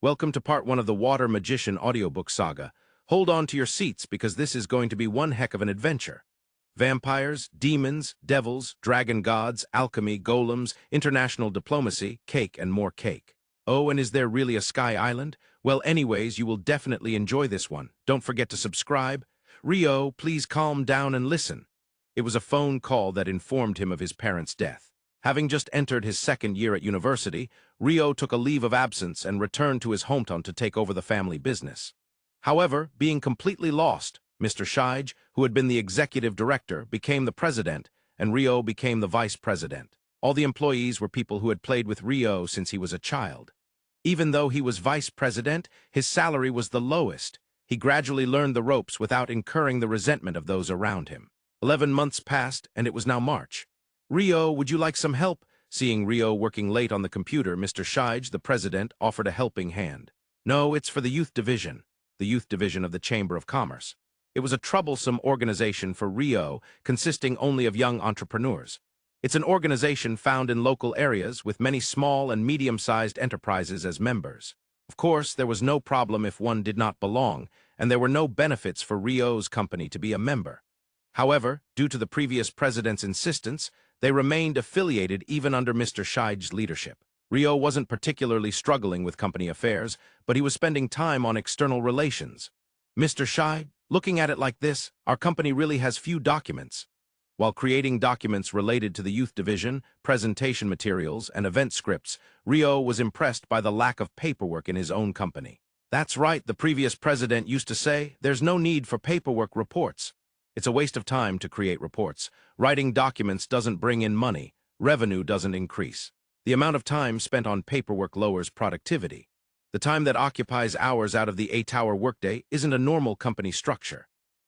Welcome to part 1 of the Water Magician audiobook saga. Hold on to your seats because this is going to be one heck of an adventure. Vampires, demons, devils, dragon gods, alchemy, golems, international diplomacy, cake and more cake. Oh, and is there really a sky island? Well, anyways, you will definitely enjoy this one. Don't forget to subscribe. Rio, please calm down and listen. It was a phone call that informed him of his parents' death. Having just entered his second year at university, Rio took a leave of absence and returned to his hometown to take over the family business. However, being completely lost, Mr. Shige, who had been the executive director, became the president, and Rio became the vice president. All the employees were people who had played with Rio since he was a child. Even though he was vice president, his salary was the lowest. He gradually learned the ropes without incurring the resentment of those around him. 11 months passed, and it was now March. Rio, would you like some help? Seeing Rio working late on the computer, Mr. Shige, the president, offered a helping hand. No, it's for the youth division of the Chamber of Commerce. It was a troublesome organization for Rio, consisting only of young entrepreneurs. It's an organization found in local areas with many small and medium-sized enterprises as members. Of course, there was no problem if one did not belong, and there were no benefits for Rio's company to be a member. However, due to the previous president's insistence, they remained affiliated even under Mr. Shige's leadership. Rio wasn't particularly struggling with company affairs, but he was spending time on external relations. Mr. Shige, looking at it like this, our company really has few documents. While creating documents related to the youth division, presentation materials, and event scripts, Rio was impressed by the lack of paperwork in his own company. That's right, the previous president used to say, there's no need for paperwork reports. It's a waste of time to create reports. Writing documents doesn't bring in money. Revenue doesn't increase. The amount of time spent on paperwork lowers productivity. The time that occupies hours out of the 8-hour workday isn't a normal company structure.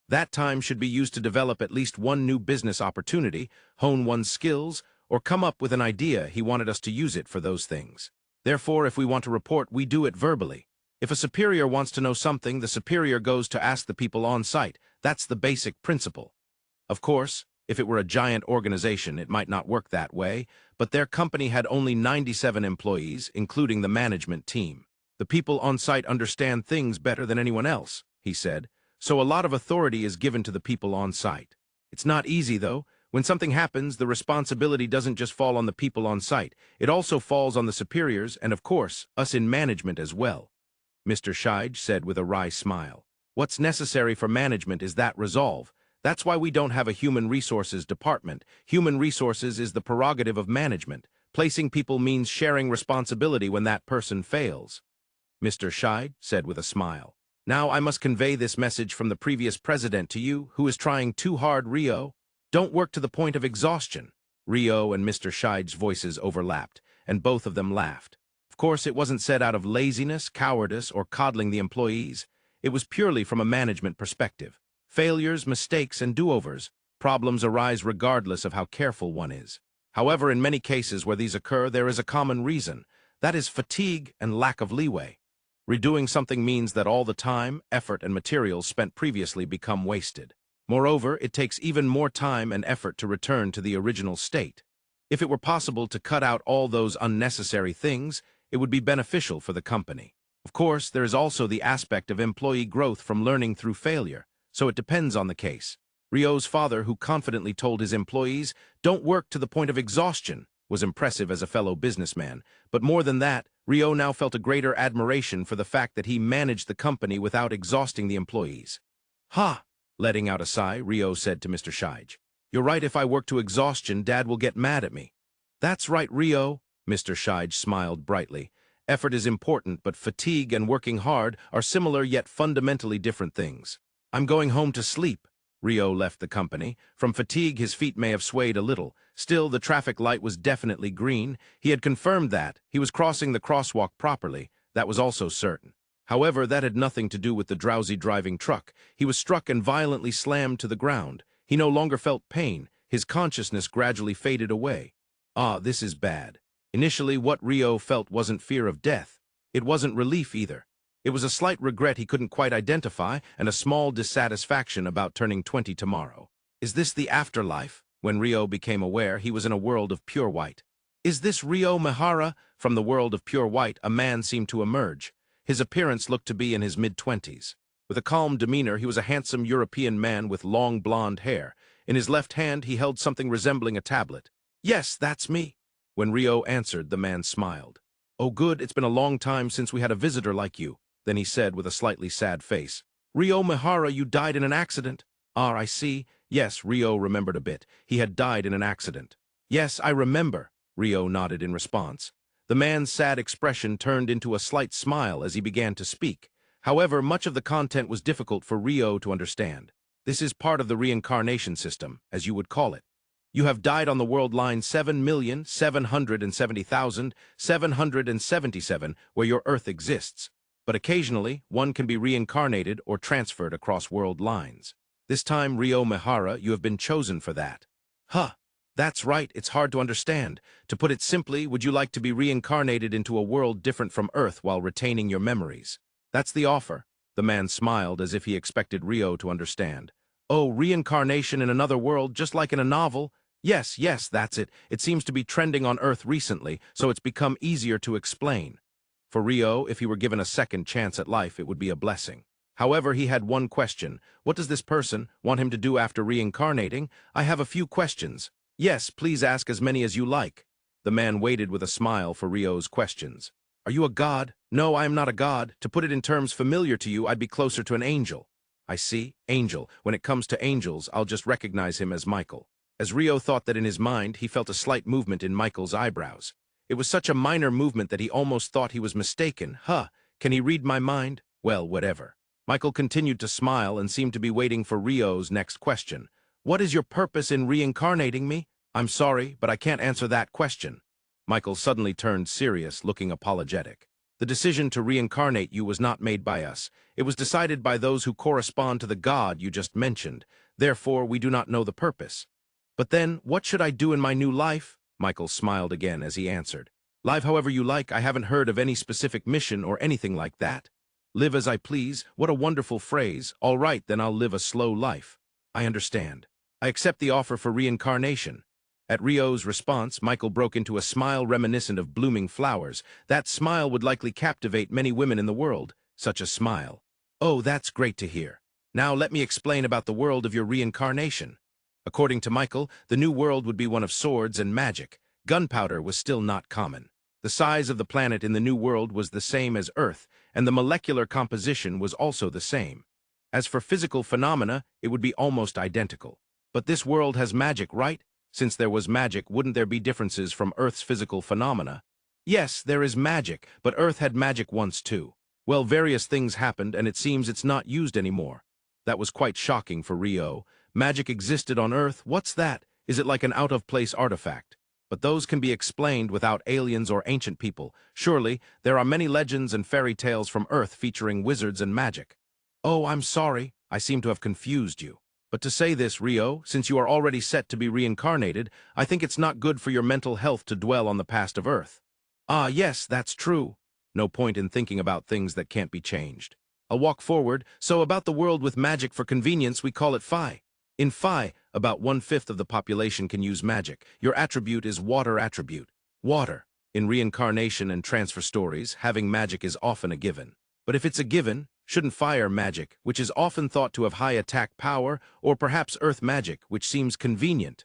That time should be used to develop at least one new business opportunity, hone one's skills, or come up with an idea. He wanted us to use it for those things. Therefore, if we want to report, we do it verbally. If a superior wants to know something, the superior goes to ask the people on site. That's the basic principle. Of course, if it were a giant organization, it might not work that way, but their company had only 97 employees, including the management team. The people on site understand things better than anyone else, he said, so a lot of authority is given to the people on site. It's not easy, though. When something happens, the responsibility doesn't just fall on the people on site. It also falls on the superiors and, of course, us in management as well. Mr. Shige said with a wry smile. What's necessary for management is that resolve. That's why we don't have a human resources department. Human resources is the prerogative of management. Placing people means sharing responsibility when that person fails. Mr. Shige said with a smile. Now I must convey this message from the previous president to you, who is trying too hard, Rio. Don't work to the point of exhaustion. Rio and Mr. Shige's voices overlapped, and both of them laughed. Of course, it wasn't said out of laziness, cowardice, or coddling the employees. It was purely from a management perspective. Failures, mistakes, and do-overs. Problems arise regardless of how careful one is. However, in many cases where these occur, there is a common reason. That is fatigue and lack of leeway. Redoing something means that all the time, effort, and materials spent previously become wasted. Moreover, it takes even more time and effort to return to the original state. If it were possible to cut out all those unnecessary things, it would be beneficial for the company. Of course, there is also the aspect of employee growth from learning through failure, so it depends on the case. Rio's father, who confidently told his employees, "Don't work to the point of exhaustion," was impressive as a fellow businessman. But more than that, Rio now felt a greater admiration for the fact that he managed the company without exhausting the employees. "Ha!" Letting out a sigh, Rio said to Mr. Shige. "You're right, if I work to exhaustion, Dad will get mad at me." "That's right, Rio." Mr. Shige smiled brightly. Effort is important, but fatigue and working hard are similar yet fundamentally different things. "I'm going home to sleep." Rio left the company. From fatigue, his feet may have swayed a little. Still, the traffic light was definitely green. He had confirmed that. He was crossing the crosswalk properly. That was also certain. However, that had nothing to do with the drowsy driving truck. He was struck and violently slammed to the ground. He no longer felt pain. His consciousness gradually faded away. Ah, this is bad. Initially, what Rio felt wasn't fear of death. It wasn't relief either. It was a slight regret he couldn't quite identify and a small dissatisfaction about turning 20 tomorrow. Is this the afterlife? When Rio became aware, he was in a world of pure white. Is this Rio Mihara? From the world of pure white, a man seemed to emerge. His appearance looked to be in his mid-20s. With a calm demeanor, he was a handsome European man with long blonde hair. In his left hand, he held something resembling a tablet. "Yes, that's me." When Rio answered, the man smiled. "Oh good, it's been a long time since we had a visitor like you." Then he said with a slightly sad face, "Rio Mihara, you died in an accident." "Ah, I see." Yes, Rio remembered a bit. He had died in an accident. "Yes, I remember," Rio nodded in response. The man's sad expression turned into a slight smile as he began to speak. However, much of the content was difficult for Rio to understand. This is part of the reincarnation system, as you would call it. You have died on the world line 7,770,777, where your Earth exists. But occasionally, one can be reincarnated or transferred across world lines. This time, Rio Mihara, you have been chosen for that. Huh. That's right, it's hard to understand. To put it simply, would you like to be reincarnated into a world different from Earth while retaining your memories? That's the offer. The man smiled as if he expected Rio to understand. Oh, reincarnation in another world, just like in a novel? Yes, that's it. It seems to be trending on Earth recently, so it's become easier to explain. For Rio, if he were given a second chance at life, it would be a blessing. However, he had one question. What does this person want him to do after reincarnating? I have a few questions. Yes, please ask as many as you like. The man waited with a smile for Rio's questions. Are you a god? No, I am not a god. To put it in terms familiar to you, I'd be closer to an angel. I see. Angel. When it comes to angels, I'll just recognize him as Michael. As Rio thought that in his mind, he felt a slight movement in Michael's eyebrows. It was such a minor movement that he almost thought he was mistaken. Can he read my mind? Well, whatever. Michael continued to smile and seemed to be waiting for Rio's next question. What is your purpose in reincarnating me? I'm sorry, but I can't answer that question. Michael suddenly turned serious, looking apologetic. The decision to reincarnate you was not made by us. It was decided by those who correspond to the god you just mentioned. Therefore, we do not know the purpose. But then, what should I do in my new life? Michael smiled again as he answered. Live however you like. I haven't heard of any specific mission or anything like that. Live as I please. What a wonderful phrase. All right, then I'll live a slow life. I understand. I accept the offer for reincarnation. At Rio's response, Michael broke into a smile reminiscent of blooming flowers. That smile would likely captivate many women in the world. Such a smile. Oh, that's great to hear. Now let me explain about the world of your reincarnation. According to Michael, the new world would be one of swords and magic. Gunpowder was still not common. The size of the planet in the new world was the same as Earth, and the molecular composition was also the same. As for physical phenomena, it would be almost identical. But this world has magic, right? Since there was magic, wouldn't there be differences from Earth's physical phenomena? Yes, there is magic, but Earth had magic once too. Well, various things happened, and it seems it's not used anymore. That was quite shocking for Rio. Magic existed on Earth. What's that? Is it like an out-of-place artifact? But those can be explained without aliens or ancient people. Surely, there are many legends and fairy tales from Earth featuring wizards and magic. Oh, I'm sorry. I seem to have confused you. But to say this, Rio, since you are already set to be reincarnated, I think it's not good for your mental health to dwell on the past of Earth. Ah, yes, that's true. No point in thinking about things that can't be changed. I'll walk forward. So about the world with magic, for convenience, we call it Phi. In Phi, about 1/5 of the population can use magic. Your attribute is water attribute. Water. In reincarnation and transfer stories, having magic is often a given. But if it's a given, shouldn't fire magic, which is often thought to have high attack power, or perhaps earth magic, which seems convenient,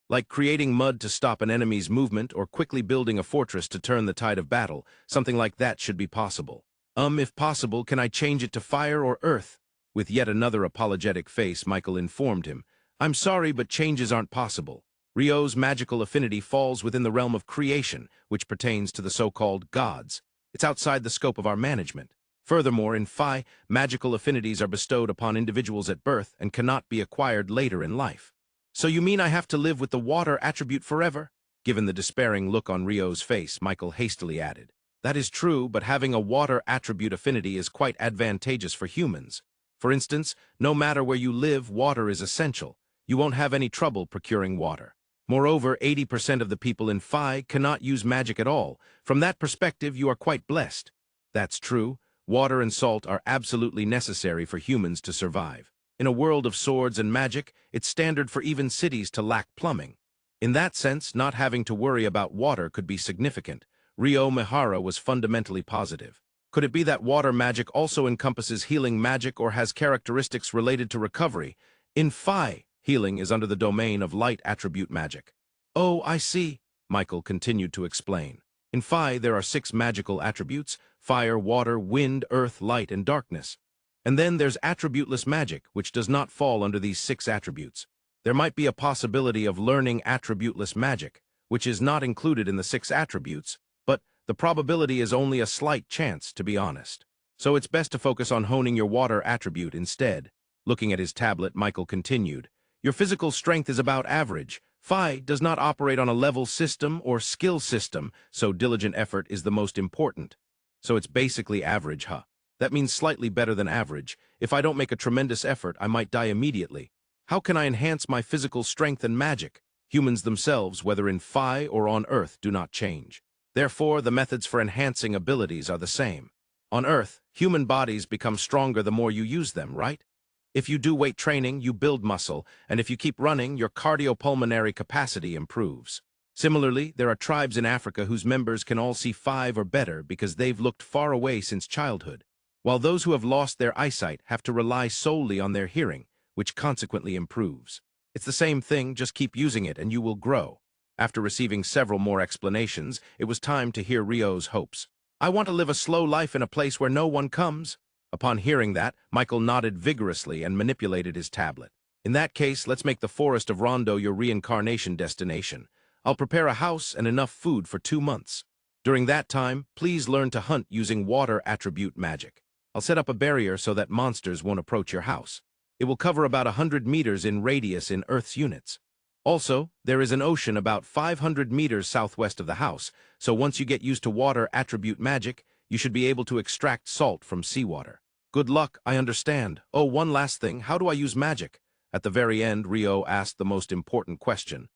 like creating mud to stop an enemy's movement or quickly building a fortress to turn the tide of battle, something like that should be possible. If possible, can I change it to fire or earth? With yet another apologetic face, Michael informed him, I'm sorry, but changes aren't possible. Rio's magical affinity falls within the realm of creation, which pertains to the so-called gods. It's outside the scope of our management. Furthermore, in Phi, magical affinities are bestowed upon individuals at birth and cannot be acquired later in life. So you mean I have to live with the water attribute forever? Given the despairing look on Rio's face, Michael hastily added, That is true, but having a water attribute affinity is quite advantageous for humans. For instance, no matter where you live, water is essential. You won't have any trouble procuring water. Moreover, 80% of the people in Phi cannot use magic at all. From that perspective, you are quite blessed. That's true. Water and salt are absolutely necessary for humans to survive. In a world of swords and magic, it's standard for even cities to lack plumbing. In that sense, not having to worry about water could be significant. Rio Mihara was fundamentally positive. Could it be that water magic also encompasses healing magic or has characteristics related to recovery? In Phi, healing is under the domain of light attribute magic. Oh, I see, Michael continued to explain. In Phi, there are 6 magical attributes: fire, water, wind, earth, light, and darkness. And then there's attributeless magic, which does not fall under these 6 attributes. There might be a possibility of learning attributeless magic, which is not included in the 6 attributes, but the probability is only a slight chance, to be honest. So it's best to focus on honing your water attribute instead. Looking at his tablet, Michael continued, your physical strength is about average. Phi does not operate on a level system or skill system, so diligent effort is the most important. So it's basically average, huh? That means slightly better than average. If I don't make a tremendous effort, I might die immediately. How can I enhance my physical strength and magic? Humans themselves, whether in Phi or on Earth, do not change. Therefore, the methods for enhancing abilities are the same. On Earth, human bodies become stronger the more you use them, right? If you do weight training, you build muscle, and if you keep running, your cardiopulmonary capacity improves. Similarly, there are tribes in Africa whose members can all see 5 or better because they've looked far away since childhood, while those who have lost their eyesight have to rely solely on their hearing, which consequently improves. It's the same thing, just keep using it and you will grow. After receiving several more explanations, it was time to hear Rio's hopes. I want to live a slow life in a place where no one comes. Upon hearing that, Michael nodded vigorously and manipulated his tablet. In that case, let's make the Forest of Rondo your reincarnation destination. I'll prepare a house and enough food for 2 months. During that time, please learn to hunt using water attribute magic. I'll set up a barrier so that monsters won't approach your house. It will cover about 100 meters in radius in Earth's units. Also, there is an ocean about 500 meters southwest of the house, so once you get used to water attribute magic, you should be able to extract salt from seawater. Good luck, I understand. Oh, one last thing, how do I use magic? At the very end, Rio asked the most important question.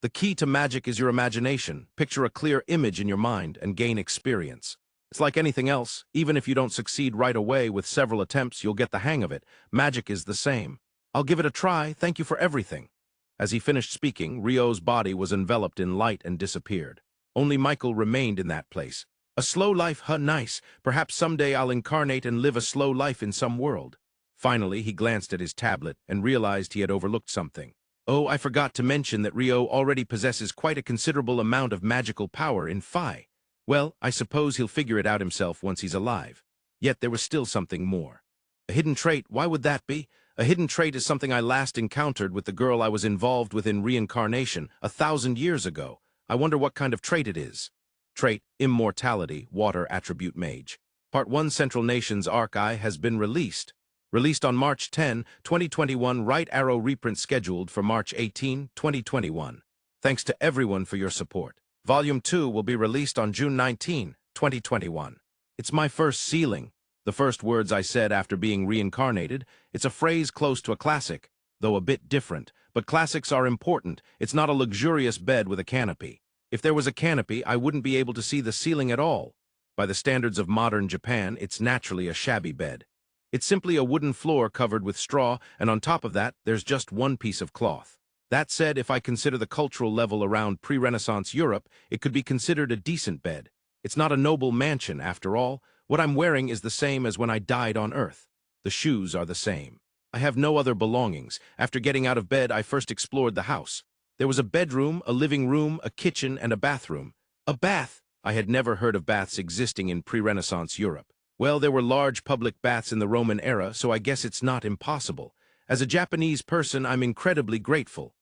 The key to magic is your imagination. Picture a clear image in your mind and gain experience. It's like anything else. Even if you don't succeed right away with several attempts, you'll get the hang of it. Magic is the same. I'll give it a try. Thank you for everything. As he finished speaking, Rio's body was enveloped in light and disappeared. Only Michael remained in that place. A slow life, huh, nice. Perhaps someday I'll incarnate and live a slow life in some world. Finally, he glanced at his tablet and realized he had overlooked something. Oh, I forgot to mention that Rio already possesses quite a considerable amount of magical power in Phi. Well, I suppose he'll figure it out himself once he's alive. Yet there was still something more. A hidden trait, why would that be? A hidden trait is something I last encountered with the girl I was involved with in reincarnation 1,000 years ago. I wonder what kind of trait it is. Trait, Immortality, Water Attribute Mage. Part 1 Central Nations Archive has been released. Released on March 10, 2021, Right Arrow reprint scheduled for March 18, 2021. Thanks to everyone for your support. Volume 2 will be released on June 19, 2021. It's my first sealing. The first words I said after being reincarnated. It's a phrase close to a classic, though a bit different. But classics are important. It's not a luxurious bed with a canopy. If there was a canopy, I wouldn't be able to see the ceiling at all. By the standards of modern Japan, it's naturally a shabby bed. It's simply a wooden floor covered with straw, and on top of that, there's just one piece of cloth. That said, if I consider the cultural level around pre-Renaissance Europe, it could be considered a decent bed. It's not a noble mansion, after all. What I'm wearing is the same as when I died on Earth. The shoes are the same. I have no other belongings. After getting out of bed, I first explored the house. There was a bedroom, a living room, a kitchen, and a bathroom. A bath! I had never heard of baths existing in pre-Renaissance Europe. Well, there were large public baths in the Roman era, so I guess it's not impossible. As a Japanese person, I'm incredibly grateful.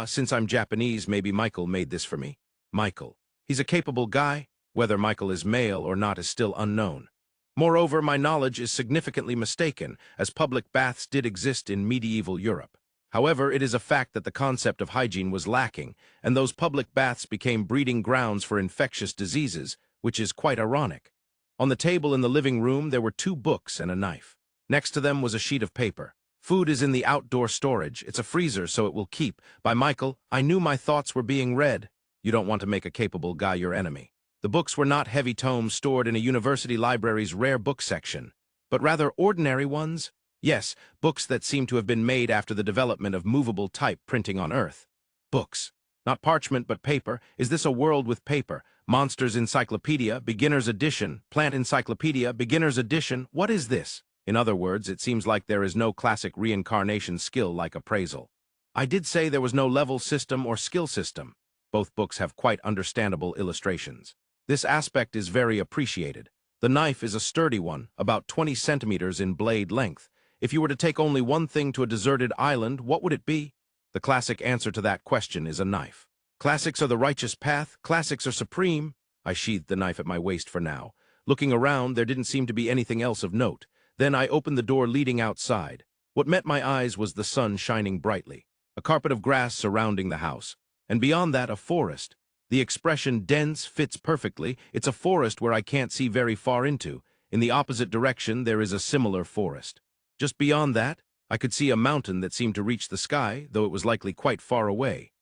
Since I'm Japanese, maybe Michael made this for me. Michael. He's a capable guy. Whether Michael is male or not is still unknown. Moreover, my knowledge is significantly mistaken, as public baths did exist in medieval Europe. However, it is a fact that the concept of hygiene was lacking, and those public baths became breeding grounds for infectious diseases, which is quite ironic. On the table in the living room, there were 2 books and a knife. Next to them was a sheet of paper. Food is in the outdoor storage. It's a freezer, so it will keep. By Michael, I knew my thoughts were being read. You don't want to make a capable guy your enemy. The books were not heavy tomes stored in a university library's rare book section, but rather ordinary ones. Yes, books that seem to have been made after the development of movable type printing on Earth. Books. Not parchment, but paper. Is this a world with paper? Monsters Encyclopedia, Beginner's Edition, Plant Encyclopedia, Beginner's Edition. What is this? In other words, it seems like there is no classic reincarnation skill like appraisal. I did say there was no level system or skill system. Both books have quite understandable illustrations. This aspect is very appreciated. The knife is a sturdy one, about 20 centimeters in blade length. If you were to take only one thing to a deserted island, what would it be? The classic answer to that question is a knife. Classics are the righteous path, classics are supreme. I sheathed the knife at my waist for now. Looking around, there didn't seem to be anything else of note. Then I opened the door leading outside. What met my eyes was the sun shining brightly, a carpet of grass surrounding the house, and beyond that a forest. The expression dense fits perfectly. It's a forest where I can't see very far into. In the opposite direction, there is a similar forest. Just beyond that, I could see a mountain that seemed to reach the sky, though it was likely quite far away.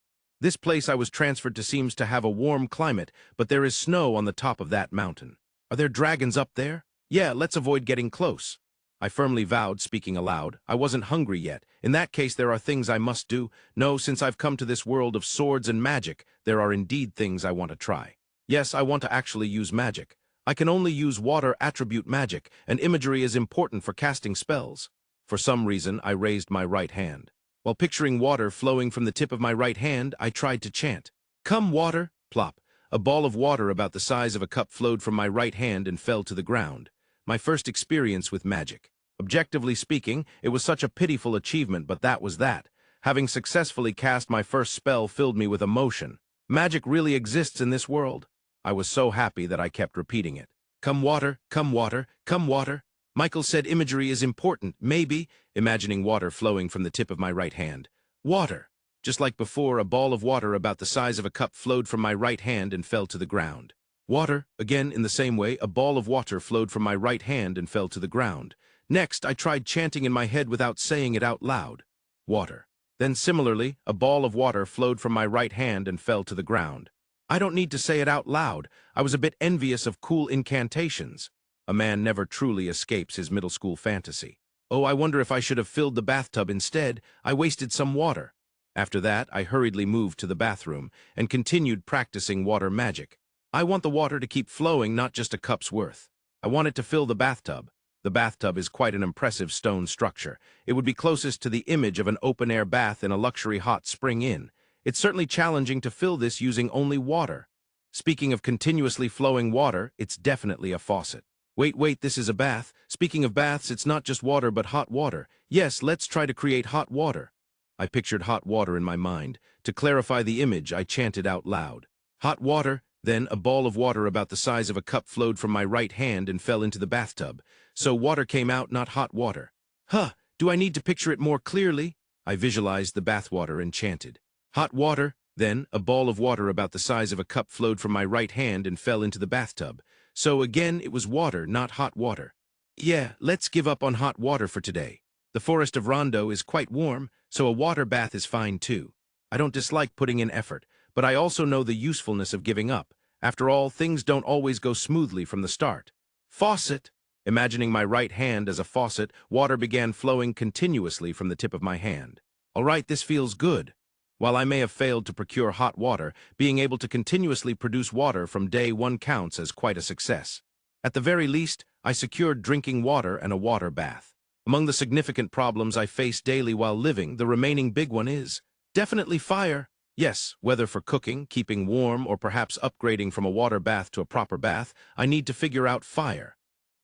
This place I was transferred to seems to have a warm climate, but there is snow on the top of that mountain. Are there dragons up there? Yeah, let's avoid getting close. I firmly vowed, speaking aloud. I wasn't hungry yet. In that case, there are things I must do. No, since I've come to this world of swords and magic, there are indeed things I want to try. Yes, I want to actually use magic. I can only use water attribute magic, and imagery is important for casting spells. For some reason, I raised my right hand. While picturing water flowing from the tip of my right hand, I tried to chant. Come, water! Plop. A ball of water about the size of a cup flowed from my right hand and fell to the ground. My first experience with magic. Objectively speaking, it was such a pitiful achievement, but that was that. Having successfully cast my first spell filled me with emotion. Magic really exists in this world. I was so happy that I kept repeating it. Come water, come water, come water. Michael said imagery is important, maybe, imagining water flowing from the tip of my right hand. Water. Just like before, a ball of water about the size of a cup flowed from my right hand and fell to the ground. Water, again in the same way, a ball of water flowed from my right hand and fell to the ground. Next, I tried chanting in my head without saying it out loud. Water. Then similarly, a ball of water flowed from my right hand and fell to the ground. I don't need to say it out loud. I was a bit envious of cool incantations. A man never truly escapes his middle school fantasy. Oh, I wonder if I should have filled the bathtub instead. I wasted some water. After that, I hurriedly moved to the bathroom and continued practicing water magic. I want the water to keep flowing, not just a cup's worth. I want it to fill the bathtub. The bathtub is quite an impressive stone structure. It would be closest to the image of an open-air bath in a luxury hot spring inn. It's certainly challenging to fill this using only water. Speaking of continuously flowing water, it's definitely a faucet. Wait, this is a bath. Speaking of baths, it's not just water but hot water. Yes, let's try to create hot water. I pictured hot water in my mind. To clarify the image, I chanted out loud. Hot water. Then a ball of water about the size of a cup flowed from my right hand and fell into the bathtub. So water came out, not hot water. Do I need to picture it more clearly? I visualized the bathwater and chanted. Hot water. Then a ball of water about the size of a cup flowed from my right hand and fell into the bathtub. So again, it was water, not hot water. Yeah, let's give up on hot water for today. The forest of Rondo is quite warm, so a water bath is fine too. I don't dislike putting in effort, but I also know the usefulness of giving up. After all, things don't always go smoothly from the start. Faucet! Imagining my right hand as a faucet, water began flowing continuously from the tip of my hand. All right, this feels good. While I may have failed to procure hot water, being able to continuously produce water from day one counts as quite a success. At the very least, I secured drinking water and a water bath. Among the significant problems I face daily while living, the remaining big one is definitely fire. Yes, whether for cooking, keeping warm, or perhaps upgrading from a water bath to a proper bath, I need to figure out fire.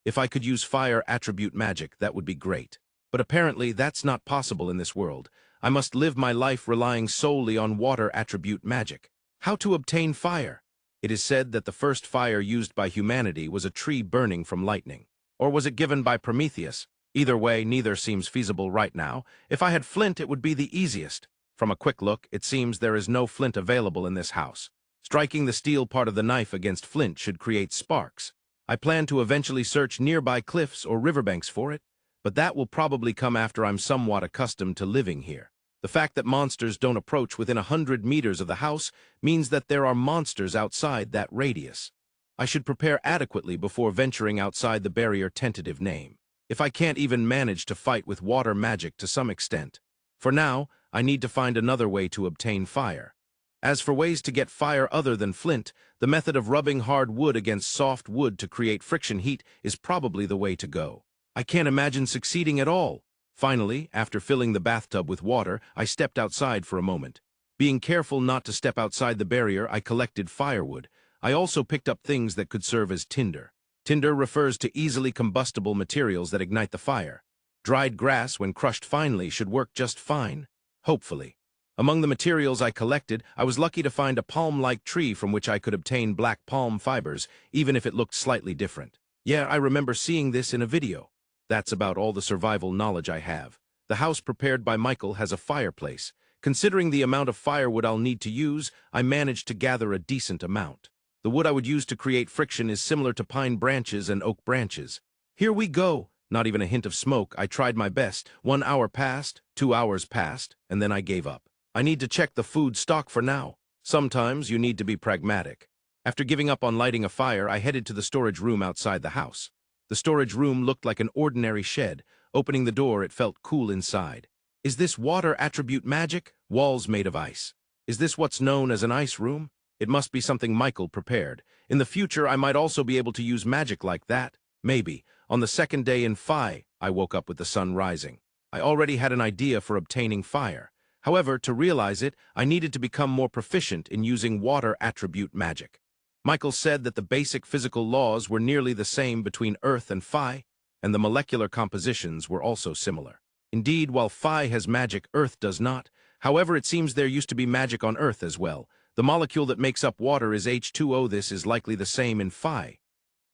If I could use fire attribute magic, that would be great. But apparently that's not possible in this world. I must live my life relying solely on water attribute magic. How to obtain fire? It is said that the first fire used by humanity was a tree burning from lightning. Or was it given by Prometheus? Either way, neither seems feasible right now. If I had flint, it would be the easiest. From a quick look, it seems there is no flint available in this house. Striking the steel part of the knife against flint should create sparks. I plan to eventually search nearby cliffs or riverbanks for it, but that will probably come after I'm somewhat accustomed to living here. The fact that monsters don't approach within 100 meters of the house means that there are monsters outside that radius. I should prepare adequately before venturing outside the barrier. Tentative name. If I can't even manage to fight with water magic to some extent. For now, I need to find another way to obtain fire. As for ways to get fire other than flint, the method of rubbing hard wood against soft wood to create friction heat is probably the way to go. I can't imagine succeeding at all. Finally, after filling the bathtub with water, I stepped outside for a moment. Being careful not to step outside the barrier, I collected firewood. I also picked up things that could serve as tinder. Tinder refers to easily combustible materials that ignite the fire. Dried grass, when crushed finely, should work just fine. Hopefully. Among the materials I collected, I was lucky to find a palm-like tree from which I could obtain black palm fibers, even if it looked slightly different. Yeah, I remember seeing this in a video. That's about all the survival knowledge I have. The house prepared by Michael has a fireplace. Considering the amount of firewood I'll need to use, I managed to gather a decent amount. The wood I would use to create friction is similar to pine branches and oak branches. Here we go! Not even a hint of smoke. I tried my best. 1 hour passed, 2 hours passed, and then I gave up. I need to check the food stock for now. Sometimes you need to be pragmatic. After giving up on lighting a fire, I headed to the storage room outside the house. The storage room looked like an ordinary shed. Opening the door, it felt cool inside. Is this water attribute magic? Walls made of ice. Is this what's known as an ice room? It must be something Michael prepared. In the future, I might also be able to use magic like that. Maybe. On the second day in Phi, I woke up with the sun rising. I already had an idea for obtaining fire. However, to realize it, I needed to become more proficient in using water attribute magic. Michael said that the basic physical laws were nearly the same between Earth and Phi, and the molecular compositions were also similar. Indeed, while Phi has magic, Earth does not. However, it seems there used to be magic on Earth as well. The molecule that makes up water is H2O. This is likely the same in Phi.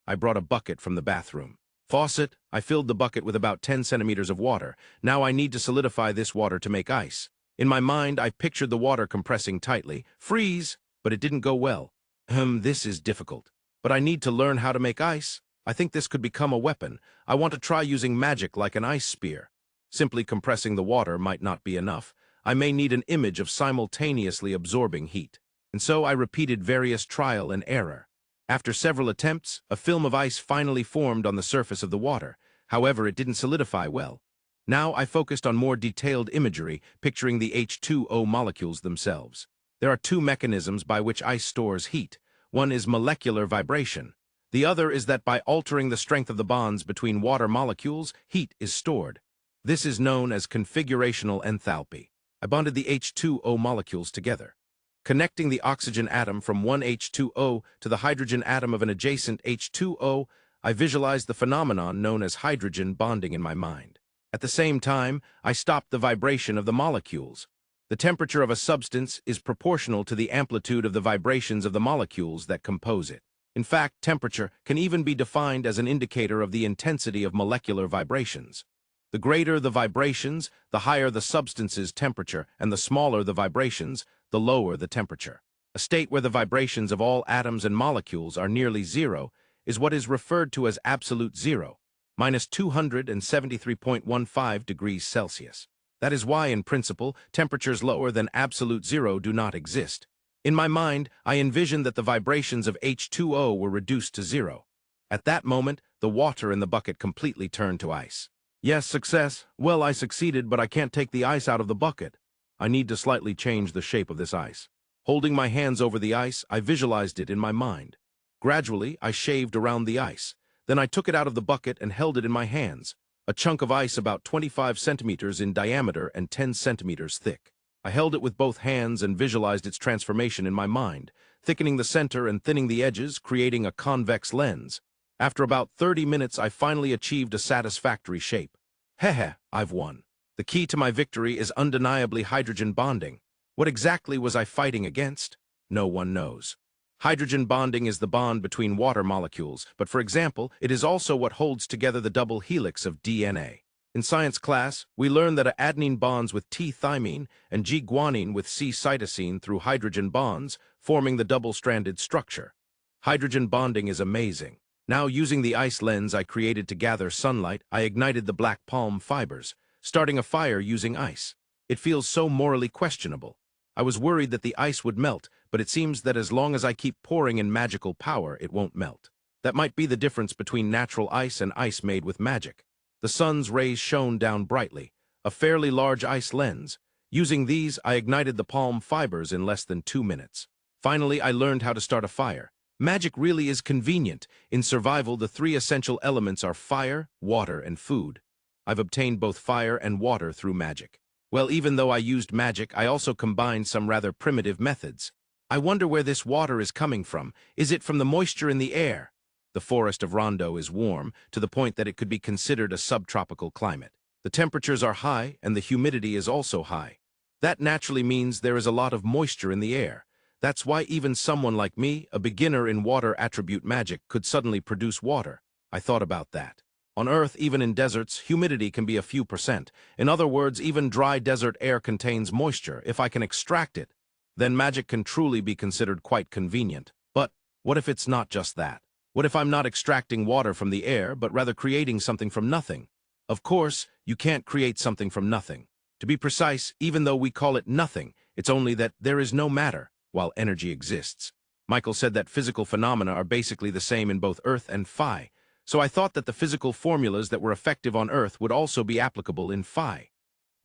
I brought a bucket from the bathroom. Faucet, I filled the bucket with about 10 centimeters of water. Now I need to solidify this water to make ice. In my mind, I pictured the water compressing tightly. Freeze! But it didn't go well. This is difficult. But I need to learn how to make ice. I think this could become a weapon. I want to try using magic like an ice spear. Simply compressing the water might not be enough. I may need an image of simultaneously absorbing heat. And so I repeated various trial and error. After several attempts, a film of ice finally formed on the surface of the water. However, it didn't solidify well. Now I focused on more detailed imagery, picturing the H2O molecules themselves. There are two mechanisms by which ice stores heat. One is molecular vibration. The other is that by altering the strength of the bonds between water molecules, heat is stored. This is known as configurational enthalpy. I bonded the H2O molecules together. Connecting the oxygen atom from one H2O to the hydrogen atom of an adjacent H2O, I visualized the phenomenon known as hydrogen bonding in my mind. At the same time, I stopped the vibration of the molecules. The temperature of a substance is proportional to the amplitude of the vibrations of the molecules that compose it. In fact, temperature can even be defined as an indicator of the intensity of molecular vibrations. The greater the vibrations, the higher the substance's temperature, and the smaller the vibrations, the lower the temperature. A state where the vibrations of all atoms and molecules are nearly zero is what is referred to as absolute zero, minus 273.15 degrees Celsius. That is why, in principle, temperatures lower than absolute zero do not exist. In my mind, I envisioned that the vibrations of H2O were reduced to zero. At that moment, the water in the bucket completely turned to ice. Yes, success. Well, I succeeded, but I can't take the ice out of the bucket. I need to slightly change the shape of this ice. Holding my hands over the ice, I visualized it in my mind. Gradually, I shaved around the ice. Then I took it out of the bucket and held it in my hands, a chunk of ice about 25 centimeters in diameter and 10 centimeters thick. I held it with both hands and visualized its transformation in my mind, thickening the center and thinning the edges, creating a convex lens. After about 30 minutes, I finally achieved a satisfactory shape. Heh, I've won. The key to my victory is undeniably hydrogen bonding. What exactly was I fighting against? No one knows. Hydrogen bonding is the bond between water molecules, but for example, it is also what holds together the double helix of DNA. In science class, we learned that adenine bonds with T-thymine and G-guanine with C-cytosine through hydrogen bonds, forming the double-stranded structure. Hydrogen bonding is amazing. Now, using the ice lens I created to gather sunlight, I ignited the black palm fibers, starting a fire using ice. It feels so morally questionable. I was worried that the ice would melt, but it seems that as long as I keep pouring in magical power, it won't melt. That might be the difference between natural ice and ice made with magic. The sun's rays shone down brightly, a fairly large ice lens. Using these, I ignited the palm fibers in less than 2 minutes. Finally, I learned how to start a fire. Magic really is convenient. In survival, the three essential elements are fire, water, and food. I've obtained both fire and water through magic. Well, even though I used magic, I also combined some rather primitive methods. I wonder where this water is coming from. Is it from the moisture in the air? The forest of Rondo is warm, to the point that it could be considered a subtropical climate. The temperatures are high, and the humidity is also high. That naturally means there is a lot of moisture in the air. That's why even someone like me, a beginner in water attribute magic, could suddenly produce water. I thought about that. On Earth, even in deserts, humidity can be a few percent. In other words, even dry desert air contains moisture. If I can extract it, then magic can truly be considered quite convenient. But what if it's not just that? What if I'm not extracting water from the air, but rather creating something from nothing? Of course, you can't create something from nothing. To be precise, even though we call it nothing, it's only that there is no matter, while energy exists. Michael said that physical phenomena are basically the same in both Earth and Phi, so I thought that the physical formulas that were effective on Earth would also be applicable in Phi.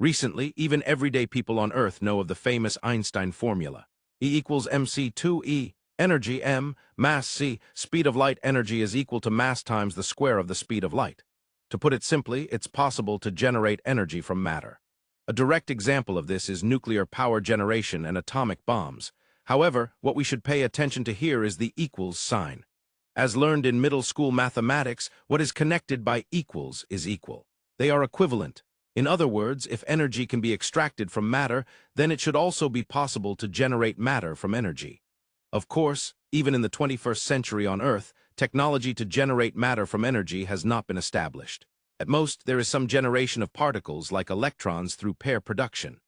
Recently, even everyday people on Earth know of the famous Einstein formula. E equals mc2e, energy m, mass c, speed of light energy is equal to mass times the square of the speed of light. To put it simply, it's possible to generate energy from matter. A direct example of this is nuclear power generation and atomic bombs. However, what we should pay attention to here is the equals sign. As learned in middle school mathematics, what is connected by equals is equal. They are equivalent. In other words, if energy can be extracted from matter, then it should also be possible to generate matter from energy. Of course, even in the 21st century on Earth, technology to generate matter from energy has not been established. At most, there is some generation of particles like electrons through pair production.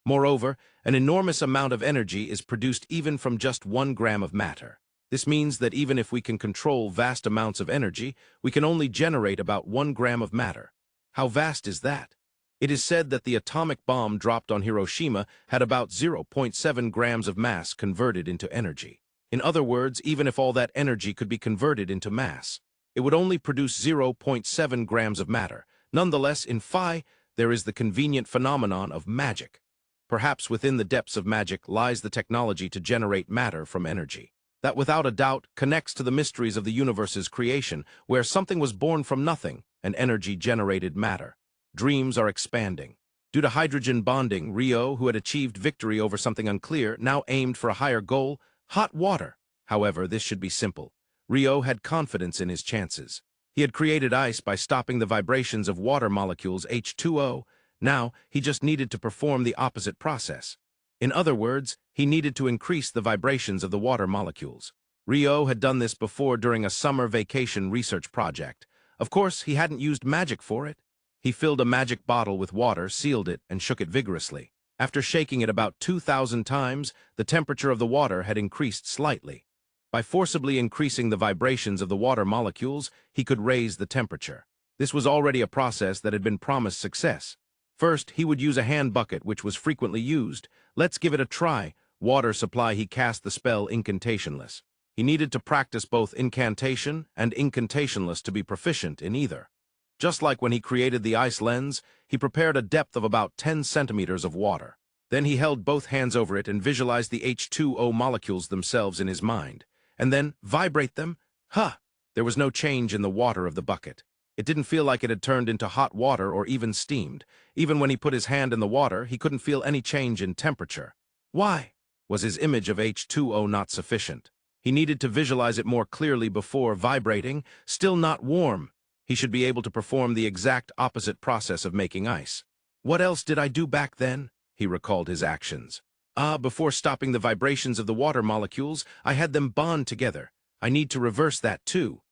Moreover, an enormous amount of energy is produced even from just 1 gram of matter. This means that even if we can control vast amounts of energy, we can only generate about 1 gram of matter. How vast is that? It is said that the atomic bomb dropped on Hiroshima had about 0.7 grams of mass converted into energy. In other words, even if all that energy could be converted into mass, it would only produce 0.7 grams of matter. Nonetheless, in Phi, there is the convenient phenomenon of magic. Perhaps within the depths of magic lies the technology to generate matter from energy. That without a doubt connects to the mysteries of the universe's creation, where something was born from nothing and energy generated matter. Dreams are expanding. Due to hydrogen bonding, Rio, who had achieved victory over something unclear, now aimed for a higher goal: hot water. However, this should be simple. Rio had confidence in his chances. He had created ice by stopping the vibrations of water molecules H2O. Now, he just needed to perform the opposite process. In other words, he needed to increase the vibrations of the water molecules. Rio had done this before during a summer vacation research project. Of course, he hadn't used magic for it. He filled a magic bottle with water, sealed it, and shook it vigorously. After shaking it about 2,000 times, the temperature of the water had increased slightly. By forcibly increasing the vibrations of the water molecules, he could raise the temperature. This was already a process that had been promised success. First, he would use a hand bucket, which was frequently used. Let's give it a try. Water supply. He cast the spell Incantationless. He needed to practice both Incantation and Incantationless to be proficient in either. Just like when he created the ice lens, he prepared a depth of about 10 centimeters of water. Then he held both hands over it and visualized the H2O molecules themselves in his mind. And then vibrate them. There was no change in the water of the bucket. It didn't feel like it had turned into hot water or even steamed. Even when he put his hand in the water, he couldn't feel any change in temperature. Why? Was his image of H2O not sufficient? He needed to visualize it more clearly before vibrating. Still not warm. He should be able to perform the exact opposite process of making ice. What else did I do back then? He recalled his actions. Before stopping the vibrations of the water molecules, I had them bond together. I need to reverse that too.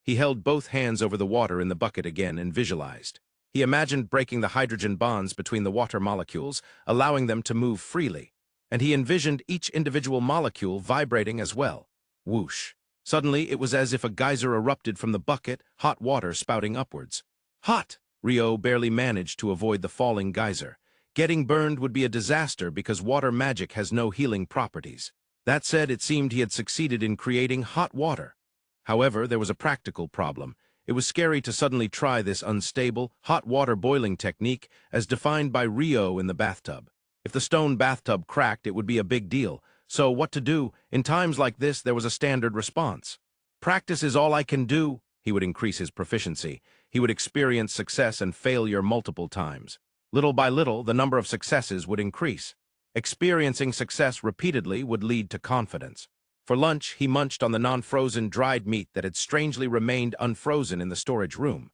He held both hands over the water in the bucket again and visualized. He imagined breaking the hydrogen bonds between the water molecules, allowing them to move freely. And he envisioned each individual molecule vibrating as well. Whoosh. Suddenly, it was as if a geyser erupted from the bucket, hot water spouting upwards. Hot! Rio barely managed to avoid the falling geyser. Getting burned would be a disaster because water magic has no healing properties. That said, it seemed he had succeeded in creating hot water. However, there was a practical problem. It was scary to suddenly try this unstable, hot water boiling technique as defined by Rio in the bathtub. If the stone bathtub cracked, it would be a big deal. So what to do? In times like this, there was a standard response. Practice is all I can do. He would increase his proficiency. He would experience success and failure multiple times. Little by little, the number of successes would increase. Experiencing success repeatedly would lead to confidence. For lunch, he munched on the non-frozen dried meat that had strangely remained unfrozen in the storage room.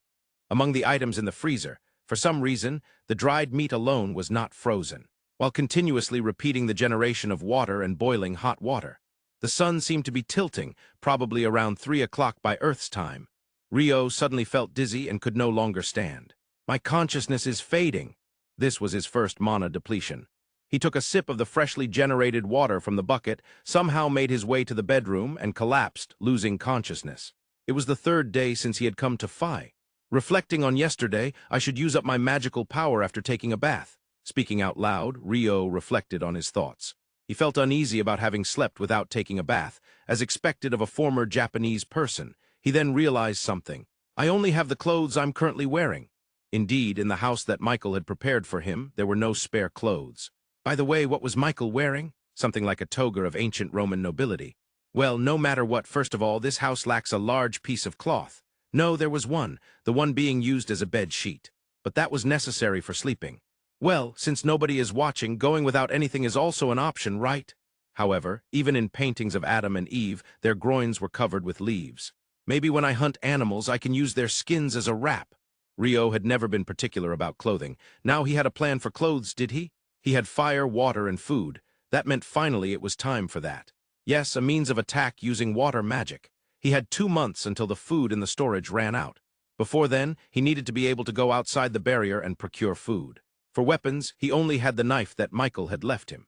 Among the items in the freezer, for some reason, the dried meat alone was not frozen. While continuously repeating the generation of water and boiling hot water, the sun seemed to be tilting, probably around 3 o'clock by Earth's time. Rio suddenly felt dizzy and could no longer stand. My consciousness is fading. This was his first mana depletion. He took a sip of the freshly generated water from the bucket, somehow made his way to the bedroom, and collapsed, losing consciousness. It was the 3rd day since he had come to Phi. Reflecting on yesterday, I should use up my magical power after taking a bath. Speaking out loud, Rio reflected on his thoughts. He felt uneasy about having slept without taking a bath, as expected of a former Japanese person. He then realized something. I only have the clothes I'm currently wearing. Indeed, in the house that Michael had prepared for him, there were no spare clothes. By the way, what was Michael wearing? Something like a toga of ancient Roman nobility. Well, no matter what, first of all, this house lacks a large piece of cloth. No, there was one, the one being used as a bed sheet. But that was necessary for sleeping. Well, since nobody is watching, going without anything is also an option, right? However, even in paintings of Adam and Eve, their groins were covered with leaves. Maybe when I hunt animals, I can use their skins as a wrap. Rio had never been particular about clothing. Now he had a plan for clothes, did he? He had fire, water, and food. That meant finally it was time for that. Yes, a means of attack using water magic. He had 2 months until the food in the storage ran out. Before then, he needed to be able to go outside the barrier and procure food. For weapons, he only had the knife that Michael had left him.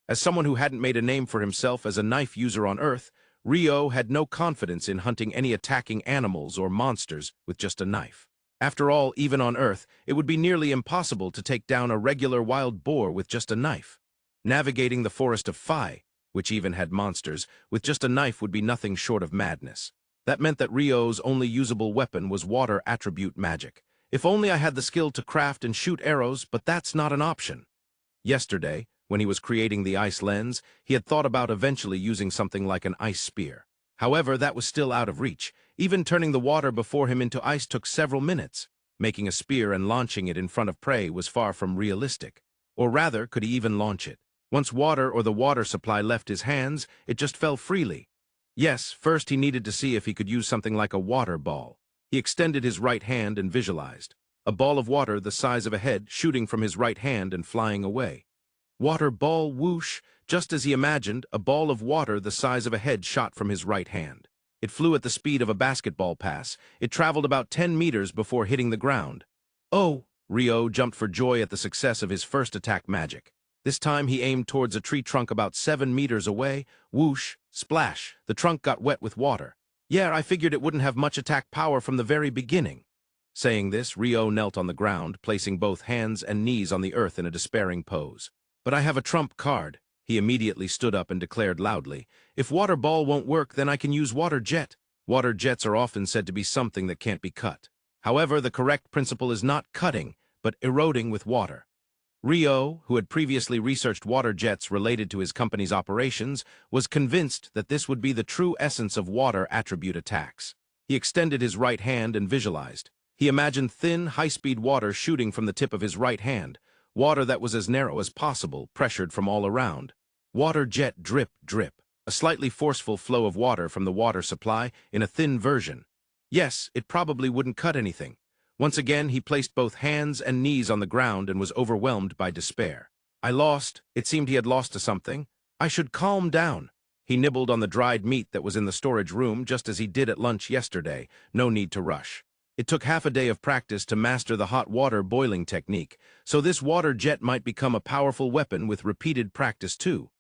As someone who hadn't made a name for himself as a knife user on Earth, Rio had no confidence in hunting any attacking animals or monsters with just a knife. After all, even on Earth, it would be nearly impossible to take down a regular wild boar with just a knife. Navigating the forest of Phi, which even had monsters, with just a knife would be nothing short of madness. That meant that Rio's only usable weapon was water attribute magic. If only I had the skill to craft and shoot arrows, but that's not an option. Yesterday, when he was creating the ice lens, he had thought about eventually using something like an ice spear. However, that was still out of reach. Even turning the water before him into ice took several minutes. Making a spear and launching it in front of prey was far from realistic. Or rather, could he even launch it? Once water or the water supply left his hands, it just fell freely. Yes, first he needed to see if he could use something like a water ball. He extended his right hand and visualized. A ball of water the size of a head shooting from his right hand and flying away. Water ball whoosh, just as he imagined, a ball of water the size of a head shot from his right hand. It flew at the speed of a basketball pass. It traveled about 10 meters before hitting the ground. Oh! Rio jumped for joy at the success of his first attack magic. This time he aimed towards a tree trunk about 7 meters away. Whoosh! Splash! The trunk got wet with water. Yeah, I figured it wouldn't have much attack power from the very beginning. Saying this, Rio knelt on the ground, placing both hands and knees on the earth in a despairing pose. But I have a trump card. He immediately stood up and declared loudly, if water ball won't work, then I can use water jet. Water jets are often said to be something that can't be cut. However, the correct principle is not cutting, but eroding with water. Rio, who had previously researched water jets related to his company's operations, was convinced that this would be the true essence of water attribute attacks. He extended his right hand and visualized. He imagined thin, high-speed water shooting from the tip of his right hand, water that was as narrow as possible, pressured from all around. Water jet drip, drip, a slightly forceful flow of water from the water supply in a thin version. Yes, it probably wouldn't cut anything. Once again, he placed both hands and knees on the ground and was overwhelmed by despair. I lost. It seemed he had lost to something. I should calm down. He nibbled on the dried meat that was in the storage room just as he did at lunch yesterday. No need to rush. It took half a day of practice to master the hot water boiling technique, so this water jet might become a powerful weapon with repeated practice too.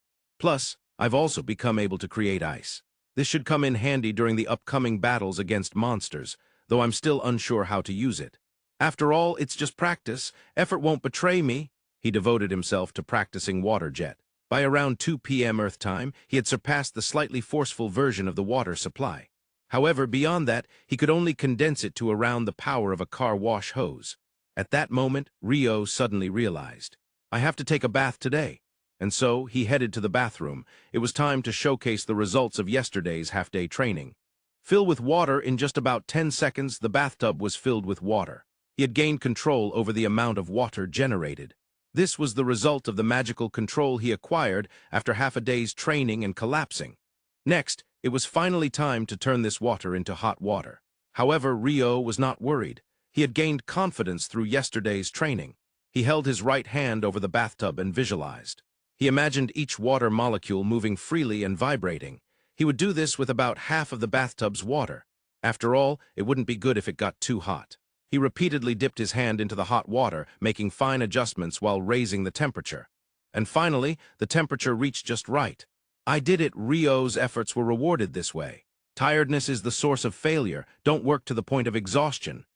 Plus, I've also become able to create ice. This should come in handy during the upcoming battles against monsters, though I'm still unsure how to use it. After all, it's just practice. Effort won't betray me. He devoted himself to practicing water jet. By around 2 p.m. Earth time, he had surpassed the slightly forceful version of the water supply. However, beyond that, he could only condense it to around the power of a car wash hose. At that moment, Rio suddenly realized, I have to take a bath today. And so he headed to the bathroom. It was time to showcase the results of yesterday's half-day training. Fill with water. In just about 10 seconds, the bathtub was filled with water. He had gained control over the amount of water generated. This was the result of the magical control he acquired after half a day's training and collapsing. Next, it was finally time to turn this water into hot water. However, Rio was not worried. He had gained confidence through yesterday's training. He held his right hand over the bathtub and visualized. He imagined each water molecule moving freely and vibrating. He would do this with about half of the bathtub's water. After all, it wouldn't be good if it got too hot. He repeatedly dipped his hand into the hot water, making fine adjustments while raising the temperature. And finally, the temperature reached just right. I did it. Rio's efforts were rewarded this way. Tiredness is the source of failure. Don't work to the point of exhaustion.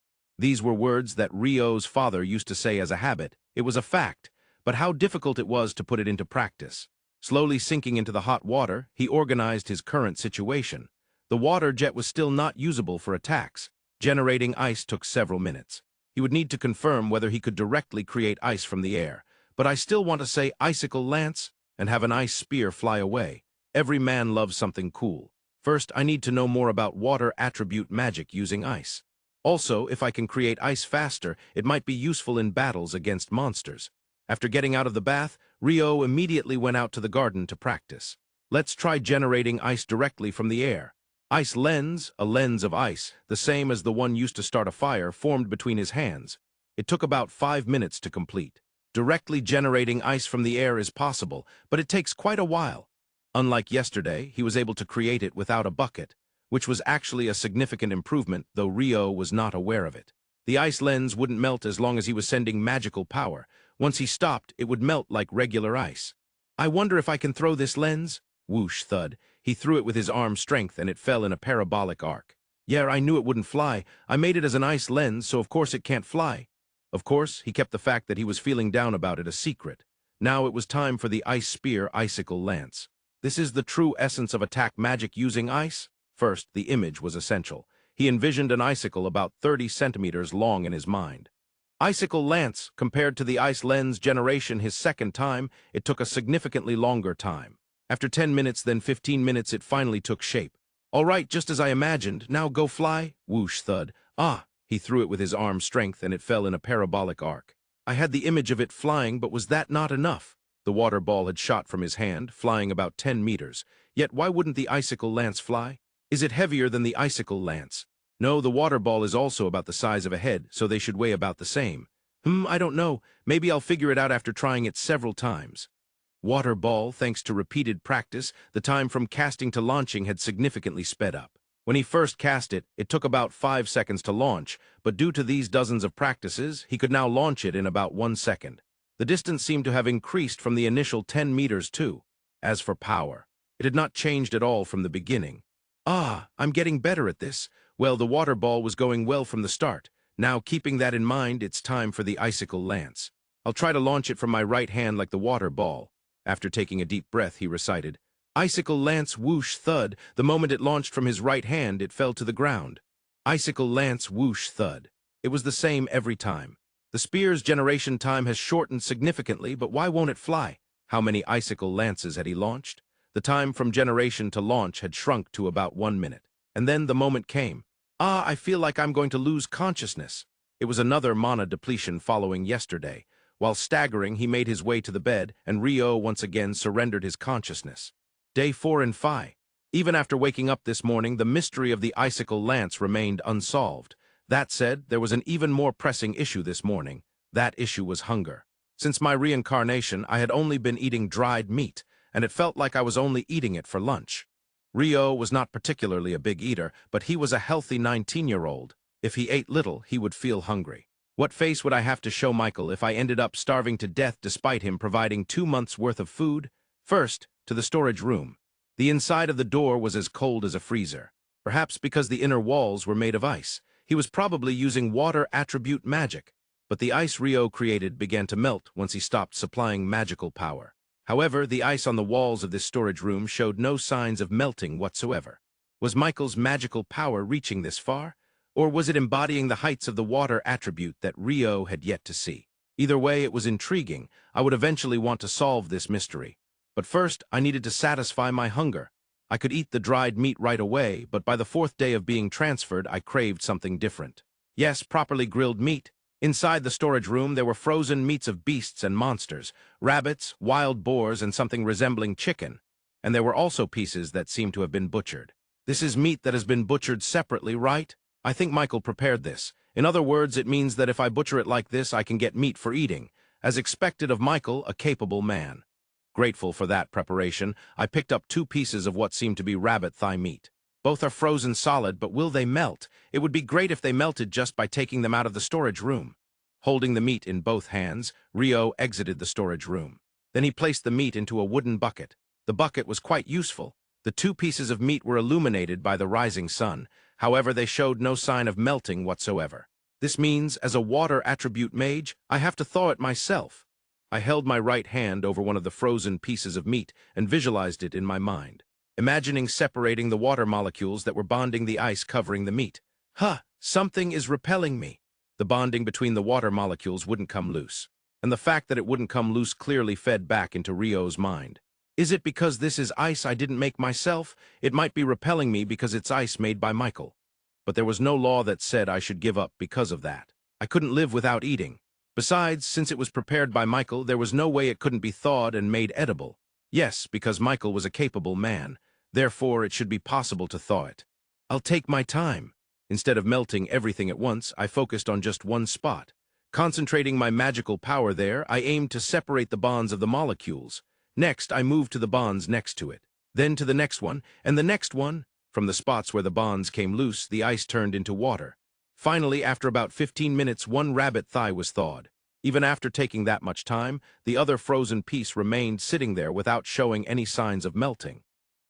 These were words that Rio's father used to say as a habit. It was a fact, but how difficult it was to put it into practice. Slowly sinking into the hot water, he organized his current situation. The water jet was still not usable for attacks. Generating ice took several minutes. He would need to confirm whether he could directly create ice from the air. But I still want to say icicle lance and have an ice spear fly away. Every man loves something cool. First, I need to know more about water attribute magic using ice. Also, if I can create ice faster, it might be useful in battles against monsters. After getting out of the bath, Rio immediately went out to the garden to practice. Let's try generating ice directly from the air. Ice lens, a lens of ice, the same as the one used to start a fire, formed between his hands. It took about 5 minutes to complete. Directly generating ice from the air is possible, but it takes quite a while. Unlike yesterday, he was able to create it without a bucket, which was actually a significant improvement, though Rio was not aware of it. The ice lens wouldn't melt as long as he was sending magical power. Once he stopped, it would melt like regular ice. I wonder if I can throw this lens? Whoosh, thud. He threw it with his arm strength, and it fell in a parabolic arc. Yeah, I knew it wouldn't fly. I made it as an ice lens, so of course it can't fly. Of course, he kept the fact that he was feeling down about it a secret. Now it was time for the ice spear icicle lance. This is the true essence of attack magic using ice. First, the image was essential. He envisioned an icicle about 30 centimeters long in his mind. Icicle lance, compared to the ice lens generation his second time, it took a significantly longer time. After 10 minutes, then 15 minutes, it finally took shape. All right, just as I imagined. Now go fly. Whoosh, thud. Ah, he threw it with his arm strength, and it fell in a parabolic arc. I had the image of it flying, but was that not enough? The water ball had shot from his hand, flying about 10 meters. Yet why wouldn't the icicle lance fly? Is it heavier than the icicle lance? No, the water ball is also about the size of a head, so they should weigh about the same. I don't know. Maybe I'll figure it out after trying it several times. Water ball, thanks to repeated practice, the time from casting to launching had significantly sped up. When he first cast it, it took about 5 seconds to launch, but due to these dozens of practices, he could now launch it in about 1 second. The distance seemed to have increased from the initial 10 meters too. As for power, it had not changed at all from the beginning. Ah, I'm getting better at this. Well, the water ball was going well from the start. Now, keeping that in mind, it's time for the icicle lance. I'll try to launch it from my right hand like the water ball. After taking a deep breath, he recited, Icicle lance, whoosh, thud. The moment it launched from his right hand, it fell to the ground. Icicle lance, whoosh, thud. It was the same every time. The spear's generation time has shortened significantly, but why won't it fly? How many icicle lances had he launched? The time from generation to launch had shrunk to about 1 minute. And then the moment came. Ah, I feel like I'm going to lose consciousness. It was another mana depletion following yesterday. While staggering, he made his way to the bed, and Rio once again surrendered his consciousness. Day 4 and 5. Even after waking up this morning, the mystery of the icicle lance remained unsolved. That said, there was an even more pressing issue this morning. That issue was hunger. Since my reincarnation, I had only been eating dried meat, and it felt like I was only eating it for lunch. Rio was not particularly a big eater, but he was a healthy 19-year-old. If he ate little, he would feel hungry. What face would I have to show Michael if I ended up starving to death despite him providing 2 months' worth of food? First, to the storage room. The inside of the door was as cold as a freezer. Perhaps because the inner walls were made of ice. He was probably using water attribute magic. But the ice Rio created began to melt once he stopped supplying magical power. However, the ice on the walls of this storage room showed no signs of melting whatsoever. Was Michael's magical power reaching this far? Or was it embodying the heights of the water attribute that Rio had yet to see? Either way, it was intriguing. I would eventually want to solve this mystery. But first, I needed to satisfy my hunger. I could eat the dried meat right away, but by the 4th day of being transferred, I craved something different. Yes, properly grilled meat. Inside the storage room, there were frozen meats of beasts and monsters, rabbits, wild boars, and something resembling chicken. And there were also pieces that seemed to have been butchered. This is meat that has been butchered separately, right? I think Michael prepared this. In other words, it means that if I butcher it like this, I can get meat for eating. As expected of Michael, a capable man. Grateful for that preparation, I picked up 2 pieces of what seemed to be rabbit thigh meat. Both are frozen solid, but will they melt? It would be great if they melted just by taking them out of the storage room. Holding the meat in both hands, Rio exited the storage room. Then he placed the meat into a wooden bucket. The bucket was quite useful. The 2 pieces of meat were illuminated by the rising sun. However, they showed no sign of melting whatsoever. This means, as a water attribute mage, I have to thaw it myself. I held my right hand over one of the frozen pieces of meat and visualized it in my mind, imagining separating the water molecules that were bonding the ice covering the meat. Something is repelling me. The bonding between the water molecules wouldn't come loose, and the fact that it wouldn't come loose clearly fed back into Rio's mind. Is it because this is ice I didn't make myself? It might be repelling me because it's ice made by Michael. But there was no law that said I should give up because of that. I couldn't live without eating. Besides, since it was prepared by Michael, there was no way it couldn't be thawed and made edible. Yes, because Michael was a capable man. Therefore, it should be possible to thaw it. I'll take my time. Instead of melting everything at once, I focused on just one spot. Concentrating my magical power there, I aimed to separate the bonds of the molecules. Next, I moved to the bonds next to it. Then to the next one, and the next one. From the spots where the bonds came loose, the ice turned into water. Finally, after about 15 minutes, one rabbit thigh was thawed. Even after taking that much time, the other frozen piece remained sitting there without showing any signs of melting.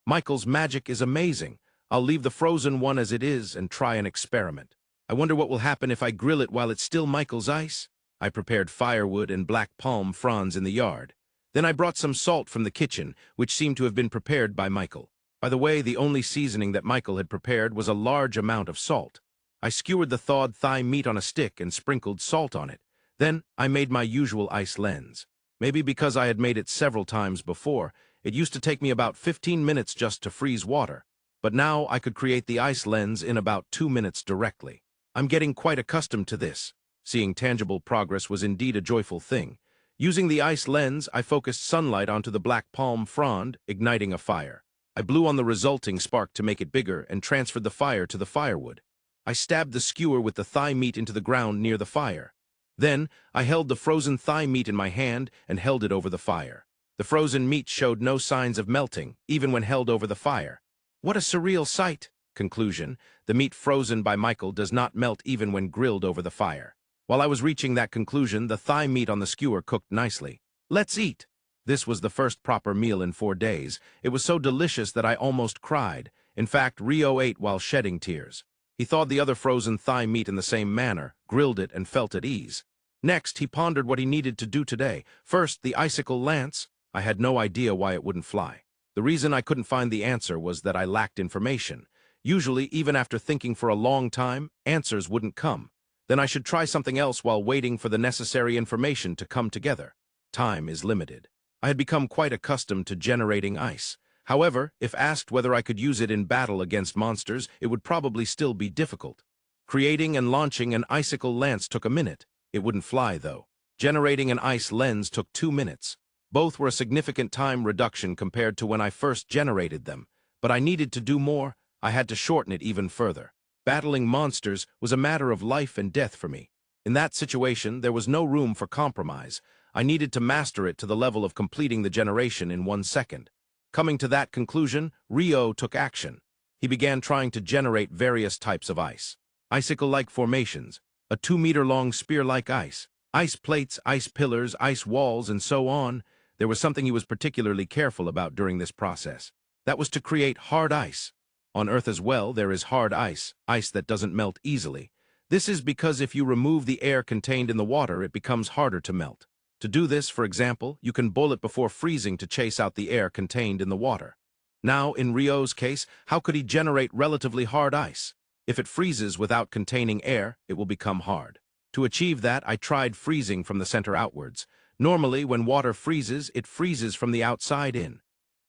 Michael's magic is amazing. I'll leave the frozen one as it is and try an experiment. I wonder what will happen if I grill it while it's still Michael's ice. I prepared firewood and black palm fronds in the yard. Then I brought some salt from the kitchen, which seemed to have been prepared by Michael. By the way, the only seasoning that Michael had prepared was a large amount of salt. I skewered the thawed thigh meat on a stick and sprinkled salt on it. Then I made my usual ice lens. Maybe because I had made it several times before, it used to take me about 15 minutes just to freeze water. But now I could create the ice lens in about 2 minutes directly. I'm getting quite accustomed to this. Seeing tangible progress was indeed a joyful thing. Using the ice lens, I focused sunlight onto the black palm frond, igniting a fire. I blew on the resulting spark to make it bigger and transferred the fire to the firewood. I stabbed the skewer with the thigh meat into the ground near the fire. Then, I held the frozen thigh meat in my hand and held it over the fire. The frozen meat showed no signs of melting, even when held over the fire. What a surreal sight! Conclusion: the meat frozen by Michael does not melt even when grilled over the fire. While I was reaching that conclusion, the thigh meat on the skewer cooked nicely. Let's eat! This was the first proper meal in 4 days. It was so delicious that I almost cried. In fact, Rio ate while shedding tears. He thawed the other frozen thigh meat in the same manner, grilled it, and felt at ease. Next, he pondered what he needed to do today. First, the icicle lance. I had no idea why it wouldn't fly. The reason I couldn't find the answer was that I lacked information. Usually, even after thinking for a long time, answers wouldn't come. Then I should try something else while waiting for the necessary information to come together. Time is limited. I had become quite accustomed to generating ice. However, if asked whether I could use it in battle against monsters, it would probably still be difficult. Creating and launching an icicle lance took a minute. It wouldn't fly, though. Generating an ice lens took 2 minutes. Both were a significant time reduction compared to when I first generated them. But I needed to do more. I had to shorten it even further. Battling monsters was a matter of life and death for me. In that situation, there was no room for compromise. I needed to master it to the level of completing the generation in 1 second. Coming to that conclusion, Rio took action. He began trying to generate various types of ice. Icicle-like formations, a 2-meter-long spear-like ice plates, ice pillars, ice walls, and so on. There was something he was particularly careful about during this process. That was to create hard ice. On Earth as well, there is hard ice that doesn't melt easily. This is because if you remove the air contained in the water, it becomes harder to melt. To do this, for example, you can boil it before freezing to chase out the air contained in the water. Now, in Rio's case, how could he generate relatively hard ice? If it freezes without containing air, it will become hard. To achieve that, I tried freezing from the center outwards. Normally, when water freezes, it freezes from the outside in.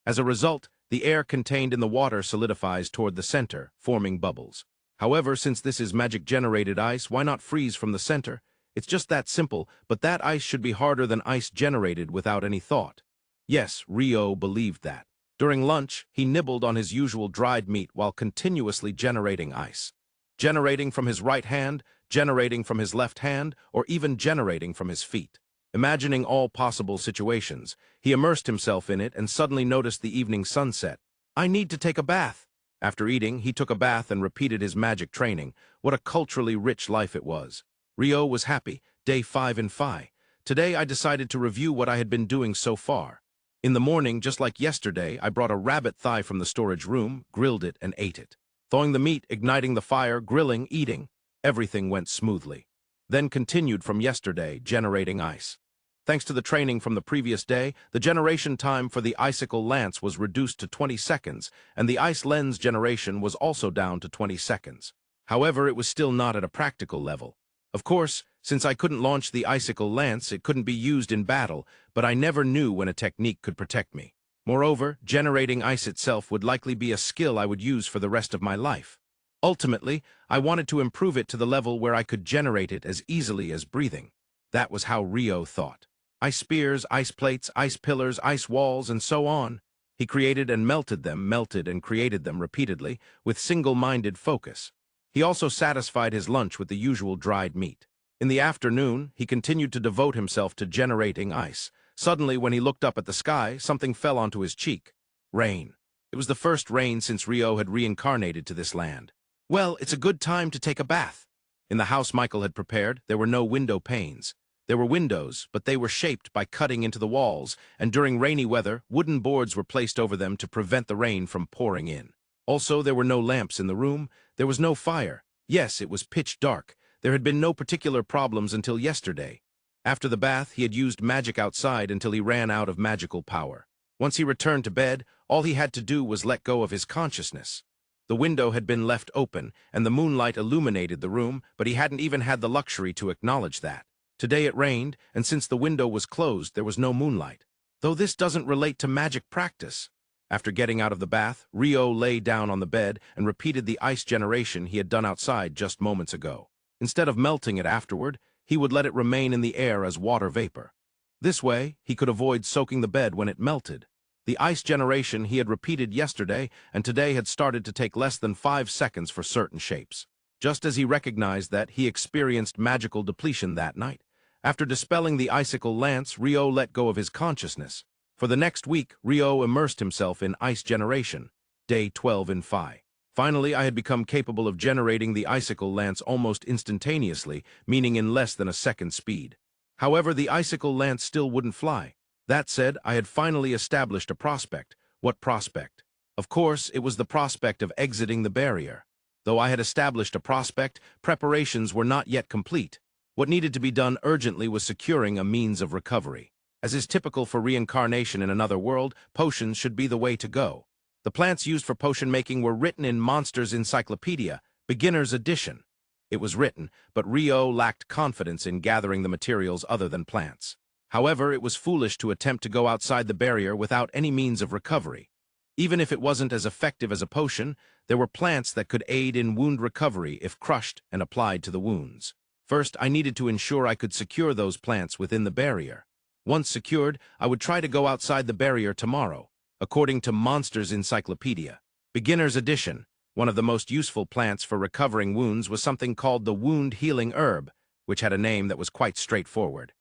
As a result, the air contained in the water solidifies toward the center, forming bubbles. However, since this is magic-generated ice, why not freeze from the center? It's just that simple, but that ice should be harder than ice generated without any thought. Yes, Rio believed that. During lunch, he nibbled on his usual dried meat while continuously generating ice. Generating from his right hand, generating from his left hand, or even generating from his feet. Imagining all possible situations, he immersed himself in it and suddenly noticed the evening sunset. I need to take a bath. After eating, he took a bath and repeated his magic training. What a culturally rich life it was. Rio was happy. Day 5 in Phi. Today I decided to review what I had been doing so far. In the morning, just like yesterday, I brought a rabbit thigh from the storage room, grilled it, and ate it. Thawing the meat, igniting the fire, grilling, eating. Everything went smoothly. Then continued from yesterday, generating ice. Thanks to the training from the previous day, the generation time for the icicle lance was reduced to 20 seconds, and the ice lens generation was also down to 20 seconds. However, it was still not at a practical level. Of course, since I couldn't launch the icicle lance, it couldn't be used in battle, but I never knew when a technique could protect me. Moreover, generating ice itself would likely be a skill I would use for the rest of my life. Ultimately, I wanted to improve it to the level where I could generate it as easily as breathing. That was how Rio thought. Ice spears, ice plates, ice pillars, ice walls, and so on. He created and melted them, melted and created them repeatedly, with single-minded focus. He also satisfied his lunch with the usual dried meat. In the afternoon, he continued to devote himself to generating ice. Suddenly, when he looked up at the sky, something fell onto his cheek. Rain. It was the first rain since Rio had reincarnated to this land. Well, it's a good time to take a bath. In the house Michael had prepared, there were no window panes. There were windows, but they were shaped by cutting into the walls, and during rainy weather, wooden boards were placed over them to prevent the rain from pouring in. Also, there were no lamps in the room. There was no fire. Yes, it was pitch dark. There had been no particular problems until yesterday. After the bath, he had used magic outside until he ran out of magical power. Once he returned to bed, all he had to do was let go of his consciousness. The window had been left open, and the moonlight illuminated the room, but he hadn't even had the luxury to acknowledge that. Today it rained, and since the window was closed, there was no moonlight. Though this doesn't relate to magic practice. After getting out of the bath, Rio lay down on the bed and repeated the ice generation he had done outside just moments ago. Instead of melting it afterward, he would let it remain in the air as water vapor. This way, he could avoid soaking the bed when it melted. The ice generation he had repeated yesterday and today had started to take less than 5 seconds for certain shapes. Just as he recognized that, he experienced magical depletion that night. After dispelling the icicle lance, Rio let go of his consciousness. For the next week, Rio immersed himself in ice generation. Day 12 in Phi. Finally, I had become capable of generating the icicle lance almost instantaneously, meaning in less than a second speed. However, the icicle lance still wouldn't fly. That said, I had finally established a prospect. What prospect? Of course, it was the prospect of exiting the barrier. Though I had established a prospect, preparations were not yet complete. What needed to be done urgently was securing a means of recovery. As is typical for reincarnation in another world, potions should be the way to go. The plants used for potion making were written in Monsters Encyclopedia, Beginner's Edition. It was written, but Rio lacked confidence in gathering the materials other than plants. However, it was foolish to attempt to go outside the barrier without any means of recovery. Even if it wasn't as effective as a potion, there were plants that could aid in wound recovery if crushed and applied to the wounds. First, I needed to ensure I could secure those plants within the barrier. Once secured, I would try to go outside the barrier tomorrow, according to Monsters Encyclopedia. Beginner's Edition, one of the most useful plants for recovering wounds was something called the wound-healing herb, which had a name that was quite straightforward.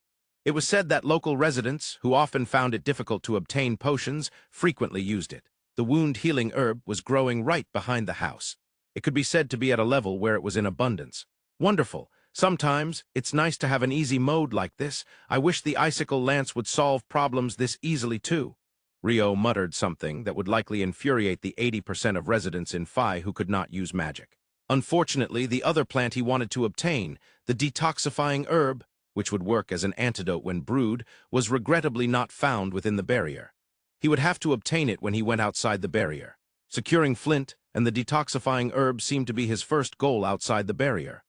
It was said that local residents, who often found it difficult to obtain potions, frequently used it. The wound-healing herb was growing right behind the house. It could be said to be at a level where it was in abundance. Wonderful! Sometimes, it's nice to have an easy mode like this. I wish the icicle lance would solve problems this easily too. Rio muttered something that would likely infuriate the 80% of residents in Phi who could not use magic. Unfortunately, the other plant he wanted to obtain, the detoxifying herb, which would work as an antidote when brewed, was regrettably not found within the barrier. He would have to obtain it when he went outside the barrier. Securing flint and the detoxifying herb seemed to be his first goal outside the barrier.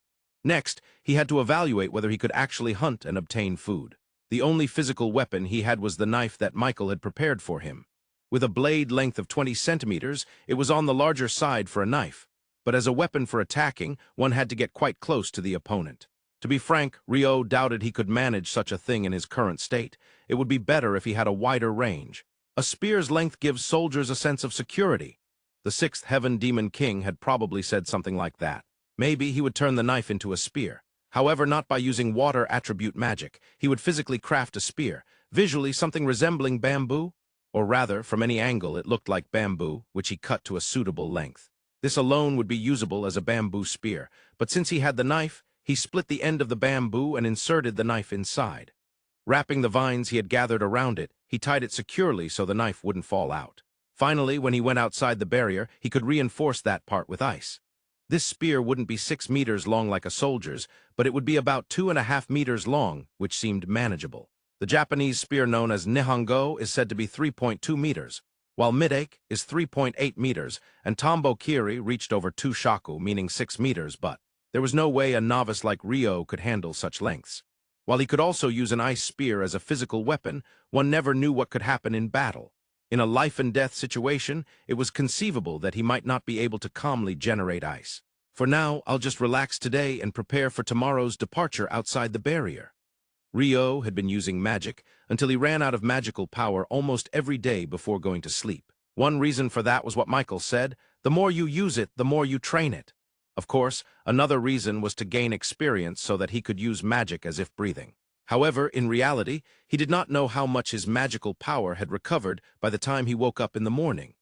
Next, he had to evaluate whether he could actually hunt and obtain food. The only physical weapon he had was the knife that Michael had prepared for him. With a blade length of 20 centimeters, it was on the larger side for a knife. But as a weapon for attacking, one had to get quite close to the opponent. To be frank, Rio doubted he could manage such a thing in his current state. It would be better if he had a wider range. A spear's length gives soldiers a sense of security. The sixth Heaven Demon King had probably said something like that. Maybe he would turn the knife into a spear. However, not by using water attribute magic. He would physically craft a spear, visually something resembling bamboo. Or rather, from any angle it looked like bamboo, which he cut to a suitable length. This alone would be usable as a bamboo spear, but since he had the knife, he split the end of the bamboo and inserted the knife inside. Wrapping the vines he had gathered around it, he tied it securely so the knife wouldn't fall out. Finally, when he went outside the barrier, he could reinforce that part with ice. This spear wouldn't be 6 meters long like a soldier's, but it would be about 2.5 meters long, which seemed manageable. The Japanese spear known as Nihongo is said to be 3.2 meters, while Midake is 3.8 meters, and Tombo Kiri reached over 2 shaku, meaning 6 meters, but there was no way a novice like Rio could handle such lengths. While he could also use an ice spear as a physical weapon, one never knew what could happen in battle. In a life-and-death situation, it was conceivable that he might not be able to calmly generate ice. For now, I'll just relax today and prepare for tomorrow's departure outside the barrier. Rio had been using magic until he ran out of magical power almost every day before going to sleep. One reason for that was what Michael said: the more you use it, the more you train it. Of course, another reason was to gain experience so that he could use magic as if breathing. However, in reality, he did not know how much his magical power had recovered by the time he woke up in the morning.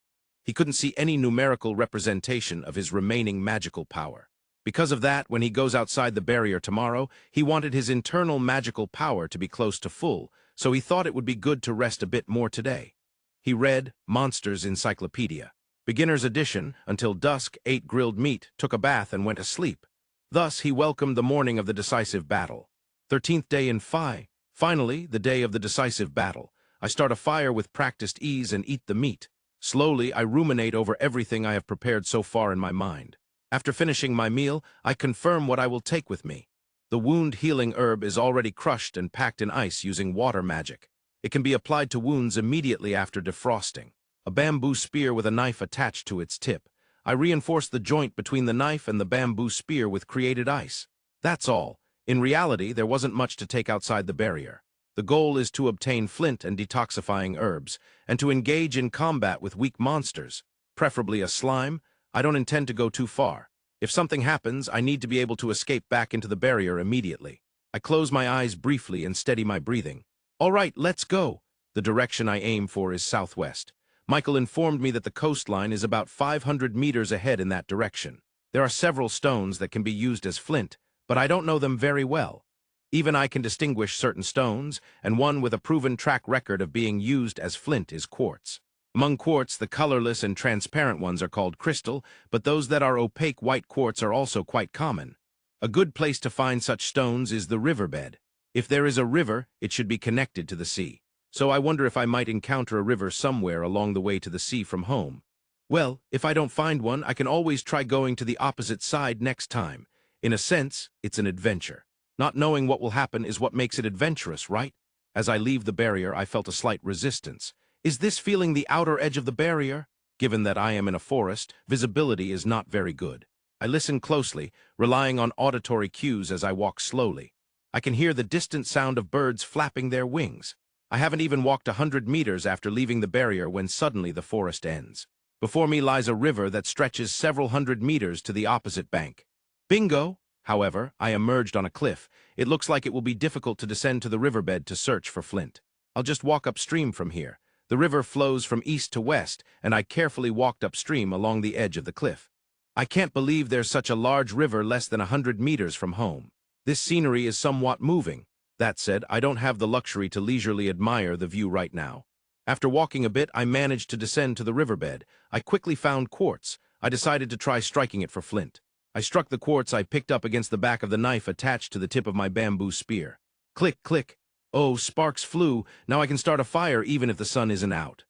He couldn't see any numerical representation of his remaining magical power. Because of that, when he goes outside the barrier tomorrow, he wanted his internal magical power to be close to full, so he thought it would be good to rest a bit more today. He read Monsters Encyclopedia. Beginner's edition, until dusk, ate grilled meat, took a bath, and went to sleep. Thus, he welcomed the morning of the decisive battle. 13th day in Phi. Finally, the day of the decisive battle. I start a fire with practiced ease and eat the meat. Slowly, I ruminate over everything I have prepared so far in my mind. After finishing my meal, I confirm what I will take with me. The wound-healing herb is already crushed and packed in ice using water magic. It can be applied to wounds immediately after defrosting. A bamboo spear with a knife attached to its tip. I reinforce the joint between the knife and the bamboo spear with created ice. That's all. In reality, there wasn't much to take outside the barrier. The goal is to obtain flint and detoxifying herbs, and to engage in combat with weak monsters, preferably a slime. I don't intend to go too far. If something happens, I need to be able to escape back into the barrier immediately. I close my eyes briefly and steady my breathing. All right, let's go. The direction I aim for is southwest. Michael informed me that the coastline is about 500 meters ahead in that direction. There are several stones that can be used as flint, but I don't know them very well. Even I can distinguish certain stones, and one with a proven track record of being used as flint is quartz. Among quartz, the colorless and transparent ones are called crystal, but those that are opaque white quartz are also quite common. A good place to find such stones is the riverbed. If there is a river, it should be connected to the sea. So I wonder if I might encounter a river somewhere along the way to the sea from home. Well, if I don't find one, I can always try going to the opposite side next time. In a sense, it's an adventure. Not knowing what will happen is what makes it adventurous, right? As I leave the barrier, I felt a slight resistance. Is this feeling the outer edge of the barrier? Given that I am in a forest, visibility is not very good. I listen closely, relying on auditory cues as I walk slowly. I can hear the distant sound of birds flapping their wings. I haven't even walked 100 meters after leaving the barrier when suddenly the forest ends. Before me lies a river that stretches several hundred meters to the opposite bank. Bingo! However, I emerged on a cliff. It looks like it will be difficult to descend to the riverbed to search for flint. I'll just walk upstream from here. The river flows from east to west, and I carefully walked upstream along the edge of the cliff. I can't believe there's such a large river less than 100 meters from home. This scenery is somewhat moving. That said, I don't have the luxury to leisurely admire the view right now. After walking a bit, I managed to descend to the riverbed. I quickly found quartz. I decided to try striking it for flint. I struck the quartz I picked up against the back of the knife attached to the tip of my bamboo spear. Click, click. Oh, sparks flew. Now I can start a fire even if the sun isn't out.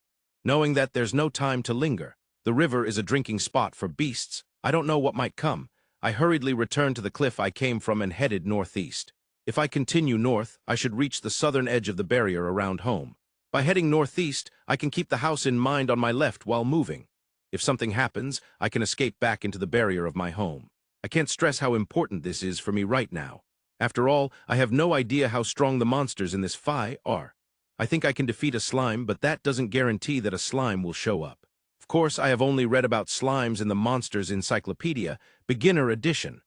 Knowing that there's no time to linger. The river is a drinking spot for beasts. I don't know what might come. I hurriedly returned to the cliff I came from and headed northeast. If I continue north, I should reach the southern edge of the barrier around home. By heading northeast, I can keep the house in mind on my left while moving. If something happens, I can escape back into the barrier of my home. I can't stress how important this is for me right now. After all, I have no idea how strong the monsters in this fight are. I think I can defeat a slime, but that doesn't guarantee that a slime will show up. Of course, I have only read about slimes in the Monsters Encyclopedia, Beginner Edition.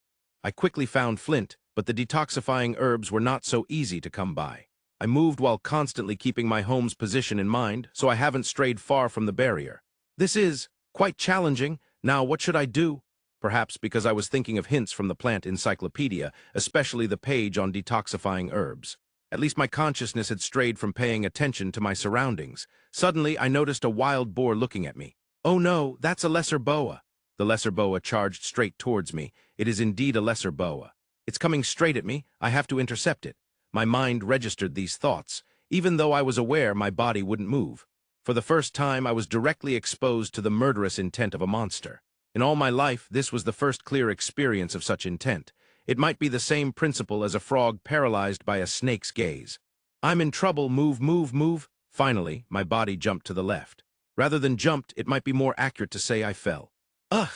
I quickly found flint, but the detoxifying herbs were not so easy to come by. I moved while constantly keeping my home's position in mind, so I haven't strayed far from the barrier. This is quite challenging. Now, what should I do? Perhaps because I was thinking of hints from the plant encyclopedia, especially the page on detoxifying herbs. At least my consciousness had strayed from paying attention to my surroundings. Suddenly, I noticed a wild boar looking at me. Oh no, that's a lesser boa. The lesser boa charged straight towards me. It is indeed a lesser boa. It's coming straight at me. I have to intercept it. My mind registered these thoughts. Even though I was aware my body wouldn't move. For the first time, I was directly exposed to the murderous intent of a monster. In all my life, this was the first clear experience of such intent. It might be the same principle as a frog paralyzed by a snake's gaze. I'm in trouble, move, move, move. Finally, my body jumped to the left. Rather than jumped, it might be more accurate to say I fell. Ugh!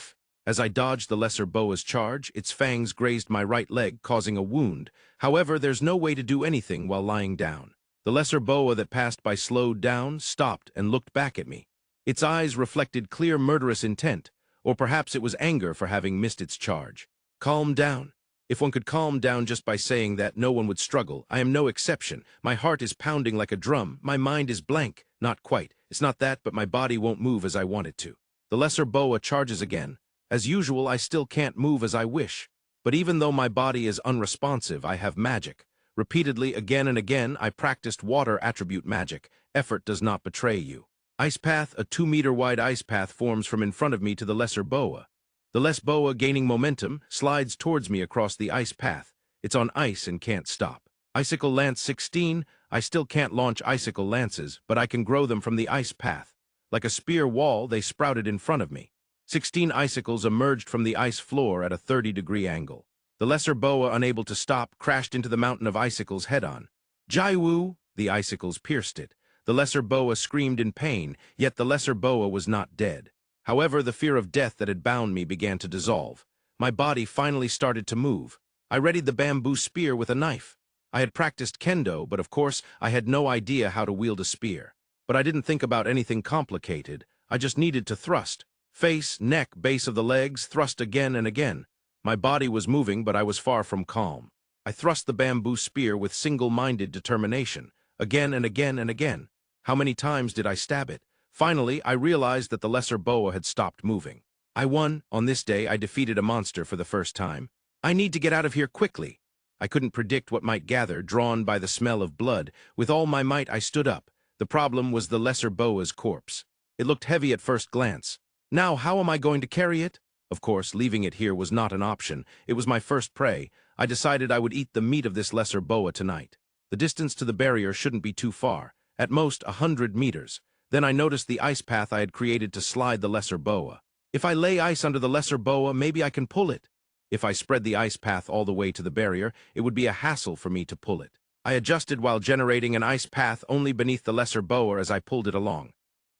As I dodged the lesser boa's charge, its fangs grazed my right leg, causing a wound. However, there's no way to do anything while lying down. The lesser boa that passed by slowed down, stopped, and looked back at me. Its eyes reflected clear murderous intent, or perhaps it was anger for having missed its charge. Calm down. If one could calm down just by saying that, no one would struggle. I am no exception. My heart is pounding like a drum. My mind is blank. Not quite. It's not that, but my body won't move as I want it to. The lesser boa charges again. As usual, I still can't move as I wish. But even though my body is unresponsive, I have magic. Repeatedly, again and again, I practiced water attribute magic. Effort does not betray you. Ice path, a 2-meter-wide ice path forms from in front of me to the lesser boa. The lesser boa, gaining momentum, slides towards me across the ice path. It's on ice and can't stop. Icicle Lance 16, I still can't launch icicle lances, but I can grow them from the ice path. Like a spear wall, they sprouted in front of me. 16 icicles emerged from the ice floor at a 30-degree angle. The lesser boa, unable to stop, crashed into the mountain of icicles head-on. Jaiwu! The icicles pierced it. The lesser boa screamed in pain, yet the lesser boa was not dead. However, the fear of death that had bound me began to dissolve. My body finally started to move. I readied the bamboo spear with a knife. I had practiced kendo, but of course, I had no idea how to wield a spear. But I didn't think about anything complicated. I just needed to thrust. Face, neck, base of the legs, thrust again and again. My body was moving, but I was far from calm. I thrust the bamboo spear with single-minded determination, again and again and again. How many times did I stab it? Finally, I realized that the lesser boa had stopped moving. I won. On this day, I defeated a monster for the first time. I need to get out of here quickly. I couldn't predict what might gather, drawn by the smell of blood. With all my might, I stood up. The problem was the lesser boa's corpse. It looked heavy at first glance. Now, how am I going to carry it? Of course, leaving it here was not an option. It was my first prey. I decided I would eat the meat of this lesser boa tonight. The distance to the barrier shouldn't be too far, at most 100 meters. Then I noticed the ice path I had created to slide the lesser boa. If I lay ice under the lesser boa, maybe I can pull it. If I spread the ice path all the way to the barrier, it would be a hassle for me to pull it. I adjusted while generating an ice path only beneath the lesser boa as I pulled it along.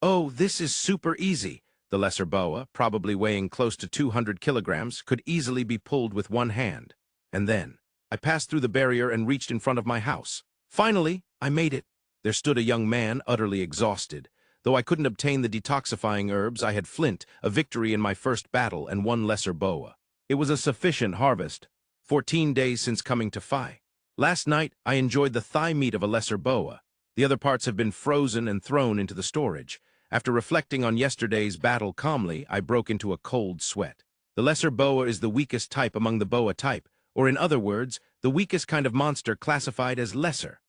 Oh, this is super easy. The lesser boa, probably weighing close to 200 kilograms, could easily be pulled with one hand. And then, I passed through the barrier and reached in front of my house. Finally, I made it. There stood a young man, utterly exhausted. Though I couldn't obtain the detoxifying herbs, I had flint, a victory in my first battle, and one lesser boa. It was a sufficient harvest. 14 days since coming to Phi. Last night, I enjoyed the thigh meat of a lesser boa. The other parts have been frozen and thrown into the storage. After reflecting on yesterday's battle calmly, I broke into a cold sweat. The lesser boa is the weakest type among the boa type, or in other words, the weakest kind of monster classified as lesser.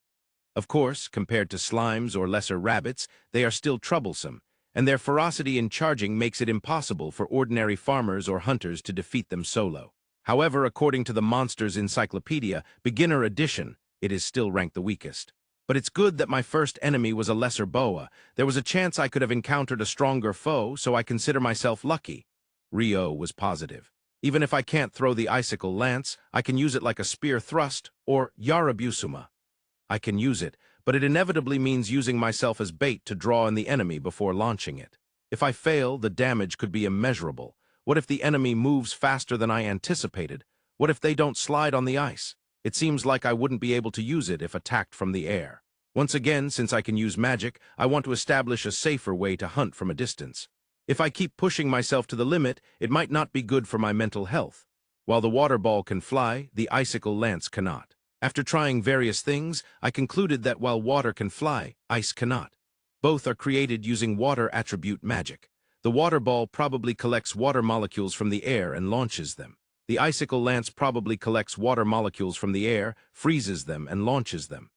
Of course, compared to slimes or lesser rabbits, they are still troublesome, and their ferocity in charging makes it impossible for ordinary farmers or hunters to defeat them solo. However, according to the Monsters Encyclopedia, Beginner Edition, it is still ranked the weakest. But it's good that my first enemy was a lesser boa. There was a chance I could have encountered a stronger foe, so I consider myself lucky. Rio was positive. Even if I can't throw the icicle lance, I can use it like a spear thrust, or Yarabusuma. I can use it, but it inevitably means using myself as bait to draw in the enemy before launching it. If I fail, the damage could be immeasurable. What if the enemy moves faster than I anticipated? What if they don't slide on the ice? It seems like I wouldn't be able to use it if attacked from the air. Once again, since I can use magic, I want to establish a safer way to hunt from a distance. If I keep pushing myself to the limit, it might not be good for my mental health. While the water ball can fly, the icicle lance cannot. After trying various things, I concluded that while water can fly, ice cannot. Both are created using water attribute magic. The water ball probably collects water molecules from the air and launches them. The icicle lance probably collects water molecules from the air, freezes them, and launches them.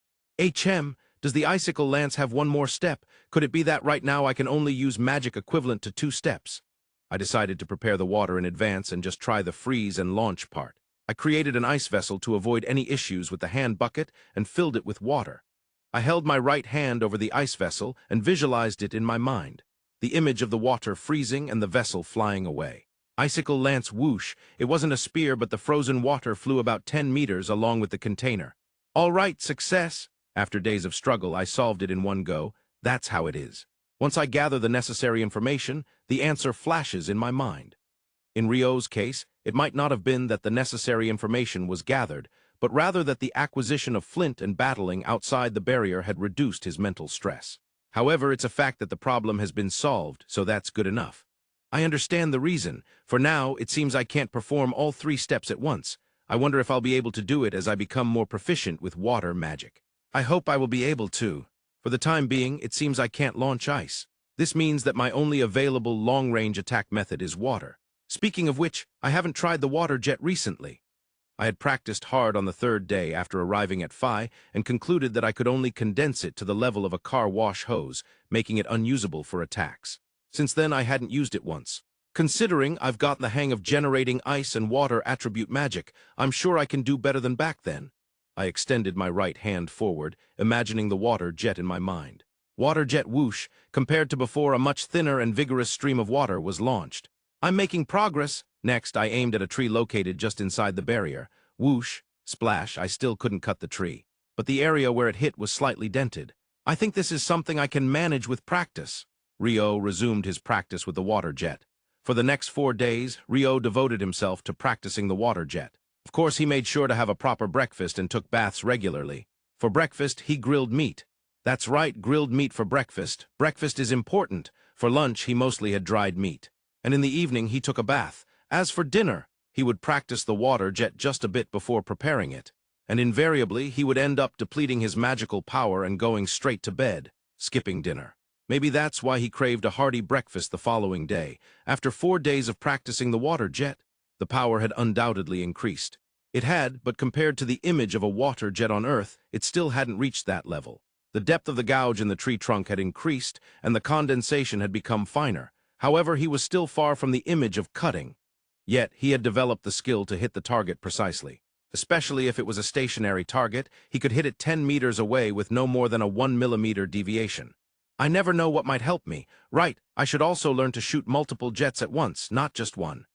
Does the icicle lance have one more step? Could it be that right now I can only use magic equivalent to 2 steps? I decided to prepare the water in advance and just try the freeze and launch part. I created an ice vessel to avoid any issues with the hand bucket and filled it with water. I held my right hand over the ice vessel and visualized it in my mind. The image of the water freezing and the vessel flying away. Icicle lance whoosh. It wasn't a spear, but the frozen water flew about 10 meters along with the container. All right, success. After days of struggle, I solved it in one go. That's how it is. Once I gather the necessary information, the answer flashes in my mind. In Rio's case, it might not have been that the necessary information was gathered, but rather that the acquisition of flint and battling outside the barrier had reduced his mental stress. However, it's a fact that the problem has been solved, so that's good enough. I understand the reason. For now, it seems I can't perform all 3 steps at once. I wonder if I'll be able to do it as I become more proficient with water magic. I hope I will be able to. For the time being, it seems I can't launch ice. This means that my only available long-range attack method is water. Speaking of which, I haven't tried the water jet recently. I had practiced hard on the 3rd day after arriving at Phi and concluded that I could only condense it to the level of a car wash hose, making it unusable for attacks. Since then, I hadn't used it once. Considering I've gotten the hang of generating ice and water attribute magic, I'm sure I can do better than back then. I extended my right hand forward, imagining the water jet in my mind. Water jet whoosh, compared to before, a much thinner and vigorous stream of water was launched. I'm making progress. Next, I aimed at a tree located just inside the barrier. Whoosh, splash, I still couldn't cut the tree. But the area where it hit was slightly dented. I think this is something I can manage with practice. Rio resumed his practice with the water jet. For the next 4 days, Rio devoted himself to practicing the water jet. Of course, he made sure to have a proper breakfast and took baths regularly. For breakfast, he grilled meat. That's right, grilled meat for breakfast. Breakfast is important. For lunch, he mostly had dried meat. And in the evening, he took a bath. As for dinner, he would practice the water jet just a bit before preparing it. And invariably, he would end up depleting his magical power and going straight to bed, skipping dinner. Maybe that's why he craved a hearty breakfast the following day. After 4 days of practicing the water jet, the power had undoubtedly increased. It had, but compared to the image of a water jet on Earth, it still hadn't reached that level. The depth of the gouge in the tree trunk had increased, and the condensation had become finer. However, he was still far from the image of cutting. Yet, he had developed the skill to hit the target precisely. Especially if it was a stationary target, he could hit it 10 meters away with no more than a 1 millimeter deviation. I never know what might help me. Right, I should also learn to shoot multiple jets at once, not just one.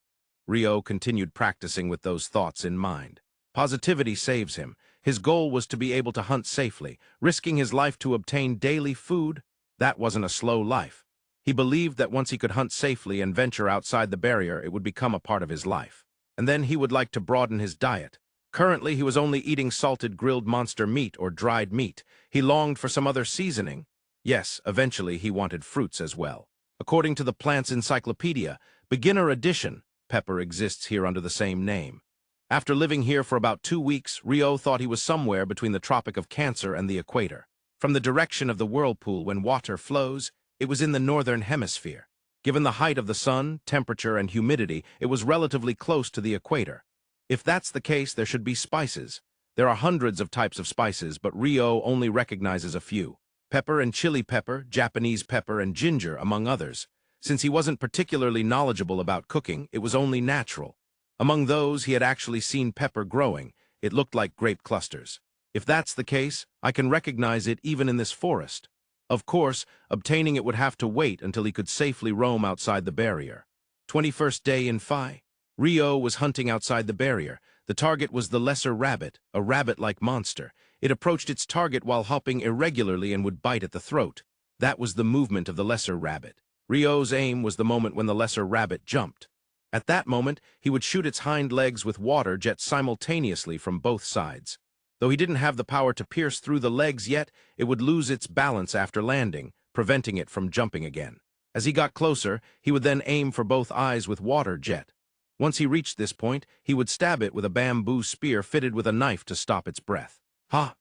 Rio continued practicing with those thoughts in mind. Positivity saves him. His goal was to be able to hunt safely, risking his life to obtain daily food. That wasn't a slow life. He believed that once he could hunt safely and venture outside the barrier, it would become a part of his life. And then he would like to broaden his diet. Currently, he was only eating salted grilled monster meat or dried meat. He longed for some other seasoning. Yes, eventually he wanted fruits as well. According to the Plant's Encyclopedia, Beginner Edition, pepper exists here under the same name. After living here for about 2 weeks, Rio thought he was somewhere between the Tropic of Cancer and the equator. From the direction of the whirlpool when water flows, it was in the northern hemisphere. Given the height of the sun, temperature, and humidity, it was relatively close to the equator. If that's the case, there should be spices. There are hundreds of types of spices, but Rio only recognizes a few. Pepper and chili pepper, Japanese pepper, and ginger, among others. Since he wasn't particularly knowledgeable about cooking, it was only natural. Among those, he had actually seen pepper growing. It looked like grape clusters. If that's the case, I can recognize it even in this forest. Of course, obtaining it would have to wait until he could safely roam outside the barrier. 21st day in Phi. Rio was hunting outside the barrier. The target was the lesser rabbit, a rabbit-like monster. It approached its target while hopping irregularly and would bite at the throat. That was the movement of the lesser rabbit. Rio's aim was the moment when the lesser rabbit jumped. At that moment, he would shoot its hind legs with water jet simultaneously from both sides. Though he didn't have the power to pierce through the legs yet, it would lose its balance after landing, preventing it from jumping again. As he got closer, he would then aim for both eyes with water jet. Once he reached this point, he would stab it with a bamboo spear fitted with a knife to stop its breath.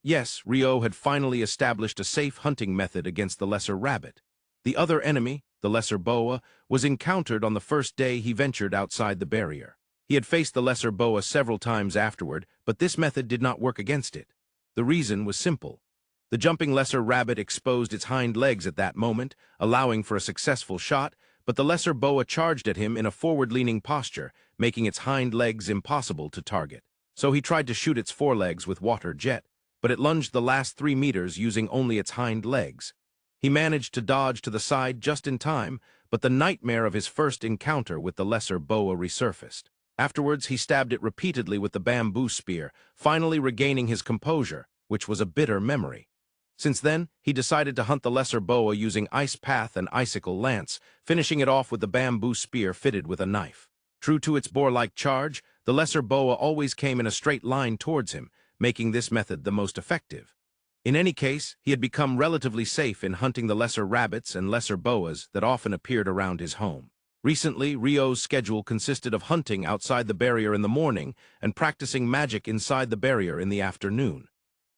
Yes, Rio had finally established a safe hunting method against the lesser rabbit. The other enemy, the lesser boa, was encountered on the first day he ventured outside the barrier. He had faced the lesser boa several times afterward, but this method did not work against it. The reason was simple. The jumping lesser rabbit exposed its hind legs at that moment, allowing for a successful shot, but the lesser boa charged at him in a forward-leaning posture, making its hind legs impossible to target. So he tried to shoot its forelegs with water jet, but it lunged the last 3 meters using only its hind legs. He managed to dodge to the side just in time, but the nightmare of his first encounter with the lesser boa resurfaced. Afterwards, he stabbed it repeatedly with the bamboo spear, finally regaining his composure, which was a bitter memory. Since then, he decided to hunt the lesser boa using ice path and icicle lance, finishing it off with the bamboo spear fitted with a knife. True to its boar-like charge, the lesser boa always came in a straight line towards him, making this method the most effective. In any case, he had become relatively safe in hunting the lesser rabbits and lesser boas that often appeared around his home. Recently, Rio's schedule consisted of hunting outside the barrier in the morning and practicing magic inside the barrier in the afternoon.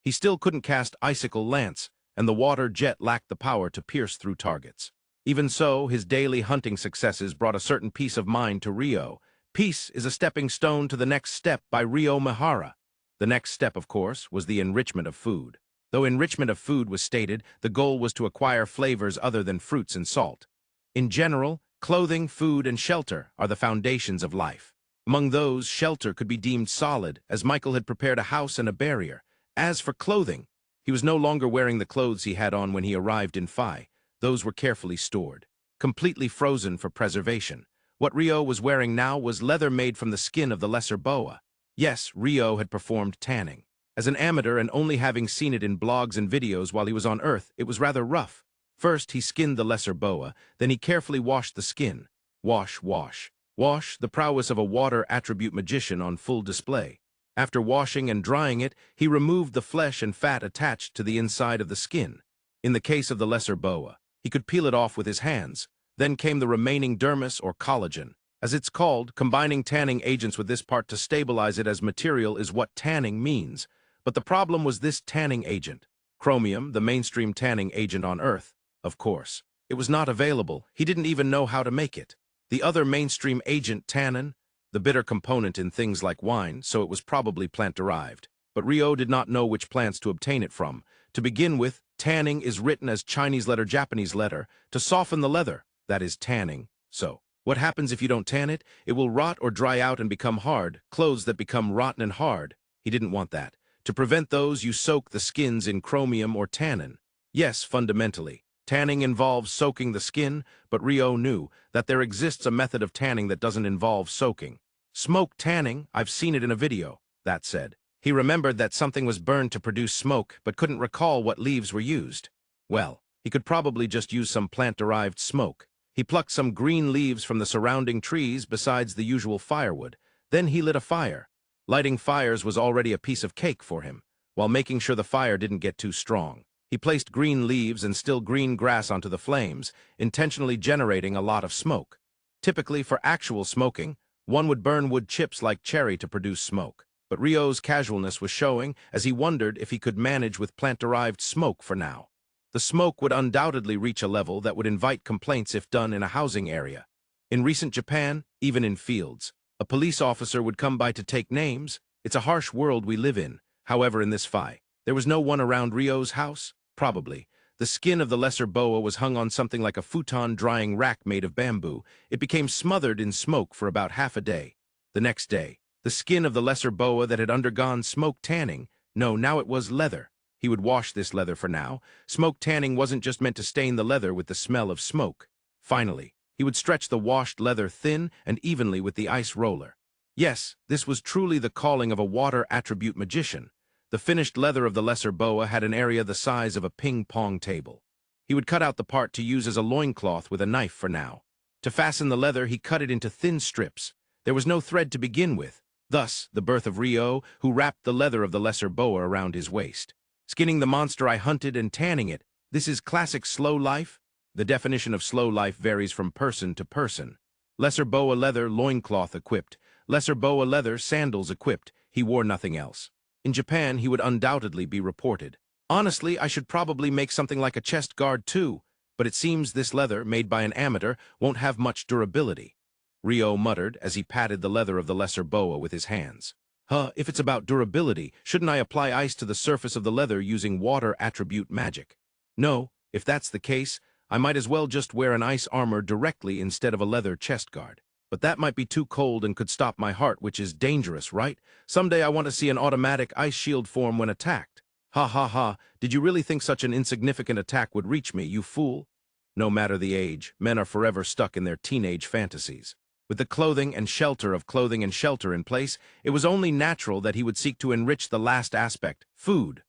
He still couldn't cast Icicle Lance, and the water jet lacked the power to pierce through targets. Even so, his daily hunting successes brought a certain peace of mind to Rio. Peace is a stepping stone to the next step by Rio Mihara. The next step, of course, was the enrichment of food. Though enrichment of food was stated, the goal was to acquire flavors other than fruits and salt. In general, clothing, food, and shelter are the foundations of life. Among those, shelter could be deemed solid, as Michael had prepared a house and a barrier. As for clothing, he was no longer wearing the clothes he had on when he arrived in Phi. Those were carefully stored, completely frozen for preservation. What Rio was wearing now was leather made from the skin of the lesser boa. Yes, Rio had performed tanning. As an amateur and only having seen it in blogs and videos while he was on Earth, it was rather rough. First, he skinned the lesser boa, then he carefully washed the skin. Wash, wash. Wash, the prowess of a water attribute magician on full display. After washing and drying it, he removed the flesh and fat attached to the inside of the skin. In the case of the lesser boa, he could peel it off with his hands. Then came the remaining dermis or collagen. As it's called, combining tanning agents with this part to stabilize it as material is what tanning means. But the problem was this tanning agent. Chromium, the mainstream tanning agent on Earth, of course. It was not available. He didn't even know how to make it. The other mainstream agent, tannin, the bitter component in things like wine, so it was probably plant-derived. But Rio did not know which plants to obtain it from. To begin with, tanning is written as Chinese letter, Japanese letter, to soften the leather, that is tanning. So, what happens if you don't tan it? It will rot or dry out and become hard, clothes that become rotten and hard. He didn't want that. To prevent those, you soak the skins in chromium or tannin. Yes, fundamentally. Tanning involves soaking the skin, but Rio knew that there exists a method of tanning that doesn't involve soaking. Smoke tanning, I've seen it in a video, that said. He remembered that something was burned to produce smoke, but couldn't recall what leaves were used. Well, he could probably just use some plant-derived smoke. He plucked some green leaves from the surrounding trees besides the usual firewood. Then he lit a fire. Lighting fires was already a piece of cake for him, while making sure the fire didn't get too strong. He placed green leaves and still green grass onto the flames, intentionally generating a lot of smoke. Typically, for actual smoking, one would burn wood chips like cherry to produce smoke. But Rio's casualness was showing as he wondered if he could manage with plant-derived smoke for now. The smoke would undoubtedly reach a level that would invite complaints if done in a housing area. In recent Japan, even in fields, a police officer would come by to take names. It's a harsh world we live in. However, in this Phi, there was no one around Rio's house? Probably. The skin of the lesser boa was hung on something like a futon drying rack made of bamboo. It became smothered in smoke for about half a day. The next day, the skin of the lesser boa that had undergone smoke tanning, now it was leather. He would wash this leather for now. Smoke tanning wasn't just meant to stain the leather with the smell of smoke. Finally, he would stretch the washed leather thin and evenly with the ice roller. Yes, this was truly the calling of a water attribute magician. The finished leather of the lesser boa had an area the size of a ping-pong table. He would cut out the part to use as a loincloth with a knife for now. To fasten the leather, he cut it into thin strips. There was no thread to begin with. Thus, the birth of Rio, who wrapped the leather of the lesser boa around his waist. Skinning the monster I hunted and tanning it. This is classic slow life? The definition of slow life varies from person to person. Lesser boa leather, loincloth equipped. Lesser boa leather, sandals equipped. He wore nothing else. In Japan, he would undoubtedly be reported. Honestly, I should probably make something like a chest guard too, but it seems this leather, made by an amateur, won't have much durability. Rio muttered as he patted the leather of the lesser boa with his hands. If it's about durability, shouldn't I apply ice to the surface of the leather using water attribute magic? No, if that's the case, I might as well just wear an ice armor directly instead of a leather chest guard. But that might be too cold and could stop my heart, which is dangerous, right? Someday I want to see an automatic ice shield form when attacked. Ha ha ha, did you really think such an insignificant attack would reach me, you fool? No matter the age, men are forever stuck in their teenage fantasies. With the clothing and shelter in place, it was only natural that he would seek to enrich the last aspect, food.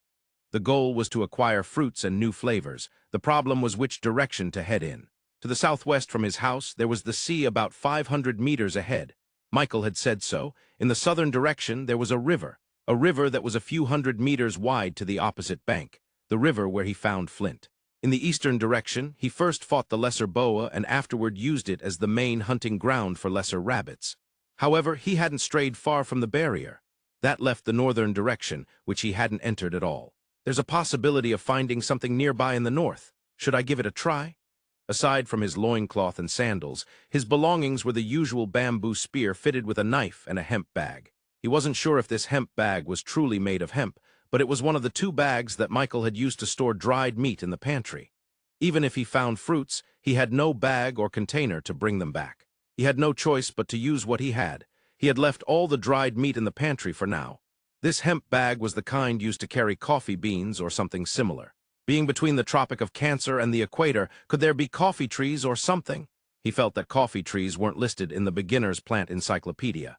The goal was to acquire fruits and new flavors. The problem was which direction to head in. To the southwest from his house, there was the sea about 500 meters ahead. Michael had said so. In the southern direction, there was a river that was a few hundred meters wide to the opposite bank, the river where he found Flint. In the eastern direction, he first fought the lesser boa and afterward used it as the main hunting ground for lesser rabbits. However, he hadn't strayed far from the barrier. That left the northern direction, which he hadn't entered at all. There's a possibility of finding something nearby in the north. Should I give it a try? Aside from his loincloth and sandals, his belongings were the usual bamboo spear fitted with a knife and a hemp bag. He wasn't sure if this hemp bag was truly made of hemp, but it was one of the 2 bags that Michael had used to store dried meat in the pantry. Even if he found fruits, he had no bag or container to bring them back. He had no choice but to use what he had. He had left all the dried meat in the pantry for now. This hemp bag was the kind used to carry coffee beans or something similar. Being between the Tropic of Cancer and the equator, could there be coffee trees or something? He felt that coffee trees weren't listed in the beginner's plant encyclopedia.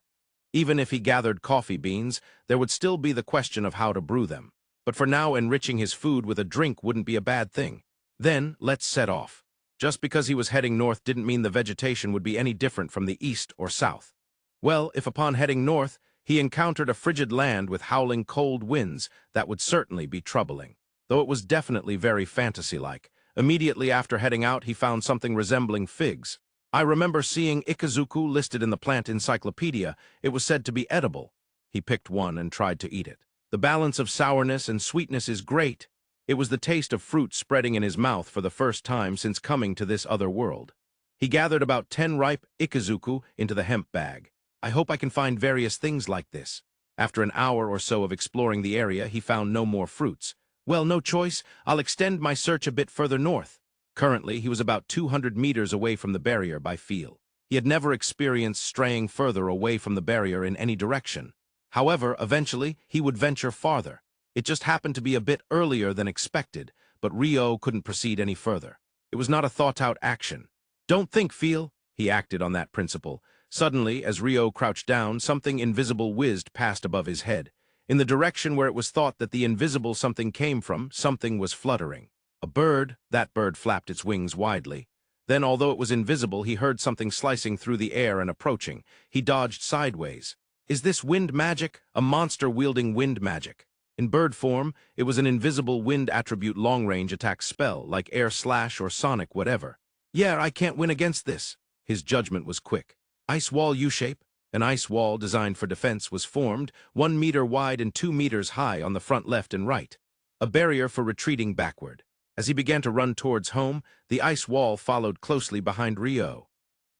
Even if he gathered coffee beans, there would still be the question of how to brew them. But for now, enriching his food with a drink wouldn't be a bad thing. Then, let's set off. Just because he was heading north didn't mean the vegetation would be any different from the east or south. Well, if upon heading north, he encountered a frigid land with howling cold winds, that would certainly be troubling. Though it was definitely very fantasy-like. Immediately after heading out, he found something resembling figs. I remember seeing ikazuku listed in the plant encyclopedia. It was said to be edible. He picked one and tried to eat it. The balance of sourness and sweetness is great. It was the taste of fruit spreading in his mouth for the first time since coming to this other world. He gathered about 10 ripe ikazuku into the hemp bag. I hope I can find various things like this. After an hour or so of exploring the area, he found no more fruits. Well, no choice. I'll extend my search a bit further north. Currently, he was about 200 meters away from the barrier by feel. He had never experienced straying further away from the barrier in any direction. However, eventually, he would venture farther. It just happened to be a bit earlier than expected, but Rio couldn't proceed any further. It was not a thought-out action. Don't think, feel. He acted on that principle. Suddenly, as Rio crouched down, something invisible whizzed past above his head. In the direction where it was thought that the invisible something came from, something was fluttering. A bird. That bird flapped its wings widely. Then, although it was invisible, he heard something slicing through the air and approaching. He dodged sideways. Is this wind magic? A monster wielding wind magic. In bird form, it was an invisible wind attribute long-range attack spell, like air slash or sonic whatever. Yeah, I can't win against this. His judgment was quick. Ice wall U-shape. An ice wall designed for defense was formed, 1 meter wide and 2 meters high on the front left and right. A barrier for retreating backward. As he began to run towards home, the ice wall followed closely behind Rio.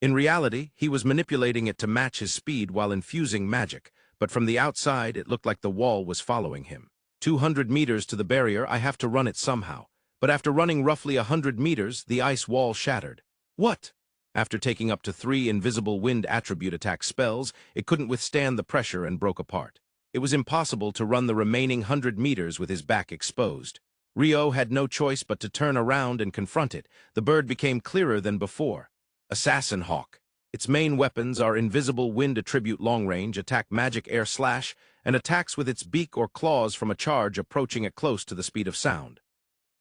In reality, he was manipulating it to match his speed while infusing magic, but from the outside it looked like the wall was following him. 200 meters to the barrier, I have to run it somehow. But after running roughly 100 meters, the ice wall shattered. What? After taking up to 3 invisible wind attribute attack spells, it couldn't withstand the pressure and broke apart. It was impossible to run the remaining 100 meters with his back exposed. Rio had no choice but to turn around and confront it. The bird became clearer than before. Assassin hawk. Its main weapons are Invisible Wind Attribute Long Range, Attack Magic Air Slash, and attacks with its beak or claws from a charge approaching at close to the speed of sound.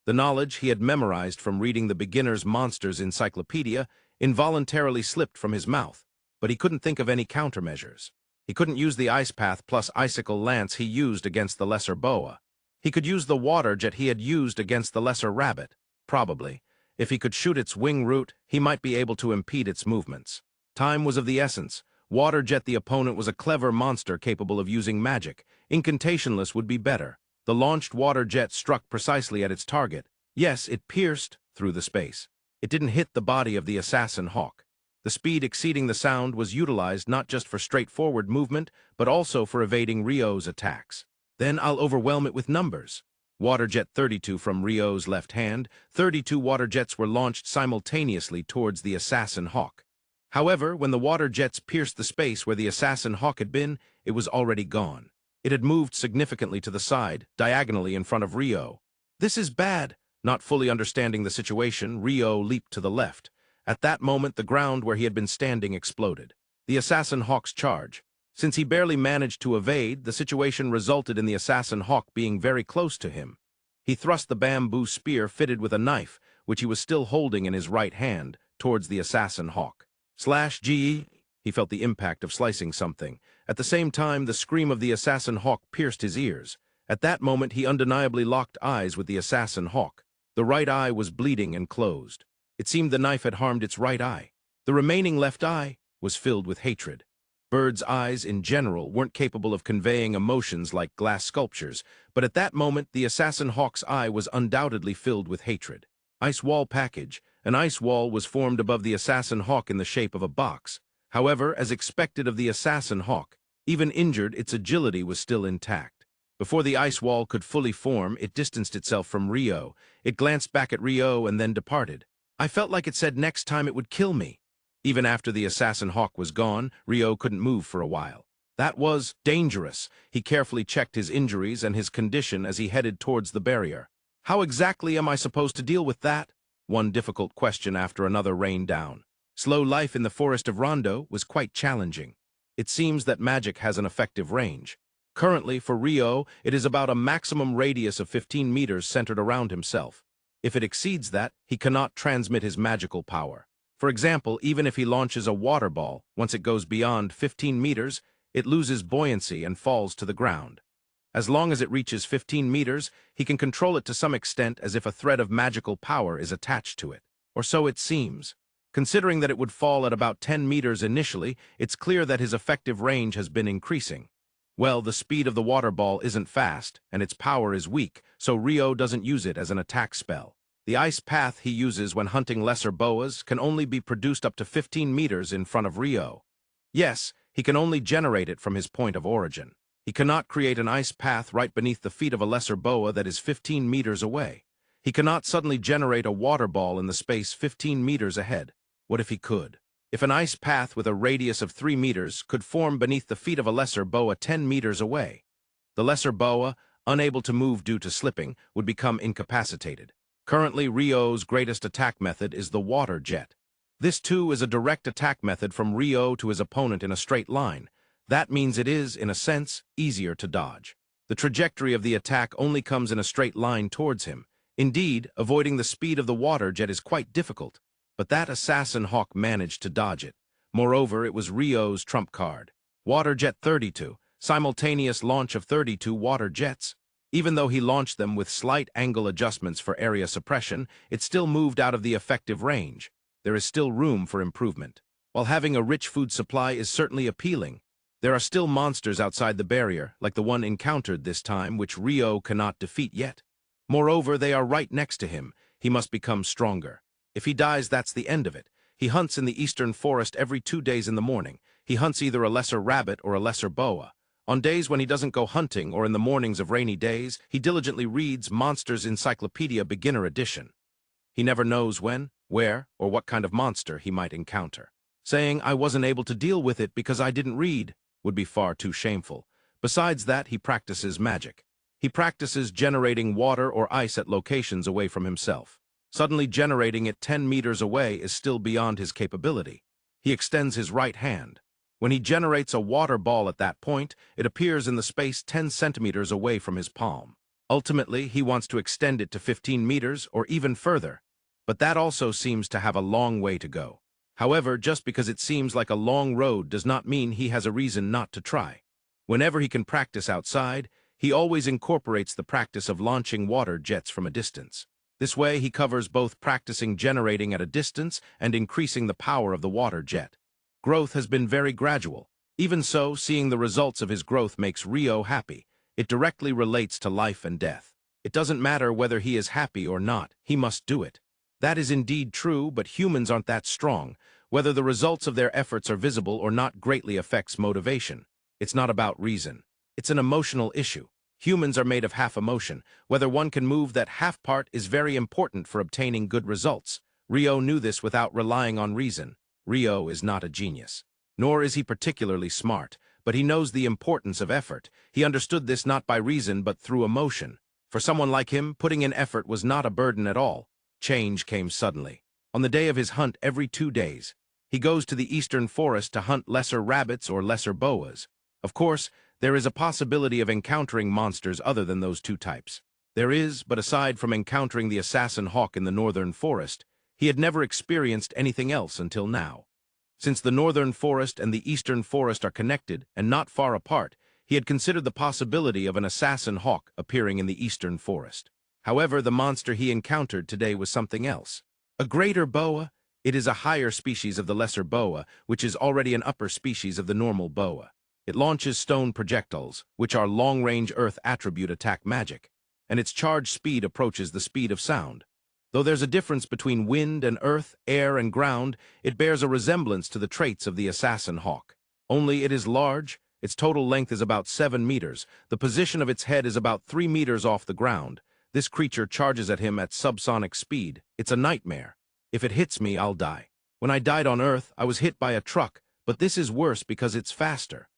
The knowledge he had memorized from reading the Beginner's Monsters Encyclopedia involuntarily slipped from his mouth, but he couldn't think of any countermeasures. He couldn't use the Ice Path plus Icicle Lance he used against the Lesser Boa. He could use the Water Jet he had used against the Lesser Rabbit, probably. If he could shoot its wing root, he might be able to impede its movements. Time was of the essence. Water Jet the opponent was a clever monster capable of using magic. Incantationless would be better. The launched Water Jet struck precisely at its target. Yes, it pierced through the space. It didn't hit the body of the assassin hawk. The speed exceeding the sound was utilized not just for straightforward movement, but also for evading Rio's attacks. Then I'll overwhelm it with numbers. Water Jet 32 from Rio's left hand. 32 water jets were launched simultaneously towards the assassin hawk. However, when the water jets pierced the space where the assassin hawk had been, it was already gone. It had moved significantly to the side, diagonally in front of Rio. This is bad. Not fully understanding the situation, Rio leaped to the left. At that moment, the ground where he had been standing exploded. The assassin hawk's charge. Since he barely managed to evade, the situation resulted in the assassin hawk being very close to him. He thrust the bamboo spear fitted with a knife, which he was still holding in his right hand, towards the assassin hawk. /GE! He felt the impact of slicing something. At the same time, the scream of the assassin hawk pierced his ears. At that moment, he undeniably locked eyes with the assassin hawk. The right eye was bleeding and closed. It seemed the knife had harmed its right eye. The remaining left eye was filled with hatred. Birds' eyes, in general, weren't capable of conveying emotions like glass sculptures, but at that moment, the assassin hawk's eye was undoubtedly filled with hatred. Ice wall package. An ice wall was formed above the assassin hawk in the shape of a box. However, as expected of the assassin hawk, even injured, its agility was still intact. Before the ice wall could fully form, it distanced itself from Rio. It glanced back at Rio and then departed. I felt like it said next time it would kill me. Even after the assassin hawk was gone, Rio couldn't move for a while. That was dangerous. He carefully checked his injuries and his condition as he headed towards the barrier. How exactly am I supposed to deal with that? One difficult question after another rained down. Slow life in the forest of Rondo was quite challenging. It seems that magic has an effective range. Currently, for Rio, it is about a maximum radius of 15 meters centered around himself. If it exceeds that, he cannot transmit his magical power. For example, even if he launches a water ball, once it goes beyond 15 meters, it loses buoyancy and falls to the ground. As long as it reaches 15 meters, he can control it to some extent as if a thread of magical power is attached to it. Or so it seems. Considering that it would fall at about 10 meters initially, it's clear that his effective range has been increasing. Well, the speed of the water ball isn't fast, and its power is weak, so Rio doesn't use it as an attack spell. The ice path he uses when hunting lesser boas can only be produced up to 15 meters in front of Rio. Yes, he can only generate it from his point of origin. He cannot create an ice path right beneath the feet of a lesser boa that is 15 meters away. He cannot suddenly generate a water ball in the space 15 meters ahead. What if he could? If an ice path with a radius of 3 meters could form beneath the feet of a lesser boa 10 meters away, the lesser boa, unable to move due to slipping, would become incapacitated. Currently, Rio's greatest attack method is the water jet. This, too, is a direct attack method from Rio to his opponent in a straight line. That means it is, in a sense, easier to dodge. The trajectory of the attack only comes in a straight line towards him. Indeed, avoiding the speed of the water jet is quite difficult, but that assassin hawk managed to dodge it. Moreover, it was Rio's trump card. Water Jet 32, simultaneous launch of 32 water jets. Even though he launched them with slight angle adjustments for area suppression, it still moved out of the effective range. There is still room for improvement. While having a rich food supply is certainly appealing, there are still monsters outside the barrier, like the one encountered this time, which Rio cannot defeat yet. Moreover, they are right next to him. He must become stronger. If he dies, that's the end of it. He hunts in the eastern forest every 2 days in the morning. He hunts either a lesser rabbit or a lesser boa. On days when he doesn't go hunting or in the mornings of rainy days, he diligently reads Monsters Encyclopedia Beginner Edition. He never knows when, where, or what kind of monster he might encounter. Saying, "I wasn't able to deal with it because I didn't read," would be far too shameful. Besides that, he practices magic. He practices generating water or ice at locations away from himself. Suddenly generating it 10 meters away is still beyond his capability. He extends his right hand. When he generates a water ball at that point, it appears in the space 10 centimeters away from his palm. Ultimately, he wants to extend it to 15 meters or even further, but that also seems to have a long way to go. However, just because it seems like a long road does not mean he has a reason not to try. Whenever he can practice outside, he always incorporates the practice of launching water jets from a distance. This way, he covers both practicing generating at a distance and increasing the power of the water jet. Growth has been very gradual. Even so, seeing the results of his growth makes Rio happy. It directly relates to life and death. It doesn't matter whether he is happy or not, he must do it. That is indeed true, but humans aren't that strong. Whether the results of their efforts are visible or not greatly affects motivation. It's not about reason. It's an emotional issue. Humans are made of half emotion. Whether one can move that half part is very important for obtaining good results. Rio knew this without relying on reason. Rio is not a genius. Nor is he particularly smart, but he knows the importance of effort. He understood this not by reason but through emotion. For someone like him, putting in effort was not a burden at all. Change came suddenly. On the day of his hunt every 2 days, he goes to the eastern forest to hunt lesser rabbits or lesser boas. Of course, there is a possibility of encountering monsters other than those two types. There is, but aside from encountering the assassin hawk in the northern forest, he had never experienced anything else until now. Since the northern forest and the eastern forest are connected and not far apart, he had considered the possibility of an assassin hawk appearing in the eastern forest. However, the monster he encountered today was something else. A greater boa. It is a higher species of the lesser boa, which is already an upper species of the normal boa. It launches stone projectiles, which are long-range earth attribute attack magic, and its charge speed approaches the speed of sound. Though there's a difference between wind and earth, air and ground, it bears a resemblance to the traits of the assassin hawk. Only it is large. Its total length is about 7 meters. The position of its head is about 3 meters off the ground. This creature charges at him at subsonic speed. It's a nightmare. If it hits me, I'll die. When I died on Earth, I was hit by a truck, but this is worse because it's faster.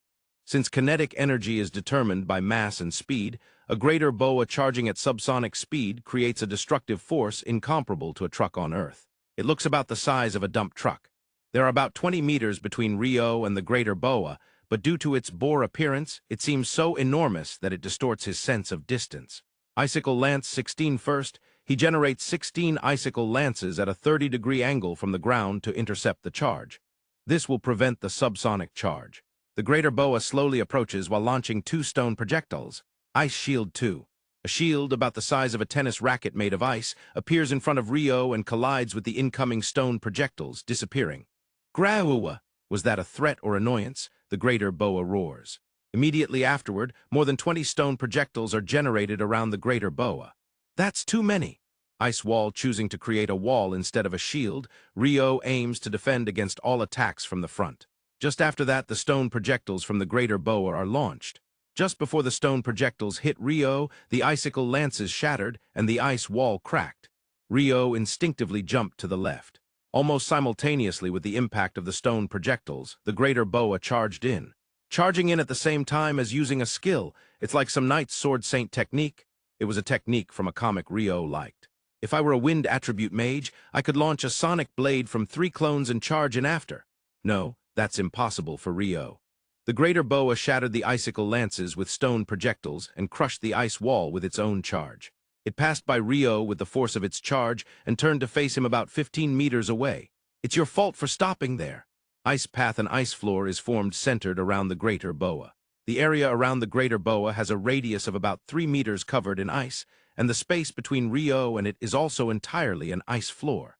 Since kinetic energy is determined by mass and speed, a greater boa charging at subsonic speed creates a destructive force incomparable to a truck on Earth. It looks about the size of a dump truck. There are about 20 meters between Rio and the greater boa, but due to its boar appearance, it seems so enormous that it distorts his sense of distance. Icicle Lance 16 first, he generates 16 icicle lances at a 30-degree angle from the ground to intercept the charge. This will prevent the subsonic charge. The greater boa slowly approaches while launching 2 stone projectiles. Ice Shield 2. A shield about the size of a tennis racket made of ice appears in front of Rio and collides with the incoming stone projectiles, disappearing. Graua! Was that a threat or annoyance? The greater boa roars. Immediately afterward, more than 20 stone projectiles are generated around the greater boa. That's too many. Ice Wall choosing to create a wall instead of a shield, Rio aims to defend against all attacks from the front. Just after that, the stone projectiles from the greater boa are launched. Just before the stone projectiles hit Rio, the icicle lances shattered and the ice wall cracked. Rio instinctively jumped to the left. Almost simultaneously with the impact of the stone projectiles, the greater boa charged in. Charging in at the same time as using a skill, it's like some knight's sword saint technique. It was a technique from a comic Rio liked. If I were a wind attribute mage, I could launch a sonic blade from 3 clones and charge in after. No, that's impossible for Rio. The greater boa shattered the icicle lances with stone projectiles and crushed the ice wall with its own charge. It passed by Rio with the force of its charge and turned to face him about 15 meters away. It's your fault for stopping there. Ice path and ice floor is formed centered around the greater boa. The area around the greater boa has a radius of about 3 meters covered in ice, and the space between Rio and it is also entirely an ice floor.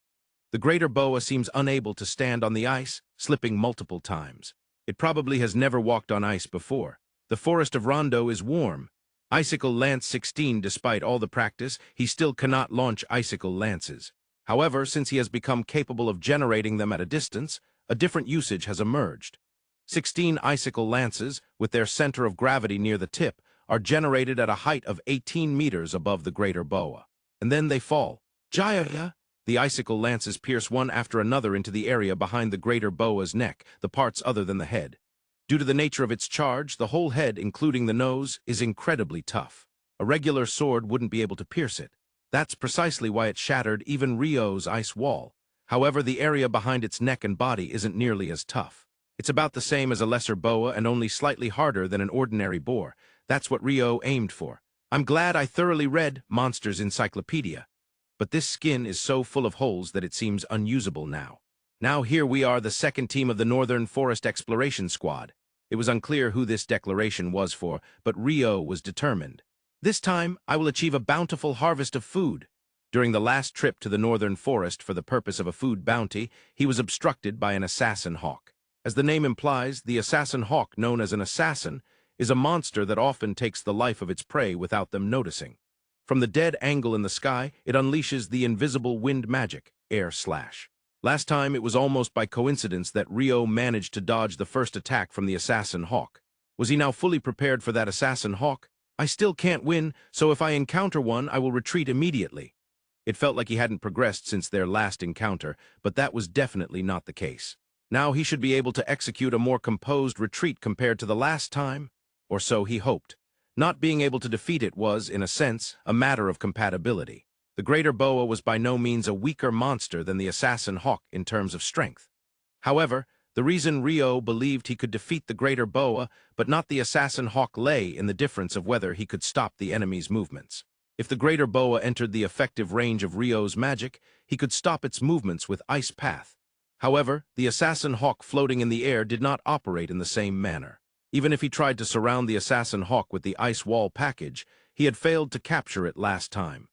The greater boa seems unable to stand on the ice, slipping multiple times. It probably has never walked on ice before. The forest of Rondo is warm. Icicle Lance 16, despite all the practice, he still cannot launch icicle lances. However, since he has become capable of generating them at a distance, a different usage has emerged. 16 icicle lances, with their center of gravity near the tip, are generated at a height of 18 meters above the greater boa. And then they fall. Jaya! The icicle lances pierce one after another into the area behind the greater boa's neck, the parts other than the head. Due to the nature of its charge, the whole head, including the nose, is incredibly tough. A regular sword wouldn't be able to pierce it. That's precisely why it shattered even Rio's ice wall. However, the area behind its neck and body isn't nearly as tough. It's about the same as a lesser boa and only slightly harder than an ordinary boar. That's what Rio aimed for. I'm glad I thoroughly read Monsters Encyclopedia. But this skin is so full of holes that it seems unusable now. Now here we are, the second team of the Northern Forest Exploration Squad. It was unclear who this declaration was for, but Rio was determined. This time, I will achieve a bountiful harvest of food. During the last trip to the Northern Forest for the purpose of a food bounty, he was obstructed by an assassin hawk. As the name implies, the assassin hawk, known as an assassin, is a monster that often takes the life of its prey without them noticing. From the dead angle in the sky, it unleashes the invisible wind magic, air slash. Last time, it was almost by coincidence that Rio managed to dodge the first attack from the assassin hawk. Was he now fully prepared for that assassin hawk? I still can't win, so if I encounter one, I will retreat immediately. It felt like he hadn't progressed since their last encounter, but that was definitely not the case. Now he should be able to execute a more composed retreat compared to the last time, or so he hoped. Not being able to defeat it was, in a sense, a matter of compatibility. The Greater Boa was by no means a weaker monster than the assassin hawk in terms of strength. However, the reason Rio believed he could defeat the Greater Boa but not the assassin hawk lay in the difference of whether he could stop the enemy's movements. If the Greater Boa entered the effective range of Rio's magic, he could stop its movements with Ice Path. However, the assassin hawk floating in the air did not operate in the same manner. Even if he tried to surround the assassin hawk with the ice wall package, he had failed to capture it last time.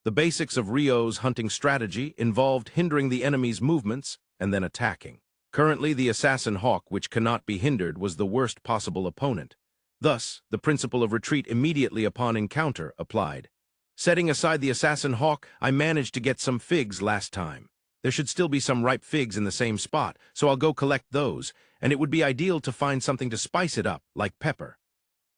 The basics of Rio's hunting strategy involved hindering the enemy's movements and then attacking. Currently, the assassin hawk, which cannot be hindered, was the worst possible opponent. Thus, the principle of retreat immediately upon encounter applied. Setting aside the assassin hawk, I managed to get some figs last time. There should still be some ripe figs in the same spot, so I'll go collect those, and it would be ideal to find something to spice it up, like pepper.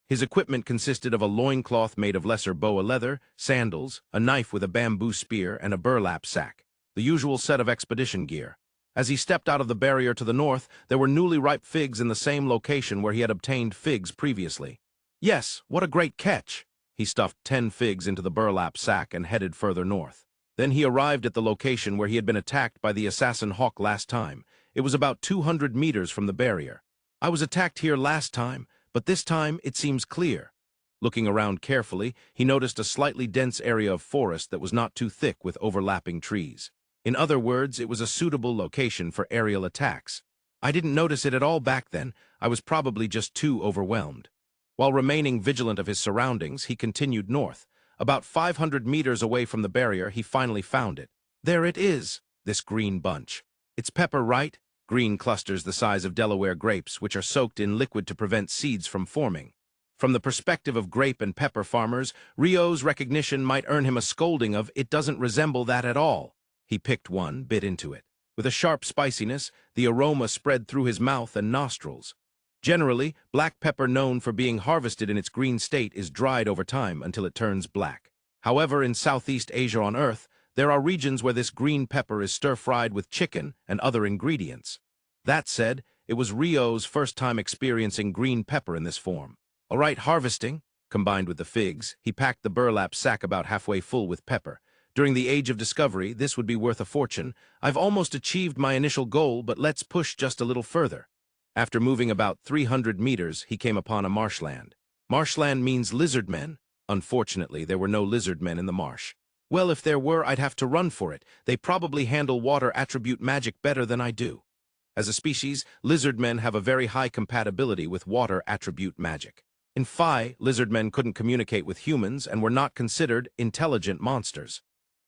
His equipment consisted of a loincloth made of lesser boa leather, sandals, a knife with a bamboo spear, and a burlap sack, the usual set of expedition gear. As he stepped out of the barrier to the north, there were newly ripe figs in the same location where he had obtained figs previously. Yes, what a great catch! He stuffed 10 figs into the burlap sack and headed further north. Then he arrived at the location where he had been attacked by the assassin hawk last time. It was about 200 meters from the barrier. I was attacked here last time, but this time it seems clear. Looking around carefully, he noticed a slightly dense area of forest that was not too thick with overlapping trees. In other words, it was a suitable location for aerial attacks. I didn't notice it at all back then. I was probably just too overwhelmed. While remaining vigilant of his surroundings, he continued north. About 500 meters away from the barrier, he finally found it. There it is, this green bunch. It's pepper, right? Green clusters the size of Delaware grapes, which are soaked in liquid to prevent seeds from forming. From the perspective of grape and pepper farmers, Rio's recognition might earn him a scolding of, "It doesn't resemble that at all." He picked one, bit into it. With a sharp spiciness, the aroma spread through his mouth and nostrils. Generally, black pepper, known for being harvested in its green state, is dried over time until it turns black. However, in Southeast Asia on Earth, there are regions where this green pepper is stir-fried with chicken and other ingredients. That said, it was Rio's first time experiencing green pepper in this form. All right, harvesting. Combined with the figs, he packed the burlap sack about halfway full with pepper. During the age of discovery, this would be worth a fortune. I've almost achieved my initial goal, but let's push just a little further. After moving about 300 meters, he came upon a marshland. Marshland means lizardmen. Unfortunately, there were no lizardmen in the marsh. Well, if there were, I'd have to run for it. They probably handle water attribute magic better than I do. As a species, lizardmen have a very high compatibility with water attribute magic. In Phi, lizardmen couldn't communicate with humans and were not considered intelligent monsters.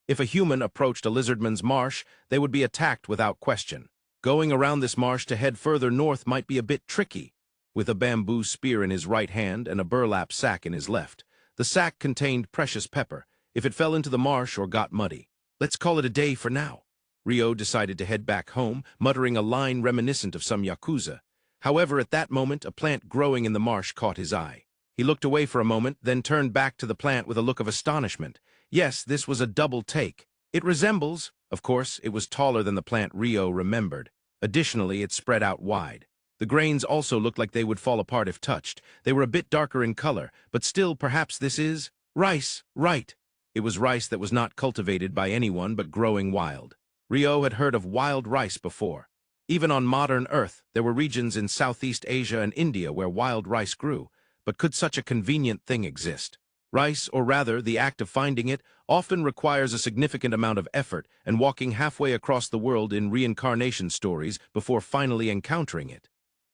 If a human approached a lizardman's marsh, they would be attacked without question. Going around this marsh to head further north might be a bit tricky. With a bamboo spear in his right hand and a burlap sack in his left, the sack contained precious pepper if it fell into the marsh or got muddy. Let's call it a day for now. Rio decided to head back home, muttering a line reminiscent of some Yakuza. However, at that moment, a plant growing in the marsh caught his eye. He looked away for a moment, then turned back to the plant with a look of astonishment. Yes, this was a double take. It resembles, of course, it was taller than the plant Rio remembered. Additionally, it spread out wide. The grains also looked like they would fall apart if touched. They were a bit darker in color, but still, perhaps this is rice, right? It was rice that was not cultivated by anyone but growing wild. Rio had heard of wild rice before. Even on modern Earth, there were regions in Southeast Asia and India where wild rice grew, but could such a convenient thing exist? Rice, or rather, the act of finding it, often requires a significant amount of effort and walking halfway across the world in reincarnation stories before finally encountering it.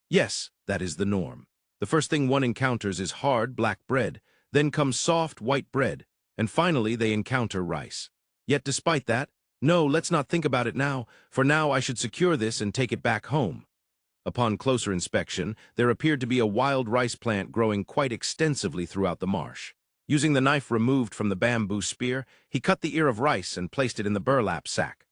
Yes, that is the norm. The first thing one encounters is hard, black bread, then comes soft, white bread, and finally they encounter rice. Yet despite that, no, let's not think about it now. For now I should secure this and take it back home. Upon closer inspection, there appeared to be a wild rice plant growing quite extensively throughout the marsh. Using the knife removed from the bamboo spear, he cut the ear of rice and placed it in the burlap sack.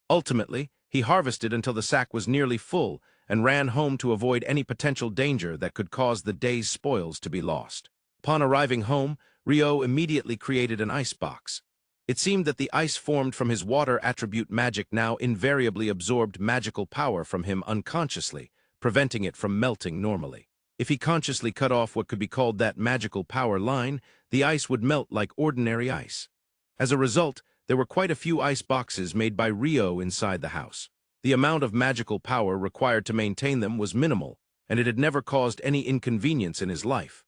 Ultimately, he harvested until the sack was nearly full and ran home to avoid any potential danger that could cause the day's spoils to be lost. Upon arriving home, Rio immediately created an ice box. It seemed that the ice formed from his water attribute magic now invariably absorbed magical power from him unconsciously, preventing it from melting normally. If he consciously cut off what could be called that magical power line, the ice would melt like ordinary ice. As a result, there were quite a few ice boxes made by Rio inside the house. The amount of magical power required to maintain them was minimal, and it had never caused any inconvenience in his life.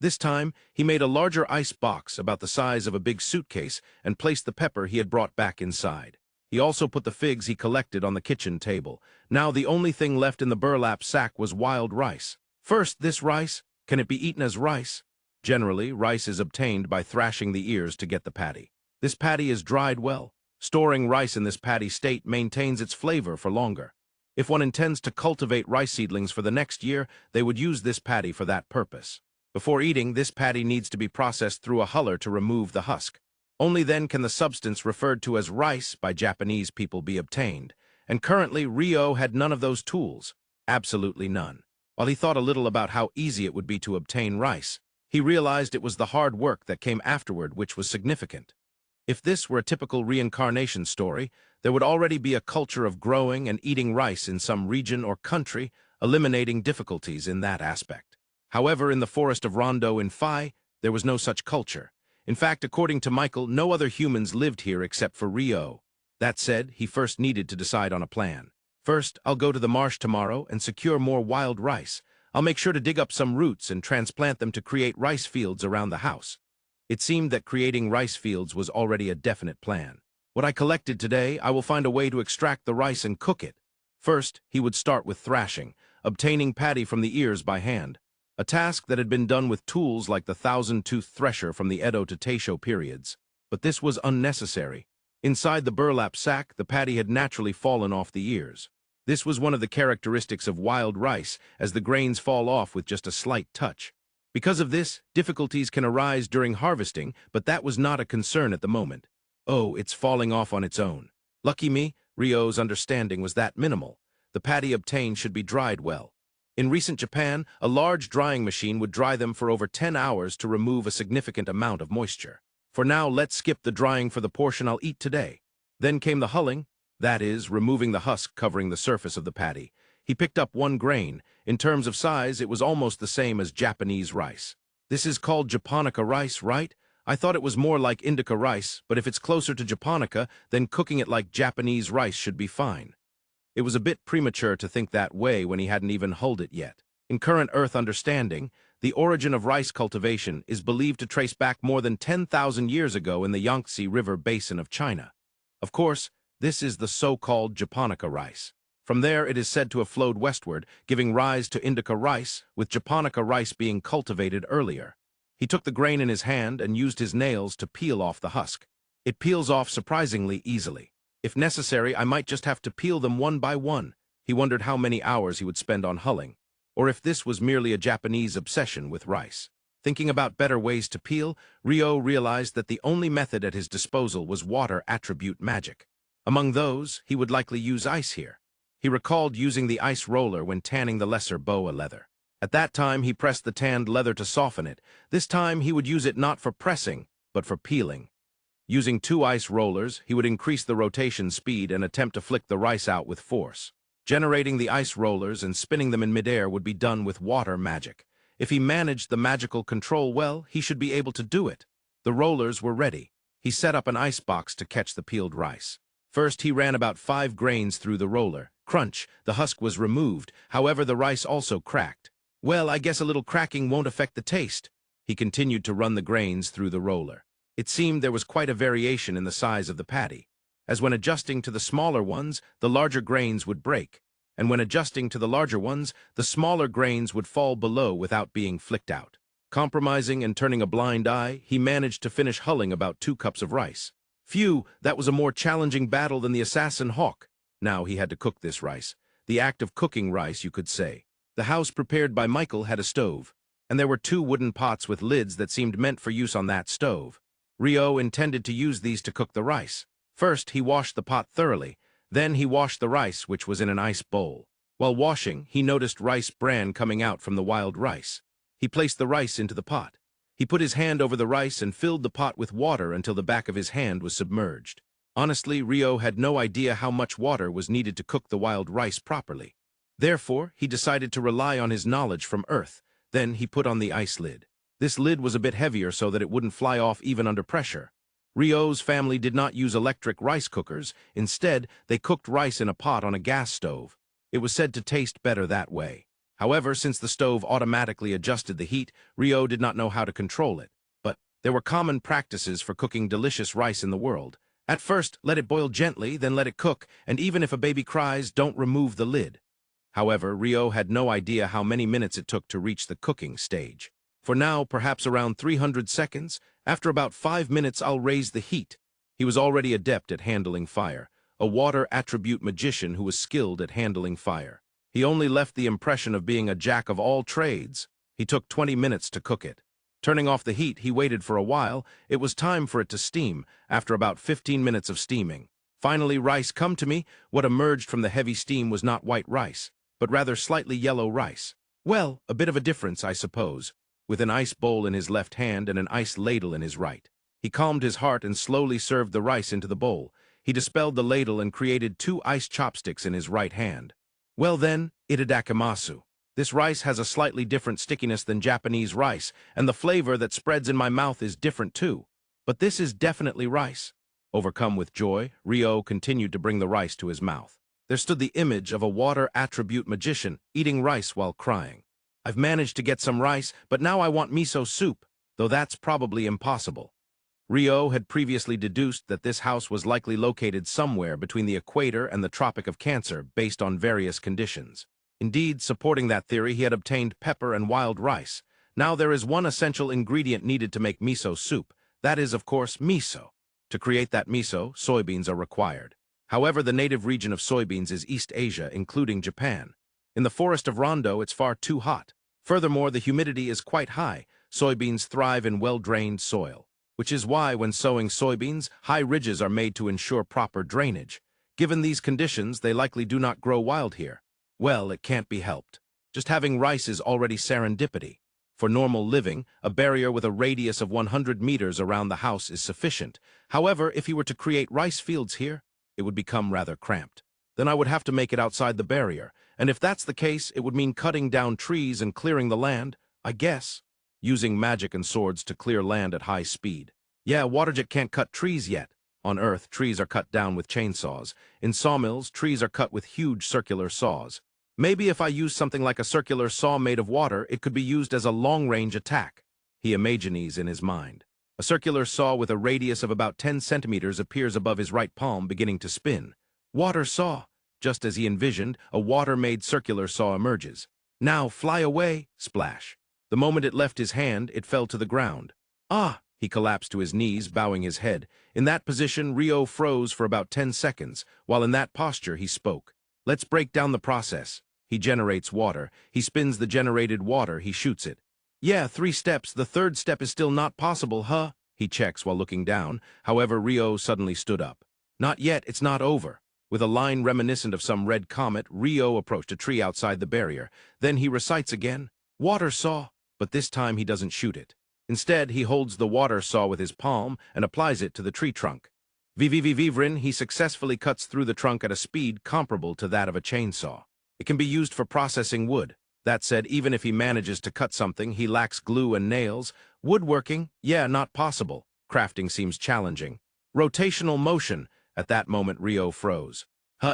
This time, he made a larger ice box about the size of a big suitcase and placed the pepper he had brought back inside. He also put the figs he collected on the kitchen table. Now the only thing left in the burlap sack was wild rice. First, this rice, can it be eaten as rice? Generally, rice is obtained by thrashing the ears to get the paddy. This paddy is dried well. Storing rice in this paddy state maintains its flavor for longer. If one intends to cultivate rice seedlings for the next year, they would use this paddy for that purpose. Before eating, this paddy needs to be processed through a huller to remove the husk. Only then can the substance referred to as rice by Japanese people be obtained, and currently Rio had none of those tools, absolutely none. While he thought a little about how easy it would be to obtain rice, he realized it was the hard work that came afterward which was significant. If this were a typical reincarnation story, there would already be a culture of growing and eating rice in some region or country, eliminating difficulties in that aspect. However, in the forest of Rondo in Phi, there was no such culture. In fact, according to Michael, no other humans lived here except for Rio. That said, he first needed to decide on a plan. First, I'll go to the marsh tomorrow and secure more wild rice. I'll make sure to dig up some roots and transplant them to create rice fields around the house. It seemed that creating rice fields was already a definite plan. What I collected today, I will find a way to extract the rice and cook it. First, he would start with thrashing, obtaining paddy from the ears by hand. A task that had been done with tools like the thousand-tooth thresher from the Edo to Taisho periods. But this was unnecessary. Inside the burlap sack, the paddy had naturally fallen off the ears. This was one of the characteristics of wild rice, as the grains fall off with just a slight touch. Because of this, difficulties can arise during harvesting, but that was not a concern at the moment. Oh, it's falling off on its own. Lucky me, Rio's understanding was that minimal. The paddy obtained should be dried well. In recent Japan, a large drying machine would dry them for over 10 hours to remove a significant amount of moisture. For now, let's skip the drying for the portion I'll eat today. Then came the hulling, that is, removing the husk covering the surface of the paddy. He picked up one grain. In terms of size, it was almost the same as Japanese rice. This is called Japonica rice, right? I thought it was more like indica rice, but if it's closer to Japonica, then cooking it like Japanese rice should be fine. It was a bit premature to think that way when he hadn't even hulled it yet. In current Earth understanding, the origin of rice cultivation is believed to trace back more than 10,000 years ago in the Yangtze River basin of China. Of course, this is the so-called Japonica rice. From there, it is said to have flowed westward, giving rise to indica rice, with Japonica rice being cultivated earlier. He took the grain in his hand and used his nails to peel off the husk. It peels off surprisingly easily. If necessary, I might just have to peel them one by one. He wondered how many hours he would spend on hulling, or if this was merely a Japanese obsession with rice. Thinking about better ways to peel, Rio realized that the only method at his disposal was water attribute magic. Among those, he would likely use ice here. He recalled using the ice roller when tanning the lesser boa leather. At that time, he pressed the tanned leather to soften it. This time, he would use it not for pressing, but for peeling. Using 2 ice rollers, he would increase the rotation speed and attempt to flick the rice out with force. Generating the ice rollers and spinning them in midair would be done with water magic. If he managed the magical control well, he should be able to do it. The rollers were ready. He set up an ice box to catch the peeled rice. First, he ran about 5 grains through the roller. Crunch, the husk was removed, however the rice also cracked. Well, I guess a little cracking won't affect the taste. He continued to run the grains through the roller. It seemed there was quite a variation in the size of the patty, as when adjusting to the smaller ones, the larger grains would break, and when adjusting to the larger ones, the smaller grains would fall below without being flicked out. Compromising and turning a blind eye, he managed to finish hulling about 2 cups of rice. Phew, that was a more challenging battle than the assassin hawk. Now he had to cook this rice. The act of cooking rice, you could say. The house prepared by Michael had a stove, and there were 2 wooden pots with lids that seemed meant for use on that stove. Rio intended to use these to cook the rice. First, he washed the pot thoroughly. Then he washed the rice, which was in an ice bowl. While washing, he noticed rice bran coming out from the wild rice. He placed the rice into the pot. He put his hand over the rice and filled the pot with water until the back of his hand was submerged. Honestly, Rio had no idea how much water was needed to cook the wild rice properly. Therefore, he decided to rely on his knowledge from Earth. Then he put on the ice lid. This lid was a bit heavier so that it wouldn't fly off even under pressure. Rio's family did not use electric rice cookers. Instead, they cooked rice in a pot on a gas stove. It was said to taste better that way. However, since the stove automatically adjusted the heat, Rio did not know how to control it. But there were common practices for cooking delicious rice in the world. At first, let it boil gently, then let it cook, and even if a baby cries, don't remove the lid. However, Rio had no idea how many minutes it took to reach the cooking stage. For now, perhaps around 300 seconds, after about 5 minutes I'll raise the heat. He was already adept at handling fire, a water attribute magician who was skilled at handling fire. He only left the impression of being a jack of all trades. He took 20 minutes to cook it. Turning off the heat, he waited for a while. It was time for it to steam, after about 15 minutes of steaming. Finally, rice come to me. What emerged from the heavy steam was not white rice, but rather slightly yellow rice. Well, a bit of a difference, I suppose, with an ice bowl in his left hand and an ice ladle in his right. He calmed his heart and slowly served the rice into the bowl. He dispelled the ladle and created 2 ice chopsticks in his right hand. Well then, itadakimasu. This rice has a slightly different stickiness than Japanese rice, and the flavor that spreads in my mouth is different too. But this is definitely rice. Overcome with joy, Rio continued to bring the rice to his mouth. There stood the image of a water attribute magician eating rice while crying. I've managed to get some rice, but now I want miso soup, though that's probably impossible. Rio had previously deduced that this house was likely located somewhere between the equator and the Tropic of Cancer based on various conditions. Indeed, supporting that theory, he had obtained pepper and wild rice. Now there is one essential ingredient needed to make miso soup. That is, of course, miso. To create that miso, soybeans are required. However, the native region of soybeans is East Asia, including Japan. In the forest of Rondo, it's far too hot. Furthermore, the humidity is quite high. Soybeans thrive in well-drained soil, which is why when sowing soybeans, high ridges are made to ensure proper drainage. Given these conditions, they likely do not grow wild here. Well, it can't be helped. Just having rice is already serendipity. For normal living, a barrier with a radius of 100 meters around the house is sufficient. However, if he were to create rice fields here, it would become rather cramped. Then I would have to make it outside the barrier, and if that's the case, it would mean cutting down trees and clearing the land, I guess. Using magic and swords to clear land at high speed. Yeah, Waterjet can't cut trees yet. On Earth, trees are cut down with chainsaws. In sawmills, trees are cut with huge circular saws. Maybe if I use something like a circular saw made of water, it could be used as a long-range attack. He imagines in his mind. A circular saw with a radius of about 10 centimeters appears above his right palm, beginning to spin. Water saw. Just as he envisioned, a water-made circular saw emerges. Now fly away, splash. The moment it left his hand, it fell to the ground. Ah! He collapsed to his knees, bowing his head. In that position, Rio froze for about 10 seconds. While in that posture, he spoke. Let's break down the process. He generates water. He spins the generated water. He shoots it. Yeah, 3 steps. The 3rd step is still not possible, huh? He checks while looking down. However, Rio suddenly stood up. Not yet. It's not over. With a line reminiscent of some red comet, Rio approached a tree outside the barrier. Then he recites again. Water saw. But this time he doesn't shoot it. Instead, he holds the water saw with his palm and applies it to the tree trunk. Vyvern, he successfully cuts through the trunk at a speed comparable to that of a chainsaw. It can be used for processing wood. That said, even if he manages to cut something, he lacks glue and nails. Woodworking? Yeah, not possible. Crafting seems challenging. Rotational motion. At that moment, Rio froze.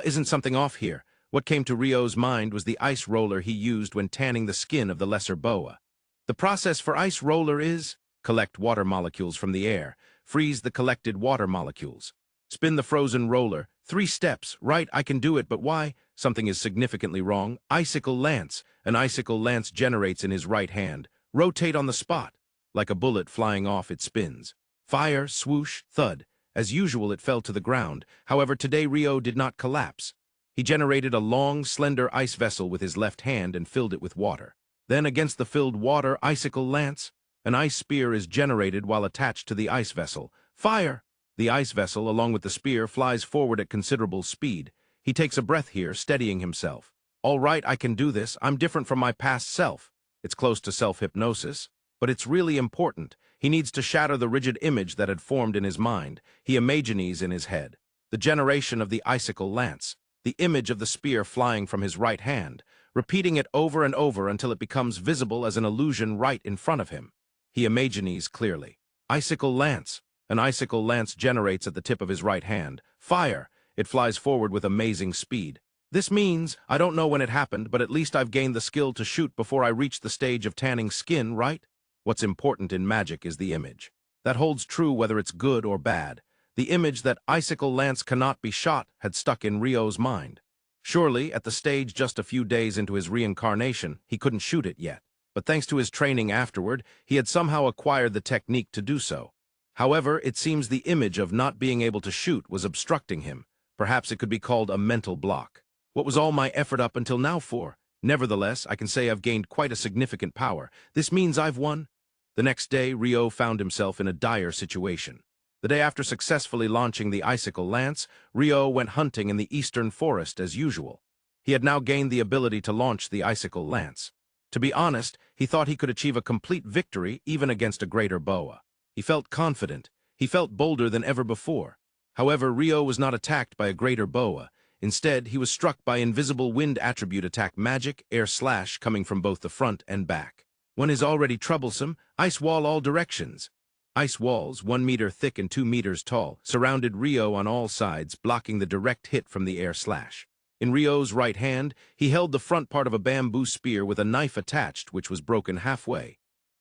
Isn't something off here? What came to Rio's mind was the ice roller he used when tanning the skin of the lesser boa. The process for ice roller is collect water molecules from the air, freeze the collected water molecules. Spin the frozen roller. 3 steps. Right, I can do it, but why? Something is significantly wrong. Icicle lance. An icicle lance generates in his right hand. Rotate on the spot. Like a bullet flying off, it spins. Fire, swoosh, thud. As usual, it fell to the ground. However, today Rio did not collapse. He generated a long, slender ice vessel with his left hand and filled it with water. Then, against the filled water, icicle lance. An ice spear is generated while attached to the ice vessel. Fire! The ice vessel, along with the spear, flies forward at considerable speed. He takes a breath here, steadying himself. All right, I can do this. I'm different from my past self. It's close to self-hypnosis, but it's really important. He needs to shatter the rigid image that had formed in his mind. He imagines in his head. The generation of the icicle lance. The image of the spear flying from his right hand, repeating it over and over until it becomes visible as an illusion right in front of him. He imagines clearly. Icicle lance. An icicle lance generates at the tip of his right hand. Fire! It flies forward with amazing speed. This means, I don't know when it happened, but at least I've gained the skill to shoot before I reach the stage of tanning skin, right? What's important in magic is the image. That holds true whether it's good or bad. The image that icicle lance cannot be shot had stuck in Rio's mind. Surely, at the stage just a few days into his reincarnation, he couldn't shoot it yet. But thanks to his training afterward, he had somehow acquired the technique to do so. However, it seems the image of not being able to shoot was obstructing him. Perhaps it could be called a mental block. What was all my effort up until now for? Nevertheless, I can say I've gained quite a significant power. This means I've won. The next day, Rio found himself in a dire situation. The day after successfully launching the icicle lance, Rio went hunting in the eastern forest as usual. He had now gained the ability to launch the icicle lance. To be honest, he thought he could achieve a complete victory even against a Greater Boa. He felt confident. He felt bolder than ever before. However, Rio was not attacked by a Greater Boa. Instead, he was struck by invisible wind attribute attack magic, air slash coming from both the front and back. One is already troublesome, ice wall all directions. Ice walls, 1 meter thick and 2 meters tall, surrounded Rio on all sides, blocking the direct hit from the air slash. In Rio's right hand, he held the front part of a bamboo spear with a knife attached, which was broken halfway.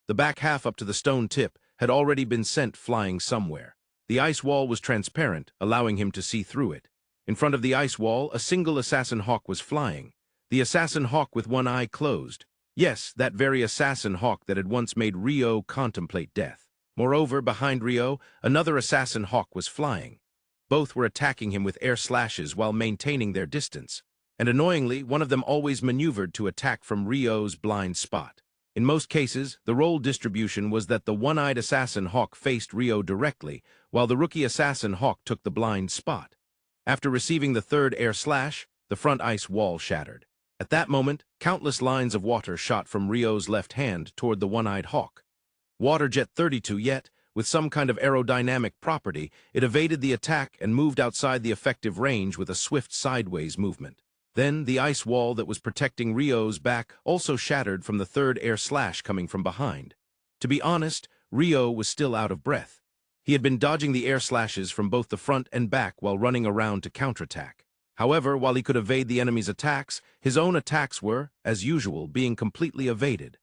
The back half up to the stone tip had already been sent flying somewhere. The ice wall was transparent, allowing him to see through it. In front of the ice wall, a single assassin hawk was flying. The assassin hawk with one eye closed. Yes, that very assassin hawk that had once made Rio contemplate death. Moreover, behind Rio, another assassin hawk was flying. Both were attacking him with air slashes while maintaining their distance. And annoyingly, one of them always maneuvered to attack from Rio's blind spot. In most cases, the role distribution was that the one-eyed assassin hawk faced Rio directly, while the rookie assassin hawk took the blind spot. After receiving the third air slash, the front ice wall shattered. At that moment, countless lines of water shot from Rio's left hand toward the one-eyed hawk. Water Jet 32 yet, with some kind of aerodynamic property, it evaded the attack and moved outside the effective range with a swift sideways movement. Then, the ice wall that was protecting Rio's back also shattered from the third air slash coming from behind. To be honest, Rio was still out of breath. He had been dodging the air slashes from both the front and back while running around to counterattack. However, while he could evade the enemy's attacks, his own attacks were, as usual, being completely evaded.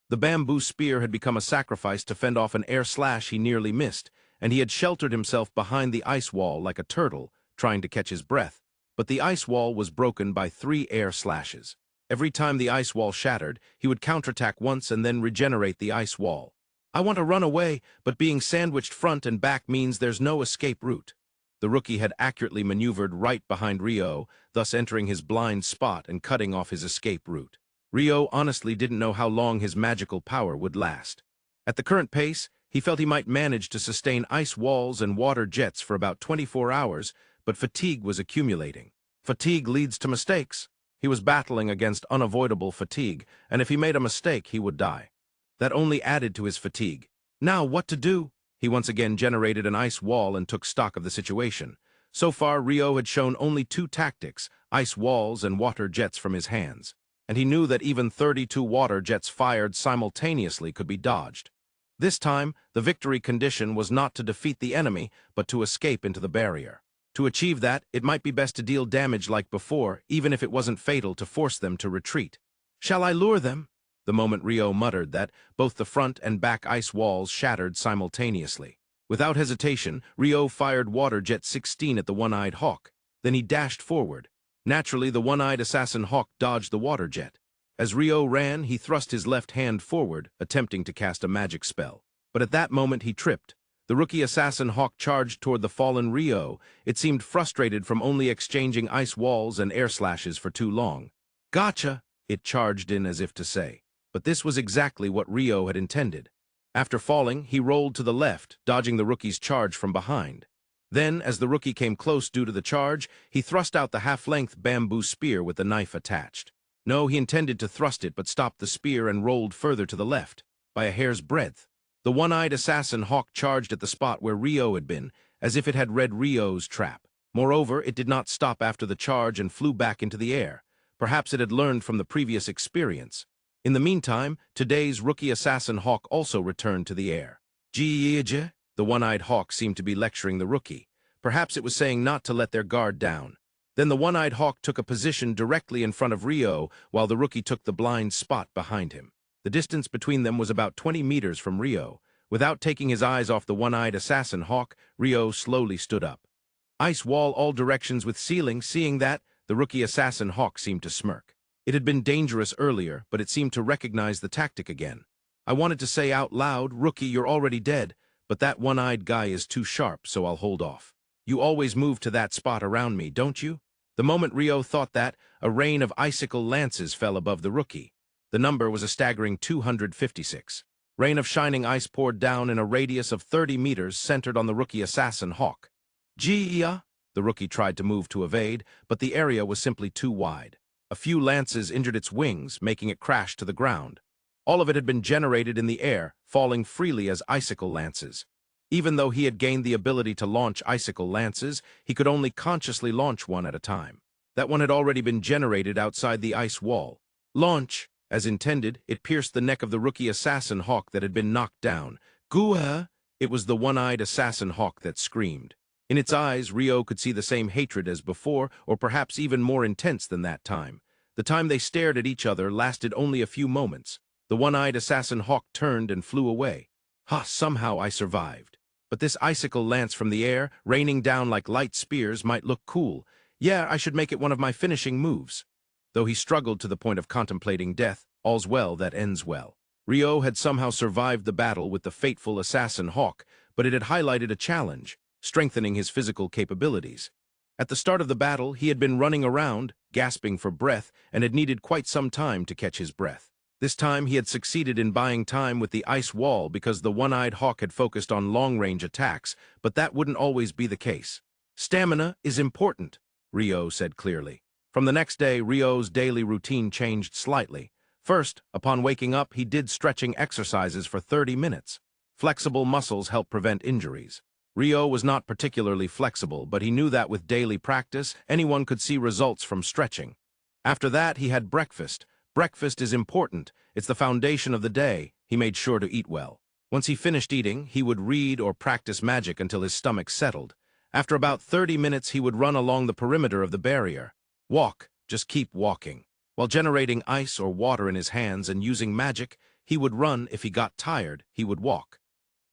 The bamboo spear had become a sacrifice to fend off an air slash he nearly missed, and he had sheltered himself behind the ice wall like a turtle, trying to catch his breath. But the ice wall was broken by 3 air slashes. Every time the ice wall shattered, he would counterattack once and then regenerate the ice wall. I want to run away, but being sandwiched front and back means there's no escape route. The rookie had accurately maneuvered right behind Rio, thus entering his blind spot and cutting off his escape route. Rio honestly didn't know how long his magical power would last. At the current pace, he felt he might manage to sustain ice walls and water jets for about 24 hours, but fatigue was accumulating. Fatigue leads to mistakes. He was battling against unavoidable fatigue, and if he made a mistake, he would die. That only added to his fatigue. Now, what to do? He once again generated an ice wall and took stock of the situation. So far, Rio had shown only 2 tactics, ice walls and water jets from his hands. And he knew that even 32 water jets fired simultaneously could be dodged. This time, the victory condition was not to defeat the enemy, but to escape into the barrier. To achieve that, it might be best to deal damage like before, even if it wasn't fatal, to force them to retreat. Shall I lure them? The moment Rio muttered that, both the front and back ice walls shattered simultaneously. Without hesitation, Rio fired Water Jet 16 at the one-eyed hawk. Then he dashed forward. Naturally, the one-eyed assassin hawk dodged the water jet. As Rio ran, he thrust his left hand forward, attempting to cast a magic spell. But at that moment he tripped. The rookie assassin hawk charged toward the fallen Rio. It seemed frustrated from only exchanging ice walls and air slashes for too long. "Gotcha!" it charged in as if to say. But this was exactly what Rio had intended. After falling, he rolled to the left, dodging the rookie's charge from behind. Then, as the rookie came close due to the charge, he thrust out the half-length bamboo spear with the knife attached. No, he intended to thrust it, but stopped the spear and rolled further to the left, by a hair's breadth. The one-eyed assassin hawk charged at the spot where Rio had been, as if it had read Rio's trap. Moreover, it did not stop after the charge and flew back into the air. Perhaps it had learned from the previous experience. In the meantime, today's rookie assassin hawk also returned to the air. "Gee, the one-eyed hawk seemed to be lecturing the rookie. Perhaps it was saying not to let their guard down. Then the one-eyed hawk took a position directly in front of Rio, while the rookie took the blind spot behind him. The distance between them was about 20 meters from Rio. Without taking his eyes off the one-eyed assassin hawk, Rio slowly stood up. "Ice wall all directions with ceiling." Seeing that, the rookie assassin hawk seemed to smirk. It had been dangerous earlier, but it seemed to recognize the tactic again. I wanted to say out loud, "Rookie, you're already dead," but that one-eyed guy is too sharp, so I'll hold off. "You always move to that spot around me, don't you?" The moment Rio thought that, a rain of icicle lances fell above the rookie. The number was a staggering 256. Rain of shining ice poured down in a radius of 30 meters centered on the rookie assassin hawk. "Gee-ya!" The rookie tried to move to evade, but the area was simply too wide. A few lances injured its wings, making it crash to the ground. All of it had been generated in the air, falling freely as icicle lances. Even though he had gained the ability to launch icicle lances, he could only consciously launch one at a time. That one had already been generated outside the ice wall. Launch! As intended, it pierced the neck of the rookie assassin hawk that had been knocked down. "Goo-ah!" It was the one-eyed assassin hawk that screamed. In its eyes, Rio could see the same hatred as before, or perhaps even more intense than that time. The time they stared at each other lasted only a few moments. The one-eyed assassin hawk turned and flew away. "Ha, somehow I survived. But this icicle lance from the air, raining down like light spears, might look cool. Yeah, I should make it one of my finishing moves." Though he struggled to the point of contemplating death, all's well that ends well. Rio had somehow survived the battle with the fateful assassin hawk, but it had highlighted a challenge, strengthening his physical capabilities. At the start of the battle, he had been running around, gasping for breath, and had needed quite some time to catch his breath. This time he had succeeded in buying time with the ice wall because the one-eyed hawk had focused on long-range attacks, but that wouldn't always be the case. "Stamina is important," Rio said clearly. From the next day, Rio's daily routine changed slightly. First, upon waking up, he did stretching exercises for 30 minutes. Flexible muscles help prevent injuries. Rio was not particularly flexible, but he knew that with daily practice, anyone could see results from stretching. After that, he had breakfast. Breakfast is important. It's the foundation of the day. He made sure to eat well. Once he finished eating, he would read or practice magic until his stomach settled. After about 30 minutes, he would run along the perimeter of the barrier. Walk, just keep walking. While generating ice or water in his hands and using magic, he would run. If he got tired, he would walk.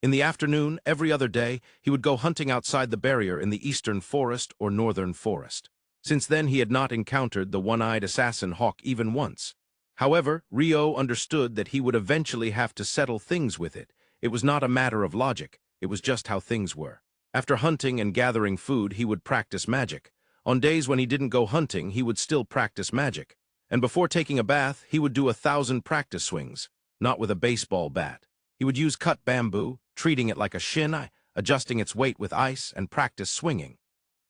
In the afternoon, every other day, he would go hunting outside the barrier in the eastern forest or northern forest. Since then, he had not encountered the one-eyed assassin hawk even once. However, Rio understood that he would eventually have to settle things with it. It was not a matter of logic, it was just how things were. After hunting and gathering food, he would practice magic. On days when he didn't go hunting, he would still practice magic. And before taking a bath, he would do 1,000 practice swings, not with a baseball bat. He would use cut bamboo, treating it like a shin, adjusting its weight with ice, and practice swinging.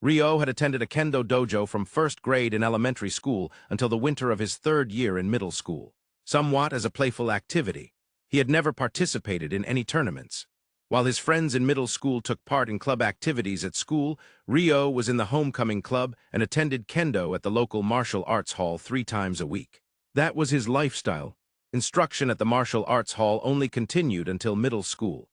Rio had attended a kendo dojo from first grade in elementary school until the winter of his third year in middle school, somewhat as a playful activity. He had never participated in any tournaments. While his friends in middle school took part in club activities at school, Rio was in the homecoming club and attended kendo at the local martial arts hall 3 times a week. That was his lifestyle. Instruction at the martial arts hall only continued until middle school.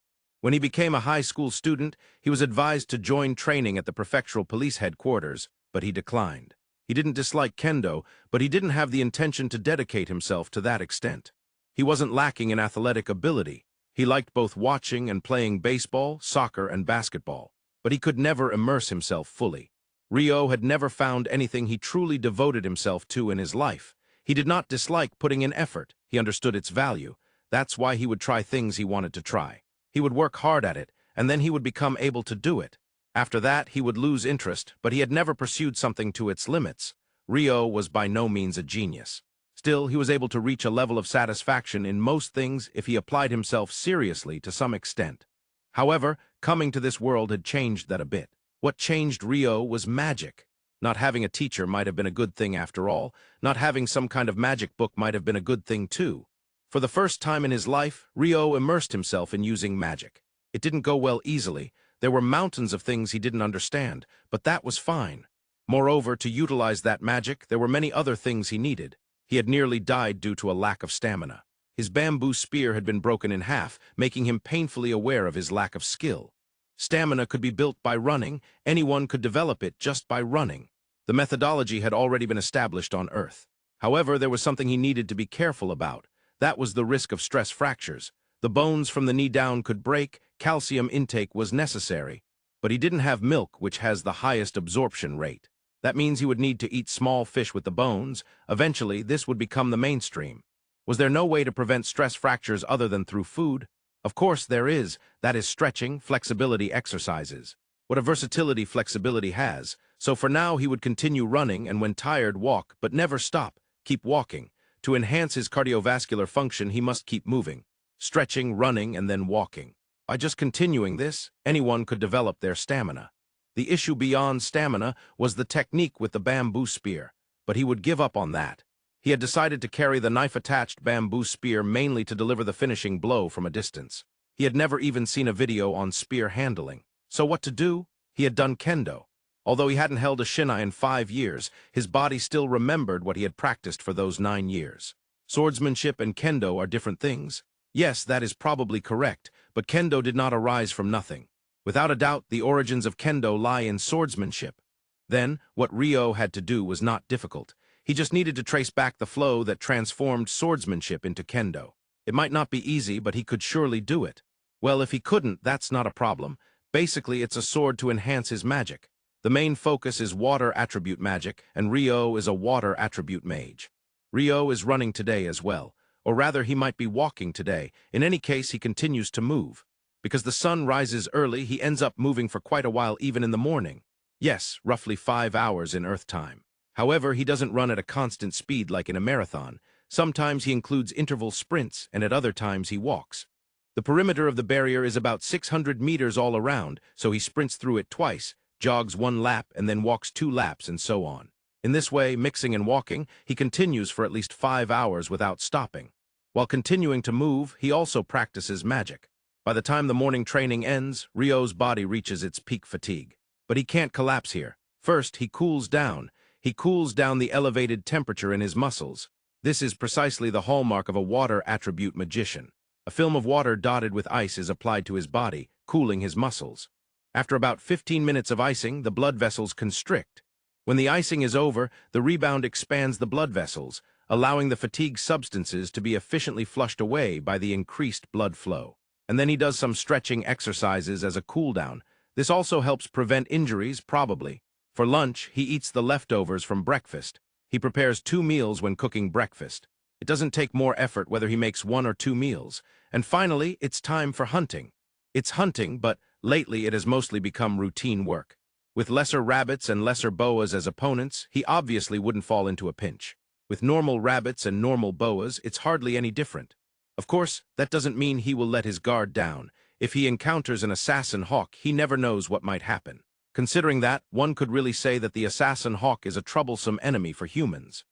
When he became a high school student, he was advised to join training at the prefectural police headquarters, but he declined. He didn't dislike kendo, but he didn't have the intention to dedicate himself to that extent. He wasn't lacking in athletic ability. He liked both watching and playing baseball, soccer, and basketball, but he could never immerse himself fully. Ryo had never found anything he truly devoted himself to in his life. He did not dislike putting in effort. He understood its value. That's why he would try things he wanted to try. He would work hard at it, and then he would become able to do it. After that, he would lose interest, but he had never pursued something to its limits. Ryo was by no means a genius. Still, he was able to reach a level of satisfaction in most things if he applied himself seriously to some extent. However, coming to this world had changed that a bit. What changed Ryo was magic. Not having a teacher might have been a good thing after all. Not having some kind of magic book might have been a good thing too. For the first time in his life, Ryo immersed himself in using magic. It didn't go well easily. There were mountains of things he didn't understand, but that was fine. Moreover, to utilize that magic, there were many other things he needed. He had nearly died due to a lack of stamina. His bamboo spear had been broken in half, making him painfully aware of his lack of skill. Stamina could be built by running. Anyone could develop it just by running. The methodology had already been established on Earth. However, there was something he needed to be careful about. That was the risk of stress fractures. The bones from the knee down could break. Calcium intake was necessary. But he didn't have milk, which has the highest absorption rate. That means he would need to eat small fish with the bones. Eventually, this would become the mainstream. Was there no way to prevent stress fractures other than through food? Of course there is. That is stretching, flexibility exercises. What a versatility flexibility has. So for now he would continue running and when tired walk, but never stop. Keep walking. To enhance his cardiovascular function he must keep moving. Stretching, running, and then walking. By just continuing this, anyone could develop their stamina. The issue beyond stamina was the technique with the bamboo spear, but he would give up on that. He had decided to carry the knife-attached bamboo spear mainly to deliver the finishing blow from a distance. He had never even seen a video on spear handling. So what to do? He had done kendo. Although he hadn't held a shinai in 5 years, his body still remembered what he had practiced for those 9 years. Swordsmanship and kendo are different things. Yes, that is probably correct, but kendo did not arise from nothing. Without a doubt, the origins of kendo lie in swordsmanship. Then, what Ryo had to do was not difficult. He just needed to trace back the flow that transformed swordsmanship into kendo. It might not be easy, but he could surely do it. Well, if he couldn't, that's not a problem. Basically, it's a sword to enhance his magic. The main focus is water attribute magic, and Ryo is a water attribute mage. Ryo is running today as well, or rather he might be walking today. In any case, he continues to move. Because the sun rises early, he ends up moving for quite a while even in the morning. Yes, roughly 5 hours in Earth time. However, he doesn't run at a constant speed like in a marathon. Sometimes he includes interval sprints, and at other times he walks. The perimeter of the barrier is about 600 meters all around, so he sprints through it twice, jogs 1 lap, and then walks 2 laps, and so on. In this way, mixing and walking, he continues for at least 5 hours without stopping. While continuing to move, he also practices magic. By the time the morning training ends, Ryo's body reaches its peak fatigue. But he can't collapse here. First, he cools down. He cools down the elevated temperature in his muscles. This is precisely the hallmark of a water attribute magician. A film of water dotted with ice is applied to his body, cooling his muscles. After about 15 minutes of icing, the blood vessels constrict. When the icing is over, the rebound expands the blood vessels, allowing the fatigue substances to be efficiently flushed away by the increased blood flow. And then he does some stretching exercises as a cool-down. This also helps prevent injuries, probably. For lunch, he eats the leftovers from breakfast. He prepares 2 meals when cooking breakfast. It doesn't take more effort whether he makes 1 or 2 meals. And finally, it's time for hunting. It's hunting, but lately it has mostly become routine work. With lesser rabbits and lesser boas as opponents, he obviously wouldn't fall into a pinch. With normal rabbits and normal boas, it's hardly any different. Of course, that doesn't mean he will let his guard down. If he encounters an assassin hawk, he never knows what might happen. Considering that, one could really say that the assassin hawk is a troublesome enemy for humans.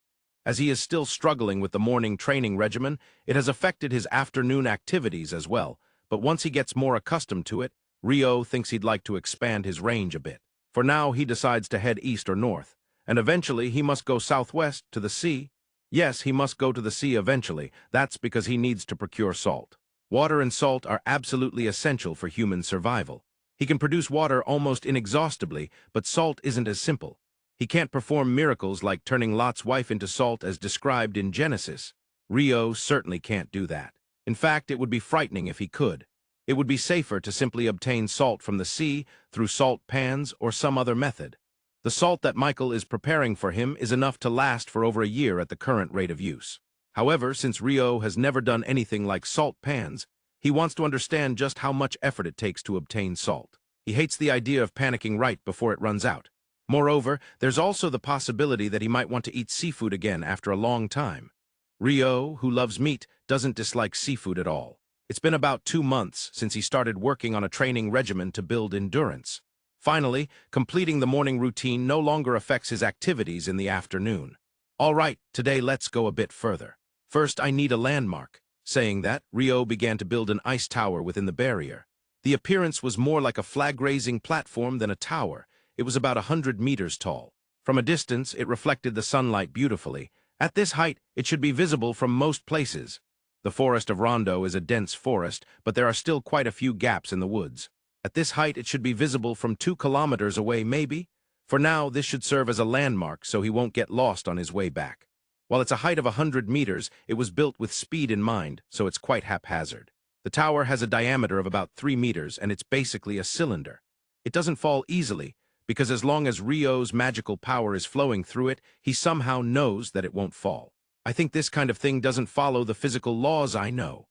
As he is still struggling with the morning training regimen, it has affected his afternoon activities as well, but once he gets more accustomed to it, Ryo thinks he'd like to expand his range a bit. For now, he decides to head east or north, and eventually he must go southwest to the sea. Yes, he must go to the sea eventually. That's because he needs to procure salt. Water and salt are absolutely essential for human survival. He can produce water almost inexhaustibly, but salt isn't as simple. He can't perform miracles like turning Lot's wife into salt as described in Genesis. Rio certainly can't do that. In fact, it would be frightening if he could. It would be safer to simply obtain salt from the sea through salt pans or some other method. The salt that Michael is preparing for him is enough to last for over a year at the current rate of use. However, since Rio has never done anything like salt pans, he wants to understand just how much effort it takes to obtain salt. He hates the idea of panicking right before it runs out. Moreover, there's also the possibility that he might want to eat seafood again after a long time. Rio, who loves meat, doesn't dislike seafood at all. It's been about 2 months since he started working on a training regimen to build endurance. Finally, completing the morning routine no longer affects his activities in the afternoon. All right, today let's go a bit further. First, I need a landmark. Saying that, Rio began to build an ice tower within the barrier. The appearance was more like a flag-raising platform than a tower. It was about 100 meters tall. From a distance, it reflected the sunlight beautifully. At this height, it should be visible from most places. The forest of Rondo is a dense forest, but there are still quite a few gaps in the woods. At this height, it should be visible from 2 kilometers away, maybe. For now, this should serve as a landmark so he won't get lost on his way back. While it's a height of 100 meters, it was built with speed in mind, so it's quite haphazard. The tower has a diameter of about 3 meters, and it's basically a cylinder. It doesn't fall easily, because as long as Rio's magical power is flowing through it, he somehow knows that it won't fall. I think this kind of thing doesn't follow the physical laws I know.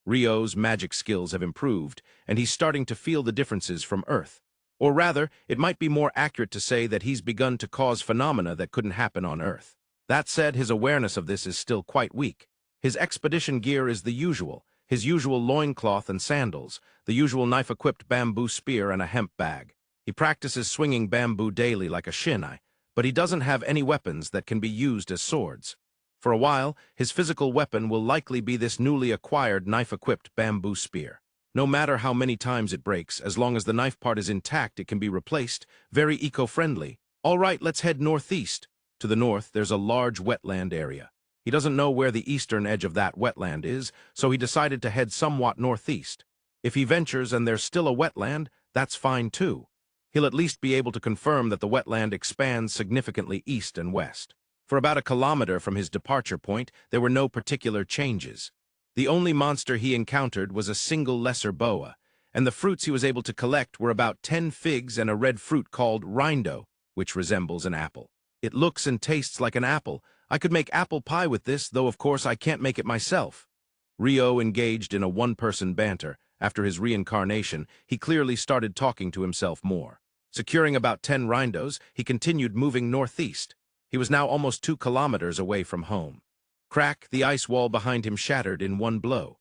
Rio's magic skills have improved, and he's starting to feel the differences from Earth. Or rather, it might be more accurate to say that he's begun to cause phenomena that couldn't happen on Earth. That said, his awareness of this is still quite weak. His expedition gear is the usual, his usual loincloth and sandals, the usual knife-equipped bamboo spear and a hemp bag. He practices swinging bamboo daily like a shinai, but he doesn't have any weapons that can be used as swords. For a while, his physical weapon will likely be this newly acquired knife-equipped bamboo spear. No matter how many times it breaks, as long as the knife part is intact, it can be replaced. Very eco-friendly. All right, let's head northeast. To the north, there's a large wetland area. He doesn't know where the eastern edge of that wetland is, so he decided to head somewhat northeast. If he ventures and there's still a wetland, that's fine too. He'll at least be able to confirm that the wetland expands significantly east and west. For about a kilometer from his departure point, there were no particular changes. The only monster he encountered was a single lesser boa, and the fruits he was able to collect were about 10 figs and a red fruit called rindo, which resembles an apple. It looks and tastes like an apple. I could make apple pie with this, though of course I can't make it myself. Rio engaged in a one-person banter. After his reincarnation, he clearly started talking to himself more. Securing about 10 rindos, he continued moving northeast. He was now almost 2 kilometers away from home. Crack, the ice wall behind him shattered in one blow.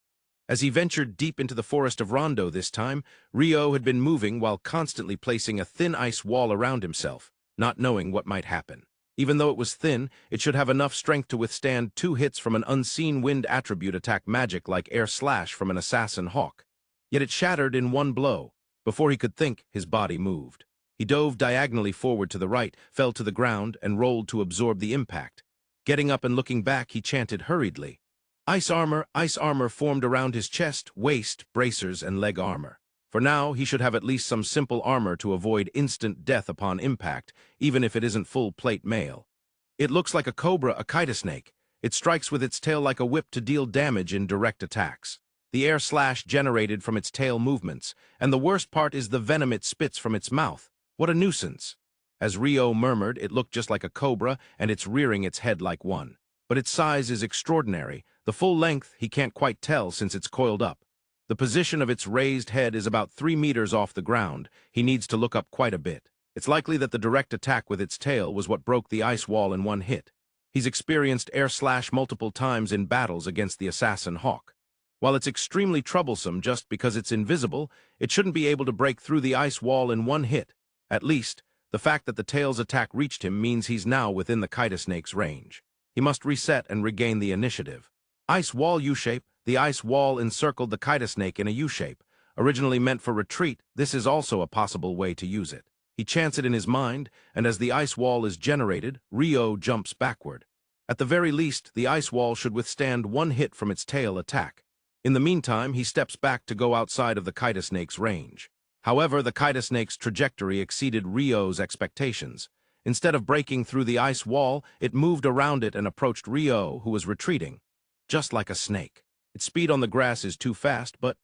As he ventured deep into the forest of Rondo this time, Rio had been moving while constantly placing a thin ice wall around himself, not knowing what might happen. Even though it was thin, it should have enough strength to withstand 2 hits from an unseen wind attribute attack magic like air slash from an assassin hawk. Yet it shattered in one blow. Before he could think, his body moved. He dove diagonally forward to the right, fell to the ground, and rolled to absorb the impact. Getting up and looking back, he chanted hurriedly. Ice armor formed around his chest, waist, bracers, and leg armor. For now, he should have at least some simple armor to avoid instant death upon impact, even if it isn't full plate mail. It looks like a cobra, a kitasnake. It strikes with its tail like a whip to deal damage in direct attacks. The air slash generated from its tail movements, and the worst part is the venom it spits from its mouth. What a nuisance! As Rio murmured, it looked just like a cobra, and it's rearing its head like one. But its size is extraordinary. The full length he can't quite tell since it's coiled up. The position of its raised head is about 3 meters off the ground. He needs to look up quite a bit. It's likely that the direct attack with its tail was what broke the ice wall in one hit. He's experienced air slash multiple times in battles against the assassin hawk. While it's extremely troublesome just because it's invisible, it shouldn't be able to break through the ice wall in one hit. At least, the fact that the tail's attack reached him means he's now within the kitasnake's range. He must reset and regain the initiative. Ice wall U-shape. The ice wall encircled the kitasnake in a U-shape. Originally meant for retreat, this is also a possible way to use it. He chants it in his mind, and as the ice wall is generated, Rio jumps backward. At the very least, the ice wall should withstand one hit from its tail attack. In the meantime, he steps back to go outside of the Kite-snake's range. However, the Kite-snake's trajectory exceeded Ryo's expectations. Instead of breaking through the ice wall, it moved around it and approached Ryo, who was retreating. Just like a snake. Its speed on the grass is too fast, but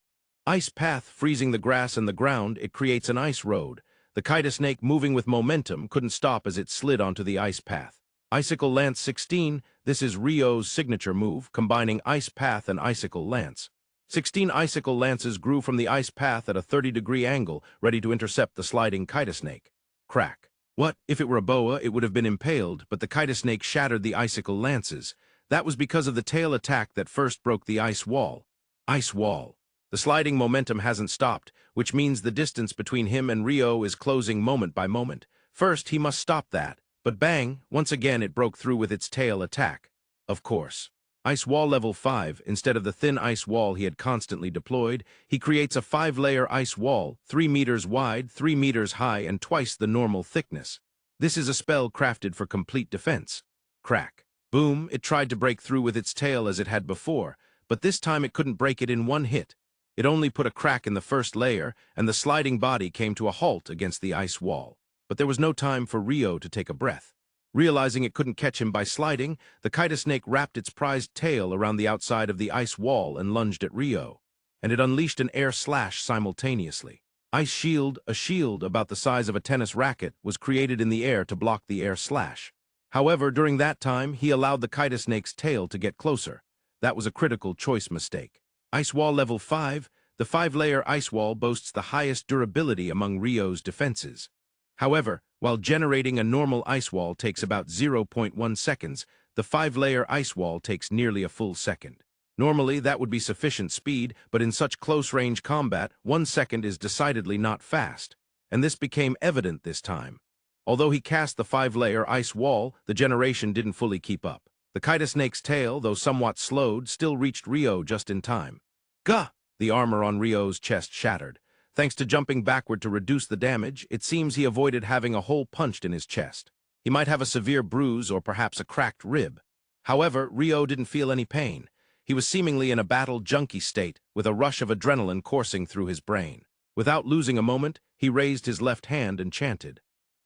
ice path freezing the grass and the ground, it creates an ice road. The Kite-snake, moving with momentum, couldn't stop as it slid onto the ice path. Icicle Lance 16, this is Ryo's signature move, combining Ice Path and Icicle Lance. 16 Icicle Lances grew from the ice path at a 30-degree angle, ready to intercept the sliding Kite-snake. Crack. What? If it were a boa, it would have been impaled, but the Kite-snake shattered the Icicle Lances. That was because of the tail attack that first broke the ice wall. Ice wall. The sliding momentum hasn't stopped, which means the distance between him and Ryo is closing moment by moment. First, he must stop that. But bang, once again it broke through with its tail attack. Of course. Ice wall level 5, instead of the thin ice wall he had constantly deployed, he creates a 5-layer ice wall, 3 meters wide, 3 meters high, and twice the normal thickness. This is a spell crafted for complete defense. Crack. Boom, it tried to break through with its tail as it had before, but this time it couldn't break it in one hit. It only put a crack in the first layer, and the sliding body came to a halt against the ice wall. But there was no time for Ryo to take a breath. Realizing it couldn't catch him by sliding, the Kite-snake wrapped its prized tail around the outside of the ice wall and lunged at Ryo, and it unleashed an air slash simultaneously. Ice shield, a shield about the size of a tennis racket, was created in the air to block the air slash. However, during that time, he allowed the Kite-snake's tail to get closer. That was a critical choice mistake. Ice wall level 5, the 5-layer ice wall boasts the highest durability among Ryo's defenses. However, while generating a normal ice wall takes about 0.1 seconds, the 5-layer ice wall takes nearly a full second. Normally, that would be sufficient speed, but in such close-range combat, 1 second is decidedly not fast, and this became evident this time. Although he cast the 5-layer ice wall, the generation didn't fully keep up. The Kite-snake's tail, though somewhat slowed, still reached Ryo just in time. Gah! The armor on Ryo's chest shattered. Thanks to jumping backward to reduce the damage, it seems he avoided having a hole punched in his chest. He might have a severe bruise or perhaps a cracked rib. However, Ryo didn't feel any pain. He was seemingly in a battle-junkie state, with a rush of adrenaline coursing through his brain. Without losing a moment, he raised his left hand and chanted.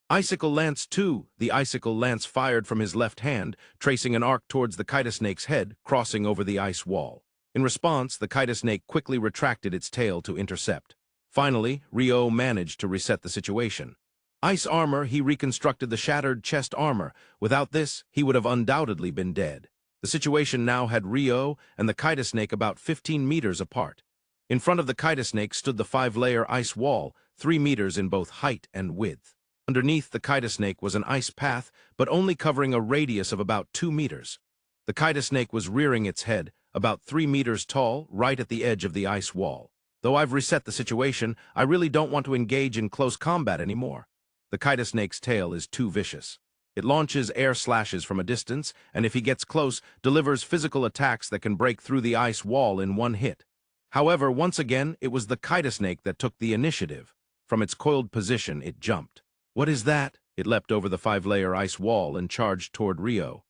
Icicle Lance 2, the Icicle Lance fired from his left hand, tracing an arc towards the Kite-snake's head, crossing over the ice wall. In response, the Kite-snake quickly retracted its tail to intercept. Finally, Ryo managed to reset the situation. Ice armor, he reconstructed the shattered chest armor. Without this, he would have undoubtedly been dead. The situation now had Ryo and the Kite-snake about 15 meters apart. In front of the Kite-snake stood the 5-layer ice wall, 3 meters in both height and width. Underneath the Kite-snake was an ice path, but only covering a radius of about 2 meters. The Kite-snake was rearing its head, about 3 meters tall, right at the edge of the ice wall. Though I've reset the situation, I really don't want to engage in close combat anymore. The Kite-snake's tail is too vicious. It launches air slashes from a distance, and if he gets close, delivers physical attacks that can break through the ice wall in one hit. However, once again, it was the Kite-snake that took the initiative. From its coiled position, it jumped. What is that? It leapt over the 5-layer ice wall and charged toward Ryo.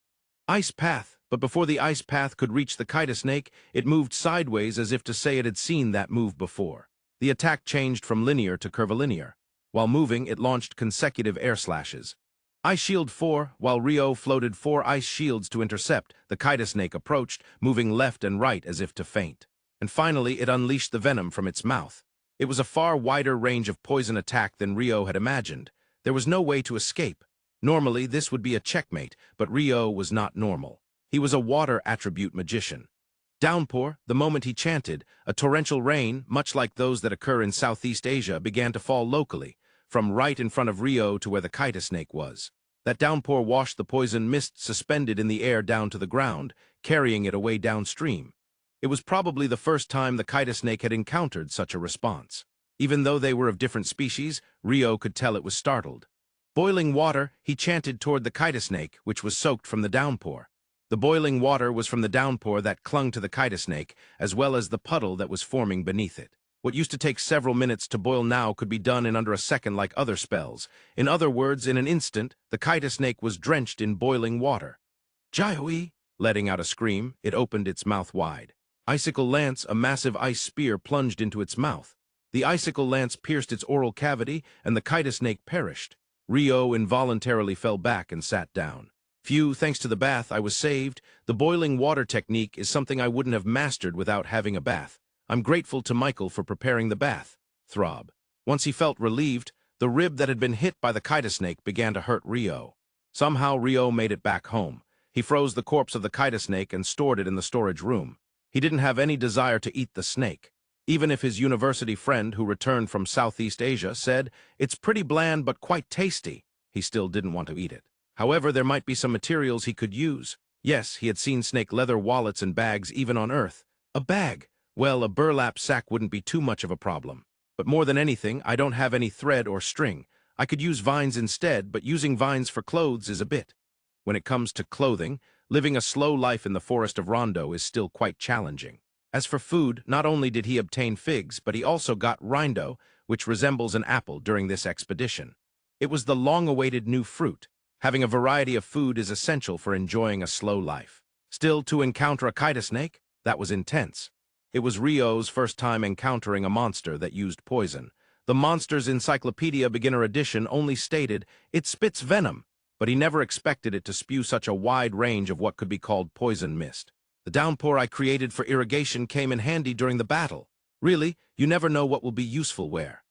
Ice path. But before the ice path could reach the Kite-snake, it moved sideways as if to say it had seen that move before. The attack changed from linear to curvilinear. While moving, it launched consecutive air slashes. Ice Shield 4, while Ryo floated 4 ice shields to intercept, the Kite-snake approached, moving left and right as if to feint. And finally, it unleashed the venom from its mouth. It was a far wider range of poison attack than Ryo had imagined. There was no way to escape. Normally, this would be a checkmate, but Ryo was not normal. He was a water attribute magician. Downpour, the moment he chanted, a torrential rain, much like those that occur in Southeast Asia, began to fall locally, from right in front of Ryo to where the Kite-snake was. That downpour washed the poison mist suspended in the air down to the ground, carrying it away downstream. It was probably the first time the Kite-snake had encountered such a response. Even though they were of different species, Ryo could tell it was startled. Boiling water, he chanted toward the Kite-snake, which was soaked from the downpour. The boiling water was from the downpour that clung to the Kite-snake, as well as the puddle that was forming beneath it. What used to take several minutes to boil now could be done in under a second like other spells. In other words, in an instant, the Kite-snake was drenched in boiling water. Jaioi! Letting out a scream, it opened its mouth wide. Icicle lance, a massive ice spear plunged into its mouth. The icicle lance pierced its oral cavity, and the kitesnake perished. Rio involuntarily fell back and sat down. Phew, thanks to the bath, I was saved. The boiling water technique is something I wouldn't have mastered without having a bath. I'm grateful to Michael for preparing the bath. Throb. Once he felt relieved, the rib that had been hit by the kitesnake began to hurt Rio. Somehow Rio made it back home. He froze the corpse of the kitesnake and stored it in the storage room. He didn't have any desire to eat the snake. Even if his university friend, who returned from Southeast Asia, said, "It's pretty bland but quite tasty," he still didn't want to eat it. However, there might be some materials he could use. Yes, he had seen snake leather wallets and bags even on Earth. A bag! Well, a burlap sack wouldn't be too much of a problem. But more than anything, I don't have any thread or string. I could use vines instead, but using vines for clothes is a bit. When it comes to clothing, living a slow life in the forest of Rondo is still quite challenging. As for food, not only did he obtain figs, but he also got rindo, which resembles an apple, during this expedition. It was the long-awaited new fruit. Having a variety of food is essential for enjoying a slow life. Still, to encounter a kitesnake, that was intense. It was Rio's first time encountering a monster that used poison. The Monsters Encyclopedia Beginner Edition only stated, "It spits venom," but he never expected it to spew such a wide range of what could be called poison mist. The downpour I created for irrigation came in handy during the battle. Really, you never know what will be useful where.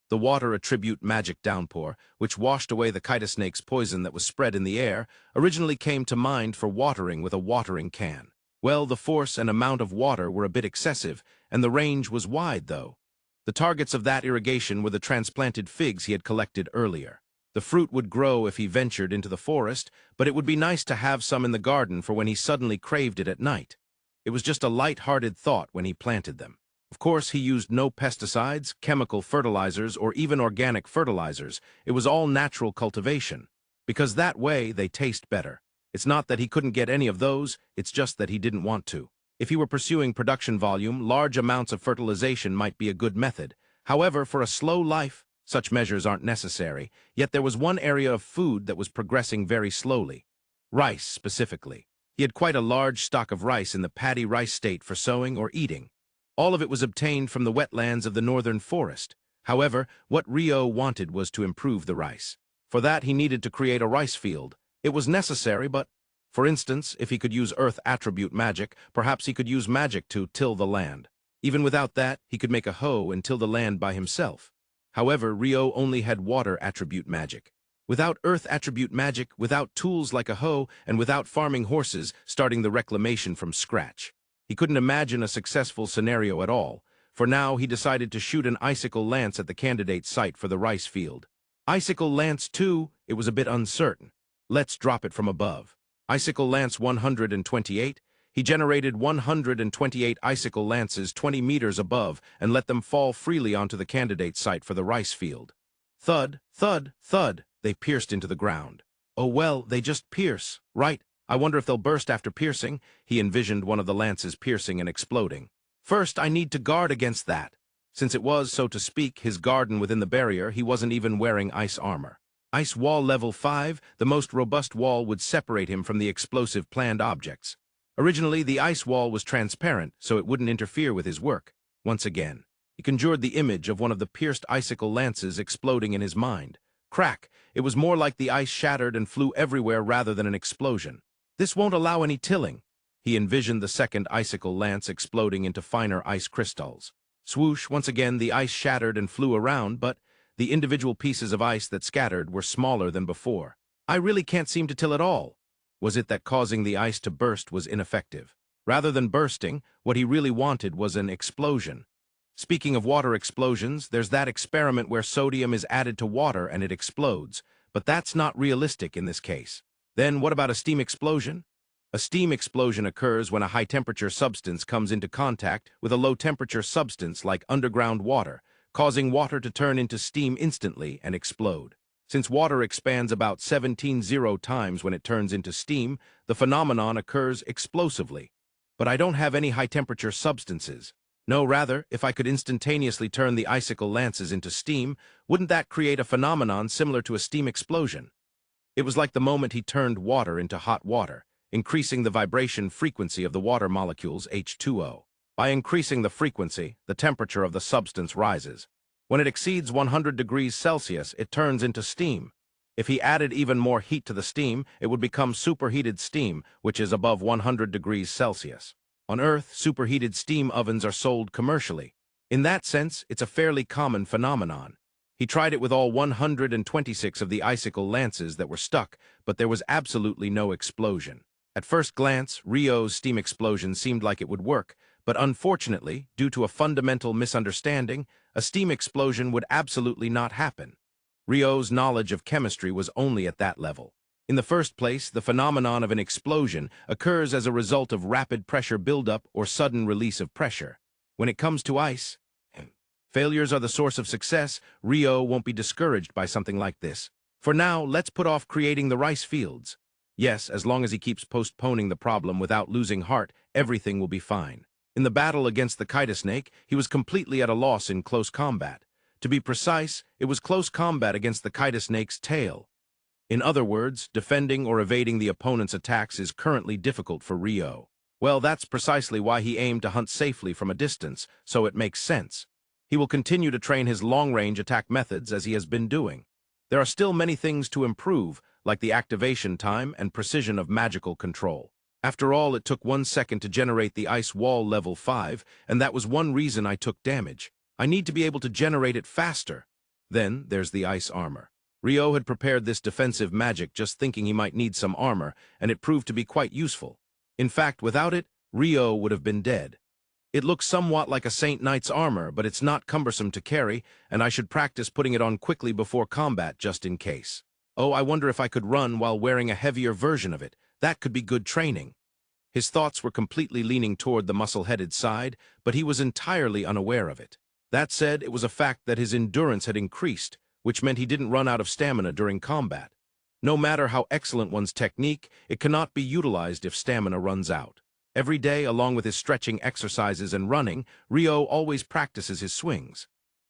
The water attribute magic downpour, which washed away the kitesnake's poison that was spread in the air, originally came to mind for watering with a watering can. Well, the force and amount of water were a bit excessive, and the range was wide, though. The targets of that irrigation were the transplanted figs he had collected earlier. The fruit would grow if he ventured into the forest, but it would be nice to have some in the garden for when he suddenly craved it at night. It was just a light-hearted thought when he planted them. Of course, he used no pesticides, chemical fertilizers, or even organic fertilizers. It was all natural cultivation, because that way they taste better. It's not that he couldn't get any of those, it's just that he didn't want to. If he were pursuing production volume, large amounts of fertilization might be a good method. However, for a slow life, such measures aren't necessary, yet there was one area of food that was progressing very slowly. Rice, specifically. He had quite a large stock of rice in the Paddy rice state for sowing or eating. All of it was obtained from the wetlands of the northern forest. However, what Rio wanted was to improve the rice. For that, he needed to create a rice field. It was necessary, but, for instance, if he could use earth attribute magic, perhaps he could use magic to till the land. Even without that, he could make a hoe and till the land by himself. However, Rio only had water attribute magic. Without earth attribute magic, without tools like a hoe, and without farming horses, starting the reclamation from scratch. He couldn't imagine a successful scenario at all. For now, he decided to shoot an icicle lance at the candidate site for the rice field. Icicle lance 2, it was a bit uncertain. Let's drop it from above. Icicle lance 128. He generated 128 icicle lances 20 meters above and let them fall freely onto the candidate site for the rice field. Thud, thud, thud, they pierced into the ground. Oh well, they just pierce, right? I wonder if they'll burst after piercing. He envisioned one of the lances piercing and exploding. First, I need to guard against that. Since it was, so to speak, his garden within the barrier, he wasn't even wearing ice armor. Ice wall level 5, the most robust wall, would separate him from the explosive planned objects. Originally, the ice wall was transparent, so it wouldn't interfere with his work. Once again, he conjured the image of one of the pierced icicle lances exploding in his mind. Crack! It was more like the ice shattered and flew everywhere rather than an explosion. This won't allow any tilling. He envisioned the second icicle lance exploding into finer ice crystals. Swoosh, once again the ice shattered and flew around, but the individual pieces of ice that scattered were smaller than before. I really can't seem to till at all. Was it that causing the ice to burst was ineffective? Rather than bursting, what he really wanted was an explosion. Speaking of water explosions, there's that experiment where sodium is added to water and it explodes, but that's not realistic in this case. Then what about a steam explosion? A steam explosion occurs when a high-temperature substance comes into contact with a low-temperature substance like underground water, causing water to turn into steam instantly and explode. Since water expands about 17 times when it turns into steam, the phenomenon occurs explosively. But I don't have any high-temperature substances. No, rather, if I could instantaneously turn the icicle lances into steam, wouldn't that create a phenomenon similar to a steam explosion? It was like the moment he turned water into hot water, increasing the vibration frequency of the water molecules H2O. By increasing the frequency, the temperature of the substance rises. When it exceeds 100 degrees Celsius, it turns into steam. If he added even more heat to the steam, it would become superheated steam, which is above 100 degrees Celsius. On Earth, superheated steam ovens are sold commercially. In that sense, it's a fairly common phenomenon. He tried it with all 126 of the icicle lances that were stuck, but there was absolutely no explosion. At first glance, Rio's steam explosion seemed like it would work, but unfortunately, due to a fundamental misunderstanding, a steam explosion would absolutely not happen. Rio's knowledge of chemistry was only at that level. In the first place, the phenomenon of an explosion occurs as a result of rapid pressure buildup or sudden release of pressure. When it comes to ice, failures are the source of success. Rio won't be discouraged by something like this. For now, let's put off creating the rice fields. Yes, as long as he keeps postponing the problem without losing heart, everything will be fine. In the battle against the Kite-snake, he was completely at a loss in close combat. To be precise, it was close combat against the Kite-snake's tail. In other words, defending or evading the opponent's attacks is currently difficult for Rio. Well, that's precisely why he aimed to hunt safely from a distance, so it makes sense. He will continue to train his long-range attack methods as he has been doing. There are still many things to improve, like the activation time and precision of magical control. After all, it took 1 second to generate the ice wall level 5, and that was one reason I took damage. I need to be able to generate it faster. Then there's the ice armor. Rio had prepared this defensive magic just thinking he might need some armor, and it proved to be quite useful. In fact, without it, Rio would have been dead. It looks somewhat like a Saint Knight's armor, but it's not cumbersome to carry, and I should practice putting it on quickly before combat just in case. Oh, I wonder if I could run while wearing a heavier version of it. That could be good training. His thoughts were completely leaning toward the muscle-headed side, but he was entirely unaware of it. That said, it was a fact that his endurance had increased, which meant he didn't run out of stamina during combat. No matter how excellent one's technique, it cannot be utilized if stamina runs out. Every day, along with his stretching exercises and running, Rio always practices his swings.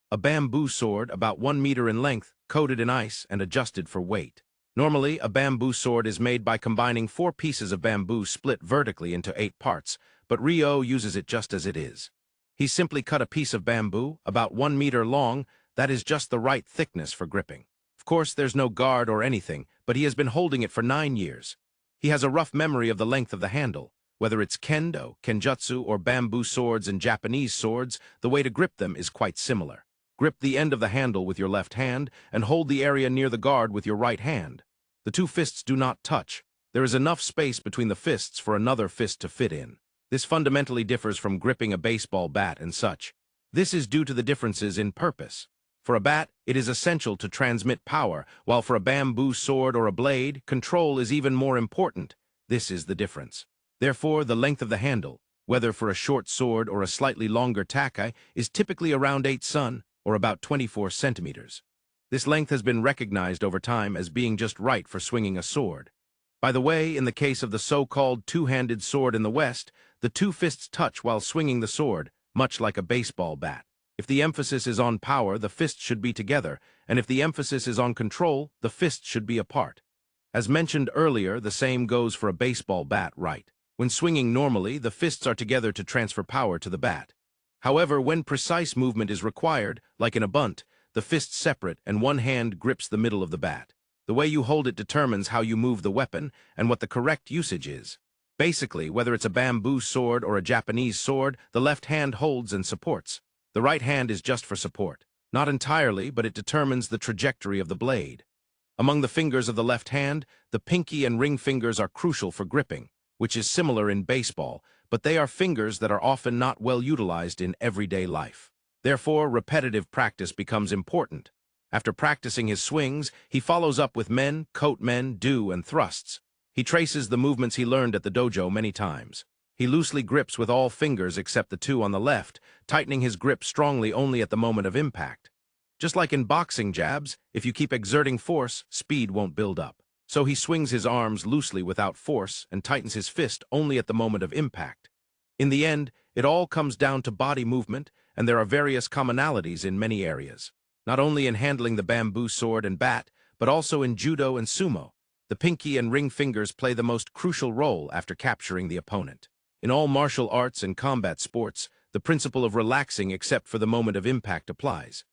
A bamboo sword, about 1 meter in length, coated in ice and adjusted for weight. Normally, a bamboo sword is made by combining 4 pieces of bamboo split vertically into 8 parts, but Rio uses it just as it is. He simply cut a piece of bamboo, about 1 meter long, that is just the right thickness for gripping. Of course, there's no guard or anything, but he has been holding it for 9 years. He has a rough memory of the length of the handle. Whether it's kendo, kenjutsu, or bamboo swords and Japanese swords, the way to grip them is quite similar. Grip the end of the handle with your left hand and hold the area near the guard with your right hand. The 2 fists do not touch. There is enough space between the fists for another fist to fit in. This fundamentally differs from gripping a baseball bat and such. This is due to the differences in purpose. For a bat, it is essential to transmit power, while for a bamboo sword or a blade, control is even more important. This is the difference. Therefore, the length of the handle, whether for a short sword or a slightly longer takai, is typically around 8 sun, or about 24 centimeters. This length has been recognized over time as being just right for swinging a sword. By the way, in the case of the so-called two-handed sword in the West, the 2 fists touch while swinging the sword, much like a baseball bat. If the emphasis is on power, the fists should be together, and if the emphasis is on control, the fists should be apart. As mentioned earlier, the same goes for a baseball bat, right? When swinging normally, the fists are together to transfer power to the bat. However, when precise movement is required, like in a bunt, the fists separate and one hand grips the middle of the bat. The way you hold it determines how you move the weapon and what the correct usage is. Basically, whether it's a bamboo sword or a Japanese sword, the left hand holds and supports. The right hand is just for support. Not entirely, but it determines the trajectory of the blade. Among the fingers of the left hand, the pinky and ring fingers are crucial for gripping, which is similar in baseball, but they are fingers that are often not well utilized in everyday life. Therefore, repetitive practice becomes important. After practicing his swings, he follows up with men, coat men, do, and thrusts. He traces the movements he learned at the dojo many times. He loosely grips with all fingers except the 2 on the left, tightening his grip strongly only at the moment of impact. Just like in boxing jabs, if you keep exerting force, speed won't build up. So he swings his arms loosely without force and tightens his fist only at the moment of impact. In the end, it all comes down to body movement, and there are various commonalities in many areas. Not only in handling the bamboo sword and bat, but also in judo and sumo. The pinky and ring fingers play the most crucial role after capturing the opponent. In all martial arts and combat sports, the principle of relaxing except for the moment of impact applies.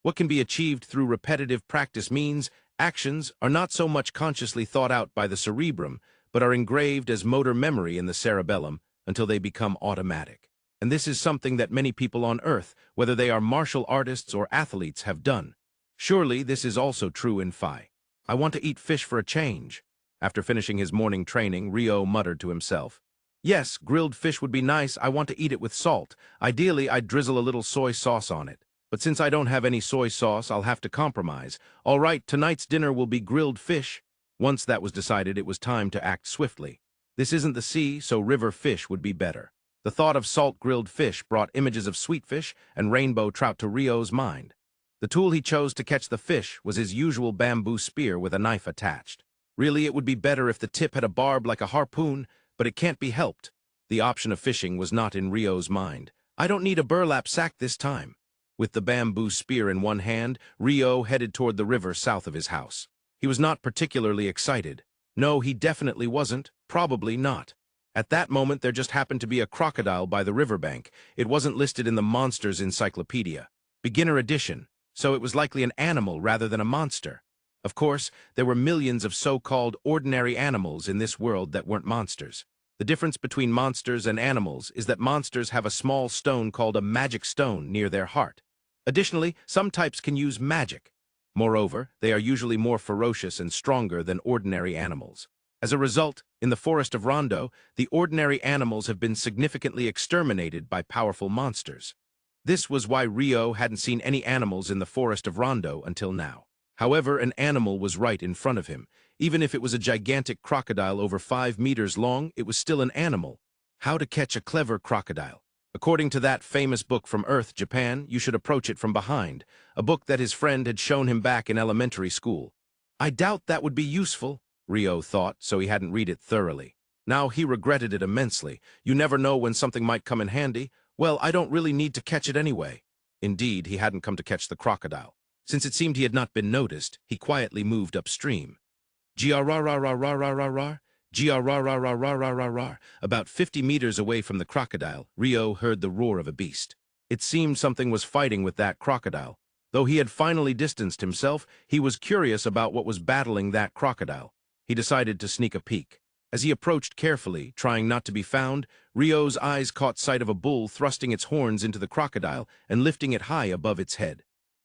What can be achieved through repetitive practice means actions are not so much consciously thought out by the cerebrum, but are engraved as motor memory in the cerebellum until they become automatic. And this is something that many people on Earth, whether they are martial artists or athletes, have done. Surely this is also true in Phi. I want to eat fish for a change. After finishing his morning training, Rio muttered to himself. Yes, grilled fish would be nice. I want to eat it with salt. Ideally, I'd drizzle a little soy sauce on it. But since I don't have any soy sauce, I'll have to compromise. All right, tonight's dinner will be grilled fish. Once that was decided, it was time to act swiftly. This isn't the sea, so river fish would be better. The thought of salt-grilled fish brought images of sweet fish and rainbow trout to Rio's mind. The tool he chose to catch the fish was his usual bamboo spear with a knife attached. Really, it would be better if the tip had a barb like a harpoon, but it can't be helped. The option of fishing was not in Rio's mind. I don't need a burlap sack this time. With the bamboo spear in one hand, Rio headed toward the river south of his house. He was not particularly excited. No, he definitely wasn't. Probably not. At that moment, there just happened to be a crocodile by the riverbank. It wasn't listed in the Monsters Encyclopedia. Beginner edition, so it was likely an animal rather than a monster. Of course, there were millions of so-called ordinary animals in this world that weren't monsters. The difference between monsters and animals is that monsters have a small stone called a magic stone near their heart. Additionally, some types can use magic. Moreover, they are usually more ferocious and stronger than ordinary animals. As a result, in the forest of Rondo, the ordinary animals have been significantly exterminated by powerful monsters. This was why Rio hadn't seen any animals in the forest of Rondo until now. However, an animal was right in front of him. Even if it was a gigantic crocodile over 5 meters long, it was still an animal. How to catch a clever crocodile. According to that famous book from Earth, Japan, you should approach it from behind, a book that his friend had shown him back in elementary school. I doubt that would be useful, Rio thought, so he hadn't read it thoroughly. Now he regretted it immensely. You never know when something might come in handy. Well, I don't really need to catch it anyway. Indeed, he hadn't come to catch the crocodile. Since it seemed he had not been noticed, he quietly moved upstream. G-R-R-R-R-R-R-R-R, G-R-R-R-R-R-R-R. About 50 meters away from the crocodile, Rio heard the roar of a beast. It seemed something was fighting with that crocodile. Though he had finally distanced himself, he was curious about what was battling that crocodile. He decided to sneak a peek. As he approached carefully, trying not to be found, Rio's eyes caught sight of a bull thrusting its horns into the crocodile and lifting it high above its head.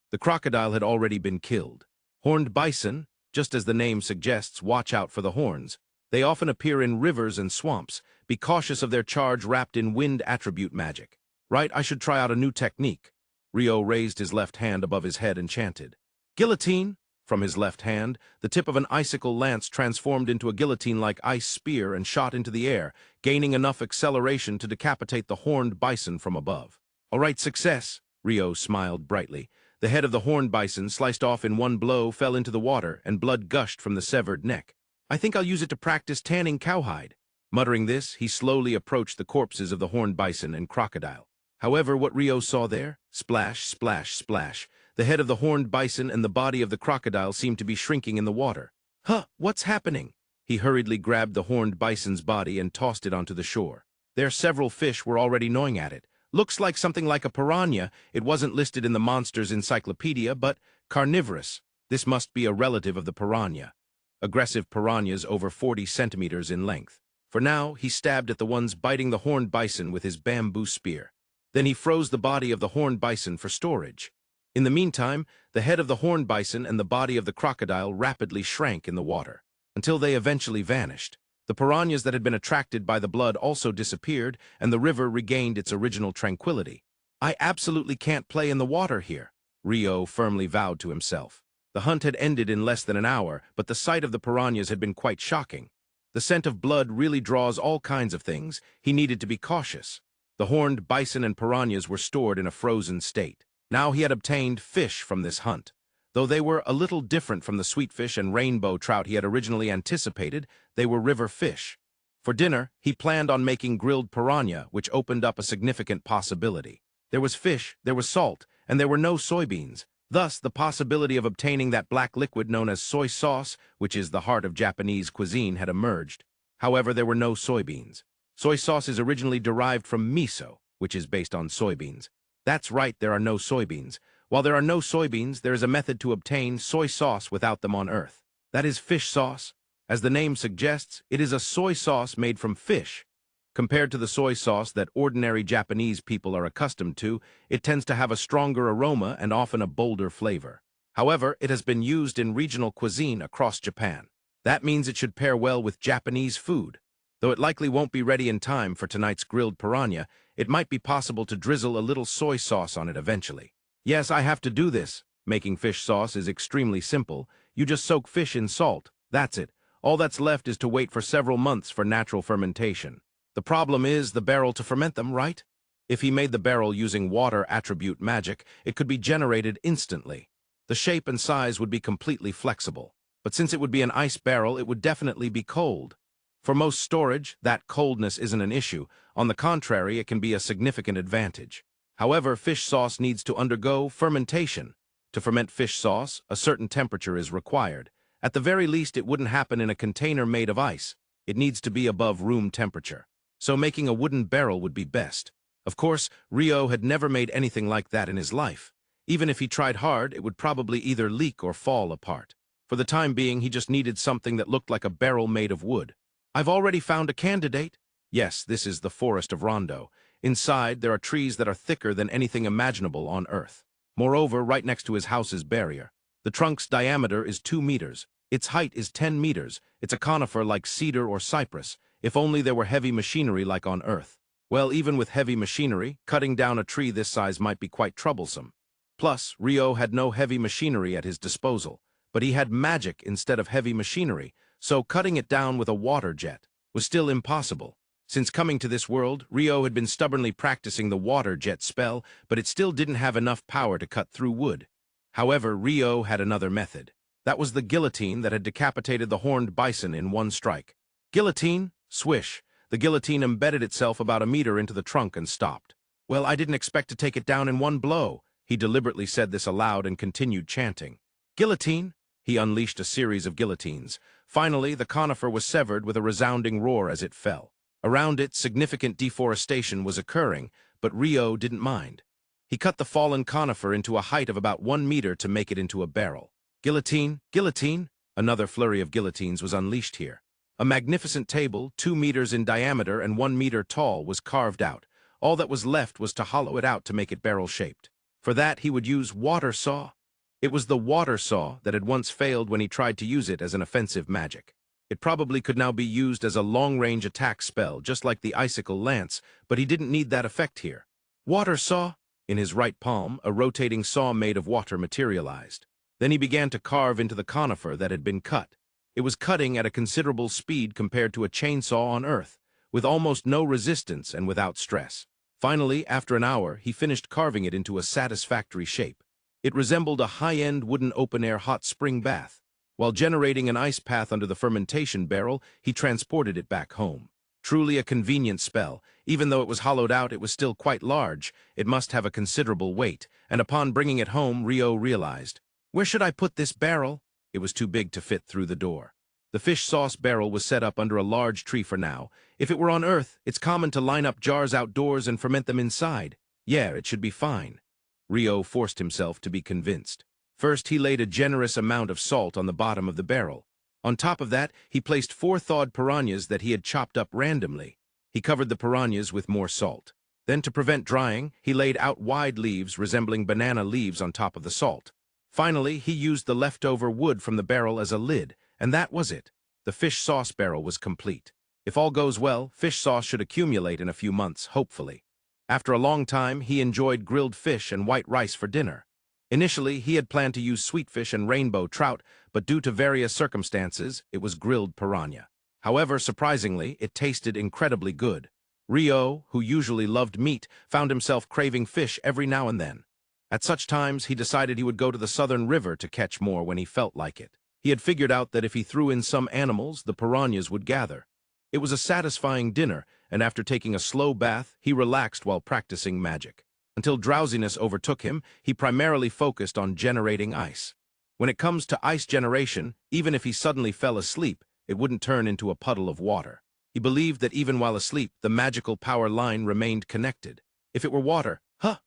The crocodile had already been killed. Horned bison, just as the name suggests, watch out for the horns. They often appear in rivers and swamps. Be cautious of their charge wrapped in wind attribute magic. Right, I should try out a new technique. Rio raised his left hand above his head and chanted. Guillotine! From his left hand, the tip of an icicle lance transformed into a guillotine-like ice spear and shot into the air, gaining enough acceleration to decapitate the horned bison from above. All right, success, Rio smiled brightly. The head of the horned bison, sliced off in one blow, fell into the water, and blood gushed from the severed neck. I think I'll use it to practice tanning cowhide. Muttering this, he slowly approached the corpses of the horned bison and crocodile. However, what Rio saw there? Splash, splash, splash. The head of the horned bison and the body of the crocodile seemed to be shrinking in the water. Huh, what's happening? He hurriedly grabbed the horned bison's body and tossed it onto the shore. There several fish were already gnawing at it. Looks like something like a piranha. It wasn't listed in the Monsters Encyclopedia, but carnivorous. This must be a relative of the piranha. Aggressive piranhas over 40 centimeters in length. For now, he stabbed at the ones biting the horned bison with his bamboo spear. Then he froze the body of the horned bison for storage. In the meantime, the head of the horned bison and the body of the crocodile rapidly shrank in the water, until they eventually vanished. The piranhas that had been attracted by the blood also disappeared, and the river regained its original tranquility. I absolutely can't play in the water here, Rio firmly vowed to himself. The hunt had ended in less than an hour, but the sight of the piranhas had been quite shocking. The scent of blood really draws all kinds of things. He needed to be cautious. The horned bison and piranhas were stored in a frozen state. Now he had obtained fish from this hunt. Though they were a little different from the sweetfish and rainbow trout he had originally anticipated, they were river fish. For dinner, he planned on making grilled piranha, which opened up a significant possibility. There was fish, there was salt, and there were no soybeans. Thus, the possibility of obtaining that black liquid known as soy sauce, which is the heart of Japanese cuisine, had emerged. However, there were no soybeans. Soy sauce is originally derived from miso, which is based on soybeans. That's right, there are no soybeans. While there are no soybeans, there is a method to obtain soy sauce without them on Earth. That is fish sauce. As the name suggests, it is a soy sauce made from fish. Compared to the soy sauce that ordinary Japanese people are accustomed to, it tends to have a stronger aroma and often a bolder flavor. However, it has been used in regional cuisine across Japan. That means it should pair well with Japanese food. Though it likely won't be ready in time for tonight's grilled piranha, it might be possible to drizzle a little soy sauce on it eventually. Yes, I have to do this. Making fish sauce is extremely simple. You just soak fish in salt. That's it. All that's left is to wait for several months for natural fermentation. The problem is the barrel to ferment them, right? If he made the barrel using water attribute magic, it could be generated instantly. The shape and size would be completely flexible. But since it would be an ice barrel, it would definitely be cold. For most storage, that coldness isn't an issue. On the contrary, it can be a significant advantage. However, fish sauce needs to undergo fermentation. To ferment fish sauce, a certain temperature is required. At the very least, it wouldn't happen in a container made of ice. It needs to be above room temperature. So making a wooden barrel would be best. Of course, Ryo had never made anything like that in his life. Even if he tried hard, it would probably either leak or fall apart. For the time being, he just needed something that looked like a barrel made of wood. I've already found a candidate. Yes, this is the Forest of Rondo. Inside, there are trees that are thicker than anything imaginable on Earth. Moreover, right next to his house is barrier. The trunk's diameter is 2 meters. Its height is 10 meters. It's a conifer like cedar or cypress. If only there were heavy machinery like on Earth. Well, even with heavy machinery, cutting down a tree this size might be quite troublesome. Plus, Ryo had no heavy machinery at his disposal, but he had magic instead of heavy machinery, so cutting it down with a water jet was still impossible. Since coming to this world, Ryo had been stubbornly practicing the water jet spell, but it still didn't have enough power to cut through wood. However, Ryo had another method. That was the guillotine that had decapitated the horned bison in one strike. Guillotine? Swish. The guillotine embedded itself about a meter into the trunk and stopped. Well, I didn't expect to take it down in one blow. He deliberately said this aloud and continued chanting. Guillotine? He unleashed a series of guillotines. Finally, the conifer was severed with a resounding roar as it fell. Around it, significant deforestation was occurring, but Ryo didn't mind. He cut the fallen conifer into a height of about 1 meter to make it into a barrel. Guillotine, guillotine! Another flurry of guillotines was unleashed here. A magnificent table, 2 meters in diameter and 1 meter tall, was carved out. All that was left was to hollow it out to make it barrel-shaped. For that, he would use water saw. It was the water saw that had once failed when he tried to use it as an offensive magic. It probably could now be used as a long-range attack spell, just like the icicle lance, but he didn't need that effect here. Water saw? In his right palm, a rotating saw made of water materialized. Then he began to carve into the conifer that had been cut. It was cutting at a considerable speed compared to a chainsaw on Earth, with almost no resistance and without stress. Finally, after an hour, he finished carving it into a satisfactory shape. It resembled a high-end wooden open-air hot spring bath. While generating an ice path under the fermentation barrel, he transported it back home. Truly a convenient spell. Even though it was hollowed out, it was still quite large. It must have a considerable weight, and upon bringing it home, Ryo realized, "Where should I put this barrel?" It was too big to fit through the door. The fish sauce barrel was set up under a large tree for now. If it were on Earth, it's common to line up jars outdoors and ferment them inside. Yeah, it should be fine. Ryo forced himself to be convinced. First, he laid a generous amount of salt on the bottom of the barrel. On top of that, he placed 4 thawed piranhas that he had chopped up randomly. He covered the piranhas with more salt. Then, to prevent drying, he laid out wide leaves resembling banana leaves on top of the salt. Finally, he used the leftover wood from the barrel as a lid, and that was it. The fish sauce barrel was complete. If all goes well, fish sauce should accumulate in a few months, hopefully. After a long time, he enjoyed grilled fish and white rice for dinner. Initially, he had planned to use sweetfish and rainbow trout, but due to various circumstances, it was grilled piranha. However, surprisingly, it tasted incredibly good. Ryo, who usually loved meat, found himself craving fish every now and then. At such times, he decided he would go to the southern river to catch more when he felt like it. He had figured out that if he threw in some animals, the piranhas would gather. It was a satisfying dinner, and after taking a slow bath, he relaxed while practicing magic. Until drowsiness overtook him, he primarily focused on generating ice. When it comes to ice generation, even if he suddenly fell asleep, it wouldn't turn into a puddle of water. He believed that even while asleep, the magical power line remained connected. If it were water,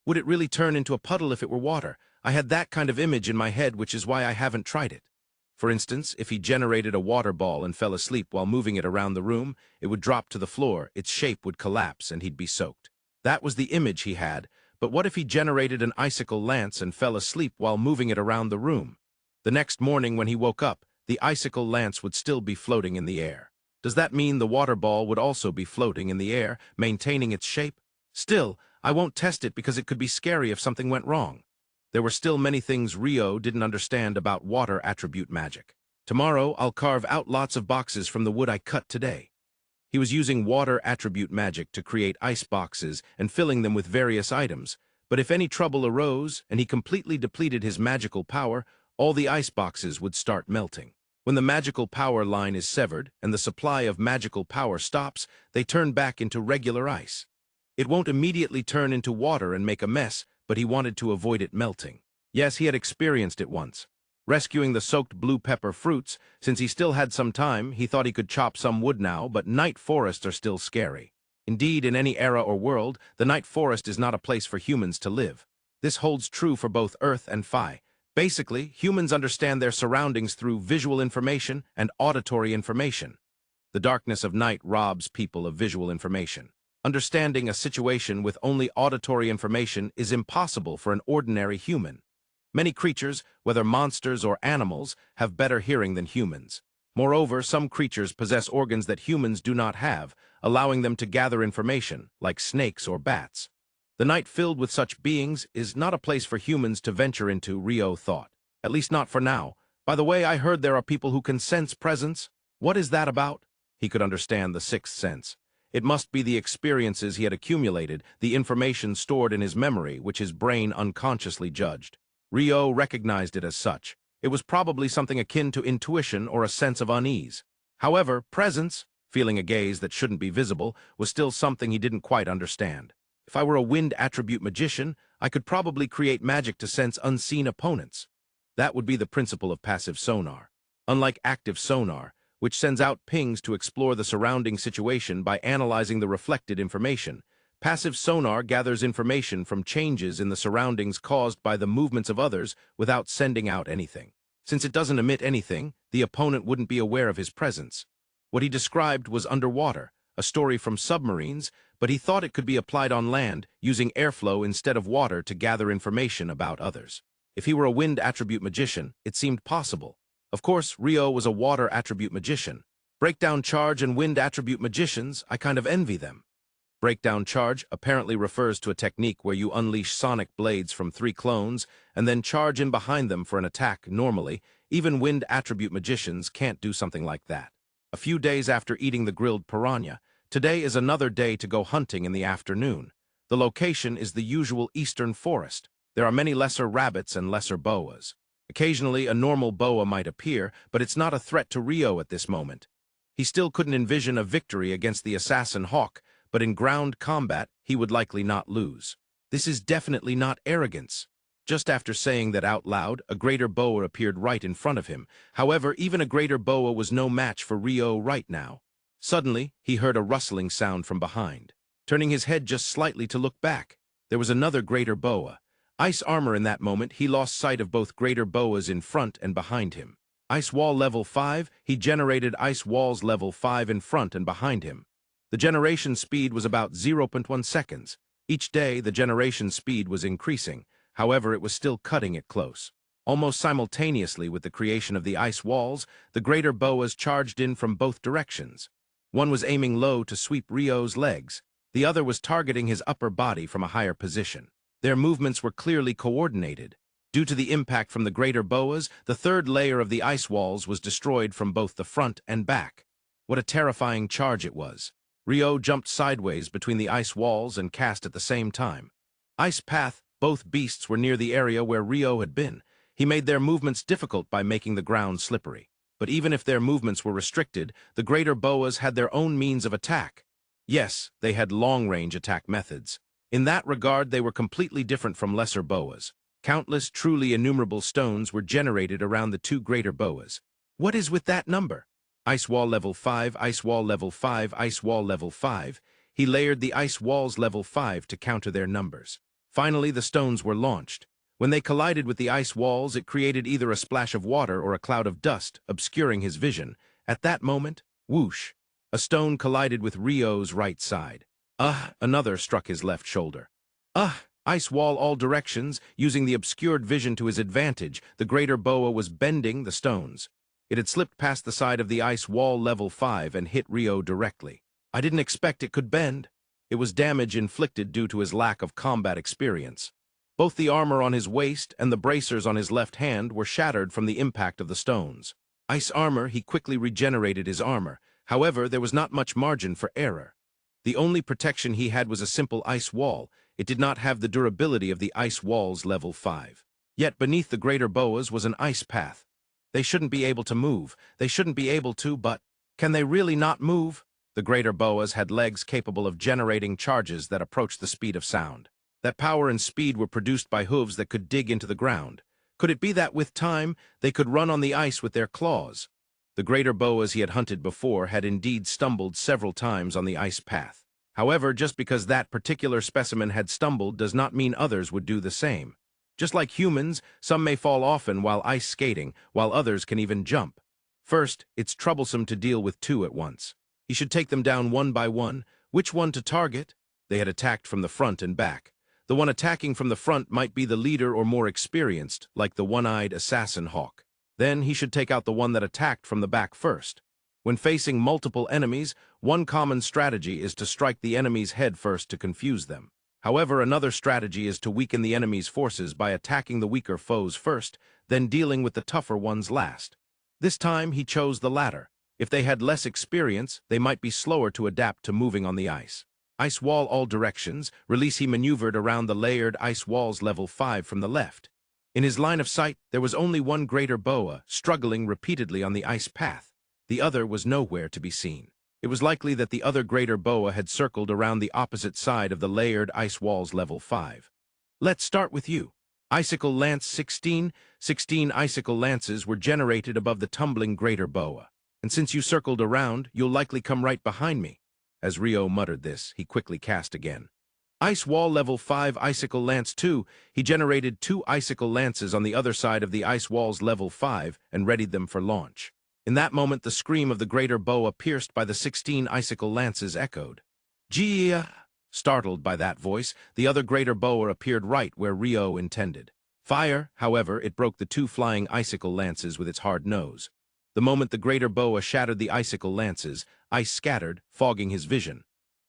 would it really turn into a puddle if it were water? I had that kind of image in my head, which is why I haven't tried it. For instance, if he generated a water ball and fell asleep while moving it around the room, it would drop to the floor, its shape would collapse, and he'd be soaked. That was the image he had, but what if he generated an icicle lance and fell asleep while moving it around the room? The next morning when he woke up, the icicle lance would still be floating in the air. Does that mean the water ball would also be floating in the air, maintaining its shape? Still, I won't test it because it could be scary if something went wrong. There were still many things Rio didn't understand about water attribute magic. Tomorrow, I'll carve out lots of boxes from the wood I cut today. He was using water attribute magic to create ice boxes and filling them with various items, but if any trouble arose and he completely depleted his magical power, all the ice boxes would start melting. When the magical power line is severed and the supply of magical power stops, they turn back into regular ice. It won't immediately turn into water and make a mess, but he wanted to avoid it melting. Yes, he had experienced it once. Rescuing the soaked blue pepper fruits, since he still had some time, he thought he could chop some wood now, but night forests are still scary. Indeed, in any era or world, the night forest is not a place for humans to live. This holds true for both Earth and Phi. Basically, humans understand their surroundings through visual information and auditory information. The darkness of night robs people of visual information. Understanding a situation with only auditory information is impossible for an ordinary human. Many creatures, whether monsters or animals, have better hearing than humans. Moreover, some creatures possess organs that humans do not have, allowing them to gather information, like snakes or bats. The night filled with such beings is not a place for humans to venture into, Rio thought. At least not for now. By the way, I heard there are people who can sense presence. What is that about? He could understand the sixth sense. It must be the experiences he had accumulated, the information stored in his memory, which his brain unconsciously judged. Rio recognized it as such. It was probably something akin to intuition or a sense of unease. However, presence, feeling a gaze that shouldn't be visible, was still something he didn't quite understand. If I were a wind attribute magician, I could probably create magic to sense unseen opponents. That would be the principle of passive sonar. Unlike active sonar, which sends out pings to explore the surrounding situation by analyzing the reflected information, passive sonar gathers information from changes in the surroundings caused by the movements of others without sending out anything. Since it doesn't emit anything, the opponent wouldn't be aware of his presence. What he described was underwater, a story from submarines, but he thought it could be applied on land, using airflow instead of water to gather information about others. If he were a wind attribute magician, it seemed possible. Of course, Rio was a water attribute magician. Breakdown charge and wind attribute magicians, I kind of envy them. Breakdown charge apparently refers to a technique where you unleash sonic blades from 3 clones and then charge in behind them for an attack. Normally, even wind attribute magicians can't do something like that. A few days after eating the grilled piranha, today is another day to go hunting in the afternoon. The location is the usual eastern forest. There are many lesser rabbits and lesser boas. Occasionally, a normal boa might appear, but it's not a threat to Rio at this moment. He still couldn't envision a victory against the assassin hawk, but in ground combat, he would likely not lose. This is definitely not arrogance. Just after saying that out loud, a greater boa appeared right in front of him. However, even a greater boa was no match for Rio right now. Suddenly, he heard a rustling sound from behind. Turning his head just slightly to look back, there was another greater boa. Ice armor in that moment, he lost sight of both greater boas in front and behind him. Ice wall level 5, he generated ice walls level 5 in front and behind him. The generation speed was about 0.1 seconds. Each day, the generation speed was increasing. However, it was still cutting it close. Almost simultaneously with the creation of the ice walls, the greater boas charged in from both directions. One was aiming low to sweep Rio's legs. The other was targeting his upper body from a higher position. Their movements were clearly coordinated. Due to the impact from the greater boas, the third layer of the ice walls was destroyed from both the front and back. What a terrifying charge it was. Rio jumped sideways between the ice walls and cast at the same time. Ice path, both beasts were near the area where Rio had been. He made their movements difficult by making the ground slippery. But even if their movements were restricted, the greater boas had their own means of attack. Yes, they had long-range attack methods. In that regard, they were completely different from lesser boas. Countless, truly innumerable stones were generated around the 2 greater boas. What is with that number? Ice wall level 5, ice wall level 5, ice wall level 5. he layered the ice walls level 5 to counter their numbers. Finally, the stones were launched. When they collided with the ice walls, it created either a splash of water or a cloud of dust, obscuring his vision. At that moment, whoosh, a stone collided with Rio's right side. Another struck his left shoulder. Ice wall all directions, using the obscured vision to his advantage, the Greater Boa was bending the stones. It had slipped past the side of the ice wall level 5 and hit Rio directly. I didn't expect it could bend. It was damage inflicted due to his lack of combat experience. Both the armor on his waist and the bracers on his left hand were shattered from the impact of the stones. Ice armor, he quickly regenerated his armor. However, there was not much margin for error. The only protection he had was a simple ice wall. It did not have the durability of the ice walls level 5. Yet beneath the Greater Boas was an ice path. They shouldn't be able to move. They shouldn't be able to, but can they really not move? The Greater Boas had legs capable of generating charges that approached the speed of sound. That power and speed were produced by hooves that could dig into the ground. Could it be that with time, they could run on the ice with their claws? The Greater Boas he had hunted before had indeed stumbled several times on the ice path. However, just because that particular specimen had stumbled does not mean others would do the same. Just like humans, some may fall often while ice skating, while others can even jump. First, it's troublesome to deal with two at once. He should take them down one by one. Which one to target? They had attacked from the front and back. The one attacking from the front might be the leader or more experienced, like the one-eyed assassin hawk. Then he should take out the one that attacked from the back first. When facing multiple enemies, one common strategy is to strike the enemy's head first to confuse them. However, another strategy is to weaken the enemy's forces by attacking the weaker foes first, then dealing with the tougher ones last. This time, he chose the latter. If they had less experience, they might be slower to adapt to moving on the ice. Ice wall all directions, release he maneuvered around the layered ice walls level 5 from the left. In his line of sight, there was only one Greater Boa, struggling repeatedly on the ice path. The other was nowhere to be seen. It was likely that the other Greater Boa had circled around the opposite side of the layered ice walls level 5. Let's start with you. Icicle Lance 16. 16 icicle lances were generated above the tumbling Greater Boa. And since you circled around, you'll likely come right behind me. As Rio muttered this, he quickly cast again. Ice Wall Level 5 Icicle Lance 2, he generated 2 icicle lances on the other side of the ice walls Level 5 and readied them for launch. In that moment, the scream of the Greater Boa pierced by the 16 icicle lances echoed. Gia! Startled by that voice, the other Greater Boa appeared right where Rio intended. Fire, however, it broke the 2 flying icicle lances with its hard nose. The moment the Greater Boa shattered the icicle lances, ice scattered, fogging his vision.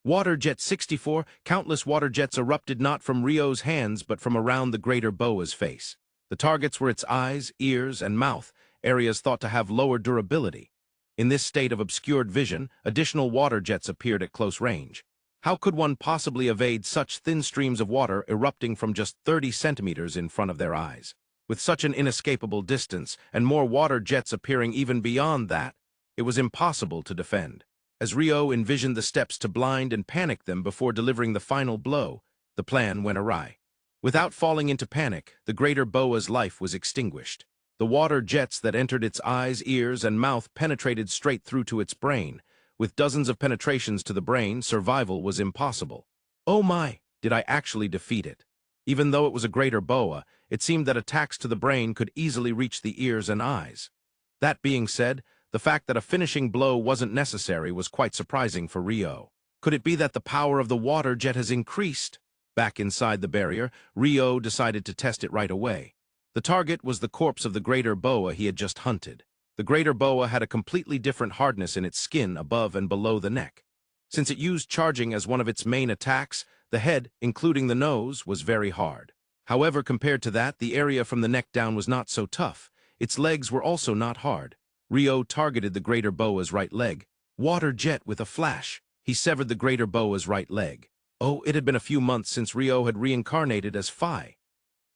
Water Jet 64, countless water jets erupted not from Rio's hands but from around the Greater Boa's face. The targets were its eyes, ears, and mouth, areas thought to have lower durability. In this state of obscured vision, additional water jets appeared at close range. How could one possibly evade such thin streams of water erupting from just 30 centimeters in front of their eyes? With such an inescapable distance, and more water jets appearing even beyond that, it was impossible to defend. As Rio envisioned the steps to blind and panic them before delivering the final blow, the plan went awry. Without falling into panic, the Greater Boa's life was extinguished. The water jets that entered its eyes, ears, and mouth penetrated straight through to its brain. With dozens of penetrations to the brain, survival was impossible. Oh my, did I actually defeat it? Even though it was a Greater Boa, it seemed that attacks to the brain could easily reach the ears and eyes. That being said, the fact that a finishing blow wasn't necessary was quite surprising for Rio. Could it be that the power of the water jet has increased? Back inside the barrier, Rio decided to test it right away. The target was the corpse of the Greater Boa he had just hunted. The Greater Boa had a completely different hardness in its skin above and below the neck. Since it used charging as one of its main attacks, the head, including the nose, was very hard. However, compared to that, the area from the neck down was not so tough. Its legs were also not hard. Rio targeted the Greater Boa's right leg. Water Jet with a flash. He severed the Greater Boa's right leg. Oh, it had been a few months since Rio had reincarnated as Phi.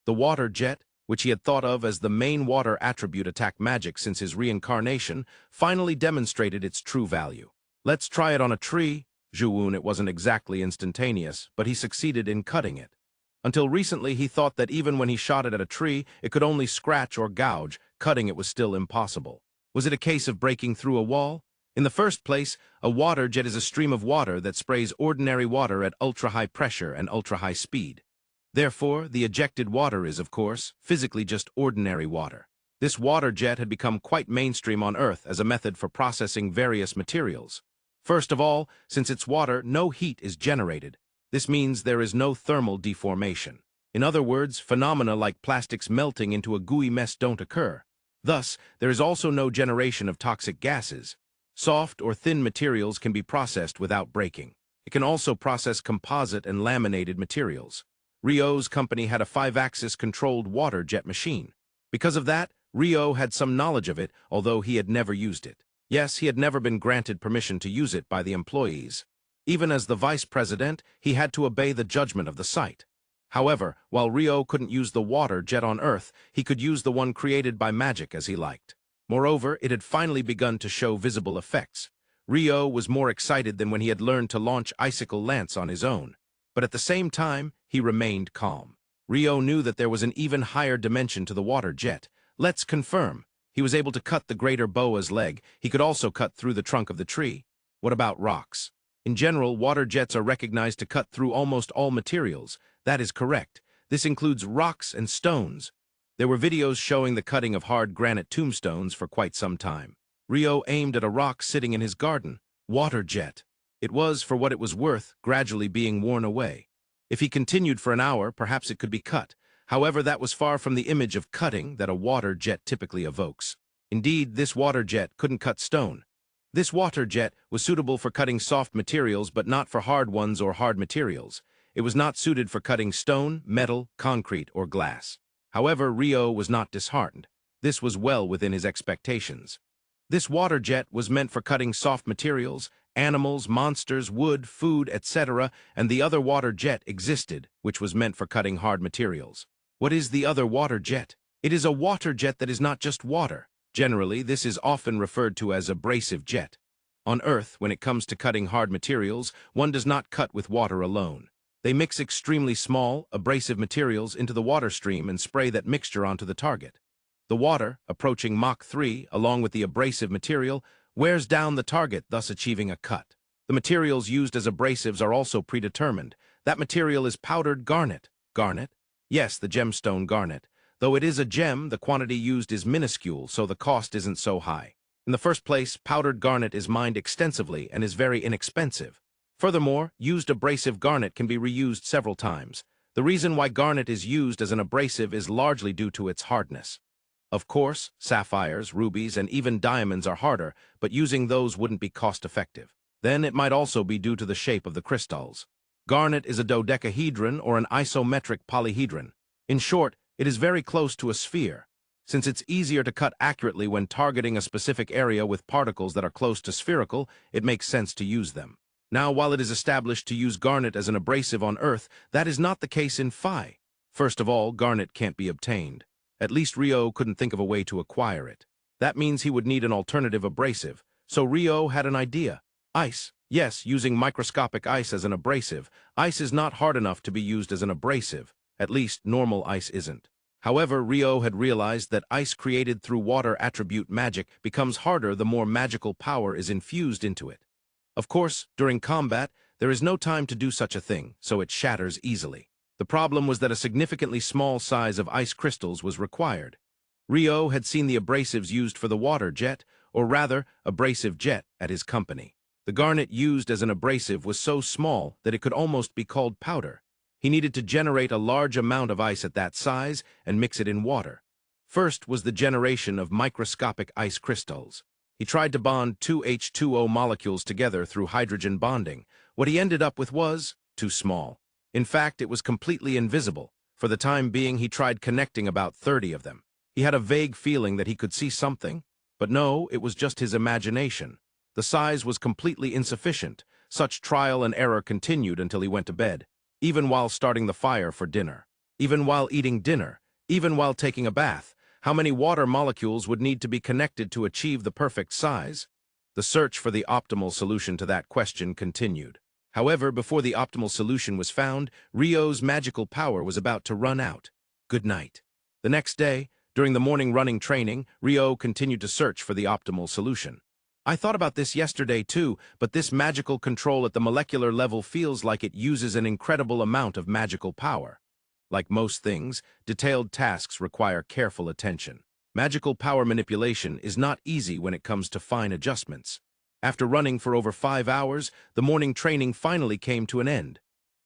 The Water Jet, which he had thought of as the main water attribute attack magic since his reincarnation, finally demonstrated its true value. Let's try it on a tree. Zhuun, it wasn't exactly instantaneous, but he succeeded in cutting it. Until recently, he thought that even when he shot it at a tree, it could only scratch or gouge. Cutting it was still impossible. Was it a case of breaking through a wall? In the first place, a water jet is a stream of water that sprays ordinary water at ultra-high pressure and ultra-high speed. Therefore, the ejected water is, of course, physically just ordinary water. This water jet had become quite mainstream on Earth as a method for processing various materials. First of all, since it's water, no heat is generated. This means there is no thermal deformation. In other words, phenomena like plastics melting into a gooey mess don't occur. Thus, there is also no generation of toxic gases. Soft or thin materials can be processed without breaking. It can also process composite and laminated materials. Rio's company had a 5-axis controlled water jet machine. Because of that, Rio had some knowledge of it, although he had never used it. Yes, he had never been granted permission to use it by the employees. Even as the vice president, he had to obey the judgment of the site. However, while Rio couldn't use the water jet on Earth, he could use the one created by magic as he liked. Moreover, it had finally begun to show visible effects. Rio was more excited than when he had learned to launch icicle lance on his own. But at the same time, he remained calm. Rio knew that there was an even higher dimension to the water jet. Let's confirm. He was able to cut the Greater Boa's leg. He could also cut through the trunk of the tree. What about rocks? In general, water jets are recognized to cut through almost all materials. That is correct. This includes rocks and stones. There were videos showing the cutting of hard granite tombstones for quite some time. Rio aimed at a rock sitting in his garden. Water jet. It was, for what it was worth, gradually being worn away. If he continued for an hour, perhaps it could be cut. However, that was far from the image of cutting that a water jet typically evokes. Indeed, this water jet couldn't cut stone. This water jet was suitable for cutting soft materials but not for hard ones or hard materials. It was not suited for cutting stone, metal, concrete, or glass. However, Rio was not disheartened. This was well within his expectations. This water jet was meant for cutting soft materials, animals, monsters, wood, food, etc., and the other water jet existed, which was meant for cutting hard materials. What is the other water jet? It is a water jet that is not just water. Generally, this is often referred to as abrasive jet. On Earth, when it comes to cutting hard materials, one does not cut with water alone. They mix extremely small, abrasive materials into the water stream and spray that mixture onto the target. The water, approaching Mach 3, along with the abrasive material, wears down the target, thus achieving a cut. The materials used as abrasives are also predetermined. That material is powdered garnet. Garnet? Yes, the gemstone garnet. Though it is a gem, the quantity used is minuscule, so the cost isn't so high. In the first place, powdered garnet is mined extensively and is very inexpensive. Furthermore, used abrasive garnet can be reused several times. The reason why garnet is used as an abrasive is largely due to its hardness. Of course, sapphires, rubies, and even diamonds are harder, but using those wouldn't be cost-effective. Then it might also be due to the shape of the crystals. Garnet is a dodecahedron or an isometric polyhedron. In short, it is very close to a sphere. Since it's easier to cut accurately when targeting a specific area with particles that are close to spherical, it makes sense to use them. Now, while it is established to use garnet as an abrasive on Earth, that is not the case in Phi. First of all, garnet can't be obtained. At least Rio couldn't think of a way to acquire it. That means he would need an alternative abrasive. So Rio had an idea. Ice. Yes, using microscopic ice as an abrasive. Ice is not hard enough to be used as an abrasive. At least normal ice isn't. However, Rio had realized that ice created through water attribute magic becomes harder the more magical power is infused into it. Of course, during combat, there is no time to do such a thing, so it shatters easily. The problem was that a significantly small size of ice crystals was required. Rio had seen the abrasives used for the water jet, or rather, abrasive jet, at his company. The garnet used as an abrasive was so small that it could almost be called powder. He needed to generate a large amount of ice at that size and mix it in water. First was the generation of microscopic ice crystals. He tried to bond two H2O molecules together through hydrogen bonding. What he ended up with was too small. In fact, it was completely invisible. For the time being, he tried connecting about 30 of them. He had a vague feeling that he could see something, but no, it was just his imagination. The size was completely insufficient. Such trial and error continued until he went to bed, even while starting the fire for dinner, even while eating dinner, even while taking a bath. How many water molecules would need to be connected to achieve the perfect size? The search for the optimal solution to that question continued. However, before the optimal solution was found, Rio's magical power was about to run out. Good night. The next day, during the morning running training, Rio continued to search for the optimal solution. I thought about this yesterday too, but this magical control at the molecular level feels like it uses an incredible amount of magical power. Like most things, detailed tasks require careful attention. Magical power manipulation is not easy when it comes to fine adjustments. After running for over 5 hours, the morning training finally came to an end.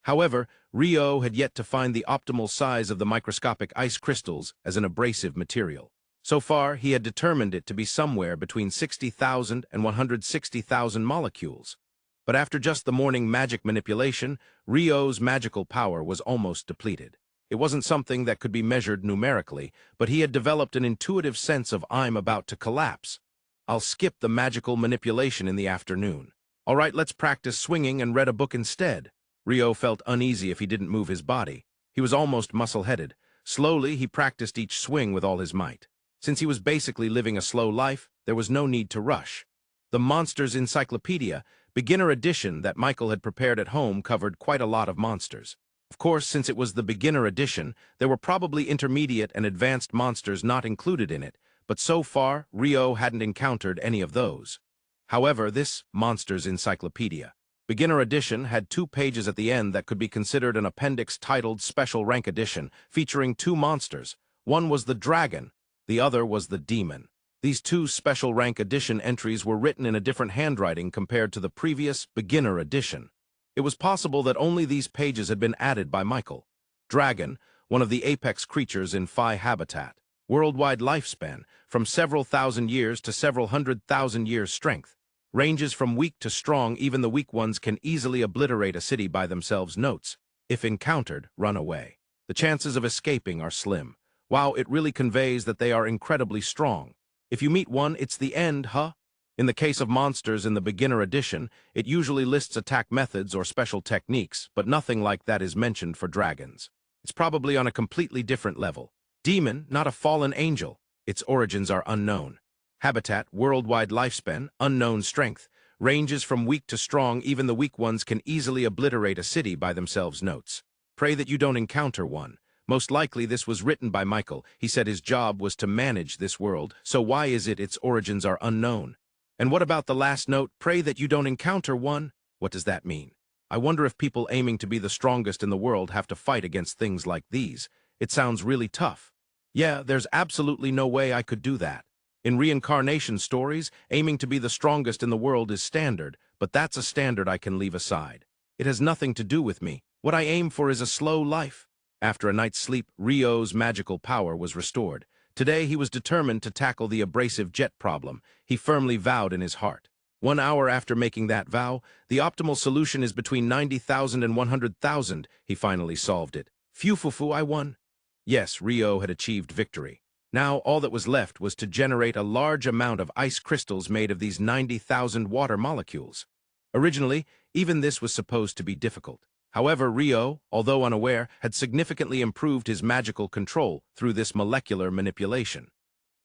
However, Rio had yet to find the optimal size of the microscopic ice crystals as an abrasive material. So far, he had determined it to be somewhere between 60,000 and 160,000 molecules. But after just the morning magic manipulation, Rio's magical power was almost depleted. It wasn't something that could be measured numerically, but he had developed an intuitive sense of "I'm about to collapse. I'll skip the magical manipulation in the afternoon. All right, let's practice swinging and read a book instead." Rio felt uneasy if he didn't move his body. He was almost muscle-headed. Slowly, he practiced each swing with all his might. Since he was basically living a slow life, there was no need to rush. The Monsters Encyclopedia, beginner edition that Michael had prepared at home, covered quite a lot of monsters. Of course, since it was the beginner edition, there were probably intermediate and advanced monsters not included in it, but so far, Rio hadn't encountered any of those. However, this Monsters Encyclopedia Beginner Edition had 2 pages at the end that could be considered an appendix titled Special Rank Edition, featuring 2 monsters. One was the dragon, the other was the demon. These 2 Special Rank Edition entries were written in a different handwriting compared to the previous Beginner Edition. It was possible that only these pages had been added by Michael. Dragon, one of the apex creatures in Phi habitat. Worldwide lifespan, from several thousand years to several 100,000 years strength. Ranges from weak to strong, even the weak ones can easily obliterate a city by themselves. Notes: if encountered, run away. The chances of escaping are slim. Wow, it really conveys that they are incredibly strong. If you meet one, it's the end, huh? In the case of monsters in the beginner edition, it usually lists attack methods or special techniques, but nothing like that is mentioned for dragons. It's probably on a completely different level. Demon, not a fallen angel. Its origins are unknown. Habitat, worldwide lifespan, unknown strength. Ranges from weak to strong, even the weak ones can easily obliterate a city by themselves. Notes: pray that you don't encounter one. Most likely this was written by Michael. He said his job was to manage this world, so why is it its origins are unknown? And what about the last note, pray that you don't encounter one? What does that mean? I wonder if people aiming to be the strongest in the world have to fight against things like these. It sounds really tough. Yeah, there's absolutely no way I could do that. In reincarnation stories, aiming to be the strongest in the world is standard, but that's a standard I can leave aside. It has nothing to do with me. What I aim for is a slow life. After a night's sleep, Rio's magical power was restored. Today he was determined to tackle the abrasive jet problem. He firmly vowed in his heart. 1 hour after making that vow, the optimal solution is between 90,000 and 100,000. He finally solved it. Phew, I won. Yes, Rio had achieved victory. Now all that was left was to generate a large amount of ice crystals made of these 90,000 water molecules. Originally, even this was supposed to be difficult. However, Rio, although unaware, had significantly improved his magical control through this molecular manipulation.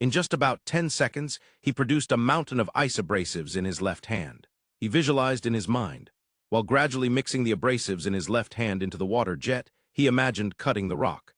In just about 10 seconds, he produced a mountain of ice abrasives in his left hand. He visualized in his mind. While gradually mixing the abrasives in his left hand into the water jet, he imagined cutting the rock.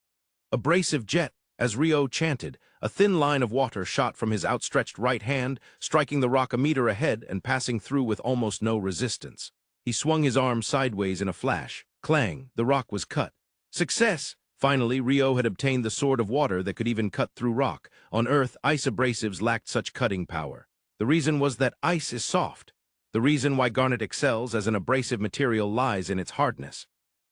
Abrasive jet, as Rio chanted, a thin line of water shot from his outstretched right hand, striking the rock a meter ahead and passing through with almost no resistance. He swung his arm sideways in a flash. Clang, the rock was cut. Success! Finally, Rio had obtained the sword of water that could even cut through rock. On Earth, ice abrasives lacked such cutting power. The reason was that ice is soft. The reason why garnet excels as an abrasive material lies in its hardness.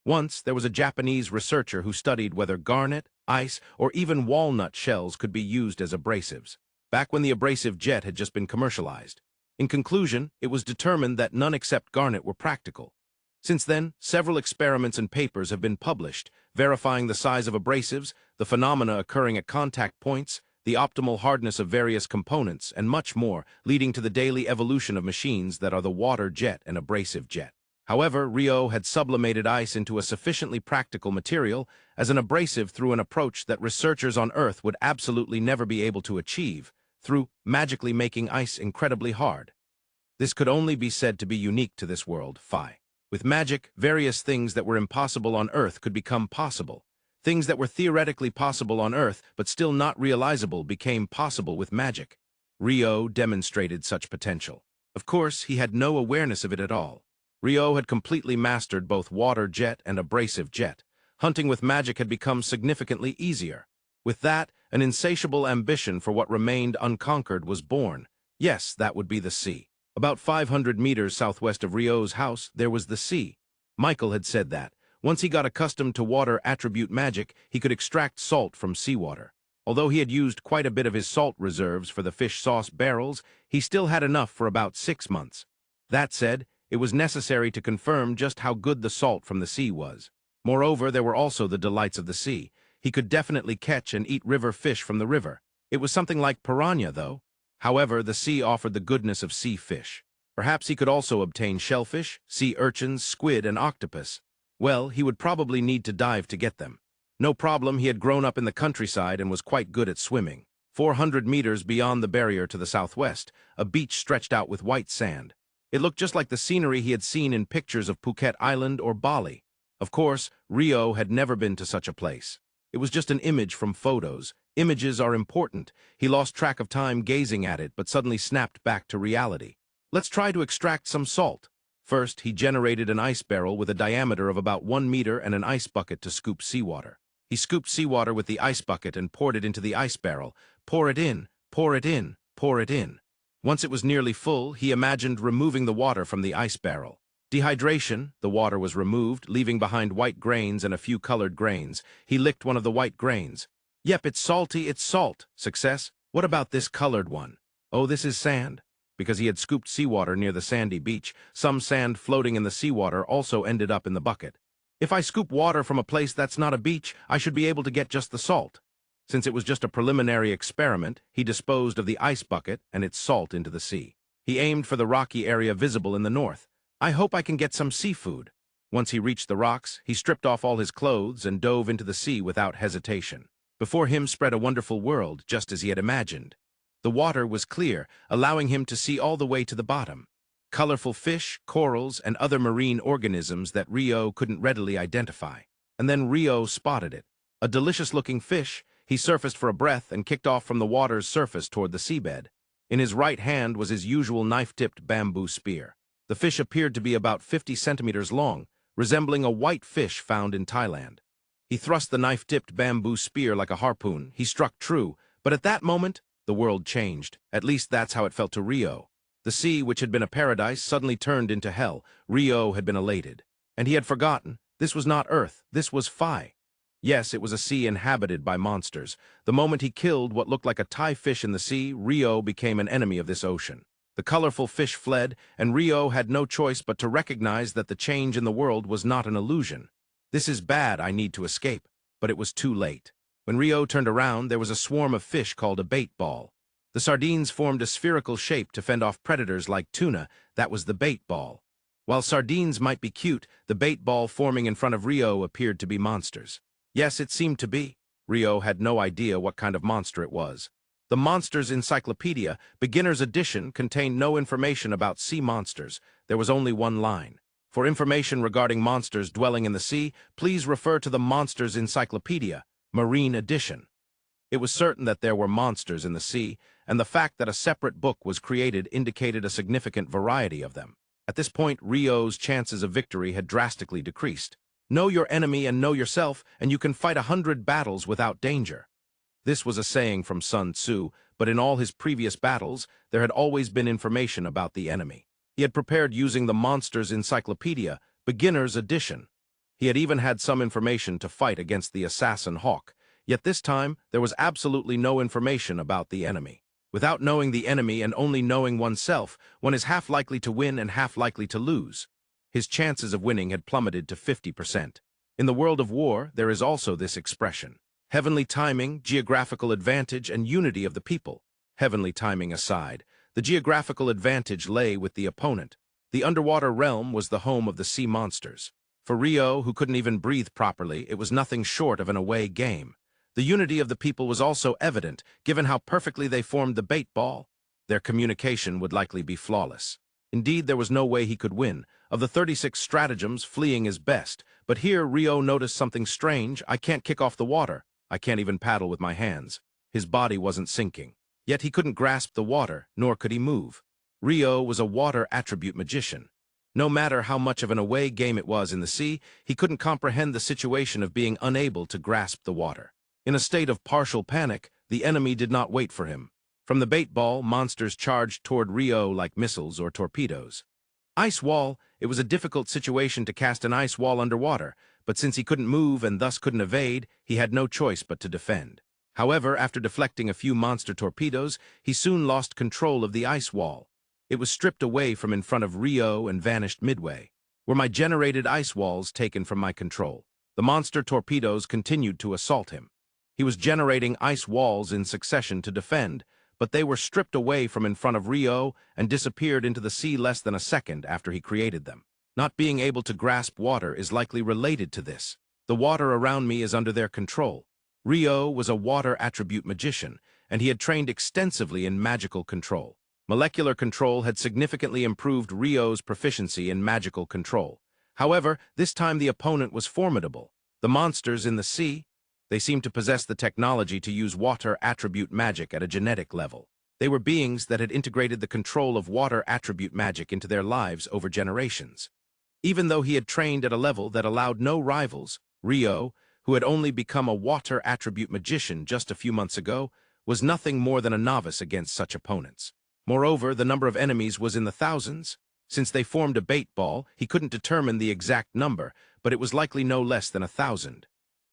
Once, there was a Japanese researcher who studied whether garnet, ice, or even walnut shells could be used as abrasives, back when the abrasive jet had just been commercialized. In conclusion, it was determined that none except garnet were practical. Since then, several experiments and papers have been published, verifying the size of abrasives, the phenomena occurring at contact points, the optimal hardness of various components, and much more, leading to the daily evolution of machines that are the water jet and abrasive jet. However, Rio had sublimated ice into a sufficiently practical material as an abrasive through an approach that researchers on Earth would absolutely never be able to achieve, through magically making ice incredibly hard. This could only be said to be unique to this world, Phi. With magic, various things that were impossible on Earth could become possible. Things that were theoretically possible on Earth but still not realizable became possible with magic. Rio demonstrated such potential. Of course, he had no awareness of it at all. Rio had completely mastered both water jet and abrasive jet. Hunting with magic had become significantly easier. With that, an insatiable ambition for what remained unconquered was born. Yes, that would be the sea. About 500 meters southwest of Rio's house, there was the sea. Michael had said that. Once he got accustomed to water attribute magic, he could extract salt from seawater. Although he had used quite a bit of his salt reserves for the fish sauce barrels, he still had enough for about 6 months. That said, it was necessary to confirm just how good the salt from the sea was. Moreover, there were also the delights of the sea. He could definitely catch and eat river fish from the river. It was something like piranha, though. However, the sea offered the goodness of sea fish. Perhaps he could also obtain shellfish, sea urchins, squid, and octopus. Well, he would probably need to dive to get them. No problem, he had grown up in the countryside and was quite good at swimming. 400 meters beyond the barrier to the southwest, a beach stretched out with white sand. It looked just like the scenery he had seen in pictures of Phuket Island or Bali. Of course, Rio had never been to such a place. It was just an image from photos. Images are important. He lost track of time gazing at it, but suddenly snapped back to reality. Let's try to extract some salt. First, he generated an ice barrel with a diameter of about 1 meter and an ice bucket to scoop seawater. He scooped seawater with the ice bucket and poured it into the ice barrel. Pour it in, pour it in, pour it in. Once it was nearly full, he imagined removing the water from the ice barrel. Dehydration, the water was removed, leaving behind white grains and a few colored grains. He licked one of the white grains. Yep, it's salty, it's salt. Success. What about this colored one? Oh, this is sand. Because he had scooped seawater near the sandy beach, some sand floating in the seawater also ended up in the bucket. If I scoop water from a place that's not a beach, I should be able to get just the salt. Since it was just a preliminary experiment, he disposed of the ice bucket and its salt into the sea. He aimed for the rocky area visible in the north. I hope I can get some seafood. Once he reached the rocks, he stripped off all his clothes and dove into the sea without hesitation. Before him spread a wonderful world, just as he had imagined. The water was clear, allowing him to see all the way to the bottom. Colorful fish, corals, and other marine organisms that Rio couldn't readily identify. And then Rio spotted it. A delicious-looking fish. He surfaced for a breath and kicked off from the water's surface toward the seabed. In his right hand was his usual knife-tipped bamboo spear. The fish appeared to be about 50 centimeters long, resembling a white fish found in Thailand. He thrust the knife-tipped bamboo spear like a harpoon. He struck true, but at that moment, the world changed. At least that's how it felt to Rio. The sea, which had been a paradise, suddenly turned into hell. Rio had been elated. And he had forgotten. This was not Earth. This was Phi. Yes, it was a sea inhabited by monsters. The moment he killed what looked like a Thai fish in the sea, Rio became an enemy of this ocean. The colorful fish fled, and Rio had no choice but to recognize that the change in the world was not an illusion. This is bad, I need to escape. But it was too late. When Rio turned around, there was a swarm of fish called a bait ball. The sardines formed a spherical shape to fend off predators like tuna. That was the bait ball. While sardines might be cute, the bait ball forming in front of Rio appeared to be monsters. Yes, it seemed to be. Rio had no idea what kind of monster it was. The Monsters Encyclopedia, Beginner's Edition, contained no information about sea monsters. There was only one line. For information regarding monsters dwelling in the sea, please refer to the Monsters Encyclopedia, Marine Edition. It was certain that there were monsters in the sea, and the fact that a separate book was created indicated a significant variety of them. At this point, Rio's chances of victory had drastically decreased. Know your enemy and know yourself, and you can fight 100 battles without danger. This was a saying from Sun Tzu, but in all his previous battles, there had always been information about the enemy. He had prepared using the Monsters Encyclopedia, Beginner's Edition. He had even had some information to fight against the assassin hawk, yet this time there was absolutely no information about the enemy. Without knowing the enemy and only knowing oneself, one is half likely to win and half likely to lose. His chances of winning had plummeted to 50%. In the world of war, there is also this expression: heavenly timing, geographical advantage, and unity of the people. Heavenly timing aside, the geographical advantage lay with the opponent. The underwater realm was the home of the sea monsters. For Rio, who couldn't even breathe properly, it was nothing short of an away game. The unity of the people was also evident, given how perfectly they formed the bait ball. Their communication would likely be flawless. Indeed, there was no way he could win. Of the 36 stratagems, fleeing is best. But here Rio noticed something strange. I can't kick off the water. I can't even paddle with my hands. His body wasn't sinking. Yet he couldn't grasp the water, nor could he move. Rio was a water attribute magician. No matter how much of an away game it was in the sea, he couldn't comprehend the situation of being unable to grasp the water. In a state of partial panic, the enemy did not wait for him. From the bait ball, monsters charged toward Rio like missiles or torpedoes. Ice wall. It was a difficult situation to cast an ice wall underwater, but since he couldn't move and thus couldn't evade, he had no choice but to defend. However, after deflecting a few monster torpedoes, he soon lost control of the ice wall. It was stripped away from in front of Rio and vanished midway. Were my generated ice walls taken from my control? The monster torpedoes continued to assault him. He was generating ice walls in succession to defend, but they were stripped away from in front of Rio and disappeared into the sea less than a second after he created them. Not being able to grasp water is likely related to this. The water around me is under their control. Rio was a water attribute magician, and he had trained extensively in magical control. Molecular control had significantly improved Rio's proficiency in magical control. However, this time the opponent was formidable. The monsters in the sea, they seemed to possess the technology to use water attribute magic at a genetic level. They were beings that had integrated the control of water attribute magic into their lives over generations. Even though he had trained at a level that allowed no rivals, Rio, who had only become a water attribute magician just a few months ago, was nothing more than a novice against such opponents. Moreover, the number of enemies was in the thousands. Since they formed a bait ball, he couldn't determine the exact number, but it was likely no less than 1,000.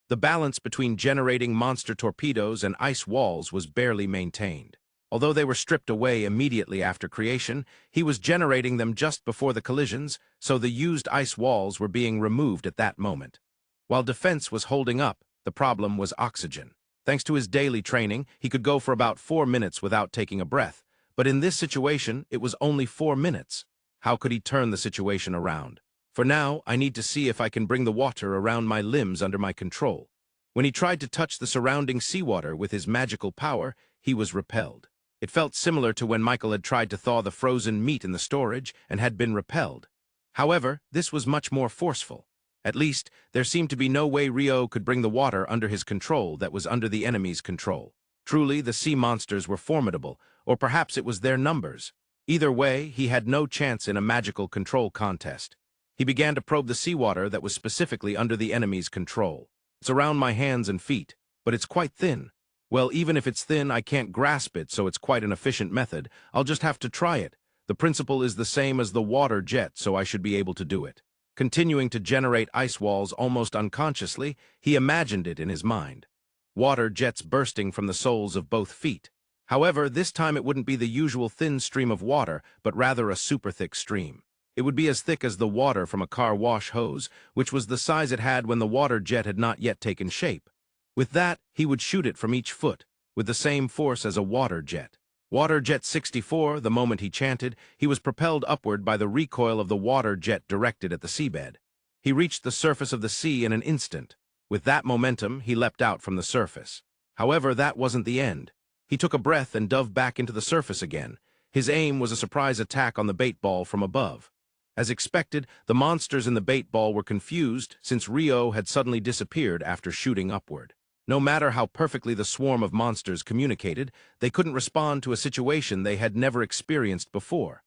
The balance between generating monster torpedoes and ice walls was barely maintained. Although they were stripped away immediately after creation, he was generating them just before the collisions, so the used ice walls were being removed at that moment. While defense was holding up, the problem was oxygen. Thanks to his daily training, he could go for about 4 minutes without taking a breath, but in this situation, it was only 4 minutes. How could he turn the situation around? For now, I need to see if I can bring the water around my limbs under my control. When he tried to touch the surrounding seawater with his magical power, he was repelled. It felt similar to when Michael had tried to thaw the frozen meat in the storage and had been repelled. However, this was much more forceful. At least, there seemed to be no way Rio could bring the water under his control that was under the enemy's control. Truly, the sea monsters were formidable, or perhaps it was their numbers. Either way, he had no chance in a magical control contest. He began to probe the seawater that was specifically under the enemy's control. It's around my hands and feet, but it's quite thin. Well, even if it's thin, I can't grasp it, so it's quite an efficient method. I'll just have to try it. The principle is the same as the water jet, so I should be able to do it. Continuing to generate ice walls almost unconsciously, he imagined it in his mind. Water jets bursting from the soles of both feet. However, this time it wouldn't be the usual thin stream of water, but rather a super thick stream. It would be as thick as the water from a car wash hose, which was the size it had when the water jet had not yet taken shape. With that, he would shoot it from each foot, with the same force as a water jet. Water Jet 64, the moment he chanted, he was propelled upward by the recoil of the water jet directed at the seabed. He reached the surface of the sea in an instant. With that momentum, he leapt out from the surface. However, that wasn't the end. He took a breath and dove back into the surface again. His aim was a surprise attack on the bait ball from above. As expected, the monsters in the bait ball were confused since Rio had suddenly disappeared after shooting upward. No matter how perfectly the swarm of monsters communicated, they couldn't respond to a situation they had never experienced before.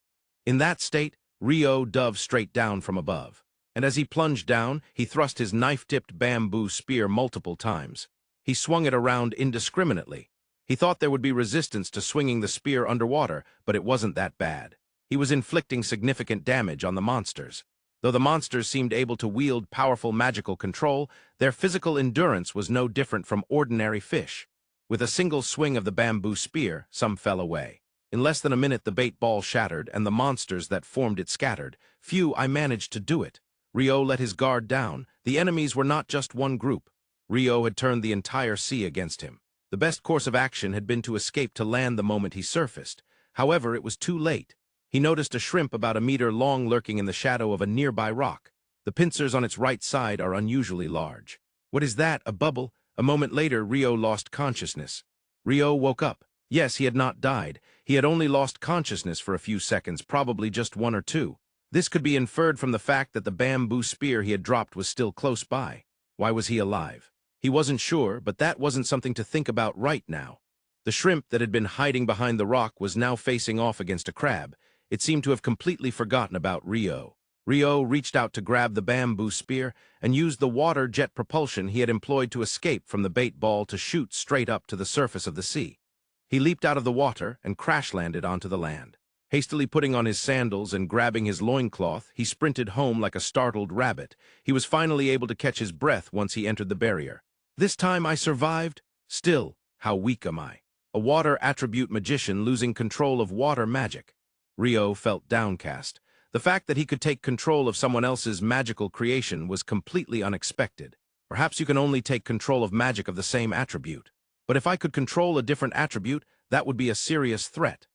In that state, Rio dove straight down from above. And as he plunged down, he thrust his knife-tipped bamboo spear multiple times. He swung it around indiscriminately. He thought there would be resistance to swinging the spear underwater, but it wasn't that bad. He was inflicting significant damage on the monsters. Though the monsters seemed able to wield powerful magical control, their physical endurance was no different from ordinary fish. With a single swing of the bamboo spear, some fell away. In less than a minute the bait ball shattered and the monsters that formed it scattered. Phew, I managed to do it. Rio let his guard down. The enemies were not just one group. Rio had turned the entire sea against him. The best course of action had been to escape to land the moment he surfaced. However, it was too late. He noticed a shrimp about a meter long lurking in the shadow of a nearby rock. The pincers on its right side are unusually large. What is that? A bubble? A moment later, Rio lost consciousness. Rio woke up. Yes, he had not died. He had only lost consciousness for a few seconds, probably just 1 or 2. This could be inferred from the fact that the bamboo spear he had dropped was still close by. Why was he alive? He wasn't sure, but that wasn't something to think about right now. The shrimp that had been hiding behind the rock was now facing off against a crab. it seemed to have completely forgotten about Ryo. Ryo reached out to grab the bamboo spear and used the water jet propulsion he had employed to escape from the bait ball to shoot straight up to the surface of the sea. He leaped out of the water and crash-landed onto the land. Hastily putting on his sandals and grabbing his loincloth, he sprinted home like a startled rabbit. He was finally able to catch his breath once he entered the barrier. This time I survived? Still, how weak am I? A water attribute magician losing control of water magic. Ryo felt downcast. The fact that he could take control of someone else's magical creation was completely unexpected. Perhaps you can only take control of magic of the same attribute. But if I could control a different attribute, that would be a serious threat.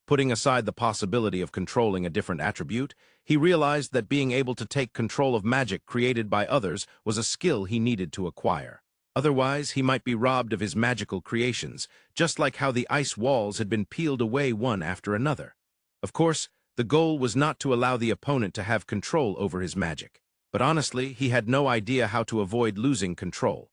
Putting aside the possibility of controlling a different attribute, he realized that being able to take control of magic created by others was a skill he needed to acquire. Otherwise, he might be robbed of his magical creations, just like how the ice walls had been peeled away one after another. Of course, the goal was not to allow the opponent to have control over his magic. But honestly, he had no idea how to avoid losing control.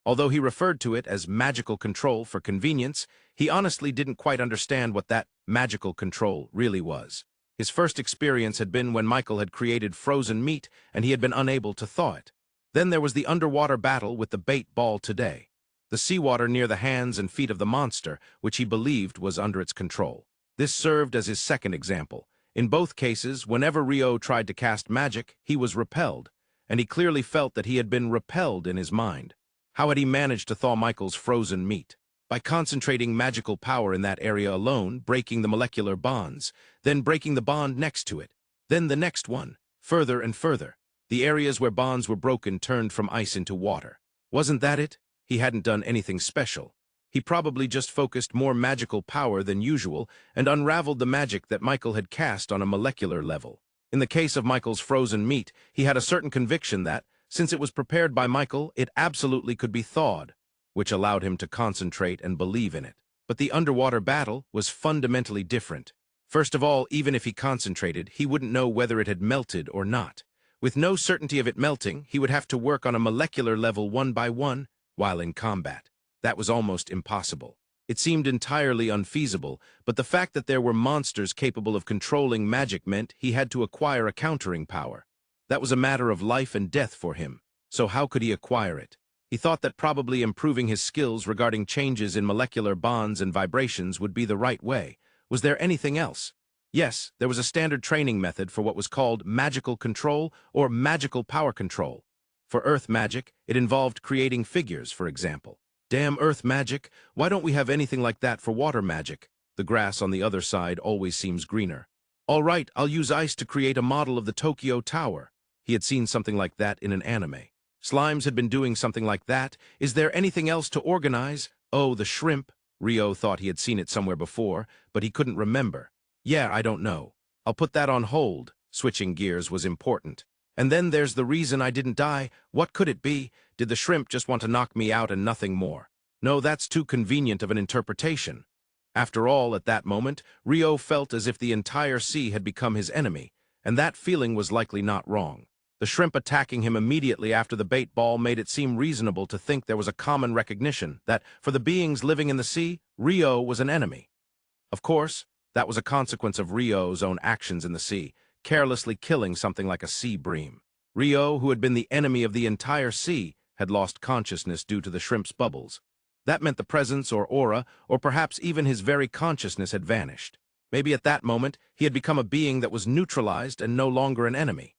Although he referred to it as magical control for convenience, he honestly didn't quite understand what that magical control really was. His first experience had been when Michael had created frozen meat and he had been unable to thaw it. Then there was the underwater battle with the bait ball today. The seawater near the hands and feet of the monster, which he believed was under its control. This served as his second example. In both cases, whenever Ryo tried to cast magic, he was repelled, and he clearly felt that he had been repelled in his mind. How had he managed to thaw Michael's frozen meat? By concentrating magical power in that area alone, breaking the molecular bonds, then breaking the bond next to it, then the next one, further and further. The areas where bonds were broken turned from ice into water. Wasn't that it? He hadn't done anything special. He probably just focused more magical power than usual and unraveled the magic that Michael had cast on a molecular level. In the case of Michael's frozen meat, he had a certain conviction that, since it was prepared by Michael, it absolutely could be thawed, which allowed him to concentrate and believe in it. But the underwater battle was fundamentally different. First of all, even if he concentrated, he wouldn't know whether it had melted or not. With no certainty of it melting, he would have to work on a molecular level one by one while in combat. That was almost impossible. It seemed entirely unfeasible, but the fact that there were monsters capable of controlling magic meant he had to acquire a countering power. That was a matter of life and death for him, so how could he acquire it? He thought that probably improving his skills regarding changes in molecular bonds and vibrations would be the right way. Was there anything else? Yes, there was a standard training method for what was called magical control or magical power control. For earth magic, it involved creating figures, for example. Damn earth magic, why don't we have anything like that for water magic? The grass on the other side always seems greener. All right, I'll use ice to create a model of the Tokyo Tower. He had seen something like that in an anime. Slimes had been doing something like that. Is there anything else to organize? Oh, the shrimp. Ryo thought he had seen it somewhere before, but he couldn't remember. Yeah, I don't know. I'll put that on hold. Switching gears was important. And then there's the reason I didn't die. What could it be? Did the shrimp just want to knock me out and nothing more? No, that's too convenient of an interpretation. After all, at that moment, Ryo felt as if the entire sea had become his enemy, and that feeling was likely not wrong. The shrimp attacking him immediately after the bait ball made it seem reasonable to think there was a common recognition that, for the beings living in the sea, Ryo was an enemy. Of course, that was a consequence of Ryo's own actions in the sea, carelessly killing something like a sea bream. Ryo, who had been the enemy of the entire sea, had lost consciousness due to the shrimp's bubbles. That meant the presence or aura, or perhaps even his very consciousness had vanished. Maybe at that moment, he had become a being that was neutralized and no longer an enemy.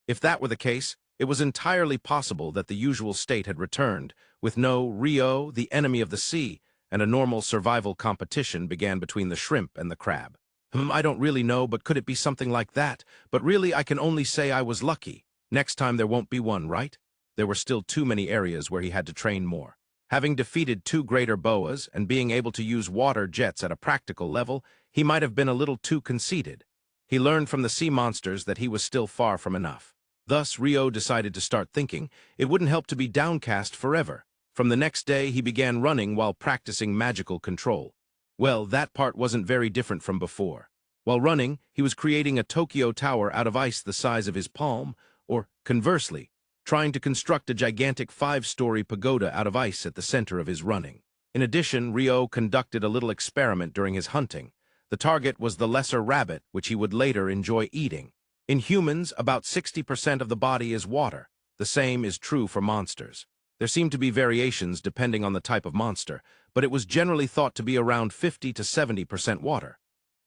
If that were the case, it was entirely possible that the usual state had returned, with no Ryo, the enemy of the sea, and a normal survival competition began between the shrimp and the crab. I don't really know, but could it be something like that? But really, I can only say I was lucky. Next time there won't be one, right? There were still too many areas where he had to train more. Having defeated 2 Greater Boas and being able to use water jets at a practical level, he might have been a little too conceited. He learned from the sea monsters that he was still far from enough. Thus, Ryo decided to start thinking it wouldn't help to be downcast forever. From the next day, he began running while practicing magical control. Well, that part wasn't very different from before. While running, he was creating a Tokyo Tower out of ice the size of his palm, or, conversely, trying to construct a gigantic 5-story pagoda out of ice at the center of his running. In addition, Ryo conducted a little experiment during his hunting. The target was the lesser rabbit, which he would later enjoy eating. In humans, about 60% of the body is water. The same is true for monsters. There seem to be variations depending on the type of monster, but it was generally thought to be around 50 to 70% water.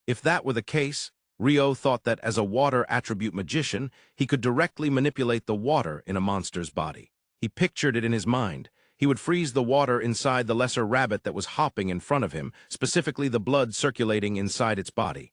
If that were the case, Rio thought that as a water attribute magician, he could directly manipulate the water in a monster's body. He pictured it in his mind. He would freeze the water inside the lesser rabbit that was hopping in front of him, specifically the blood circulating inside its body.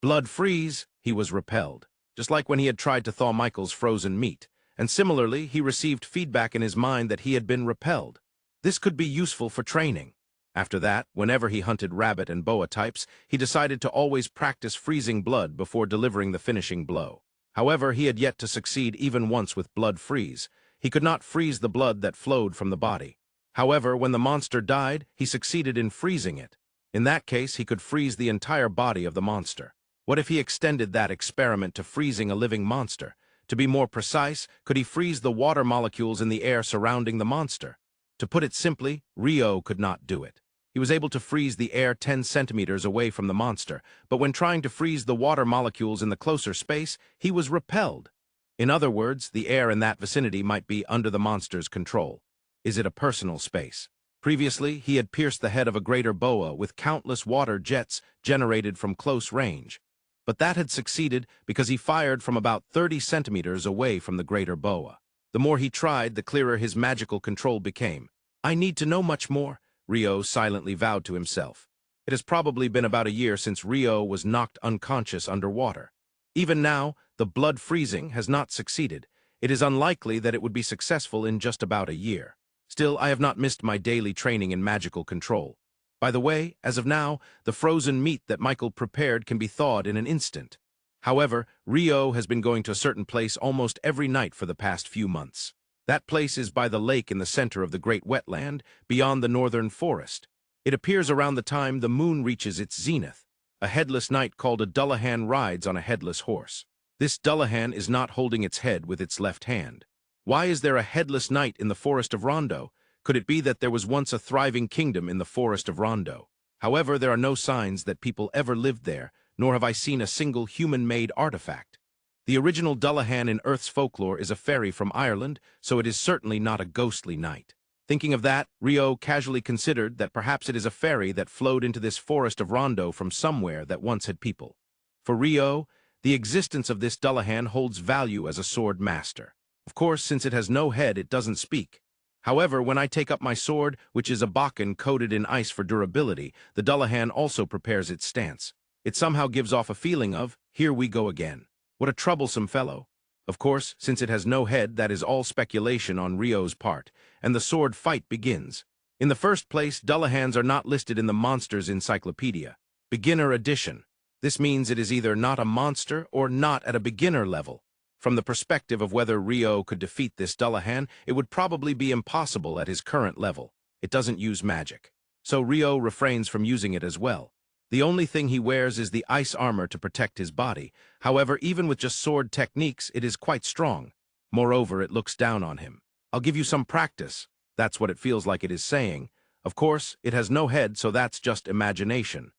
Blood freeze, he was repelled, just like when he had tried to thaw Michael's frozen meat. And similarly, he received feedback in his mind that he had been repelled. This could be useful for training. After that, whenever he hunted rabbit and boa types, he decided to always practice freezing blood before delivering the finishing blow. However, he had yet to succeed even once with blood freeze. He could not freeze the blood that flowed from the body. However, when the monster died, he succeeded in freezing it. In that case, he could freeze the entire body of the monster. What if he extended that experiment to freezing a living monster? To be more precise, could he freeze the water molecules in the air surrounding the monster? To put it simply, Rio could not do it. He was able to freeze the air 10 centimeters away from the monster, but when trying to freeze the water molecules in the closer space, he was repelled. In other words, the air in that vicinity might be under the monster's control. Is it a personal space? Previously, he had pierced the head of a Greater Boa with countless water jets generated from close range. But that had succeeded because he fired from about 30 centimeters away from the Greater Boa. The more he tried, the clearer his magical control became. I need to know much more, Rio silently vowed to himself. It has probably been about a year since Rio was knocked unconscious underwater. Even now, the blood freezing has not succeeded. It is unlikely that it would be successful in just about a year. Still, I have not missed my daily training in magical control. By the way, as of now, the frozen meat that Michael prepared can be thawed in an instant. However, Rio has been going to a certain place almost every night for the past few months. That place is by the lake in the center of the great wetland, beyond the northern forest. It appears around the time the moon reaches its zenith. A headless knight called a Dullahan rides on a headless horse. This Dullahan is not holding its head with its left hand. Why is there a headless knight in the forest of Rondo? Could it be that there was once a thriving kingdom in the forest of Rondo? However, there are no signs that people ever lived there, nor have I seen a single human-made artifact. The original Dullahan in Earth's folklore is a fairy from Ireland, so it is certainly not a ghostly knight. Thinking of that, Rio casually considered that perhaps it is a fairy that flowed into this forest of Rondo from somewhere that once had people. For Rio, the existence of this Dullahan holds value as a sword master. Of course, since it has no head, it doesn't speak. However, when I take up my sword, which is a bakken coated in ice for durability, the Dullahan also prepares its stance. It somehow gives off a feeling of, here we go again. What a troublesome fellow. Of course, since it has no head, that is all speculation on Rio's part, and the sword fight begins. In the first place, Dullahans are not listed in the Monsters Encyclopedia. Beginner edition. This means it is either not a monster or not at a beginner level. From the perspective of whether Rio could defeat this Dullahan, it would probably be impossible at his current level. It doesn't use magic. So Rio refrains from using it as well. The only thing he wears is the ice armor to protect his body. However, even with just sword techniques, it is quite strong. Moreover, it looks down on him. I'll give you some practice. That's what it feels like it is saying. Of course, it has no head, so that's just imagination.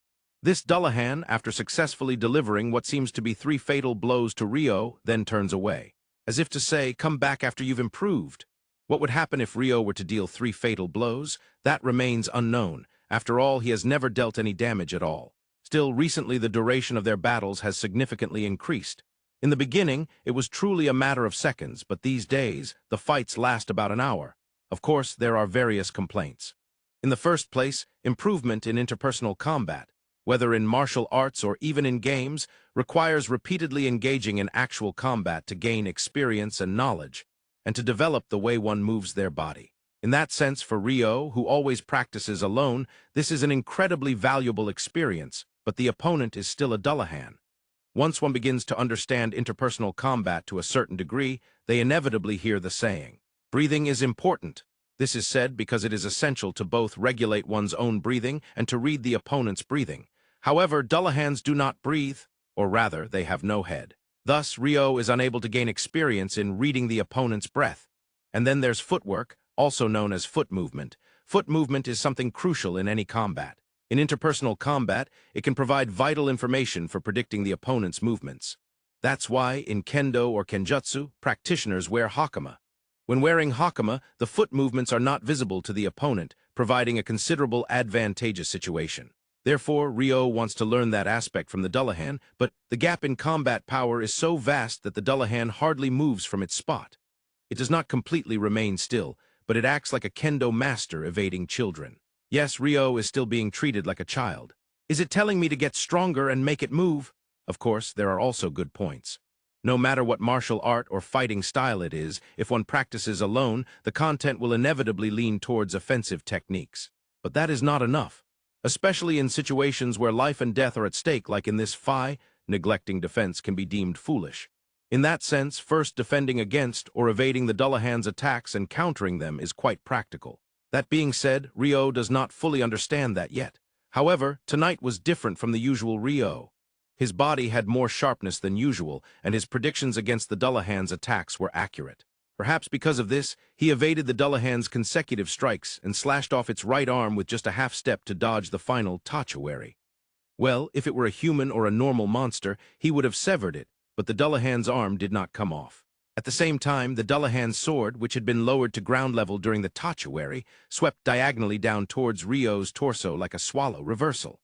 This Dullahan, after successfully delivering what seems to be 3 fatal blows to Rio, then turns away. As if to say, come back after you've improved. What would happen if Rio were to deal 3 fatal blows? That remains unknown. After all, he has never dealt any damage at all. Still, recently the duration of their battles has significantly increased. In the beginning, it was truly a matter of seconds, but these days, the fights last about an hour. Of course, there are various complaints. In the first place, improvement in interpersonal combat, whether in martial arts or even in games, requires repeatedly engaging in actual combat to gain experience and knowledge, and to develop the way one moves their body. In that sense, for Rio, who always practices alone, this is an incredibly valuable experience, but the opponent is still a Dullahan. Once one begins to understand interpersonal combat to a certain degree, they inevitably hear the saying, breathing is important. This is said because it is essential to both regulate one's own breathing and to read the opponent's breathing. However, Dullahans do not breathe, or rather, they have no head. Thus, Rio is unable to gain experience in reading the opponent's breath. And then there's footwork, also known as foot movement. Foot movement is something crucial in any combat. In interpersonal combat, it can provide vital information for predicting the opponent's movements. That's why, in kendo or kenjutsu, practitioners wear hakama. When wearing hakama, the foot movements are not visible to the opponent, providing a considerable advantageous situation. Therefore, Ryo wants to learn that aspect from the Dullahan, but the gap in combat power is so vast that the Dullahan hardly moves from its spot. It does not completely remain still, but it acts like a kendo master evading children. Yes, Ryo is still being treated like a child. Is it telling me to get stronger and make it move? Of course, there are also good points. No matter what martial art or fighting style it is, if one practices alone, the content will inevitably lean towards offensive techniques. But that is not enough. Especially in situations where life and death are at stake, like in this fight, neglecting defense can be deemed foolish. In that sense, first defending against or evading the Dullahan's attacks and countering them is quite practical. That being said, Ryo does not fully understand that yet. However, tonight was different from the usual Ryo. His body had more sharpness than usual, and his predictions against the Dullahan's attacks were accurate. Perhaps because of this, he evaded the Dullahan's consecutive strikes and slashed off its right arm with just a half step to dodge the final Tachawari. Well, if it were a human or a normal monster, he would have severed it, but the Dullahan's arm did not come off. At the same time, the Dullahan's sword, which had been lowered to ground level during the Tachawari, swept diagonally down towards Ryo's torso like a swallow reversal.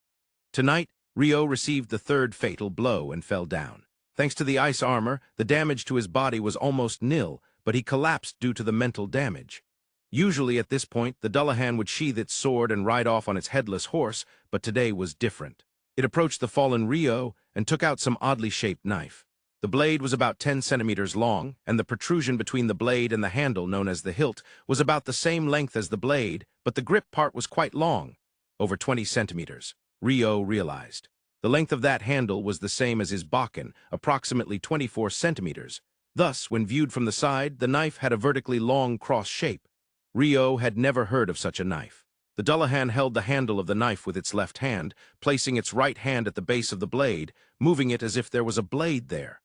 Tonight, Ryo received the third fatal blow and fell down. Thanks to the ice armor, the damage to his body was almost nil, but he collapsed due to the mental damage. Usually at this point, the Dullahan would sheath its sword and ride off on its headless horse, but today was different. It approached the fallen Ryo and took out some oddly shaped knife. The blade was about 10 centimeters long, and the protrusion between the blade and the handle, known as the hilt, was about the same length as the blade, but the grip part was quite long, over 20 centimeters. Ryo realized. The length of that handle was the same as his bakken, approximately 24 centimeters. Thus, when viewed from the side, the knife had a vertically long cross shape. Ryo had never heard of such a knife. The Dullahan held the handle of the knife with its left hand, placing its right hand at the base of the blade, moving it as if there was a blade there.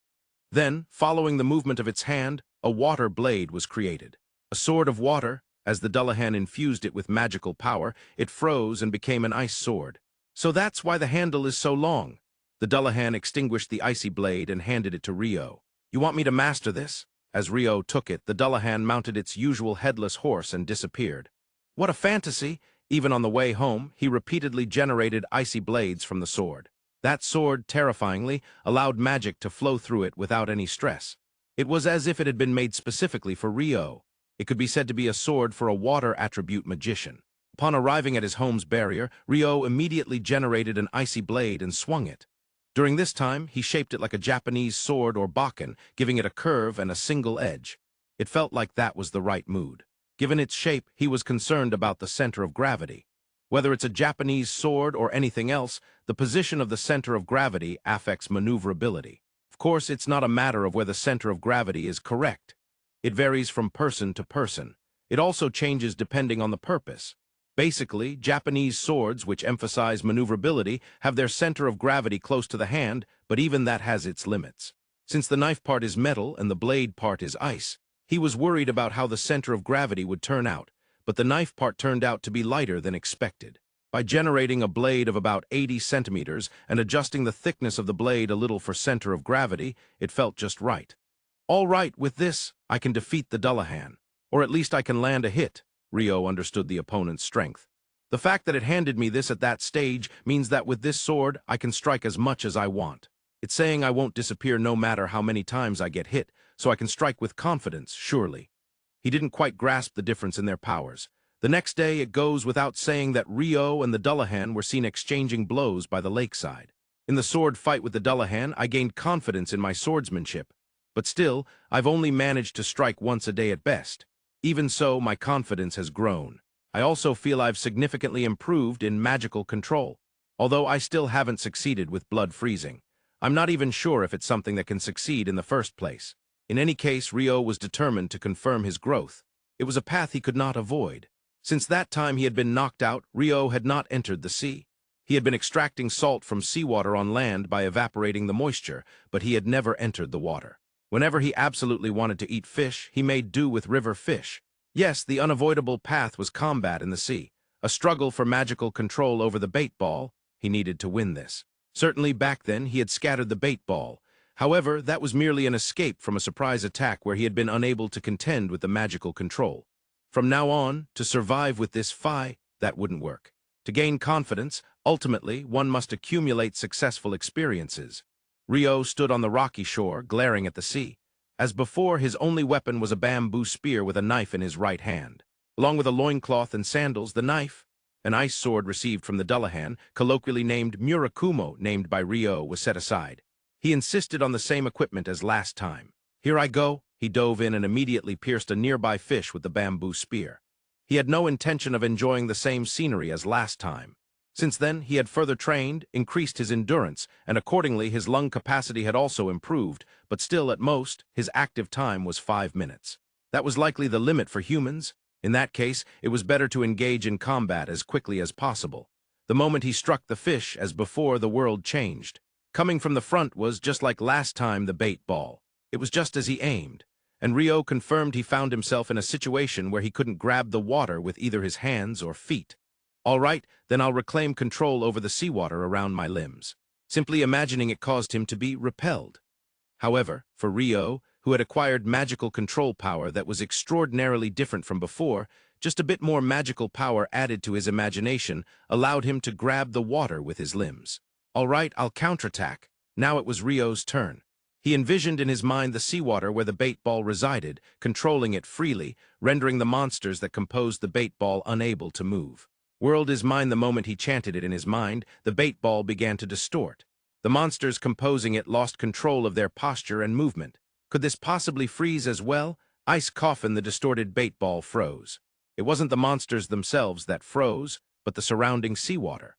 Then, following the movement of its hand, a water blade was created. A sword of water. As the Dullahan infused it with magical power, it froze and became an ice sword. So that's why the handle is so long. The Dullahan extinguished the icy blade and handed it to Ryo. You want me to master this? As Ryo took it, the Dullahan mounted its usual headless horse and disappeared. What a fantasy! Even on the way home, he repeatedly generated icy blades from the sword. That sword, terrifyingly, allowed magic to flow through it without any stress. It was as if it had been made specifically for Ryo. It could be said to be a sword for a water attribute magician. Upon arriving at his home's barrier, Ryo immediately generated an icy blade and swung it. During this time, he shaped it like a Japanese sword or bakken, giving it a curve and a single edge. It felt like that was the right mood. Given its shape, he was concerned about the center of gravity. Whether it's a Japanese sword or anything else, the position of the center of gravity affects maneuverability. Of course, it's not a matter of where the center of gravity is correct. It varies from person to person. It also changes depending on the purpose. Basically, Japanese swords, which emphasize maneuverability, have their center of gravity close to the hand, but even that has its limits. Since the knife part is metal and the blade part is ice, he was worried about how the center of gravity would turn out, but the knife part turned out to be lighter than expected. By generating a blade of about 80 centimeters and adjusting the thickness of the blade a little for center of gravity, it felt just right. All right, with this, I can defeat the Dullahan. Or at least I can land a hit. Ryo understood the opponent's strength. The fact that it handed me this at that stage means that with this sword, I can strike as much as I want. It's saying I won't disappear no matter how many times I get hit, so I can strike with confidence, surely. He didn't quite grasp the difference in their powers. The next day, it goes without saying that Ryo and the Dullahan were seen exchanging blows by the lakeside. In the sword fight with the Dullahan, I gained confidence in my swordsmanship. But still, I've only managed to strike once a day at best. Even so, my confidence has grown. I also feel I've significantly improved in magical control. Although I still haven't succeeded with blood freezing. I'm not even sure if it's something that can succeed in the first place. In any case, Ryo was determined to confirm his growth. It was a path he could not avoid. Since that time he had been knocked out, Ryo had not entered the sea. He had been extracting salt from seawater on land by evaporating the moisture, but he had never entered the water. Whenever he absolutely wanted to eat fish, he made do with river fish. Yes, the unavoidable path was combat in the sea. A struggle for magical control over the bait ball. He needed to win this. Certainly back then he had scattered the bait ball. However, that was merely an escape from a surprise attack where he had been unable to contend with the magical control. From now on, to survive with this that wouldn't work. To gain confidence, ultimately, one must accumulate successful experiences. Rio stood on the rocky shore, glaring at the sea. As before, his only weapon was a bamboo spear with a knife in his right hand. Along with a loincloth and sandals, the knife, an ice sword received from the Dullahan, colloquially named Murakumo, named by Rio, was set aside. He insisted on the same equipment as last time. Here I go. He dove in and immediately pierced a nearby fish with the bamboo spear. He had no intention of enjoying the same scenery as last time. Since then, he had further trained, increased his endurance, and accordingly his lung capacity had also improved, but still, at most, his active time was 5 minutes. That was likely the limit for humans. In that case, it was better to engage in combat as quickly as possible. The moment he struck the fish, as before, the world changed. Coming from the front was, just like last time, the bait ball. It was just as he aimed, and Rio confirmed he found himself in a situation where he couldn't grab the water with either his hands or feet. All right, then I'll reclaim control over the seawater around my limbs. Simply imagining it caused him to be repelled. However, for Rio, who had acquired magical control power that was extraordinarily different from before, just a bit more magical power added to his imagination allowed him to grab the water with his limbs. All right, I'll counterattack. Now it was Rio's turn. He envisioned in his mind the seawater where the bait ball resided, controlling it freely, rendering the monsters that composed the bait ball unable to move. World is mine. The moment he chanted it in his mind, the bait ball began to distort. The monsters composing it lost control of their posture and movement. Could this possibly freeze as well? Ice coffin, the distorted bait ball froze. It wasn't the monsters themselves that froze, but the surrounding seawater.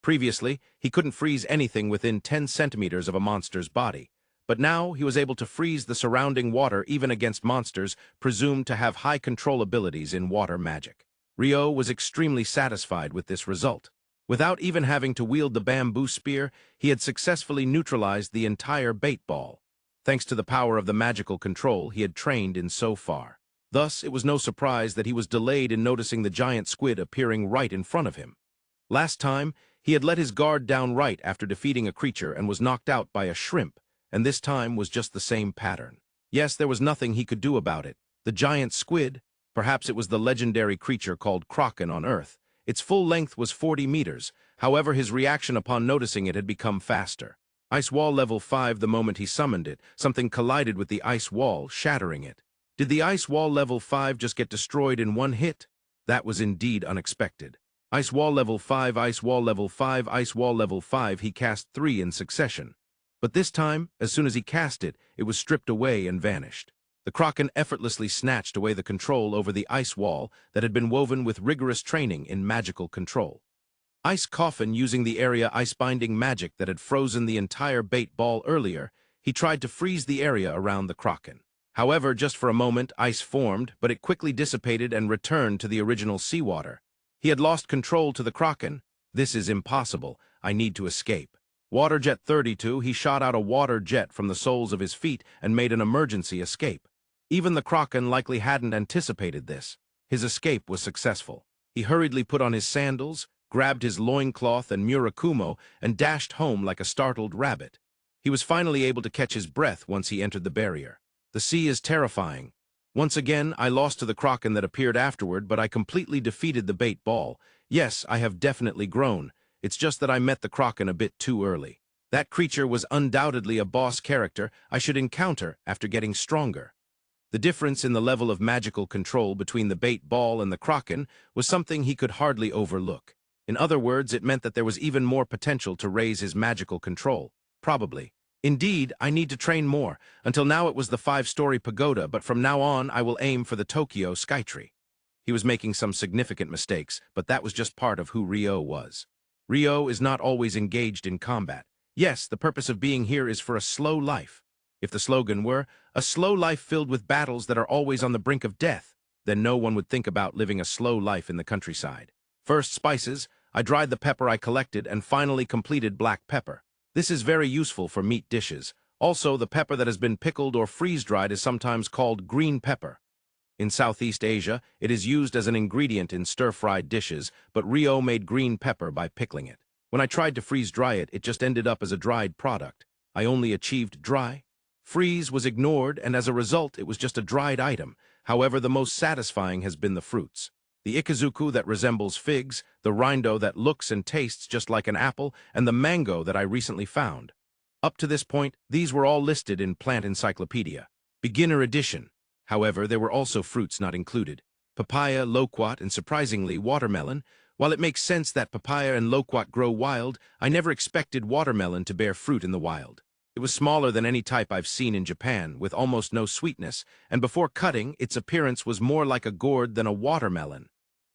Previously, he couldn't freeze anything within 10 centimeters of a monster's body, but now he was able to freeze the surrounding water even against monsters presumed to have high control abilities in water magic. Rio was extremely satisfied with this result. Without even having to wield the bamboo spear, he had successfully neutralized the entire bait ball, thanks to the power of the magical control he had trained in so far. Thus, it was no surprise that he was delayed in noticing the giant squid appearing right in front of him. Last time, he had let his guard down right after defeating a creature and was knocked out by a shrimp, and this time was just the same pattern. Yes, there was nothing he could do about it. The giant squid, perhaps it was the legendary creature called Kraken on Earth. Its full length was 40 meters. However, his reaction upon noticing it had become faster. Ice wall level 5. The moment he summoned it, something collided with the ice wall, shattering it. Did the ice wall level 5 just get destroyed in one hit? That was indeed unexpected. Ice wall level 5, ice wall level 5, ice wall level 5. He cast 3 in succession. But this time, as soon as he cast it, it was stripped away and vanished. The Kraken effortlessly snatched away the control over the ice wall that had been woven with rigorous training in magical control. Ice coffin, using the area ice-binding magic that had frozen the entire bait ball earlier, he tried to freeze the area around the Kraken. However, just for a moment, ice formed, but it quickly dissipated and returned to the original seawater. He had lost control to the Kraken. This is impossible. I need to escape. Water Jet 32, he shot out a water jet from the soles of his feet and made an emergency escape. Even the Kraken likely hadn't anticipated this. His escape was successful. He hurriedly put on his sandals, grabbed his loincloth and Murakumo, and dashed home like a startled rabbit. He was finally able to catch his breath once he entered the barrier. The sea is terrifying. Once again, I lost to the Kraken that appeared afterward, but I completely defeated the bait ball. Yes, I have definitely grown. It's just that I met the Kraken a bit too early. That creature was undoubtedly a boss character I should encounter after getting stronger. The difference in the level of magical control between the bait ball and the Kraken was something he could hardly overlook. In other words, it meant that there was even more potential to raise his magical control. Probably. Indeed, I need to train more. Until now it was the 5-story pagoda, but from now on I will aim for the Tokyo Skytree. He was making some significant mistakes, but that was just part of who Rio was. Rio is not always engaged in combat. Yes, the purpose of being here is for a slow life. If the slogan were, a slow life filled with battles that are always on the brink of death, then no one would think about living a slow life in the countryside. First, spices. I dried the pepper I collected and finally completed black pepper. This is very useful for meat dishes. Also, the pepper that has been pickled or freeze-dried is sometimes called green pepper. In Southeast Asia, it is used as an ingredient in stir-fried dishes, but Rio made green pepper by pickling it. When I tried to freeze-dry it, it just ended up as a dried product. I only achieved dry. Freeze was ignored, and as a result, it was just a dried item. However, the most satisfying has been the fruits. The ikazuku that resembles figs, the rindo that looks and tastes just like an apple, and the mango that I recently found. Up to this point, these were all listed in Plant Encyclopedia. Beginner edition. However, there were also fruits not included. Papaya, loquat, and surprisingly, watermelon. While it makes sense that papaya and loquat grow wild, I never expected watermelon to bear fruit in the wild. It was smaller than any type I've seen in Japan, with almost no sweetness, and before cutting, its appearance was more like a gourd than a watermelon.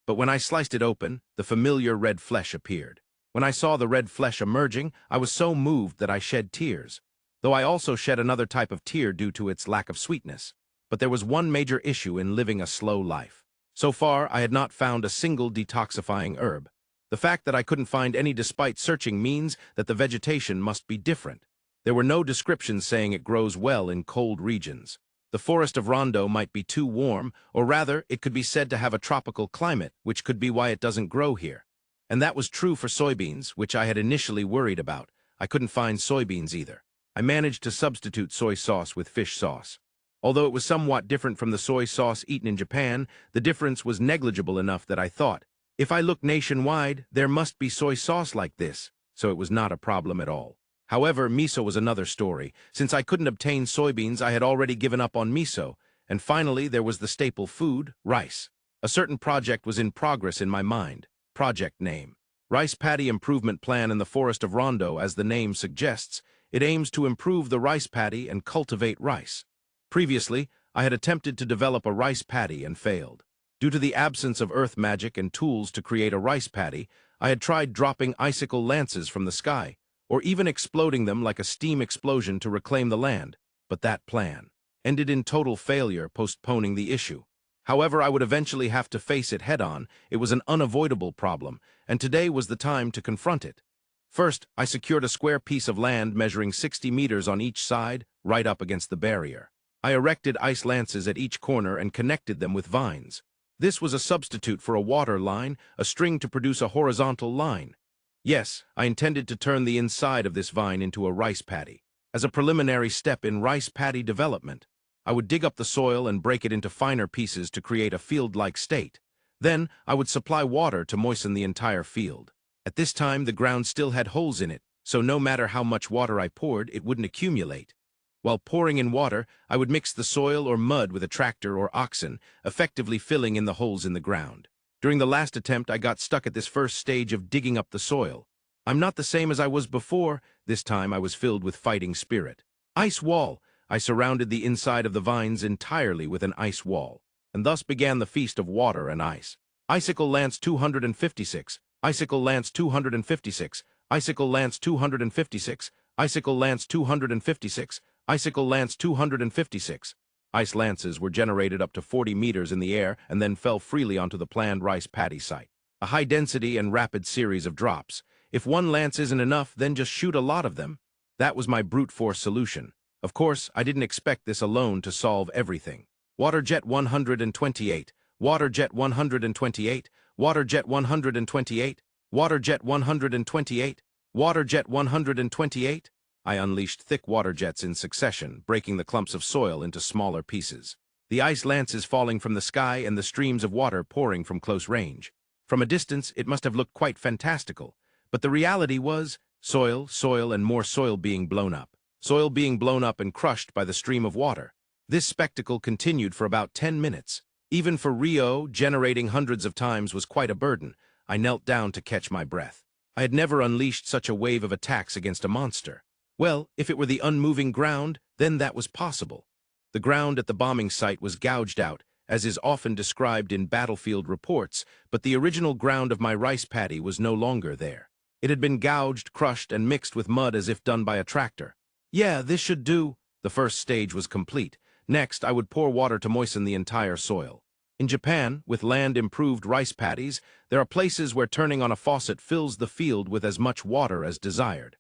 But when I sliced it open, the familiar red flesh appeared. When I saw the red flesh emerging, I was so moved that I shed tears, though I also shed another type of tear due to its lack of sweetness. But there was one major issue in living a slow life. So far, I had not found a single detoxifying herb. The fact that I couldn't find any despite searching means that the vegetation must be different. There were no descriptions saying it grows well in cold regions. The forest of Rondo might be too warm, or rather, it could be said to have a tropical climate, which could be why it doesn't grow here. And that was true for soybeans, which I had initially worried about. I couldn't find soybeans either. I managed to substitute soy sauce with fish sauce. Although it was somewhat different from the soy sauce eaten in Japan, the difference was negligible enough that I thought, if I look nationwide, there must be soy sauce like this, so it was not a problem at all. However, miso was another story. Since I couldn't obtain soybeans, I had already given up on miso. And finally, there was the staple food, rice. A certain project was in progress in my mind. Project name: Rice Paddy Improvement Plan in the Forest of Rondo. As the name suggests, it aims to improve the rice paddy and cultivate rice. Previously, I had attempted to develop a rice paddy and failed. Due to the absence of earth magic and tools to create a rice paddy, I had tried dropping icicle lances from the sky, or even exploding them like a steam explosion to reclaim the land, but that plan ended in total failure, postponing the issue. However, I would eventually have to face it head-on. It was an unavoidable problem, and today was the time to confront it. First, I secured a square piece of land measuring 60 meters on each side, right up against the barrier. I erected ice lances at each corner and connected them with vines. This was a substitute for a water line, a string to produce a horizontal line. Yes, I intended to turn the inside of this vine into a rice paddy. As a preliminary step in rice paddy development, I would dig up the soil and break it into finer pieces to create a field-like state. Then, I would supply water to moisten the entire field. At this time, the ground still had holes in it, so no matter how much water I poured, it wouldn't accumulate. While pouring in water, I would mix the soil or mud with a tractor or oxen, effectively filling in the holes in the ground. During the last attempt, I got stuck at this first stage of digging up the soil. I'm not the same as I was before. This time I was filled with fighting spirit. Ice wall! I surrounded the inside of the vines entirely with an ice wall, and thus began the feast of water and ice. Icicle Lance 256, Icicle Lance 256, Icicle Lance 256, Icicle Lance 256, Icicle Lance 256. Ice lances were generated up to 40 meters in the air and then fell freely onto the planned rice paddy site. A high-density and rapid series of drops. If one lance isn't enough, then just shoot a lot of them. That was my brute force solution. Of course, I didn't expect this alone to solve everything. Water Jet 128, Water Jet 128, Water Jet 128, Water Jet 128, Water Jet 128. I unleashed thick water jets in succession, breaking the clumps of soil into smaller pieces. The ice lances falling from the sky and the streams of water pouring from close range. From a distance, it must have looked quite fantastical. But the reality was soil, and more soil being blown up. Soil being blown up and crushed by the stream of water. This spectacle continued for about 10 minutes. Even for Rio, generating hundreds of times was quite a burden. I knelt down to catch my breath. I had never unleashed such a wave of attacks against a monster. Well, if it were the unmoving ground, then that was possible. The ground at the bombing site was gouged out, as is often described in battlefield reports, but the original ground of my rice paddy was no longer there. It had been gouged, crushed, and mixed with mud as if done by a tractor. Yeah, this should do. The first stage was complete. Next, I would pour water to moisten the entire soil. In Japan, with land-improved rice paddies, there are places where turning on a faucet fills the field with as much water as desired.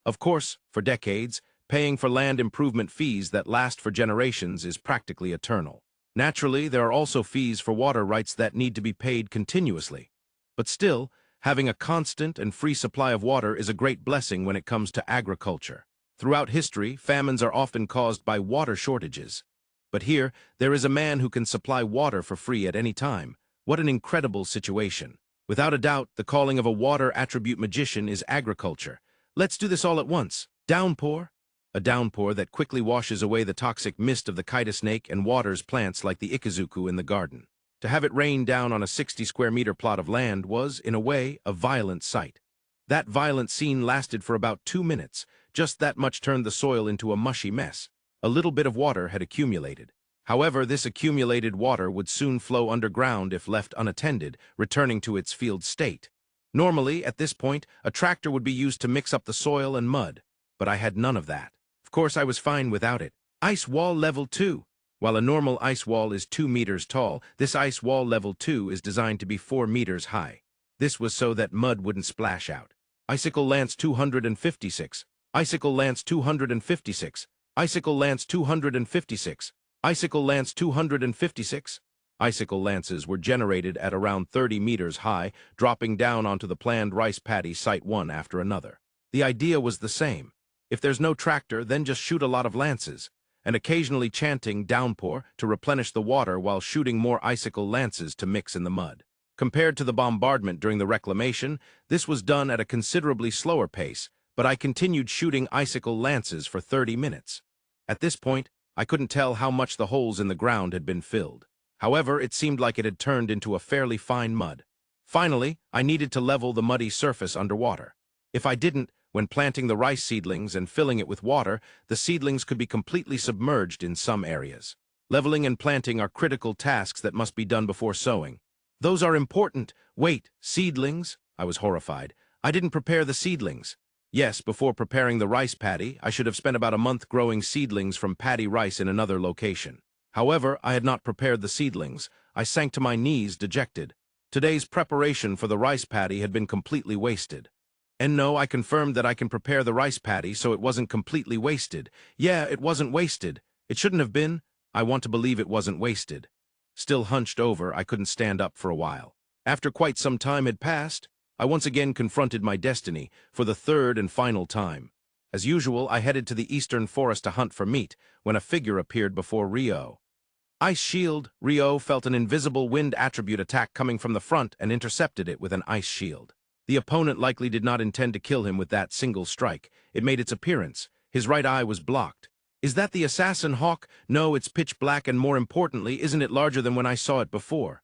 Of course, for decades, paying for land improvement fees that last for generations is practically eternal. Naturally, there are also fees for water rights that need to be paid continuously. But still, having a constant and free supply of water is a great blessing when it comes to agriculture. Throughout history, famines are often caused by water shortages. But here, there is a man who can supply water for free at any time. What an incredible situation. Without a doubt, the calling of a water attribute magician is agriculture. Let's do this all at once. Downpour. A downpour that quickly washes away the toxic mist of the kite snake and waters plants like the ikazuku in the garden. To have it rain down on a 60-square-meter plot of land was, in a way, a violent sight. That violent scene lasted for about 2 minutes. Just that much turned the soil into a mushy mess. A little bit of water had accumulated. However, this accumulated water would soon flow underground if left unattended, returning to its field state. Normally, at this point, a tractor would be used to mix up the soil and mud, but I had none of that. Of course, I was fine without it. Ice wall level 2. While a normal ice wall is 2 meters tall, this ice wall level 2 is designed to be 4 meters high. This was so that mud wouldn't splash out. Icicle Lance 256. Icicle Lance 256. Icicle Lance 256. Icicle Lance 256. Icicle lances were generated at around 30 meters high, dropping down onto the planned rice paddy site one after another. The idea was the same. If there's no tractor, then just shoot a lot of lances, and occasionally chanting downpour to replenish the water while shooting more icicle lances to mix in the mud. Compared to the bombardment during the reclamation, this was done at a considerably slower pace, but I continued shooting icicle lances for 30 minutes. At this point, I couldn't tell how much the holes in the ground had been filled. However, it seemed like it had turned into a fairly fine mud. Finally, I needed to level the muddy surface underwater. If I didn't, when planting the rice seedlings and filling it with water, the seedlings could be completely submerged in some areas. Leveling and planting are critical tasks that must be done before sowing. Those are important. Wait, seedlings? I was horrified. I didn't prepare the seedlings. Yes, before preparing the rice paddy, I should have spent about a month growing seedlings from paddy rice in another location. However, I had not prepared the seedlings. I sank to my knees, dejected. Today's preparation for the rice paddy had been completely wasted. And no, I confirmed that I can prepare the rice paddy, so it wasn't completely wasted. Yeah, it wasn't wasted. It shouldn't have been. I want to believe it wasn't wasted. Still hunched over, I couldn't stand up for a while. After quite some time had passed, I once again confronted my destiny, for the third and final time. As usual, I headed to the eastern forest to hunt for meat, when a figure appeared before Rio. Ice shield. Rio felt an invisible wind attribute attack coming from the front and intercepted it with an ice shield. The opponent likely did not intend to kill him with that single strike. It made its appearance. His right eye was blocked. Is that the assassin hawk? No, it's pitch black, and more importantly, isn't it larger than when I saw it before?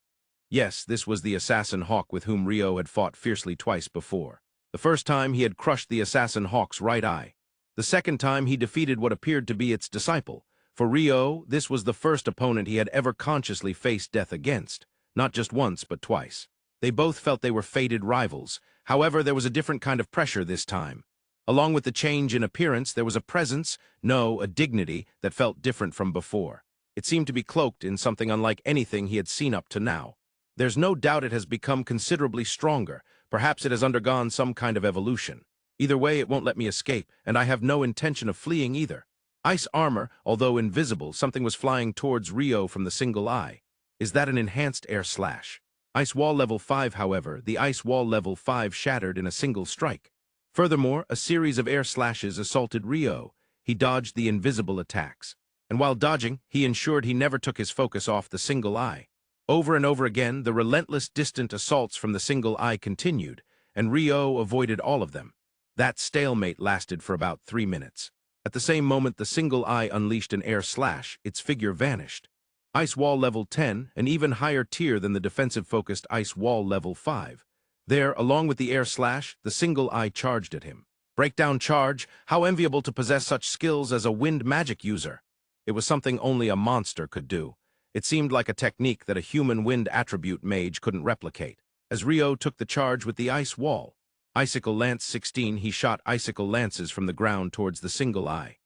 Yes, this was the assassin hawk with whom Rio had fought fiercely twice before. The first time he had crushed the assassin hawk's right eye. The second time he defeated what appeared to be its disciple. For Rio, this was the first opponent he had ever consciously faced death against. Not just once, but twice. They both felt they were fated rivals. However, there was a different kind of pressure this time. Along with the change in appearance, there was a presence, no, a dignity, that felt different from before. It seemed to be cloaked in something unlike anything he had seen up to now. There's no doubt it has become considerably stronger. Perhaps it has undergone some kind of evolution. Either way, it won't let me escape, and I have no intention of fleeing either. Ice armor, although invisible, something was flying towards Rio from the single eye. Is that an enhanced air slash? Ice wall level 5, however, the ice wall level 5 shattered in a single strike. Furthermore, a series of air slashes assaulted Rio. He dodged the invisible attacks. And while dodging, he ensured he never took his focus off the single eye. Over and over again, the relentless distant assaults from the single eye continued, and Rio avoided all of them. That stalemate lasted for about 3 minutes. At the same moment the single eye unleashed an air slash, its figure vanished. Ice wall level 10, an even higher tier than the defensive-focused ice wall level 5. There, along with the air slash, the single eye charged at him. Breakdown charge, how enviable to possess such skills as a wind magic user. It was something only a monster could do. It seemed like a technique that a human wind attribute mage couldn't replicate. As Rio took the charge with the ice wall, Icicle Lance 16, he shot icicle lances from the ground towards the single eye.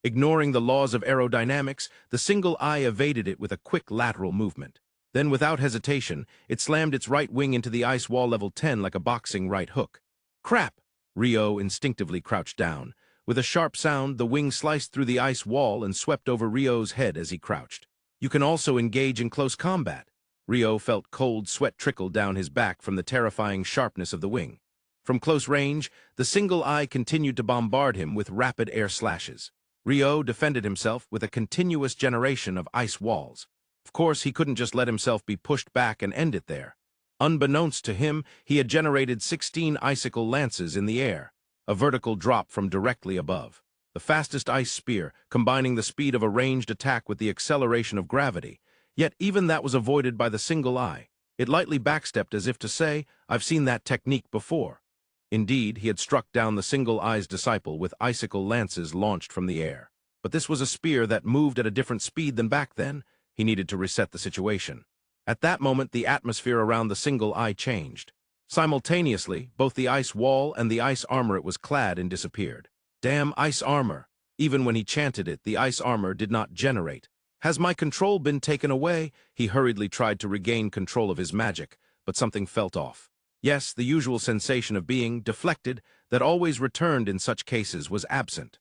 Ignoring the laws of aerodynamics, the single eye evaded it with a quick lateral movement. Then, without hesitation, it slammed its right wing into the ice wall level 10 like a boxing right hook. Crap! Rio instinctively crouched down. With a sharp sound, the wing sliced through the ice wall and swept over Rio's head as he crouched. You can also engage in close combat. Ryo felt cold sweat trickle down his back from the terrifying sharpness of the wing. From close range, the single eye continued to bombard him with rapid air slashes. Ryo defended himself with a continuous generation of ice walls. Of course, he couldn't just let himself be pushed back and end it there. Unbeknownst to him, he had generated 16 icicle lances in the air, a vertical drop from directly above. The fastest ice spear, combining the speed of a ranged attack with the acceleration of gravity. Yet even that was avoided by the single eye. It lightly backstepped as if to say, "I've seen that technique before." Indeed, he had struck down the single eye's disciple with icicle lances launched from the air. But this was a spear that moved at a different speed than back then. He needed to reset the situation. At that moment, the atmosphere around the single eye changed. Simultaneously, both the ice wall and the ice armor it was clad in disappeared. Damn ice armor! Even when he chanted it, the ice armor did not generate. Has my control been taken away? He hurriedly tried to regain control of his magic, but something felt off. Yes, the usual sensation of being deflected that always returned in such cases was absent.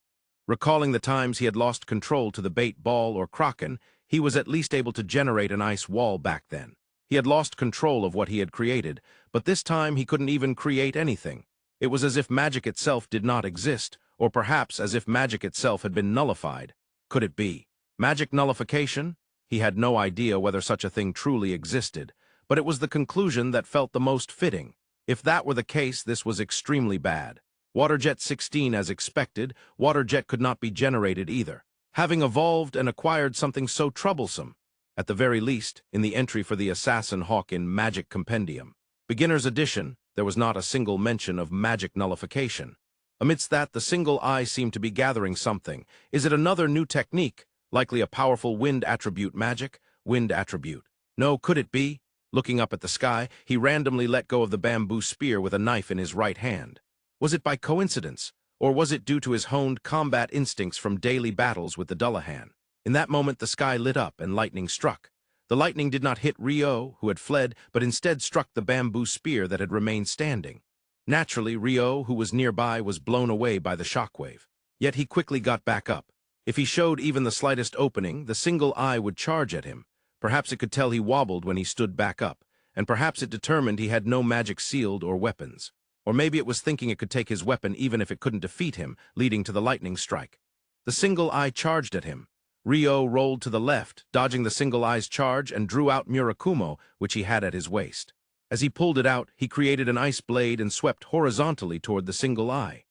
Recalling the times he had lost control to the bait ball or kraken, he was at least able to generate an ice wall back then. He had lost control of what he had created, but this time he couldn't even create anything. It was as if magic itself did not exist, or perhaps as if magic itself had been nullified. Could it be magic nullification? He had no idea whether such a thing truly existed, but it was the conclusion that felt the most fitting. If that were the case, this was extremely bad. Waterjet 16 as expected, Waterjet could not be generated either, having evolved and acquired something so troublesome. At the very least, in the entry for the Assassin Hawk in Magic Compendium, Beginner's Edition, there was not a single mention of magic nullification. Amidst that, the single eye seemed to be gathering something. Is it another new technique? Likely a powerful wind attribute magic? Wind attribute. No, could it be? Looking up at the sky, he randomly let go of the bamboo spear with a knife in his right hand. Was it by coincidence, or was it due to his honed combat instincts from daily battles with the Dullahan? In that moment, the sky lit up and lightning struck. The lightning did not hit Ryo, who had fled, but instead struck the bamboo spear that had remained standing. Naturally, Ryo, who was nearby, was blown away by the shockwave. Yet he quickly got back up. If he showed even the slightest opening, the single eye would charge at him. Perhaps it could tell he wobbled when he stood back up, and perhaps it determined he had no magic sealed or weapons. Or maybe it was thinking it could take his weapon even if it couldn't defeat him, leading to the lightning strike. The single eye charged at him. Ryo rolled to the left, dodging the single eye's charge, and drew out Murakumo, which he had at his waist. As he pulled it out, he created an ice blade and swept horizontally toward the single eye.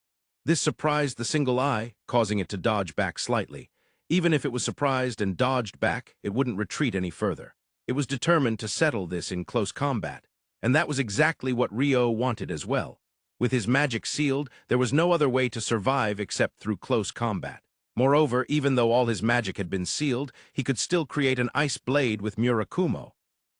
This surprised the single eye, causing it to dodge back slightly. Even if it was surprised and dodged back, it wouldn't retreat any further. It was determined to settle this in close combat, and that was exactly what Ryo wanted as well. With his magic sealed, there was no other way to survive except through close combat. Moreover, even though all his magic had been sealed, he could still create an ice blade with Murakumo.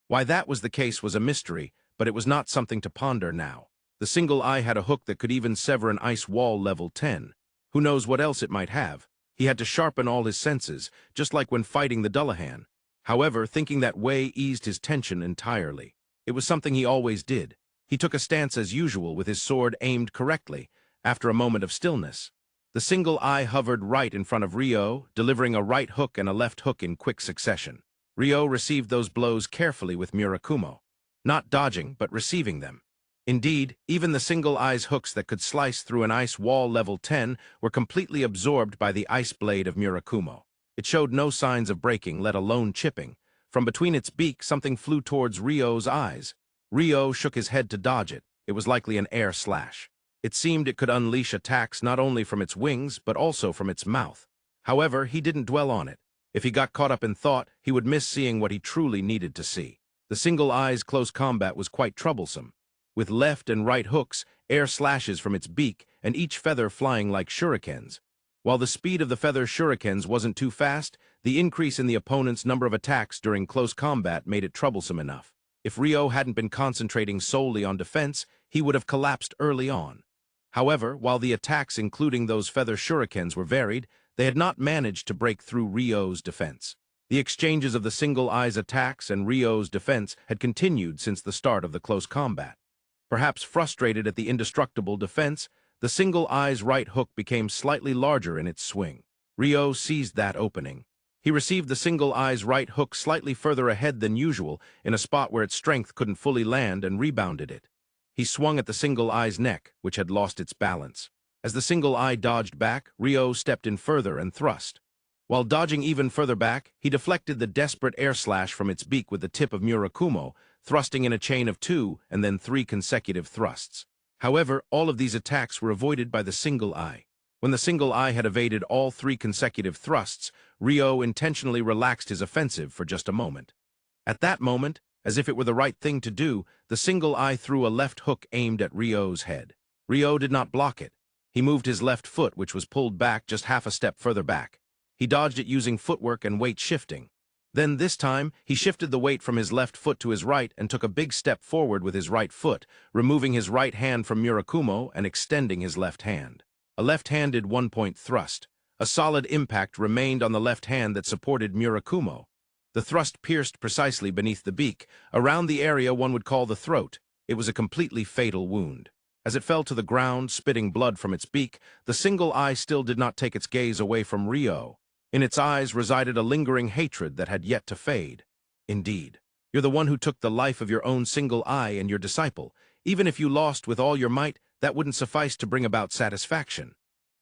Why that was the case was a mystery, but it was not something to ponder now. The single eye had a hook that could even sever an ice wall level 10. Who knows what else it might have? He had to sharpen all his senses, just like when fighting the Dullahan. However, thinking that way eased his tension entirely. It was something he always did. He took a stance as usual with his sword aimed correctly. After a moment of stillness, the single eye hovered right in front of Ryo, delivering a right hook and a left hook in quick succession. Ryo received those blows carefully with Murakumo, not dodging but receiving them. Indeed, even the single eye's hooks that could slice through an ice wall level 10 were completely absorbed by the ice blade of Murakumo. It showed no signs of breaking, let alone chipping. From between its beak, something flew towards Ryo's eyes. Ryo shook his head to dodge it. It was likely an air slash. It seemed it could unleash attacks not only from its wings, but also from its mouth. However, he didn't dwell on it. If he got caught up in thought, he would miss seeing what he truly needed to see. The single eye's close combat was quite troublesome. With left and right hooks, air slashes from its beak, and each feather flying like shurikens. While the speed of the feather shurikens wasn't too fast, the increase in the opponent's number of attacks during close combat made it troublesome enough. If Ryo hadn't been concentrating solely on defense, he would have collapsed early on. However, while the attacks including those feather shurikens were varied, they had not managed to break through Ryo's defense. The exchanges of the single eye's attacks and Ryo's defense had continued since the start of the close combat. Perhaps frustrated at the indestructible defense, the single eye's right hook became slightly larger in its swing. Ryo seized that opening. He received the single eye's right hook slightly further ahead than usual, in a spot where its strength couldn't fully land, and rebounded it. He swung at the single eye's neck, which had lost its balance. As the single eye dodged back, Ryo stepped in further and thrust. While dodging even further back, he deflected the desperate air slash from its beak with the tip of Murakumo, thrusting in a chain of 2 and then 3 consecutive thrusts. However, all of these attacks were avoided by the single eye. When the single eye had evaded all 3 consecutive thrusts, Ryo intentionally relaxed his offensive for just a moment. At that moment, as if it were the right thing to do, the single eye threw a left hook aimed at Ryo's head. Ryo did not block it. He moved his left foot, which was pulled back just half a step further back. He dodged it using footwork and weight shifting. Then, this time, he shifted the weight from his left foot to his right and took a big step forward with his right foot, removing his right hand from Murakumo and extending his left hand. A left-handed one-point thrust. A solid impact remained on the left hand that supported Murakumo. The thrust pierced precisely beneath the beak, around the area one would call the throat. It was a completely fatal wound. As it fell to the ground, spitting blood from its beak, the single eye still did not take its gaze away from Ryo. In its eyes resided a lingering hatred that had yet to fade. Indeed, you're the one who took the life of your own single eye and your disciple. Even if you lost with all your might, that wouldn't suffice to bring about satisfaction.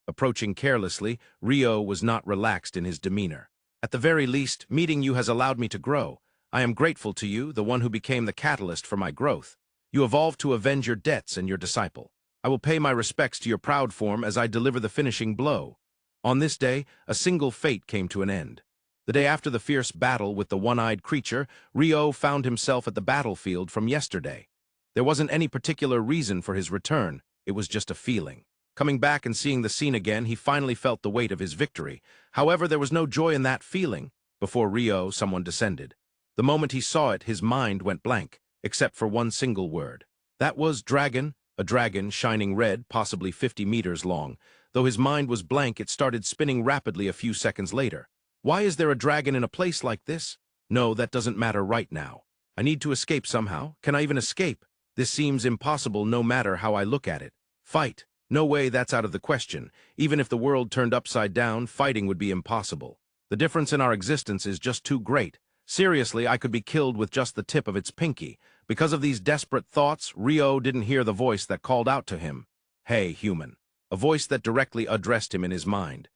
Approaching carelessly, Ryo was not relaxed in his demeanor. At the very least, meeting you has allowed me to grow. I am grateful to you, the one who became the catalyst for my growth. You evolved to avenge your debts and your disciple. I will pay my respects to your proud form as I deliver the finishing blow. On this day, a single fate came to an end. The day after the fierce battle with the one-eyed creature, Ryo found himself at the battlefield from yesterday. There wasn't any particular reason for his return. It was just a feeling. Coming back and seeing the scene again, he finally felt the weight of his victory. However, there was no joy in that feeling. Before Ryo, someone descended. The moment he saw it, his mind went blank, except for one single word. That was dragon, a dragon shining red, possibly 50 meters long. Though his mind was blank, it started spinning rapidly a few seconds later. Why is there a dragon in a place like this? No, that doesn't matter right now. I need to escape somehow. Can I even escape? This seems impossible no matter how I look at it. Fight. No way, that's out of the question. Even if the world turned upside down, fighting would be impossible. The difference in our existence is just too great. Seriously, I could be killed with just the tip of its pinky. Because of these desperate thoughts, Ryo didn't hear the voice that called out to him. Hey, human. A voice that directly addressed him in his mind.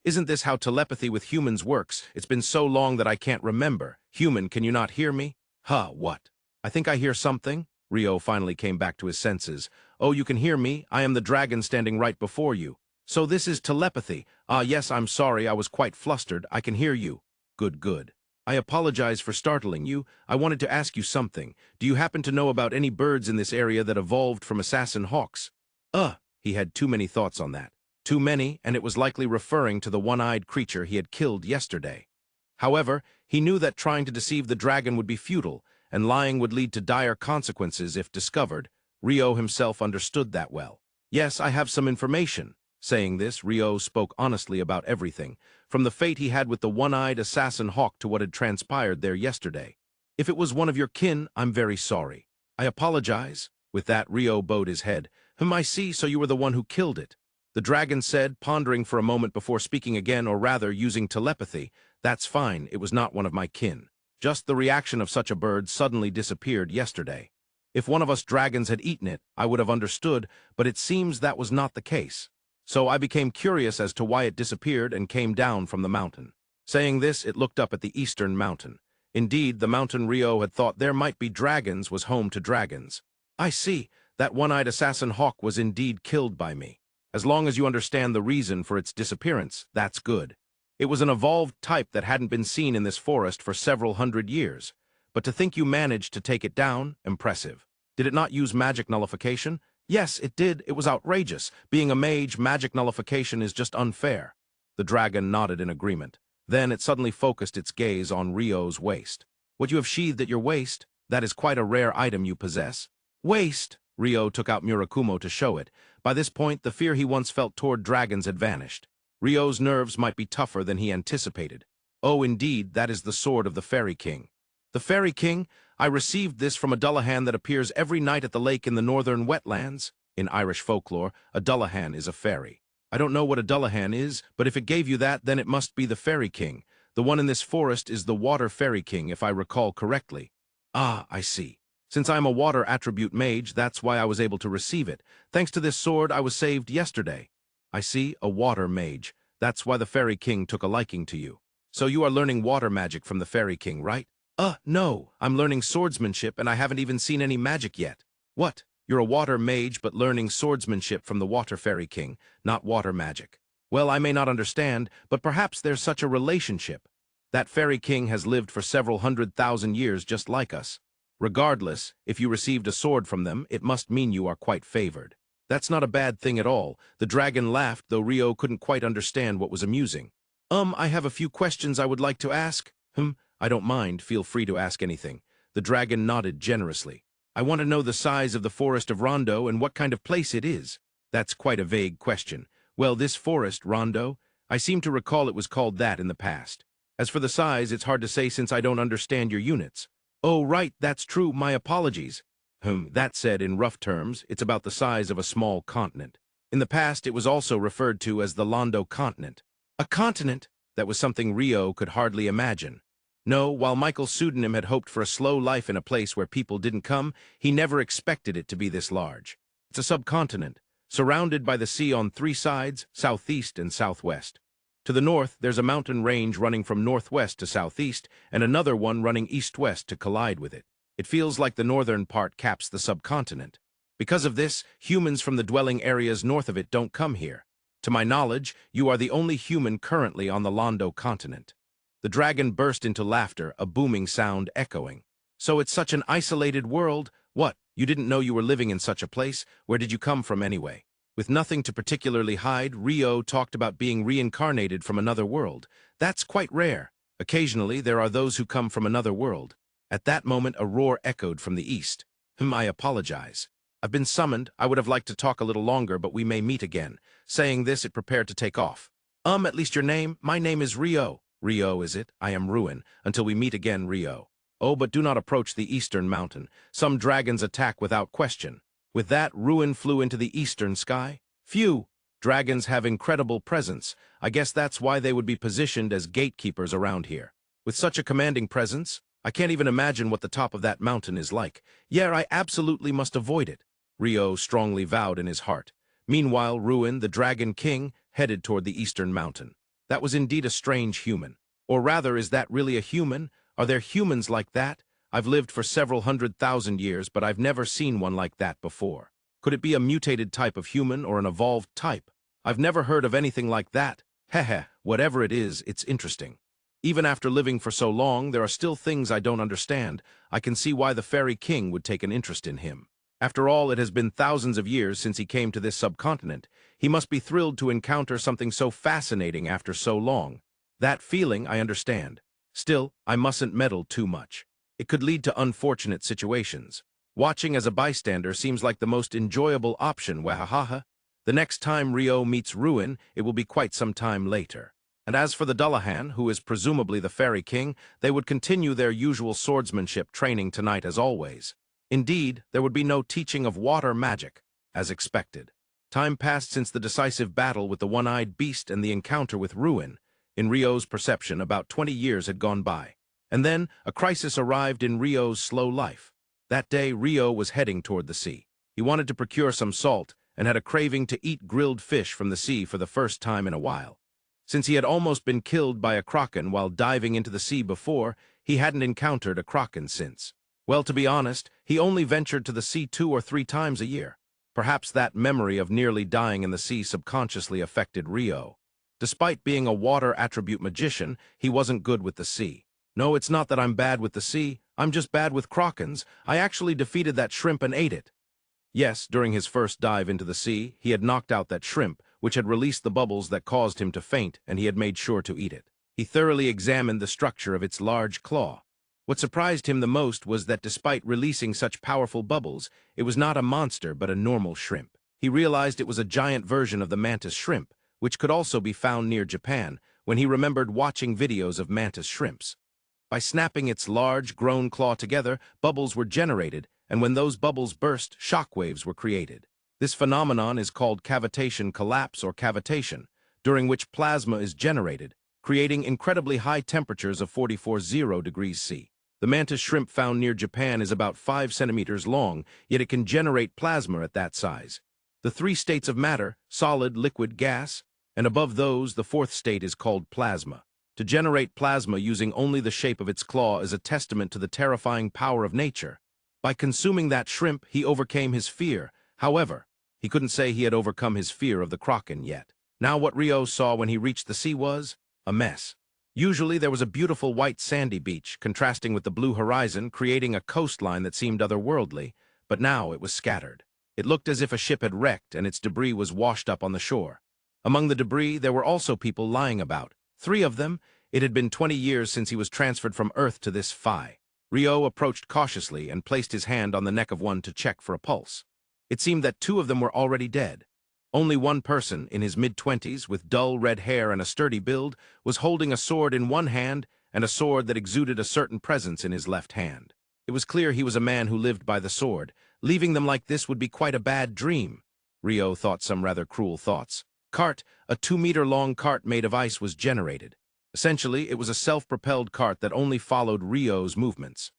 Isn't this how telepathy with humans works? It's been so long that I can't remember. Human, can you not hear me? What? I think I hear something. Ryo finally came back to his senses. Oh, you can hear me? I am the dragon standing right before you. So this is telepathy. Yes, I'm sorry, I was quite flustered. I can hear you. Good. I apologize for startling you. I wanted to ask you something. Do you happen to know about any birds in this area that evolved from assassin hawks? He had too many thoughts on that. Too many, and it was likely referring to the one-eyed creature he had killed yesterday. However, he knew that trying to deceive the dragon would be futile, and lying would lead to dire consequences if discovered. Ryo himself understood that well. Yes, I have some information. Saying this, Ryo spoke honestly about everything, from the fate he had with the one-eyed assassin hawk to what had transpired there yesterday. If it was one of your kin, I'm very sorry. I apologize. With that, Ryo bowed his head. I see, so you were the one who killed it. The dragon said, pondering for a moment before speaking again, or rather using telepathy. That's fine, it was not one of my kin. Just the reaction of such a bird suddenly disappeared yesterday. If one of us dragons had eaten it, I would have understood, but it seems that was not the case. So I became curious as to why it disappeared and came down from the mountain. Saying this, it looked up at the eastern mountain. Indeed, the mountain Ryo had thought there might be dragons was home to dragons. I see, that one-eyed assassin hawk was indeed killed by me. As long as you understand the reason for its disappearance, that's good. It was an evolved type that hadn't been seen in this forest for several hundred years. But to think you managed to take it down, impressive. Did it not use magic nullification? Yes, it did. It was outrageous. Being a mage, magic nullification is just unfair. The dragon nodded in agreement. Then it suddenly focused its gaze on Ryo's waist. What you have sheathed at your waist, that is quite a rare item you possess. Waist! Ryo took out Murakumo to show it. By this point, the fear he once felt toward dragons had vanished. Ryo's nerves might be tougher than he anticipated. Oh, indeed, that is the sword of the Fairy King. The Fairy King? I received this from a Dullahan that appears every night at the lake in the northern wetlands. In Irish folklore, a Dullahan is a fairy. I don't know what a Dullahan is, but if it gave you that, then it must be the Fairy King. The one in this forest is the Water Fairy King, if I recall correctly. Ah, I see. Since I'm a water attribute mage, that's why I was able to receive it. Thanks to this sword, I was saved yesterday. I see, a water mage. That's why the Fairy King took a liking to you. So you are learning water magic from the Fairy King, right? No. I'm learning swordsmanship and I haven't even seen any magic yet. What? You're a water mage but learning swordsmanship from the Water Fairy King, not water magic. Well, I may not understand, but perhaps there's such a relationship. That Fairy King has lived for several 100,000 years just like us. Regardless, if you received a sword from them, it must mean you are quite favored. That's not a bad thing at all. The dragon laughed, though Rio couldn't quite understand what was amusing. I have a few questions I would like to ask. I don't mind. Feel free to ask anything. The dragon nodded generously. I want to know the size of the forest of Rondo and what kind of place it is. That's quite a vague question. Well, this forest, Rondo, I seem to recall it was called that in the past. As for the size, it's hard to say since I don't understand your units. Oh, right, that's true. My apologies. That said, in rough terms, it's about the size of a small continent. In the past, it was also referred to as the Londo continent. A continent? That was something Rio could hardly imagine. No, while Michael Pseudonym had hoped for a slow life in a place where people didn't come, he never expected it to be this large. It's a subcontinent, surrounded by the sea on 3 sides, southeast and southwest. To the north, there's a mountain range running from northwest to southeast, and another one running east-west to collide with it. It feels like the northern part caps the subcontinent. Because of this, humans from the dwelling areas north of it don't come here. To my knowledge, you are the only human currently on the Londo continent. The dragon burst into laughter, a booming sound echoing. So it's such an isolated world? What, you didn't know you were living in such a place? Where did you come from anyway? With nothing to particularly hide, Rio talked about being reincarnated from another world. That's quite rare. Occasionally, there are those who come from another world. At that moment, a roar echoed from the east. I apologize. I've been summoned. I would have liked to talk a little longer, but we may meet again. Saying this, it prepared to take off. At least your name? My name is Rio. Rio, is it? I am Rune. Until we meet again, Rio. Oh, but do not approach the eastern mountain. Some dragons attack without question. With that, Rune flew into the eastern sky. Phew! Dragons have incredible presence. I guess that's why they would be positioned as gatekeepers around here. With such a commanding presence, I can't even imagine what the top of that mountain is like. Yeah, I absolutely must avoid it. Rio strongly vowed in his heart. Meanwhile, Rune, the Dragon King, headed toward the eastern mountain. That was indeed a strange human. Or rather, is that really a human? Are there humans like that? I've lived for several 100,000 years, but I've never seen one like that before. Could it be a mutated type of human or an evolved type? I've never heard of anything like that. Heh, whatever it is, it's interesting. Even after living for so long, there are still things I don't understand. I can see why the Fairy King would take an interest in him. After all, it has been thousands of years since he came to this subcontinent. He must be thrilled to encounter something so fascinating after so long. That feeling I understand. Still, I mustn't meddle too much. It could lead to unfortunate situations. Watching as a bystander seems like the most enjoyable option, wahahaha. The next time Rio meets Rune, it will be quite some time later. And as for the Dullahan, who is presumably the Fairy King, they would continue their usual swordsmanship training tonight as always. Indeed, there would be no teaching of water magic, as expected. Time passed since the decisive battle with the one-eyed beast and the encounter with Rune. In Rio's perception, about 20 years had gone by. And then, a crisis arrived in Rio's slow life. That day, Rio was heading toward the sea. He wanted to procure some salt, and had a craving to eat grilled fish from the sea for the first time in a while. Since he had almost been killed by a kraken while diving into the sea before, he hadn't encountered a kraken since. Well, to be honest, he only ventured to the sea 2 or 3 times a year. Perhaps that memory of nearly dying in the sea subconsciously affected Rio. Despite being a water attribute magician, he wasn't good with the sea. No, it's not that I'm bad with the sea, I'm just bad with krakens. I actually defeated that shrimp and ate it. Yes, during his first dive into the sea, he had knocked out that shrimp, which had released the bubbles that caused him to faint, and he had made sure to eat it. He thoroughly examined the structure of its large claw. What surprised him the most was that despite releasing such powerful bubbles, it was not a monster but a normal shrimp. He realized it was a giant version of the mantis shrimp, which could also be found near Japan, when he remembered watching videos of mantis shrimps. By snapping its large, grown claw together, bubbles were generated, and when those bubbles burst, shockwaves were created. This phenomenon is called cavitation collapse or cavitation, during which plasma is generated, creating incredibly high temperatures of 44.0 degrees C. The mantis shrimp found near Japan is about 5 centimeters long, yet it can generate plasma at that size. The three states of matter, solid, liquid, gas, and above those, the fourth state is called plasma. To generate plasma using only the shape of its claw is a testament to the terrifying power of nature. By consuming that shrimp, he overcame his fear. However, he couldn't say he had overcome his fear of the kraken yet. Now what Rio saw when he reached the sea was a mess. Usually there was a beautiful white sandy beach, contrasting with the blue horizon, creating a coastline that seemed otherworldly, but now it was scattered. It looked as if a ship had wrecked and its debris was washed up on the shore. Among the debris, there were also people lying about. 3 of them. It had been 20 years since he was transferred from Earth to this Phi. Rio approached cautiously and placed his hand on the neck of one to check for a pulse. It seemed that 2 of them were already dead. Only one person, in his mid-20s, with dull red hair and a sturdy build, was holding a sword in one hand and a sword that exuded a certain presence in his left hand. It was clear he was a man who lived by the sword. Leaving them like this would be quite a bad dream. Rio thought some rather cruel thoughts. Cart, a 2-meter-long cart made of ice, was generated. Essentially, it was a self-propelled cart that only followed Rio's movements.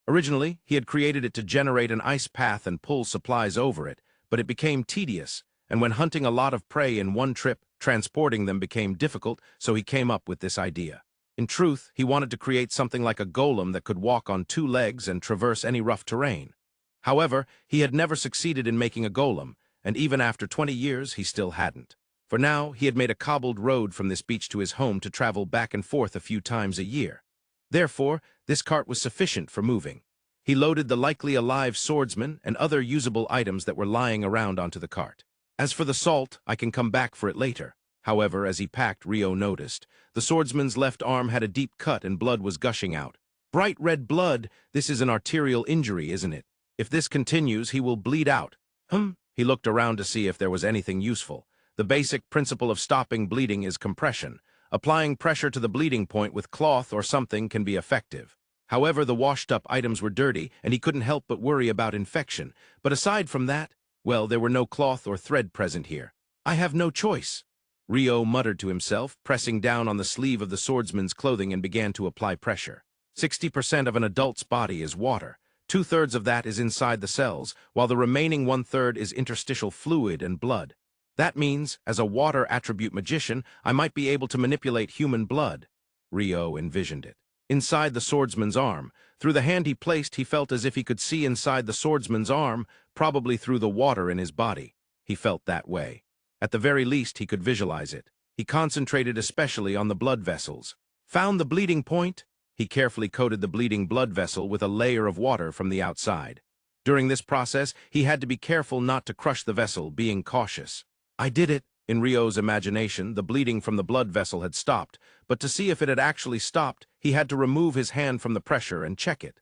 Originally, he had created it to generate an ice path and pull supplies over it, but it became tedious, and when hunting a lot of prey in one trip, transporting them became difficult, so he came up with this idea. In truth, he wanted to create something like a golem that could walk on 2 legs and traverse any rough terrain. However, he had never succeeded in making a golem, and even after 20 years, he still hadn't. For now, he had made a cobbled road from this beach to his home to travel back and forth a few times a year. Therefore, this cart was sufficient for moving. He loaded the likely alive swordsman and other usable items that were lying around onto the cart. As for the salt, I can come back for it later. However, as he packed, Rio noticed. The swordsman's left arm had a deep cut and blood was gushing out. Bright red blood! This is an arterial injury, isn't it? If this continues, he will bleed out. He looked around to see if there was anything useful. The basic principle of stopping bleeding is compression. Applying pressure to the bleeding point with cloth or something can be effective. However, the washed-up items were dirty, and he couldn't help but worry about infection. But aside from that, well, there were no cloth or thread present here. I have no choice. Rio muttered to himself, pressing down on the sleeve of the swordsman's clothing and began to apply pressure. 60% of an adult's body is water. 2/3 of that is inside the cells, while the remaining 1/3 is interstitial fluid and blood. That means, as a water attribute magician, I might be able to manipulate human blood. Rio envisioned it. Inside the swordsman's arm. Through the hand he placed, he felt as if he could see inside the swordsman's arm, probably through the water in his body. He felt that way. At the very least, he could visualize it. He concentrated especially on the blood vessels. Found the bleeding point? He carefully coated the bleeding blood vessel with a layer of water from the outside. During this process, he had to be careful not to crush the vessel, being cautious. I did it. In Rio's imagination, the bleeding from the blood vessel had stopped, but to see if it had actually stopped, he had to remove his hand from the pressure and check it.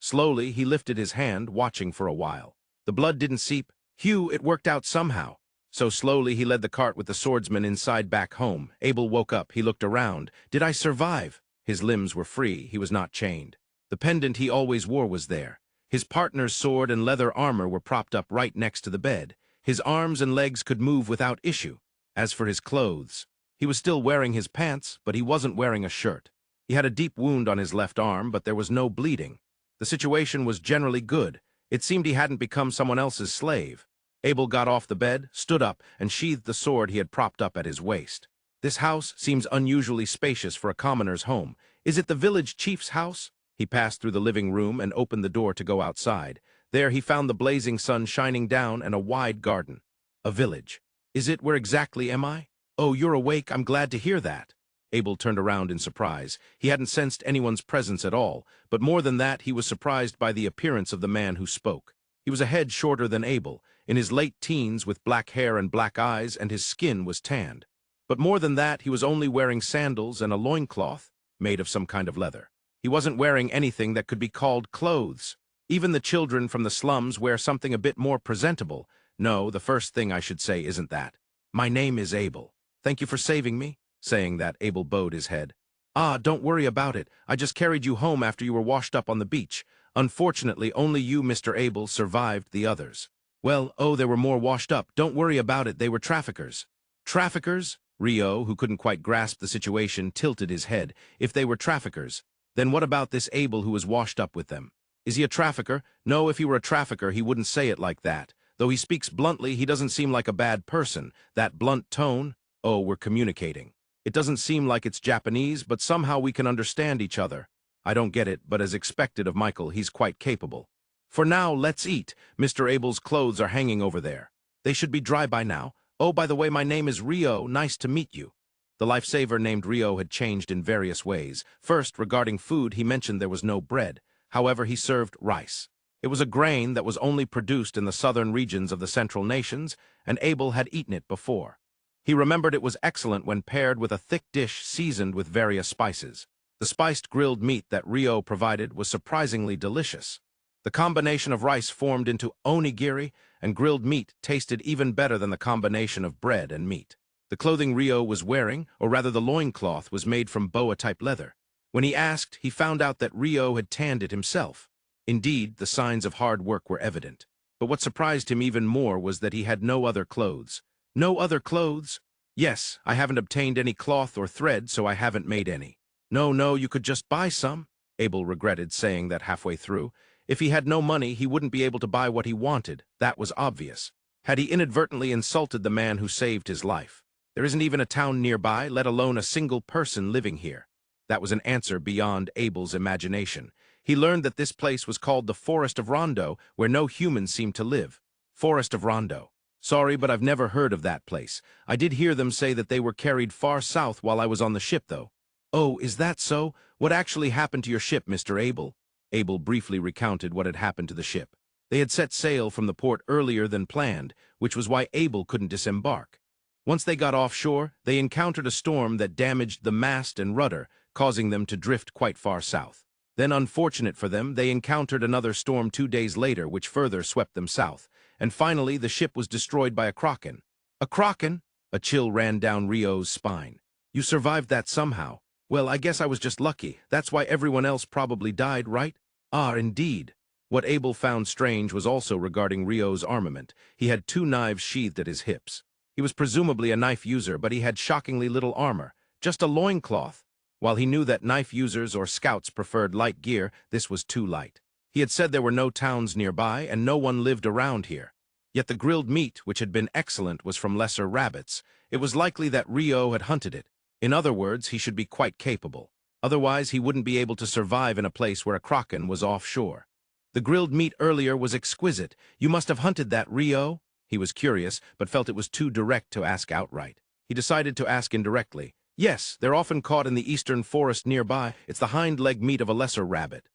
Slowly, he lifted his hand, watching for a while. The blood didn't seep. It worked out somehow. So slowly, he led the cart with the swordsman inside back home. Abel woke up. He looked around. Did I survive? His limbs were free. He was not chained. The pendant he always wore was there. His partner's sword and leather armor were propped up right next to the bed. His arms and legs could move without issue. As for his clothes, he was still wearing his pants, but he wasn't wearing a shirt. He had a deep wound on his left arm, but there was no bleeding. The situation was generally good. It seemed he hadn't become someone else's slave. Abel got off the bed, stood up, and sheathed the sword he had propped up at his waist. This house seems unusually spacious for a commoner's home. Is it the village chief's house? He passed through the living room and opened the door to go outside. There he found the blazing sun shining down and a wide garden. A village. Is it? Where exactly am I? Oh, you're awake. I'm glad to hear that. Abel turned around in surprise. He hadn't sensed anyone's presence at all, but more than that, he was surprised by the appearance of the man who spoke. He was a head shorter than Abel, in his late teens with black hair and black eyes, and his skin was tanned. But more than that, he was only wearing sandals and a loincloth made of some kind of leather. He wasn't wearing anything that could be called clothes. Even the children from the slums wear something a bit more presentable. No, the first thing I should say isn't that. My name is Abel. Thank you for saving me. Saying that, Abel bowed his head. Ah, don't worry about it. I just carried you home after you were washed up on the beach. Unfortunately, only you, Mr. Abel, survived the others. Well, oh, there were more washed up. Don't worry about it. They were traffickers. Traffickers? Rio, who couldn't quite grasp the situation, tilted his head. If they were traffickers, then what about this Abel who was washed up with them? Is he a trafficker? No, if he were a trafficker, he wouldn't say it like that. Though he speaks bluntly, he doesn't seem like a bad person. That blunt tone? Oh, we're communicating. It doesn't seem like it's Japanese, but somehow we can understand each other. I don't get it, but as expected of Michael, he's quite capable. For now, let's eat. Mr. Abel's clothes are hanging over there. They should be dry by now. Oh, by the way, my name is Rio. Nice to meet you. The lifesaver named Rio had changed in various ways. First, regarding food, he mentioned there was no bread. However, he served rice. It was a grain that was only produced in the southern regions of the Central Nations, and Abel had eaten it before. He remembered it was excellent when paired with a thick dish seasoned with various spices. The spiced grilled meat that Rio provided was surprisingly delicious. The combination of rice formed into onigiri, and grilled meat tasted even better than the combination of bread and meat. The clothing Rio was wearing, or rather the loincloth, was made from boa-type leather. When he asked, he found out that Rio had tanned it himself. Indeed, the signs of hard work were evident. But what surprised him even more was that he had no other clothes. No other clothes? Yes, I haven't obtained any cloth or thread, so I haven't made any. No, you could just buy some. Abel regretted saying that halfway through. If he had no money, he wouldn't be able to buy what he wanted. That was obvious. Had he inadvertently insulted the man who saved his life? There isn't even a town nearby, let alone a single person living here. That was an answer beyond Abel's imagination. He learned that this place was called the Forest of Rondo, where no humans seemed to live. Forest of Rondo. Sorry, but I've never heard of that place. I did hear them say that they were carried far south while I was on the ship, though. Oh, is that so? What actually happened to your ship, Mr. Abel? Abel briefly recounted what had happened to the ship. They had set sail from the port earlier than planned, which was why Abel couldn't disembark. Once they got offshore, they encountered a storm that damaged the mast and rudder, causing them to drift quite far south. Then, unfortunate for them, they encountered another storm 2 days later, which further swept them south. And finally, the ship was destroyed by a kraken. A kraken? A chill ran down Rio's spine. You survived that somehow. Well, I guess I was just lucky. That's why everyone else probably died, right? Ah, indeed. What Abel found strange was also regarding Rio's armament. He had 2 knives sheathed at his hips. He was presumably a knife user, but he had shockingly little armor. Just a loincloth. While he knew that knife users or scouts preferred light gear, this was too light. He had said there were no towns nearby, and no one lived around here. Yet the grilled meat, which had been excellent, was from lesser rabbits. It was likely that Rio had hunted it. In other words, he should be quite capable. Otherwise, he wouldn't be able to survive in a place where a kraken was offshore. The grilled meat earlier was exquisite. You must have hunted that, Rio? He was curious, but felt it was too direct to ask outright. He decided to ask indirectly. Yes, they're often caught in the eastern forest nearby. It's the hind leg meat of a lesser rabbit.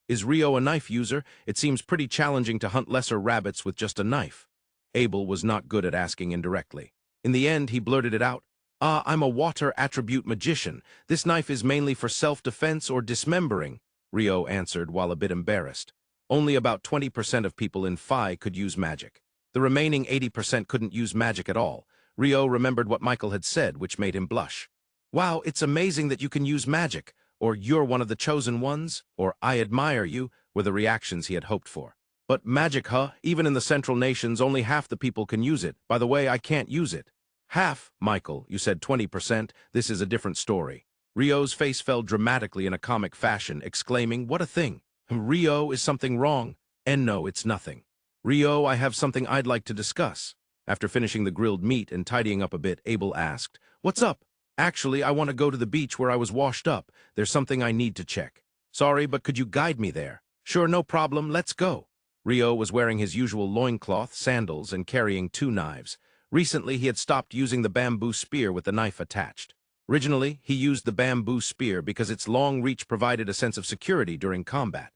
Is Rio a knife user? It seems pretty challenging to hunt lesser rabbits with just a knife. Abel was not good at asking indirectly. In the end, he blurted it out. I'm a water attribute magician. This knife is mainly for self-defense or dismembering, Rio answered while a bit embarrassed. Only about 20% of people in Phi could use magic. The remaining 80% couldn't use magic at all. Rio remembered what Michael had said, which made him blush. Wow, it's amazing that you can use magic, or you're one of the chosen ones, or I admire you, were the reactions he had hoped for. But magic, huh? Even in the Central Nations, only half the people can use it. By the way, I can't use it. Half, Michael, you said 20%. This is a different story. Rio's face fell dramatically in a comic fashion, exclaiming, what a thing. Rio, is something wrong? And no, it's nothing. Rio, I have something I'd like to discuss. After finishing the grilled meat and tidying up a bit, Abel asked, what's up? Actually, I want to go to the beach where I was washed up. There's something I need to check. Sorry, but could you guide me there? Sure, no problem, let's go. Rio was wearing his usual loincloth, sandals, and carrying 2 knives. Recently, he had stopped using the bamboo spear with the knife attached. Originally, he used the bamboo spear because its long reach provided a sense of security during combat.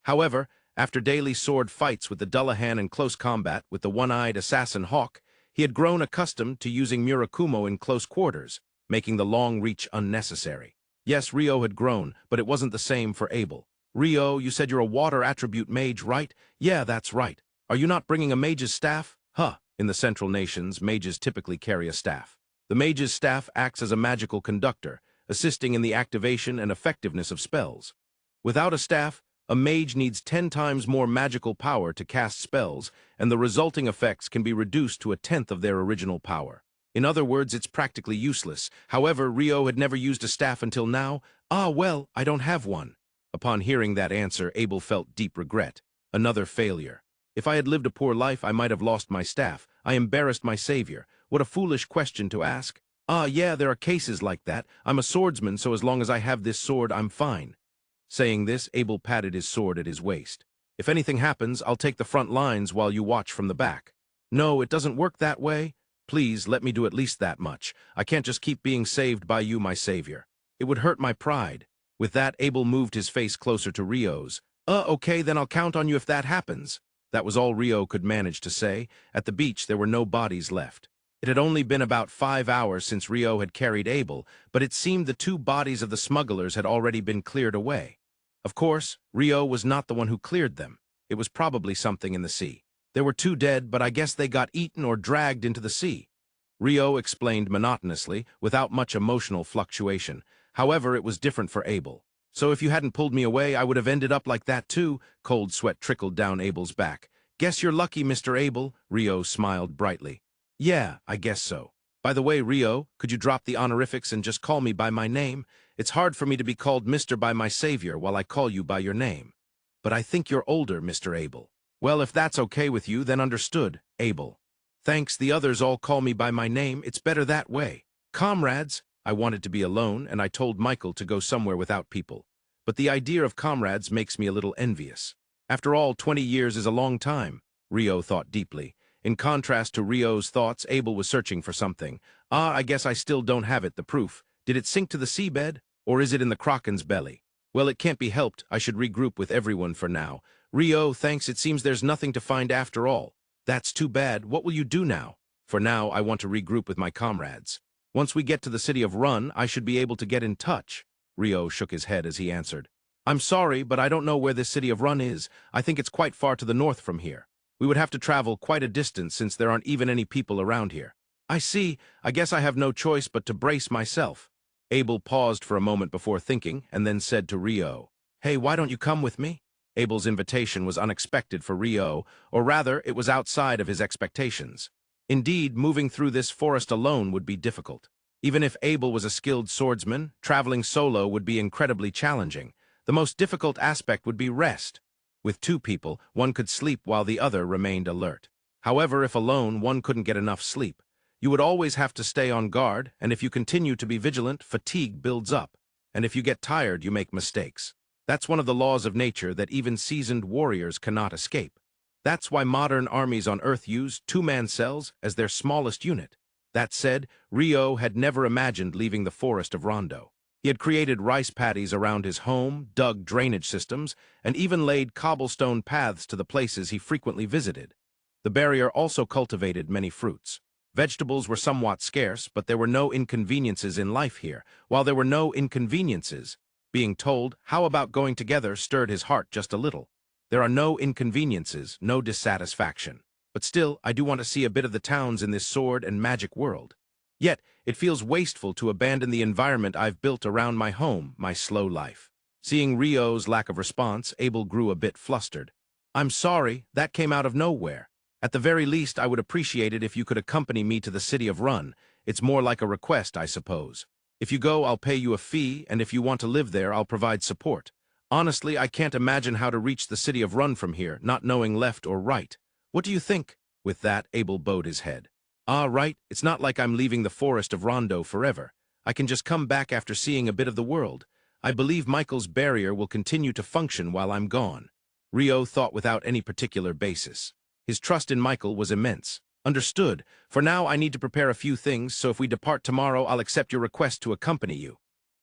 However, after daily sword fights with the Dullahan and close combat with the one-eyed assassin Hawk, he had grown accustomed to using Murakumo in close quarters, making the long reach unnecessary. Yes, Rio had grown, but it wasn't the same for Abel. Rio, you said you're a water attribute mage, right? Yeah, that's right. Are you not bringing a mage's staff? Huh. In the Central Nations, mages typically carry a staff. The mage's staff acts as a magical conductor, assisting in the activation and effectiveness of spells. Without a staff, a mage needs 10 times more magical power to cast spells, and the resulting effects can be reduced to 1/10 of their original power. In other words, it's practically useless. However, Rio had never used a staff until now. Ah, well, I don't have one. Upon hearing that answer, Abel felt deep regret. Another failure. If I had lived a poor life, I might have lost my staff. I embarrassed my savior. What a foolish question to ask. Ah, yeah, there are cases like that. I'm a swordsman, so as long as I have this sword, I'm fine. Saying this, Abel patted his sword at his waist. If anything happens, I'll take the front lines while you watch from the back. No, it doesn't work that way. Please, let me do at least that much. I can't just keep being saved by you, my savior. It would hurt my pride. With that, Abel moved his face closer to Rio's. Okay, then I'll count on you if that happens. That was all Rio could manage to say. At the beach, there were no bodies left. It had only been about 5 hours since Rio had carried Abel, but it seemed the 2 bodies of the smugglers had already been cleared away. Of course, Rio was not the one who cleared them. It was probably something in the sea. There were 2 dead, but I guess they got eaten or dragged into the sea. Rio explained monotonously, without much emotional fluctuation. However, it was different for Abel. So if you hadn't pulled me away, I would have ended up like that too. Cold sweat trickled down Abel's back. Guess you're lucky, Mr. Abel. Rio smiled brightly. Yeah, I guess so. By the way, Rio, could you drop the honorifics and just call me by my name? It's hard for me to be called Mr. by my savior while I call you by your name. But I think you're older, Mr. Abel. Well, if that's okay with you, then understood, Abel. Thanks, the others all call me by my name. It's better that way. Comrades, I wanted to be alone, and I told Michael to go somewhere without people. But the idea of comrades makes me a little envious. After all, 20 years is a long time, Rio thought deeply. In contrast to Rio's thoughts, Abel was searching for something. I guess I still don't have it, the proof. Did it sink to the seabed? Or is it in the Kraken's belly? Well, it can't be helped. I should regroup with everyone for now. Rio, thanks, it seems there's nothing to find after all. That's too bad. What will you do now? For now, I want to regroup with my comrades. Once we get to the city of Rune, I should be able to get in touch. Rio shook his head as he answered. I'm sorry, but I don't know where this city of Rune is. I think it's quite far to the north from here. We would have to travel quite a distance since there aren't even any people around here. I see. I guess I have no choice but to brace myself. Abel paused for a moment before thinking, and then said to Rio, Hey, why don't you come with me? Abel's invitation was unexpected for Rio, or rather, it was outside of his expectations. Indeed, moving through this forest alone would be difficult. Even if Abel was a skilled swordsman, traveling solo would be incredibly challenging. The most difficult aspect would be rest. With 2 people, one could sleep while the other remained alert. However, if alone, one couldn't get enough sleep. You would always have to stay on guard, and if you continue to be vigilant, fatigue builds up. And if you get tired, you make mistakes. That's one of the laws of nature that even seasoned warriors cannot escape. That's why modern armies on Earth use 2-man cells as their smallest unit. That said, Rio had never imagined leaving the forest of Rondo. He had created rice paddies around his home, dug drainage systems, and even laid cobblestone paths to the places he frequently visited. The barrier also cultivated many fruits. Vegetables were somewhat scarce, but there were no inconveniences in life here. While there were no inconveniences, being told, how about going together, stirred his heart just a little. There are no inconveniences, no dissatisfaction. But still, I do want to see a bit of the towns in this sword and magic world. Yet, it feels wasteful to abandon the environment I've built around my home, my slow life. Seeing Rio's lack of response, Abel grew a bit flustered. I'm sorry, that came out of nowhere. At the very least, I would appreciate it if you could accompany me to the city of Rune. It's more like a request, I suppose. If you go, I'll pay you a fee, and if you want to live there, I'll provide support. Honestly, I can't imagine how to reach the city of Rune from here, not knowing left or right. What do you think? With that, Abel bowed his head. Right, it's not like I'm leaving the forest of Rondo forever. I can just come back after seeing a bit of the world. I believe Michael's barrier will continue to function while I'm gone. Rio thought without any particular basis. His trust in Michael was immense. Understood. For now, I need to prepare a few things, so if we depart tomorrow, I'll accept your request to accompany you.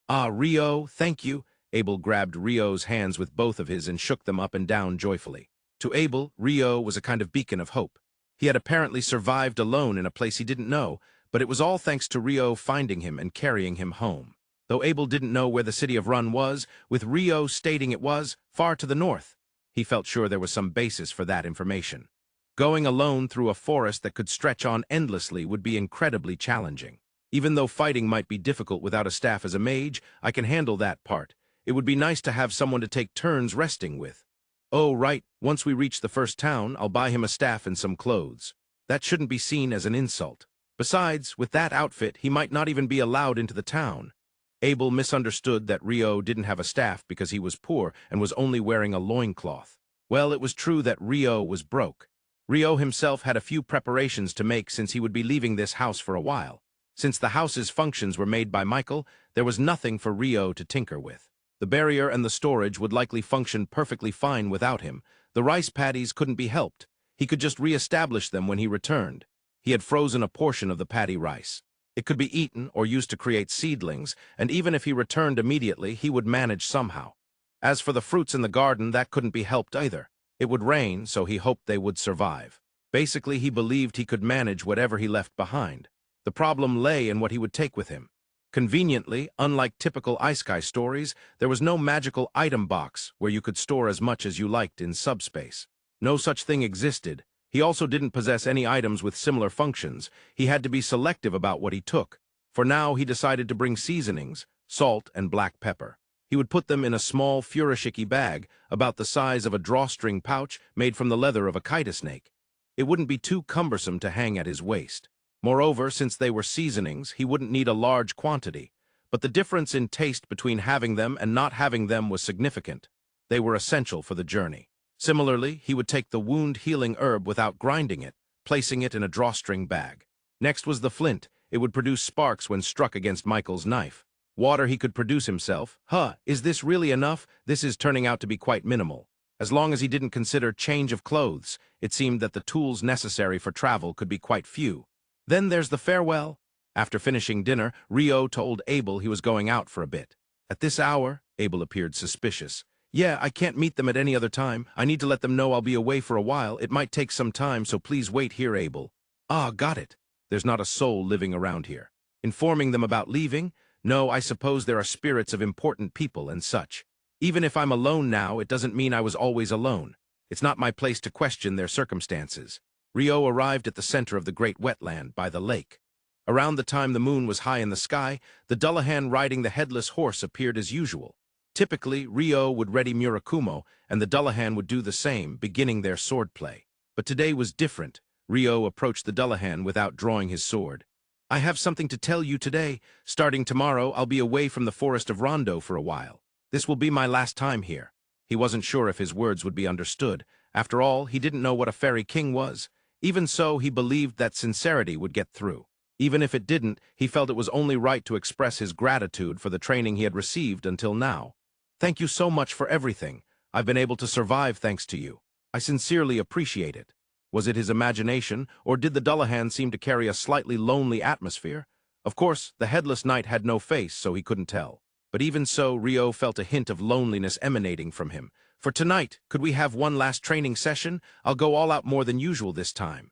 Rio, thank you. Abel grabbed Rio's hands with both of his and shook them up and down joyfully. To Abel, Rio was a kind of beacon of hope. He had apparently survived alone in a place he didn't know, but it was all thanks to Rio finding him and carrying him home. Though Abel didn't know where the city of Rune was, with Rio stating it was far to the north, he felt sure there was some basis for that information. Going alone through a forest that could stretch on endlessly would be incredibly challenging. Even though fighting might be difficult without a staff as a mage, I can handle that part. It would be nice to have someone to take turns resting with. Oh, right, once we reach the first town, I'll buy him a staff and some clothes. That shouldn't be seen as an insult. Besides, with that outfit, he might not even be allowed into the town. Abel misunderstood that Rio didn't have a staff because he was poor and was only wearing a loincloth. Well, it was true that Rio was broke. Rio himself had a few preparations to make since he would be leaving this house for a while. Since the house's functions were made by Michael, there was nothing for Rio to tinker with. The barrier and the storage would likely function perfectly fine without him. The rice paddies couldn't be helped. He could just re-establish them when he returned. He had frozen a portion of the paddy rice. It could be eaten or used to create seedlings, and even if he returned immediately, he would manage somehow. As for the fruits in the garden, that couldn't be helped either. It would rain, so he hoped they would survive. Basically, he believed he could manage whatever he left behind. The problem lay in what he would take with him. Conveniently, unlike typical Isekai stories, there was no magical item box where you could store as much as you liked in subspace. No such thing existed. He also didn't possess any items with similar functions. He had to be selective about what he took. For now, he decided to bring seasonings, salt and black pepper. He would put them in a small furoshiki bag, about the size of a drawstring pouch made from the leather of a kite snake. It wouldn't be too cumbersome to hang at his waist. Moreover, since they were seasonings, he wouldn't need a large quantity. But the difference in taste between having them and not having them was significant. They were essential for the journey. Similarly, he would take the wound-healing herb without grinding it, placing it in a drawstring bag. Next was the flint. It would produce sparks when struck against Michael's knife. Water he could produce himself. Is this really enough? This is turning out to be quite minimal. As long as he didn't consider change of clothes, it seemed that the tools necessary for travel could be quite few. Then there's the farewell. After finishing dinner, Rio told Abel he was going out for a bit. At this hour, Abel appeared suspicious. Yeah, I can't meet them at any other time. I need to let them know I'll be away for a while. It might take some time, so please wait here, Abel. Ah, got it. There's not a soul living around here. Informing them about leaving? No, I suppose there are spirits of important people and such. Even if I'm alone now, it doesn't mean I was always alone. It's not my place to question their circumstances. Rio arrived at the center of the great wetland by the lake. Around the time the moon was high in the sky, the Dullahan riding the headless horse appeared as usual. Typically, Rio would ready Murakumo, and the Dullahan would do the same, beginning their swordplay. But today was different. Rio approached the Dullahan without drawing his sword. I have something to tell you today. Starting tomorrow, I'll be away from the forest of Rondo for a while. This will be my last time here. He wasn't sure if his words would be understood. After all, he didn't know what a fairy king was. Even so, he believed that sincerity would get through. Even if it didn't, he felt it was only right to express his gratitude for the training he had received until now. Thank you so much for everything. I've been able to survive thanks to you. I sincerely appreciate it. Was it his imagination, or did the Dullahan seem to carry a slightly lonely atmosphere? Of course, the headless knight had no face, so he couldn't tell. But even so, Rio felt a hint of loneliness emanating from him. For tonight, could we have one last training session? I'll go all out more than usual this time.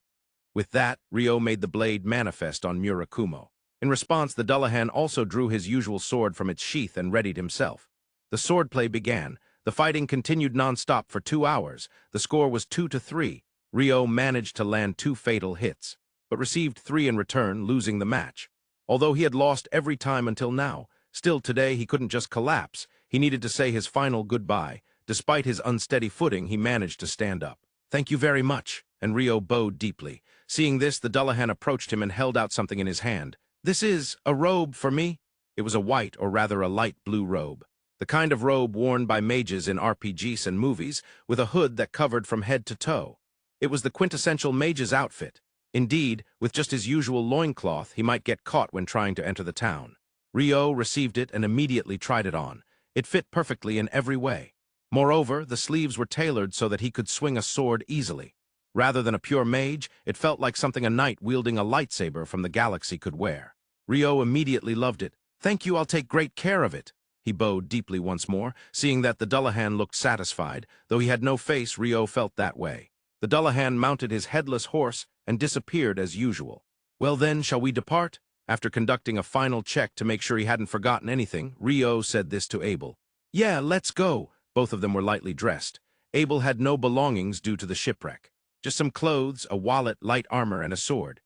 With that, Rio made the blade manifest on Murakumo. In response, the Dullahan also drew his usual sword from its sheath and readied himself. The swordplay began. The fighting continued non-stop for 2 hours. The score was 2-3. Rio managed to land 2 fatal hits, but received 3 in return, losing the match. Although he had lost every time until now, still today he couldn't just collapse. He needed to say his final goodbye. Despite his unsteady footing, he managed to stand up. Thank you very much, and Rio bowed deeply. Seeing this, the Dullahan approached him and held out something in his hand. This is a robe for me? It was a white, or rather a light blue robe. The kind of robe worn by mages in RPGs and movies, with a hood that covered from head to toe. It was the quintessential mage's outfit. Indeed, with just his usual loincloth, he might get caught when trying to enter the town. Rio received it and immediately tried it on. It fit perfectly in every way. Moreover, the sleeves were tailored so that he could swing a sword easily. Rather than a pure mage, it felt like something a knight wielding a lightsaber from the galaxy could wear. Rio immediately loved it. Thank you, I'll take great care of it. He bowed deeply once more, seeing that the Dullahan looked satisfied. Though he had no face, Rio felt that way. The Dullahan mounted his headless horse and disappeared as usual. Well then, shall we depart? After conducting a final check to make sure he hadn't forgotten anything, Rio said this to Abel. Yeah, let's go. Both of them were lightly dressed. Abel had no belongings due to the shipwreck. Just some clothes, a wallet, light armor, and a sword.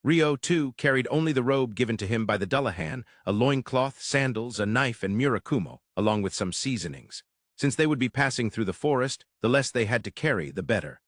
Rio, too, carried only the robe given to him by the Dullahan, a loincloth, sandals, a knife, and Murakumo, along with some seasonings. Since they would be passing through the forest, the less they had to carry, the better.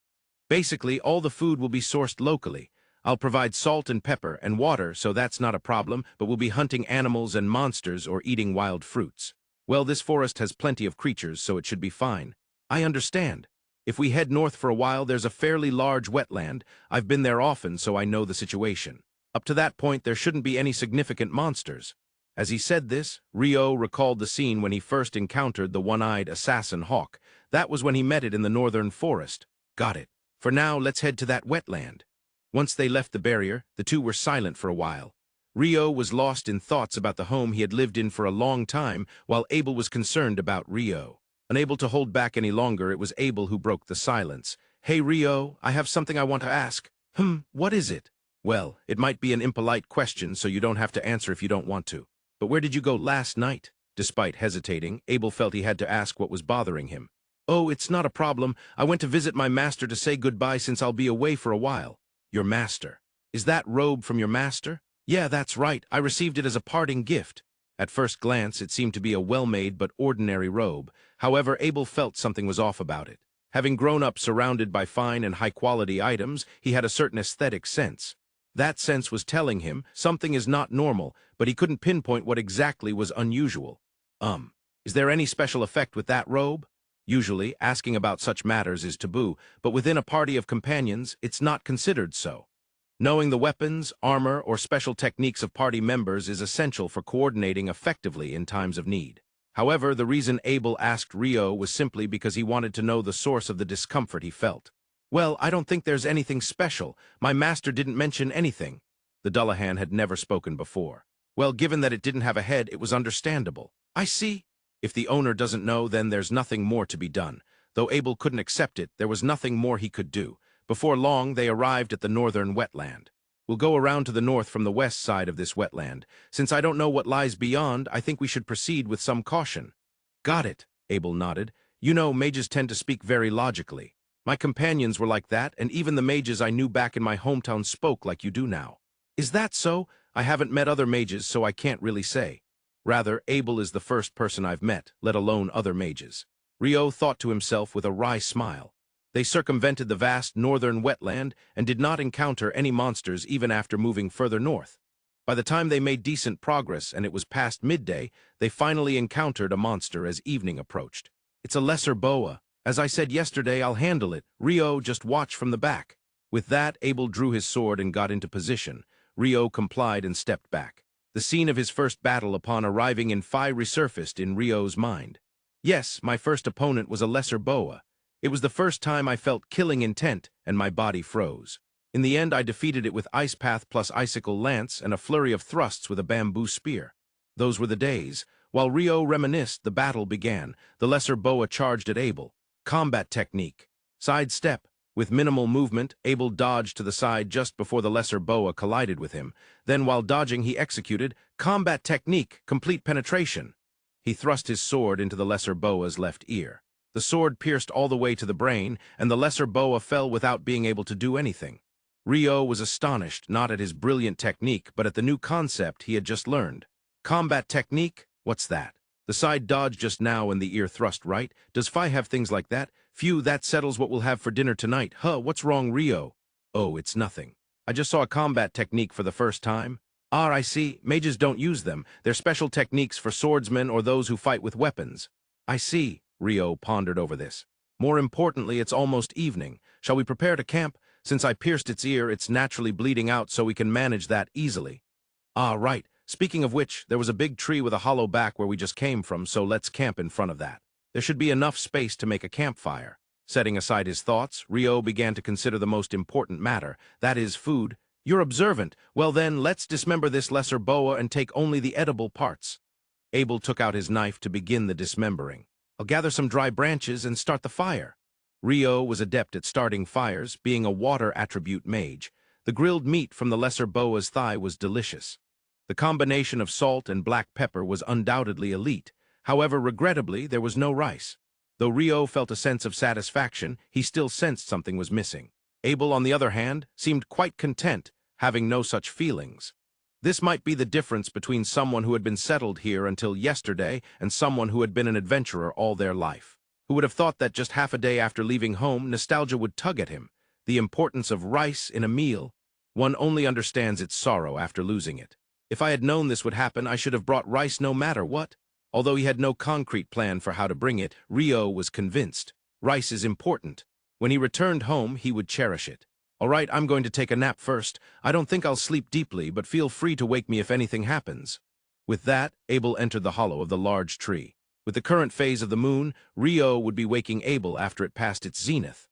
Basically, all the food will be sourced locally. I'll provide salt and pepper and water, so that's not a problem, but we'll be hunting animals and monsters or eating wild fruits. Well, this forest has plenty of creatures, so it should be fine. I understand. If we head north for a while, there's a fairly large wetland. I've been there often, so I know the situation. Up to that point, there shouldn't be any significant monsters. As he said this, Rio recalled the scene when he first encountered the one-eyed assassin hawk. That was when he met it in the northern forest. Got it. For now, let's head to that wetland. Once they left the barrier, the two were silent for a while. Rio was lost in thoughts about the home he had lived in for a long time, while Abel was concerned about Rio. Unable to hold back any longer, it was Abel who broke the silence. Hey, Rio, I have something I want to ask. What is it? Well, it might be an impolite question, so you don't have to answer if you don't want to. But where did you go last night? Despite hesitating, Abel felt he had to ask what was bothering him. Oh, it's not a problem. I went to visit my master to say goodbye since I'll be away for a while. Your master. Is that robe from your master? Yeah, that's right. I received it as a parting gift. At first glance, it seemed to be a well-made but ordinary robe. However, Abel felt something was off about it. Having grown up surrounded by fine and high-quality items, he had a certain aesthetic sense. That sense was telling him something is not normal, but he couldn't pinpoint what exactly was unusual. Is there any special effect with that robe? Usually, asking about such matters is taboo, but within a party of companions, it's not considered so. Knowing the weapons, armor, or special techniques of party members is essential for coordinating effectively in times of need. However, the reason Abel asked Rio was simply because he wanted to know the source of the discomfort he felt. Well, I don't think there's anything special. My master didn't mention anything. The Dullahan had never spoken before. Well, given that it didn't have a head, it was understandable. I see. If the owner doesn't know, then there's nothing more to be done. Though Abel couldn't accept it, there was nothing more he could do. Before long, they arrived at the northern wetland. We'll go around to the north from the west side of this wetland. Since I don't know what lies beyond, I think we should proceed with some caution. Got it, Abel nodded. You know, mages tend to speak very logically. My companions were like that, and even the mages I knew back in my hometown spoke like you do now. Is that so? I haven't met other mages, so I can't really say. Rather, Abel is the first person I've met, let alone other mages. Rio thought to himself with a wry smile. They circumvented the vast northern wetland and did not encounter any monsters even after moving further north. By the time they made decent progress and it was past midday, they finally encountered a monster as evening approached. It's a lesser boa. As I said yesterday, I'll handle it. Rio, just watch from the back. With that, Abel drew his sword and got into position. Rio complied and stepped back. The scene of his first battle upon arriving in Phi resurfaced in Rio's mind. Yes, my first opponent was a lesser boa. It was the first time I felt killing intent, and my body froze. In the end, I defeated it with Ice Path plus Icicle Lance and a flurry of thrusts with a bamboo spear. Those were the days. While Rio reminisced, the battle began. The lesser boa charged at Abel. Combat technique. Sidestep. With minimal movement, Abel dodged to the side just before the lesser boa collided with him. Then, while dodging, he executed combat technique, complete penetration. He thrust his sword into the lesser boa's left ear. The sword pierced all the way to the brain, and the lesser boa fell without being able to do anything. Rio was astonished, not at his brilliant technique, but at the new concept he had just learned. Combat technique? What's that? The side dodge just now and the ear thrust right? Does Phi have things like that? Phew, that settles what we'll have for dinner tonight. What's wrong, Rio? Oh, it's nothing. I just saw a combat technique for the first time. Ah, I see. Mages don't use them. They're special techniques for swordsmen or those who fight with weapons. I see. Rio pondered over this. More importantly, it's almost evening. Shall we prepare to camp? Since I pierced its ear, it's naturally bleeding out, so we can manage that easily. Ah, right. Speaking of which, there was a big tree with a hollow back where we just came from, so let's camp in front of that. There should be enough space to make a campfire. Setting aside his thoughts, Rio began to consider the most important matter, that is, food. You're observant. Well then, let's dismember this lesser boa and take only the edible parts. Abel took out his knife to begin the dismembering. I'll gather some dry branches and start the fire. Rio was adept at starting fires, being a water attribute mage. The grilled meat from the lesser boa's thigh was delicious. The combination of salt and black pepper was undoubtedly elite. However, regrettably, there was no rice. Though Rio felt a sense of satisfaction, he still sensed something was missing. Abel, on the other hand, seemed quite content, having no such feelings. This might be the difference between someone who had been settled here until yesterday and someone who had been an adventurer all their life. Who would have thought that just half a day after leaving home, nostalgia would tug at him? The importance of rice in a meal. One only understands its sorrow after losing it. If I had known this would happen, I should have brought rice no matter what. Although he had no concrete plan for how to bring it, Rio was convinced. Rice is important. When he returned home, he would cherish it. All right, I'm going to take a nap first. I don't think I'll sleep deeply, but feel free to wake me if anything happens. With that, Abel entered the hollow of the large tree. With the current phase of the moon, Rio would be waking Abel after it passed its zenith.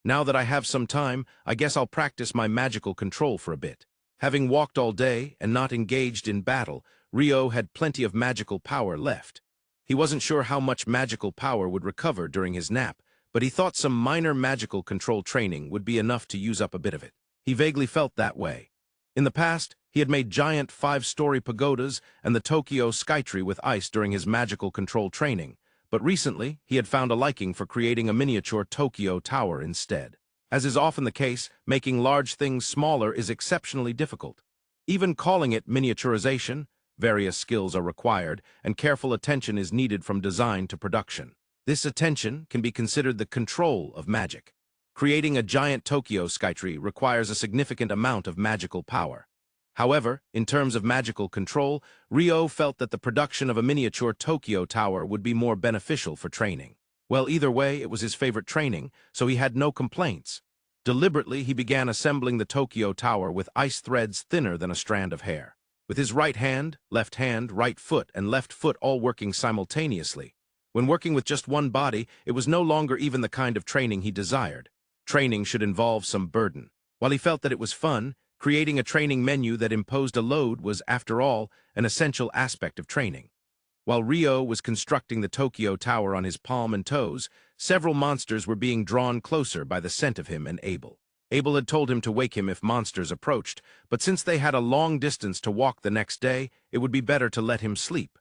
Now that I have some time, I guess I'll practice my magical control for a bit. Having walked all day and not engaged in battle, Rio had plenty of magical power left. He wasn't sure how much magical power would recover during his nap, but he thought some minor magical control training would be enough to use up a bit of it. He vaguely felt that way. In the past, he had made giant 5-story pagodas and the Tokyo skytree with ice during his magical control training, but recently he had found a liking for creating a miniature Tokyo tower instead. As is often the case, making large things smaller is exceptionally difficult. Even calling it miniaturization, various skills are required, and careful attention is needed from design to production. This attention can be considered the control of magic. Creating a giant Tokyo skytree requires a significant amount of magical power. However, in terms of magical control, Rio felt that the production of a miniature Tokyo tower would be more beneficial for training. Well, either way, it was his favorite training, so he had no complaints. Deliberately, he began assembling the Tokyo tower with ice threads thinner than a strand of hair. With his right hand, right foot, and left foot all working simultaneously. When working with just one body, it was no longer even the kind of training he desired. Training should involve some burden. While he felt that it was fun, creating a training menu that imposed a load was, after all, an essential aspect of training. While Rio was constructing the Tokyo tower on his palm and toes, several monsters were being drawn closer by the scent of him and Abel. Abel had told him to wake him if monsters approached, but since they had a long distance to walk the next day, it would be better to let him sleep.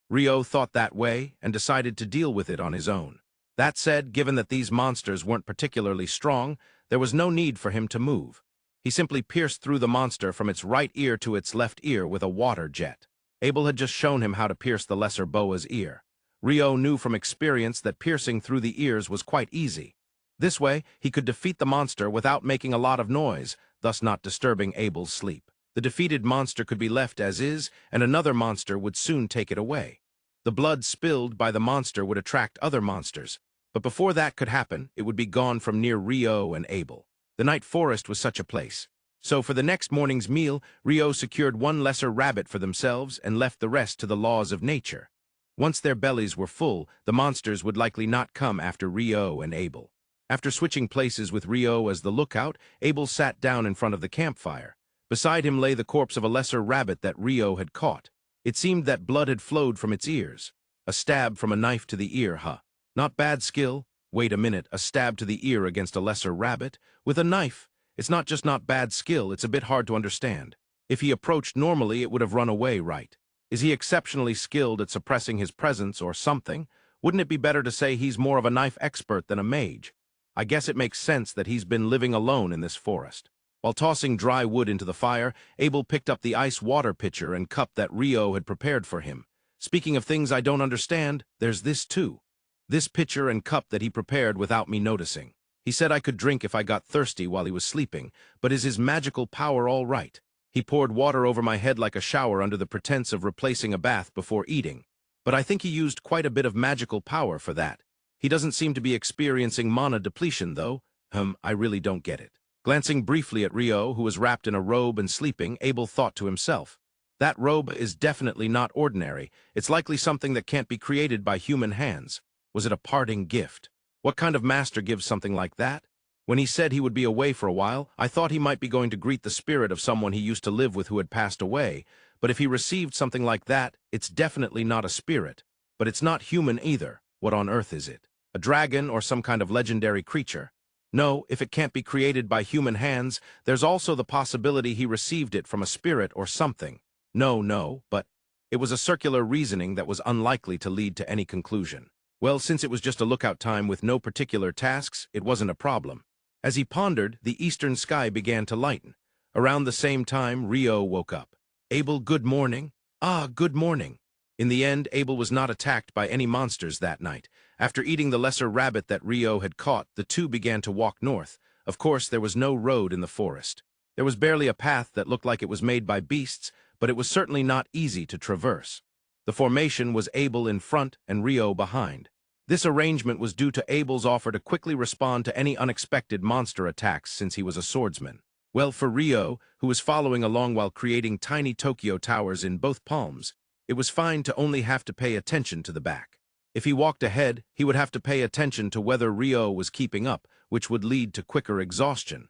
Rio thought that way and decided to deal with it on his own. That said, given that these monsters weren't particularly strong, there was no need for him to move. He simply pierced through the monster from its right ear to its left ear with a water jet. Abel had just shown him how to pierce the lesser boa's ear. Rio knew from experience that piercing through the ears was quite easy. This way, he could defeat the monster without making a lot of noise, thus not disturbing Abel's sleep. The defeated monster could be left as is, and another monster would soon take it away. The blood spilled by the monster would attract other monsters, but before that could happen, it would be gone from near Rio and Abel. The night forest was such a place. So for the next morning's meal, Rio secured one lesser rabbit for themselves and left the rest to the laws of nature. Once their bellies were full, the monsters would likely not come after Rio and Abel. After switching places with Rio as the lookout, Abel sat down in front of the campfire. Beside him lay the corpse of a lesser rabbit that Rio had caught. It seemed that blood had flowed from its ears. A stab from a knife to the ear, huh? Not bad skill. Wait a minute, a stab to the ear against a lesser rabbit? With a knife? It's not just not bad skill, it's a bit hard to understand. If he approached normally, it would have run away, right? Is he exceptionally skilled at suppressing his presence or something? Wouldn't it be better to say he's more of a knife expert than a mage? I guess it makes sense that he's been living alone in this forest. While tossing dry wood into the fire, Abel picked up the ice water pitcher and cup that Rio had prepared for him. Speaking of things I don't understand, there's this too. This pitcher and cup that he prepared without me noticing. He said I could drink if I got thirsty while he was sleeping, but is his magical power all right? He poured water over my head like a shower under the pretense of replacing a bath before eating. But I think he used quite a bit of magical power for that. He doesn't seem to be experiencing mana depletion, though. I really don't get it. Glancing briefly at Rio, who was wrapped in a robe and sleeping, Abel thought to himself, that robe is definitely not ordinary. It's likely something that can't be created by human hands. Was it a parting gift? What kind of master gives something like that? When he said he would be away for a while, I thought he might be going to greet the spirit of someone he used to live with who had passed away, but if he received something like that, it's definitely not a spirit. But it's not human either. What on earth is it? A dragon or some kind of legendary creature? No, if it can't be created by human hands, there's also the possibility he received it from a spirit or something. No, but it was a circular reasoning that was unlikely to lead to any conclusion. Well, since it was just a lookout time with no particular tasks, it wasn't a problem. As he pondered, the eastern sky began to lighten. Around the same time, Rio woke up. Abel, good morning. Ah, good morning. In the end, Abel was not attacked by any monsters that night. After eating the lesser rabbit that Rio had caught, the two began to walk north. Of course, there was no road in the forest. There was barely a path that looked like it was made by beasts, but it was certainly not easy to traverse. The formation was Abel in front and Rio behind. This arrangement was due to Abel's offer to quickly respond to any unexpected monster attacks since he was a swordsman. Well, for Rio, who was following along while creating tiny Tokyo towers in both palms, it was fine to only have to pay attention to the back. If he walked ahead, he would have to pay attention to whether Rio was keeping up, which would lead to quicker exhaustion.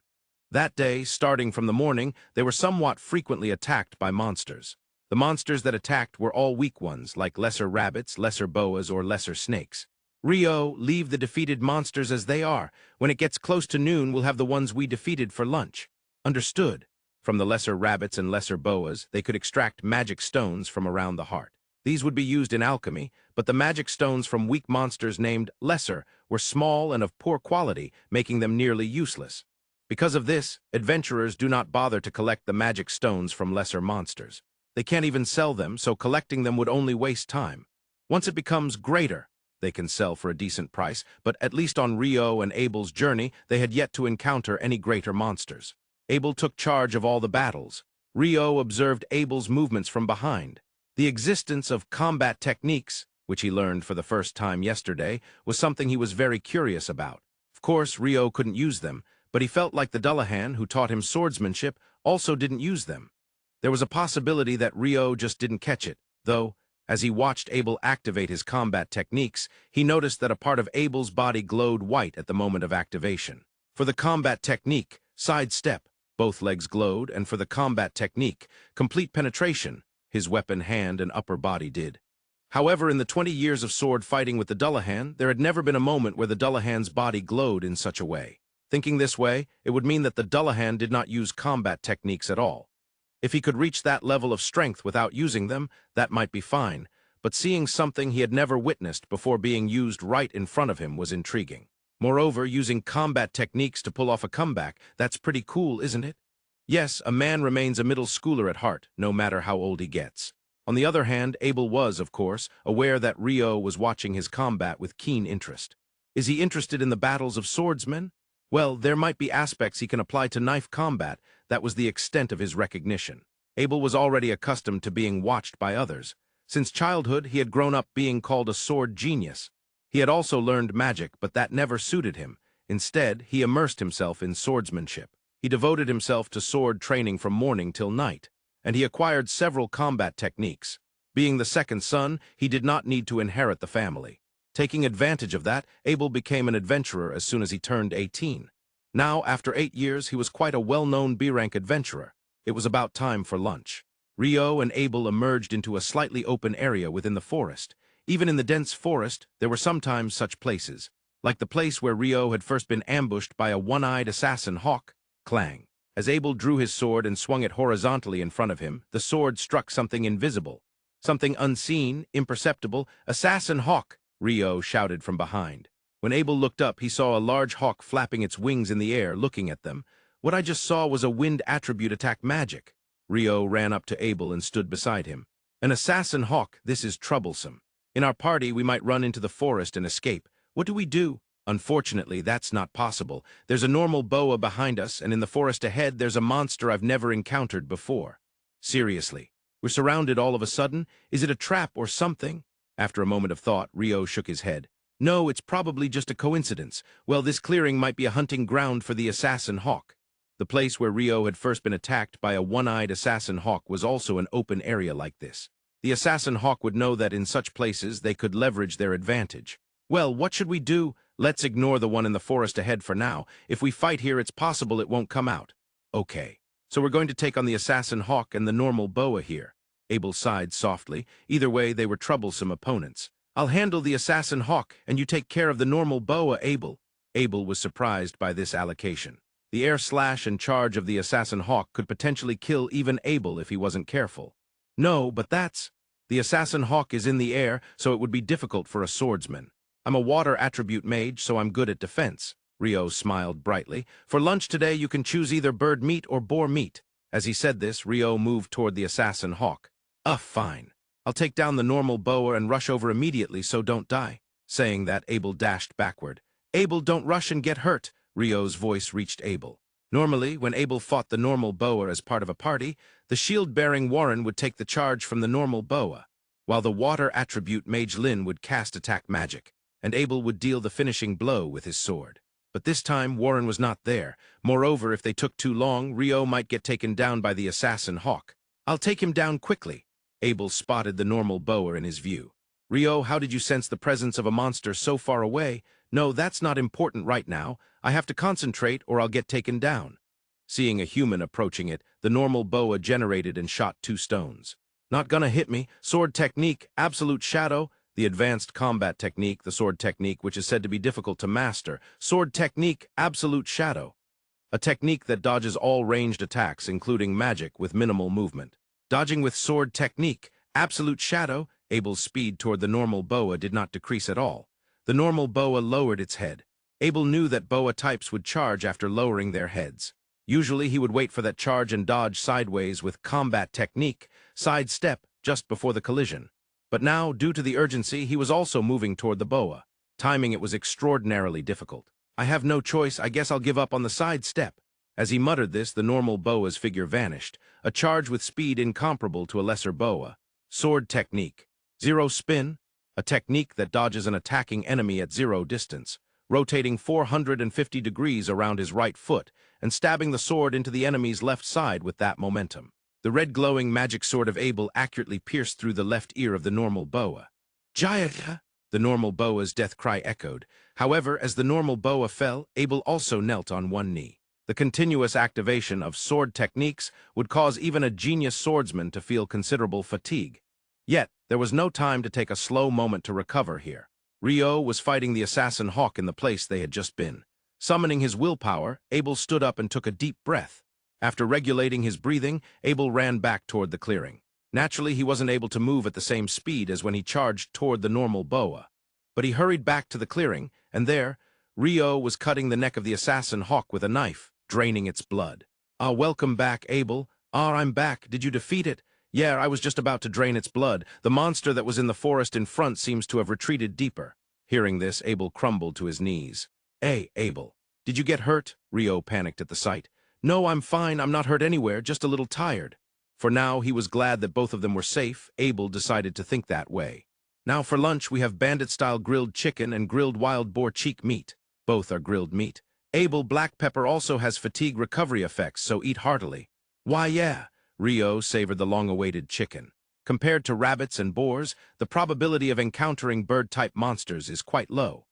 That day, starting from the morning, they were somewhat frequently attacked by monsters. The monsters that attacked were all weak ones, like lesser rabbits, lesser boas, or lesser snakes. Rio, leave the defeated monsters as they are. When it gets close to noon, we'll have the ones we defeated for lunch. Understood. From the lesser rabbits and lesser boas, they could extract magic stones from around the heart. These would be used in alchemy, but the magic stones from weak monsters named lesser were small and of poor quality, making them nearly useless. Because of this, adventurers do not bother to collect the magic stones from lesser monsters. They can't even sell them, so collecting them would only waste time. Once it becomes greater, they can sell for a decent price, but at least on Rio and Abel's journey, they had yet to encounter any greater monsters. Abel took charge of all the battles. Rio observed Abel's movements from behind. The existence of combat techniques, which he learned for the first time yesterday, was something he was very curious about. Of course, Rio couldn't use them, but he felt like the Dullahan, who taught him swordsmanship, also didn't use them. There was a possibility that Rio just didn't catch it, though, as he watched Abel activate his combat techniques, he noticed that a part of Abel's body glowed white at the moment of activation. For the combat technique, sidestep, both legs glowed, and for the combat technique, complete penetration, his weapon hand and upper body did. However, in the 20 years of sword fighting with the Dullahan, there had never been a moment where the Dullahan's body glowed in such a way. Thinking this way, it would mean that the Dullahan did not use combat techniques at all. If he could reach that level of strength without using them, that might be fine, but seeing something he had never witnessed before being used right in front of him was intriguing. Moreover, using combat techniques to pull off a comeback, that's pretty cool, isn't it? Yes, a man remains a middle schooler at heart, no matter how old he gets. On the other hand, Abel was, of course, aware that Rio was watching his combat with keen interest. Is he interested in the battles of swordsmen? Well, there might be aspects he can apply to knife combat. That was the extent of his recognition. Abel was already accustomed to being watched by others. Since childhood, he had grown up being called a sword genius. He had also learned magic, but that never suited him. Instead, he immersed himself in swordsmanship. He devoted himself to sword training from morning till night, and he acquired several combat techniques. Being the second son, he did not need to inherit the family. Taking advantage of that, Abel became an adventurer as soon as he turned 18. Now, after 8 years, he was quite a well-known B-rank adventurer. It was about time for lunch. Rio and Abel emerged into a slightly open area within the forest. Even in the dense forest, there were sometimes such places, like the place where Rio had first been ambushed by a one-eyed assassin hawk. Clang. As Abel drew his sword and swung it horizontally in front of him, the sword struck something invisible. Something unseen, imperceptible. Assassin hawk, Rio shouted from behind. When Abel looked up, he saw a large hawk flapping its wings in the air, looking at them. What I just saw was a wind attribute attack magic. Rio ran up to Abel and stood beside him. An assassin hawk, this is troublesome. In our party, we might run into the forest and escape. What do we do? Unfortunately, that's not possible. There's a normal boa behind us, and in the forest ahead, there's a monster I've never encountered before. Seriously. We're surrounded all of a sudden. Is it a trap or something? After a moment of thought, Rio shook his head. No, it's probably just a coincidence. Well, this clearing might be a hunting ground for the assassin hawk. The place where Rio had first been attacked by a one-eyed assassin hawk was also an open area like this. The assassin hawk would know that in such places they could leverage their advantage. Well, what should we do? Let's ignore the one in the forest ahead for now. If we fight here, it's possible it won't come out. Okay. So we're going to take on the assassin hawk and the normal boa here. Abel sighed softly. Either way, they were troublesome opponents. I'll handle the assassin hawk, and you take care of the normal boa, Abel. Abel was surprised by this allocation. The air slash and charge of the assassin hawk could potentially kill even Abel if he wasn't careful. No, but that's... The assassin hawk is in the air, so it would be difficult for a swordsman. I'm a water attribute mage, so I'm good at defense. Rio smiled brightly. For lunch today, you can choose either bird meat or boar meat. As he said this, Rio moved toward the assassin hawk. Fine. I'll take down the normal boa and rush over immediately, so don't die. Saying that, Abel dashed backward. Abel, don't rush and get hurt. Rio's voice reached Abel. Normally, when Abel fought the normal boa as part of a party, the shield-bearing Warren would take the charge from the normal boa, while the water attribute Mage Lin would cast attack magic, and Abel would deal the finishing blow with his sword. But this time, Warren was not there. Moreover, if they took too long, Rio might get taken down by the assassin Hawk. "I'll take him down quickly." Abel spotted the normal boa in his view. "Rio, how did you sense the presence of a monster so far away?" "No, that's not important right now. I have to concentrate or I'll get taken down." Seeing a human approaching it, the normal boa generated and shot 2 stones. "Not gonna hit me. Sword technique, absolute shadow." The advanced combat technique, the sword technique, which is said to be difficult to master. Sword technique, absolute shadow. A technique that dodges all ranged attacks, including magic, with minimal movement. Dodging with sword technique, absolute shadow. Abel's speed toward the normal boa did not decrease at all. The normal boa lowered its head. Abel knew that boa types would charge after lowering their heads. Usually he would wait for that charge and dodge sideways with combat technique, sidestep, just before the collision. But now, due to the urgency, he was also moving toward the boa. Timing it was extraordinarily difficult. "I have no choice, I guess I'll give up on the sidestep." As he muttered this, the normal boa's figure vanished, a charge with speed incomparable to a lesser boa. Sword technique. Zero spin, a technique that dodges an attacking enemy at 0 distance, rotating 450 degrees around his right foot and stabbing the sword into the enemy's left side with that momentum. The red glowing magic sword of Abel accurately pierced through the left ear of the normal boa. "Jaya!" The normal boa's death cry echoed. However, as the normal boa fell, Abel also knelt on one knee. The continuous activation of sword techniques would cause even a genius swordsman to feel considerable fatigue. Yet, there was no time to take a slow moment to recover here. Rio was fighting the assassin Hawk in the place they had just been. Summoning his willpower, Abel stood up and took a deep breath. After regulating his breathing, Abel ran back toward the clearing. Naturally, he wasn't able to move at the same speed as when he charged toward the normal boa. But he hurried back to the clearing, and there, Rio was cutting the neck of the assassin Hawk with a knife, draining its blood. "Ah, welcome back, Abel." "Ah, I'm back. Did you defeat it?" "Yeah, I was just about to drain its blood. The monster that was in the forest in front seems to have retreated deeper." Hearing this, Abel crumbled to his knees. "Hey, Abel, did you get hurt?" Rio panicked at the sight. "No, I'm fine. I'm not hurt anywhere, just a little tired." For now, he was glad that both of them were safe. Abel decided to think that way. "Now for lunch, we have bandit-style grilled chicken and grilled wild boar cheek meat. Both are grilled meat. Abel, black pepper also has fatigue recovery effects, so eat heartily." "Why, yeah." Rio savored the long-awaited chicken. Compared to rabbits and boars, the probability of encountering bird-type monsters is quite low.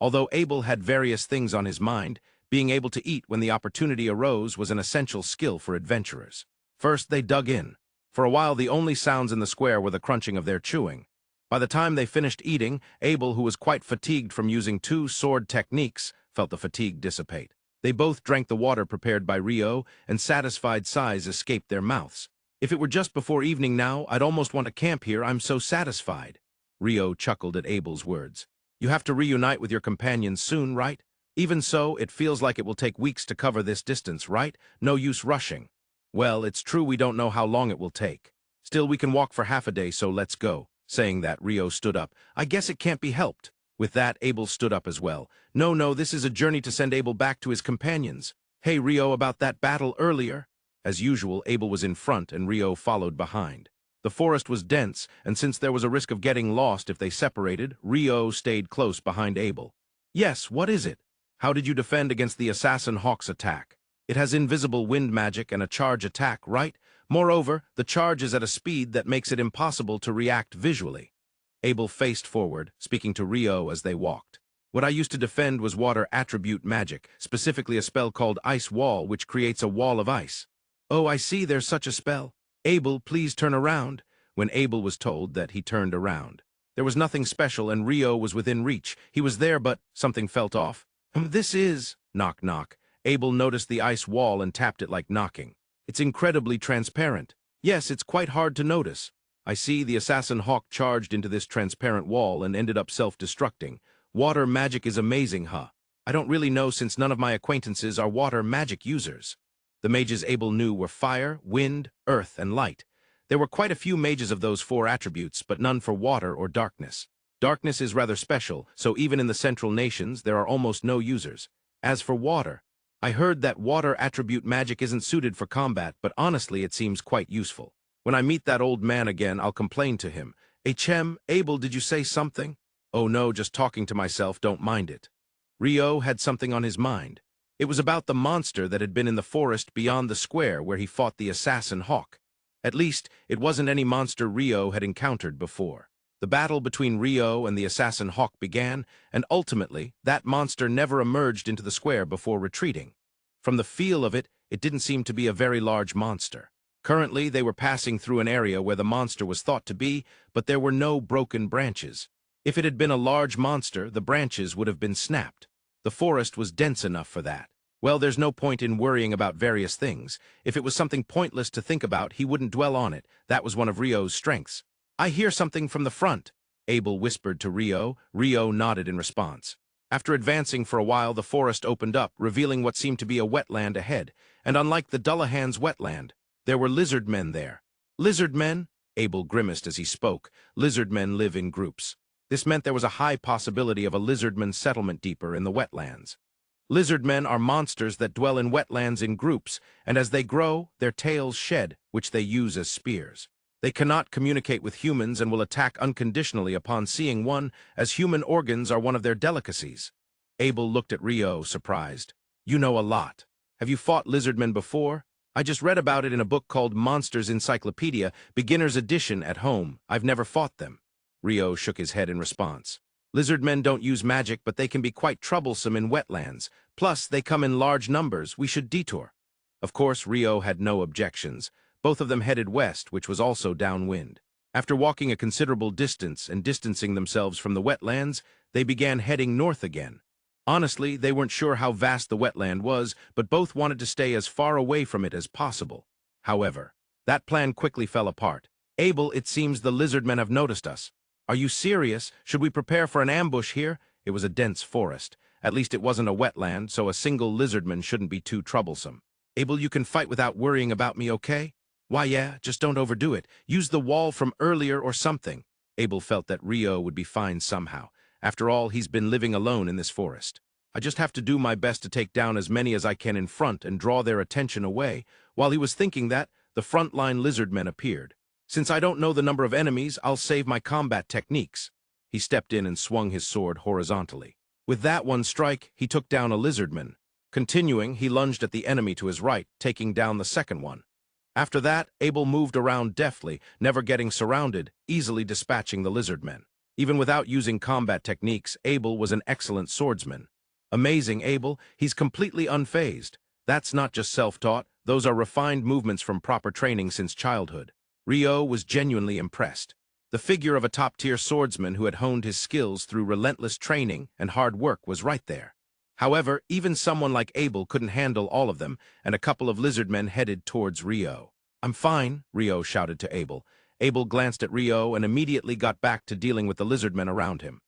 Although Abel had various things on his mind, being able to eat when the opportunity arose was an essential skill for adventurers. First, they dug in. For a while, the only sounds in the square were the crunching of their chewing. By the time they finished eating, Abel, who was quite fatigued from using 2 sword techniques, felt the fatigue dissipate. They both drank the water prepared by Rio, and satisfied sighs escaped their mouths. "If it were just before evening now, I'd almost want to camp here. I'm so satisfied." Rio chuckled at Abel's words. "You have to reunite with your companions soon, right? Even so, it feels like it will take weeks to cover this distance, right? No use rushing." "Well, it's true we don't know how long it will take. Still, we can walk for half a day, so let's go." Saying that, Rio stood up. "I guess it can't be helped." With that, Abel stood up as well. No, this is a journey to send Abel back to his companions." "Hey, Rio, about that battle earlier." As usual, Abel was in front and Rio followed behind. The forest was dense, and since there was a risk of getting lost if they separated, Rio stayed close behind Abel. "Yes, what is it? How did you defend against the assassin Hawk's attack? It has invisible wind magic and a charge attack, right? Moreover, the charge is at a speed that makes it impossible to react visually." Abel faced forward, speaking to Rio as they walked. "What I used to defend was water attribute magic, specifically a spell called Ice Wall, which creates a wall of ice." "Oh, I see, there's such a spell. Abel, please turn around." When Abel was told that, he turned around. There was nothing special, and Rio was within reach. He was there, but something felt off. "This is..." Knock, knock. Abel noticed the ice wall and tapped it like knocking. "It's incredibly transparent." "Yes, it's quite hard to notice." "I see, the assassin Hawk charged into this transparent wall and ended up self-destructing. Water magic is amazing, huh? I don't really know since none of my acquaintances are water magic users." The mages Abel knew were fire, wind, earth, and light. There were quite a few mages of those 4 attributes, but none for water or darkness. Darkness is rather special, so even in the central nations there are almost no users. As for water, I heard that water attribute magic isn't suited for combat, but honestly it seems quite useful. When I meet that old man again, I'll complain to him. Abel, did you say something? Oh no, just talking to myself, don't mind it. Rio had something on his mind. It was about the monster that had been in the forest beyond the square where he fought the assassin hawk. At least, it wasn't any monster Rio had encountered before. The battle between Rio and the assassin hawk began, and ultimately, that monster never emerged into the square before retreating. From the feel of it, it didn't seem to be a very large monster. Currently, they were passing through an area where the monster was thought to be, but there were no broken branches. If it had been a large monster, the branches would have been snapped. The forest was dense enough for that. Well, there's no point in worrying about various things. If it was something pointless to think about, he wouldn't dwell on it. That was one of Rio's strengths. I hear something from the front, Abel whispered to Rio. Rio nodded in response. After advancing for a while, the forest opened up, revealing what seemed to be a wetland ahead, and unlike the Dullahan's wetland, there were lizardmen there. Lizardmen? Abel grimaced as he spoke. Lizardmen live in groups. This meant there was a high possibility of a lizardman settlement deeper in the wetlands. Lizardmen are monsters that dwell in wetlands in groups, and as they grow, their tails shed, which they use as spears. They cannot communicate with humans and will attack unconditionally upon seeing one, as human organs are one of their delicacies. Abel looked at Rio, surprised. You know a lot. Have you fought lizardmen before? I just read about it in a book called Monsters Encyclopedia, Beginner's Edition at home. I've never fought them. Rio shook his head in response. Lizardmen don't use magic, but they can be quite troublesome in wetlands. Plus, they come in large numbers. We should detour. Of course, Rio had no objections. Both of them headed west, which was also downwind. After walking a considerable distance and distancing themselves from the wetlands, they began heading north again. Honestly, they weren't sure how vast the wetland was, but both wanted to stay as far away from it as possible. However, that plan quickly fell apart. Abel, it seems the lizardmen have noticed us. Are you serious? Should we prepare for an ambush here? It was a dense forest. At least it wasn't a wetland, so a single lizardman shouldn't be too troublesome. Abel, you can fight without worrying about me, okay? Why, yeah, just don't overdo it. Use the wall from earlier or something. Abel felt that Rio would be fine somehow. After all, he's been living alone in this forest. I just have to do my best to take down as many as I can in front and draw their attention away. While he was thinking that, the front-line lizardmen appeared. Since I don't know the number of enemies, I'll save my combat techniques. He stepped in and swung his sword horizontally. With that one strike, he took down a lizardman. Continuing, he lunged at the enemy to his right, taking down the second one. After that, Abel moved around deftly, never getting surrounded, easily dispatching the lizardmen. Even without using combat techniques, Abel was an excellent swordsman. Amazing, Abel, he's completely unfazed. That's not just self-taught, those are refined movements from proper training since childhood. Rio was genuinely impressed. The figure of a top-tier swordsman who had honed his skills through relentless training and hard work was right there. However, even someone like Abel couldn't handle all of them, and a couple of lizardmen headed towards Rio. I'm fine, Rio shouted to Abel. Abel glanced at Rio and immediately got back to dealing with the lizardmen around him.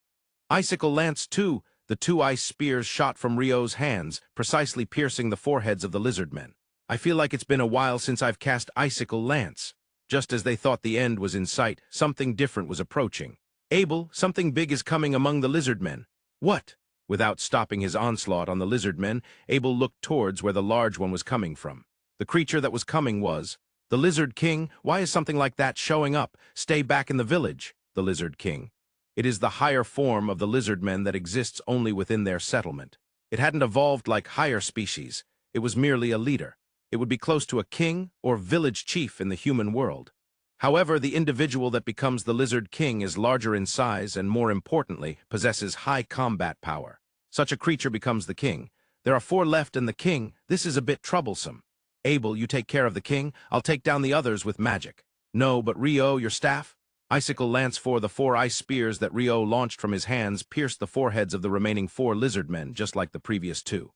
Icicle Lance 2, the two ice spears shot from Rio's hands, precisely piercing the foreheads of the lizardmen. I feel like it's been a while since I've cast Icicle Lance. Just as they thought the end was in sight, something different was approaching. Abel, something big is coming among the lizardmen. What? Without stopping his onslaught on the lizardmen, Abel looked towards where the large one was coming from. The creature that was coming was the Lizard King. Why is something like that showing up? Stay back in the village, the Lizard King. It is the higher form of the lizardmen that exists only within their settlement. It hadn't evolved like higher species. It was merely a leader. It would be close to a king or village chief in the human world. However, the individual that becomes the Lizard King is larger in size and, more importantly, possesses high combat power. Such a creature becomes the king. There are 4 left in the king. This is a bit troublesome. Abel, you take care of the king. I'll take down the others with magic. No, but Rio, your staff? Icicle Lance 4, the 4 ice spears that Rio launched from his hands pierced the foreheads of the remaining 4 lizardmen, just like the previous 2.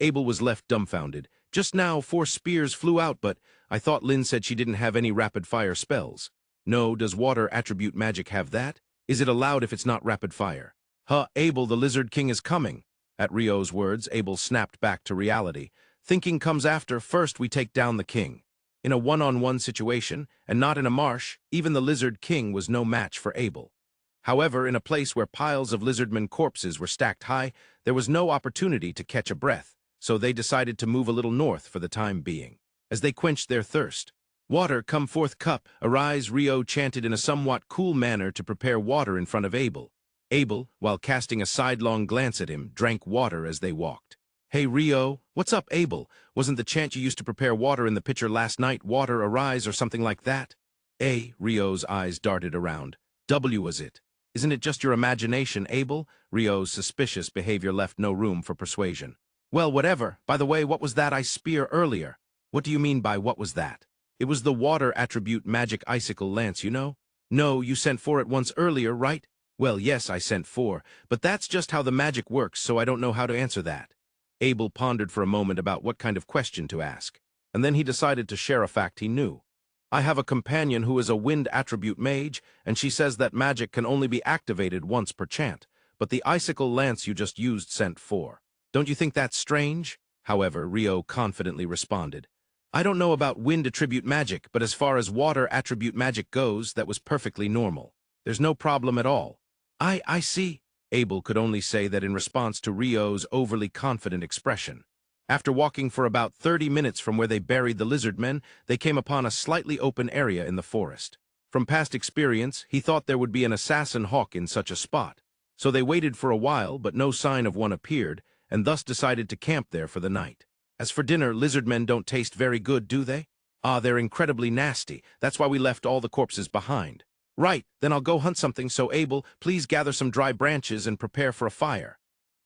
Abel was left dumbfounded. Just now, 4 spears flew out, but I thought Lynn said she didn't have any rapid-fire spells. No, does water attribute magic have that? Is it allowed if it's not rapid-fire? Abel, the Lizard King is coming. At Rio's words, Abel snapped back to reality. Thinking comes after. First, we take down the king. In a one-on-one situation, and not in a marsh, even the Lizard King was no match for Abel. However, in a place where piles of lizardmen corpses were stacked high, there was no opportunity to catch a breath. so they decided to move a little north for the time being. As they quenched their thirst, "Water, come forth, cup, arise," Rio chanted in a somewhat cool manner to prepare water in front of Abel. Abel, while casting a sidelong glance at him, drank water as they walked. "Hey, Rio, what's up, Abel? Wasn't the chant you used to prepare water in the pitcher last night, water, arise, or something like that?" A. Rio's eyes darted around. "W was it? Isn't it just your imagination, Abel?" Rio's suspicious behavior left no room for persuasion. "Well, whatever. By the way, what was that I spear earlier?" "What do you mean by what was that?" "It was the water attribute magic icicle lance, you know?" "No, you sent for it once earlier, right?" "Well, yes, I sent for, but that's just how the magic works, so I don't know how to answer that." Abel pondered for a moment about what kind of question to ask, and then he decided to share a fact he knew. "I have a companion who is a wind attribute mage, and she says that magic can only be activated once per chant, but the icicle lance you just used sent for. Don't you think that's strange?" However, Rio confidently responded, "I don't know about wind attribute magic, but as far as water attribute magic goes, that was perfectly normal. There's no problem at all." I see." Abel could only say that in response to Rio's overly confident expression. After walking for about 30 minutes from where they buried the Lizardmen, they came upon a slightly open area in the forest. From past experience, he thought there would be an assassin hawk in such a spot. So they waited for a while, but no sign of one appeared, and thus decided to camp there for the night. As for dinner, Lizardmen don't taste very good, do they? "Ah, they're incredibly nasty. That's why we left all the corpses behind." "Right, then I'll go hunt something, so Abel, please gather some dry branches and prepare for a fire."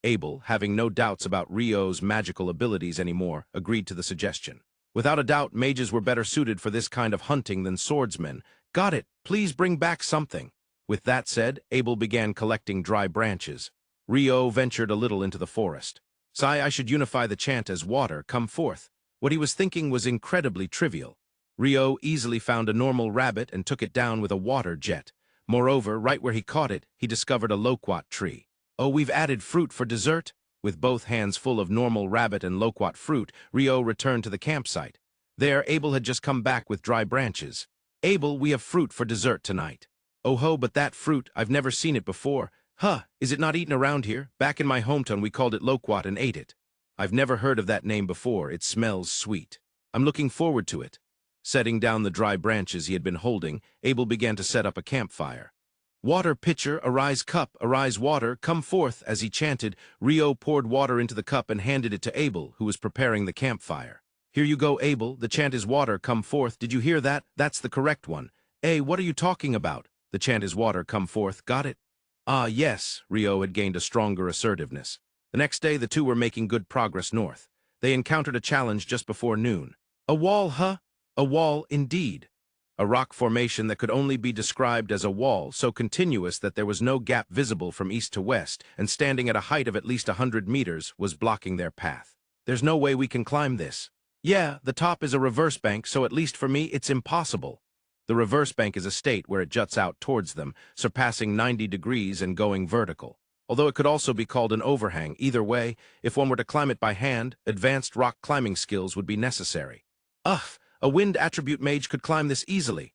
Abel, having no doubts about Rio's magical abilities anymore, agreed to the suggestion. Without a doubt, mages were better suited for this kind of hunting than swordsmen. "Got it. Please bring back something." With that said, Abel began collecting dry branches. Rio ventured a little into the forest. I should unify the chant as water, come forth." What he was thinking was incredibly trivial. Rio easily found a normal rabbit and took it down with a water jet. Moreover, right where he caught it, he discovered a loquat tree. "Oh, we've added fruit for dessert?" With both hands full of normal rabbit and loquat fruit, Rio returned to the campsite. There, Abel had just come back with dry branches. "Abel, we have fruit for dessert tonight." "Oh ho, but that fruit, I've never seen it before." "Huh, is it not eaten around here? Back in my hometown we called it loquat and ate it." "I've never heard of that name before. It smells sweet. I'm looking forward to it." Setting down the dry branches he had been holding, Abel began to set up a campfire. "Water pitcher, arise cup, arise water, come forth," as he chanted. Rio poured water into the cup and handed it to Abel, who was preparing the campfire. "Here you go, Abel. The chant is water, come forth. Did you hear that? That's the correct one." What are you talking about?" "The chant is water, come forth. Got it?" "Ah, yes." Rio had gained a stronger assertiveness. The next day, the two were making good progress north. They encountered a challenge just before noon. "A wall, huh?" "A wall, indeed." A rock formation that could only be described as a wall, so continuous that there was no gap visible from east to west, and standing at a height of at least 100 meters, was blocking their path. "There's no way we can climb this." "Yeah, the top is a reverse bank, so at least for me, it's impossible." The reverse bank is a state where it juts out towards them, surpassing 90 degrees and going vertical. Although it could also be called an overhang, either way, if one were to climb it by hand, advanced rock climbing skills would be necessary. "Ugh, a wind attribute mage could climb this easily."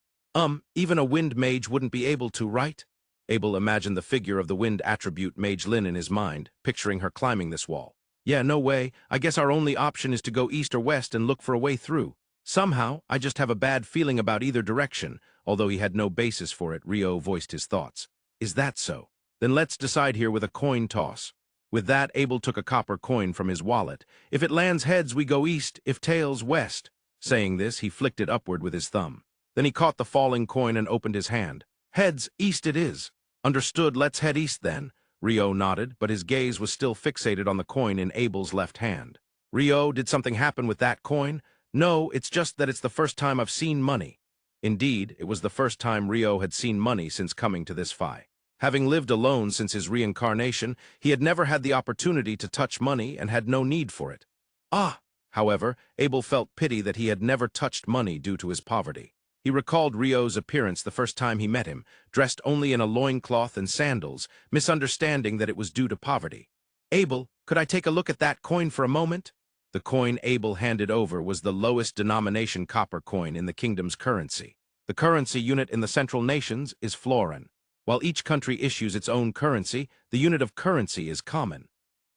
Even a wind mage wouldn't be able to, right?" Abel imagined the figure of the wind attribute mage Lynn in his mind, picturing her climbing this wall. "Yeah, no way. I guess our only option is to go east or west and look for a way through. Somehow, I just have a bad feeling about either direction." Although he had no basis for it, Rio voiced his thoughts. "Is that so? Then let's decide here with a coin toss." With that, Abel took a copper coin from his wallet. "If it lands heads, we go east, if tails, west." Saying this, he flicked it upward with his thumb. Then he caught the falling coin and opened his hand. "Heads, east it is." "Understood, let's head east then." Rio nodded, but his gaze was still fixated on the coin in Abel's left hand. "Rio, did something happen with that coin?" "No, it's just that it's the first time I've seen money." Indeed, it was the first time Rio had seen money since coming to this Phi. Having lived alone since his reincarnation, he had never had the opportunity to touch money and had no need for it. However, Abel felt pity that he had never touched money due to his poverty. He recalled Rio's appearance the first time he met him, dressed only in a loincloth and sandals, misunderstanding that it was due to poverty. "Abel, could I take a look at that coin for a moment?" The coin Abel handed over was the lowest denomination copper coin in the kingdom's currency. The currency unit in the Central Nations is florin. While each country issues its own currency, the unit of currency is common.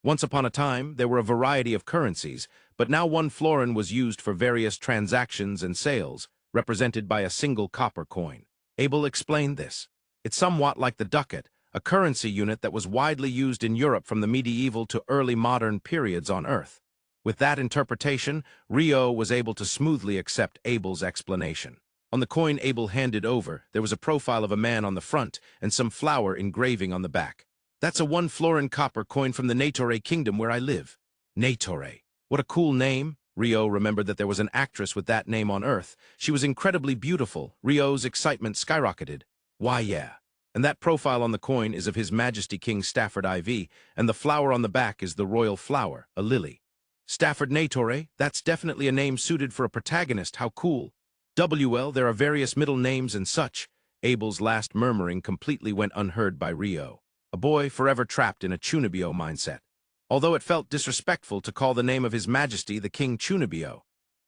Once upon a time, there were a variety of currencies, but now one florin was used for various transactions and sales, represented by a single copper coin. Abel explained this. It's somewhat like the ducat, a currency unit that was widely used in Europe from the medieval to early modern periods on Earth. With that interpretation, Rio was able to smoothly accept Abel's explanation. On the coin Abel handed over, there was a profile of a man on the front and some flower engraving on the back. That's a 1 florin copper coin from the Natore kingdom where I live. Natore. What a cool name. Rio remembered that there was an actress with that name on Earth. She was incredibly beautiful. Rio's excitement skyrocketed. Why, yeah. And that profile on the coin is of His Majesty King Stafford IV, and the flower on the back is the royal flower, a lily. Stafford Natore, that's definitely a name suited for a protagonist. How cool. WL, there are various middle names and such. Abel's last murmuring completely went unheard by Rio, a boy forever trapped in a Chunibyo mindset. Although it felt disrespectful to call the name of His Majesty the King Chunibyo,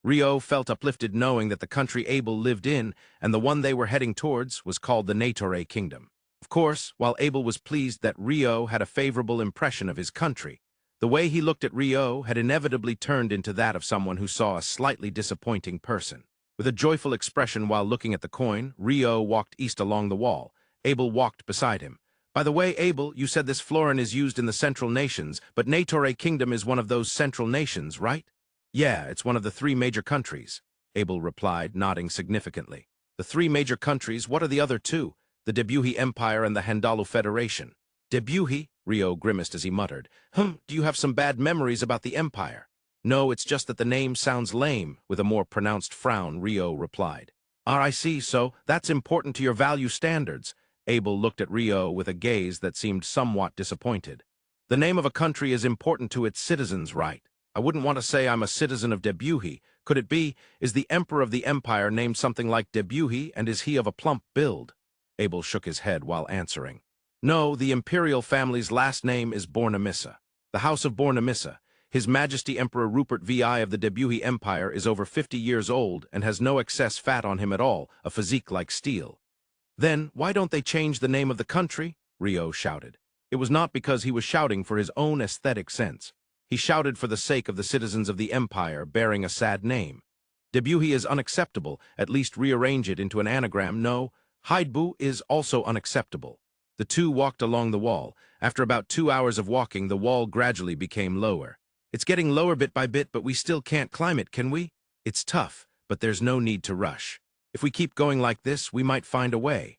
Rio felt uplifted knowing that the country Abel lived in and the one they were heading towards was called the Natore Kingdom. Of course, while Abel was pleased that Rio had a favorable impression of his country, the way he looked at Rio had inevitably turned into that of someone who saw a slightly disappointing person. With a joyful expression while looking at the coin, Rio walked east along the wall. Abel walked beside him. By the way, Abel, you said this florin is used in the Central Nations, but Natore Kingdom is one of those Central Nations, right? Yeah, it's one of the 3 major countries, Abel replied, nodding significantly. The 3 major countries, what are the other 2? The Debuhi Empire and the Handalu Federation. Debuhi? Rio grimaced as he muttered. Do you have some bad memories about the Empire? No, it's just that the name sounds lame, with a more pronounced frown, Rio replied. I see, so that's important to your value standards. Abel looked at Rio with a gaze that seemed somewhat disappointed. The name of a country is important to its citizens, right? I wouldn't want to say I'm a citizen of Debuhi. Could it be, is the emperor of the empire named something like Debuhi, and is he of a plump build? Abel shook his head while answering. No, the imperial family's last name is Bornemissa. The House of Bornemissa. His Majesty Emperor Rupert VI of the Debuhi Empire is over 50 years old and has no excess fat on him at all, a physique like steel. Then, why don't they change the name of the country? Rio shouted. It was not because he was shouting for his own aesthetic sense. He shouted for the sake of the citizens of the empire bearing a sad name. Debuhi is unacceptable, at least rearrange it into an anagram. No, Hydebu is also unacceptable. The 2 walked along the wall. After about 2 hours of walking, the wall gradually became lower. It's getting lower bit by bit, but we still can't climb it, can we? It's tough, but there's no need to rush. If we keep going like this, we might find a way.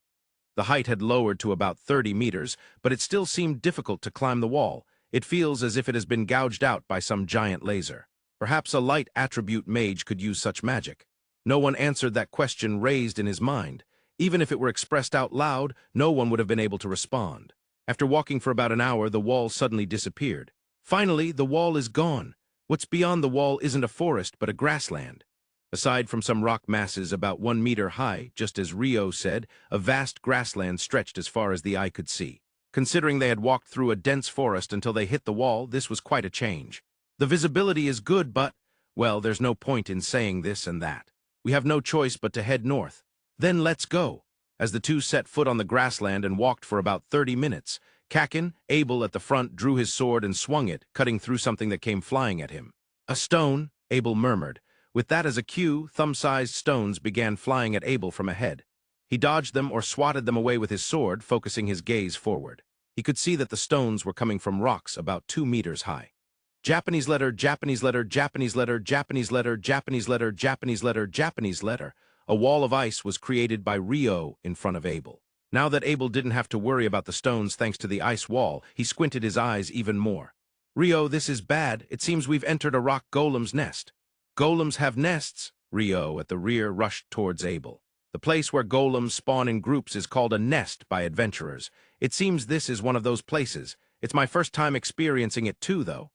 The height had lowered to about 30 meters, but it still seemed difficult to climb the wall. It feels as if it has been gouged out by some giant laser. Perhaps a light attribute mage could use such magic. No one answered that question raised in his mind. Even if it were expressed out loud, no one would have been able to respond. After walking for about an hour, the wall suddenly disappeared. Finally, the wall is gone. What's beyond the wall isn't a forest, but a grassland. Aside from some rock masses about 1 meter high, just as Rio said, a vast grassland stretched as far as the eye could see. Considering they had walked through a dense forest until they hit the wall, this was quite a change. The visibility is good, but, well, there's no point in saying this and that. We have no choice but to head north. Then let's go. As the 2 set foot on the grassland and walked for about 30 minutes, Kakin, Abel at the front, drew his sword and swung it, cutting through something that came flying at him. A stone, Abel murmured. With that as a cue, thumb-sized stones began flying at Abel from ahead. He dodged them or swatted them away with his sword, focusing his gaze forward. He could see that the stones were coming from rocks about 2 meters high. Japanese letter, Japanese letter, Japanese letter, Japanese letter, Japanese letter, Japanese letter, Japanese letter. A wall of ice was created by Rio in front of Abel. Now that Abel didn't have to worry about the stones thanks to the ice wall, he squinted his eyes even more. Rio, this is bad. It seems we've entered a rock golem's nest. Golems have nests. Rio at the rear rushed towards Abel. The place where golems spawn in groups is called a nest by adventurers. It seems this is one of those places. It's my first time experiencing it too, though.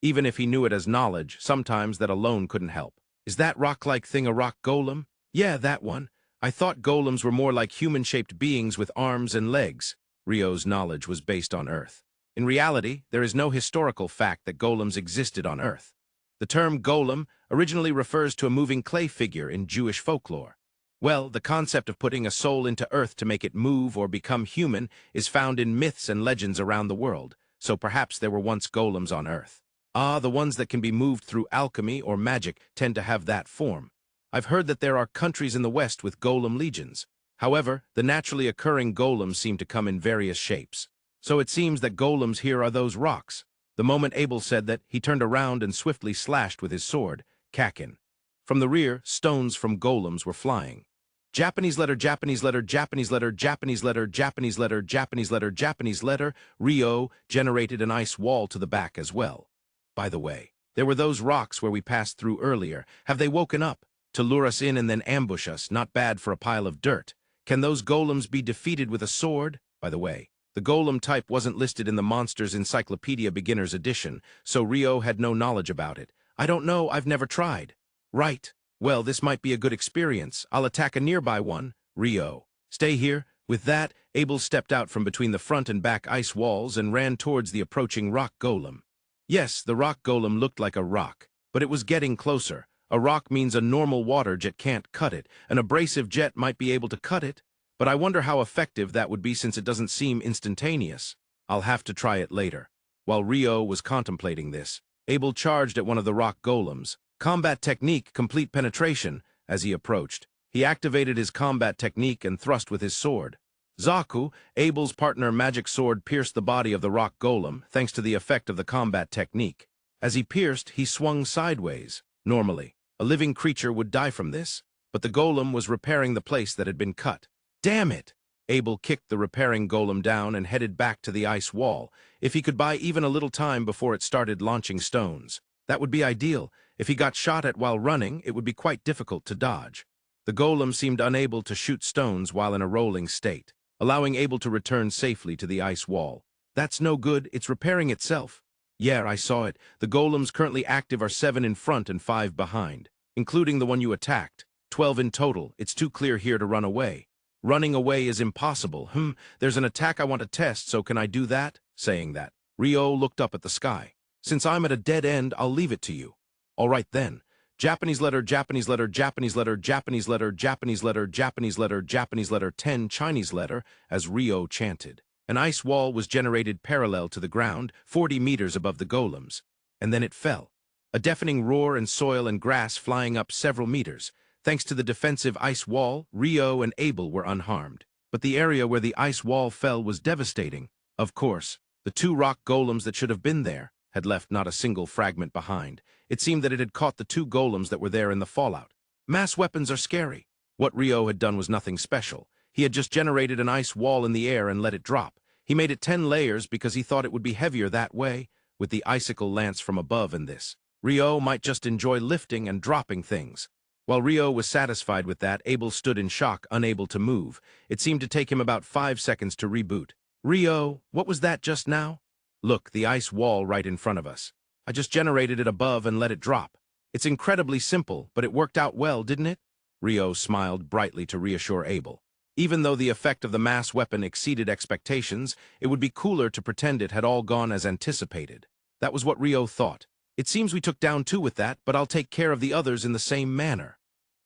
Even if he knew it as knowledge, sometimes that alone couldn't help. Is that rock-like thing a rock golem? Yeah, that one. I thought golems were more like human-shaped beings with arms and legs. Rio's knowledge was based on Earth. In reality, there is no historical fact that golems existed on Earth. The term golem originally refers to a moving clay figure in Jewish folklore. Well, the concept of putting a soul into Earth to make it move or become human is found in myths and legends around the world. so perhaps there were once golems on Earth. Ah, the ones that can be moved through alchemy or magic tend to have that form. I've heard that there are countries in the West with golem legions. However, the naturally occurring golems seem to come in various shapes. So it seems that golems here are those rocks. The moment Abel said that, he turned around and swiftly slashed with his sword, Kakin. From the rear, stones from golems were flying. Japanese letter, Japanese letter, Japanese letter, Japanese letter, Japanese letter, Japanese letter, Japanese letter. Rio generated an ice wall to the back as well. By the way, there were those rocks where we passed through earlier. Have they woken up? To lure us in and then ambush us, not bad for a pile of dirt. Can those golems be defeated with a sword? By the way, the golem type wasn't listed in the Monsters Encyclopedia Beginner's Edition, so Rio had no knowledge about it. I don't know, I've never tried. Right. Well, this might be a good experience. I'll attack a nearby one. Rio. Stay here. With that, Abel stepped out from between the front and back ice walls and ran towards the approaching rock golem. Yes, the rock golem looked like a rock, but it was getting closer. A rock means a normal water jet can't cut it. An abrasive jet might be able to cut it, but I wonder how effective that would be since it doesn't seem instantaneous. I'll have to try it later. While Rio was contemplating this, Abel charged at one of the rock golems. Combat technique, complete penetration. As he approached, he activated his combat technique and thrust with his sword. Zaku, Abel's partner magic sword, pierced the body of the rock golem, thanks to the effect of the combat technique. As he pierced, he swung sideways. Normally, a living creature would die from this, but the golem was repairing the place that had been cut. Damn it! Abel kicked the repairing golem down and headed back to the ice wall. If he could buy even a little time before it started launching stones, that would be ideal. If he got shot at while running, it would be quite difficult to dodge. The golem seemed unable to shoot stones while in a rolling state, allowing Abel to return safely to the ice wall. That's no good, it's repairing itself. Yeah, I saw it. The golems currently active are 7 in front and 5 behind, including the one you attacked. 12 in total. It's too clear here to run away. Running away is impossible. There's an attack I want to test, so can I do that? Saying that, Rio looked up at the sky. Since I'm at a dead end, I'll leave it to you. All right then. Japanese letter, Japanese letter, Japanese letter, Japanese letter, Japanese letter, Japanese letter, Japanese letter, 10 Chinese letter, as Rio chanted. An ice wall was generated parallel to the ground, 40 meters above the golems, and then it fell. A deafening roar and soil and grass flying up several meters. Thanks to the defensive ice wall, Rio and Abel were unharmed. But the area where the ice wall fell was devastating. Of course, the 2 rock golems that should have been there had left not a single fragment behind. It seemed that it had caught the 2 golems that were there in the fallout. Mass weapons are scary. What Rio had done was nothing special. He had just generated an ice wall in the air and let it drop. He made it 10 layers because he thought it would be heavier that way, with the icicle lance from above and this. Rio might just enjoy lifting and dropping things. While Rio was satisfied with that, Abel stood in shock, unable to move. It seemed to take him about 5 seconds to reboot. Rio, what was that just now? Look, the ice wall right in front of us. I just generated it above and let it drop. It's incredibly simple, but it worked out well, didn't it? Rio smiled brightly to reassure Abel. Even though the effect of the mass weapon exceeded expectations, it would be cooler to pretend it had all gone as anticipated. That was what Rio thought. It seems we took down 2 with that, but I'll take care of the others in the same manner.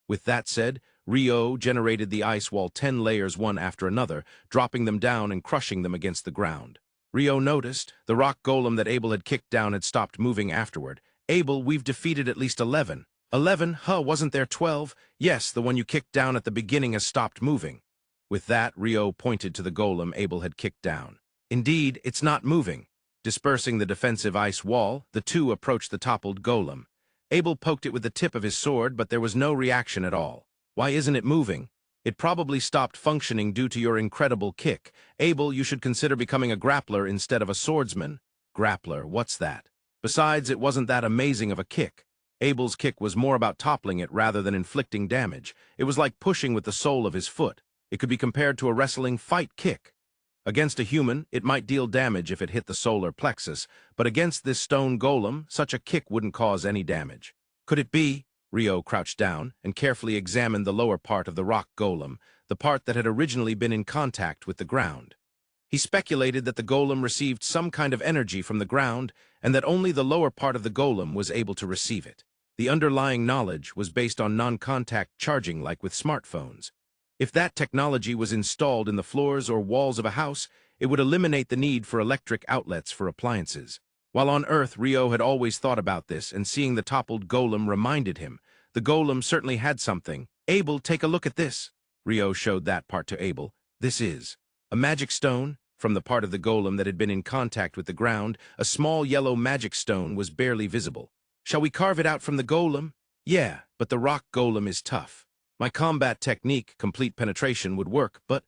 With that said, Rio generated the ice wall 10 layers one after another, dropping them down and crushing them against the ground. Rio noticed the rock golem that Abel had kicked down had stopped moving afterward. Abel, we've defeated at least 11. 11? Huh, wasn't there 12? Yes, the one you kicked down at the beginning has stopped moving. With that, Rio pointed to the golem Abel had kicked down. Indeed, it's not moving. Dispersing the defensive ice wall, the 2 approached the toppled golem. Abel poked it with the tip of his sword, but there was no reaction at all. Why isn't it moving? It probably stopped functioning due to your incredible kick. Abel, you should consider becoming a grappler instead of a swordsman. Grappler, what's that? Besides, it wasn't that amazing of a kick. Abel's kick was more about toppling it rather than inflicting damage. It was like pushing with the sole of his foot. It could be compared to a wrestling fight kick. Against a human, it might deal damage if it hit the solar plexus, but against this stone golem, such a kick wouldn't cause any damage. Could it be? Rio crouched down and carefully examined the lower part of the rock golem, the part that had originally been in contact with the ground. He speculated that the golem received some kind of energy from the ground and that only the lower part of the golem was able to receive it. The underlying knowledge was based on non-contact charging like with smartphones. If that technology was installed in the floors or walls of a house, It would eliminate the need for electric outlets for appliances. While on Earth, Rio had always thought about this, and seeing the toppled golem reminded him. The golem certainly had something. Abel, take a look at this. Rio showed that part to Abel. This is a magic stone. From the part of the golem that had been in contact with the ground, a small yellow magic stone was barely visible. Shall we carve it out from the golem? Yeah, but the rock golem is tough. My combat technique, complete penetration, would work, but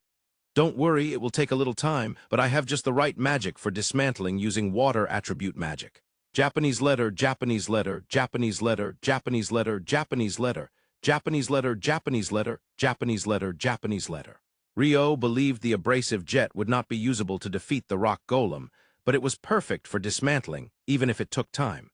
don't worry, it will take a little time, but I have just the right magic for dismantling using water attribute magic. Japanese letter, Japanese letter, Japanese letter, Japanese letter, Japanese letter, Japanese letter, Japanese letter, Japanese letter, Japanese letter. Rio believed the abrasive jet would not be usable to defeat the rock golem, but it was perfect for dismantling, even if it took time.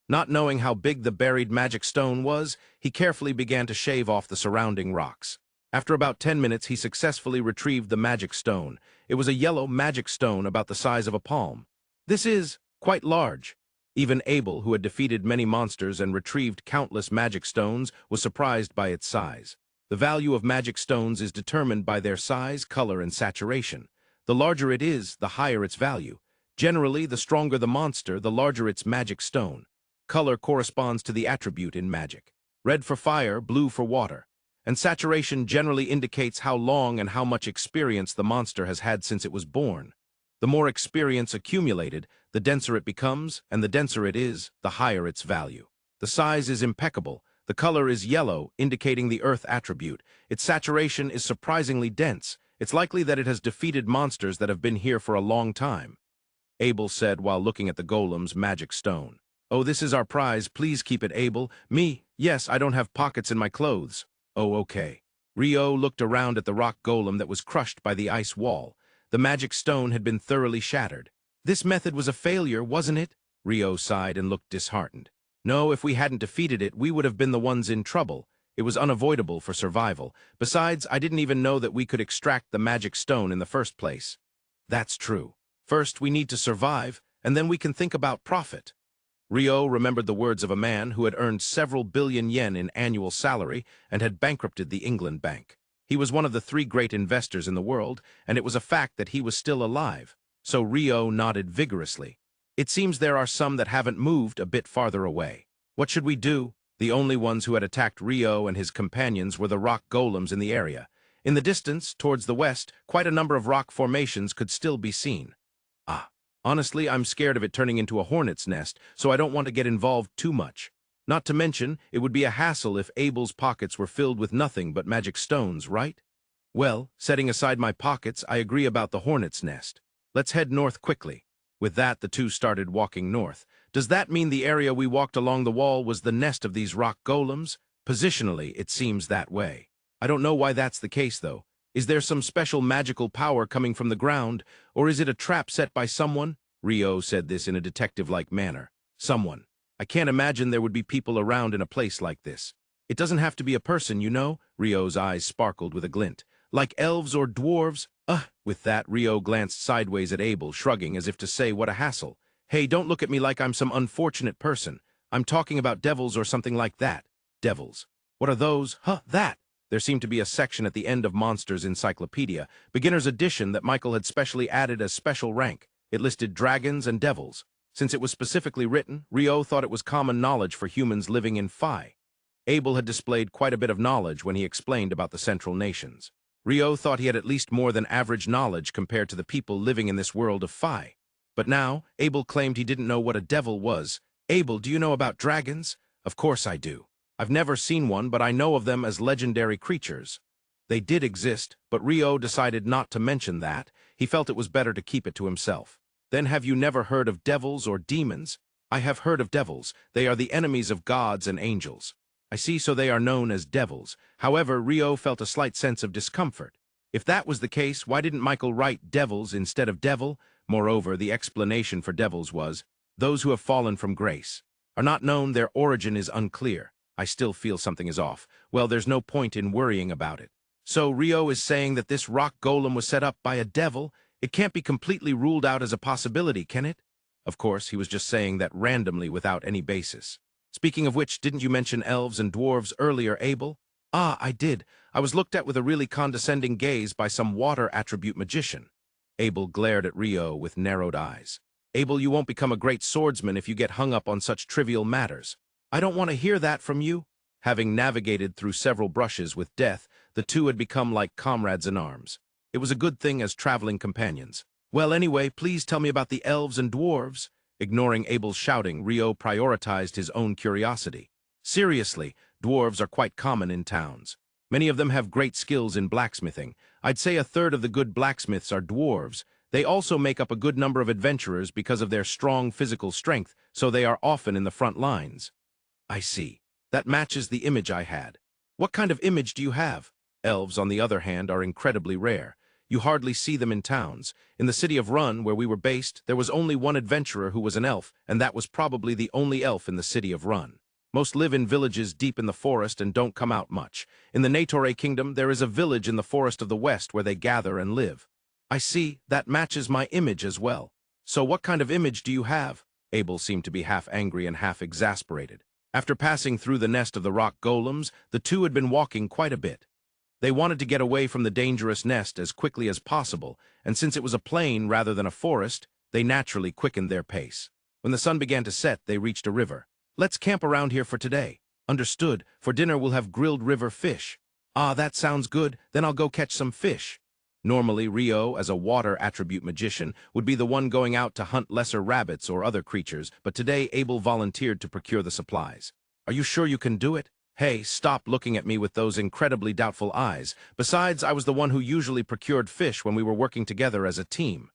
Not knowing how big the buried magic stone was, he carefully began to shave off the surrounding rocks. After about 10 minutes, he successfully retrieved the magic stone. It was a yellow magic stone about the size of a palm. This is quite large. Even Abel, who had defeated many monsters and retrieved countless magic stones, was surprised by its size. The value of magic stones is determined by their size, color, and saturation. The larger it is, the higher its value. Generally, the stronger the monster, the larger its magic stone. Color corresponds to the attribute in magic. Red for fire, blue for water. And saturation generally indicates how long and how much experience the monster has had since it was born. The more experience accumulated, the denser it becomes, and the denser it is, the higher its value. The size is impeccable. The color is yellow, indicating the earth attribute. Its saturation is surprisingly dense. It's likely that it has defeated monsters that have been here for a long time. Abel said while looking at the golem's magic stone. Oh, this is our prize. Please keep it, Abel. Me? Yes, I don't have pockets in my clothes. Oh, okay. Rio looked around at the rock golem that was crushed by the ice wall. The magic stone had been thoroughly shattered. This method was a failure, wasn't it? Rio sighed and looked disheartened. No, if we hadn't defeated it, we would have been the ones in trouble. It was unavoidable for survival. Besides, I didn't even know that we could extract the magic stone in the first place. That's true. First, we need to survive, and then we can think about profit. Rio remembered the words of a man who had earned several billion yen in annual salary and had bankrupted the England Bank. He was one of the 3 great investors in the world, and it was a fact that he was still alive. So Rio nodded vigorously. It seems there are some that haven't moved a bit farther away. What should we do? The only ones who had attacked Rio and his companions were the rock golems in the area. In the distance, towards the west, quite a number of rock formations could still be seen. Honestly, I'm scared of it turning into a hornet's nest, so I don't want to get involved too much. Not to mention, it would be a hassle if Abel's pockets were filled with nothing but magic stones, right? Well, setting aside my pockets, I agree about the hornet's nest. Let's head north quickly. With that, the two started walking north. Does that mean the area we walked along the wall was the nest of these rock golems? Positionally, it seems that way. I don't know why that's the case, though. Is there some special magical power coming from the ground, or is it a trap set by someone? Rio said this in a detective-like manner. Someone. I can't imagine there would be people around in a place like this. It doesn't have to be a person, you know? Rio's eyes sparkled with a glint. Like elves or dwarves? With that, Rio glanced sideways at Abel, shrugging as if to say, what a hassle. Hey, don't look at me like I'm some unfortunate person. I'm talking about devils or something like that. Devils. What are those? That. There seemed to be a section at the end of Monsters Encyclopedia, beginner's edition that Michael had specially added as special rank. It listed dragons and devils. Since it was specifically written, Rio thought it was common knowledge for humans living in Phi. Abel had displayed quite a bit of knowledge when he explained about the Central Nations. Rio thought he had at least more than average knowledge compared to the people living in this world of Phi. But now, Abel claimed he didn't know what a devil was. Abel, do you know about dragons? Of course I do. I've never seen one, but I know of them as legendary creatures. They did exist, but Rio decided not to mention that. He felt it was better to keep it to himself. Then have you never heard of devils or demons? I have heard of devils. They are the enemies of gods and angels. I see, so they are known as devils. However, Rio felt a slight sense of discomfort. If that was the case, why didn't Michael write devils instead of devil? Moreover, the explanation for devils was, those who have fallen from grace. Are not known, their origin is unclear. I still feel something is off. Well, there's no point in worrying about it. So Rio is saying that this rock golem was set up by a devil? It can't be completely ruled out as a possibility, can it? Of course, he was just saying that randomly without any basis. Speaking of which, didn't you mention elves and dwarves earlier, Abel? I did. I was looked at with a really condescending gaze by some water attribute magician. Abel glared at Rio with narrowed eyes. Abel, you won't become a great swordsman if you get hung up on such trivial matters. I don't want to hear that from you. Having navigated through several brushes with death, the two had become like comrades in arms. It was a good thing as traveling companions. Well, anyway, please tell me about the elves and dwarves. Ignoring Abel's shouting, Rio prioritized his own curiosity. Seriously, dwarves are quite common in towns. Many of them have great skills in blacksmithing. I'd say a third of the good blacksmiths are dwarves. They also make up a good number of adventurers because of their strong physical strength, so they are often in the front lines. I see. That matches the image I had. What kind of image do you have? Elves, on the other hand, are incredibly rare. You hardly see them in towns. In the city of Rune, where we were based, there was only one adventurer who was an elf, and that was probably the only elf in the city of Rune. Most live in villages deep in the forest and don't come out much. In the Natore Kingdom, there is a village in the forest of the west where they gather and live. I see, that matches my image as well. So what kind of image do you have? Abel seemed to be half angry and half exasperated. After passing through the nest of the rock golems, the two had been walking quite a bit. They wanted to get away from the dangerous nest as quickly as possible, and since it was a plain rather than a forest, they naturally quickened their pace. When the sun began to set, they reached a river. Let's camp around here for today. Understood. For dinner we'll have grilled river fish. Ah, that sounds good. Then I'll go catch some fish. Normally, Rio, as a water attribute magician, would be the one going out to hunt lesser rabbits or other creatures, but today Abel volunteered to procure the supplies. Are you sure you can do it? Hey, stop looking at me with those incredibly doubtful eyes. Besides, I was the one who usually procured fish when we were working together as a team.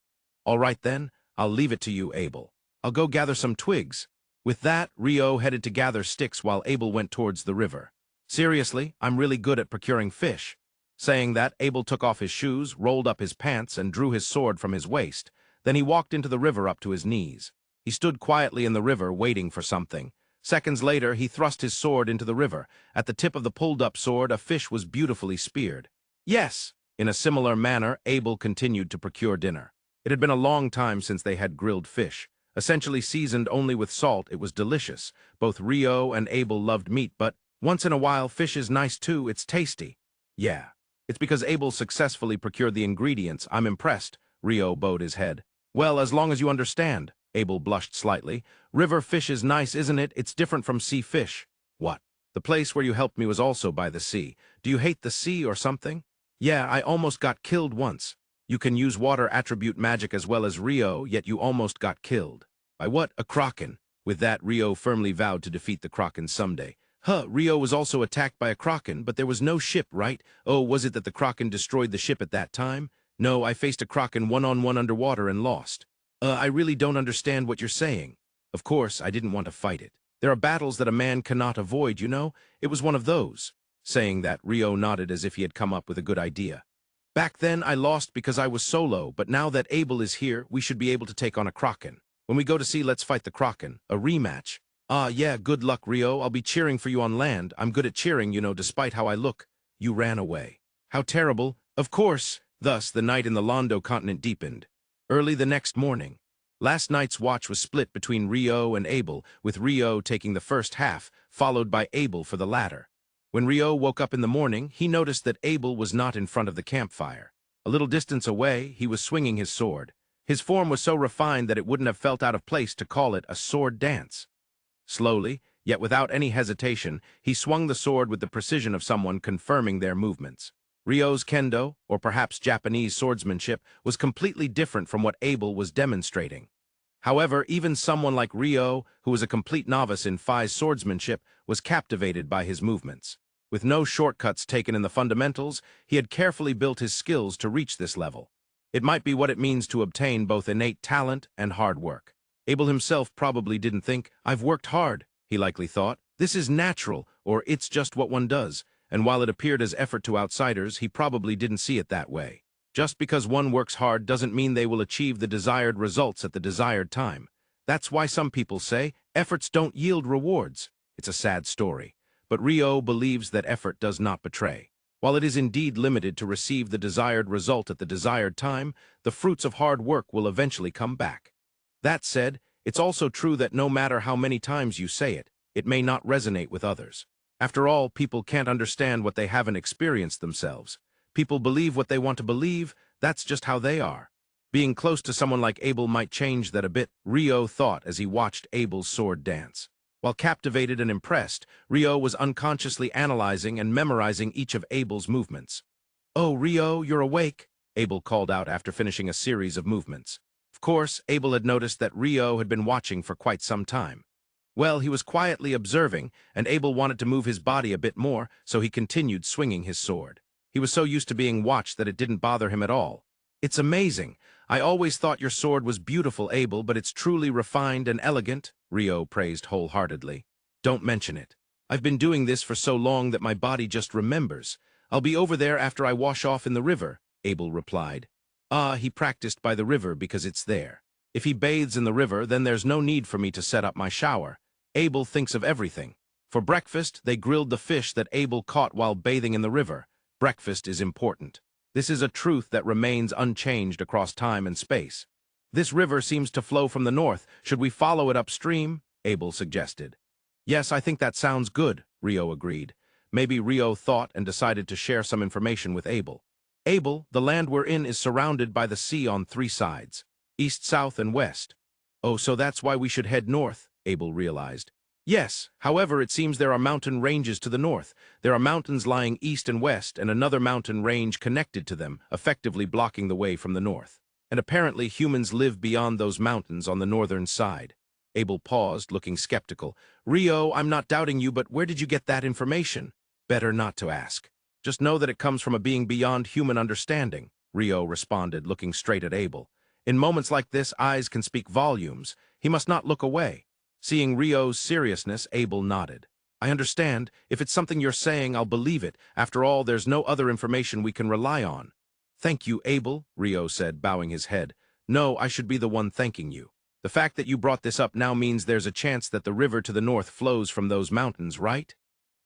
All right then, I'll leave it to you, Abel. I'll go gather some twigs. With that, Rio headed to gather sticks while Abel went towards the river. Seriously, I'm really good at procuring fish. Saying that, Abel took off his shoes, rolled up his pants, and drew his sword from his waist. Then he walked into the river up to his knees. He stood quietly in the river, waiting for something. Seconds later, he thrust his sword into the river. At the tip of the pulled-up sword, a fish was beautifully speared. Yes! In a similar manner, Abel continued to procure dinner. It had been a long time since they had grilled fish. Essentially seasoned only with salt, it was delicious. Both Rio and Abel loved meat, but once in a while, fish is nice too. It's tasty. Yeah. It's because Abel successfully procured the ingredients. I'm impressed. Rio bowed his head. Well, as long as you understand. Abel blushed slightly. River fish is nice, isn't it? It's different from sea fish. What? The place where you helped me was also by the sea. Do you hate the sea or something? Yeah, I almost got killed once. You can use water attribute magic as well as Rio, yet you almost got killed. By what? A kraken. With that, Rio firmly vowed to defeat the kraken someday. Rio was also attacked by a kraken, but there was no ship, right? Oh, was it that the kraken destroyed the ship at that time? No, I faced a kraken one-on-one underwater and lost. I really don't understand what you're saying. Of course, I didn't want to fight it. There are battles that a man cannot avoid, you know? It was one of those. Saying that, Rio nodded as if he had come up with a good idea. Back then, I lost because I was solo, but now that Abel is here, we should be able to take on a kraken. When we go to sea, let's fight the kraken. A rematch. Ah, yeah, good luck, Rio. I'll be cheering for you on land. I'm good at cheering, you know, despite how I look. You ran away. How terrible. Of course. Thus, the night in the Londo continent deepened. Early the next morning. Last night's watch was split between Rio and Abel, with Rio taking the first half, followed by Abel for the latter. When Rio woke up in the morning, he noticed that Abel was not in front of the campfire. A little distance away, he was swinging his sword. His form was so refined that it wouldn't have felt out of place to call it a sword dance. Slowly, yet without any hesitation, he swung the sword with the precision of someone confirming their movements. Rio's kendo, or perhaps Japanese swordsmanship, was completely different from what Abel was demonstrating. However, even someone like Rio, who was a complete novice in Fai's swordsmanship, was captivated by his movements. With no shortcuts taken in the fundamentals, he had carefully built his skills to reach this level. It might be what it means to obtain both innate talent and hard work. Abel himself probably didn't think, I've worked hard, he likely thought. This is natural, or it's just what one does, and while it appeared as effort to outsiders, he probably didn't see it that way. Just because one works hard doesn't mean they will achieve the desired results at the desired time. That's why some people say, efforts don't yield rewards. It's a sad story. But Rio believes that effort does not betray. While it is indeed limited to receive the desired result at the desired time, the fruits of hard work will eventually come back. That said, it's also true that no matter how many times you say it, it may not resonate with others. After all, people can't understand what they haven't experienced themselves. People believe what they want to believe, that's just how they are. Being close to someone like Abel might change that a bit, Rio thought as he watched Abel's sword dance. While captivated and impressed, Rio was unconsciously analyzing and memorizing each of Abel's movements. "Oh, Rio, you're awake," Abel called out after finishing a series of movements. Of course, Abel had noticed that Rio had been watching for quite some time. Well, he was quietly observing, and Abel wanted to move his body a bit more, so he continued swinging his sword. He was so used to being watched that it didn't bother him at all. "It's amazing. I always thought your sword was beautiful, Abel, but it's truly refined and elegant," Rio praised wholeheartedly. "Don't mention it. I've been doing this for so long that my body just remembers. I'll be over there after I wash off in the river," Abel replied. He practiced by the river because it's there. If he bathes in the river, then there's no need for me to set up my shower. Abel thinks of everything. For breakfast, they grilled the fish that Abel caught while bathing in the river. Breakfast is important. This is a truth that remains unchanged across time and space. "This river seems to flow from the north. Should we follow it upstream?" Abel suggested. "Yes, I think that sounds good," Rio agreed. Maybe Rio thought and decided to share some information with Abel. "Abel, the land we're in is surrounded by the sea on 3 sides. East, south, and west." "Oh, so that's why we should head north," Abel realized. "Yes, however, it seems there are mountain ranges to the north. There are mountains lying east and west, and another mountain range connected to them, effectively blocking the way from the north. And apparently humans live beyond those mountains on the northern side." Abel paused, looking skeptical. "Rio, I'm not doubting you, but where did you get that information?" "Better not to ask. Just know that it comes from a being beyond human understanding," Rio responded, looking straight at Abel. "In moments like this, eyes can speak volumes. He must not look away." Seeing Rio's seriousness, Abel nodded. "I understand. If it's something you're saying, I'll believe it. After all, there's no other information we can rely on." "Thank you, Abel," Rio said, bowing his head. "No, I should be the one thanking you. The fact that you brought this up now means there's a chance that the river to the north flows from those mountains, right?"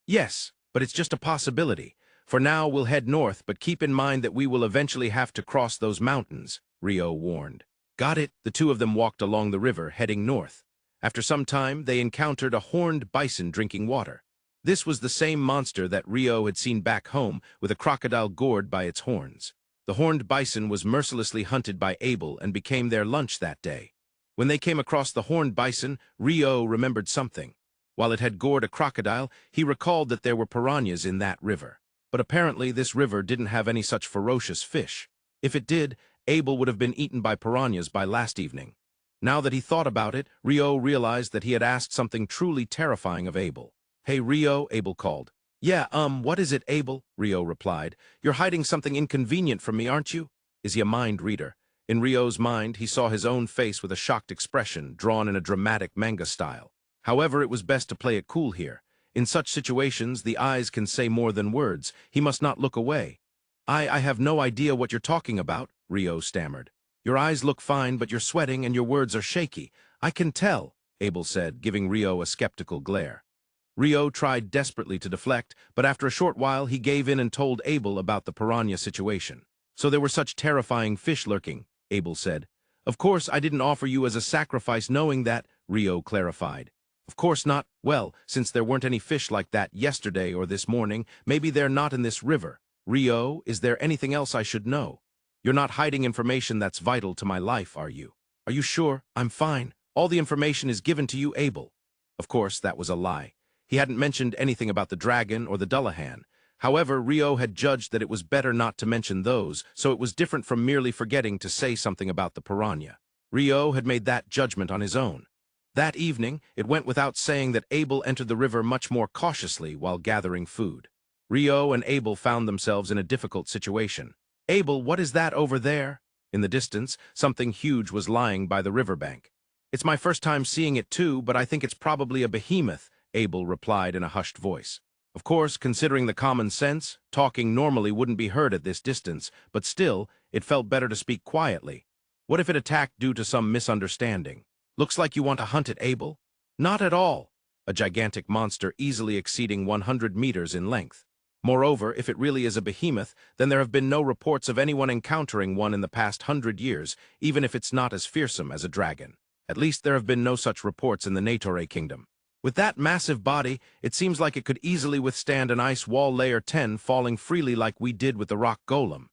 "Yes, but it's just a possibility. For now, we'll head north, but keep in mind that we will eventually have to cross those mountains," Rio warned. "Got it." The two of them walked along the river, heading north. After some time, they encountered a horned bison drinking water. This was the same monster that Rio had seen back home, with a crocodile gored by its horns. The horned bison was mercilessly hunted by Abel and became their lunch that day. When they came across the horned bison, Rio remembered something. While it had gored a crocodile, he recalled that there were piranhas in that river. But apparently this river didn't have any such ferocious fish. If it did, Abel would have been eaten by piranhas by last evening. Now that he thought about it, Rio realized that he had asked something truly terrifying of Abel. "Hey, Rio," Abel called. "Yeah, what is it, Abel?" Rio replied. "You're hiding something inconvenient from me, aren't you?" Is he a mind reader? In Rio's mind, he saw his own face with a shocked expression, drawn in a dramatic manga style. However, it was best to play it cool here. In such situations, the eyes can say more than words. He must not look away. I have no idea what you're talking about," Rio stammered. "Your eyes look fine, but you're sweating and your words are shaky. I can tell," Abel said, giving Rio a skeptical glare. Rio tried desperately to deflect, but after a short while he gave in and told Abel about the piranha situation. "So there were such terrifying fish lurking," Abel said. "Of course I didn't offer you as a sacrifice knowing that," Rio clarified. "Of course not. Well, since there weren't any fish like that yesterday or this morning, maybe they're not in this river. Rio, is there anything else I should know? You're not hiding information that's vital to my life, are you?" "Are you sure? I'm fine. All the information is given to you, Abel." Of course, that was a lie. He hadn't mentioned anything about the dragon or the Dullahan. However, Rio had judged that it was better not to mention those, so it was different from merely forgetting to say something about the piranha. Rio had made that judgment on his own. That evening, it went without saying that Abel entered the river much more cautiously while gathering food. Rio and Abel found themselves in a difficult situation. "Abel, what is that over there?" In the distance, something huge was lying by the riverbank. "It's my first time seeing it too, but I think it's probably a behemoth," Abel replied in a hushed voice. Of course, considering the common sense, talking normally wouldn't be heard at this distance, but still, it felt better to speak quietly. What if it attacked due to some misunderstanding? "Looks like you want to hunt it, Abel." "Not at all." A gigantic monster easily exceeding 100 meters in length. Moreover, if it really is a behemoth, then there have been no reports of anyone encountering one in the past 100 years, even if it's not as fearsome as a dragon. At least there have been no such reports in the Natore Kingdom. With that massive body, it seems like it could easily withstand an ice wall layer 10 falling freely like we did with the rock golem.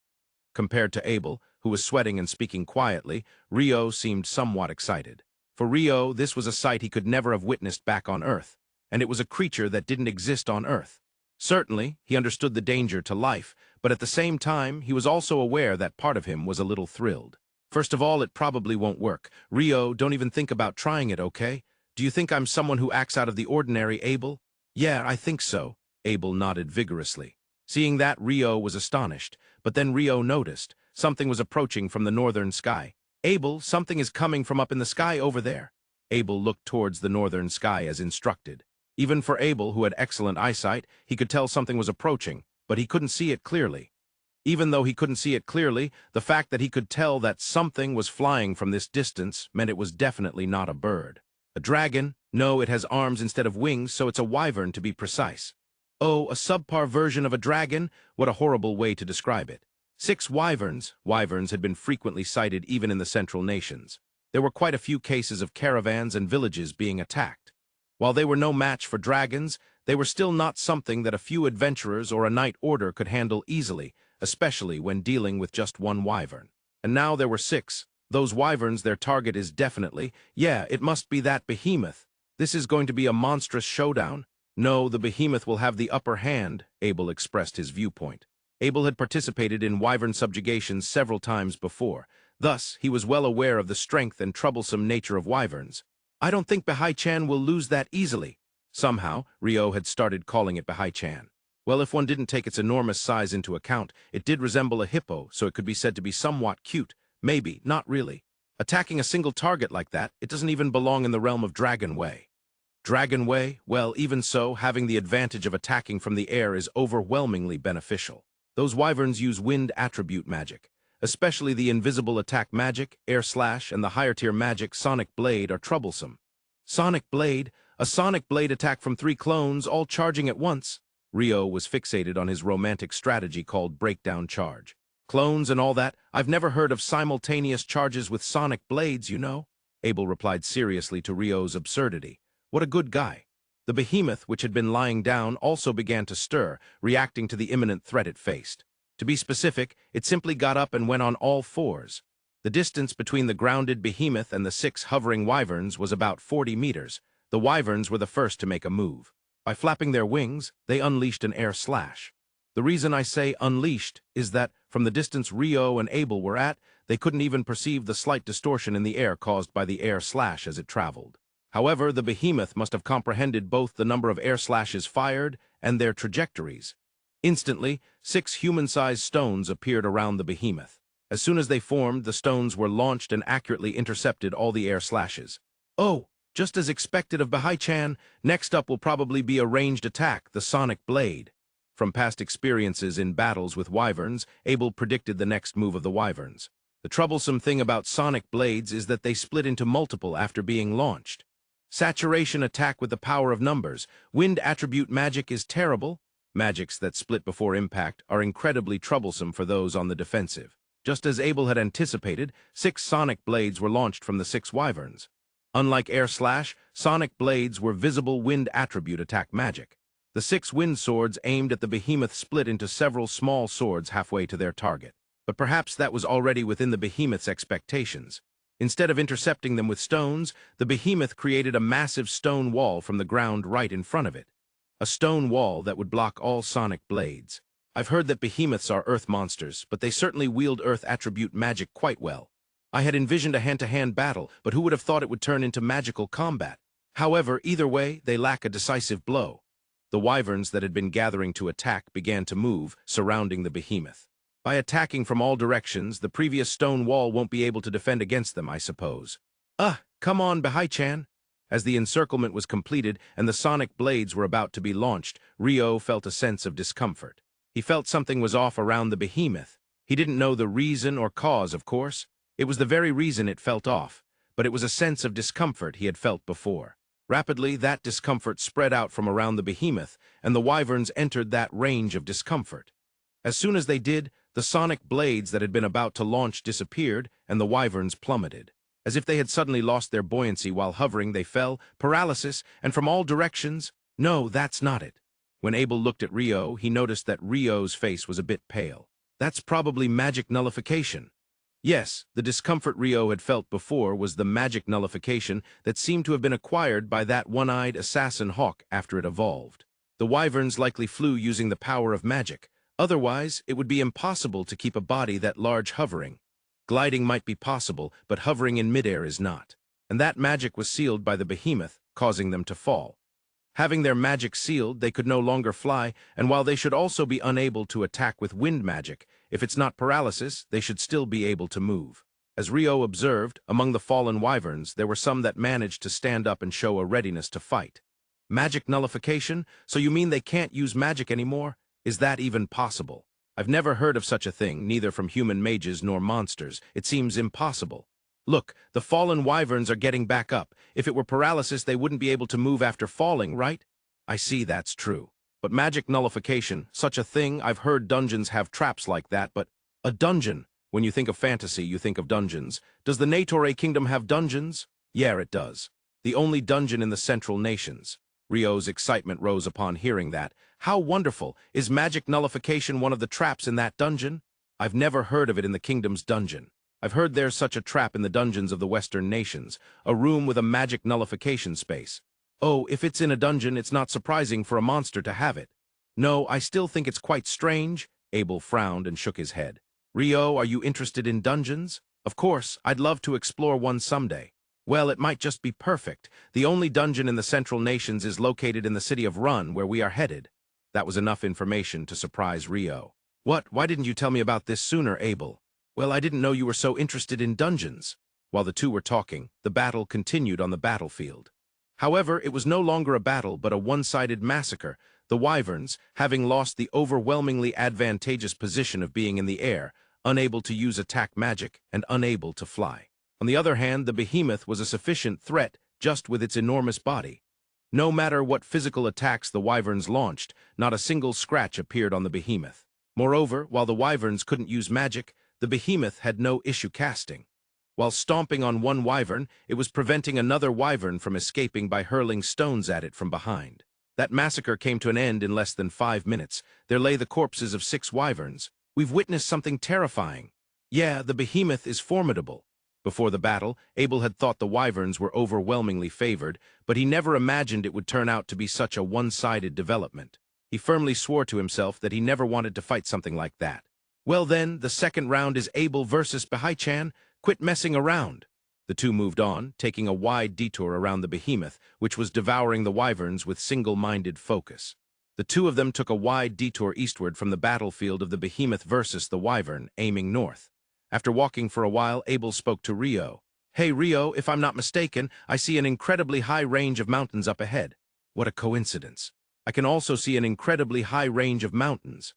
Compared to Abel, who was sweating and speaking quietly, Rio seemed somewhat excited. For Rio, this was a sight he could never have witnessed back on Earth, and it was a creature that didn't exist on Earth. Certainly, he understood the danger to life, but at the same time, he was also aware that part of him was a little thrilled. First of all, it probably won't work. Rio, don't even think about trying it, okay? Do you think I'm someone who acts out of the ordinary, Abel? Yeah, I think so. Abel nodded vigorously. Seeing that, Rio was astonished, but then Rio noticed something was approaching from the northern sky. Abel, something is coming from up in the sky over there. Abel looked towards the northern sky as instructed. Even for Abel, who had excellent eyesight, he could tell something was approaching, but he couldn't see it clearly. Even though he couldn't see it clearly, the fact that he could tell that something was flying from this distance meant it was definitely not a bird. A dragon? No, it has arms instead of wings, so it's a wyvern to be precise. Oh, a subpar version of a dragon? What a horrible way to describe it. 6 wyverns. Wyverns had been frequently sighted even in the Central Nations. There were quite a few cases of caravans and villages being attacked. While they were no match for dragons, they were still not something that a few adventurers or a knight order could handle easily, especially when dealing with just one wyvern. And now there were 6. Those wyverns, their target is definitely, yeah, it must be that behemoth. This is going to be a monstrous showdown. No, the behemoth will have the upper hand, Abel expressed his viewpoint. Abel had participated in wyvern subjugations several times before. Thus, he was well aware of the strength and troublesome nature of wyverns. I don't think Bahai-chan will lose that easily. Somehow, Rio had started calling it Bahai-chan. Well, if one didn't take its enormous size into account, it did resemble a hippo, so it could be said to be somewhat cute. Maybe, not really. Attacking a single target like that, it doesn't even belong in the realm of Dragon Way. Dragon Way? Well, even so, having the advantage of attacking from the air is overwhelmingly beneficial. Those wyverns use wind attribute magic. Especially the invisible attack magic, air slash, and the higher tier magic, Sonic Blade, are troublesome. Sonic Blade? A Sonic Blade attack from 3 clones, all charging at once? Rio was fixated on his romantic strategy called Breakdown Charge. Clones and all that? I've never heard of simultaneous charges with Sonic Blades, you know? Abel replied seriously to Rio's absurdity. What a good guy. The behemoth, which had been lying down, also began to stir, reacting to the imminent threat it faced. To be specific, it simply got up and went on all 4s. The distance between the grounded behemoth and the 6 hovering wyverns was about 40 meters. The wyverns were the first to make a move. By flapping their wings, they unleashed an air slash. The reason I say unleashed is that, from the distance Rio and Abel were at, they couldn't even perceive the slight distortion in the air caused by the air slash as it traveled. However, the behemoth must have comprehended both the number of air slashes fired and their trajectories. Instantly, 6 human-sized stones appeared around the behemoth. As soon as they formed, the stones were launched and accurately intercepted all the air slashes. Oh, just as expected of Bahai-chan, next up will probably be a ranged attack, the Sonic Blade. From past experiences in battles with wyverns, Abel predicted the next move of the wyverns. The troublesome thing about Sonic Blades is that they split into multiple after being launched. Saturation attack with the power of numbers. Wind attribute magic is terrible. Magics that split before impact are incredibly troublesome for those on the defensive. Just as Abel had anticipated, 6 Sonic Blades were launched from the 6 wyverns. Unlike Air Slash, Sonic Blades were visible wind attribute attack magic. The 6 wind swords aimed at the behemoth split into several small swords halfway to their target. But perhaps that was already within the behemoth's expectations. Instead of intercepting them with stones, the behemoth created a massive stone wall from the ground right in front of it. A stone wall that would block all Sonic Blades. I've heard that behemoths are earth monsters, but they certainly wield earth attribute magic quite well. I had envisioned a hand-to-hand battle, but who would have thought it would turn into magical combat? However, either way, they lack a decisive blow. The wyverns that had been gathering to attack began to move, surrounding the behemoth. By attacking from all directions, the previous stone wall won't be able to defend against them, I suppose. Come on, Bahai-chan. As the encirclement was completed and the Sonic Blades were about to be launched, Rio felt a sense of discomfort. He felt something was off around the behemoth. He didn't know the reason or cause, of course. It was the very reason it felt off, but it was a sense of discomfort he had felt before. Rapidly, that discomfort spread out from around the behemoth, and the wyverns entered that range of discomfort. As soon as they did, the Sonic Blades that had been about to launch disappeared, and the wyverns plummeted. As if they had suddenly lost their buoyancy while hovering, they fell, paralysis, and from all directions. No, that's not it. When Abel looked at Rio, he noticed that Rio's face was a bit pale. That's probably magic nullification. Yes, the discomfort Rio had felt before was the magic nullification that seemed to have been acquired by that one-eyed assassin hawk after it evolved. The wyverns likely flew using the power of magic. Otherwise, it would be impossible to keep a body that large hovering. Gliding might be possible, but hovering in midair is not. And that magic was sealed by the behemoth, causing them to fall. Having their magic sealed, they could no longer fly, and while they should also be unable to attack with wind magic, if it's not paralysis, they should still be able to move. As Rio observed, among the fallen wyverns, there were some that managed to stand up and show a readiness to fight. Magic nullification? So you mean they can't use magic anymore? Is that even possible? I've never heard of such a thing, neither from human mages nor monsters. It seems impossible. Look, the fallen wyverns are getting back up. If it were paralysis, they wouldn't be able to move after falling, right? I see that's true. But magic nullification, such a thing, I've heard dungeons have traps like that, but a dungeon. When you think of fantasy, you think of dungeons. Does the Natore Kingdom have dungeons? Yeah, it does. The only dungeon in the Central Nations. Rio's excitement rose upon hearing that. How wonderful! Is magic nullification one of the traps in that dungeon? I've never heard of it in the kingdom's dungeon. I've heard there's such a trap in the dungeons of the Western nations, a room with a magic nullification space. Oh, if it's in a dungeon, it's not surprising for a monster to have it. No, I still think it's quite strange. Abel frowned and shook his head. Rio, are you interested in dungeons? Of course, I'd love to explore one someday. Well, it might just be perfect. The only dungeon in the Central Nations is located in the city of Rune, where we are headed. That was enough information to surprise Rio. What? Why didn't you tell me about this sooner, Abel? Well, I didn't know you were so interested in dungeons. While the two were talking, the battle continued on the battlefield. However, it was no longer a battle but a one-sided massacre. The wyverns, having lost the overwhelmingly advantageous position of being in the air, unable to use attack magic, and unable to fly. On the other hand, the behemoth was a sufficient threat just with its enormous body. No matter what physical attacks the wyverns launched, not a single scratch appeared on the behemoth. Moreover, while the wyverns couldn't use magic, the behemoth had no issue casting. While stomping on one wyvern, it was preventing another wyvern from escaping by hurling stones at it from behind. That massacre came to an end in less than 5 minutes. There lay the corpses of 6 wyverns. We've witnessed something terrifying. Yeah, the behemoth is formidable. Before the battle, Abel had thought the wyverns were overwhelmingly favored, but he never imagined it would turn out to be such a one-sided development. He firmly swore to himself that he never wanted to fight something like that. Well then, the second round is Abel versus Bahai-chan. Quit messing around. The two moved on, taking a wide detour around the behemoth, which was devouring the wyverns with single-minded focus. The two of them took a wide detour eastward from the battlefield of the behemoth versus the wyvern, aiming north. After walking for a while, Abel spoke to Rio. Hey Rio, if I'm not mistaken, I see an incredibly high range of mountains up ahead. What a coincidence. I can also see an incredibly high range of mountains.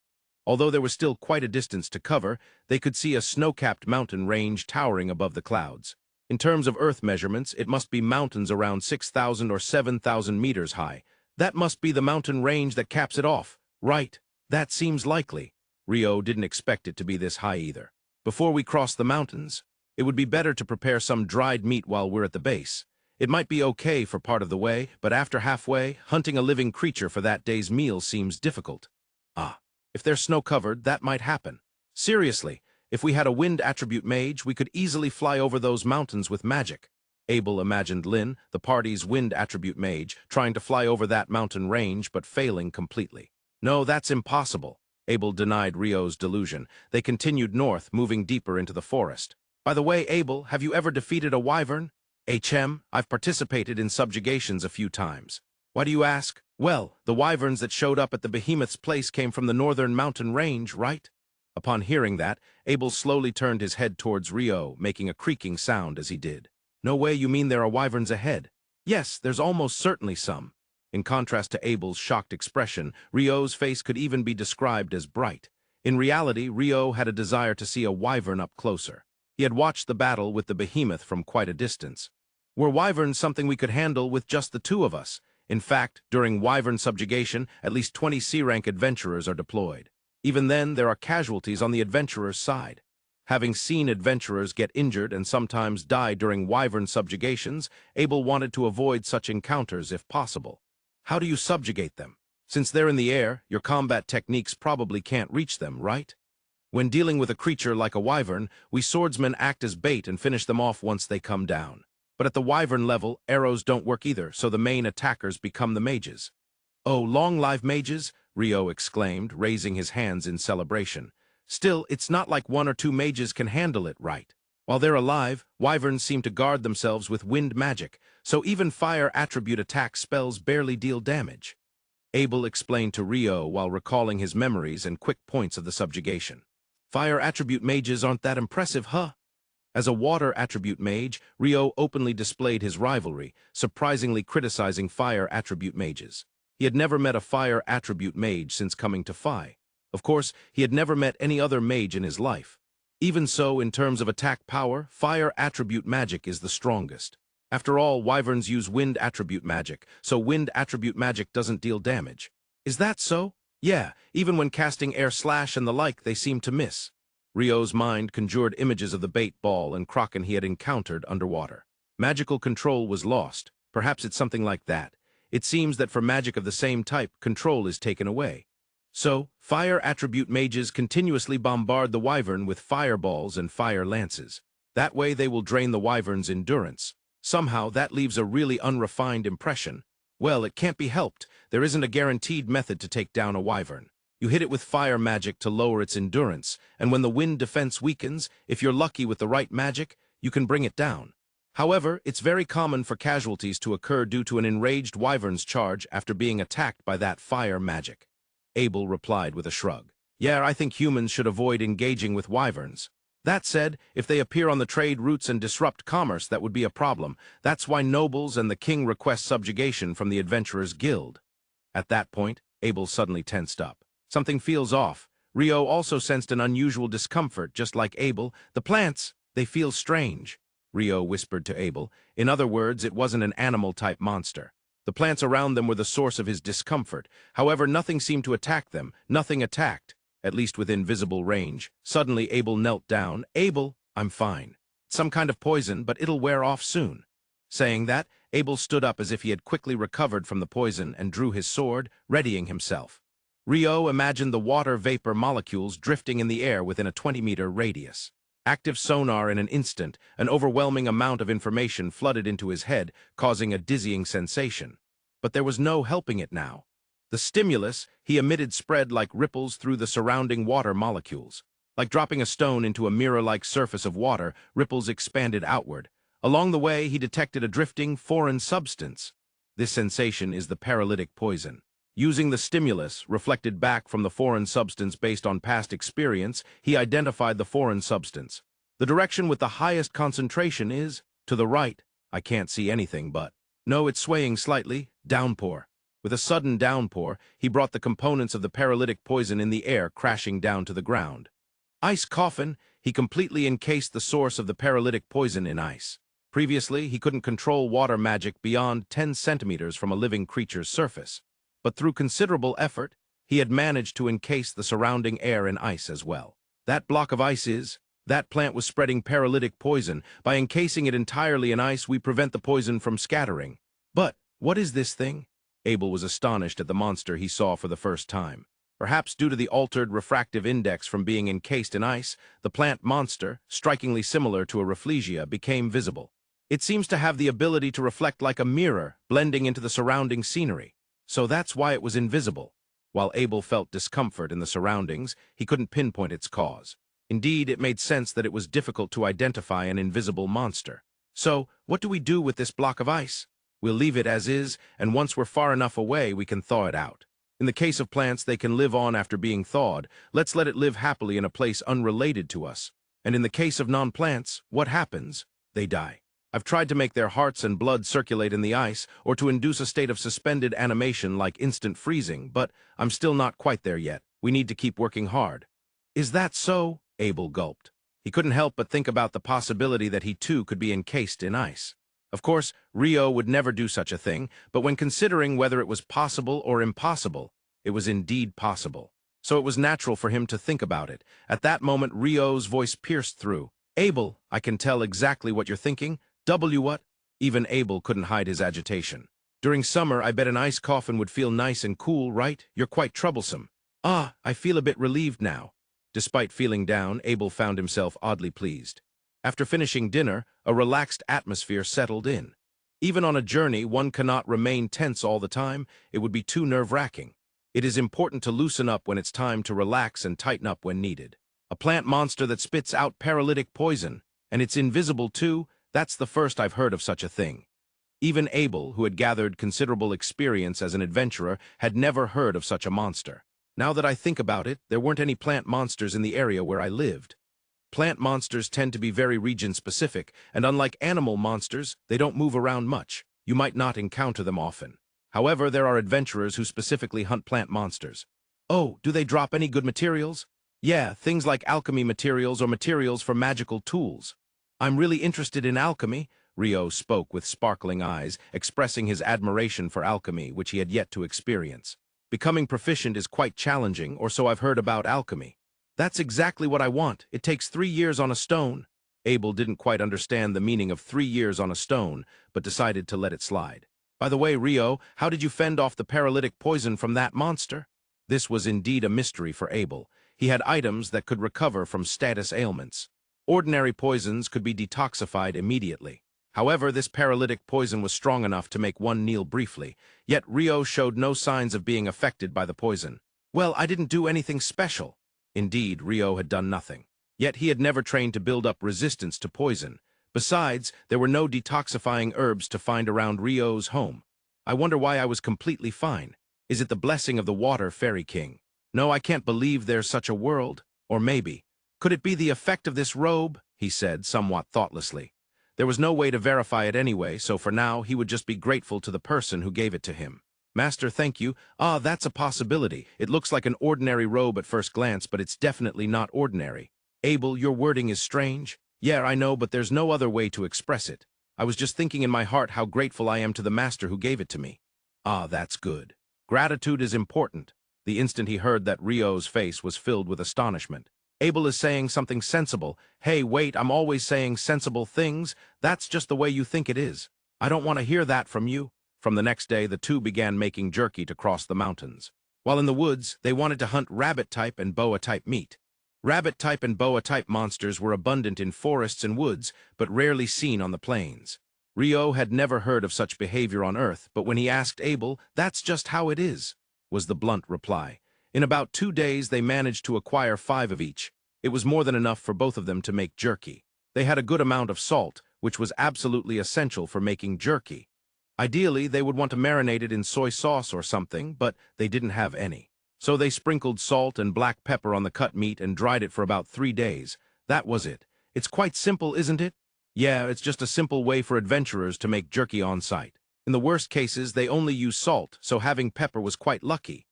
Although there was still quite a distance to cover, they could see a snow-capped mountain range towering above the clouds. In terms of Earth measurements, it must be mountains around 6,000 or 7,000 meters high. That must be the mountain range that caps it off. Right, that seems likely. Rio didn't expect it to be this high either. Before we cross the mountains, it would be better to prepare some dried meat while we're at the base. It might be okay for part of the way, but after halfway, hunting a living creature for that day's meal seems difficult. Ah, if they're snow-covered, that might happen. Seriously, if we had a wind attribute mage, we could easily fly over those mountains with magic. Abel imagined Lin, the party's wind attribute mage, trying to fly over that mountain range but failing completely. No, that's impossible. Abel denied Rio's delusion. They continued north, moving deeper into the forest. By the way, Abel, have you ever defeated a wyvern? I've participated in subjugations a few times. Why do you ask? Well, the wyverns that showed up at the behemoth's place came from the northern mountain range, right? Upon hearing that, Abel slowly turned his head towards Rio, making a creaking sound as he did. No way, you mean there are wyverns ahead? Yes, there's almost certainly some. In contrast to Abel's shocked expression, Rio's face could even be described as bright. In reality, Rio had a desire to see a wyvern up closer. He had watched the battle with the behemoth from quite a distance. Were wyverns something we could handle with just the two of us? In fact, during wyvern subjugation, at least 20 C-rank adventurers are deployed. Even then, there are casualties on the adventurer's side. Having seen adventurers get injured and sometimes die during wyvern subjugations, Abel wanted to avoid such encounters if possible. How do you subjugate them? Since they're in the air, your combat techniques probably can't reach them, right? When dealing with a creature like a Wyvern, we swordsmen act as bait and finish them off once they come down. But at the Wyvern level, arrows don't work either, so the main attackers become the mages. "Oh, long live mages!" Rio exclaimed, raising his hands in celebration. "Still, it's not like one or two mages can handle it right. While they're alive, Wyverns seem to guard themselves with wind magic, so even fire attribute attack spells barely deal damage." Abel explained to Rio while recalling his memories and quick points of the subjugation. "Fire attribute mages aren't that impressive, huh?" As a water attribute mage, Rio openly displayed his rivalry, surprisingly criticizing fire attribute mages. He had never met a fire attribute mage since coming to Phi. Of course, he had never met any other mage in his life. Even so, in terms of attack power, fire attribute magic is the strongest. After all, Wyverns use wind attribute magic, so wind attribute magic doesn't deal damage. Is that so? Yeah, even when casting air slash and the like, they seem to miss. Rio's mind conjured images of the bait ball and kraken he had encountered underwater. Magical control was lost. Perhaps it's something like that. It seems that for magic of the same type, control is taken away. So, fire attribute mages continuously bombard the Wyvern with fireballs and fire lances. That way they will drain the Wyvern's endurance. Somehow, that leaves a really unrefined impression. Well, it can't be helped. There isn't a guaranteed method to take down a Wyvern. You hit it with fire magic to lower its endurance, and when the wind defense weakens, if you're lucky with the right magic, you can bring it down. However, it's very common for casualties to occur due to an enraged Wyvern's charge after being attacked by that fire magic. Abel replied with a shrug. "Yeah, I think humans should avoid engaging with Wyverns. That said, if they appear on the trade routes and disrupt commerce, that would be a problem. That's why nobles and the king request subjugation from the Adventurers Guild." At that point, Abel suddenly tensed up. Something feels off. Rio also sensed an unusual discomfort, just like Abel. "The plants, they feel strange," Rio whispered to Abel. In other words, it wasn't an animal-type monster. The plants around them were the source of his discomfort. However, nothing seemed to attack them. Nothing attacked, at least within visible range. Suddenly, Abel knelt down. "Abel, I'm fine. Some kind of poison, but it'll wear off soon." Saying that, Abel stood up as if he had quickly recovered from the poison and drew his sword, readying himself. Rio imagined the water vapor molecules drifting in the air within a 20-meter radius. Active sonar in an instant, an overwhelming amount of information flooded into his head, causing a dizzying sensation. But there was no helping it now. The stimulus he emitted spread like ripples through the surrounding water molecules. Like dropping a stone into a mirror-like surface of water, ripples expanded outward. Along the way, he detected a drifting, foreign substance. This sensation is the paralytic poison. Using the stimulus, reflected back from the foreign substance based on past experience, he identified the foreign substance. The direction with the highest concentration is to the right. I can't see anything, but... No, it's swaying slightly. Downpour. With a sudden downpour, he brought the components of the paralytic poison in the air crashing down to the ground. Ice coffin, he completely encased the source of the paralytic poison in ice. Previously, he couldn't control water magic beyond 10 centimeters from a living creature's surface. But through considerable effort, he had managed to encase the surrounding air in ice as well. That block of ice is... That plant was spreading paralytic poison. By encasing it entirely in ice, we prevent the poison from scattering. But what is this thing? Abel was astonished at the monster he saw for the first time. Perhaps due to the altered refractive index from being encased in ice, the plant monster, strikingly similar to a Rafflesia, became visible. It seems to have the ability to reflect like a mirror, blending into the surrounding scenery. So that's why it was invisible. While Abel felt discomfort in the surroundings, he couldn't pinpoint its cause. Indeed, it made sense that it was difficult to identify an invisible monster. So, what do we do with this block of ice? We'll leave it as is, and once we're far enough away, we can thaw it out. In the case of plants, they can live on after being thawed. Let's let it live happily in a place unrelated to us. And in the case of non-plants, what happens? They die. I've tried to make their hearts and blood circulate in the ice, or to induce a state of suspended animation like instant freezing, but I'm still not quite there yet. We need to keep working hard. Is that so? Abel gulped. He couldn't help but think about the possibility that he too could be encased in ice. Of course, Rio would never do such a thing, but when considering whether it was possible or impossible, it was indeed possible. So it was natural for him to think about it. At that moment, Rio's voice pierced through. "Abel, I can tell exactly what you're thinking. What?" Even Abel couldn't hide his agitation. "During summer, I bet an ice coffin would feel nice and cool, right? You're quite troublesome." "Ah, I feel a bit relieved now." Despite feeling down, Abel found himself oddly pleased. After finishing dinner, a relaxed atmosphere settled in. Even on a journey, one cannot remain tense all the time. It would be too nerve-wracking. It is important to loosen up when it's time to relax and tighten up when needed. A plant monster that spits out paralytic poison, and it's invisible too, that's the first I've heard of such a thing. Even Abel, who had gathered considerable experience as an adventurer, had never heard of such a monster. Now that I think about it, there weren't any plant monsters in the area where I lived. Plant monsters tend to be very region-specific, and unlike animal monsters, they don't move around much. You might not encounter them often. However, there are adventurers who specifically hunt plant monsters. Oh, do they drop any good materials? Yeah, things like alchemy materials or materials for magical tools. I'm really interested in alchemy, Rio spoke with sparkling eyes, expressing his admiration for alchemy, which he had yet to experience. Becoming proficient is quite challenging, or so I've heard about alchemy. That's exactly what I want. It takes 3 years on a stone. Abel didn't quite understand the meaning of 3 years on a stone, but decided to let it slide. By the way, Rio, how did you fend off the paralytic poison from that monster? This was indeed a mystery for Abel. He had items that could recover from status ailments. Ordinary poisons could be detoxified immediately. However, this paralytic poison was strong enough to make one kneel briefly, yet Rio showed no signs of being affected by the poison. Well, I didn't do anything special. Indeed, Rio had done nothing. Yet he had never trained to build up resistance to poison. Besides, there were no detoxifying herbs to find around Rio's home. I wonder why I was completely fine. Is it the blessing of the Water Fairy King? No, I can't believe there's such a world. Or maybe. Could it be the effect of this robe? He said, somewhat thoughtlessly. There was no way to verify it anyway, so for now he would just be grateful to the person who gave it to him. Master, thank you. Ah, that's a possibility. It looks like an ordinary robe at first glance, but it's definitely not ordinary. Abel, your wording is strange. Yeah, I know, but there's no other way to express it. I was just thinking in my heart how grateful I am to the master who gave it to me. Ah, that's good. Gratitude is important. The instant he heard that, Rio's face was filled with astonishment. Abel is saying something sensible. Hey, wait, I'm always saying sensible things. That's just the way you think it is. I don't want to hear that from you. From the next day, the two began making jerky to cross the mountains. While in the woods, they wanted to hunt rabbit-type and boa-type meat. Rabbit-type and boa-type monsters were abundant in forests and woods, but rarely seen on the plains. Rio had never heard of such behavior on Earth, but when he asked Abel, "That's just how it is," was the blunt reply. In about 2 days, they managed to acquire 5 of each. It was more than enough for both of them to make jerky. They had a good amount of salt, which was absolutely essential for making jerky. Ideally, they would want to marinate it in soy sauce or something, but they didn't have any. So they sprinkled salt and black pepper on the cut meat and dried it for about 3 days. That was it. It's quite simple, isn't it? Yeah, it's just a simple way for adventurers to make jerky on site. In the worst cases, they only use salt, so having pepper was quite lucky.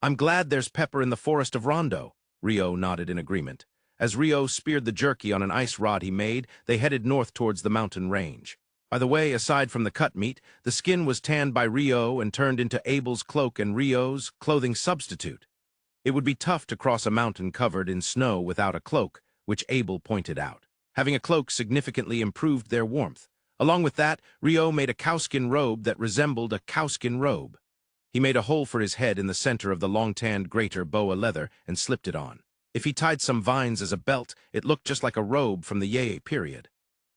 I'm glad there's pepper in the forest of Rondo. Rio nodded in agreement. As Rio speared the jerky on an ice rod he made, they headed north towards the mountain range. By the way, aside from the cut meat, the skin was tanned by Rio and turned into Abel's cloak and Rio's clothing substitute. It would be tough to cross a mountain covered in snow without a cloak, which Abel pointed out. Having a cloak significantly improved their warmth. Along with that, Rio made a cowskin robe that resembled a cowskin robe. He made a hole for his head in the center of the long-tanned Greater Boa leather and slipped it on. If he tied some vines as a belt, it looked just like a robe from the Yei period.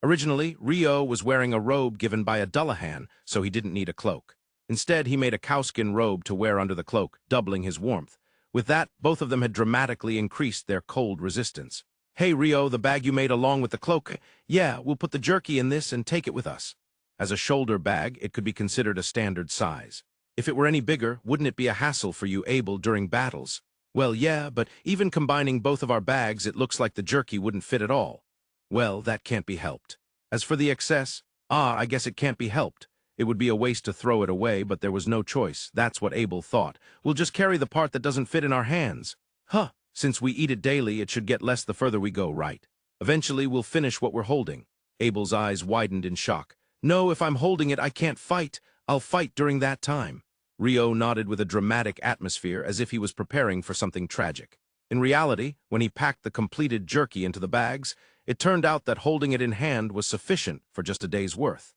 Originally, Rio was wearing a robe given by a Dullahan, so he didn't need a cloak. Instead, he made a cowskin robe to wear under the cloak, doubling his warmth. With that, both of them had dramatically increased their cold resistance. Hey, Rio, the bag you made along with the cloak. Yeah, we'll put the jerky in this and take it with us. As a shoulder bag, it could be considered a standard size. If it were any bigger, wouldn't it be a hassle for you, Abel, during battles? Well, yeah, but even combining both of our bags, it looks like the jerky wouldn't fit at all. Well, that can't be helped. As for the excess, I guess it can't be helped. It would be a waste to throw it away, but there was no choice. That's what Abel thought. We'll just carry the part that doesn't fit in our hands. Huh, since we eat it daily, it should get less the further we go, right? Eventually, we'll finish what we're holding. Abel's eyes widened in shock. No, if I'm holding it, I can't fight. I'll fight during that time. Rio nodded with a dramatic atmosphere as if he was preparing for something tragic. In reality, when he packed the completed jerky into the bags, it turned out that holding it in hand was sufficient for just a day's worth.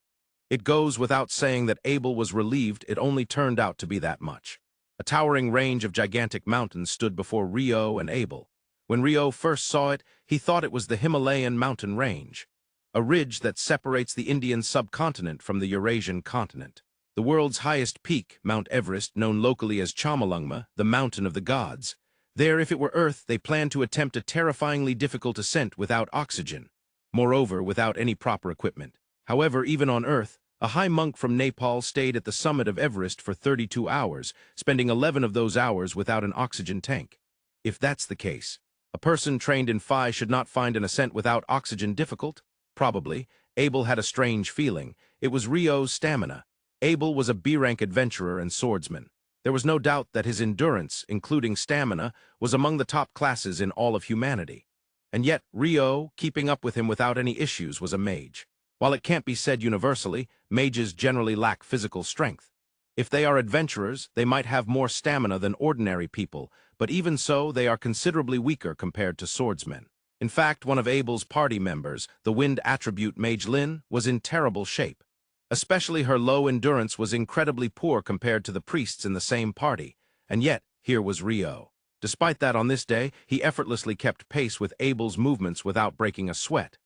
It goes without saying that Abel was relieved it only turned out to be that much. A towering range of gigantic mountains stood before Rio and Abel. When Rio first saw it, he thought it was the Himalayan mountain range, a ridge that separates the Indian subcontinent from the Eurasian continent. The world's highest peak, Mount Everest, known locally as Chomolungma, the mountain of the gods. There, if it were Earth, they planned to attempt a terrifyingly difficult ascent without oxygen. Moreover, without any proper equipment. However, even on Earth, a high monk from Nepal stayed at the summit of Everest for 32 hours, spending 11 of those hours without an oxygen tank. If that's the case, a person trained in Phi should not find an ascent without oxygen difficult? Probably. Abel had a strange feeling. It was Rio's stamina. Abel was a B-rank adventurer and swordsman. There was no doubt that his endurance, including stamina, was among the top classes in all of humanity. And yet, Rio, keeping up with him without any issues, was a mage. While it can't be said universally, mages generally lack physical strength. If they are adventurers, they might have more stamina than ordinary people, but even so, they are considerably weaker compared to swordsmen. In fact, one of Abel's party members, the wind attribute Mage Lin, was in terrible shape. Especially her low endurance was incredibly poor compared to the priests in the same party, and yet, here was Rio. Despite that, on this day, he effortlessly kept pace with Abel's movements without breaking a sweat.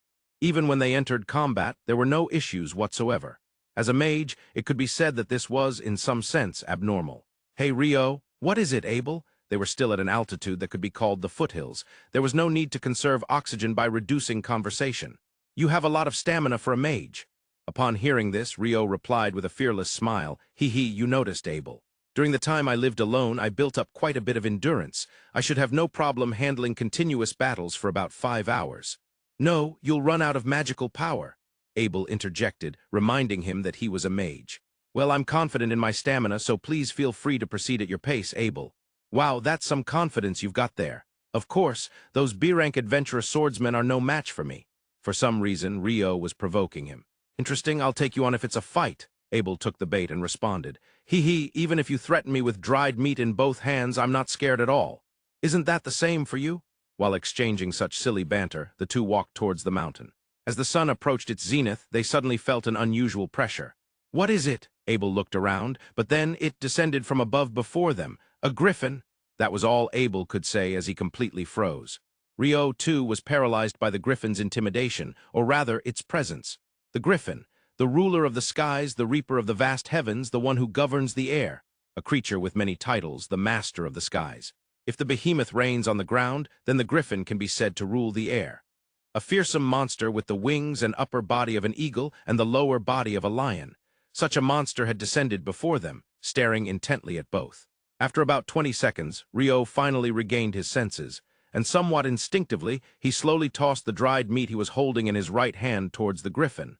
Even when they entered combat, there were no issues whatsoever. As a mage, it could be said that this was, in some sense, abnormal. "Hey, Rio, what is it, Abel?" They were still at an altitude that could be called the foothills. There was no need to conserve oxygen by reducing conversation. "You have a lot of stamina for a mage." Upon hearing this, Rio replied with a fearless smile, "Hee, you noticed, Abel. During the time I lived alone, I built up quite a bit of endurance. I should have no problem handling continuous battles for about 5 hours." "No, you'll run out of magical power," Abel interjected, reminding him that he was a mage. "Well, I'm confident in my stamina, so please feel free to proceed at your pace, Abel." "Wow, that's some confidence you've got there." "Of course, those B-rank adventurer swordsmen are no match for me." For some reason, Rio was provoking him. "Interesting, I'll take you on if it's a fight." Abel took the bait and responded, "Hee, even if you threaten me with dried meat in both hands, I'm not scared at all. Isn't that the same for you?" While exchanging such silly banter, the two walked towards the mountain. As the sun approached its zenith, they suddenly felt an unusual pressure. "What is it?" Abel looked around, but then it descended from above before them. "A griffin." That was all Abel could say as he completely froze. Rio, too, was paralyzed by the griffin's intimidation, or rather, its presence. The griffin, the ruler of the skies, the reaper of the vast heavens, the one who governs the air. A creature with many titles, the master of the skies. If the behemoth reigns on the ground, then the griffin can be said to rule the air. A fearsome monster with the wings and upper body of an eagle and the lower body of a lion. Such a monster had descended before them, staring intently at both. After about 20 seconds, Rio finally regained his senses, and somewhat instinctively, he slowly tossed the dried meat he was holding in his right hand towards the griffin.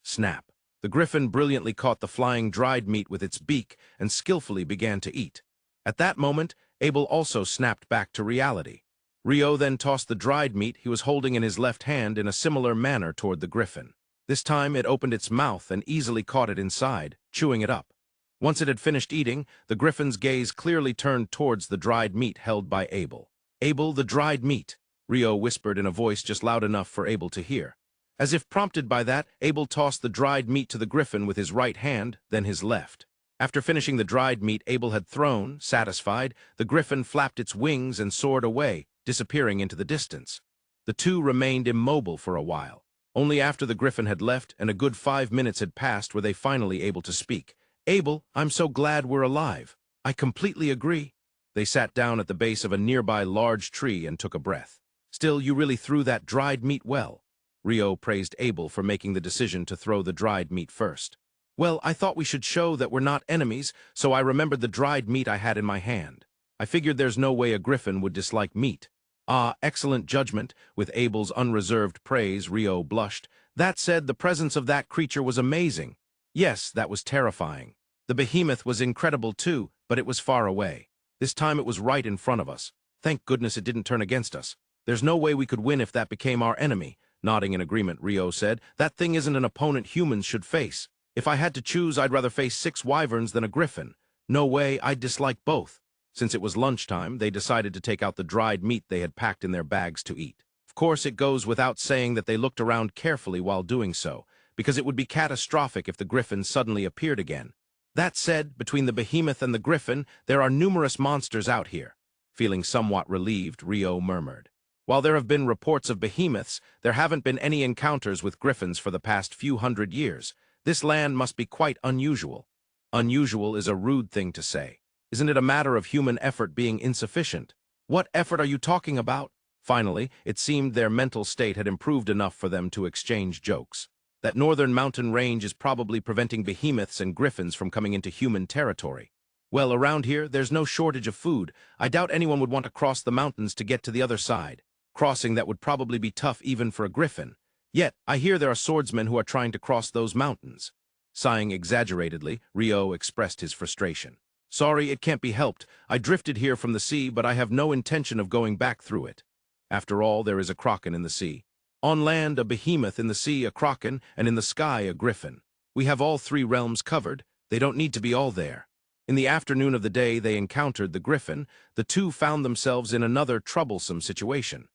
Snap. The griffin brilliantly caught the flying dried meat with its beak and skillfully began to eat. At that moment, Abel also snapped back to reality. Rio then tossed the dried meat he was holding in his left hand in a similar manner toward the griffin. This time it opened its mouth and easily caught it inside, chewing it up. Once it had finished eating, the griffin's gaze clearly turned towards the dried meat held by Abel. "Abel, the dried meat," Rio whispered in a voice just loud enough for Abel to hear. As if prompted by that, Abel tossed the dried meat to the griffin with his right hand, then his left. After finishing the dried meat Abel had thrown, satisfied, the griffin flapped its wings and soared away, disappearing into the distance. The two remained immobile for a while. Only after the griffin had left and a good 5 minutes had passed were they finally able to speak. "Abel, I'm so glad we're alive." "I completely agree." They sat down at the base of a nearby large tree and took a breath. "Still, you really threw that dried meat well." Rio praised Abel for making the decision to throw the dried meat first. "Well, I thought we should show that we're not enemies, so I remembered the dried meat I had in my hand. I figured there's no way a griffin would dislike meat." "Ah, excellent judgment." With Abel's unreserved praise, Rio blushed. "That said, the presence of that creature was amazing." "Yes, that was terrifying. The behemoth was incredible too, but it was far away. This time it was right in front of us. Thank goodness it didn't turn against us. There's no way we could win if that became our enemy." Nodding in agreement, Rio said, "That thing isn't an opponent humans should face. If I had to choose, I'd rather face 6 wyverns than a griffin. No way, I'd dislike both." Since it was lunchtime, they decided to take out the dried meat they had packed in their bags to eat. Of course, it goes without saying that they looked around carefully while doing so, because it would be catastrophic if the griffin suddenly appeared again. That said, between the behemoth and the griffin, there are numerous monsters out here. Feeling somewhat relieved, Rio murmured, While there have been reports of behemoths, there haven't been any encounters with griffins for the past few hundred years. This land must be quite unusual. Unusual is a rude thing to say. Isn't it a matter of human effort being insufficient? What effort are you talking about? Finally, it seemed their mental state had improved enough for them to exchange jokes. That northern mountain range is probably preventing behemoths and griffins from coming into human territory. Well, around here, there's no shortage of food. I doubt anyone would want to cross the mountains to get to the other side. Crossing that would probably be tough even for a griffin. Yet, I hear there are swordsmen who are trying to cross those mountains. Sighing exaggeratedly, Rio expressed his frustration. Sorry, it can't be helped. I drifted here from the sea, but I have no intention of going back through it. After all, there is a kraken in the sea. On land, a behemoth, in the sea, a kraken, and in the sky, a griffin. We have all three realms covered. They don't need to be all there. In the afternoon of the day they encountered the griffin, the two found themselves in another troublesome situation.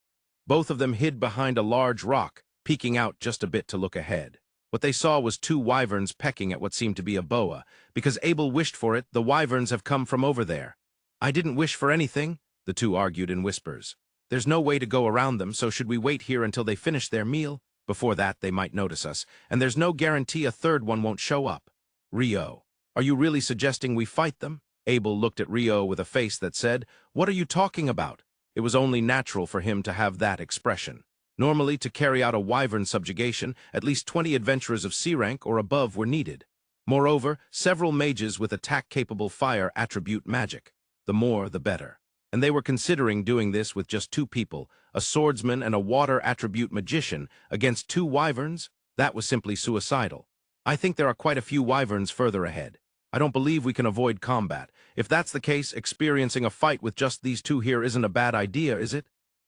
Both of them hid behind a large rock, peeking out just a bit to look ahead. What they saw was two wyverns pecking at what seemed to be a boa. Because Abel wished for it, the wyverns have come from over there. I didn't wish for anything, the two argued in whispers. There's no way to go around them, so should we wait here until they finish their meal? Before that, they might notice us, and there's no guarantee a third one won't show up. Rio, are you really suggesting we fight them? Abel looked at Rio with a face that said, What are you talking about? It was only natural for him to have that expression. Normally, to carry out a wyvern subjugation, at least 20 adventurers of C rank or above were needed. Moreover, several mages with attack-capable fire attribute magic. The more, the better. And they were considering doing this with just 2 people, a swordsman and a water attribute magician, against 2 wyverns? That was simply suicidal. I think there are quite a few wyverns further ahead. I don't believe we can avoid combat. If that's the case, experiencing a fight with just these 2 here isn't a bad idea, is it?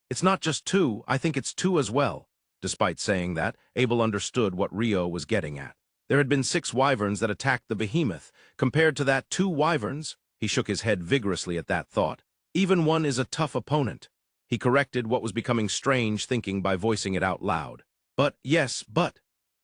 It's not just 2, I think it's 2 as well. Despite saying that, Abel understood what Rio was getting at. There had been 6 wyverns that attacked the behemoth. Compared to that, 2 wyverns? He shook his head vigorously at that thought. Even one is a tough opponent. He corrected what was becoming strange thinking by voicing it out loud. But, yes, but.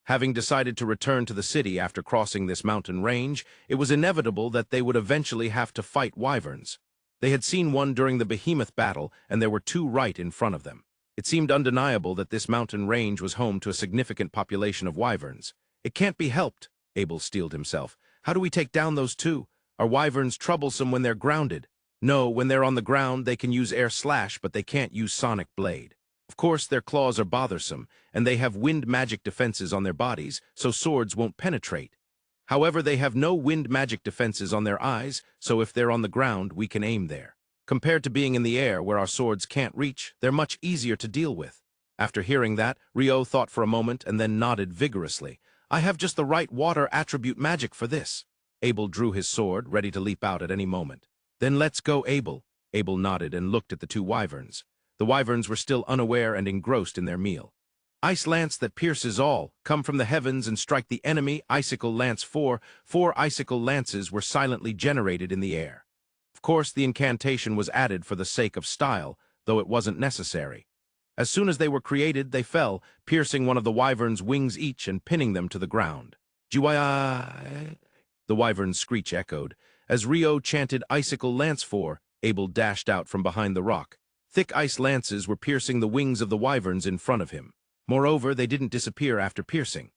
Having decided to return to the city after crossing this mountain range, it was inevitable that they would eventually have to fight wyverns. They had seen one during the behemoth battle, and there were 2 right in front of them. It seemed undeniable that this mountain range was home to a significant population of wyverns. It can't be helped, Abel steeled himself. How do we take down those 2? Are wyverns troublesome when they're grounded? No, when they're on the ground, they can use air slash, but they can't use sonic blade. Of course, their claws are bothersome, and they have wind magic defenses on their bodies, so swords won't penetrate. However, they have no wind magic defenses on their eyes, so if they're on the ground, we can aim there. Compared to being in the air, where our swords can't reach, they're much easier to deal with. After hearing that, Rio thought for a moment and then nodded vigorously. I have just the right water attribute magic for this. Abel drew his sword, ready to leap out at any moment. Then let's go, Abel. Abel nodded and looked at the 2 wyverns. The wyverns were still unaware and engrossed in their meal. Ice lance that pierces all, come from the heavens and strike the enemy, icicle lance 4. 4 icicle lances were silently generated in the air. Of course, the incantation was added for the sake of style, though it wasn't necessary. As soon as they were created, they fell, piercing one of the wyvern's wings each and pinning them to the ground. Jiwai! The wyvern's screech echoed. As Rio chanted Icicle Lance 4, Abel dashed out from behind the rock. Thick ice lances were piercing the wings of the wyverns in front of him. Moreover, they didn't disappear after piercing.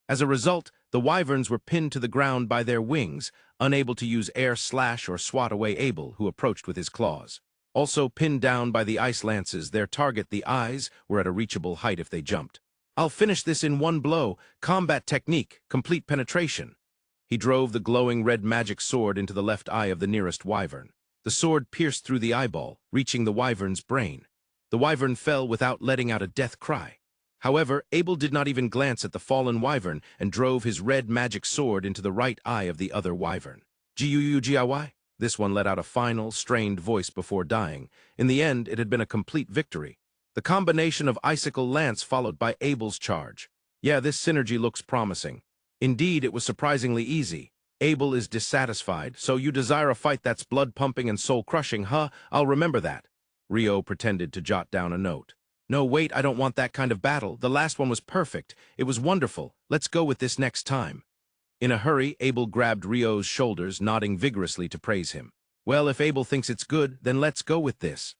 As a result, the wyverns were pinned to the ground by their wings, unable to use air slash or swat away Abel, who approached with his claws. Also pinned down by the ice lances, their target, the eyes, were at a reachable height if they jumped. I'll finish this in one blow. Combat technique, complete penetration. He drove the glowing red magic sword into the left eye of the nearest wyvern. The sword pierced through the eyeball, reaching the wyvern's brain. The wyvern fell without letting out a death cry. However, Abel did not even glance at the fallen wyvern and drove his red magic sword into the right eye of the other wyvern. G-U-U-G-I-Y? This one let out a final, strained voice before dying. In the end, it had been a complete victory. The combination of Icicle Lance followed by Abel's charge. Yeah, this synergy looks promising. Indeed, it was surprisingly easy. Abel is dissatisfied, so you desire a fight that's blood-pumping and soul-crushing, huh? I'll remember that. Rio pretended to jot down a note. No, wait, I don't want that kind of battle. The last one was perfect. It was wonderful. Let's go with this next time. In a hurry, Abel grabbed Rio's shoulders, nodding vigorously to praise him. Well, if Abel thinks it's good, then let's go with this.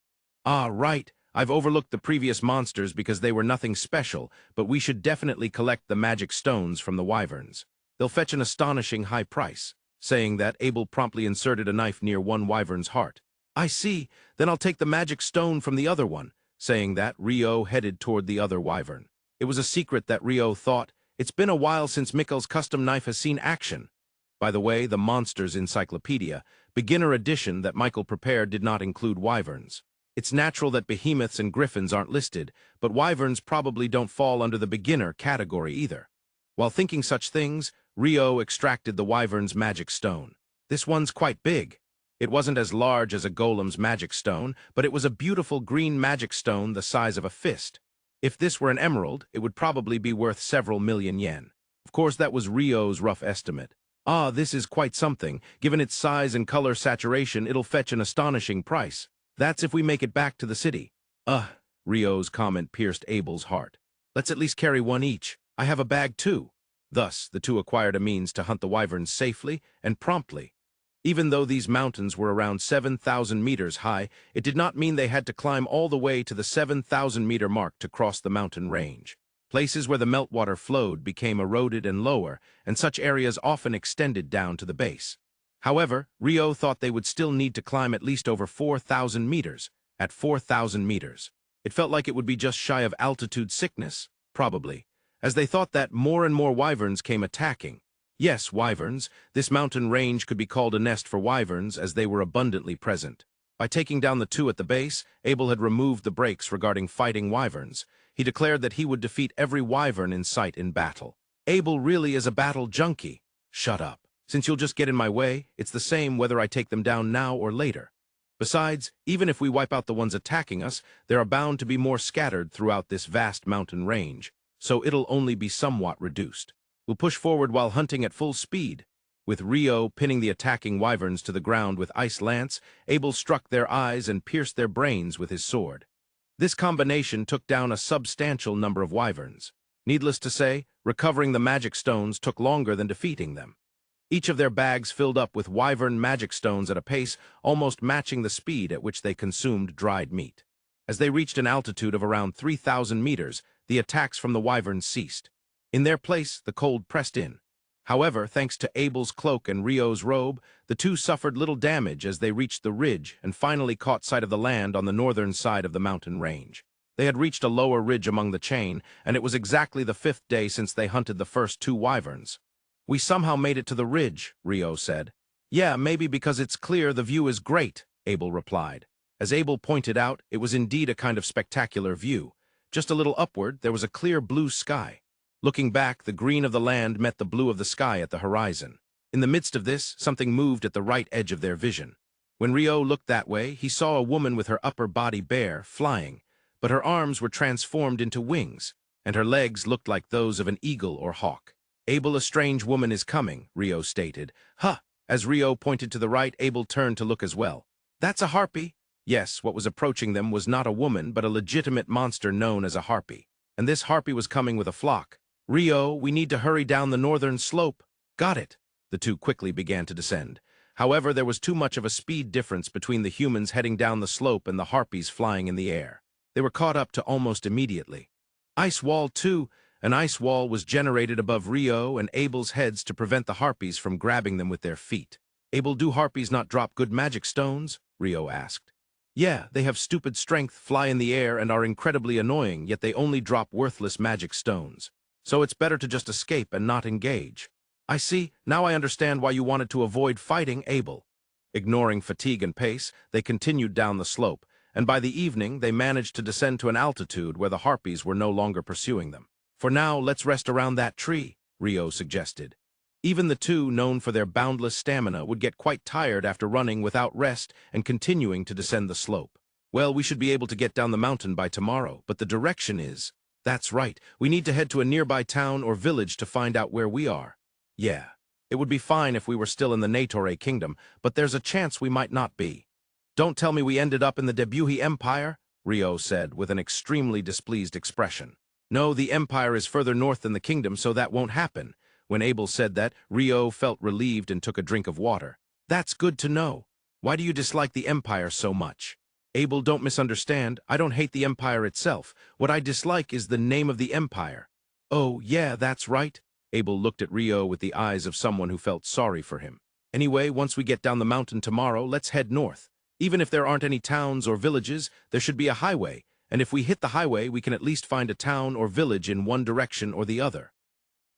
Ah, right. I've overlooked the previous monsters because they were nothing special, but we should definitely collect the magic stones from the wyverns. They'll fetch an astonishing high price. Saying that, Abel promptly inserted a knife near one wyvern's heart. I see, then I'll take the magic stone from the other one. Saying that, Rio headed toward the other wyvern. It was a secret that Rio thought, it's been a while since Mikkel's custom knife has seen action. By the way, the Monsters Encyclopedia, beginner edition that Michael prepared did not include wyverns. It's natural that behemoths and griffins aren't listed, but wyverns probably don't fall under the beginner category either. While thinking such things, Rio extracted the wyvern's magic stone. This one's quite big. It wasn't as large as a golem's magic stone, but it was a beautiful green magic stone the size of a fist. If this were an emerald, it would probably be worth several million yen. Of course, that was Rio's rough estimate. Ah, this is quite something. Given its size and color saturation, it'll fetch an astonishing price. That's if we make it back to the city. Rio's comment pierced Abel's heart. Let's at least carry one each. I have a bag too. Thus, the two acquired a means to hunt the wyverns safely and promptly. Even though these mountains were around 7,000 meters high, it did not mean they had to climb all the way to the 7,000-meter mark to cross the mountain range. Places where the meltwater flowed became eroded and lower, and such areas often extended down to the base. However, Rio thought they would still need to climb at least over 4,000 meters. At 4,000 meters, it felt like it would be just shy of altitude sickness, probably, as they thought that more and more wyverns came attacking. Yes, wyverns. This mountain range could be called a nest for wyverns as they were abundantly present. By taking down the two at the base, Abel had removed the brakes regarding fighting wyverns. He declared that he would defeat every wyvern in sight in battle. Abel really is a battle junkie. Shut up. Since you'll just get in my way, it's the same whether I take them down now or later. Besides, even if we wipe out the ones attacking us, there are bound to be more scattered throughout this vast mountain range, so it'll only be somewhat reduced. We'll push forward while hunting at full speed. With Rio pinning the attacking wyverns to the ground with ice lance, Abel struck their eyes and pierced their brains with his sword. This combination took down a substantial number of wyverns. Needless to say, recovering the magic stones took longer than defeating them. Each of their bags filled up with wyvern magic stones at a pace almost matching the speed at which they consumed dried meat. As they reached an altitude of around 3,000 meters, the attacks from the wyverns ceased. In their place, the cold pressed in. However, thanks to Abel's cloak and Rio's robe, the two suffered little damage as they reached the ridge and finally caught sight of the land on the northern side of the mountain range. They had reached a lower ridge among the chain, and it was exactly the 5th day since they hunted the first two wyverns. We somehow made it to the ridge, Rio said. Yeah, maybe because it's clear the view is great, Abel replied. As Abel pointed out, it was indeed a kind of spectacular view. Just a little upward, there was a clear blue sky. Looking back, the green of the land met the blue of the sky at the horizon. In the midst of this, something moved at the right edge of their vision. When Rio looked that way, he saw a woman with her upper body bare, flying, but her arms were transformed into wings, and her legs looked like those of an eagle or hawk. Abel, a strange woman is coming, Rio stated. Huh! As Rio pointed to the right, Abel turned to look as well. That's a harpy. Yes, what was approaching them was not a woman, but a legitimate monster known as a harpy. And this harpy was coming with a flock. Rio, we need to hurry down the northern slope. Got it. The two quickly began to descend. However, there was too much of a speed difference between the humans heading down the slope and the harpies flying in the air. They were caught up to almost immediately. Ice wall 2. An ice wall was generated above Rio and Abel's heads to prevent the harpies from grabbing them with their feet. Abel, do harpies not drop good magic stones? Rio asked. Yeah, they have stupid strength, fly in the air, and are incredibly annoying, yet they only drop worthless magic stones. So it's better to just escape and not engage. I see, now I understand why you wanted to avoid fighting Abel. Ignoring fatigue and pace, they continued down the slope, and by the evening they managed to descend to an altitude where the harpies were no longer pursuing them. For now, let's rest around that tree, Rio suggested. Even the two, known for their boundless stamina, would get quite tired after running without rest and continuing to descend the slope. Well, we should be able to get down the mountain by tomorrow, but the direction is... That's right, we need to head to a nearby town or village to find out where we are. Yeah, it would be fine if we were still in the Natore Kingdom, but there's a chance we might not be. Don't tell me we ended up in the Debuhi Empire, Rio said with an extremely displeased expression. No, the Empire is further north than the kingdom, so that won't happen. When Abel said that, Rio felt relieved and took a drink of water. That's good to know. Why do you dislike the Empire so much? Abel, don't misunderstand. I don't hate the Empire itself. What I dislike is the name of the Empire. Oh, yeah, that's right. Abel looked at Rio with the eyes of someone who felt sorry for him. Anyway, once we get down the mountain tomorrow, let's head north. Even if there aren't any towns or villages, there should be a highway, and if we hit the highway, we can at least find a town or village in one direction or the other.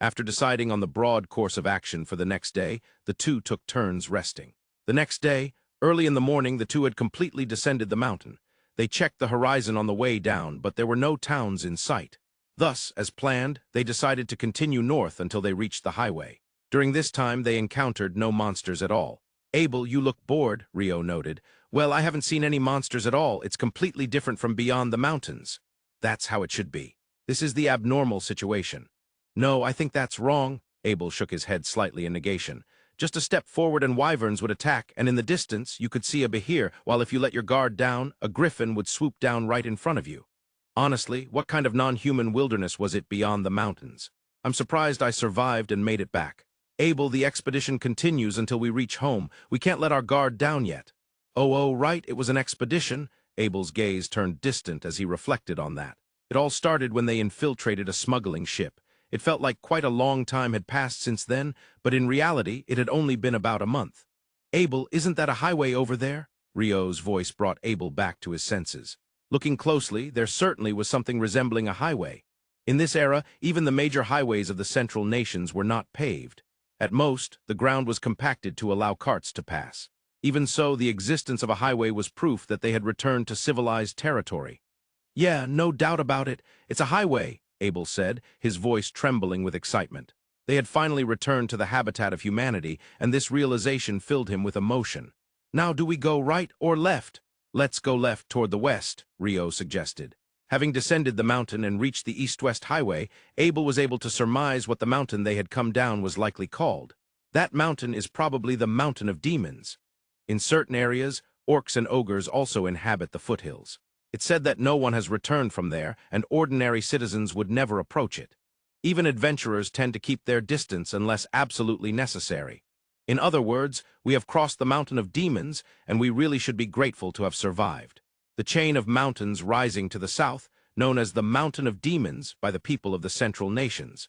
After deciding on the broad course of action for the next day, the two took turns resting. The next day, early in the morning, the two had completely descended the mountain. They checked the horizon on the way down, but there were no towns in sight. Thus, as planned, they decided to continue north until they reached the highway. During this time, they encountered no monsters at all. Abel, you look bored, Rio noted. Well, I haven't seen any monsters at all. It's completely different from beyond the mountains. That's how it should be. This is the abnormal situation. No, I think that's wrong. Abel shook his head slightly in negation. Just a step forward and wyverns would attack, and in the distance, you could see a behir, while if you let your guard down, a griffin would swoop down right in front of you. Honestly, what kind of non-human wilderness was it beyond the mountains? I'm surprised I survived and made it back. Abel, the expedition continues until we reach home. We can't let our guard down yet. Oh, right, it was an expedition. Abel's gaze turned distant as he reflected on that. It all started when they infiltrated a smuggling ship. It felt like quite a long time had passed since then, but in reality, it had only been about a month. Abel, isn't that a highway over there? Rio's voice brought Abel back to his senses. Looking closely, there certainly was something resembling a highway. In this era, even the major highways of the central nations were not paved. At most, the ground was compacted to allow carts to pass. Even so, the existence of a highway was proof that they had returned to civilized territory. Yeah, no doubt about it. It's a highway, Abel said, his voice trembling with excitement. They had finally returned to the habitat of humanity, and this realization filled him with emotion. Now do we go right or left? Let's go left toward the west, Rio suggested. Having descended the mountain and reached the east-west highway, Abel was able to surmise what the mountain they had come down was likely called. That mountain is probably the Mountain of Demons. In certain areas, orcs and ogres also inhabit the foothills. It's said that no one has returned from there, and ordinary citizens would never approach it. Even adventurers tend to keep their distance unless absolutely necessary. In other words, we have crossed the Mountain of Demons, and we really should be grateful to have survived. The chain of mountains rising to the south, known as the Mountain of Demons by the people of the Central Nations.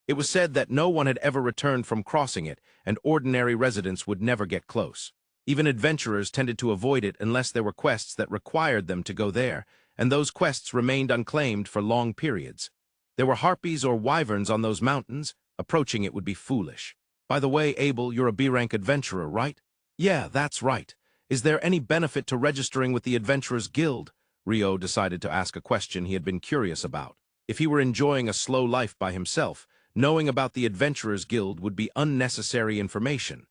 It was said that no one had ever returned from crossing it, and ordinary residents would never get close. Even adventurers tended to avoid it unless there were quests that required them to go there, and those quests remained unclaimed for long periods. There were harpies or wyverns on those mountains. Approaching it would be foolish. By the way, Abel, you're a B-rank adventurer, right? Yeah, that's right. Is there any benefit to registering with the Adventurers Guild? Rio decided to ask a question he had been curious about. If he were enjoying a slow life by himself, knowing about the Adventurers Guild would be unnecessary information.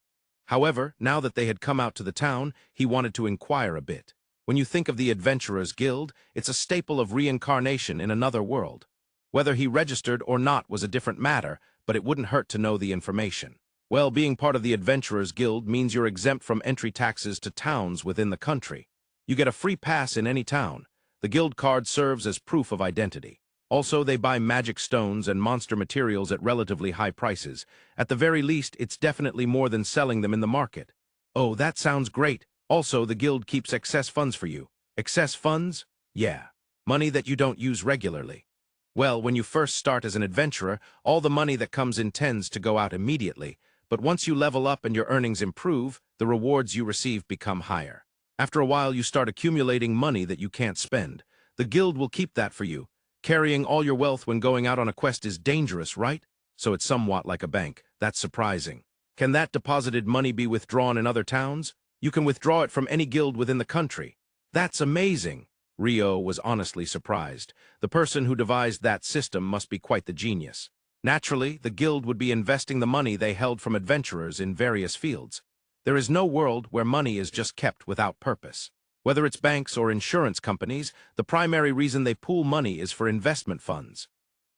However, now that they had come out to the town, he wanted to inquire a bit. When you think of the Adventurers Guild, it's a staple of reincarnation in another world. Whether he registered or not was a different matter, but it wouldn't hurt to know the information. Well, being part of the Adventurers Guild means you're exempt from entry taxes to towns within the country. You get a free pass in any town. The guild card serves as proof of identity. Also, they buy magic stones and monster materials at relatively high prices. At the very least, it's definitely more than selling them in the market. Oh, that sounds great. Also, the guild keeps excess funds for you. Excess funds? Yeah. Money that you don't use regularly. Well, when you first start as an adventurer, all the money that comes in tends to go out immediately. But once you level up and your earnings improve, the rewards you receive become higher. After a while, you start accumulating money that you can't spend. The guild will keep that for you. Carrying all your wealth when going out on a quest is dangerous, right? So it's somewhat like a bank. That's surprising. Can that deposited money be withdrawn in other towns? You can withdraw it from any guild within the country. That's amazing. Rio was honestly surprised. The person who devised that system must be quite the genius. Naturally, the guild would be investing the money they held from adventurers in various fields. There is no world where money is just kept without purpose. Whether it's banks or insurance companies, the primary reason they pool money is for investment funds.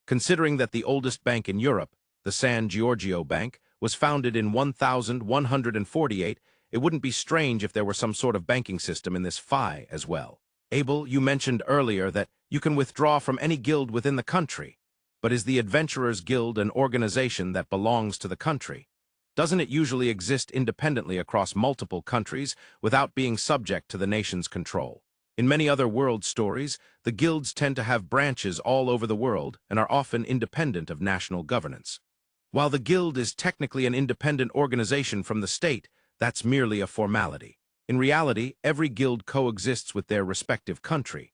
Considering that the oldest bank in Europe, the San Giorgio Bank, was founded in 1148, it wouldn't be strange if there were some sort of banking system in this FI as well. Abel, you mentioned earlier that you can withdraw from any guild within the country. But is the Adventurers Guild an organization that belongs to the country? Doesn't it usually exist independently across multiple countries without being subject to the nation's control? In many other world stories, the guilds tend to have branches all over the world and are often independent of national governance. While the guild is technically an independent organization from the state, that's merely a formality. In reality, every guild coexists with their respective country.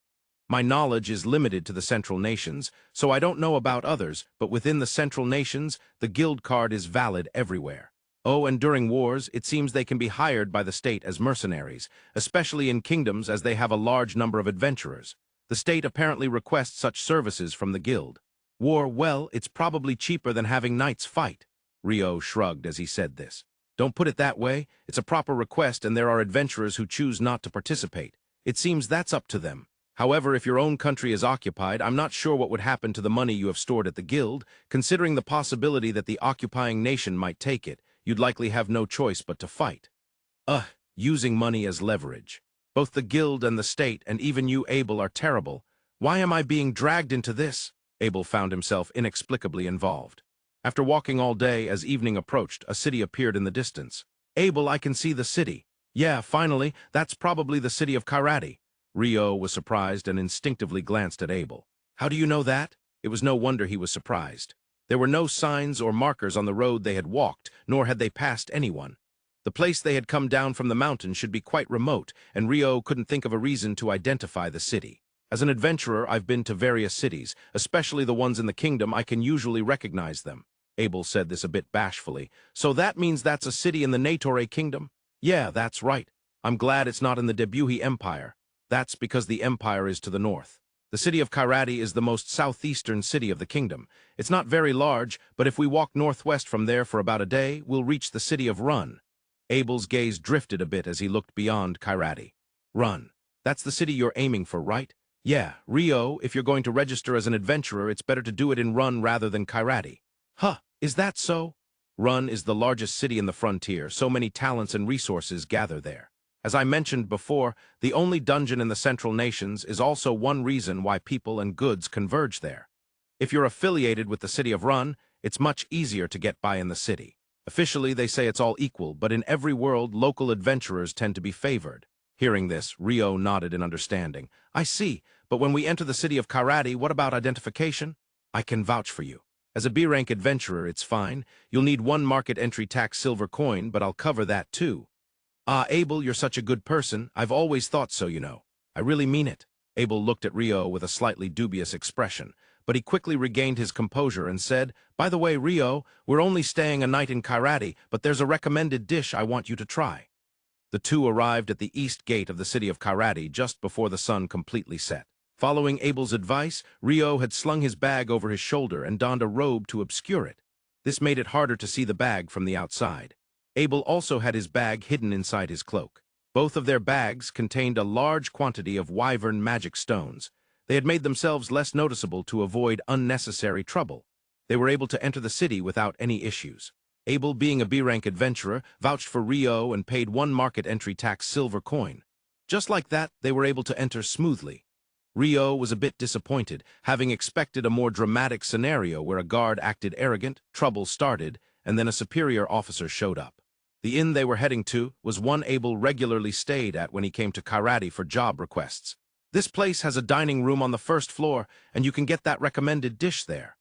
My knowledge is limited to the Central Nations, so I don't know about others, but within the Central Nations, the guild card is valid everywhere. Oh, and during wars, it seems they can be hired by the state as mercenaries, especially in kingdoms as they have a large number of adventurers. The state apparently requests such services from the guild. War, well, it's probably cheaper than having knights fight. Rio shrugged as he said this. Don't put it that way. It's a proper request and there are adventurers who choose not to participate. It seems that's up to them. However, if your own country is occupied, I'm not sure what would happen to the money you have stored at the guild. Considering the possibility that the occupying nation might take it, you'd likely have no choice but to fight. Using money as leverage. Both the guild and the state, and even you, Abel, are terrible. Why am I being dragged into this? Abel found himself inexplicably involved. After walking all day, as evening approached, a city appeared in the distance. Abel, I can see the city. Yeah, finally, that's probably the city of Kairadi. Rio was surprised and instinctively glanced at Abel. How do you know that? It was no wonder he was surprised. There were no signs or markers on the road they had walked, nor had they passed anyone. The place they had come down from the mountain should be quite remote, and Rio couldn't think of a reason to identify the city. As an adventurer, I've been to various cities, especially the ones in the kingdom. I can usually recognize them. Abel said this a bit bashfully. So that means that's a city in the Natore kingdom? Yeah, that's right. I'm glad it's not in the Debuhi Empire. That's because the empire is to the north. The city of Kairadi is the most southeastern city of the kingdom. It's not very large, but if we walk northwest from there for about a day, we'll reach the city of Rune. Abel's gaze drifted a bit as he looked beyond Kairadi. Rune. That's the city you're aiming for, right? Yeah, Rio, if you're going to register as an adventurer, it's better to do it in Rune rather than Kairadi. Huh, is that so? Rune is the largest city in the frontier. So many talents and resources gather there. As I mentioned before, the only dungeon in the Central Nations is also one reason why people and goods converge there. If you're affiliated with the city of Rune, it's much easier to get by in the city. Officially, they say it's all equal, but in every world, local adventurers tend to be favored. Hearing this, Rio nodded in understanding. I see, but when we enter the city of Kairadi, what about identification? I can vouch for you. As a B-rank adventurer, it's fine. You'll need 1 market entry tax silver coin, but I'll cover that too. Abel, you're such a good person. I've always thought so, you know. I really mean it. Abel looked at Rio with a slightly dubious expression, but he quickly regained his composure and said, By the way, Rio, we're only staying a night in Kairadi, but there's a recommended dish I want you to try. The two arrived at the east gate of the city of Kairadi just before the sun completely set. Following Abel's advice, Rio had slung his bag over his shoulder and donned a robe to obscure it. This made it harder to see the bag from the outside. Abel also had his bag hidden inside his cloak. Both of their bags contained a large quantity of Wyvern magic stones. They had made themselves less noticeable to avoid unnecessary trouble. They were able to enter the city without any issues. Abel, being a B-rank adventurer, vouched for Rio and paid 1 market entry tax silver coin. Just like that, they were able to enter smoothly. Rio was a bit disappointed, having expected a more dramatic scenario where a guard acted arrogant, trouble started, and then a superior officer showed up. The inn they were heading to was one Abel regularly stayed at when he came to Kairadi for job requests. This place has a dining room on the 1st floor, and you can get that recommended dish there.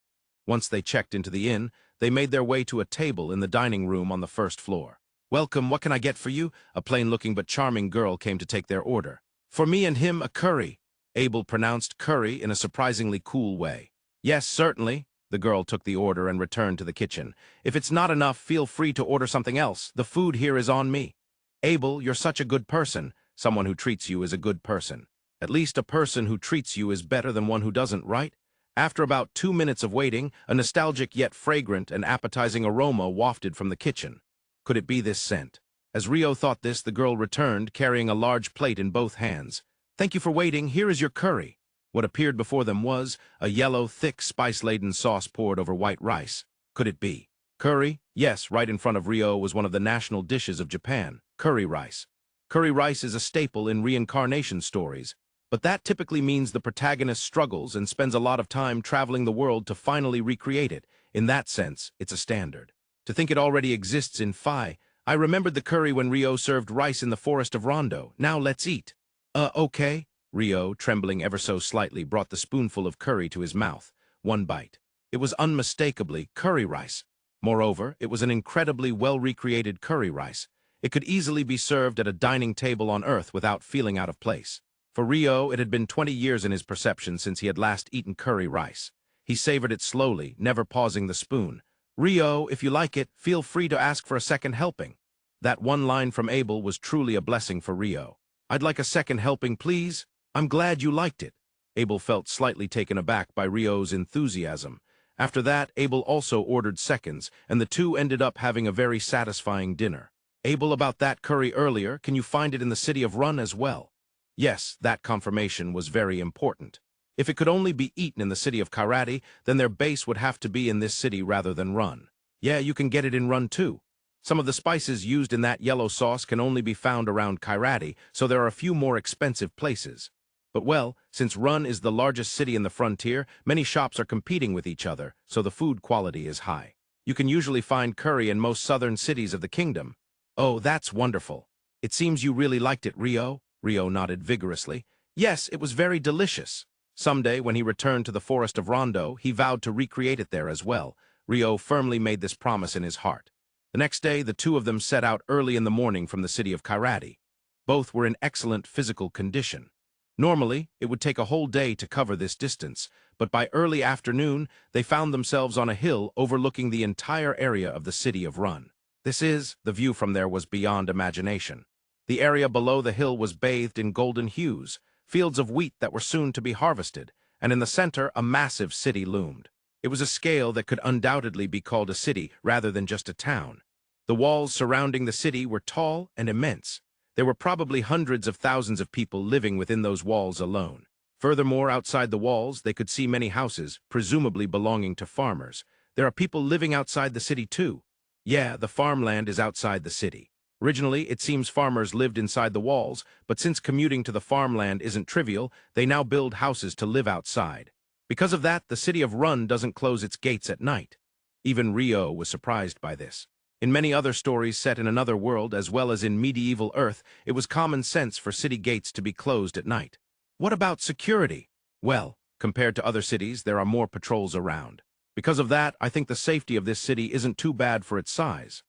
Once they checked into the inn, they made their way to a table in the dining room on the 1st floor. Welcome, what can I get for you? A plain-looking but charming girl came to take their order. For me and him, a curry. Abel pronounced curry in a surprisingly cool way. Yes, certainly. The girl took the order and returned to the kitchen. If it's not enough, feel free to order something else. The food here is on me. Abel, you're such a good person. Someone who treats you is a good person. At least a person who treats you is better than one who doesn't, right? After about 2 minutes of waiting, a nostalgic yet fragrant and appetizing aroma wafted from the kitchen. Could it be this scent? As Rio thought this, the girl returned, carrying a large plate in both hands. Thank you for waiting. Here is your curry. What appeared before them was a yellow, thick, spice-laden sauce poured over white rice. Could it be curry? Yes, right in front of Rio was one of the national dishes of Japan, curry rice. Curry rice is a staple in reincarnation stories, but that typically means the protagonist struggles and spends a lot of time traveling the world to finally recreate it. In that sense, it's a standard. To think it already exists in Phi, I remembered the curry when Rio served rice in the forest of Rondo. Now let's eat. Okay. Rio, trembling ever so slightly, brought the spoonful of curry to his mouth. One bite. It was unmistakably curry rice. Moreover, it was an incredibly well-recreated curry rice. It could easily be served at a dining table on Earth without feeling out of place. For Rio, it had been 20 years in his perception since he had last eaten curry rice. He savored it slowly, never pausing the spoon. "Rio, if you like it, feel free to ask for a second helping." That one line from Abel was truly a blessing for Rio. "I'd like a second helping, please. I'm glad you liked it." Abel felt slightly taken aback by Rio's enthusiasm. After that, Abel also ordered seconds, and the two ended up having a very satisfying dinner. "Abel, about that curry earlier, can you find it in the city of Rune as well?" Yes, that confirmation was very important. If it could only be eaten in the city of Kairadi, then their base would have to be in this city rather than Rune. "Yeah, you can get it in Rune too. Some of the spices used in that yellow sauce can only be found around Kairadi, so there are a few more expensive places. But well, since Rune is the largest city in the frontier, many shops are competing with each other, so the food quality is high. You can usually find curry in most southern cities of the kingdom." "Oh, that's wonderful. It seems you really liked it, Rio." Rio nodded vigorously. "Yes, it was very delicious." Someday, when he returned to the forest of Rondo, he vowed to recreate it there as well. Rio firmly made this promise in his heart. The next day, the two of them set out early in the morning from the city of Kairadi. Both were in excellent physical condition. Normally, it would take a whole day to cover this distance, but by early afternoon, they found themselves on a hill overlooking the entire area of the city of Rune. The view from there was beyond imagination. The area below the hill was bathed in golden hues, fields of wheat that were soon to be harvested, and in the center a massive city loomed. It was a scale that could undoubtedly be called a city rather than just a town. The walls surrounding the city were tall and immense. There were probably hundreds of thousands of people living within those walls alone. Furthermore, outside the walls, they could see many houses, presumably belonging to farmers. There are people living outside the city too. Yeah, the farmland is outside the city. Originally, it seems farmers lived inside the walls, but since commuting to the farmland isn't trivial, they now build houses to live outside. Because of that, the city of Rune doesn't close its gates at night. Even Rio was surprised by this. In many other stories set in another world, as well as in medieval Earth, it was common sense for city gates to be closed at night. What about security? Well, compared to other cities, there are more patrols around. Because of that, I think the safety of this city isn't too bad for its size.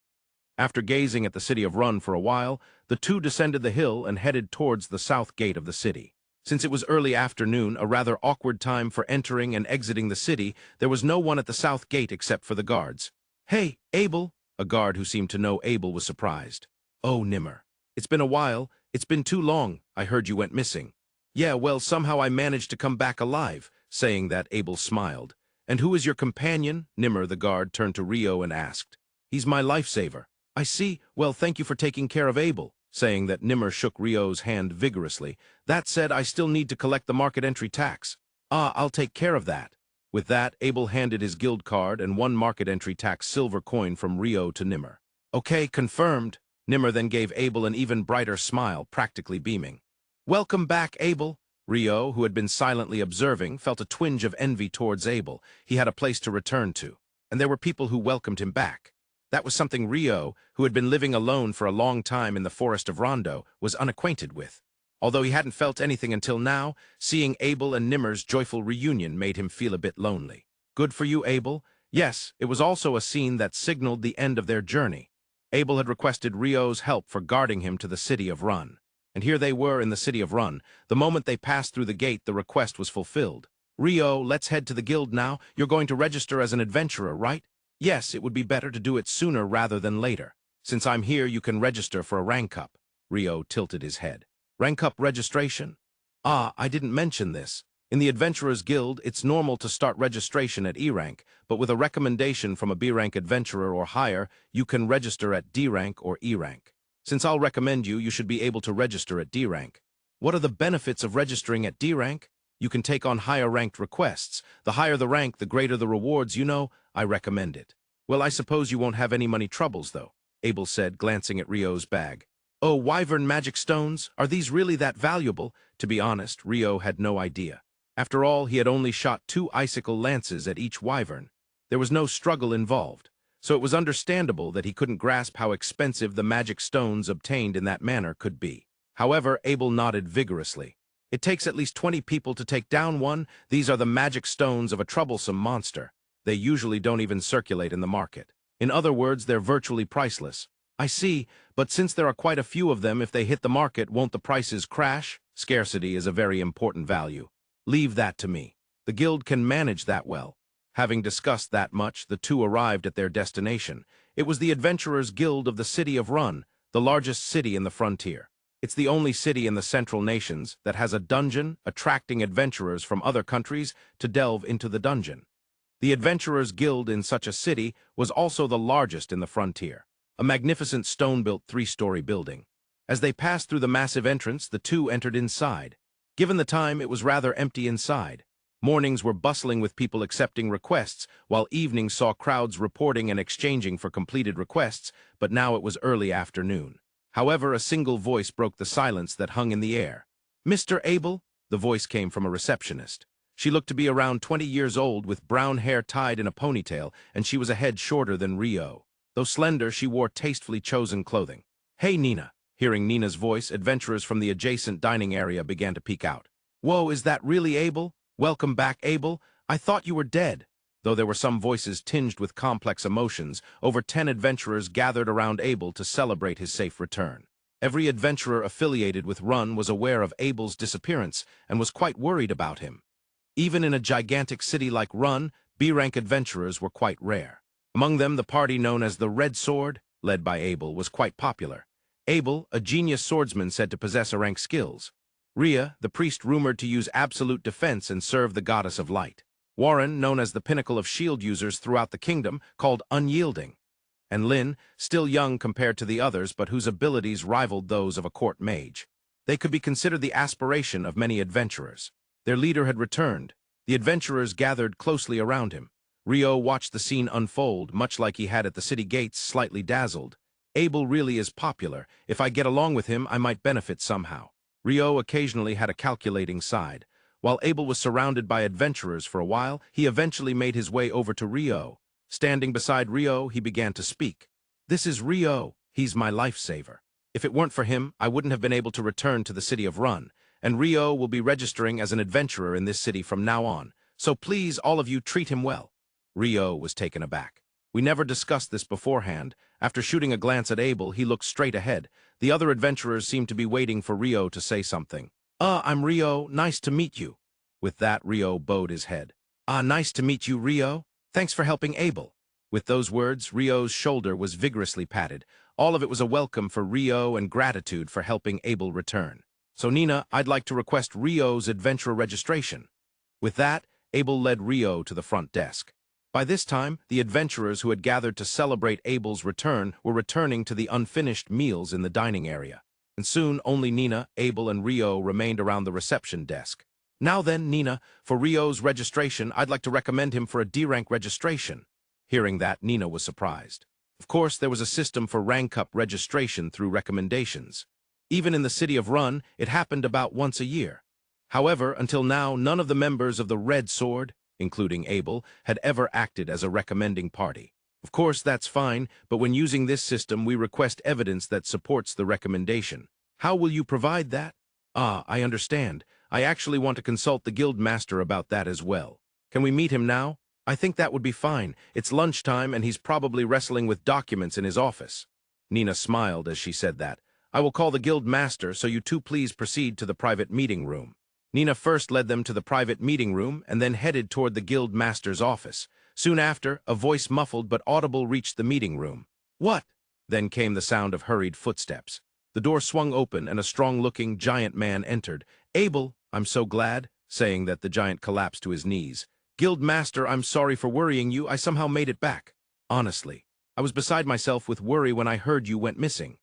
After gazing at the city of Rune for a while, the two descended the hill and headed towards the south gate of the city. Since it was early afternoon, a rather awkward time for entering and exiting the city, there was no one at the south gate except for the guards. "Hey, Abel!" A guard who seemed to know Abel was surprised. "Oh, Nimmer. It's been a while. It's been too long. I heard you went missing." "Yeah, well, somehow I managed to come back alive." Saying that, Abel smiled. "And who is your companion?" Nimmer, the guard, turned to Rio and asked. "He's my lifesaver." "I see. Well, thank you for taking care of Abel." Saying that, Nimmer shook Rio's hand vigorously. "That said, I still need to collect the market entry tax." "Ah, I'll take care of that." With that, Abel handed his guild card and one market entry tax silver coin from Rio to Nimmer. "Okay, confirmed." Nimmer then gave Abel an even brighter smile, practically beaming. "Welcome back, Abel." Rio, who had been silently observing, felt a twinge of envy towards Abel. He had a place to return to, and there were people who welcomed him back. That was something Rio, who had been living alone for a long time in the forest of Rondo, was unacquainted with. Although he hadn't felt anything until now, seeing Abel and Nimmer's joyful reunion made him feel a bit lonely. Good for you, Abel. Yes, it was also a scene that signaled the end of their journey. Abel had requested Rio's help for guarding him to the city of Rune. And here they were in the city of Rune. The moment they passed through the gate, the request was fulfilled. "Rio, let's head to the guild now. You're going to register as an adventurer, right?" "Yes, it would be better to do it sooner rather than later. Since I'm here, you can register for a rank up." Rio tilted his head. "Rank up registration?" "Ah, I didn't mention this. In the Adventurers Guild, it's normal to start registration at E rank, but with a recommendation from a B rank adventurer or higher, you can register at D rank or E rank. Since I'll recommend you, you should be able to register at D rank. What are the benefits of registering at D rank? You can take on higher ranked requests. The higher the rank, the greater the rewards, you know. I recommend it." "Well, I suppose you won't have any money troubles, though," Abel said, glancing at Rio's bag. "Oh, Wyvern magic stones? Are these really that valuable?" To be honest, Rio had no idea. After all, he had only shot 2 icicle lances at each Wyvern. There was no struggle involved, so it was understandable that he couldn't grasp how expensive the magic stones obtained in that manner could be. However, Abel nodded vigorously. It takes at least 20 people to take down one. These are the magic stones of a troublesome monster. They usually don't even circulate in the market. In other words, they're virtually priceless. I see, but since there are quite a few of them, if they hit the market, won't the prices crash? Scarcity is a very important value. Leave that to me. The guild can manage that well. Having discussed that much, the two arrived at their destination. It was the Adventurers' Guild of the city of Rune, the largest city in the frontier. It's the only city in the Central Nations that has a dungeon, attracting adventurers from other countries to delve into the dungeon. The Adventurers' Guild in such a city was also the largest in the frontier, a magnificent stone-built 3-story building. As they passed through the massive entrance, the two entered inside. Given the time, it was rather empty inside. Mornings were bustling with people accepting requests, while evenings saw crowds reporting and exchanging for completed requests, but now it was early afternoon. However, a single voice broke the silence that hung in the air. "Mr. Abel?" The voice came from a receptionist. She looked to be around 20 years old, with brown hair tied in a ponytail, and she was a head shorter than Rio. Though slender, she wore tastefully chosen clothing. "Hey, Nina." Hearing Nina's voice, adventurers from the adjacent dining area began to peek out. "Whoa, is that really Abel? Welcome back, Abel. I thought you were dead." Though there were some voices tinged with complex emotions, over 10 adventurers gathered around Abel to celebrate his safe return. Every adventurer affiliated with Rune was aware of Abel's disappearance and was quite worried about him. Even in a gigantic city like Rune, B-rank adventurers were quite rare. Among them, the party known as the Red Sword, led by Abel, was quite popular. Abel, a genius swordsman said to possess rank skills. Rhea, the priest rumored to use absolute defense and serve the goddess of light. Warren, known as the pinnacle of shield users throughout the kingdom, called unyielding. And Lynn, still young compared to the others, but whose abilities rivaled those of a court mage. They could be considered the aspiration of many adventurers. Their leader had returned. The adventurers gathered closely around him. Rio watched the scene unfold, much like he had at the city gates, slightly dazzled. Abel really is popular. If I get along with him, I might benefit somehow. Rio occasionally had a calculating side. While Abel was surrounded by adventurers for a while, he eventually made his way over to Rio. Standing beside Rio, he began to speak. "This is Rio. He's my lifesaver. If it weren't for him, I wouldn't have been able to return to the city of Rune, and Rio will be registering as an adventurer in this city from now on. So please, all of you, treat him well." Rio was taken aback. "We never discussed this beforehand." After shooting a glance at Abel, he looked straight ahead. The other adventurers seemed to be waiting for Rio to say something. I'm Rio. Nice to meet you." With that, Rio bowed his head. Nice to meet you, Rio. Thanks for helping Abel." With those words, Rio's shoulder was vigorously patted. All of it was a welcome for Rio and gratitude for helping Abel return. "So, Nina, I'd like to request Rio's adventurer registration." With that, Abel led Rio to the front desk. By this time, the adventurers who had gathered to celebrate Abel's return were returning to the unfinished meals in the dining area. And soon only Nina, Abel, and Rio remained around the reception desk. "Now then, Nina, for Rio's registration, I'd like to recommend him for a D-rank registration." Hearing that, Nina was surprised. Of course, there was a system for rank-up registration through recommendations. Even in the city of Rune, it happened about once a year. However, until now, none of the members of the Red Sword, including Abel, had ever acted as a recommending party. Of course, that's fine, but when using this system, we request evidence that supports the recommendation. How will you provide that? I understand. I actually want to consult the guild master about that as well. Can we meet him now? I think that would be fine. It's lunchtime, and he's probably wrestling with documents in his office. Nina smiled as she said that. "I will call the guild master, so you two please proceed to the private meeting room." Nina first led them to the private meeting room and then headed toward the guild master's office. Soon after, a voice muffled but audible reached the meeting room. "What?" Then came the sound of hurried footsteps. The door swung open and a strong-looking giant man entered. "Abel, I'm so glad," saying that the giant collapsed to his knees. "Guild master, I'm sorry for worrying you. I somehow made it back. Honestly, I was beside myself with worry when I heard you went missing."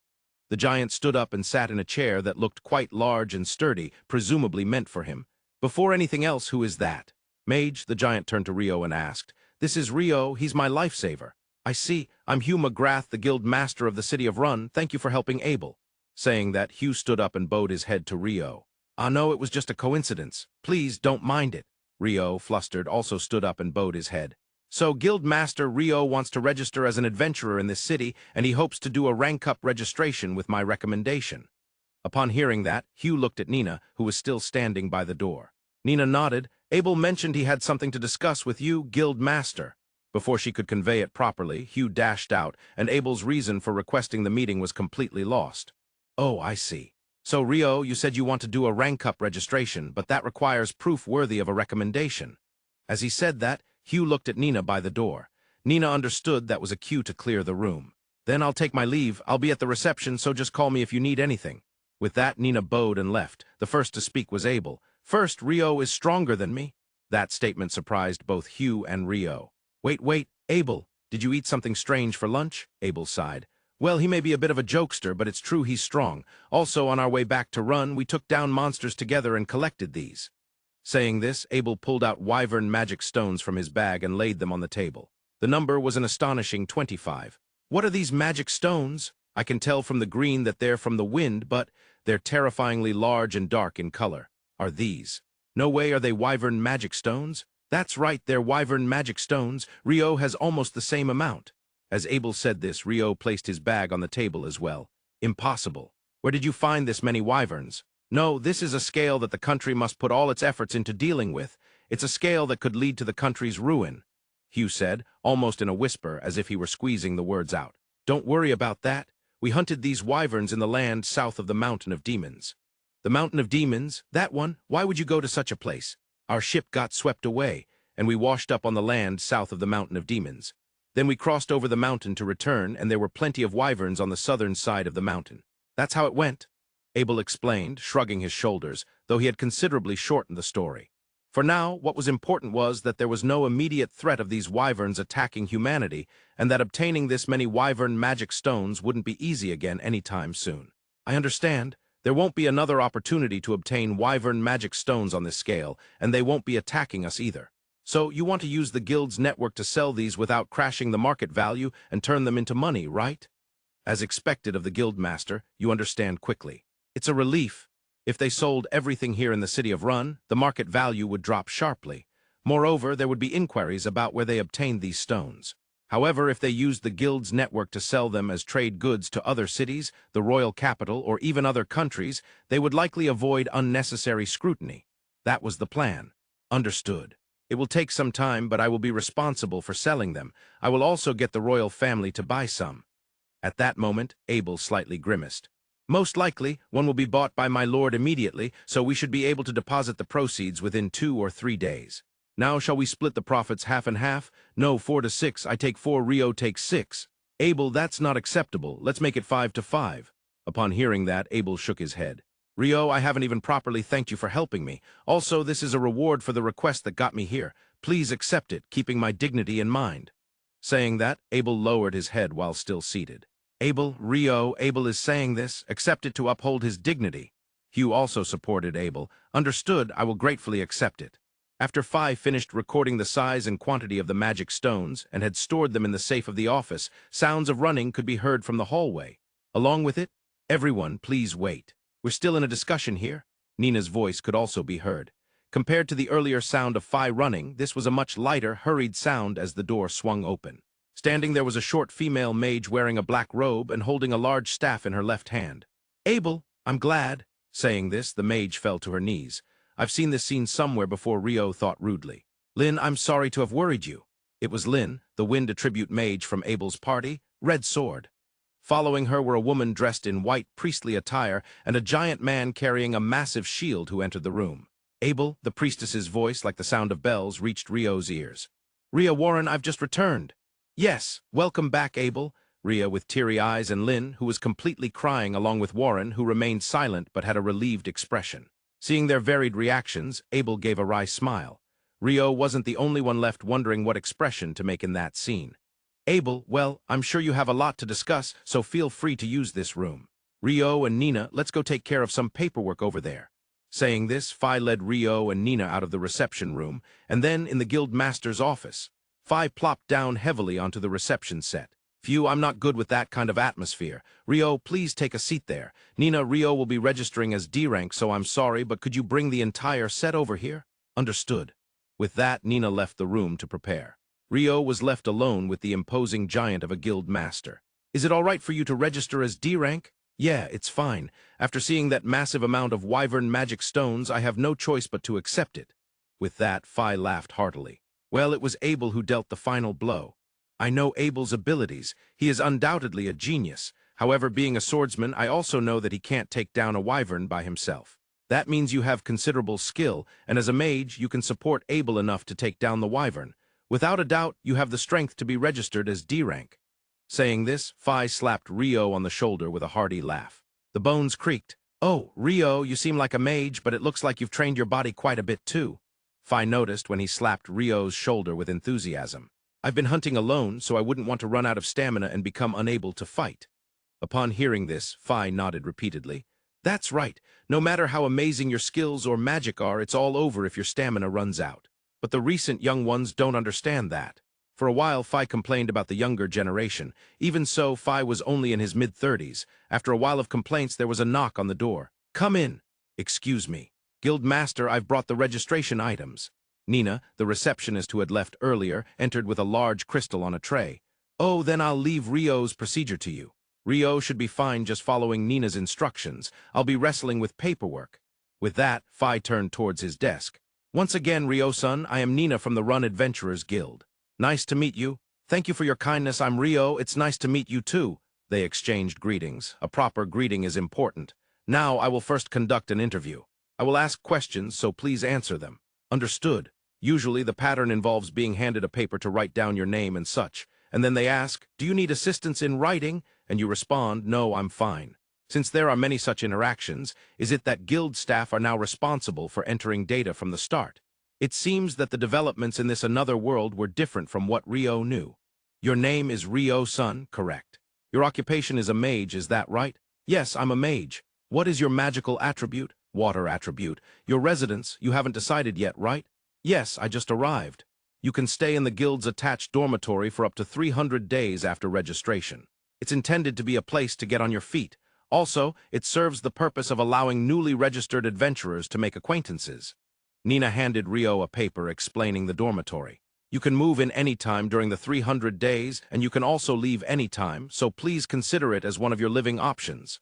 The giant stood up and sat in a chair that looked quite large and sturdy, presumably meant for him. "Before anything else, who is that?" "Mage," the giant turned to Rio and asked. "This is Rio. He's my lifesaver." "I see. I'm Hugh McGrath, the guild master of the city of Rune. Thank you for helping Abel." Saying that, Hugh stood up and bowed his head to Rio. No, it was just a coincidence. Please don't mind it." Rio, flustered, also stood up and bowed his head. "So, Guild Master Rio wants to register as an adventurer in this city, and he hopes to do a rank-up registration with my recommendation." Upon hearing that, Hugh looked at Nina, who was still standing by the door. Nina nodded. Abel mentioned he had something to discuss with you, Guild Master. Before she could convey it properly, Hugh dashed out, and Abel's reason for requesting the meeting was completely lost. Oh, I see. So, Rio, you said you want to do a rank-up registration, but that requires proof worthy of a recommendation. As he said that, Hugh looked at Nina by the door. Nina understood that was a cue to clear the room. Then I'll take my leave. I'll be at the reception, so just call me if you need anything. With that, Nina bowed and left. The first to speak was Abel. First, Rio is stronger than me. That statement surprised both Hugh and Rio. Wait, Abel, did you eat something strange for lunch? Abel sighed. Well, he may be a bit of a jokester, but it's true he's strong. Also, on our way back to Run, we took down monsters together and collected these. Saying this, Abel pulled out Wyvern magic stones from his bag and laid them on the table. The number was an astonishing 25. What are these magic stones? I can tell from the green that they're from the wind, but they're terrifyingly large and dark in color. Are these? No way are they Wyvern magic stones? That's right, they're Wyvern magic stones. Rio has almost the same amount. As Abel said this, Rio placed his bag on the table as well. Impossible. Where did you find this many wyverns? No, this is a scale that the country must put all its efforts into dealing with. It's a scale that could lead to the country's ruin, Hugh said, almost in a whisper, as if he were squeezing the words out. Don't worry about that. We hunted these wyverns in the land south of the Mountain of Demons. The Mountain of Demons? That one? Why would you go to such a place? Our ship got swept away, and we washed up on the land south of the Mountain of Demons. Then we crossed over the mountain to return, and there were plenty of wyverns on the southern side of the mountain. That's how it went, Abel explained, shrugging his shoulders, though he had considerably shortened the story. For now, what was important was that there was no immediate threat of these wyverns attacking humanity, and that obtaining this many wyvern magic stones wouldn't be easy again anytime soon. I understand. There won't be another opportunity to obtain wyvern magic stones on this scale, and they won't be attacking us either. So you want to use the guild's network to sell these without crashing the market value and turn them into money, right? As expected of the guild master, you understand quickly. It's a relief. If they sold everything here in the city of Run, the market value would drop sharply. Moreover, there would be inquiries about where they obtained these stones. However, if they used the guild's network to sell them as trade goods to other cities, the royal capital, or even other countries, they would likely avoid unnecessary scrutiny. That was the plan. Understood. It will take some time, but I will be responsible for selling them. I will also get the royal family to buy some. At that moment, Abel slightly grimaced. Most likely, one will be bought by my lord immediately, so we should be able to deposit the proceeds within 2 or 3 days. Now shall we split the profits half and half? No, 4 to 6. I take 4, Rio takes 6. Abel, that's not acceptable. Let's make it 5 to 5. Upon hearing that, Abel shook his head. Rio, I haven't even properly thanked you for helping me. Also, this is a reward for the request that got me here. Please accept it, keeping my dignity in mind. Saying that, Abel lowered his head while still seated. Abel, Rio, Abel is saying this. Accept it to uphold his dignity. Hugh also supported Abel. Understood, I will gratefully accept it. After 5 finished recording the size and quantity of the magic stones and had stored them in the safe of the office, sounds of running could be heard from the hallway. Along with it, everyone, please wait. We're still in a discussion here. Nina's voice could also be heard. Compared to the earlier sound of Phi running, this was a much lighter, hurried sound as the door swung open. Standing there was a short female mage wearing a black robe and holding a large staff in her left hand. Abel, I'm glad. Saying this, the mage fell to her knees. I've seen this scene somewhere before, Rio thought rudely. Lynn, I'm sorry to have worried you. It was Lynn, the wind attribute mage from Abel's party, Red Sword. Following her were a woman dressed in white priestly attire and a giant man carrying a massive shield who entered the room. Abel, the priestess's voice, like the sound of bells, reached Rio's ears. Ria Warren, I've just returned. Yes, welcome back, Abel. Ria with teary eyes and Lynn, who was completely crying along with Warren, who remained silent but had a relieved expression. Seeing their varied reactions, Abel gave a wry smile. Rio wasn't the only one left wondering what expression to make in that scene. Abel, well, I'm sure you have a lot to discuss, so feel free to use this room. Rio and Nina, let's go take care of some paperwork over there. Saying this, Phi led Rio and Nina out of the reception room, and then in the guild master's office. Phi plopped down heavily onto the reception set. Phew, I'm not good with that kind of atmosphere. Rio, please take a seat there. Nina, Rio will be registering as D rank, so I'm sorry, but could you bring the entire set over here? Understood. With that, Nina left the room to prepare. Rio was left alone with the imposing giant of a guild master. Is it all right for you to register as D rank? Yeah, it's fine. After seeing that massive amount of Wyvern magic stones, I have no choice but to accept it. With that, Phi laughed heartily. Well, it was Abel who dealt the final blow. I know Abel's abilities. He is undoubtedly a genius. However, being a swordsman, I also know that he can't take down a Wyvern by himself. That means you have considerable skill, and as a mage, you can support Abel enough to take down the Wyvern. Without a doubt, you have the strength to be registered as D rank. Saying this, Phi slapped Rio on the shoulder with a hearty laugh. The bones creaked. Oh, Rio, you seem like a mage, but it looks like you've trained your body quite a bit too. Phi noticed when he slapped Rio's shoulder with enthusiasm. I've been hunting alone, so I wouldn't want to run out of stamina and become unable to fight. Upon hearing this, Phi nodded repeatedly. That's right. No matter how amazing your skills or magic are, it's all over if your stamina runs out. But the recent young ones don't understand that. For a while, Phi complained about the younger generation. Even so, Phi was only in his mid-30s. After a while of complaints, there was a knock on the door. Come in. Excuse me. Guild Master, I've brought the registration items. Nina, the receptionist who had left earlier, entered with a large crystal on a tray. Oh, then I'll leave Rio's procedure to you. Rio should be fine just following Nina's instructions. I'll be wrestling with paperwork. With that, Phi turned towards his desk. Once again, Rio-san, I am Nina from the Run Adventurers Guild. Nice to meet you. Thank you for your kindness. I'm Rio. It's nice to meet you too. They exchanged greetings. A proper greeting is important. Now I will first conduct an interview. I will ask questions, so please answer them. Understood. Usually the pattern involves being handed a paper to write down your name and such. And then they ask, do you need assistance in writing? And you respond, no, I'm fine. Since there are many such interactions, is it that guild staff are now responsible for entering data from the start? It seems that the developments in this another world were different from what Rio knew. Your name is Rio-san, correct? Your occupation is a mage, is that right? Yes, I'm a mage. What is your magical attribute? Water attribute. Your residence, you haven't decided yet, right? Yes, I just arrived. You can stay in the guild's attached dormitory for up to 300 days after registration. It's intended to be a place to get on your feet. Also, it serves the purpose of allowing newly registered adventurers to make acquaintances. Nina handed Rio a paper explaining the dormitory. You can move in any time during the 300 days, and you can also leave any time, so please consider it as one of your living options.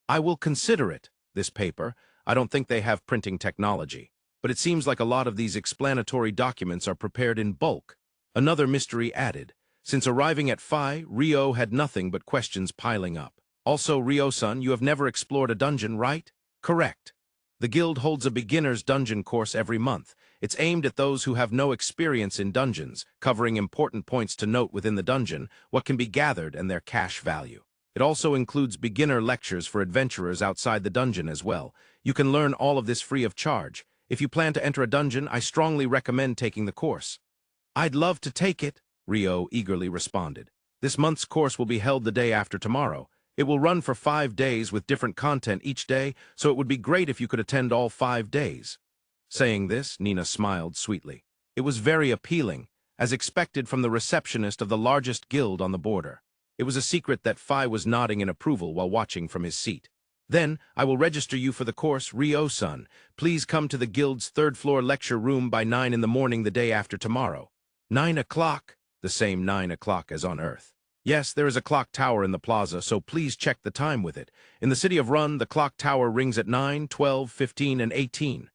I will consider it, this paper. I don't think they have printing technology. But it seems like a lot of these explanatory documents are prepared in bulk. Another mystery added. Since arriving at Phi, Rio had nothing but questions piling up. Also, Rio-san, you have never explored a dungeon, right? Correct. The guild holds a beginner's dungeon course every month. It's aimed at those who have no experience in dungeons, covering important points to note within the dungeon, what can be gathered, and their cash value. It also includes beginner lectures for adventurers outside the dungeon as well. You can learn all of this free of charge. If you plan to enter a dungeon, I strongly recommend taking the course. I'd love to take it, Rio eagerly responded. This month's course will be held the day after tomorrow. It will run for 5 days with different content each day, so it would be great if you could attend all 5 days. Saying this, Nina smiled sweetly. It was very appealing, as expected from the receptionist of the largest guild on the border. It was a secret that Phi was nodding in approval while watching from his seat. Then, I will register you for the course, Rio-san. Please come to the guild's 3rd-floor lecture room by 9 in the morning the day after tomorrow. 9 o'clock? The same 9 o'clock as on Earth. Yes, there is a clock tower in the plaza, so please check the time with it. In the city of Run, the clock tower rings at 9, 12, 15, and 18.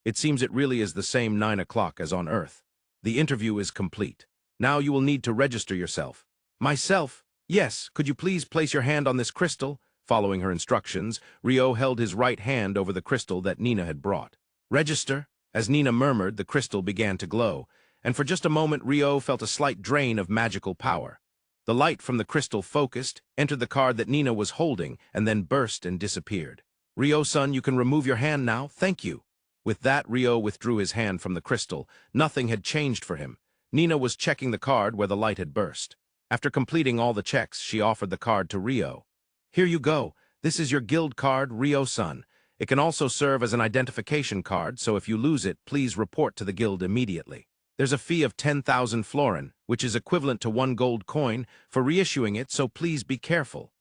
It seems it really is the same 9 o'clock as on Earth. The interview is complete. Now you will need to register yourself. Myself? Yes, could you please place your hand on this crystal? Following her instructions, Rio held his right hand over the crystal that Nina had brought. Register? As Nina murmured, the crystal began to glow, and for just a moment Rio felt a slight drain of magical power. The light from the crystal focused, entered the card that Nina was holding, and then burst and disappeared. Rio-san, you can remove your hand now, thank you. With that, Rio withdrew his hand from the crystal. Nothing had changed for him. Nina was checking the card where the light had burst. After completing all the checks, she offered the card to Rio. Here you go. This is your guild card, Rio-san. It can also serve as an identification card, so if you lose it, please report to the guild immediately. There's a fee of 10,000 florin, which is equivalent to 1 gold coin, for reissuing it, so please be careful.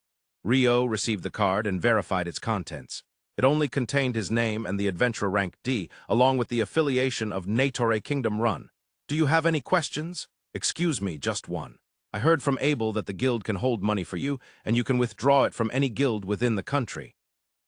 Rio received the card and verified its contents. It only contained his name and the adventurer rank D, along with the affiliation of Natore Kingdom Run. Do you have any questions? Excuse me, just one. I heard from Abel that the guild can hold money for you, and you can withdraw it from any guild within the country.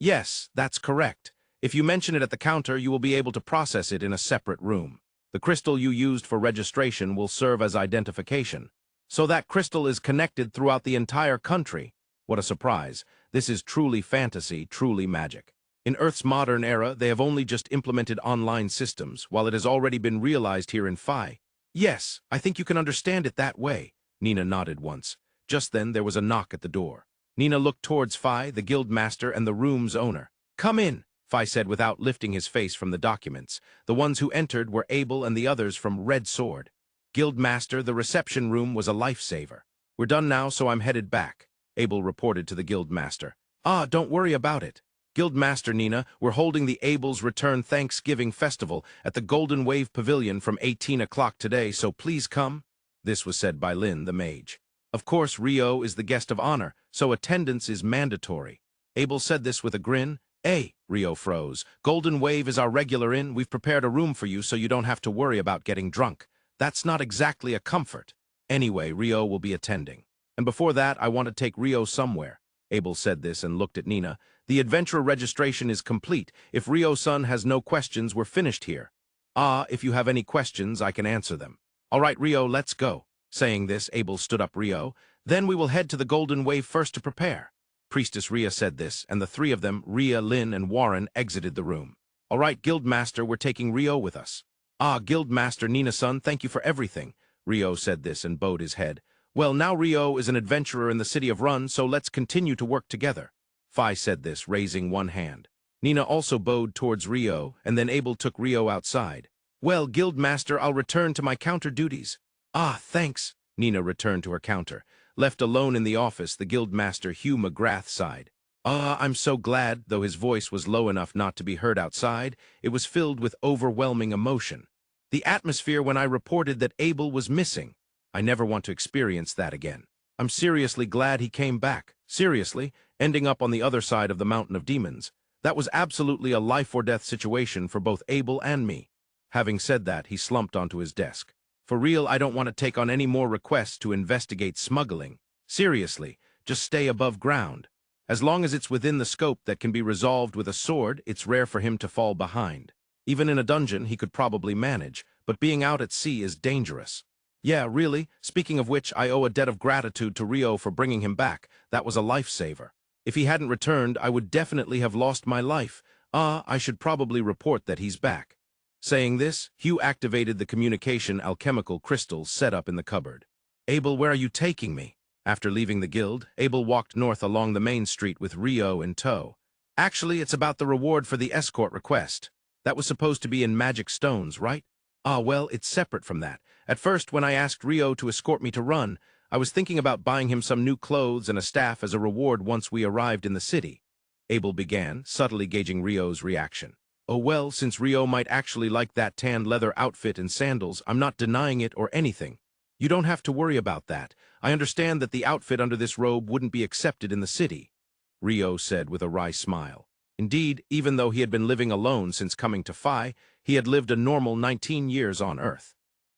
Yes, that's correct. If you mention it at the counter, you will be able to process it in a separate room. The crystal you used for registration will serve as identification. So that crystal is connected throughout the entire country. What a surprise. This is truly fantasy, truly magic. In Earth's modern era, they have only just implemented online systems, while it has already been realized here in Phi. Yes, I think you can understand it that way. Nina nodded once. Just then there was a knock at the door. Nina looked towards Phi, the guild master, and the room's owner. "Come in," Phi said without lifting his face from the documents. The ones who entered were Abel and the others from Red Sword. "Guild master, the reception room was a lifesaver. We're done now, so I'm headed back," Abel reported to the guild master. "Ah, don't worry about it. Guild master Nina, we're holding the Abel's Return Thanksgiving Festival at the Golden Wave Pavilion from 18 o'clock today, so please come." This was said by Lynn, the mage. Of course, Rio is the guest of honor, so attendance is mandatory. Abel said this with a grin. "Hey," Rio froze. "Golden Wave is our regular inn. We've prepared a room for you so you don't have to worry about getting drunk. That's not exactly a comfort. Anyway, Rio will be attending. And before that, I want to take Rio somewhere." Abel said this and looked at Nina. "The adventurer registration is complete. If Rio-san has no questions, we're finished here." "Ah, if you have any questions, I can answer them." "All right, Rio, let's go." Saying this, Abel stood up Rio. "Then we will head to the Golden Wave first to prepare." Priestess Rhea said this, and the three of them, Rhea, Lynn, and Warren, exited the room. "All right, Guildmaster, we're taking Rio with us." "Ah, Guildmaster Nina-san, thank you for everything." Rio said this and bowed his head. "Well, now Rio is an adventurer in the city of Run, so let's continue to work together." Phi said this, raising one hand. Nina also bowed towards Rio, and then Abel took Rio outside. "Well, Guildmaster, I'll return to my counter duties." "Ah, thanks." Nina returned to her counter. Left alone in the office, the Guildmaster Hugh McGrath sighed. "Ah, I'm so glad," though his voice was low enough not to be heard outside, it was filled with overwhelming emotion. "The atmosphere when I reported that Abel was missing. I never want to experience that again. I'm seriously glad he came back. Seriously, ending up on the other side of the Mountain of Demons. That was absolutely a life-or-death situation for both Abel and me." Having said that, he slumped onto his desk. "For real, I don't want to take on any more requests to investigate smuggling. Seriously, just stay above ground. As long as it's within the scope that can be resolved with a sword, it's rare for him to fall behind. Even in a dungeon, he could probably manage, but being out at sea is dangerous. Yeah, really, speaking of which, I owe a debt of gratitude to Rio for bringing him back. That was a lifesaver. If he hadn't returned, I would definitely have lost my life. Ah, I should probably report that he's back." Saying this, Hugh activated the communication alchemical crystals set up in the cupboard. "Abel, where are you taking me?" After leaving the guild, Abel walked north along the main street with Rio in tow. "Actually, it's about the reward for the escort request. That was supposed to be in magic stones, right?" "Ah, well, it's separate from that. At first, when I asked Rio to escort me to Run, I was thinking about buying him some new clothes and a staff as a reward once we arrived in the city." Abel began, subtly gauging Rio's reaction. "Oh well, since Rio might actually like that tan leather outfit and sandals, I'm not denying it or anything. You don't have to worry about that. I understand that the outfit under this robe wouldn't be accepted in the city," Rio said with a wry smile. Indeed, even though he had been living alone since coming to Phi, he had lived a normal 19 years on Earth.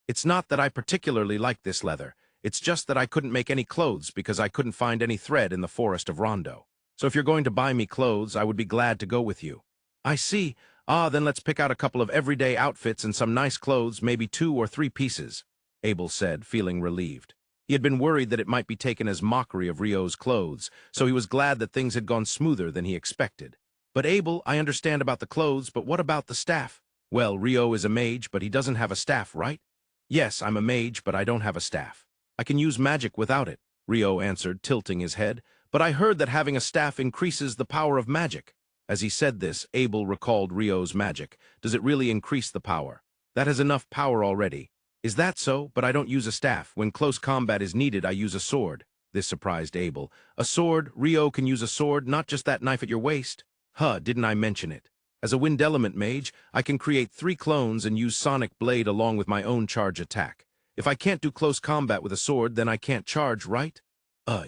"It's not that I particularly like this leather. It's just that I couldn't make any clothes because I couldn't find any thread in the forest of Rondo. So if you're going to buy me clothes, I would be glad to go with you." "I see. Ah, then let's pick out a couple of everyday outfits and some nice clothes, maybe 2 or 3 pieces," Abel said, feeling relieved. He had been worried that it might be taken as mockery of Rio's clothes, so he was glad that things had gone smoother than he expected. "But Abel, I understand about the clothes, but what about the staff?" "Well, Rio is a mage, but he doesn't have a staff, right?" "Yes, I'm a mage, but I don't have a staff. I can use magic without it," Rio answered, tilting his head. "But I heard that having a staff increases the power of magic." As he said this, Abel recalled Rio's magic. "Does it really increase the power?" "That has enough power already." "Is that so? But I don't use a staff. When close combat is needed, I use a sword." This surprised Abel. "A sword? Rio can use a sword, not just that knife at your waist?" "Huh, didn't I mention it? As a wind element mage, I can create 3 clones and use sonic blade along with my own charge attack. If I can't do close combat with a sword, then I can't charge, right?"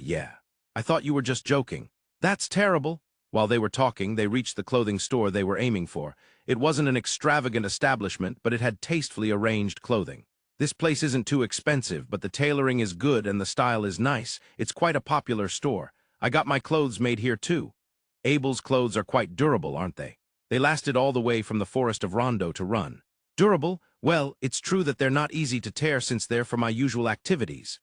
Yeah. I thought you were just joking." "That's terrible." While they were talking, they reached the clothing store they were aiming for. It wasn't an extravagant establishment, but it had tastefully arranged clothing. This place isn't too expensive, but the tailoring is good and the style is nice. It's quite a popular store. I got my clothes made here too. Abel's clothes are quite durable, aren't they? They lasted all the way from the forest of Rondo to Run. Durable? Well, it's true that they're not easy to tear since they're for my usual activities.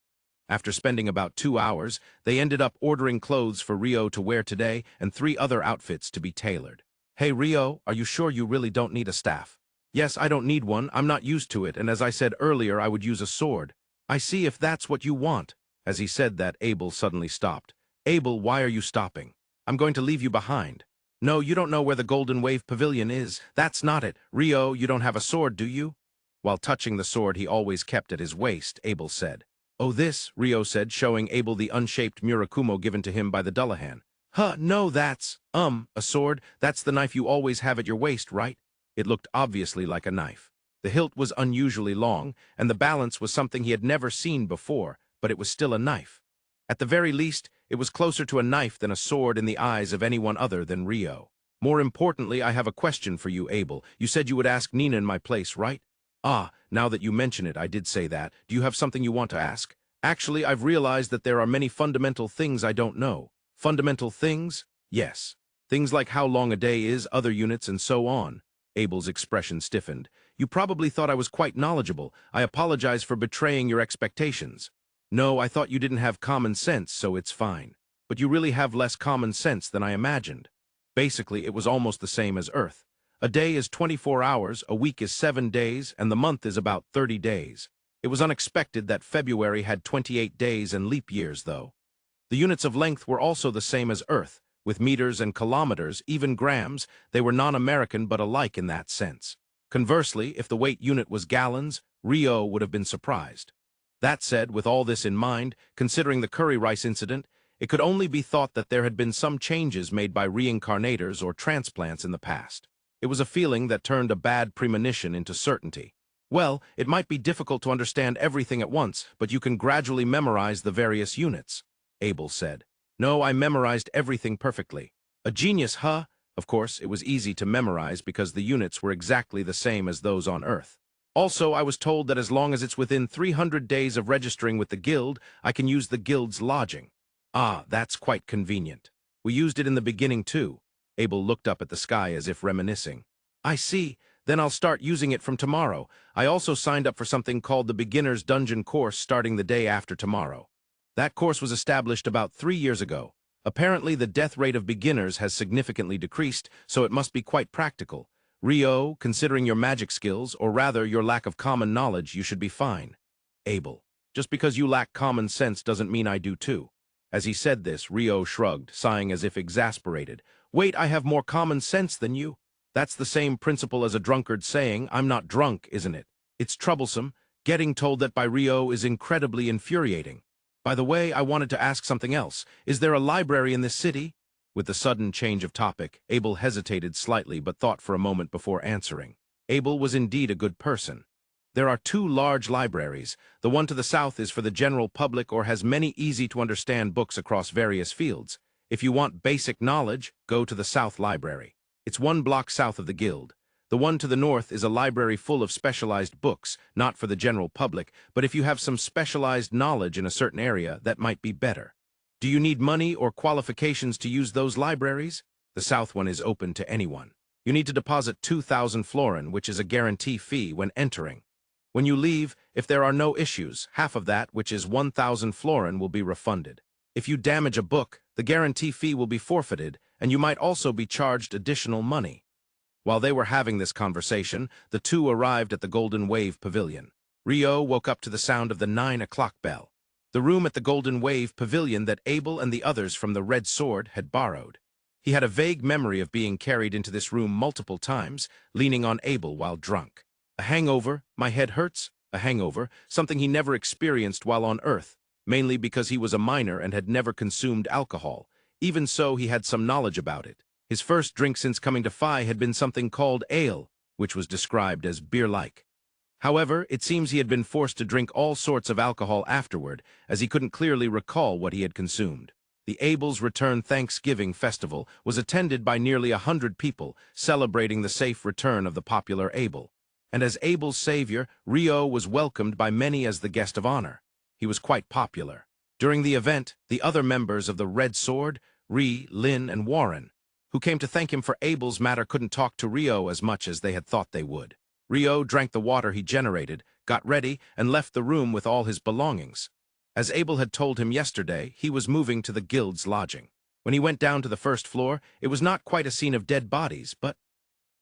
After spending about 2 hours, they ended up ordering clothes for Rio to wear today and 3 other outfits to be tailored. Hey Rio, are you sure you really don't need a staff? Yes, I don't need one. I'm not used to it, and as I said earlier, I would use a sword. I see if that's what you want. As he said that, Abel suddenly stopped. Abel, why are you stopping? I'm going to leave you behind. No, you don't know where the Golden Wave Pavilion is. That's not it. Rio, you don't have a sword, do you? While touching the sword he always kept at his waist, Abel said. Oh, this, Rio said, showing Abel the unshaped Murakumo given to him by the Dullahan. Huh, no, that's, a sword. That's the knife you always have at your waist, right? It looked obviously like a knife. The hilt was unusually long, and the balance was something he had never seen before, but it was still a knife. At the very least, it was closer to a knife than a sword in the eyes of anyone other than Rio. More importantly, I have a question for you, Abel. You said you would ask Nina in my place, right? Ah, now that you mention it, I did say that. Do you have something you want to ask? Actually, I've realized that there are many fundamental things I don't know. Fundamental things? Yes. Things like how long a day is, other units, and so on. Abel's expression stiffened. You probably thought I was quite knowledgeable. I apologize for betraying your expectations. No, I thought you didn't have common sense, so it's fine. But you really have less common sense than I imagined. Basically, it was almost the same as Earth. A day is 24 hours, a week is 7 days, and the month is about 30 days. It was unexpected that February had 28 days and leap years, though. The units of length were also the same as Earth. With meters and kilometers, even grams, they were non-American but alike in that sense. Conversely, if the weight unit was gallons, Rio would have been surprised. That said, with all this in mind, considering the curry rice incident, it could only be thought that there had been some changes made by reincarnators or transplants in the past. It was a feeling that turned a bad premonition into certainty. Well, it might be difficult to understand everything at once, but you can gradually memorize the various units, Abel said. No, I memorized everything perfectly. A genius, huh? Of course, it was easy to memorize because the units were exactly the same as those on Earth. Also, I was told that as long as it's within 300 days of registering with the guild, I can use the guild's lodging. Ah, that's quite convenient. We used it in the beginning, too. Abel looked up at the sky as if reminiscing. I see. Then I'll start using it from tomorrow. I also signed up for something called the Beginner's Dungeon course starting the day after tomorrow. That course was established about 3 years ago. Apparently, the death rate of beginners has significantly decreased, so it must be quite practical. Rio, considering your magic skills, or rather your lack of common knowledge, you should be fine. Abel, just because you lack common sense doesn't mean I do too. As he said this, Rio shrugged, sighing as if exasperated. Wait, I have more common sense than you? That's the same principle as a drunkard saying, I'm not drunk, isn't it? It's troublesome. Getting told that by Rio is incredibly infuriating. By the way, I wanted to ask something else. Is there a library in this city? With the sudden change of topic, Abel hesitated slightly but thought for a moment before answering. Abel was indeed a good person. There are 2 large libraries. The one to the south is for the general public or has many easy-to-understand books across various fields. If you want basic knowledge, go to the South Library. It's 1 block south of the guild. The one to the north is a library full of specialized books, not for the general public, but if you have some specialized knowledge in a certain area, that might be better. Do you need money or qualifications to use those libraries? The south one is open to anyone. You need to deposit 2,000 florin, which is a guarantee fee when entering. When you leave, if there are no issues, half of that, which is 1,000 florin, will be refunded. If you damage a book, the guarantee fee will be forfeited, and you might also be charged additional money. While they were having this conversation, the 2 arrived at the Golden Wave Pavilion. Rio woke up to the sound of the 9 o'clock bell. The room at the Golden Wave Pavilion that Abel and the others from the Red Sword had borrowed. He had a vague memory of being carried into this room multiple times, leaning on Abel while drunk. A hangover, my head hurts, a hangover, something he never experienced while on Earth, mainly because he was a minor and had never consumed alcohol. Even so, he had some knowledge about it. His first drink since coming to Phi had been something called ale, which was described as beer-like. However, it seems he had been forced to drink all sorts of alcohol afterward, as he couldn't clearly recall what he had consumed. The Abel's Return Thanksgiving Festival was attended by nearly 100 people, celebrating the safe return of the popular Abel. And as Abel's savior, Rio was welcomed by many as the guest of honor. He was quite popular. During the event, the other members of the Red Sword, Lynn, and Warren, who came to thank him for Abel's matter, couldn't talk to Rio as much as they had thought they would. Rio drank the water he generated, got ready, and left the room with all his belongings. As Abel had told him yesterday, he was moving to the guild's lodging. When he went down to the first floor, it was not quite a scene of dead bodies, but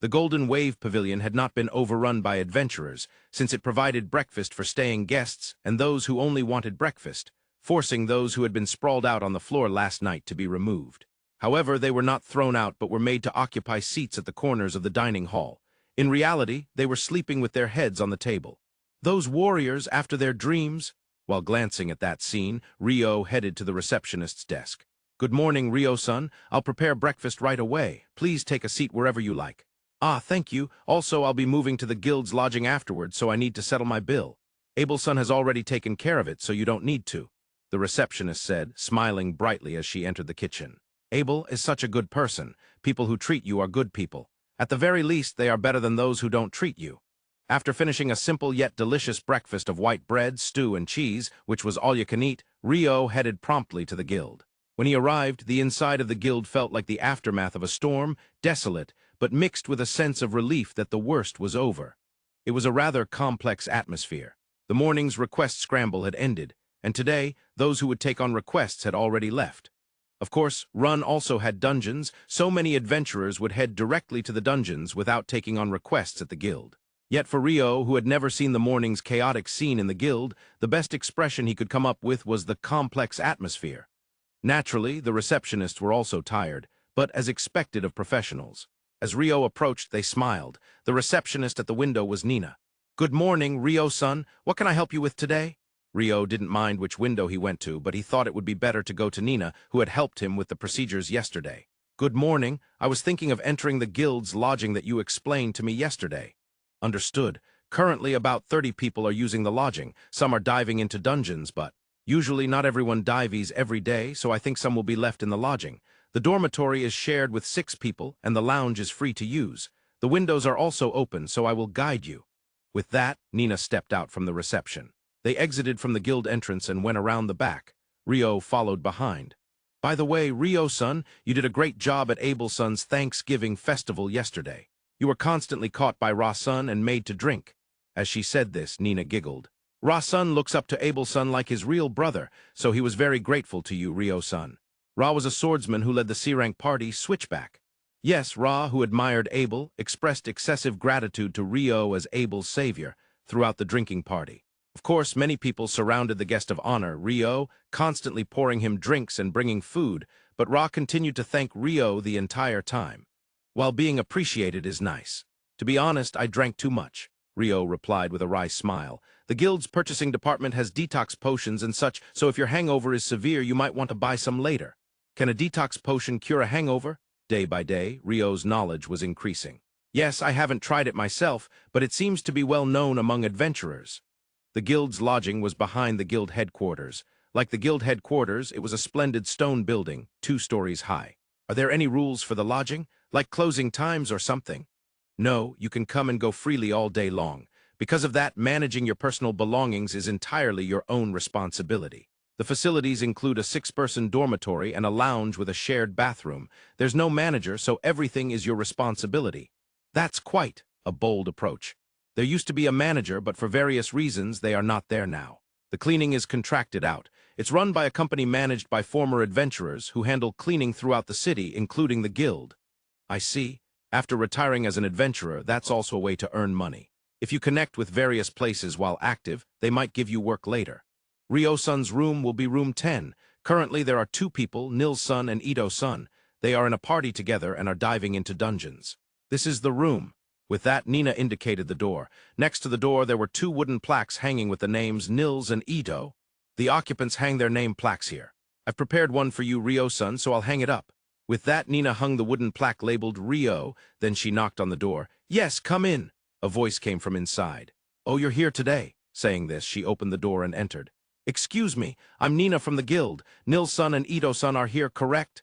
the Golden Wave Pavilion had not been overrun by adventurers, since it provided breakfast for staying guests and those who only wanted breakfast, forcing those who had been sprawled out on the floor last night to be removed. However, they were not thrown out but were made to occupy seats at the corners of the dining hall. In reality, they were sleeping with their heads on the table. Those warriors after their dreams. While glancing at that scene, Rio headed to the receptionist's desk. "Good morning, Rio-san. I'll prepare breakfast right away. Please take a seat wherever you like." "Ah, thank you. Also, I'll be moving to the guild's lodging afterwards, so I need to settle my bill. Abel's son has already taken care of it, so you don't need to," the receptionist said, smiling brightly as she entered the kitchen. "Abel is such a good person. People who treat you are good people. At the very least, they are better than those who don't treat you." After finishing a simple yet delicious breakfast of white bread, stew, and cheese, which was all you can eat, Rio headed promptly to the guild. When he arrived, the inside of the guild felt like the aftermath of a storm, desolate, but mixed with a sense of relief that the worst was over. It was a rather complex atmosphere. The morning's request scramble had ended, and today, those who would take on requests had already left. Of course, Run also had dungeons, so many adventurers would head directly to the dungeons without taking on requests at the guild. Yet for Rio, who had never seen the morning's chaotic scene in the guild, the best expression he could come up with was the complex atmosphere. Naturally, the receptionists were also tired, but as expected of professionals. As Rio approached, they smiled. The receptionist at the window was Nina. "Good morning, Rio-san. What can I help you with today?" Rio didn't mind which window he went to, but he thought it would be better to go to Nina, who had helped him with the procedures yesterday. "Good morning. I was thinking of entering the guild's lodging that you explained to me yesterday." "Understood. Currently, about 30 people are using the lodging. Some are diving into dungeons, but usually not everyone dives every day, so I think some will be left in the lodging. The dormitory is shared with 6 people, and the lounge is free to use. The windows are also open, so I will guide you." With that, Nina stepped out from the reception. They exited from the guild entrance and went around the back. Rio followed behind. "By the way, Rio-san, you did a great job at Abel-san's Thanksgiving festival yesterday. You were constantly caught by Ra-san and made to drink." As she said this, Nina giggled. "Ra-san looks up to Abel-san like his real brother, so he was very grateful to you, Rio-san. Ra was a swordsman who led the C-rank party Switchback." Yes, Ra, who admired Abel, expressed excessive gratitude to Rio as Abel's savior throughout the drinking party. Of course, many people surrounded the guest of honor, Rio, constantly pouring him drinks and bringing food, but Ra continued to thank Rio the entire time. "While being appreciated is nice. To be honest, I drank too much," Rio replied with a wry smile. "The guild's purchasing department has detox potions and such, so if your hangover is severe, you might want to buy some later." "Can a detox potion cure a hangover?" Day by day, Rio's knowledge was increasing. "Yes, I haven't tried it myself, but it seems to be well known among adventurers." The guild's lodging was behind the guild headquarters. Like the guild headquarters, it was a splendid stone building, 2 stories high. "Are there any rules for the lodging? Like closing times or something?" "No, you can come and go freely all day long. Because of that, managing your personal belongings is entirely your own responsibility. The facilities include a 6-person dormitory and a lounge with a shared bathroom. There's no manager, so everything is your responsibility." That's quite a bold approach. There used to be a manager, but for various reasons, they are not there now. The cleaning is contracted out. It's run by a company managed by former adventurers who handle cleaning throughout the city, including the guild. "I see. After retiring as an adventurer, that's also a way to earn money. If you connect with various places while active, they might give you work later. Rio-san's room will be room 10. Currently, there are 2 people, Nil-san and Ito-san. They are in a party together and are diving into dungeons. This is the room." With that, Nina indicated the door. Next to the door, there were 2 wooden plaques hanging with the names Nils and Ito. "The occupants hang their name plaques here. I've prepared one for you, Rio-san, so I'll hang it up." With that, Nina hung the wooden plaque labeled Rio, then she knocked on the door. "Yes, come in," a voice came from inside. "Oh, you're here today." Saying this, she opened the door and entered. "Excuse me, I'm Nina from the guild. Nil-san and Ito-san are here, correct?"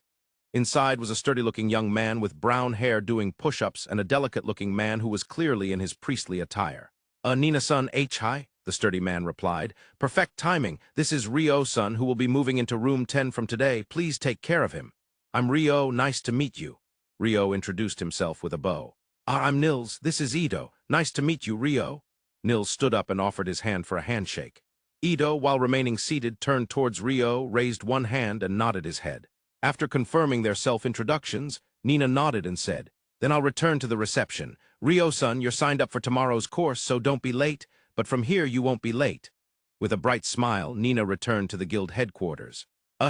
Inside was a sturdy-looking young man with brown hair doing push-ups and a delicate-looking man who was clearly in his priestly attire. Nina-san H-hi, the sturdy man replied. Perfect timing. This is Ryo-san who will be moving into room 10 from today. Please take care of him. I'm Ryo, nice to meet you. Ryo introduced himself with a bow. I'm Nils, this is Ito. Nice to meet you, Ryo. Nils stood up and offered his hand for a handshake. Ito, while remaining seated, turned towards Ryo, raised one hand and nodded his head. After confirming their self-introductions, Nina nodded and said, Then I'll return to the reception. Ryo-san, you're signed up for tomorrow's course, so don't be late, but from here you won't be late. With a bright smile, Nina returned to the guild headquarters.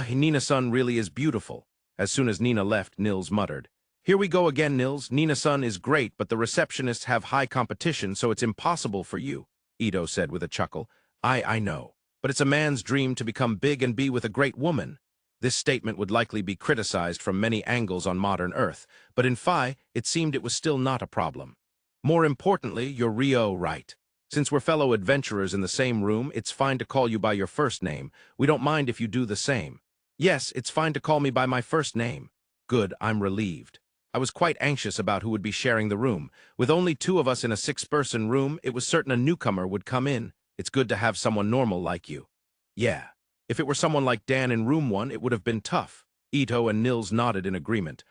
Nina-san really is beautiful. As soon as Nina left, Nils muttered, Here we go again, Nils. Nina-san is great, but the receptionists have high competition, so it's impossible for you, Ito said with a chuckle. I know. But it's a man's dream to become big and be with a great woman. This statement would likely be criticized from many angles on modern Earth, but in Phi, it seemed it was still not a problem. More importantly, you're Ryo, right? Since we're fellow adventurers in the same room, it's fine to call you by your first name. We don't mind if you do the same. Yes, it's fine to call me by my first name. Good, I'm relieved. I was quite anxious about who would be sharing the room. With only 2 of us in a 6-person room, it was certain a newcomer would come in. It's good to have someone normal like you. Yeah. If it were someone like Dan in room 1, it would have been tough. Ito and Nils nodded in agreement.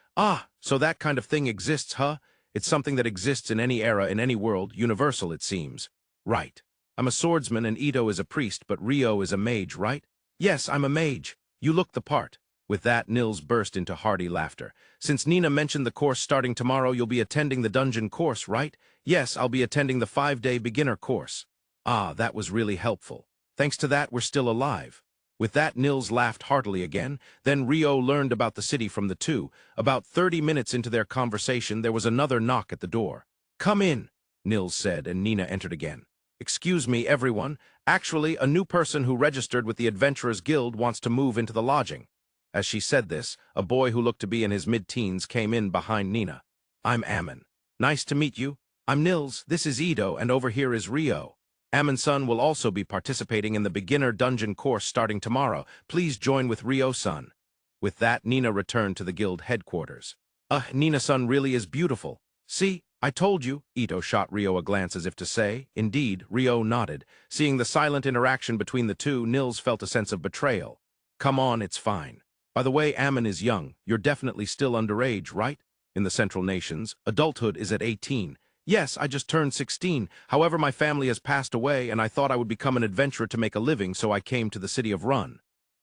So that kind of thing exists, huh? It's something that exists in any era, in any world, universal, it seems. Right. I'm a swordsman and Ito is a priest, but Ryo is a mage, right? Yes, I'm a mage. You look the part. With that, Nils burst into hearty laughter. Since Nina mentioned the course starting tomorrow, you'll be attending the dungeon course, right? Yes, I'll be attending the 5-day beginner course. That was really helpful. Thanks to that, we're still alive. With that, Nils laughed heartily again. Then Ryo learned about the city from the 2. About 30 minutes into their conversation, there was another knock at the door. Come in, Nils said, and Nina entered again. Excuse me, everyone. Actually, a new person who registered with the Adventurers Guild wants to move into the lodging. As she said this, a boy who looked to be in his mid-teens came in behind Nina. I'm Amon. Nice to meet you. I'm Nils, this is Ito, and over here is Ryo. Amon-san will also be participating in the beginner dungeon course starting tomorrow. Please join with Ryo-san. With that, Nina returned to the guild headquarters. Nina-san really is beautiful. See, I told you. Ito shot Ryo a glance as if to say. Indeed, Ryo nodded. Seeing the silent interaction between the 2, Nils felt a sense of betrayal. Come on, it's fine. By the way, Amon is young. You're definitely still underage, right? In the Central Nations, adulthood is at 18. Yes, I just turned 16. However, my family has passed away, and I thought I would become an adventurer to make a living, so I came to the city of Rune.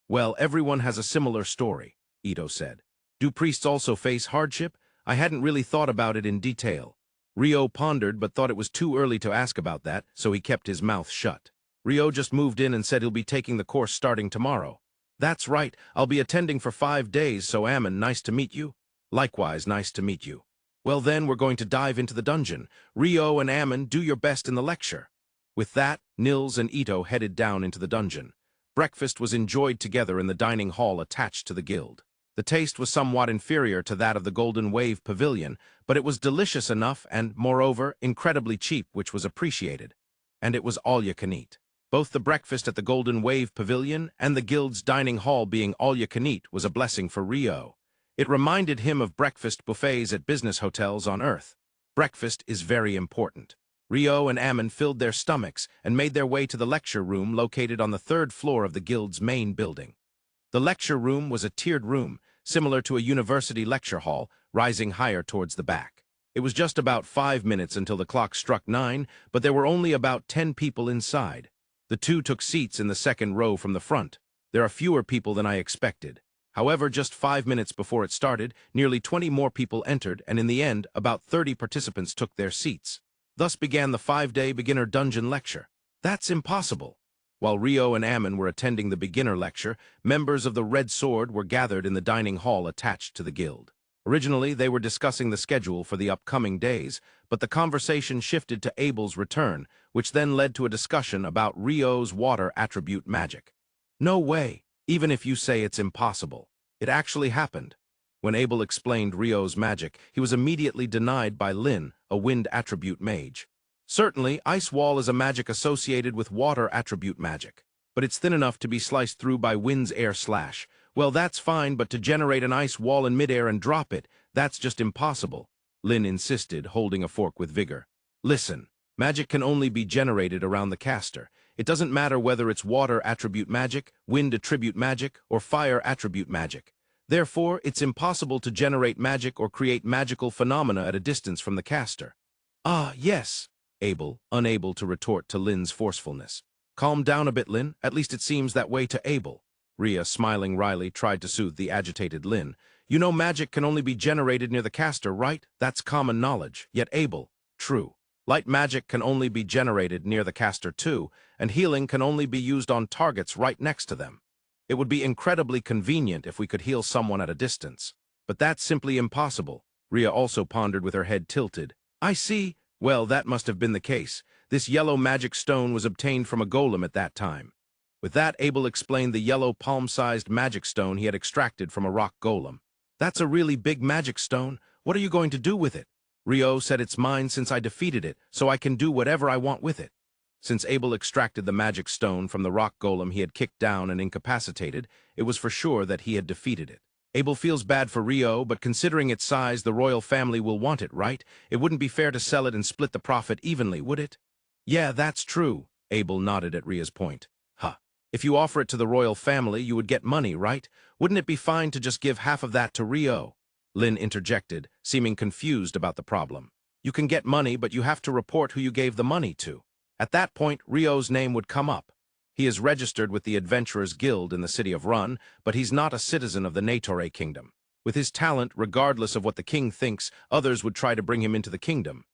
Well, everyone has a similar story, Ito said. Do priests also face hardship? I hadn't really thought about it in detail. Ryo pondered, but thought it was too early to ask about that, so he kept his mouth shut. Ryo just moved in and said he'll be taking the course starting tomorrow. That's right, I'll be attending for 5 days, so Amon, nice to meet you. Likewise, nice to meet you. Well then, we're going to dive into the dungeon. Ryo and Amon, do your best in the lecture. With that, Nils and Ito headed down into the dungeon. Breakfast was enjoyed together in the dining hall attached to the guild. The taste was somewhat inferior to that of the Golden Wave Pavilion, but it was delicious enough and, moreover, incredibly cheap, which was appreciated. And it was all you can eat. Both the breakfast at the Golden Wave Pavilion and the guild's dining hall being all you can eat was a blessing for Ryo. It reminded him of breakfast buffets at business hotels on Earth. Breakfast is very important. Ryo and Amon filled their stomachs and made their way to the lecture room located on the 3rd floor of the guild's main building. The lecture room was a tiered room, similar to a university lecture hall, rising higher towards the back. It was just about 5 minutes until the clock struck 9, but there were only about 10 people inside. The 2 took seats in the 2nd row from the front. There are fewer people than I expected. However, just 5 minutes before it started, nearly 20 more people entered, and in the end, about 30 participants took their seats. Thus began the 5-day beginner dungeon lecture. That's impossible. While Ryo and Amon were attending the beginner lecture, members of the Red Sword were gathered in the dining hall attached to the guild. Originally, they were discussing the schedule for the upcoming days, but the conversation shifted to Abel's return, which then led to a discussion about Ryo's water attribute magic. No way. Even if you say it's impossible. It actually happened. When Abel explained Ryo's magic, he was immediately denied by Lin, a wind attribute mage. Certainly, Ice Wall is a magic associated with water attribute magic, but it's thin enough to be sliced through by Wind's air slash, Well, that's fine, but to generate an ice wall in midair and drop it, that's just impossible, Lin insisted, holding a fork with vigor. Listen, magic can only be generated around the caster. It doesn't matter whether it's water attribute magic, wind attribute magic, or fire attribute magic. Therefore, it's impossible to generate magic or create magical phenomena at a distance from the caster. Ah, yes, Abel, unable to retort to Lin's forcefulness. Calm down a bit, Lin. At least it seems that way to Abel. Rhea, smiling wryly, tried to soothe the agitated Lin. You know magic can only be generated near the caster, right? That's common knowledge. Yet Abel, true. Light magic can only be generated near the caster too, and healing can only be used on targets right next to them. It would be incredibly convenient if we could heal someone at a distance. But that's simply impossible. Rhea also pondered with her head tilted. I see. Well, that must have been the case. This yellow magic stone was obtained from a golem at that time. With that, Abel explained the yellow palm-sized magic stone he had extracted from a rock golem. That's a really big magic stone. What are you going to do with it? Rio said it's mine since I defeated it, so I can do whatever I want with it. Since Abel extracted the magic stone from the rock golem he had kicked down and incapacitated, it was for sure that he had defeated it. Abel feels bad for Rio, but considering its size, the royal family will want it, right? It wouldn't be fair to sell it and split the profit evenly, would it? Yeah, that's true, Abel nodded at Ria's point. Huh. If you offer it to the royal family, you would get money, right? Wouldn't it be fine to just give half of that to Rio? Lin interjected, seeming confused about the problem. You can get money, but you have to report who you gave the money to. At that point, Rio's name would come up. He is registered with the Adventurers Guild in the city of Rune, but he's not a citizen of the Natore Kingdom. With his talent, regardless of what the king thinks, others would try to bring him into the kingdom.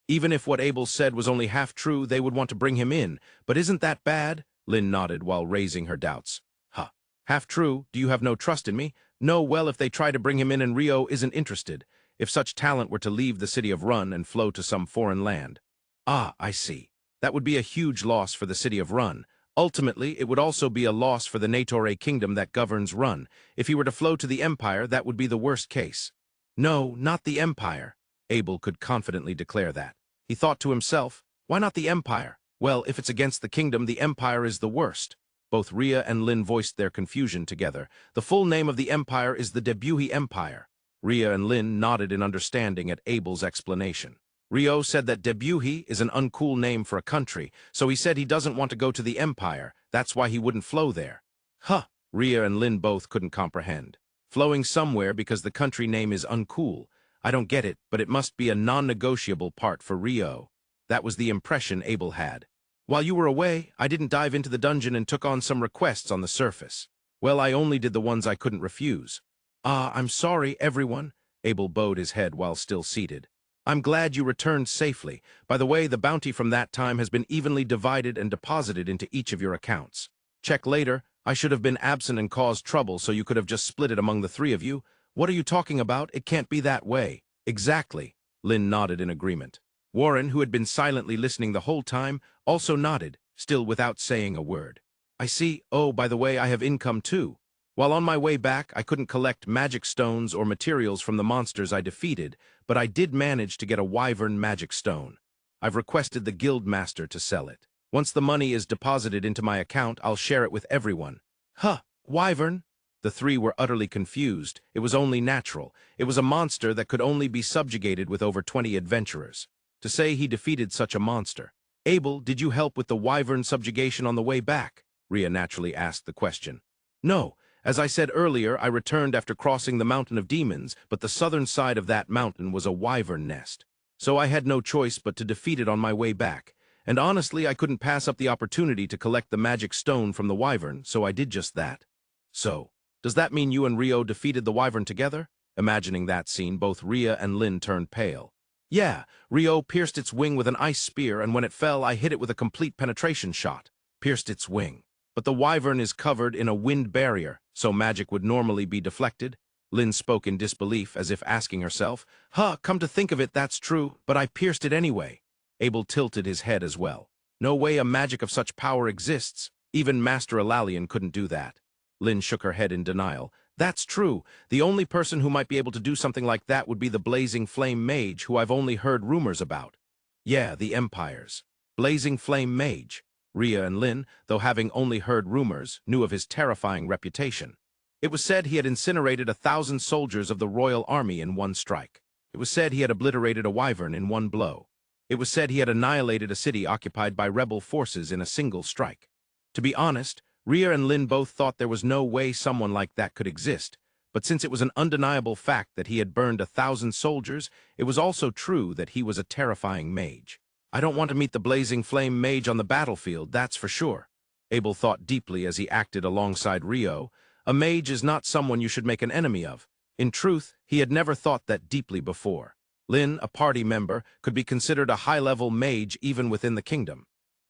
Even if what Abel said was only half true, they would want to bring him in. But isn't that bad? Lin nodded while raising her doubts. Huh. Half true? Do you have no trust in me? No, well, if they try to bring him in and Rio isn't interested. If such talent were to leave the city of Rune and flow to some foreign land. Ah, I see. That would be a huge loss for the city of Rune. Ultimately, it would also be a loss for the Natore Kingdom that governs Rune. If he were to flow to the Empire, that would be the worst case. No, not the Empire. Abel could confidently declare that. He thought to himself, why not the Empire? Well, if it's against the kingdom, the Empire is the worst. Both Rhea and Lin voiced their confusion together. The full name of the Empire is the Debuhi Empire. Rhea and Lin nodded in understanding at Abel's explanation. Rio said that Debuhi is an uncool name for a country, so he said he doesn't want to go to the Empire. That's why he wouldn't flow there. Huh, Rhea and Lin both couldn't comprehend. Flowing somewhere because the country name is uncool. I don't get it, but it must be a non-negotiable part for Rio. That was the impression Abel had. While you were away, I didn't dive into the dungeon and took on some requests on the surface. Well, I only did the ones I couldn't refuse. Ah, I'm sorry, everyone. Abel bowed his head while still seated. I'm glad you returned safely. By the way, the bounty from that time has been evenly divided and deposited into each of your accounts. Check later. I should have been absent and caused trouble, so you could have just split it among the three of you. What are you talking about? It can't be that way. Exactly. Lin nodded in agreement. Warren, who had been silently listening the whole time, also nodded, still without saying a word. I see. Oh, by the way, I have income too. While on my way back, I couldn't collect magic stones or materials from the monsters I defeated, but I did manage to get a Wyvern magic stone. I've requested the guild master to sell it. Once the money is deposited into my account, I'll share it with everyone. Huh, Wyvern? The three were utterly confused. It was only natural. It was a monster that could only be subjugated with over 20 adventurers. To say he defeated such a monster. Abel, did you help with the Wyvern subjugation on the way back? Rhea naturally asked the question. No. As I said earlier, I returned after crossing the Mountain of Demons, but the southern side of that mountain was a wyvern nest. So I had no choice but to defeat it on my way back. And honestly, I couldn't pass up the opportunity to collect the magic stone from the wyvern, so I did just that. So, does that mean you and Rio defeated the wyvern together? Imagining that scene, both Rhea and Lin turned pale. Yeah, Rio pierced its wing with an ice spear, and when it fell, I hit it with a complete penetration shot. Pierced its wing. But the wyvern is covered in a wind barrier, so magic would normally be deflected. Lin spoke in disbelief, as if asking herself, Huh, come to think of it, that's true, but I pierced it anyway. Abel tilted his head as well. No way a magic of such power exists. Even Master Alalian couldn't do that. Lin shook her head in denial. That's true. The only person who might be able to do something like that would be the Blazing Flame Mage, who I've only heard rumors about. Yeah, the Empire's. Blazing Flame Mage. Rhea and Lin, though having only heard rumors, knew of his terrifying reputation. It was said he had incinerated 1,000 soldiers of the royal army in one strike. It was said he had obliterated a wyvern in one blow. It was said he had annihilated a city occupied by rebel forces in a single strike. To be honest, Rhea and Lynn both thought there was no way someone like that could exist, but since it was an undeniable fact that he had burned 1,000 soldiers, it was also true that he was a terrifying mage. I don't want to meet the blazing flame mage on the battlefield, that's for sure. Abel thought deeply as he acted alongside Rio. A mage is not someone you should make an enemy of. In truth, he had never thought that deeply before. Lynn, a party member, could be considered a high-level mage even within the kingdom.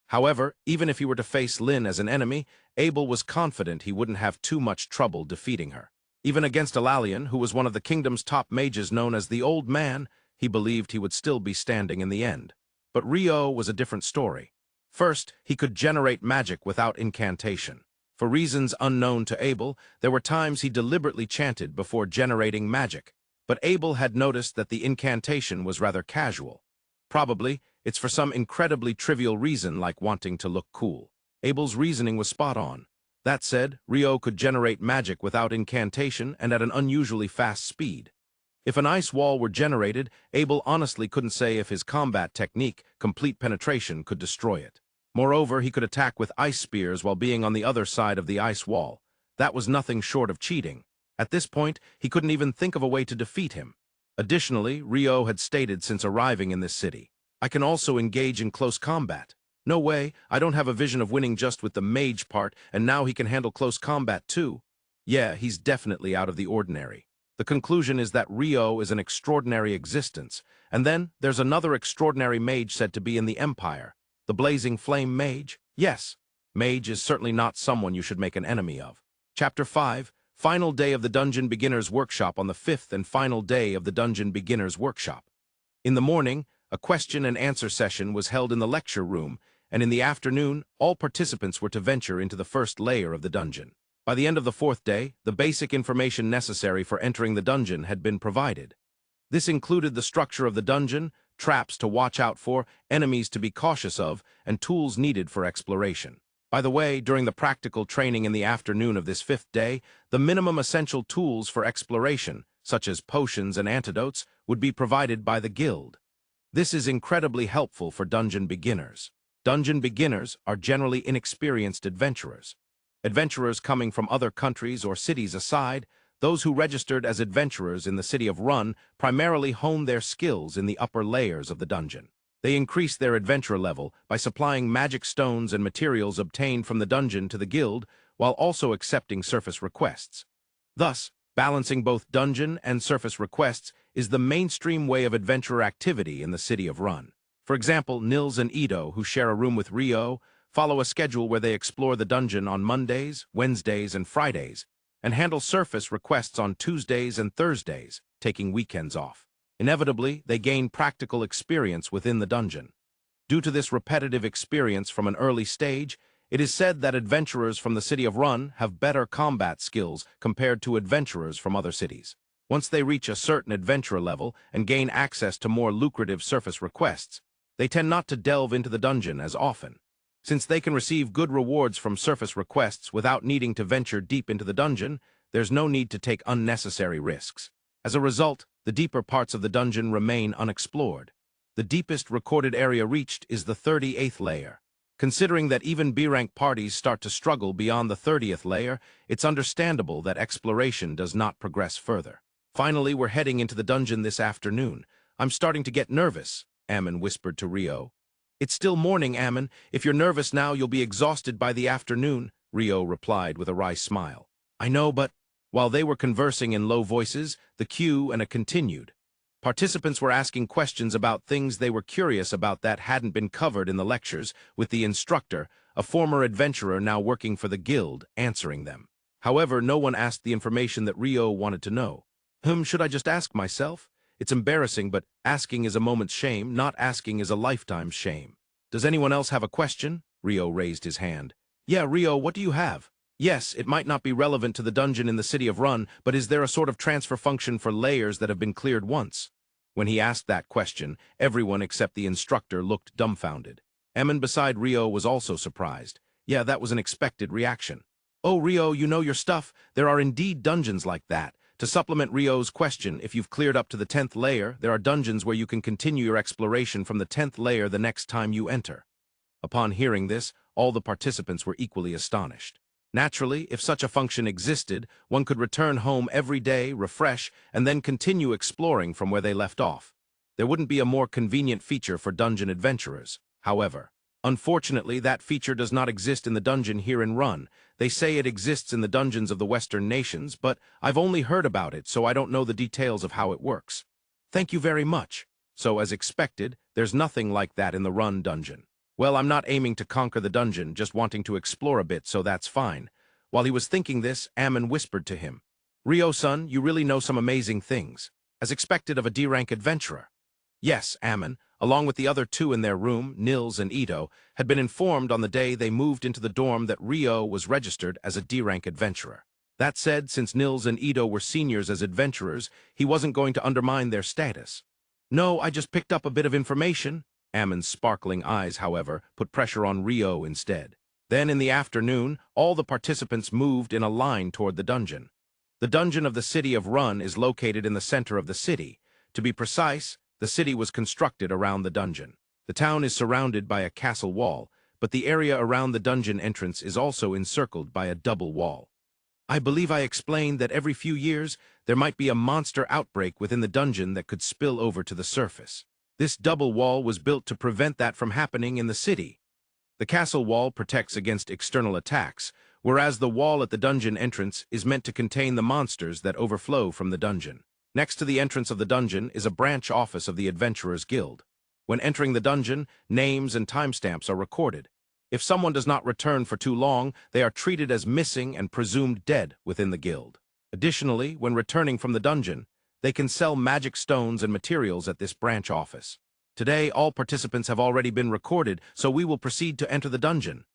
However, even if he were to face Lynn as an enemy, Abel was confident he wouldn't have too much trouble defeating her. Even against Alalian, who was one of the kingdom's top mages known as the Old Man, he believed he would still be standing in the end. But Rio was a different story. First, he could generate magic without incantation. For reasons unknown to Abel, there were times he deliberately chanted before generating magic, but Abel had noticed that the incantation was rather casual. Probably, it's for some incredibly trivial reason like wanting to look cool. Abel's reasoning was spot on. That said, Rio could generate magic without incantation and at an unusually fast speed. If an ice wall were generated, Abel honestly couldn't say if his combat technique, complete penetration, could destroy it. Moreover, he could attack with ice spears while being on the other side of the ice wall. That was nothing short of cheating. At this point, he couldn't even think of a way to defeat him. Additionally, Rio had stated since arriving in this city, "I can also engage in close combat." No way, I don't have a vision of winning just with the mage part, and now he can handle close combat too. Yeah, he's definitely out of the ordinary. The conclusion is that Rio is an extraordinary existence, and then there's another extraordinary mage said to be in the Empire. The Blazing Flame Mage? Yes, Mage is certainly not someone you should make an enemy of. Chapter 5, Final Day of the Dungeon Beginner's Workshop on the 5th and final day of the Dungeon Beginner's Workshop. In the morning, a question and answer session was held in the lecture room, and in the afternoon, all participants were to venture into the first layer of the dungeon. By the end of the 4th day, the basic information necessary for entering the dungeon had been provided. This included the structure of the dungeon, traps to watch out for, enemies to be cautious of, and tools needed for exploration. By the way, during the practical training in the afternoon of this 5th day, the minimum essential tools for exploration, such as potions and antidotes, would be provided by the guild. This is incredibly helpful for dungeon beginners. Dungeon beginners are generally inexperienced adventurers. Adventurers coming from other countries or cities aside, those who registered as adventurers in the city of Rune primarily honed their skills in the upper layers of the dungeon. They increased their adventure level by supplying magic stones and materials obtained from the dungeon to the guild, while also accepting surface requests. Thus, balancing both dungeon and surface requests is the mainstream way of adventurer activity in the city of Rune. For example, Nils and Ito, who share a room with Rio, follow a schedule where they explore the dungeon on Mondays, Wednesdays, and Fridays, and handle surface requests on Tuesdays and Thursdays, taking weekends off. Inevitably, they gain practical experience within the dungeon. Due to this repetitive experience from an early stage, it is said that adventurers from the city of Rune have better combat skills compared to adventurers from other cities. Once they reach a certain adventurer level and gain access to more lucrative surface requests, they tend not to delve into the dungeon as often. Since they can receive good rewards from surface requests without needing to venture deep into the dungeon, there's no need to take unnecessary risks. As a result, the deeper parts of the dungeon remain unexplored. The deepest recorded area reached is the 38th layer. Considering that even B-rank parties start to struggle beyond the 30th layer, it's understandable that exploration does not progress further. Finally, we're heading into the dungeon this afternoon. I'm starting to get nervous, Amon whispered to Rio. It's still morning, Amon. If you're nervous now, you'll be exhausted by the afternoon, Rio replied with a wry smile. I know, but... While they were conversing in low voices, the Q&A continued. Participants were asking questions about things they were curious about that hadn't been covered in the lectures, with the instructor, a former adventurer now working for the guild, answering them. However, no one asked the information that Rio wanted to know. Should I just ask myself? It's embarrassing, but asking is a moment's shame, not asking is a lifetime's shame. Does anyone else have a question? Rio raised his hand. Yeah, Rio, what do you have? Yes, it might not be relevant to the dungeon in the city of Rune, but is there a sort of transfer function for layers that have been cleared once? When he asked that question, everyone except the instructor looked dumbfounded. Amon beside Rio was also surprised. Yeah, that was an expected reaction. Oh, Rio, you know your stuff. There are indeed dungeons like that. To supplement Rio's question, if you've cleared up to the 10th layer, there are dungeons where you can continue your exploration from the 10th layer the next time you enter. Upon hearing this, all the participants were equally astonished. Naturally, if such a function existed, one could return home every day, refresh, and then continue exploring from where they left off. There wouldn't be a more convenient feature for dungeon adventurers. However, unfortunately, that feature does not exist in the dungeon here in Run. They say it exists in the dungeons of the Western nations, but I've only heard about it, so I don't know the details of how it works. Thank you very much. So, as expected, there's nothing like that in the Run dungeon. Well, I'm not aiming to conquer the dungeon, just wanting to explore a bit, so that's fine. While he was thinking this, Amon whispered to him, Rio-san, you really know some amazing things, as expected of a D-rank adventurer. Yes, Amon, along with the other two in their room, Nils and Ito, had been informed on the day they moved into the dorm that Rio was registered as a D-rank adventurer. That said, since Nils and Ito were seniors as adventurers, he wasn't going to undermine their status. No, I just picked up a bit of information. Amon's sparkling eyes, however, put pressure on Rio instead. Then, in the afternoon, all the participants moved in a line toward the dungeon. The dungeon of the city of Run is located in the center of the city. To be precise, the city was constructed around the dungeon. The town is surrounded by a castle wall, but the area around the dungeon entrance is also encircled by a double wall. I believe I explained that every few years there might be a monster outbreak within the dungeon that could spill over to the surface. This double wall was built to prevent that from happening in the city. The castle wall protects against external attacks, whereas the wall at the dungeon entrance is meant to contain the monsters that overflow from the dungeon. Next to the entrance of the dungeon is a branch office of the Adventurers Guild. When entering the dungeon, names and timestamps are recorded. If someone does not return for too long, they are treated as missing and presumed dead within the guild. Additionally, when returning from the dungeon, they can sell magic stones and materials at this branch office. Today, all participants have already been recorded, so we will proceed to enter the dungeon.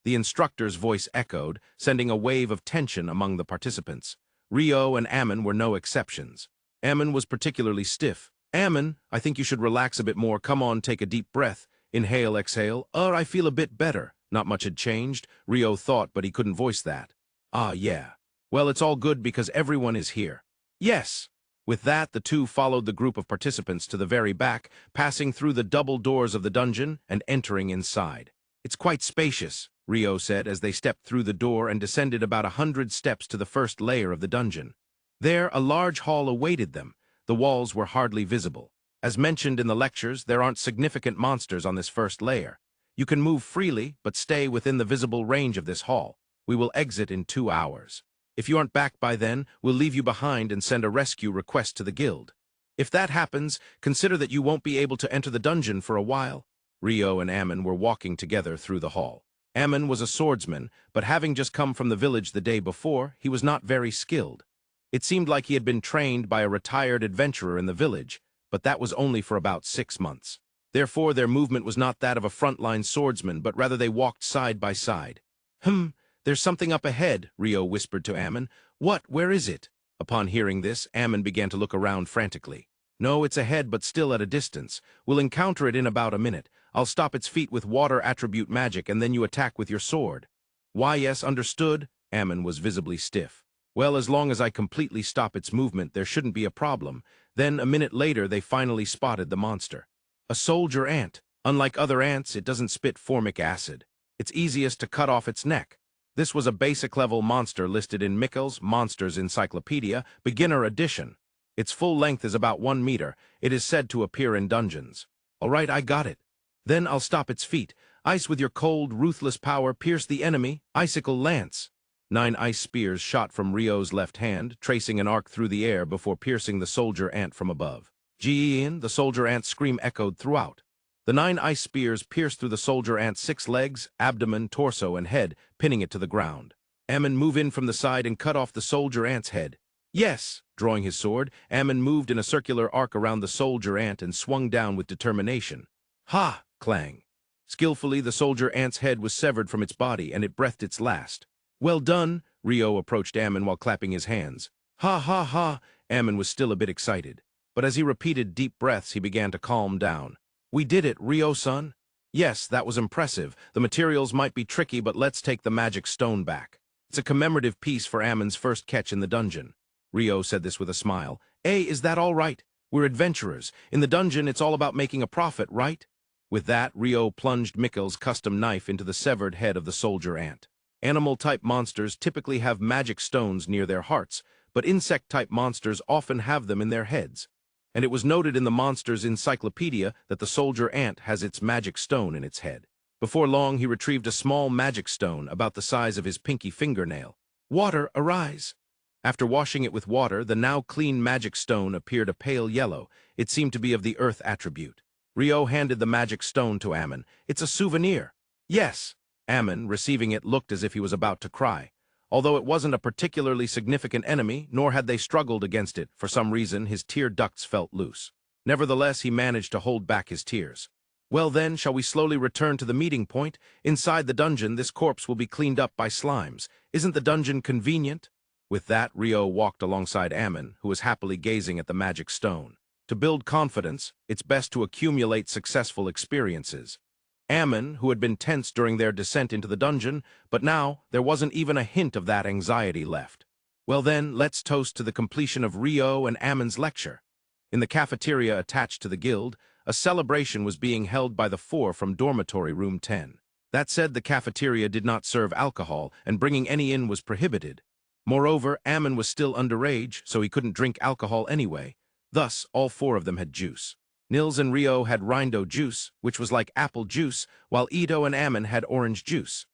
The instructor's voice echoed, sending a wave of tension among the participants. Rio and Amon were no exceptions. Amon was particularly stiff. Amon, I think you should relax a bit more. Come on, take a deep breath. Inhale, exhale. I feel a bit better. Not much had changed, Rio thought, but he couldn't voice that. Ah, yeah. Well, it's all good because everyone is here. Yes. With that, the two followed the group of participants to the very back, passing through the double doors of the dungeon and entering inside. It's quite spacious, Rio said as they stepped through the door and descended about 100 steps to the first layer of the dungeon. There, a large hall awaited them. The walls were hardly visible. As mentioned in the lectures, there aren't significant monsters on this first layer. You can move freely, but stay within the visible range of this hall. We will exit in 2 hours. If you aren't back by then, we'll leave you behind and send a rescue request to the guild. If that happens, consider that you won't be able to enter the dungeon for a while. Rio and Amon were walking together through the hall. Amon was a swordsman, but having just come from the village the day before, he was not very skilled. It seemed like he had been trained by a retired adventurer in the village, but that was only for about 6 months. Therefore, their movement was not that of a frontline swordsman, but rather they walked side by side. There's something up ahead, Rio whispered to Amon. What? Where is it? Upon hearing this, Amon began to look around frantically. No, it's ahead, but still at a distance. We'll encounter it in about a minute. I'll stop its feet with water attribute magic, and then you attack with your sword. Why, yes, understood. Amon was visibly stiff. Well, as long as I completely stop its movement, there shouldn't be a problem. Then, a minute later, they finally spotted the monster. A soldier ant. Unlike other ants, it doesn't spit formic acid. It's easiest to cut off its neck. This was a basic-level monster listed in Mikkel's Monsters Encyclopedia, Beginner Edition. Its full length is about 1 meter. It is said to appear in dungeons. All right, I got it. Then I'll stop its feet. Ice with your cold, ruthless power, pierce the enemy. Icicle lance. 9 ice spears shot from Rio's left hand, tracing an arc through the air before piercing the soldier ant from above. G-in, the soldier ant's scream echoed throughout. The 9 ice spears pierced through the soldier ant's 6 legs, abdomen, torso, and head, pinning it to the ground. Amon, move in from the side and cut off the soldier ant's head. Yes! Drawing his sword, Amon moved in a circular arc around the soldier ant and swung down with determination. Ha! Clang. Skillfully, the soldier ant's head was severed from its body, and it breathed its last. Well done! Rio approached Amon while clapping his hands. Ha ha ha! Amon was still a bit excited. But as he repeated deep breaths, he began to calm down. We did it, Rio-san. Yes, that was impressive. The materials might be tricky, but let's take the magic stone back. It's a commemorative piece for Amon's first catch in the dungeon. Rio said this with a smile. Is that all right? We're adventurers. In the dungeon, it's all about making a profit, right? With that, Rio plunged Mikkel's custom knife into the severed head of the soldier ant. Animal-type monsters typically have magic stones near their hearts, but insect-type monsters often have them in their heads. And it was noted in the monster's encyclopedia that the soldier ant has its magic stone in its head. Before long, he retrieved a small magic stone about the size of his pinky fingernail. Water, arise! After washing it with water, the now clean magic stone appeared a pale yellow. It seemed to be of the earth attribute. Rio handed the magic stone to Amon. It's a souvenir. Yes. Amon, receiving it, looked as if he was about to cry. Although it wasn't a particularly significant enemy, nor had they struggled against it, for some reason his tear ducts felt loose. Nevertheless, he managed to hold back his tears. Well then, shall we slowly return to the meeting point? Inside the dungeon, this corpse will be cleaned up by slimes. Isn't the dungeon convenient? With that, Rio walked alongside Amon, who was happily gazing at the magic stone. To build confidence, it's best to accumulate successful experiences. Amon, who had been tense during their descent into the dungeon, but now there wasn't even a hint of that anxiety left. Well then, let's toast to the completion of Rio and Amon's lecture. In the cafeteria attached to the guild, a celebration was being held by the four from dormitory room 10. That said, the cafeteria did not serve alcohol, and bringing any in was prohibited. Moreover, Amon was still underage, so he couldn't drink alcohol anyway. Thus, all four of them had juice. Nils and Rio had rindo juice, which was like apple juice, while Ito and Amon had orange juice.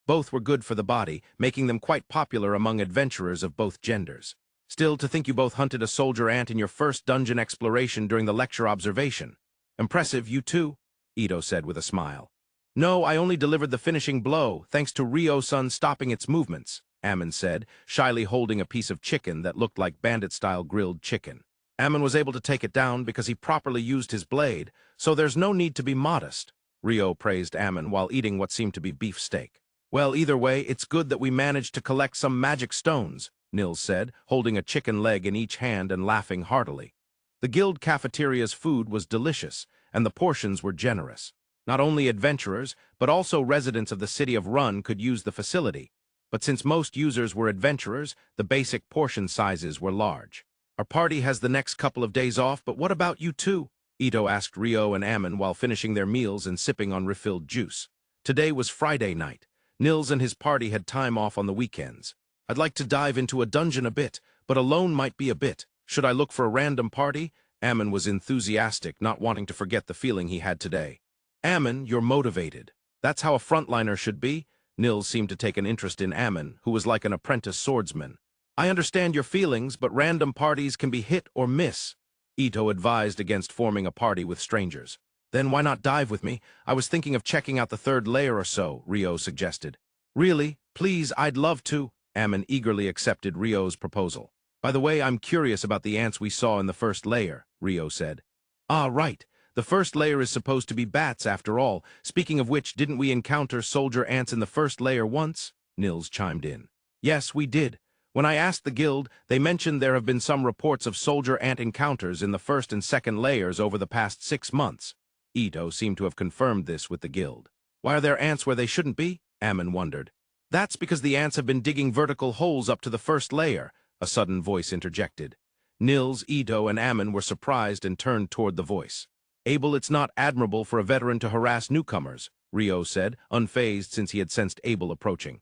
Both were good for the body, making them quite popular among adventurers of both genders. Still, to think you both hunted a soldier ant in your first dungeon exploration during the lecture observation. Impressive, you too, Ito said with a smile. No, I only delivered the finishing blow, thanks to Rio-san stopping its movements, Amon said, shyly holding a piece of chicken that looked like bandit-style grilled chicken. Amon was able to take it down because he properly used his blade, so there's no need to be modest. Rio praised Amon while eating what seemed to be beef steak. Well, either way, it's good that we managed to collect some magic stones, Nils said, holding a chicken leg in each hand and laughing heartily. The guild cafeteria's food was delicious, and the portions were generous. Not only adventurers, but also residents of the city of Rune could use the facility. But since most users were adventurers, the basic portion sizes were large. Our party has the next couple of days off, but what about you two? Ito asked Rio and Amon while finishing their meals and sipping on refilled juice. Today was Friday night. Nils and his party had time off on the weekends. I'd like to dive into a dungeon a bit, but alone might be a bit. Should I look for a random party? Amon was enthusiastic, not wanting to forget the feeling he had today. Amon, you're motivated. That's how a frontliner should be. Nils seemed to take an interest in Amon, who was like an apprentice swordsman. I understand your feelings, but random parties can be hit or miss. Ito advised against forming a party with strangers. Then why not dive with me? I was thinking of checking out the third layer or so, Rio suggested. Really? Please, I'd love to. Amon eagerly accepted Rio's proposal. By the way, I'm curious about the ants we saw in the first layer, Rio said. Ah, right. The first layer is supposed to be bats after all. Speaking of which, didn't we encounter soldier ants in the first layer once? Nils chimed in. Yes, we did. When I asked the guild, they mentioned there have been some reports of soldier ant encounters in the first and second layers over the past 6 months. Ito seemed to have confirmed this with the guild. Why are there ants where they shouldn't be? Amon wondered. That's because the ants have been digging vertical holes up to the first layer, a sudden voice interjected. Nils, Ito, and Amon were surprised and turned toward the voice. Abel, it's not admirable for a veteran to harass newcomers, Rio said, unfazed since he had sensed Abel approaching.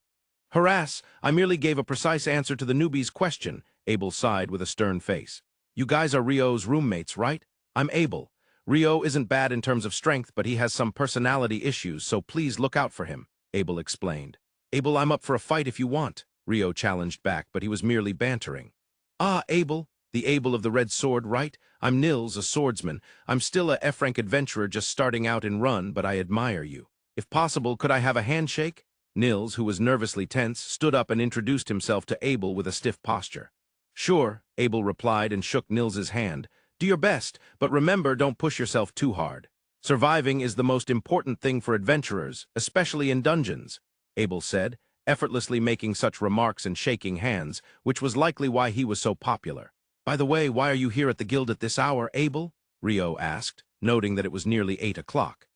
Harass, I merely gave a precise answer to the newbie's question, Abel sighed with a stern face. You guys are Rio's roommates, right? I'm Abel. Rio isn't bad in terms of strength, but he has some personality issues, so please look out for him, Abel explained. Abel, I'm up for a fight if you want, Rio challenged back, but he was merely bantering. Ah, Abel, the Abel of the Red Sword, right? I'm Nils, a swordsman. I'm still a F-rank adventurer just starting out in Rune, but I admire you. If possible, could I have a handshake? Nils, who was nervously tense, stood up and introduced himself to Abel with a stiff posture. Sure, Abel replied and shook Nils's hand. Do your best, but remember, don't push yourself too hard. Surviving is the most important thing for adventurers, especially in dungeons, Abel said, effortlessly making such remarks and shaking hands, which was likely why he was so popular. By the way, why are you here at the guild at this hour, Abel? Rio asked, noting that it was nearly 8 o'clock.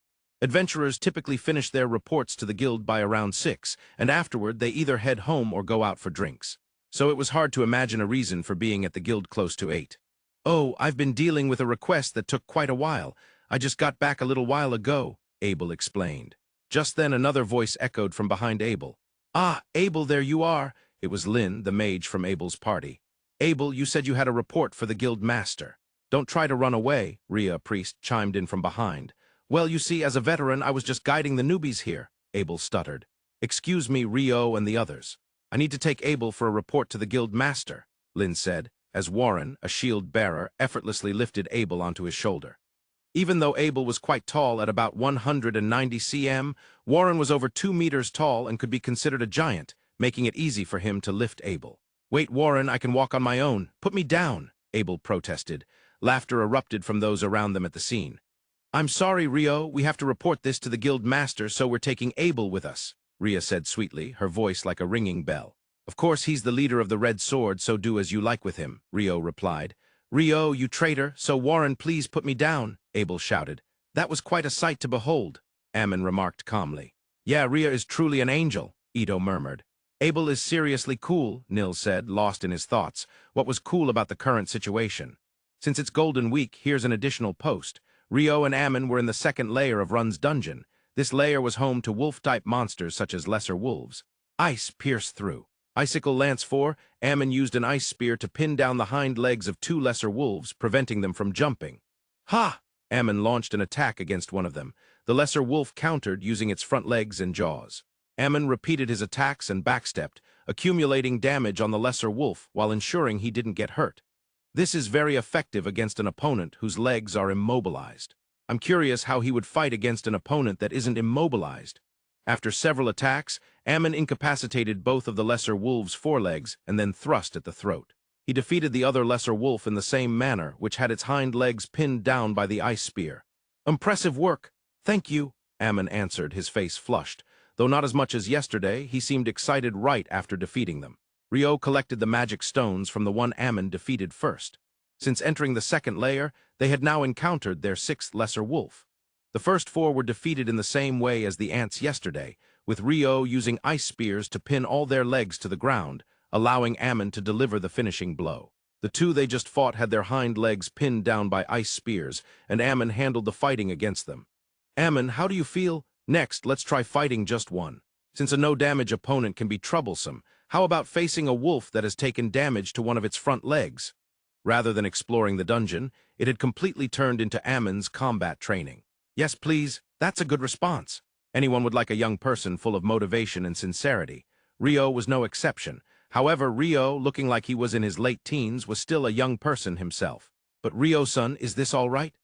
Adventurers typically finish their reports to the guild by around 6, and afterward they either head home or go out for drinks. So it was hard to imagine a reason for being at the guild close to 8. "Oh, I've been dealing with a request that took quite a while. I just got back a little while ago," Abel explained. Just then another voice echoed from behind Abel. "Ah, Abel, there you are." It was Lynn, the mage from Abel's party. "Abel, you said you had a report for the guild master." "Don't try to run away," Rhea, priest, chimed in from behind. "Well, you see, as a veteran, I was just guiding the newbies here," Abel stuttered. "Excuse me, Rio and the others. I need to take Abel for a report to the guild master," Lynn said, as Warren, a shield bearer, effortlessly lifted Abel onto his shoulder. Even though Abel was quite tall at about 190 cm, Warren was over 2 meters tall and could be considered a giant, making it easy for him to lift Abel. "Wait, Warren, I can walk on my own. Put me down," Abel protested. Laughter erupted from those around them at the scene. "I'm sorry, Rio, we have to report this to the guild master, so we're taking Abel with us," Rhea said sweetly, her voice like a ringing bell. "Of course he's the leader of the Red Sword, so do as you like with him," Rio replied. "Rio, you traitor, so Warren, please put me down," Abel shouted. "That was quite a sight to behold," Amon remarked calmly. "Yeah, Rhea is truly an angel," Ito murmured. "Abel is seriously cool," Nils said, lost in his thoughts. What was cool about the current situation? "Since it's Golden Week, here's an additional post. Rio and Amon were in the second layer of Run's dungeon. This layer was home to wolf-type monsters such as lesser wolves. Ice pierced through. Icicle Lance 4, Amon used an ice spear to pin down the hind legs of 2 lesser wolves, preventing them from jumping. Ha! Amon launched an attack against one of them. The lesser wolf countered using its front legs and jaws. Amon repeated his attacks and backstepped, accumulating damage on the lesser wolf while ensuring he didn't get hurt. This is very effective against an opponent whose legs are immobilized. I'm curious how he would fight against an opponent that isn't immobilized. After several attacks, Amon incapacitated both of the lesser wolf's forelegs and then thrust at the throat. He defeated the other lesser wolf in the same manner, which had its hind legs pinned down by the ice spear. "Impressive work. Thank you," Amon answered, his face flushed. Though not as much as yesterday, he seemed excited right after defeating them. Rio collected the magic stones from the one Amon defeated first. Since entering the second layer, they had now encountered their 6th lesser wolf. The first 4 were defeated in the same way as the ants yesterday, with Rio using ice spears to pin all their legs to the ground, allowing Amon to deliver the finishing blow. The 2 they just fought had their hind legs pinned down by ice spears, and Amon handled the fighting against them. "Amon, how do you feel? Next, let's try fighting just one. Since a no-damage opponent can be troublesome, how about facing a wolf that has taken damage to one of its front legs?" Rather than exploring the dungeon, it had completely turned into Amon's combat training. "Yes, please. That's a good response." Anyone would like a young person full of motivation and sincerity. Rio was no exception. However, Rio, looking like he was in his late teens, was still a young person himself. "But Rio-san, is this all right?"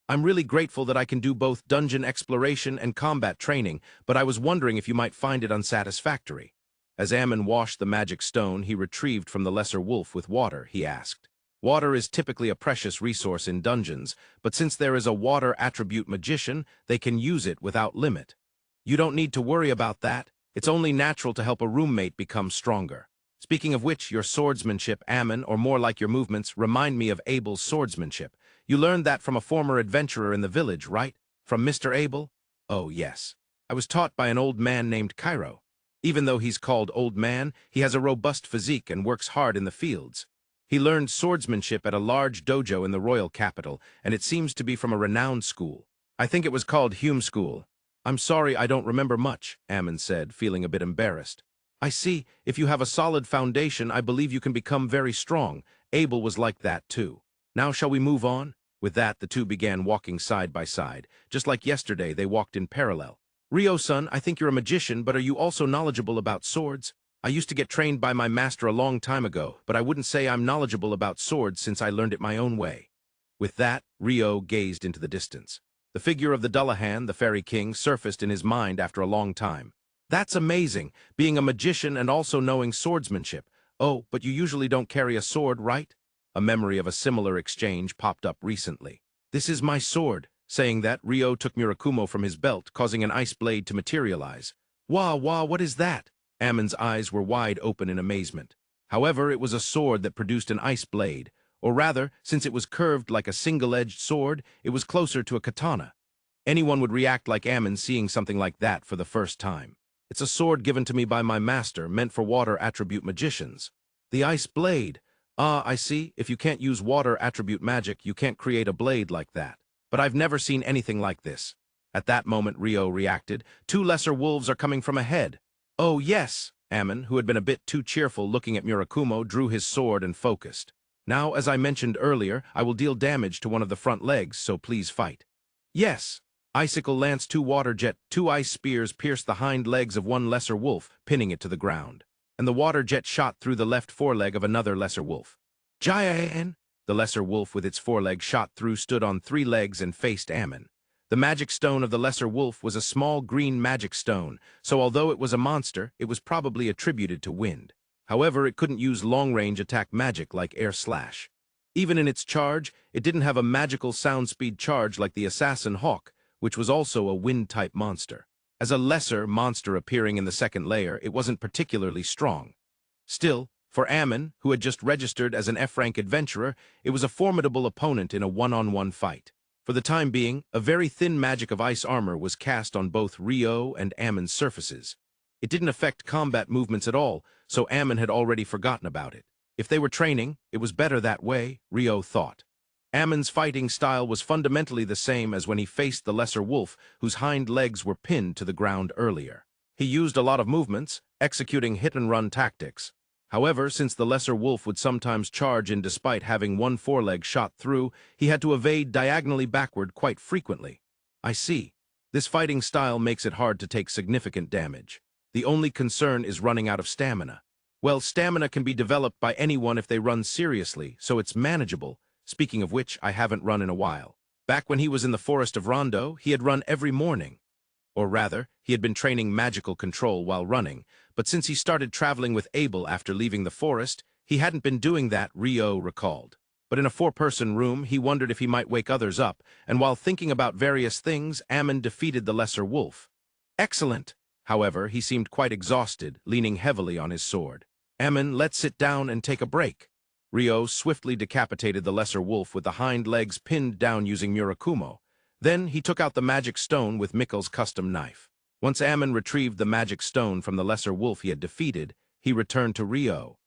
"I'm really grateful that I can do both dungeon exploration and combat training, but I was wondering if you might find it unsatisfactory." As Amon washed the magic stone he retrieved from the lesser wolf with water, he asked. Water is typically a precious resource in dungeons, but since there is a water attribute magician, they can use it without limit. "You don't need to worry about that. It's only natural to help a roommate become stronger. Speaking of which, your swordsmanship, Amon, or more like your movements, remind me of Abel's swordsmanship. You learned that from a former adventurer in the village, right? From Mr. Abel?" "Oh, yes. I was taught by an old man named Cairo. Even though he's called Old Man, he has a robust physique and works hard in the fields. He learned swordsmanship at a large dojo in the royal capital, and it seems to be from a renowned school. I think it was called Hume School." "I'm sorry, I don't remember much," Amon said, feeling a bit embarrassed. "I see. If you have a solid foundation, I believe you can become very strong. Abel was like that, too. Now shall we move on?" With that, the 2 began walking side by side. Just like yesterday, they walked in parallel. "Rio-san, I think you're a magician, but are you also knowledgeable about swords? I used to get trained by my master a long time ago, but I wouldn't say I'm knowledgeable about swords since I learned it my own way." With that, Rio gazed into the distance. The figure of the Dullahan, the fairy king, surfaced in his mind after a long time. "That's amazing, being a magician and also knowing swordsmanship. Oh, but you usually don't carry a sword, right?" A memory of a similar exchange popped up recently. "This is my sword." Saying that, Rio took Murakumo from his belt, causing an ice blade to materialize. "Wah, what is that?" Amon's eyes were wide open in amazement. However, it was a sword that produced an ice blade, or rather, since it was curved like a single-edged sword, it was closer to a katana. Anyone would react like Amon seeing something like that for the first time. It's a sword given to me by my master, meant for water attribute magicians. The ice blade. Ah, I see. If you can't use water attribute magic, you can't create a blade like that. But I've never seen anything like this. At that moment, Rio reacted. Two lesser wolves are coming from ahead. Oh, yes. Amon, who had been a bit too cheerful looking at Murakumo, drew his sword and focused. Now, as I mentioned earlier, I will deal damage to one of the front legs, so please fight. Yes. Icicle lance, two water jet, two ice spears pierced the hind legs of one lesser wolf, pinning it to the ground. And the water jet shot through the left foreleg of another lesser wolf. Jayan! The lesser wolf with its foreleg shot through stood on three legs and faced Amon. The magic stone of the lesser wolf was a small green magic stone, so although it was a monster, it was probably attributed to wind. However, it couldn't use long-range attack magic like air slash. Even in its charge, it didn't have a magical sound speed charge like the assassin hawk, which was also a wind-type monster. As a lesser monster appearing in the second layer, it wasn't particularly strong. Still, for Amon, who had just registered as an F-rank adventurer, it was a formidable opponent in a one-on-one fight. For the time being, a very thin magic of ice armor was cast on both Rio and Amon's surfaces. It didn't affect combat movements at all, so Amon had already forgotten about it. If they were training, it was better that way, Rio thought. Amon's fighting style was fundamentally the same as when he faced the lesser wolf, whose hind legs were pinned to the ground earlier. He used a lot of movements, executing hit-and-run tactics. However, since the lesser wolf would sometimes charge in despite having one foreleg shot through, he had to evade diagonally backward quite frequently. I see. This fighting style makes it hard to take significant damage. The only concern is running out of stamina. Well, stamina can be developed by anyone if they run seriously, so it's manageable. Speaking of which, I haven't run in a while. Back when he was in the Forest of Rondo, he had run every morning. Or rather, he had been training magical control while running, but since he started traveling with Abel after leaving the forest, he hadn't been doing that, Rio recalled. But in a four-person room, he wondered if he might wake others up, and while thinking about various things, Amon defeated the lesser wolf. Excellent! However, he seemed quite exhausted, leaning heavily on his sword. Amon, let's sit down and take a break. Rio swiftly decapitated the lesser wolf with the hind legs pinned down using Murakumo. Then he took out the magic stone with Mikkel's custom knife. Once Amon retrieved the magic stone from the lesser wolf he had defeated, he returned to Rio.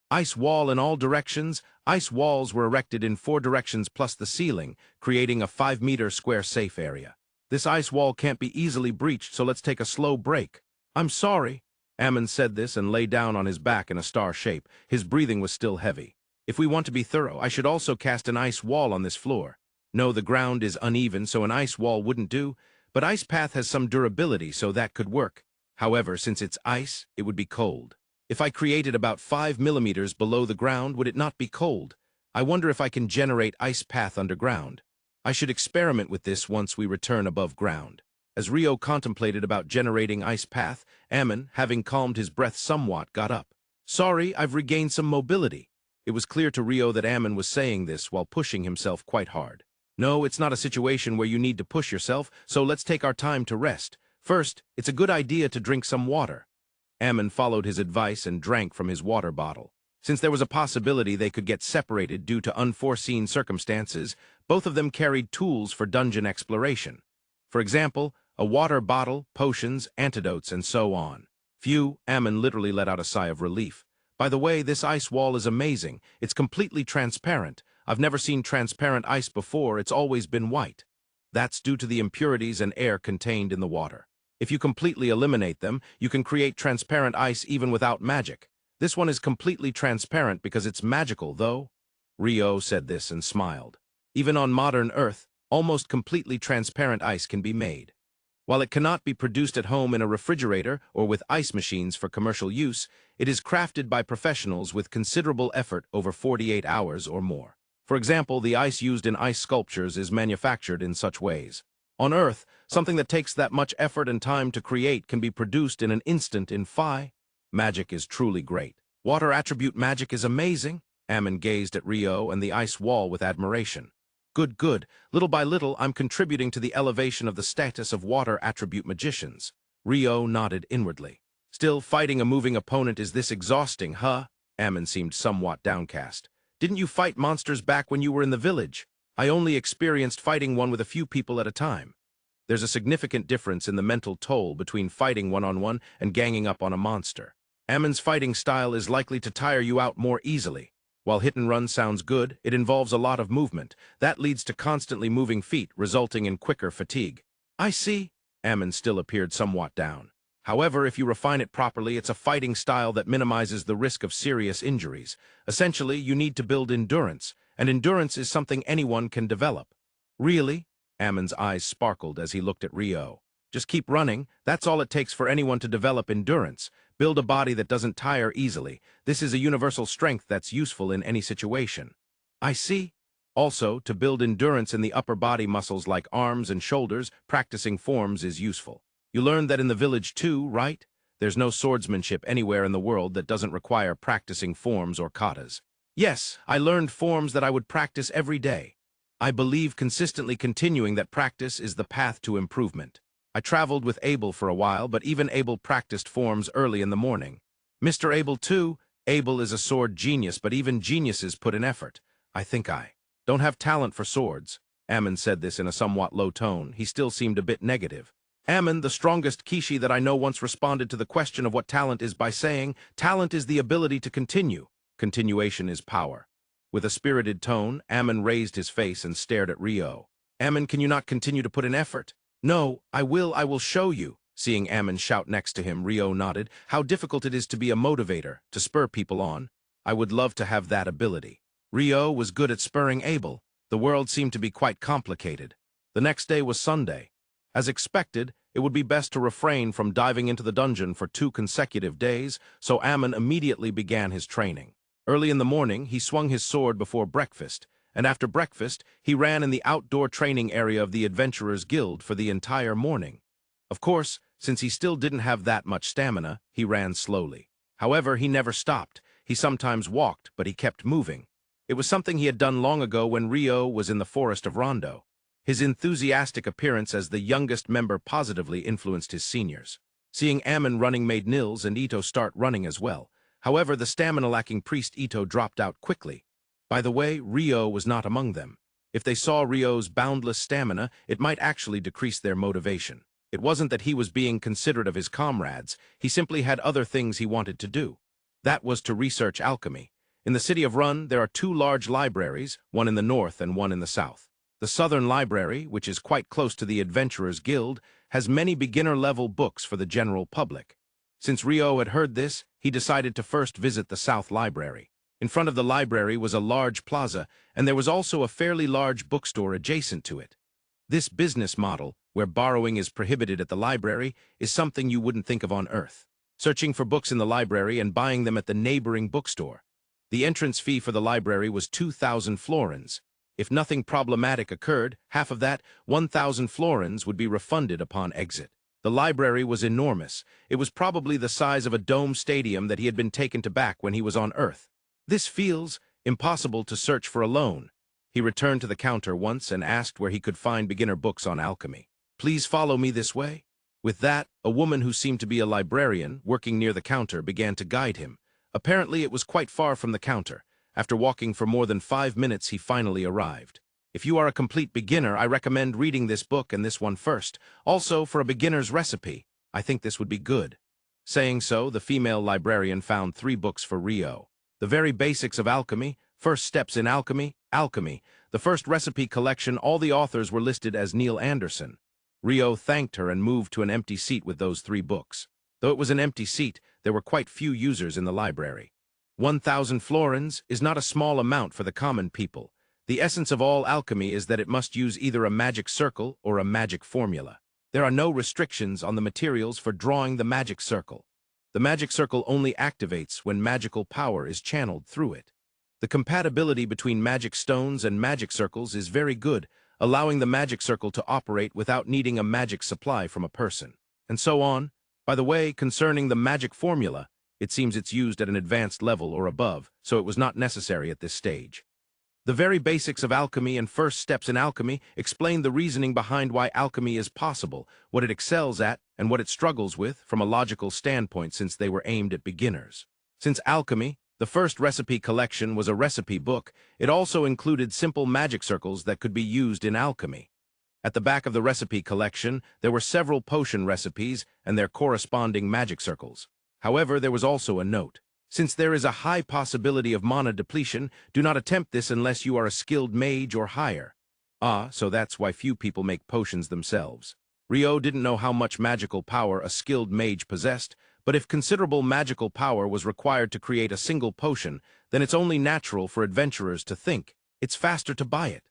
Ice wall in all directions. Ice walls were erected in 4 directions plus the ceiling, creating a 5-meter square safe area. This ice wall can't be easily breached, so let's take a slow break. I'm sorry. Amon said this and lay down on his back in a star shape. His breathing was still heavy. If we want to be thorough, I should also cast an ice wall on this floor. No, the ground is uneven, so an ice wall wouldn't do, but Ice Path has some durability, so that could work. However, since it's ice, it would be cold. If I created about 5 millimeters below the ground, would it not be cold? I wonder if I can generate Ice Path underground. I should experiment with this once we return above ground. As Rio contemplated about generating Ice Path, Amon, having calmed his breath somewhat, got up. Sorry, I've regained some mobility. It was clear to Rio that Amon was saying this while pushing himself quite hard. No, it's not a situation where you need to push yourself, so let's take our time to rest. First, it's a good idea to drink some water. Amon followed his advice and drank from his water bottle. Since there was a possibility they could get separated due to unforeseen circumstances, both of them carried tools for dungeon exploration. For example, a water bottle, potions, antidotes, and so on. Phew, Amon literally let out a sigh of relief. By the way, this ice wall is amazing. It's completely transparent. I've never seen transparent ice before. It's always been white. That's due to the impurities and air contained in the water. If you completely eliminate them, you can create transparent ice even without magic. This one is completely transparent because it's magical, though. Rio said this and smiled. Even on modern Earth, almost completely transparent ice can be made. While it cannot be produced at home in a refrigerator or with ice machines for commercial use, it is crafted by professionals with considerable effort over 48 hours or more. For example, the ice used in ice sculptures is manufactured in such ways. On Earth, something that takes that much effort and time to create can be produced in an instant in Phi. Magic is truly great. Water attribute magic is amazing. Amon gazed at Rio and the ice wall with admiration. Good, good. Little by little, I'm contributing to the elevation of the status of water attribute magicians. Rio nodded inwardly. Still, fighting a moving opponent is this exhausting, huh? Amon seemed somewhat downcast. Didn't you fight monsters back when you were in the village? I only experienced fighting one with a few people at a time. There's a significant difference in the mental toll between fighting one-on-one and ganging up on a monster. Amon's fighting style is likely to tire you out more easily. While hit and run sounds good, it involves a lot of movement. That leads to constantly moving feet, resulting in quicker fatigue. I see. Amon still appeared somewhat down. However, if you refine it properly, it's a fighting style that minimizes the risk of serious injuries. Essentially, you need to build endurance, and endurance is something anyone can develop. Really? Amon's eyes sparkled as he looked at Rio. Just keep running. That's all it takes for anyone to develop endurance. Build a body that doesn't tire easily. This is a universal strength that's useful in any situation. I see. Also, to build endurance in the upper body muscles like arms and shoulders, practicing forms is useful. You learned that in the village too, right? There's no swordsmanship anywhere in the world that doesn't require practicing forms or katas. Yes, I learned forms that I would practice every day. I believe consistently continuing that practice is the path to improvement. I traveled with Abel for a while, but even Abel practiced forms early in the morning. Mr. Abel too? Abel is a sword genius, but even geniuses put in effort. I think I don't have talent for swords. Amon said this in a somewhat low tone. He still seemed a bit negative. Amon, the strongest Kishi that I know, once responded to the question of what talent is by saying, "Talent is the ability to continue. Continuation is power." With a spirited tone, Amon raised his face and stared at Rio. "Amon, can you not continue to put in effort?" "No, I will show you." Seeing Amon shout next to him, Rio nodded. "How difficult it is to be a motivator, to spur people on. I would love to have that ability." Rio was good at spurring Abel. The world seemed to be quite complicated. The next day was Sunday. As expected, it would be best to refrain from diving into the dungeon for 2 consecutive days, so Amon immediately began his training. Early in the morning, he swung his sword before breakfast, and after breakfast, he ran in the outdoor training area of the Adventurers Guild for the entire morning. Of course, since he still didn't have that much stamina, he ran slowly. However, he never stopped. He sometimes walked, but he kept moving. It was something he had done long ago when Rio was in the forest of Rondo. His enthusiastic appearance as the youngest member positively influenced his seniors. Seeing Amon running made Nils and Ito start running as well. However, the stamina-lacking priest Ito dropped out quickly. By the way, Rio was not among them. If they saw Rio's boundless stamina, it might actually decrease their motivation. It wasn't that he was being considerate of his comrades, he simply had other things he wanted to do. That was to research alchemy. In the city of Run, there are 2 large libraries, one in the north and one in the south. The Southern Library, which is quite close to the Adventurers Guild, has many beginner-level books for the general public. Since Rio had heard this, he decided to first visit the South Library. In front of the library was a large plaza, and there was also a fairly large bookstore adjacent to it. This business model, where borrowing is prohibited at the library, is something you wouldn't think of on Earth. Searching for books in the library and buying them at the neighboring bookstore. The entrance fee for the library was 2,000 florins. If nothing problematic occurred, half of that, 1,000 florins, would be refunded upon exit. The library was enormous. It was probably the size of a dome stadium that he had been taken to back when he was on Earth. This feels impossible to search for alone. He returned to the counter once and asked where he could find beginner books on alchemy. "Please follow me this way." With that, a woman who seemed to be a librarian, working near the counter, began to guide him. Apparently, it was quite far from the counter. After walking for more than 5 minutes, he finally arrived. "If you are a complete beginner, I recommend reading this book and this one first. Also, for a beginner's recipe, I think this would be good." Saying so, the female librarian found 3 books for Rio. The very basics of alchemy, first steps in alchemy, the first recipe collection. All the authors were listed as Neil Anderson. Rio thanked her and moved to an empty seat with those 3 books. Though it was an empty seat, there were quite few users in the library. 1,000 florins is not a small amount for the common people. The essence of all alchemy is that it must use either a magic circle or a magic formula. There are no restrictions on the materials for drawing the magic circle. The magic circle only activates when magical power is channeled through it. The compatibility between magic stones and magic circles is very good, allowing the magic circle to operate without needing a magic supply from a person. And so on. By the way, concerning the magic formula, it seems it's used at an advanced level or above, so it was not necessary at this stage. The very basics of alchemy and first steps in alchemy explain the reasoning behind why alchemy is possible, what it excels at, and what it struggles with from a logical standpoint, since they were aimed at beginners. Since alchemy, the first recipe collection, was a recipe book, it also included simple magic circles that could be used in alchemy. At the back of the recipe collection, there were several potion recipes and their corresponding magic circles. However, there was also a note. Since there is a high possibility of mana depletion, do not attempt this unless you are a skilled mage or higher. So that's why few people make potions themselves. Rio didn't know how much magical power a skilled mage possessed, but if considerable magical power was required to create a single potion, then it's only natural for adventurers to think it's faster to buy it.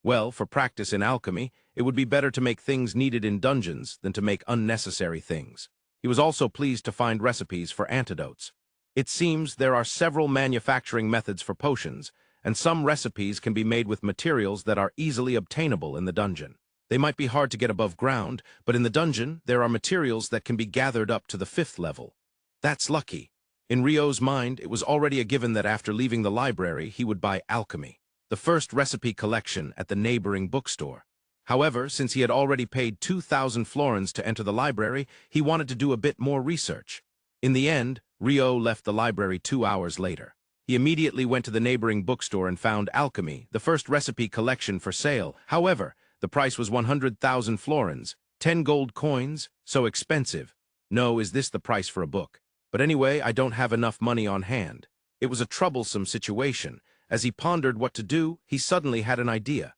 Well, for practice in alchemy, it would be better to make things needed in dungeons than to make unnecessary things. He was also pleased to find recipes for antidotes. It seems there are several manufacturing methods for potions, and some recipes can be made with materials that are easily obtainable in the dungeon. They might be hard to get above ground, but in the dungeon, there are materials that can be gathered up to the 5th level. That's lucky. In Rio's mind, it was already a given that after leaving the library, he would buy alchemy, the first recipe collection at the neighboring bookstore. However, since he had already paid 2,000 florins to enter the library, he wanted to do a bit more research. In the end, Rio left the library 2 hours later. He immediately went to the neighboring bookstore and found alchemy, the first recipe collection, for sale. However, the price was 100,000 florins, 10 gold coins, so expensive. No, is this the price for a book? But anyway, I don't have enough money on hand. It was a troublesome situation. As he pondered what to do, he suddenly had an idea.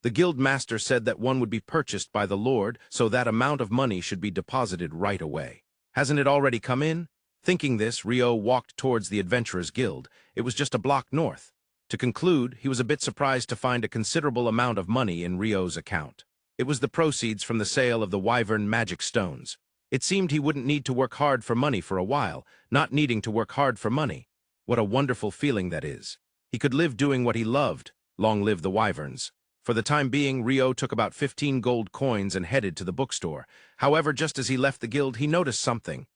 The guild master said that one would be purchased by the lord, so that amount of money should be deposited right away. Hasn't it already come in? Thinking this, Rio walked towards the Adventurers Guild. It was just a block north. To conclude, he was a bit surprised to find a considerable amount of money in Rio's account. It was the proceeds from the sale of the Wyvern magic stones. It seemed he wouldn't need to work hard for money for a while, not needing to work hard for money. What a wonderful feeling that is. He could live doing what he loved. Long live the Wyverns. For the time being, Rio took about 15 gold coins and headed to the bookstore. However, just as he left the guild, he noticed something.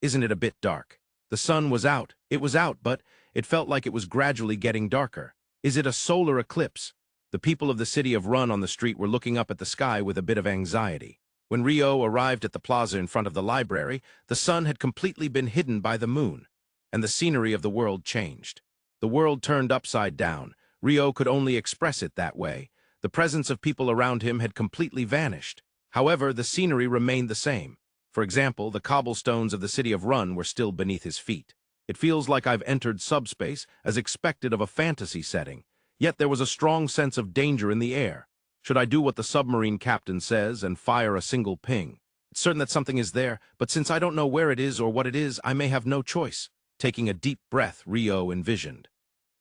Isn't it a bit dark? The sun was out. It was out, but it felt like it was gradually getting darker. Is it a solar eclipse? The people of the city of Rune on the street were looking up at the sky with a bit of anxiety. When Rio arrived at the plaza in front of the library, the sun had completely been hidden by the moon, and the scenery of the world changed. The world turned upside down. Rio could only express it that way. The presence of people around him had completely vanished. However, the scenery remained the same. For example, the cobblestones of the city of Rune were still beneath his feet. It feels like I've entered subspace, as expected of a fantasy setting. Yet there was a strong sense of danger in the air. Should I do what the submarine captain says and fire a single ping? It's certain that something is there, but since I don't know where it is or what it is, I may have no choice. Taking a deep breath, Rio envisioned.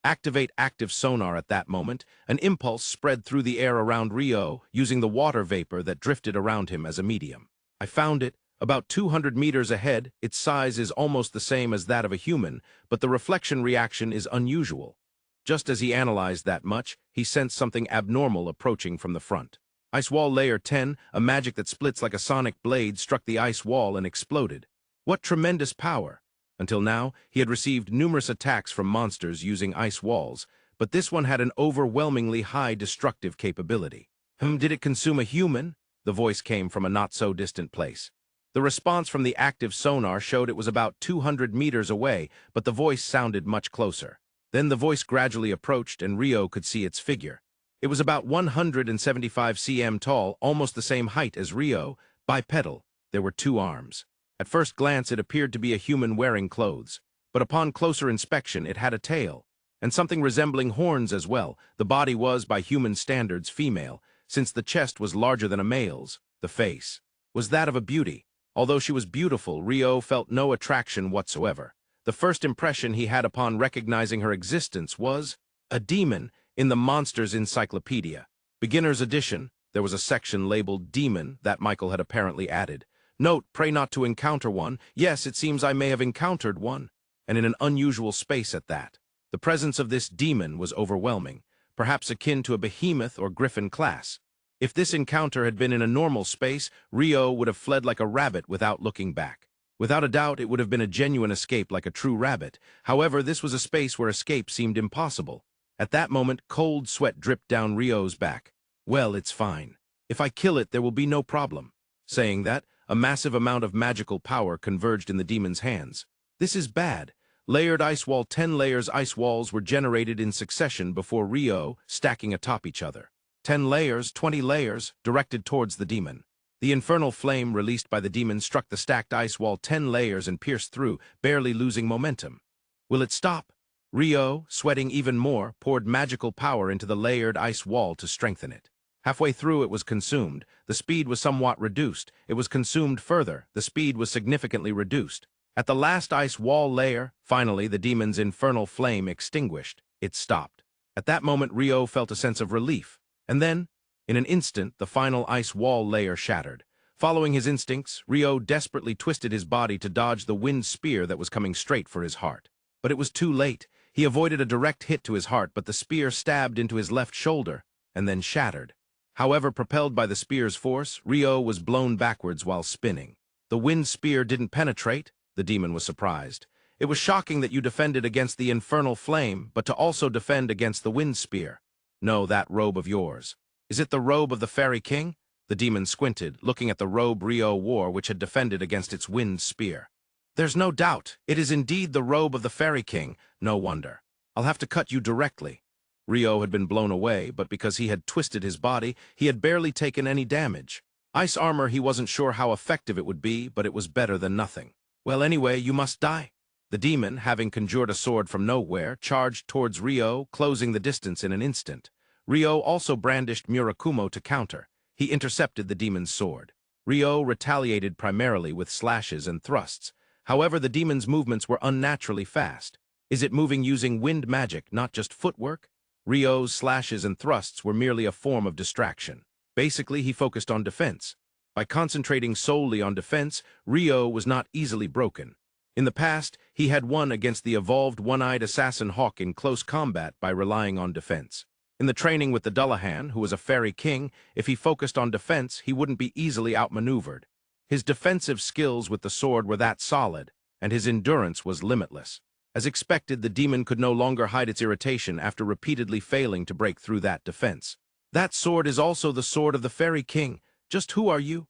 Activate active sonar at that moment. An impulse spread through the air around Rio, using the water vapor that drifted around him as a medium. I found it. About 200 meters ahead, its size is almost the same as that of a human, but the reflection reaction is unusual. Just as he analyzed that much, he sensed something abnormal approaching from the front. Ice Wall Layer 10, a magic that splits like a sonic blade, struck the ice wall and exploded. What tremendous power! Until now, he had received numerous attacks from monsters using ice walls, but this one had an overwhelmingly high destructive capability. Did it consume a human? The voice came from a not-so-distant place. The response from the active sonar showed it was about 200 meters away, but the voice sounded much closer. Then the voice gradually approached, and Rio could see its figure. It was about 175 cm tall, almost the same height as Rio. Bipedal, there were 2 arms. At first glance, it appeared to be a human wearing clothes, but upon closer inspection, it had a tail, and something resembling horns as well. The body was, by human standards, female, since the chest was larger than a male's. The face was that of a beauty. Although she was beautiful, Rio felt no attraction whatsoever. The first impression he had upon recognizing her existence was a demon in the Monsters Encyclopedia. Beginner's Edition, there was a section labeled Demon that Michael had apparently added. Note, pray not to encounter one. Yes, it seems I may have encountered one, and in an unusual space at that. The presence of this demon was overwhelming, perhaps akin to a behemoth or griffin class. If this encounter had been in a normal space, Rio would have fled like a rabbit without looking back. Without a doubt, it would have been a genuine escape like a true rabbit. However, this was a space where escape seemed impossible. At that moment, cold sweat dripped down Rio's back. Well, it's fine. If I kill it, there will be no problem. Saying that, a massive amount of magical power converged in the demon's hands. This is bad. Layered ice wall 10 layers ice walls were generated in succession before Rio, stacking atop each other. 10 layers, 20 layers, directed towards the demon. The infernal flame released by the demon struck the stacked ice wall 10 layers and pierced through, barely losing momentum. Will it stop? Rio, sweating even more, poured magical power into the layered ice wall to strengthen it. Halfway through, it was consumed. The speed was somewhat reduced. It was consumed further. The speed was significantly reduced. At the last ice wall layer, finally, the demon's infernal flame extinguished. It stopped. At that moment, Rio felt a sense of relief. And then, in an instant, the final ice wall layer shattered. Following his instincts, Rio desperately twisted his body to dodge the wind spear that was coming straight for his heart. But it was too late. He avoided a direct hit to his heart, but the spear stabbed into his left shoulder and then shattered. However, propelled by the spear's force, Rio was blown backwards while spinning. The wind spear didn't penetrate. The demon was surprised. It was shocking that you defended against the infernal flame, but to also defend against the wind spear. No, that robe of yours. Is it the robe of the Fairy King? The demon squinted, looking at the robe Rio wore, which had defended against its wind spear. There's no doubt. It is indeed the robe of the Fairy King. No wonder. I'll have to cut you directly. Rio had been blown away, but because he had twisted his body, he had barely taken any damage. Ice armor, he wasn't sure how effective it would be, but it was better than nothing. Well, anyway, you must die. The demon, having conjured a sword from nowhere, charged towards Rio, closing the distance in an instant. Rio also brandished Murakumo to counter. He intercepted the demon's sword. Rio retaliated primarily with slashes and thrusts. However, the demon's movements were unnaturally fast. Is it moving using wind magic, not just footwork? Rio's slashes and thrusts were merely a form of distraction. Basically, he focused on defense. By concentrating solely on defense, Rio was not easily broken. In the past, he had won against the evolved one-eyed assassin Hawk in close combat by relying on defense. In the training with the Dullahan, who was a fairy king, if he focused on defense, he wouldn't be easily outmaneuvered. His defensive skills with the sword were that solid, and his endurance was limitless. As expected, the demon could no longer hide its irritation after repeatedly failing to break through that defense. That sword is also the sword of the Fairy King. Just who are you?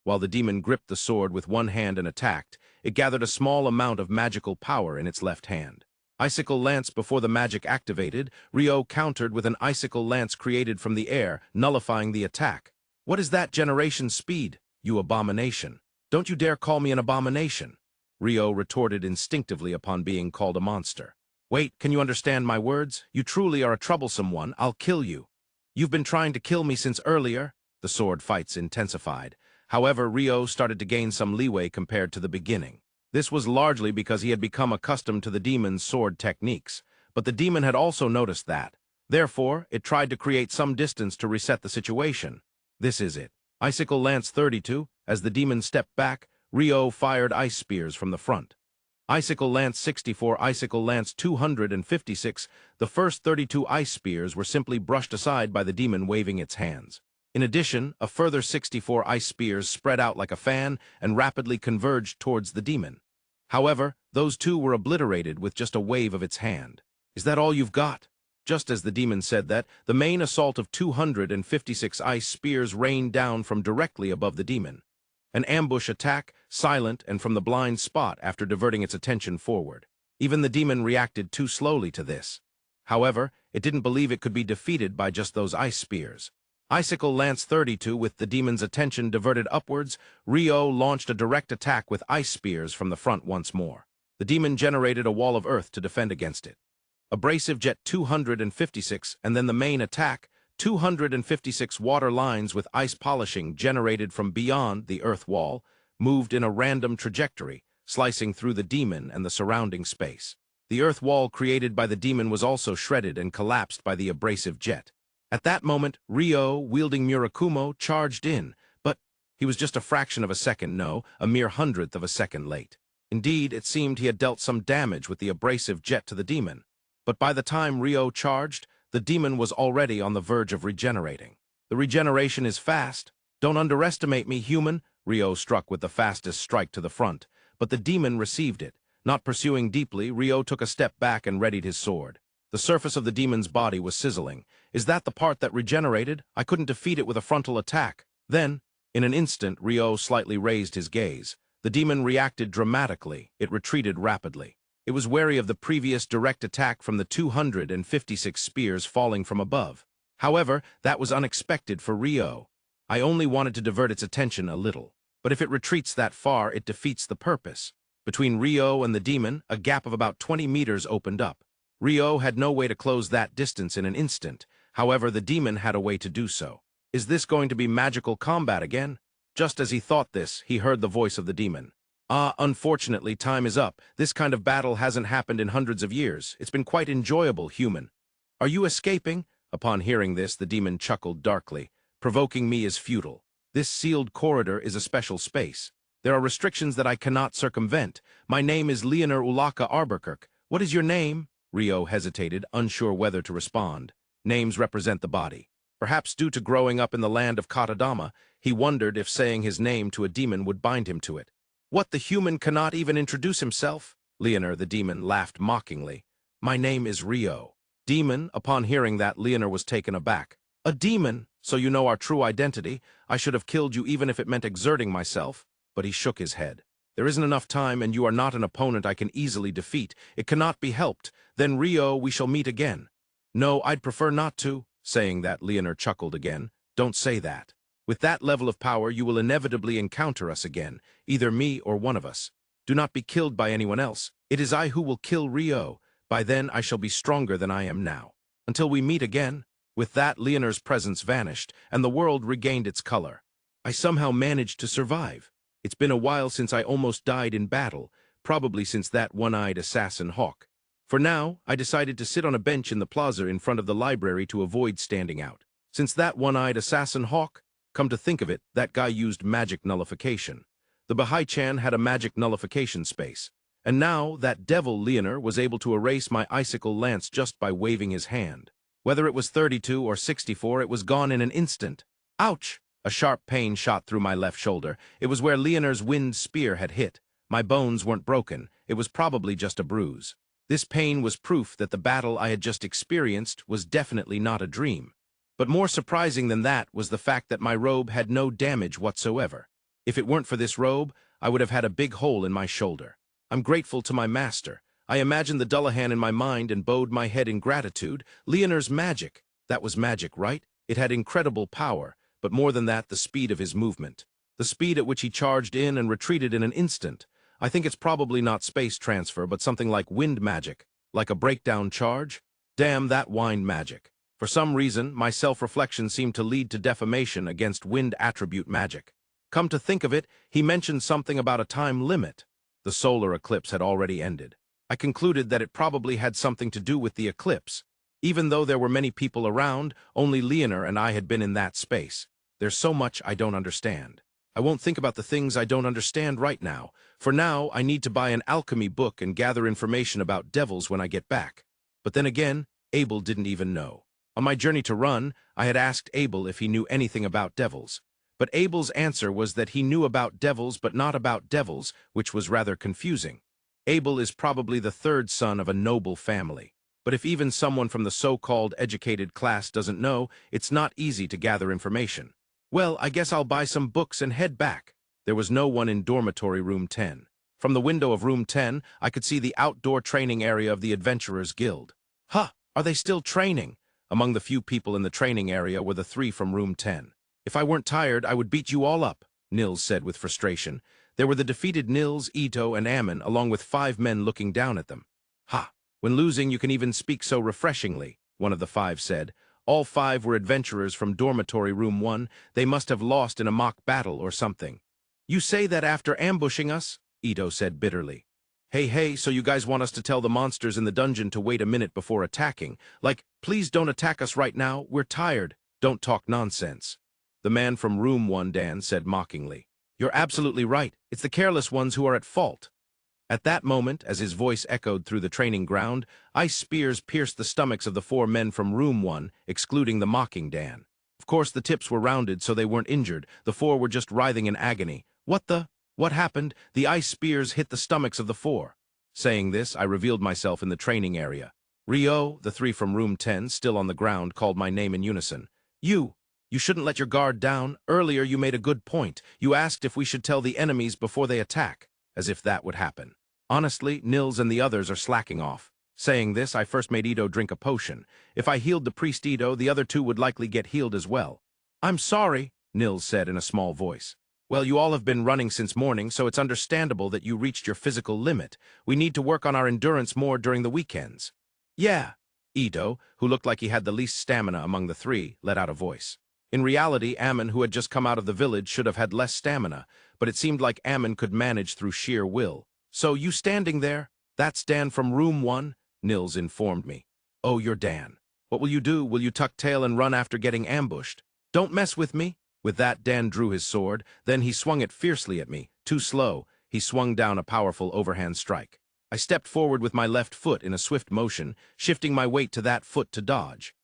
While the demon gripped the sword with one hand and attacked, it gathered a small amount of magical power in its left hand. Icicle Lance. Before the magic activated, Rio countered with an Icicle Lance created from the air, nullifying the attack. What is that generation speed, you abomination? Don't you dare call me an abomination. Rio retorted instinctively upon being called a monster. Wait, can you understand my words? You truly are a troublesome one. I'll kill you. You've been trying to kill me since earlier. The sword fights intensified. However, Rio started to gain some leeway compared to the beginning. This was largely because he had become accustomed to the demon's sword techniques. But the demon had also noticed that. Therefore, it tried to create some distance to reset the situation. This is it. Icicle Lance 32. As the demon stepped back, Rio fired ice spears from the front. Icicle Lance 64, Icicle Lance 256. The first 32 ice spears were simply brushed aside by the demon waving its hands. In addition, a further 64 ice spears spread out like a fan and rapidly converged towards the demon. However, those two were obliterated with just a wave of its hand. Is that all you've got? Just as the demon said that, the main assault of 256 ice spears rained down from directly above the demon. An ambush attack, silent and from the blind spot after diverting its attention forward. Even the demon reacted too slowly to this. However, it didn't believe it could be defeated by just those ice spears. Icicle Lance 32, with the demon's attention diverted upwards, Rio launched a direct attack with ice spears from the front once more. The demon generated a wall of earth to defend against it. Abrasive Jet 256, and then the main attack, 256 water lines with ice polishing generated from beyond the earth wall, moved in a random trajectory, slicing through the demon and the surrounding space. The earth wall created by the demon was also shredded and collapsed by the abrasive jet. At that moment, Rio, wielding Murakumo, charged in, but he was just a fraction of a second, no, a mere hundredth of a second late. Indeed, it seemed he had dealt some damage with the abrasive jet to the demon. But by the time Rio charged, the demon was already on the verge of regenerating. The regeneration is fast. Don't underestimate me, human. Rio struck with the fastest strike to the front, but the demon received it. Not pursuing deeply, Rio took a step back and readied his sword. The surface of the demon's body was sizzling. Is that the part that regenerated? I couldn't defeat it with a frontal attack. Then, in an instant, Rio slightly raised his gaze. The demon reacted dramatically. It retreated rapidly. It was wary of the previous direct attack from the 256 spears falling from above. However, that was unexpected for Rio. I only wanted to divert its attention a little. But if it retreats that far, it defeats the purpose. Between Rio and the demon, a gap of about 20 meters opened up. Rio had no way to close that distance in an instant. However, the demon had a way to do so. Is this going to be magical combat again? Just as he thought this, he heard the voice of the demon. Unfortunately, time is up. This kind of battle hasn't happened in hundreds of years. It's been quite enjoyable, human. Are you escaping? Upon hearing this, the demon chuckled darkly. Provoking me is futile. This sealed corridor is a special space. There are restrictions that I cannot circumvent. My name is Leonor Ulaka Arberkirk. What is your name? Rio hesitated, unsure whether to respond. Names represent the body. Perhaps due to growing up in the land of Katadama, he wondered if saying his name to a demon would bind him to it. What, the human cannot even introduce himself? Leonor, the demon, laughed mockingly. My name is Rio. Demon, upon hearing that, Leonor was taken aback. A demon? So you know our true identity? I should have killed you even if it meant exerting myself. But he shook his head. There isn't enough time, and you are not an opponent I can easily defeat. It cannot be helped. Then, Rio, we shall meet again. No, I'd prefer not to. Saying that, Leonor chuckled again. Don't say that. With that level of power, you will inevitably encounter us again, either me or one of us. Do not be killed by anyone else. It is I who will kill Rio. By then, I shall be stronger than I am now. Until we meet again. With that, Leonor's presence vanished, and the world regained its color. I somehow managed to survive. It's been a while since I almost died in battle, probably since that one-eyed assassin Hawk. For now, I decided to sit on a bench in the plaza in front of the library to avoid standing out. Since that one-eyed assassin Hawk, come to think of it, that guy used magic nullification. The Baha'i-chan had a magic nullification space. And now, that devil Leonor was able to erase my icicle lance just by waving his hand. Whether it was 32 or 64, it was gone in an instant. Ouch! A sharp pain shot through my left shoulder. It was where Leonor's wind spear had hit. My bones weren't broken. It was probably just a bruise. This pain was proof that the battle I had just experienced was definitely not a dream. But more surprising than that was the fact that my robe had no damage whatsoever. If it weren't for this robe, I would have had a big hole in my shoulder. I'm grateful to my master. I imagined the Dullahan in my mind and bowed my head in gratitude. Leonor's magic. That was magic, right? It had incredible power, but more than that, the speed of his movement. The speed at which he charged in and retreated in an instant. I think it's probably not space transfer, but something like wind magic. Like a breakdown charge? Damn that wind magic. For some reason, my self-reflection seemed to lead to defamation against wind attribute magic. Come to think of it, he mentioned something about a time limit. The solar eclipse had already ended. I concluded that it probably had something to do with the eclipse. Even though there were many people around, only Leonor and I had been in that space. There's so much I don't understand. I won't think about the things I don't understand right now. For now, I need to buy an alchemy book and gather information about devils when I get back. But then again, Abel didn't even know. On my journey to Rune, I had asked Abel if he knew anything about devils. But Abel's answer was that he knew about devils but not about devils, which was rather confusing. Abel is probably the third son of a noble family. But if even someone from the so-called educated class doesn't know, it's not easy to gather information. Well, I guess I'll buy some books and head back. There was no one in dormitory room 10. From the window of room 10, I could see the outdoor training area of the Adventurers Guild. Huh, are they still training? Among the few people in the training area were the 3 from room 10. If I weren't tired, I would beat you all up, Nils said with frustration. There were the defeated Nils, Ito, and Amon, along with 5 men looking down at them. Ha! When losing, you can even speak so refreshingly, one of the 5 said. All 5 were adventurers from dormitory room 1. They must have lost in a mock battle or something. You say that after ambushing us? Ito said bitterly. Hey, so you guys want us to tell the monsters in the dungeon to wait a minute before attacking? Like, please don't attack us right now, we're tired. Don't talk nonsense. The man from room 1, Dan, said mockingly. You're absolutely right. It's the careless ones who are at fault. At that moment, as his voice echoed through the training ground, ice spears pierced the stomachs of the 4 men from room 1, excluding the mocking Dan. Of course, the tips were rounded, so they weren't injured. The 4 were just writhing in agony. What happened? The ice spears hit the stomachs of the 4. Saying this, I revealed myself in the training area. Rio, the 3 from room 10, still on the ground, called my name in unison. You shouldn't let your guard down. Earlier you made a good point. You asked if we should tell the enemies before they attack, as if that would happen. Honestly, Nils and the others are slacking off. Saying this, I first made Ito drink a potion. If I healed the priest Ito, the other two would likely get healed as well. I'm sorry, Nils said in a small voice. Well, you all have been running since morning, so it's understandable that you reached your physical limit. We need to work on our endurance more during the weekends. Yeah, Ito, who looked like he had the least stamina among the three, let out a voice. In reality, Amon, who had just come out of the village, should have had less stamina, but it seemed like Amon could manage through sheer will. So, you standing there? That's Dan from Room 1, Nils informed me. Oh, you're Dan. What will you do? Will you tuck tail and run after getting ambushed? Don't mess with me. With that, Dan drew his sword. Then he swung it fiercely at me. Too slow, he swung down a powerful overhand strike. I stepped forward with my left foot in a swift motion, shifting my weight to that foot to dodge.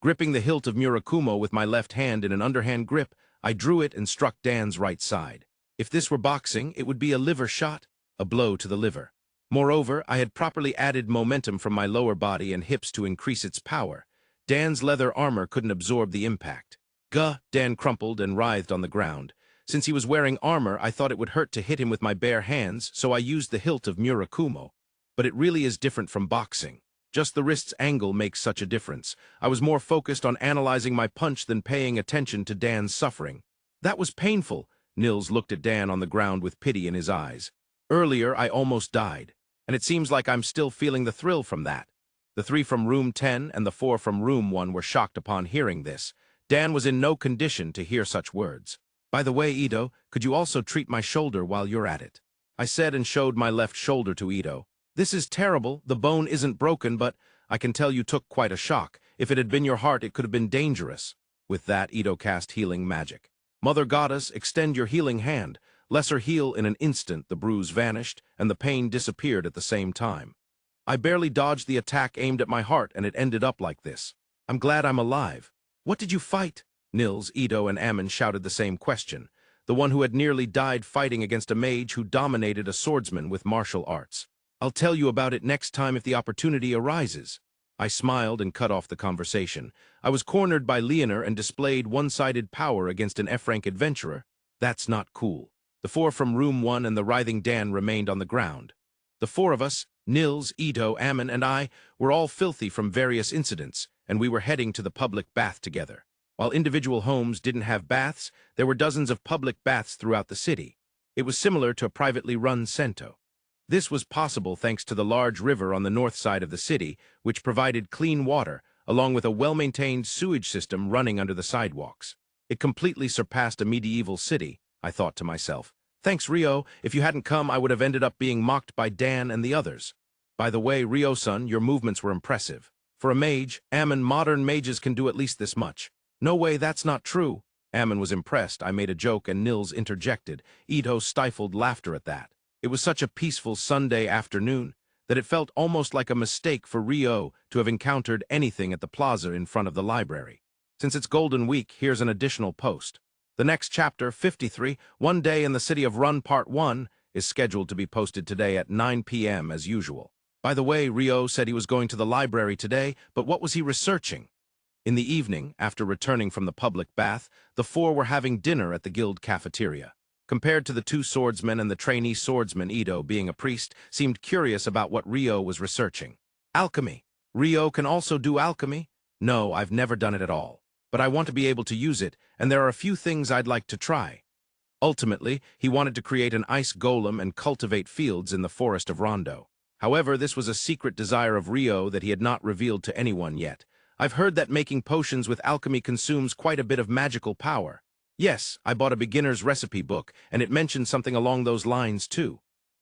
Gripping the hilt of Murakumo with my left hand in an underhand grip, I drew it and struck Dan's right side. If this were boxing, it would be a liver shot, a blow to the liver. Moreover, I had properly added momentum from my lower body and hips to increase its power. Dan's leather armor couldn't absorb the impact. Gah! Dan crumpled and writhed on the ground. Since he was wearing armor, I thought it would hurt to hit him with my bare hands, so I used the hilt of Murakumo. But it really is different from boxing. Just the wrist's angle makes such a difference. I was more focused on analyzing my punch than paying attention to Dan's suffering. That was painful. Nils looked at Dan on the ground with pity in his eyes. Earlier, I almost died, and it seems like I'm still feeling the thrill from that. The 3 from Room 10 and the 4 from Room 1 were shocked upon hearing this. Dan was in no condition to hear such words. By the way, Ito, could you also treat my shoulder while you're at it? I said and showed my left shoulder to Ito. This is terrible. The bone isn't broken, but I can tell you took quite a shock. If it had been your heart, it could have been dangerous. With that, Ito cast healing magic. Mother Goddess, extend your healing hand. Lesser heal in an instant, the bruise vanished, and the pain disappeared at the same time. I barely dodged the attack aimed at my heart, and it ended up like this. I'm glad I'm alive. What did you fight? Nils, Ito, and Amon shouted the same question. The one who had nearly died fighting against a mage who dominated a swordsman with martial arts. I'll tell you about it next time if the opportunity arises. I smiled and cut off the conversation. I was cornered by Leonor and displayed one-sided power against an F-rank adventurer. That's not cool. The 4 from Room 1 and the writhing Dan remained on the ground. The 4 of us, Nils, Ito, Amon, and I, were all filthy from various incidents, and we were heading to the public bath together. While individual homes didn't have baths, there were dozens of public baths throughout the city. It was similar to a privately run cento. This was possible thanks to the large river on the north side of the city, which provided clean water, along with a well-maintained sewage system running under the sidewalks. It completely surpassed a medieval city, I thought to myself. Thanks, Rio. If you hadn't come, I would have ended up being mocked by Dan and the others. By the way, Rio-san, your movements were impressive. For a mage, Amon, modern mages can do at least this much. No way, that's not true. Amon was impressed. I made a joke and Nils interjected. Ito stifled laughter at that. It was such a peaceful Sunday afternoon that it felt almost like a mistake for Rio to have encountered anything at the plaza in front of the library. Since it's Golden Week, here's an additional post. The next chapter, 53, One Day in the City of Run Part 1, is scheduled to be posted today at 9 p.m. as usual. By the way, Rio said he was going to the library today, but what was he researching? In the evening, after returning from the public bath, the 4 were having dinner at the guild cafeteria. Compared to the 2 swordsmen and the trainee swordsman, Ito, being a priest, seemed curious about what Rio was researching. Alchemy. Rio can also do alchemy? No, I've never done it at all. But I want to be able to use it, and there are a few things I'd like to try. Ultimately, he wanted to create an ice golem and cultivate fields in the forest of Rondo. However, this was a secret desire of Rio that he had not revealed to anyone yet. I've heard that making potions with alchemy consumes quite a bit of magical power. Yes, I bought a beginner's recipe book, and it mentioned something along those lines, too.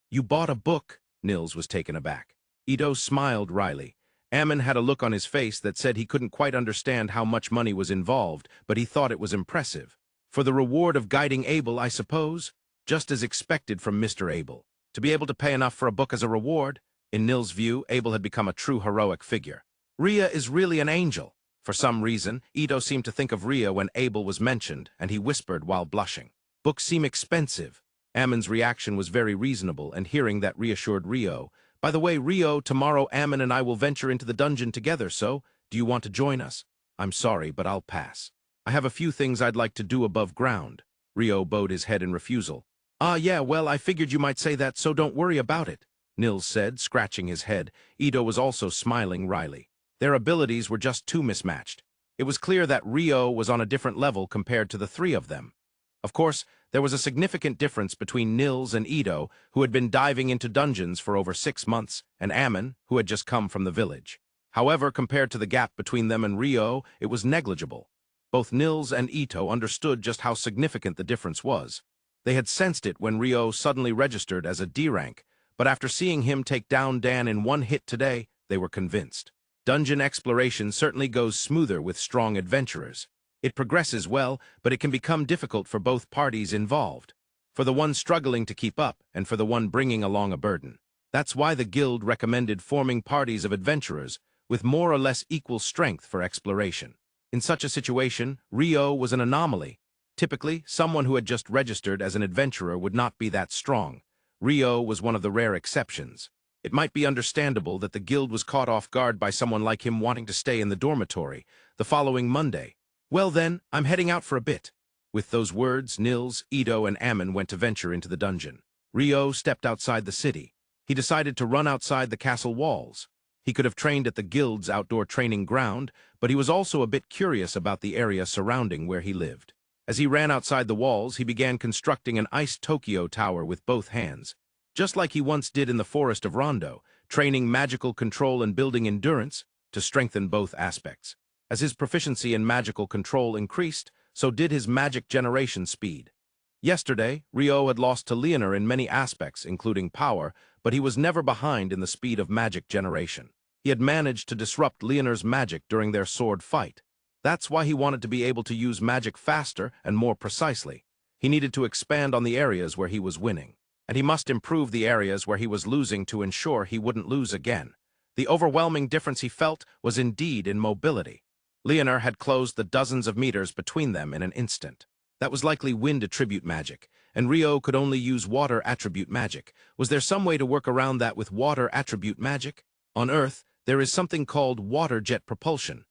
You bought a book? Nils was taken aback. Ito smiled wryly. Amon had a look on his face that said he couldn't quite understand how much money was involved, but he thought it was impressive. For the reward of guiding Abel, I suppose? Just as expected from Mr. Abel. To be able to pay enough for a book as a reward? In Nils' view, Abel had become a true heroic figure. Rhea is really an angel. For some reason, Ito seemed to think of Rhea when Abel was mentioned, and he whispered while blushing. Books seem expensive. Amon's reaction was very reasonable, and hearing that reassured Rio. By the way, Rio, tomorrow Amon and I will venture into the dungeon together, so do you want to join us? I'm sorry, but I'll pass. I have a few things I'd like to do above ground. Rio bowed his head in refusal. Ah, yeah, well, I figured you might say that, so don't worry about it. Nils said, scratching his head. Ito was also smiling wryly. Their abilities were just too mismatched. It was clear that Rio was on a different level compared to the three of them. Of course, there was a significant difference between Nils and Ito, who had been diving into dungeons for over 6 months, and Amon, who had just come from the village. However, compared to the gap between them and Rio, it was negligible. Both Nils and Ito understood just how significant the difference was. They had sensed it when Rio suddenly registered as a D rank, but after seeing him take down Dan in one hit today, they were convinced. Dungeon exploration certainly goes smoother with strong adventurers. It progresses well, but it can become difficult for both parties involved. For the one struggling to keep up, and for the one bringing along a burden. That's why the guild recommended forming parties of adventurers with more or less equal strength for exploration. In such a situation, Rio was an anomaly. Typically, someone who had just registered as an adventurer would not be that strong. Rio was one of the rare exceptions. It might be understandable that the guild was caught off guard by someone like him wanting to stay in the dormitory the following Monday. Well then, I'm heading out for a bit. With those words, Nils, Ito, and Amon went to venture into the dungeon. Rio stepped outside the city. He decided to run outside the castle walls. He could have trained at the guild's outdoor training ground, but he was also a bit curious about the area surrounding where he lived. As he ran outside the walls, he began constructing an ice Tokyo tower with both hands. Just like he once did in the forest of Rondo, training magical control and building endurance to strengthen both aspects. As his proficiency in magical control increased, so did his magic generation speed. Yesterday, Rio had lost to Leonor in many aspects, including power, but he was never behind in the speed of magic generation. He had managed to disrupt Leonor's magic during their sword fight. That's why he wanted to be able to use magic faster and more precisely. He needed to expand on the areas where he was winning. And he must improve the areas where he was losing to ensure he wouldn't lose again. The overwhelming difference he felt was indeed in mobility. Leonor had closed the dozens of meters between them in an instant. That was likely wind attribute magic, and Rio could only use water attribute magic. Was there some way to work around that with water attribute magic? On Earth, there is something called water jet propulsion.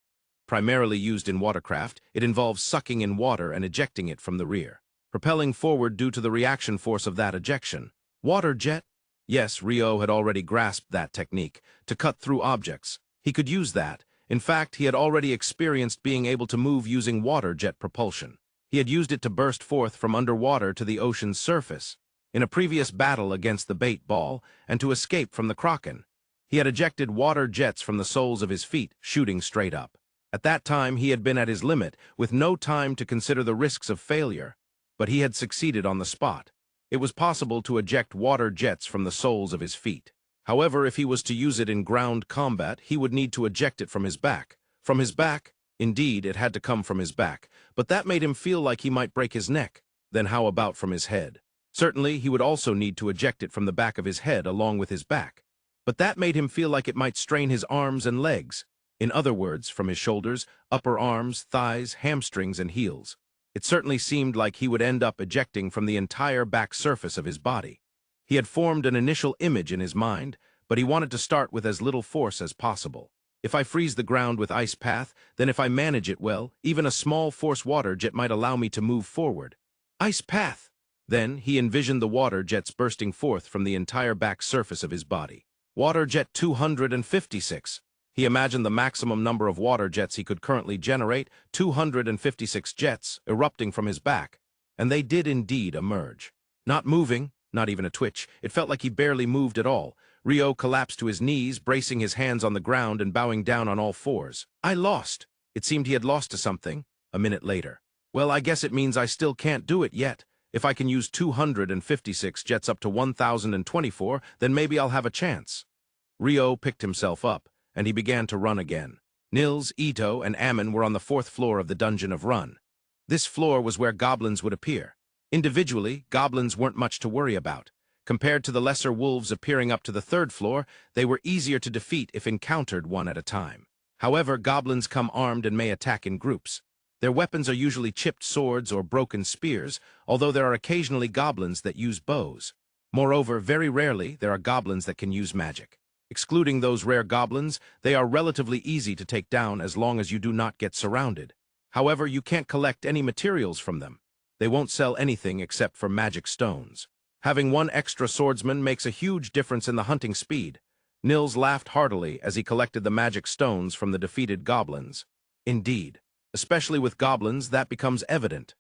Primarily used in watercraft, it involves sucking in water and ejecting it from the rear, propelling forward due to the reaction force of that ejection. Water jet? Yes, Rio had already grasped that technique, to cut through objects. He could use that. In fact, he had already experienced being able to move using water jet propulsion. He had used it to burst forth from underwater to the ocean's surface, in a previous battle against the bait ball, and to escape from the Kraken. He had ejected water jets from the soles of his feet, shooting straight up. At that time, he had been at his limit, with no time to consider the risks of failure. But he had succeeded on the spot. It was possible to eject water jets from the soles of his feet. However, if he was to use it in ground combat, he would need to eject it from his back. From his back? Indeed, it had to come from his back, but that made him feel like he might break his neck. Then how about from his head? Certainly, he would also need to eject it from the back of his head along with his back. But that made him feel like it might strain his arms and legs. In other words, from his shoulders, upper arms, thighs, hamstrings, and heels. It certainly seemed like he would end up ejecting from the entire back surface of his body. He had formed an initial image in his mind, but he wanted to start with as little force as possible. If I freeze the ground with ice path, then if I manage it well, even a small force water jet might allow me to move forward. Ice path! Then he envisioned the water jets bursting forth from the entire back surface of his body. Water jet 256. He imagined the maximum number of water jets he could currently generate, 256 jets, erupting from his back. And they did indeed emerge. Not moving, not even a twitch. It felt like he barely moved at all. Rio collapsed to his knees, bracing his hands on the ground and bowing down on all fours. I lost. It seemed he had lost to something. A minute later. Well, I guess it means I still can't do it yet. If I can use 256 jets up to 1,024, then maybe I'll have a chance. Rio picked himself up, and he began to run again. Nils, Ito, and Amon were on the 4th floor of the Dungeon of Run. This floor was where goblins would appear. Individually, goblins weren't much to worry about. Compared to the lesser wolves appearing up to the 3rd floor, they were easier to defeat if encountered one at a time. However, goblins come armed and may attack in groups. Their weapons are usually chipped swords or broken spears, although there are occasionally goblins that use bows. Moreover, very rarely there are goblins that can use magic. Excluding those rare goblins, they are relatively easy to take down as long as you do not get surrounded. However, you can't collect any materials from them. They won't sell anything except for magic stones. Having one extra swordsman makes a huge difference in the hunting speed. Nils laughed heartily as he collected the magic stones from the defeated goblins. Indeed, especially with goblins, that becomes evident.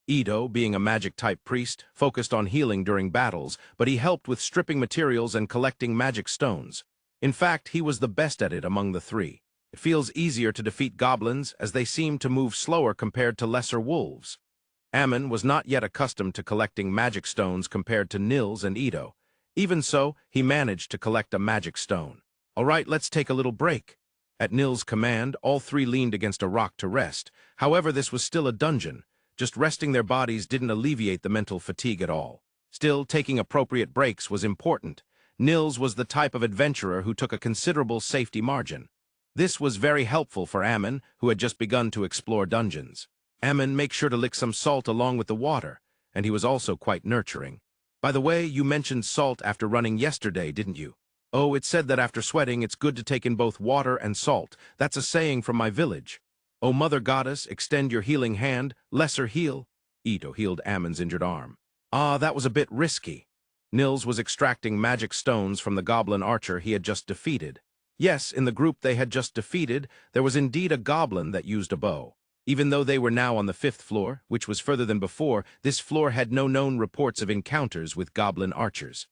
Ito, being a magic-type priest, focused on healing during battles, but he helped with stripping materials and collecting magic stones. In fact, he was the best at it among the three. It feels easier to defeat goblins as they seem to move slower compared to lesser wolves. Amon was not yet accustomed to collecting magic stones compared to Nils and Ito. Even so, he managed to collect a magic stone. All right, let's take a little break. At Nils' command, all three leaned against a rock to rest. However, this was still a dungeon. Just resting their bodies didn't alleviate the mental fatigue at all. Still, taking appropriate breaks was important. Nils was the type of adventurer who took a considerable safety margin. This was very helpful for Amon, who had just begun to explore dungeons. Amon, make sure to lick some salt along with the water, and he was also quite nurturing. By the way, you mentioned salt after running yesterday, didn't you? Oh, it said that after sweating it's good to take in both water and salt. That's a saying from my village. Oh, Mother Goddess, extend your healing hand, lesser heal. Ito healed Amon's injured arm. Ah, that was a bit risky. Nils was extracting magic stones from the goblin archer he had just defeated. Yes, in the group they had just defeated, there was indeed a goblin that used a bow. Even though they were now on the 5th floor, which was further than before, this floor had no known reports of encounters with goblin archers.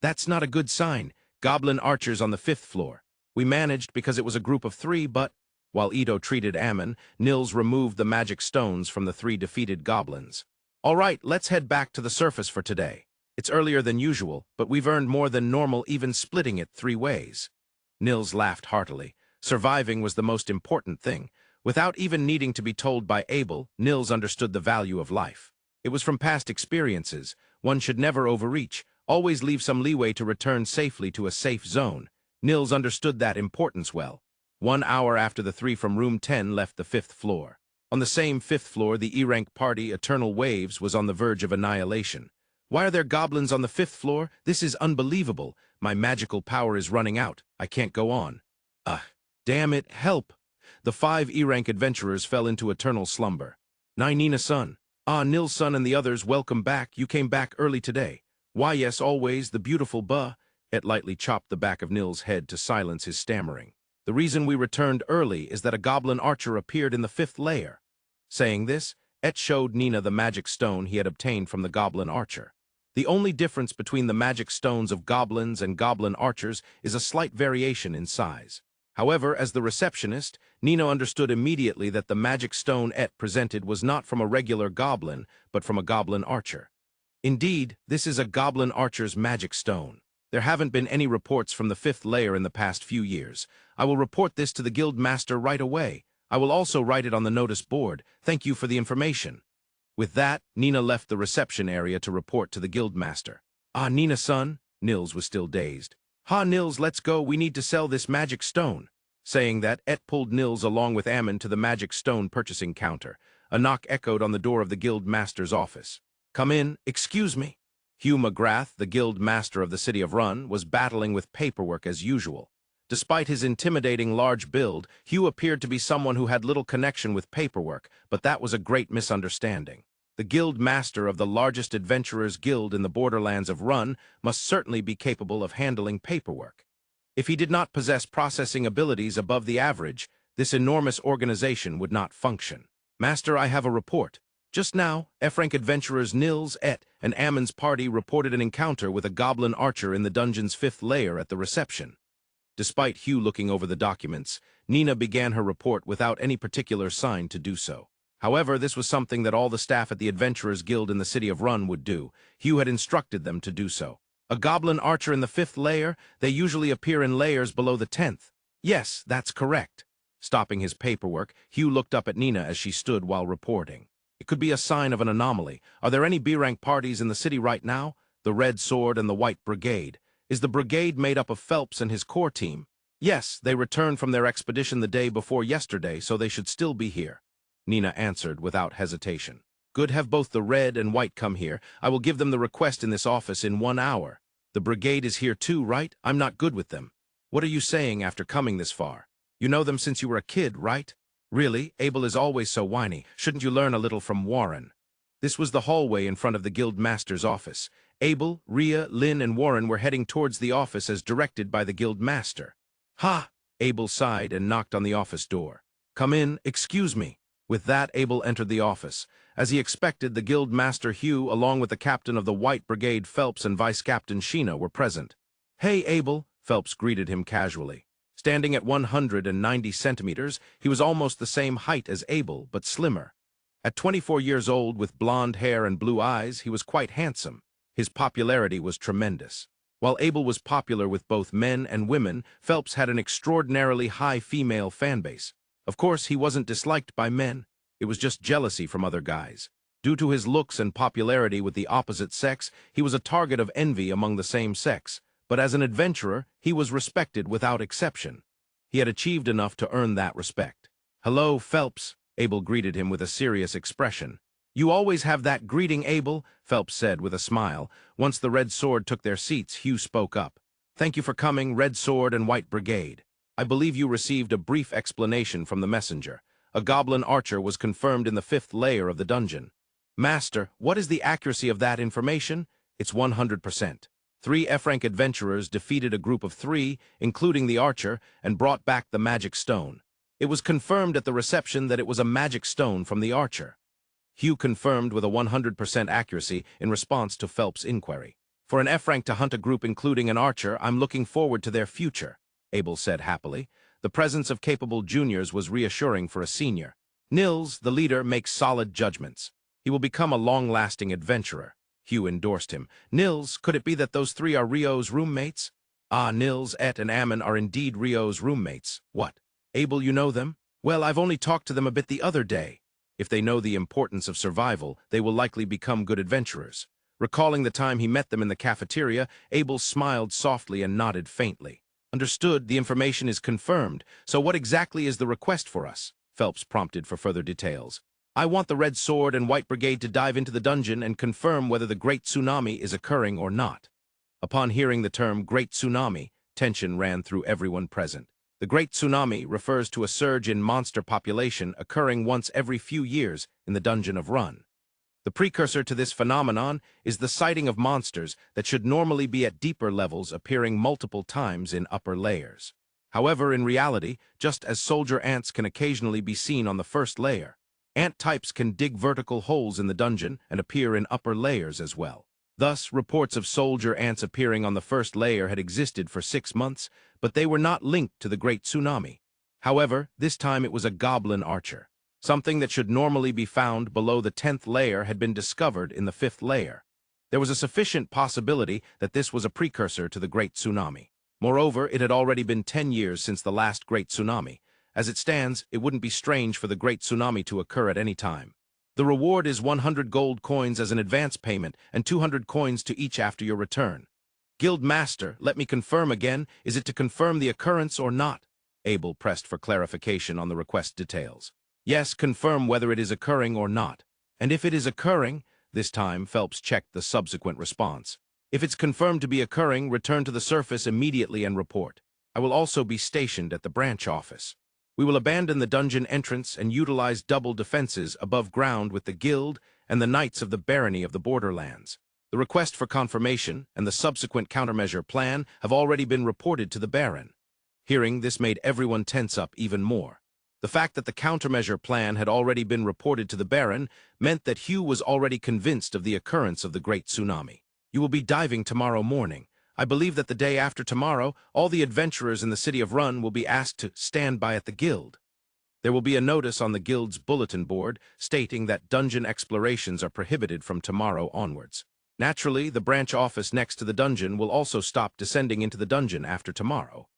That's not a good sign. Goblin archers on the 5th floor. We managed because it was a group of 3, but... While Ito treated Amon, Nils removed the magic stones from the 3 defeated goblins. All right, let's head back to the surface for today. It's earlier than usual, but we've earned more than normal even splitting it 3 ways. Nils laughed heartily. Surviving was the most important thing. Without even needing to be told by Abel, Nils understood the value of life. It was from past experiences. One should never overreach, always leave some leeway to return safely to a safe zone. Nils understood that importance well. 1 hour after the 3 from room 10 left the 5th floor. On the same 5th floor, the E-rank party, Eternal Waves, was on the verge of annihilation. Why are there goblins on the 5th floor? This is unbelievable. My magical power is running out. I can't go on. Damn it, help! The 5 E-rank adventurers fell into eternal slumber. Nina-san. Ah, Nils-san and the others, welcome back. You came back early today. Why, yes, always, the beautiful buh. Et lightly chopped the back of Nils' head to silence his stammering. The reason we returned early is that a goblin archer appeared in the 5th layer. Saying this, Et showed Nina the magic stone he had obtained from the goblin archer. The only difference between the magic stones of goblins and goblin archers is a slight variation in size. However, as the receptionist, Nina understood immediately that the magic stone Et presented was not from a regular goblin, but from a goblin archer. Indeed, this is a goblin archer's magic stone. There haven't been any reports from the 5th layer in the past few years. I will report this to the guild master right away. I will also write it on the notice board. Thank you for the information. With that, Nina left the reception area to report to the guild master. Ah, Nina-san. Nils was still dazed. Ha, Nils, let's go. We need to sell this magic stone. Saying that, Et pulled Nils along with Amon to the magic stone purchasing counter. A knock echoed on the door of the guild master's office. Come in. Excuse me. Hugh McGrath, the guild master of the city of Rune, was battling with paperwork as usual. Despite his intimidating large build, Hugh appeared to be someone who had little connection with paperwork, but that was a great misunderstanding. The guild master of the largest adventurers' guild in the borderlands of Rune must certainly be capable of handling paperwork. If he did not possess processing abilities above the average, this enormous organization would not function. Master, I have a report. Just now, F-rank adventurers Nils, Et, and Amon's party reported an encounter with a goblin archer in the dungeon's 5th layer at the reception. Despite Hugh looking over the documents, Nina began her report without any particular sign to do so. However, this was something that all the staff at the Adventurers Guild in the city of Rune would do. Hugh had instructed them to do so. A goblin archer in the 5th layer? They usually appear in layers below the 10th. Yes, that's correct. Stopping his paperwork, Hugh looked up at Nina as she stood while reporting. It could be a sign of an anomaly. Are there any B-rank parties in the city right now? The Red Sword and the White Brigade. Is the brigade made up of Phelps and his core team? Yes, they returned from their expedition the day before yesterday, so they should still be here. Nina answered without hesitation. Good, have both the Red and White come here. I will give them the request in this office in 1 hour. The brigade is here too, right? I'm not good with them. What are you saying after coming this far? You know them since you were a kid, right? Really? Abel is always so whiny. Shouldn't you learn a little from Warren? This was the hallway in front of the guild master's office. Abel, Rhea, Lynn, and Warren were heading towards the office as directed by the guild master. "Ha!" Abel sighed and knocked on the office door. "Come in, excuse me." With that, Abel entered the office. As he expected, the guild master Hugh, along with the captain of the White Brigade Phelps and vice-captain Sheena, were present. "Hey, Abel," Phelps greeted him casually. Standing at 190 centimeters, he was almost the same height as Abel, but slimmer. At 24 years old, with blonde hair and blue eyes, he was quite handsome. His popularity was tremendous. While Abel was popular with both men and women, Phelps had an extraordinarily high female fanbase. Of course, he wasn't disliked by men. It was just jealousy from other guys. Due to his looks and popularity with the opposite sex, he was a target of envy among the same sex. But as an adventurer, he was respected without exception. He had achieved enough to earn that respect. "Hello, Phelps," Abel greeted him with a serious expression. "You always have that greeting, Abel," Phelps said with a smile. Once the Red Sword took their seats, Hugh spoke up. "Thank you for coming, Red Sword and White Brigade. I believe you received a brief explanation from the messenger. A goblin archer was confirmed in the 5th layer of the dungeon." "Master, what is the accuracy of that information?" "It's 100%. 3 F-rank adventurers defeated a group of 3, including the archer, and brought back the magic stone. It was confirmed at the reception that it was a magic stone from the archer." Hugh confirmed with a 100% accuracy in response to Phelps' inquiry. "For an F-rank to hunt a group including an archer, I'm looking forward to their future," Abel said happily. The presence of capable juniors was reassuring for a senior. "Nils, the leader, makes solid judgments. He will become a long-lasting adventurer." Hugh endorsed him. "Nils, could it be that those 3 are Rio's roommates?" "Ah, Nils, Et, and Amon are indeed Rio's roommates." "What? Abel, you know them?" "Well, I've only talked to them a bit the other day." "If they know the importance of survival, they will likely become good adventurers." Recalling the time he met them in the cafeteria, Abel smiled softly and nodded faintly. "Understood, the information is confirmed. So what exactly is the request for us?" Phelps prompted for further details. "I want the Red Sword and White Brigade to dive into the dungeon and confirm whether the Great Tsunami is occurring or not." Upon hearing the term Great Tsunami, tension ran through everyone present. The Great Tsunami refers to a surge in monster population occurring once every few years in the Dungeon of Run. The precursor to this phenomenon is the sighting of monsters that should normally be at deeper levels appearing multiple times in upper layers. However, in reality, just as soldier ants can occasionally be seen on the 1st layer, ant types can dig vertical holes in the dungeon and appear in upper layers as well. Thus, reports of soldier ants appearing on the 1st layer had existed for 6 months, but they were not linked to the Great Tsunami. However, this time it was a goblin archer. Something that should normally be found below the 10th layer had been discovered in the 5th layer. There was a sufficient possibility that this was a precursor to the Great Tsunami. Moreover, it had already been 10 years since the last Great Tsunami. As it stands, it wouldn't be strange for the Great Tsunami to occur at any time. The reward is 100 gold coins as an advance payment and 200 coins to each after your return. "Guild Master, let me confirm again, is it to confirm the occurrence or not?" Abel pressed for clarification on the request details. "Yes, confirm whether it is occurring or not. And if it is occurring," this time Phelps checked the subsequent response. "If it's confirmed to be occurring, return to the surface immediately and report. I will also be stationed at the branch office. We will abandon the dungeon entrance and utilize double defenses above ground with the guild and the knights of the barony of the borderlands. The request for confirmation and the subsequent countermeasure plan have already been reported to the Baron." Hearing this made everyone tense up even more. The fact that the countermeasure plan had already been reported to the Baron meant that Hugh was already convinced of the occurrence of the Great Tsunami. "You will be diving tomorrow morning. I believe that the day after tomorrow, all the adventurers in the city of Run will be asked to stand by at the guild. There will be a notice on the guild's bulletin board stating that dungeon explorations are prohibited from tomorrow onwards. Naturally, the branch office next to the dungeon will also stop descending into the dungeon after tomorrow."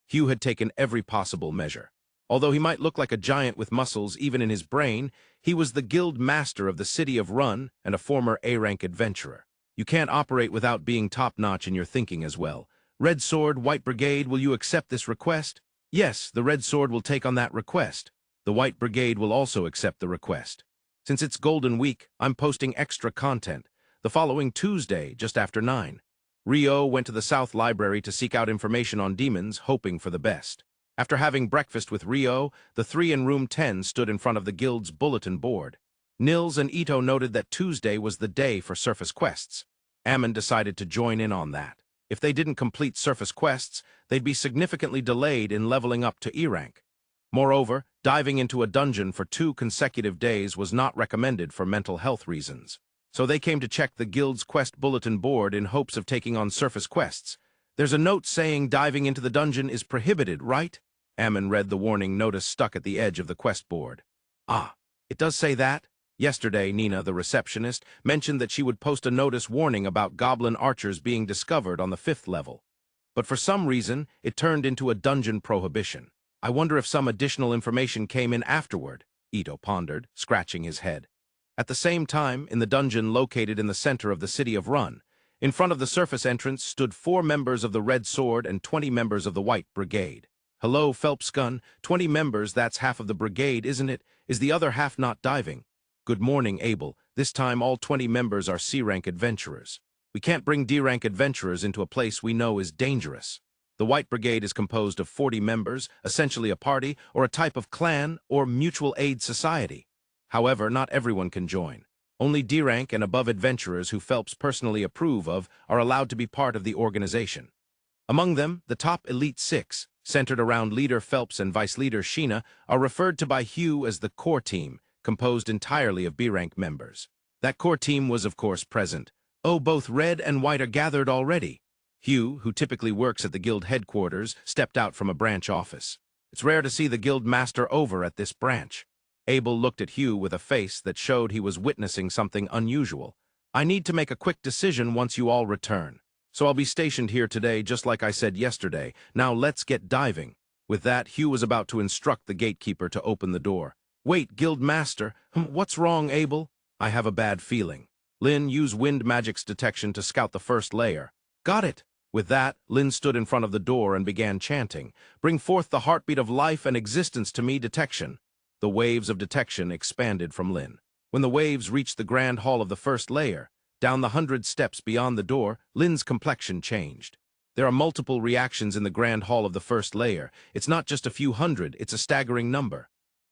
Hugh had taken every possible measure. Although he might look like a giant with muscles even in his brain, he was the guild master of the city of Run and a former A-rank adventurer. You can't operate without being top-notch in your thinking as well. "Red Sword, White Brigade, will you accept this request?" "Yes, the Red Sword will take on that request. The White Brigade will also accept the request. Since it's Golden Week, I'm posting extra content. The following Tuesday, just after 9. Rio went to the South Library to seek out information on demons, hoping for the best. After having breakfast with Rio, the 3 in room 10 stood in front of the guild's bulletin board. Nils and Ito noted that Tuesday was the day for surface quests. Amon decided to join in on that. If they didn't complete surface quests, they'd be significantly delayed in leveling up to E rank. Moreover, diving into a dungeon for 2 consecutive days was not recommended for mental health reasons. So they came to check the guild's quest bulletin board in hopes of taking on surface quests. There's a note saying diving into the dungeon is prohibited, right? Amon read the warning notice stuck at the edge of the quest board. Ah, it does say that? Yesterday, Nina, the receptionist, mentioned that she would post a notice warning about goblin archers being discovered on the 5th level. But for some reason, it turned into a dungeon prohibition. I wonder if some additional information came in afterward, Ito pondered, scratching his head. At the same time, in the dungeon located in the center of the city of Rune, in front of the surface entrance stood 4 members of the Red Sword and 20 members of the White Brigade. Hello, Phelps gun, 20 members, that's half of the brigade, isn't it? Is the other half not diving? Good morning, Abel. This time all 20 members are C-rank adventurers. We can't bring D-rank adventurers into a place we know is dangerous. The White Brigade is composed of 40 members, essentially a party, or a type of clan or mutual aid society. However, not everyone can join. Only D-rank and above adventurers who Phelps personally approve of are allowed to be part of the organization. Among them, the top Elite 6, centered around leader Phelps and vice leader Sheena, are referred to by Hugh as the core team, composed entirely of B-rank members. That core team was, of course, present. Oh, both Red and White are gathered already. Hugh, who typically works at the guild headquarters, stepped out from a branch office. It's rare to see the guild master over at this branch. Abel looked at Hugh with a face that showed he was witnessing something unusual. I need to make a quick decision once you all return. So I'll be stationed here today just like I said yesterday. Now let's get diving. With that, Hugh was about to instruct the gatekeeper to open the door. Wait, guild master. What's wrong, Abel? I have a bad feeling. Lynn, use wind magic's detection to scout the first layer. Got it. With that, Lynn stood in front of the door and began chanting, Bring forth the heartbeat of life and existence to me, detection. The waves of detection expanded from Lynn. When the waves reached the grand hall of the first layer, down the 100 steps beyond the door, Lynn's complexion changed. There are multiple reactions in the grand hall of the first layer. It's not just a few hundred, it's a staggering number.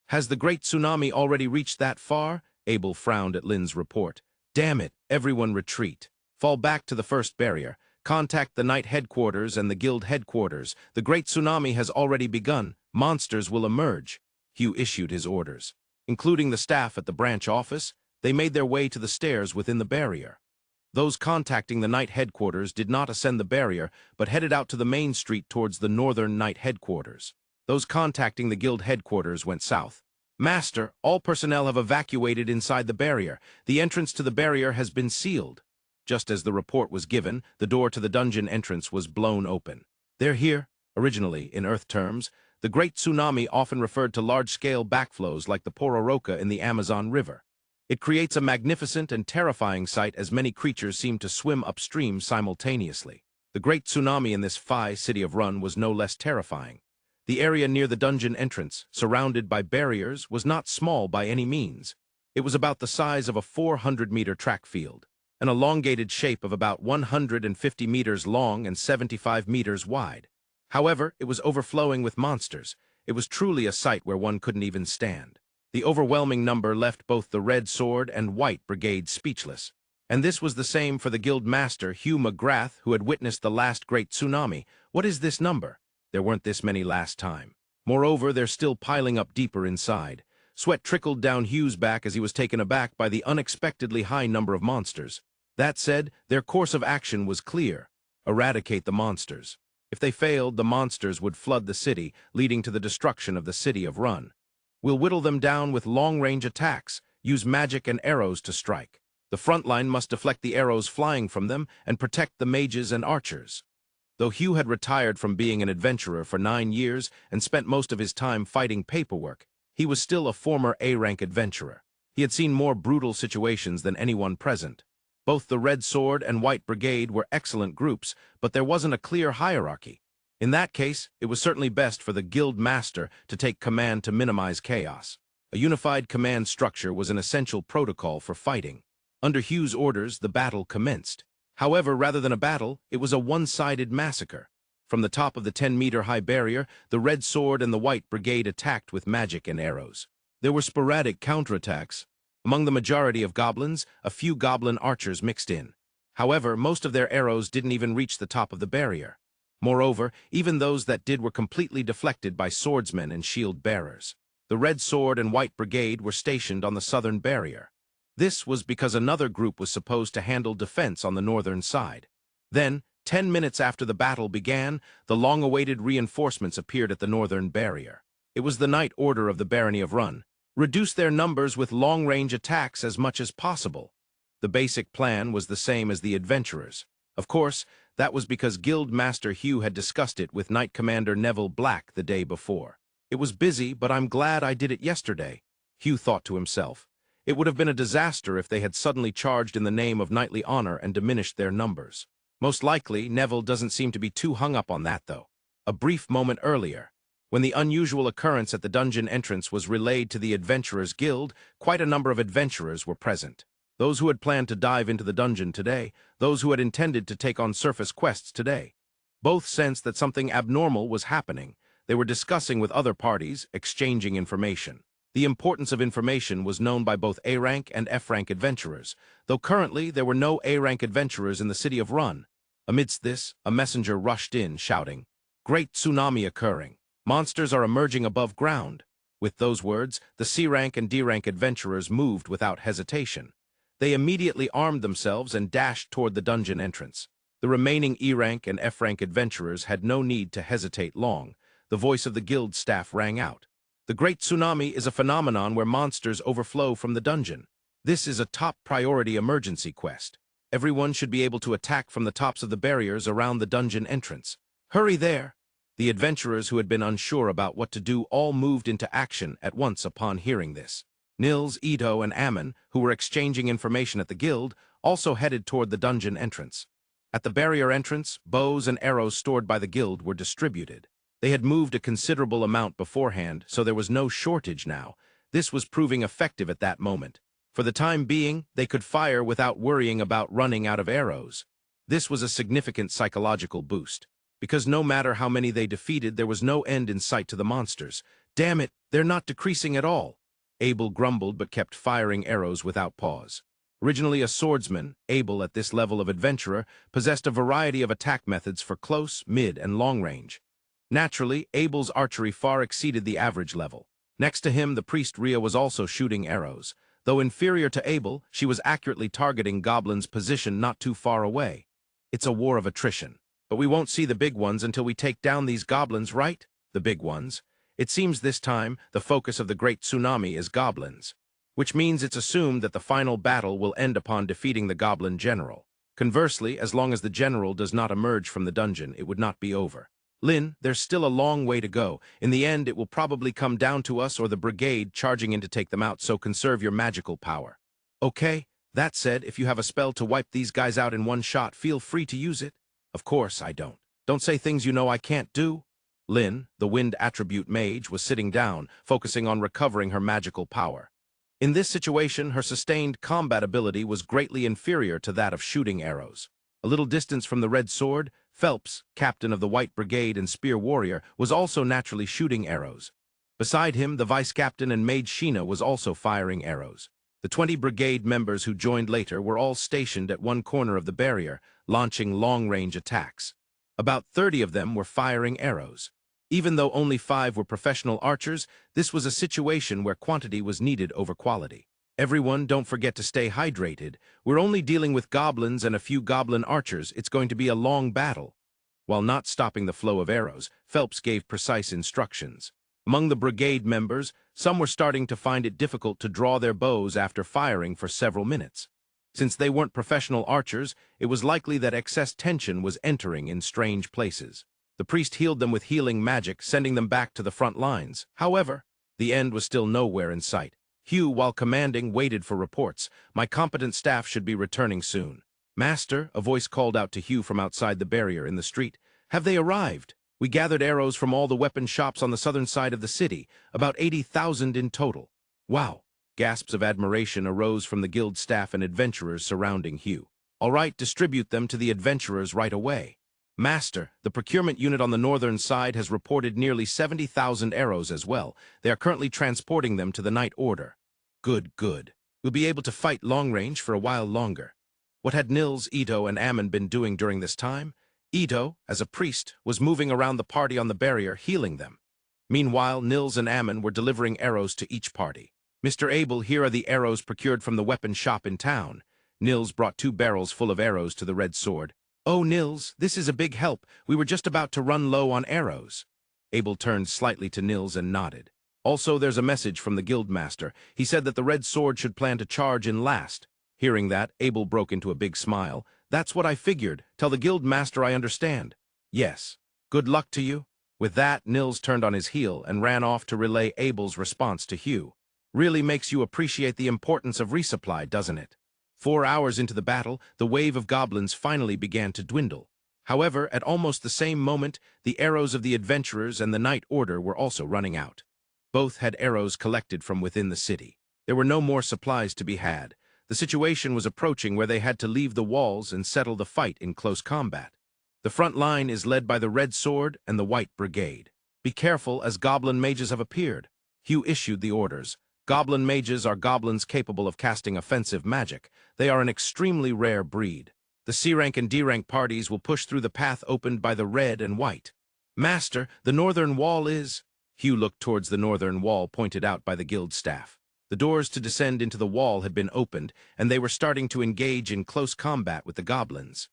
Has the great tsunami already reached that far? Abel frowned at Lynn's report. Damn it, everyone retreat. Fall back to the first barrier. Contact the Knight headquarters and the guild headquarters. The great tsunami has already begun. Monsters will emerge. Hugh issued his orders. Including the staff at the branch office, they made their way to the stairs within the barrier. Those contacting the Knight headquarters did not ascend the barrier, but headed out to the main street towards the northern Knight headquarters. Those contacting the guild headquarters went south. Master, all personnel have evacuated inside the barrier. The entrance to the barrier has been sealed. Just as the report was given, the door to the dungeon entrance was blown open. They're here. Originally, in Earth terms, the Great Tsunami often referred to large-scale backflows like the Pororoca in the Amazon River. It creates a magnificent and terrifying sight as many creatures seem to swim upstream simultaneously. The Great Tsunami in this city of Rune was no less terrifying. The area near the dungeon entrance, surrounded by barriers, was not small by any means. It was about the size of a 400-meter track field. An elongated shape of about 150 meters long and 75 meters wide. However, it was overflowing with monsters. It was truly a sight where one couldn't even stand. The overwhelming number left both the Red Sword and White Brigade speechless. And this was the same for the guild master, Hugh McGrath, who had witnessed the last great tsunami. What is this number? There weren't this many last time. Moreover, they're still piling up deeper inside. Sweat trickled down Hugh's back as he was taken aback by the unexpectedly high number of monsters. That said, their course of action was clear. Eradicate the monsters. If they failed, the monsters would flood the city, leading to the destruction of the city of Rune. We'll whittle them down with long-range attacks, use magic and arrows to strike. The front line must deflect the arrows flying from them and protect the mages and archers. Though Hugh had retired from being an adventurer for 9 years and spent most of his time fighting paperwork, he was still a former A-rank adventurer. He had seen more brutal situations than anyone present. Both the Red Sword and White Brigade were excellent groups, but there wasn't a clear hierarchy. In that case, it was certainly best for the guild master to take command to minimize chaos. A unified command structure was an essential protocol for fighting. Under Hugh's orders, the battle commenced. However, rather than a battle, it was a one-sided massacre. From the top of the 10-meter-high barrier, the Red Sword and the White Brigade attacked with magic and arrows. There were sporadic counterattacks. Among the majority of goblins, a few goblin archers mixed in. However, most of their arrows didn't even reach the top of the barrier. Moreover, even those that did were completely deflected by swordsmen and shield-bearers. The Red Sword and White Brigade were stationed on the southern barrier. This was because another group was supposed to handle defense on the northern side. Then, 10 minutes after the battle began, the long-awaited reinforcements appeared at the northern barrier. It was the Night Order of the Barony of Rune. Reduce their numbers with long-range attacks as much as possible. The basic plan was the same as the adventurers. Of course, that was because Guild Master Hugh had discussed it with Knight Commander Neville Black the day before. It was busy, but I'm glad I did it yesterday, Hugh thought to himself. It would have been a disaster if they had suddenly charged in the name of knightly honor and diminished their numbers. Most likely, Neville doesn't seem to be too hung up on that, though. A brief moment earlier, when the unusual occurrence at the dungeon entrance was relayed to the Adventurers Guild, quite a number of adventurers were present. Those who had planned to dive into the dungeon today, those who had intended to take on surface quests today. Both sensed that something abnormal was happening. They were discussing with other parties, exchanging information. The importance of information was known by both A-rank and F-rank adventurers, though currently there were no A-rank adventurers in the city of Rune. Amidst this, a messenger rushed in, shouting, "Great tsunami occurring. Monsters are emerging above ground." With those words, the C-rank and D-rank adventurers moved without hesitation. They immediately armed themselves and dashed toward the dungeon entrance. The remaining E-rank and F-rank adventurers had no need to hesitate long. The voice of the guild staff rang out. The Great Tsunami is a phenomenon where monsters overflow from the dungeon. This is a top priority emergency quest. Everyone should be able to attack from the tops of the barriers around the dungeon entrance. Hurry there! The adventurers who had been unsure about what to do all moved into action at once upon hearing this. Nils, Ito, and Amon, who were exchanging information at the guild, also headed toward the dungeon entrance. At the barrier entrance, bows and arrows stored by the guild were distributed. They had moved a considerable amount beforehand, so there was no shortage now. This was proving effective at that moment. For the time being, they could fire without worrying about running out of arrows. This was a significant psychological boost, because no matter how many they defeated, there was no end in sight to the monsters. Damn it, they're not decreasing at all. Abel grumbled but kept firing arrows without pause. Originally a swordsman, Abel, at this level of adventurer, possessed a variety of attack methods for close, mid, and long range. Naturally, Abel's archery far exceeded the average level. Next to him, the priest Rhea was also shooting arrows. Though inferior to Abel, she was accurately targeting goblins' position not too far away. It's a war of attrition. But we won't see the big ones until we take down these goblins, right? The big ones. It seems this time, the focus of the Great Tsunami is goblins, which means it's assumed that the final battle will end upon defeating the goblin general. Conversely, as long as the general does not emerge from the dungeon, it would not be over. Lynn, there's still a long way to go. In the end, it will probably come down to us or the brigade charging in to take them out, so conserve your magical power. Okay, that said, if you have a spell to wipe these guys out in one shot, feel free to use it. Of course I don't. Don't say things you know I can't do. Lynn, the wind attribute mage, was sitting down, focusing on recovering her magical power. In this situation, her sustained combat ability was greatly inferior to that of shooting arrows. A little distance from the Red Sword, Phelps, captain of the White Brigade and Spear Warrior, was also naturally shooting arrows. Beside him, the vice-captain and Mage Sheena was also firing arrows. The 20 brigade members who joined later were all stationed at one corner of the barrier, launching long-range attacks. About 30 of them were firing arrows. Even though only 5 were professional archers, this was a situation where quantity was needed over quality. Everyone, don't forget to stay hydrated. We're only dealing with goblins and a few goblin archers. It's going to be a long battle. While not stopping the flow of arrows, Phelps gave precise instructions. Among the brigade members, some were starting to find it difficult to draw their bows after firing for several minutes. Since they weren't professional archers, it was likely that excess tension was entering in strange places. The priest healed them with healing magic, sending them back to the front lines. However, the end was still nowhere in sight. Hugh, while commanding, waited for reports. My competent staff should be returning soon. Master, a voice called out to Hugh from outside the barrier in the street. Have they arrived? We gathered arrows from all the weapon shops on the southern side of the city, about 80,000 in total. Wow! Gasps of admiration arose from the guild staff and adventurers surrounding Hugh. All right, distribute them to the adventurers right away. Master, the procurement unit on the northern side has reported nearly 70,000 arrows as well. They are currently transporting them to the Night Order. Good, good. We'll be able to fight long range for a while longer. What had Nils, Ito, and Amon been doing during this time? Ito, as a priest, was moving around the party on the barrier, healing them. Meanwhile, Nils and Amon were delivering arrows to each party. Mr. Abel, here are the arrows procured from the weapon shop in town. Nils brought 2 barrels full of arrows to the Red Sword. Oh, Nils, this is a big help. We were just about to run low on arrows. Abel turned slightly to Nils and nodded. Also, there's a message from the Guildmaster. He said that the Red Sword should plan to charge in last. Hearing that, Abel broke into a big smile. That's what I figured. Tell the Guildmaster I understand. Yes. Good luck to you. With that, Nils turned on his heel and ran off to relay Abel's response to Hugh. Really makes you appreciate the importance of resupply, doesn't it? 4 hours into the battle, the wave of goblins finally began to dwindle. However, at almost the same moment, the arrows of the adventurers and the Night Order were also running out. Both had arrows collected from within the city. There were no more supplies to be had. The situation was approaching where they had to leave the walls and settle the fight in close combat. The front line is led by the Red Sword and the White Brigade. Be careful, as goblin mages have appeared. Hugh issued the orders. Goblin mages are goblins capable of casting offensive magic. They are an extremely rare breed. The C-rank and D-rank parties will push through the path opened by the Red and White. Master, the northern wall is... Hugh looked towards the northern wall pointed out by the guild staff. The doors to descend into the wall had been opened, and they were starting to engage in close combat with the goblins.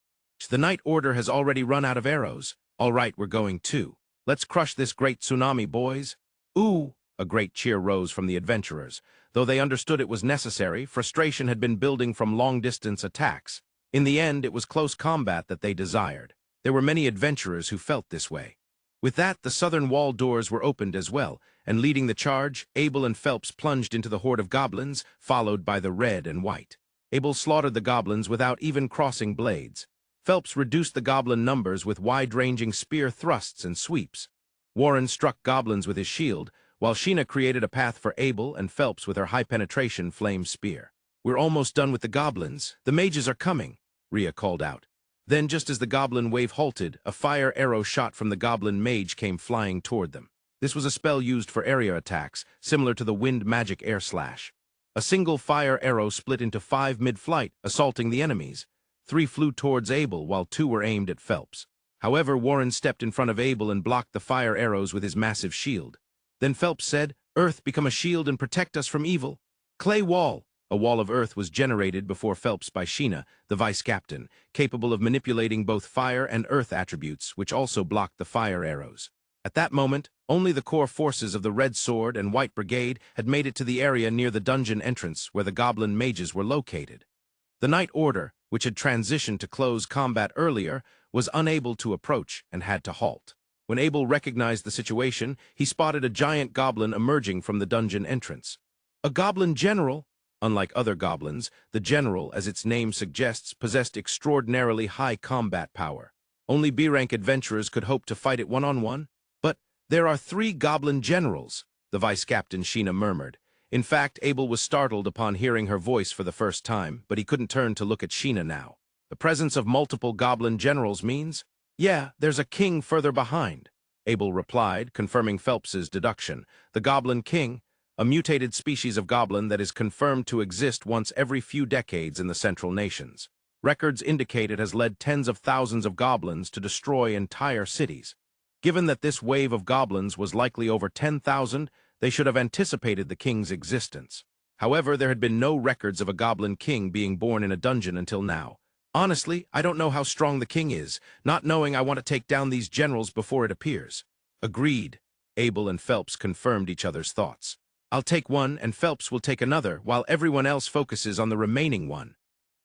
The Night Order has already run out of arrows. All right, we're going too. Let's crush this great tsunami, boys. Ooh! A great cheer rose from the adventurers. Though they understood it was necessary, frustration had been building from long-distance attacks. In the end, it was close combat that they desired. There were many adventurers who felt this way. With that, the southern wall doors were opened as well, and leading the charge, Abel and Phelps plunged into the horde of goblins, followed by the Red and White. Abel slaughtered the goblins without even crossing blades. Phelps reduced the goblin numbers with wide-ranging spear thrusts and sweeps. Warren struck goblins with his shield, while Sheena created a path for Abel and Phelps with her high-penetration flame spear. We're almost done with the goblins. The mages are coming, Rhea called out. Then, just as the goblin wave halted, a fire arrow shot from the goblin mage came flying toward them. This was a spell used for area attacks, similar to the wind magic air slash. A single fire arrow split into 5 mid-flight, assaulting the enemies. 3 flew towards Abel, while 2 were aimed at Phelps. However, Warren stepped in front of Abel and blocked the fire arrows with his massive shield. Then Phelps said, "Earth, become a shield and protect us from evil." Clay wall. A wall of earth was generated before Phelps by Sheena, the vice-captain, capable of manipulating both fire and earth attributes, which also blocked the fire arrows. At that moment, only the core forces of the Red Sword and White Brigade had made it to the area near the dungeon entrance where the goblin mages were located. The Night Order, which had transitioned to close combat earlier, was unable to approach and had to halt. When Abel recognized the situation, he spotted a giant goblin emerging from the dungeon entrance. A goblin general! Unlike other goblins, the general, as its name suggests, possessed extraordinarily high combat power. Only B-rank adventurers could hope to fight it one-on-one. But there are 3 goblin generals, the vice-captain Sheena murmured. In fact, Abel was startled upon hearing her voice for the first time, but he couldn't turn to look at Sheena now. The presence of multiple goblin generals means... Yeah, there's a king further behind, Abel replied, confirming Phelps's deduction. The Goblin King, a mutated species of goblin that is confirmed to exist once every few decades in the Central Nations. Records indicate it has led tens of thousands of goblins to destroy entire cities. Given that this wave of goblins was likely over 10,000, they should have anticipated the king's existence. However, there had been no records of a goblin king being born in a dungeon until now. Honestly, I don't know how strong the king is, not knowing I want to take down these generals before it appears. Agreed. Abel and Phelps confirmed each other's thoughts. I'll take one and Phelps will take another, while everyone else focuses on the remaining one.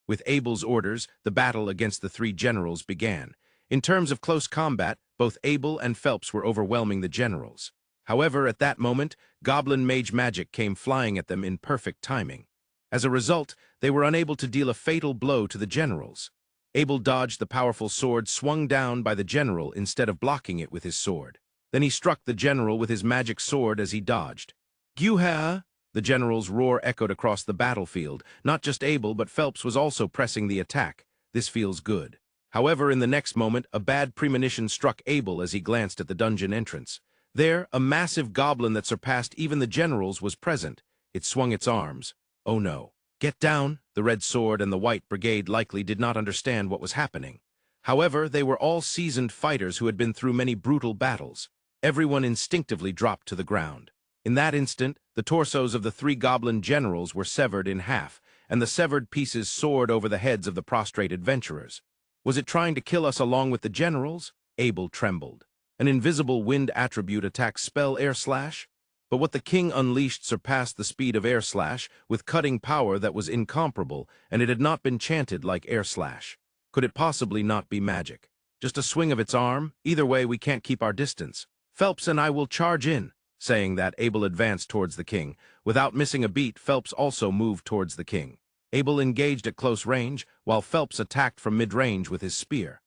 With Abel's orders, the battle against the 3 generals began. In terms of close combat, both Abel and Phelps were overwhelming the generals. However, at that moment, goblin mage magic came flying at them in perfect timing. As a result, they were unable to deal a fatal blow to the generals. Abel dodged the powerful sword swung down by the general instead of blocking it with his sword. Then he struck the general with his magic sword as he dodged. "Gyuha!" The general's roar echoed across the battlefield. Not just Abel, but Phelps was also pressing the attack. This feels good. However, in the next moment, a bad premonition struck Abel as he glanced at the dungeon entrance. There, a massive goblin that surpassed even the generals was present. It swung its arms. Oh no. Get down! The Red Sword and the White Brigade likely did not understand what was happening. However, they were all seasoned fighters who had been through many brutal battles. Everyone instinctively dropped to the ground. In that instant, the torsos of the 3 goblin generals were severed in half, and the severed pieces soared over the heads of the prostrate adventurers. Was it trying to kill us along with the generals? Abel trembled. An invisible wind attribute attack spell Air Slash? But what the king unleashed surpassed the speed of Air Slash, with cutting power that was incomparable, and it had not been chanted like Air Slash. Could it possibly not be magic? Just a swing of its arm? Either way, we can't keep our distance. Phelps and I will charge in. Saying that, Abel advanced towards the king. Without missing a beat, Phelps also moved towards the king. Abel engaged at close range, while Phelps attacked from mid-range with his spear.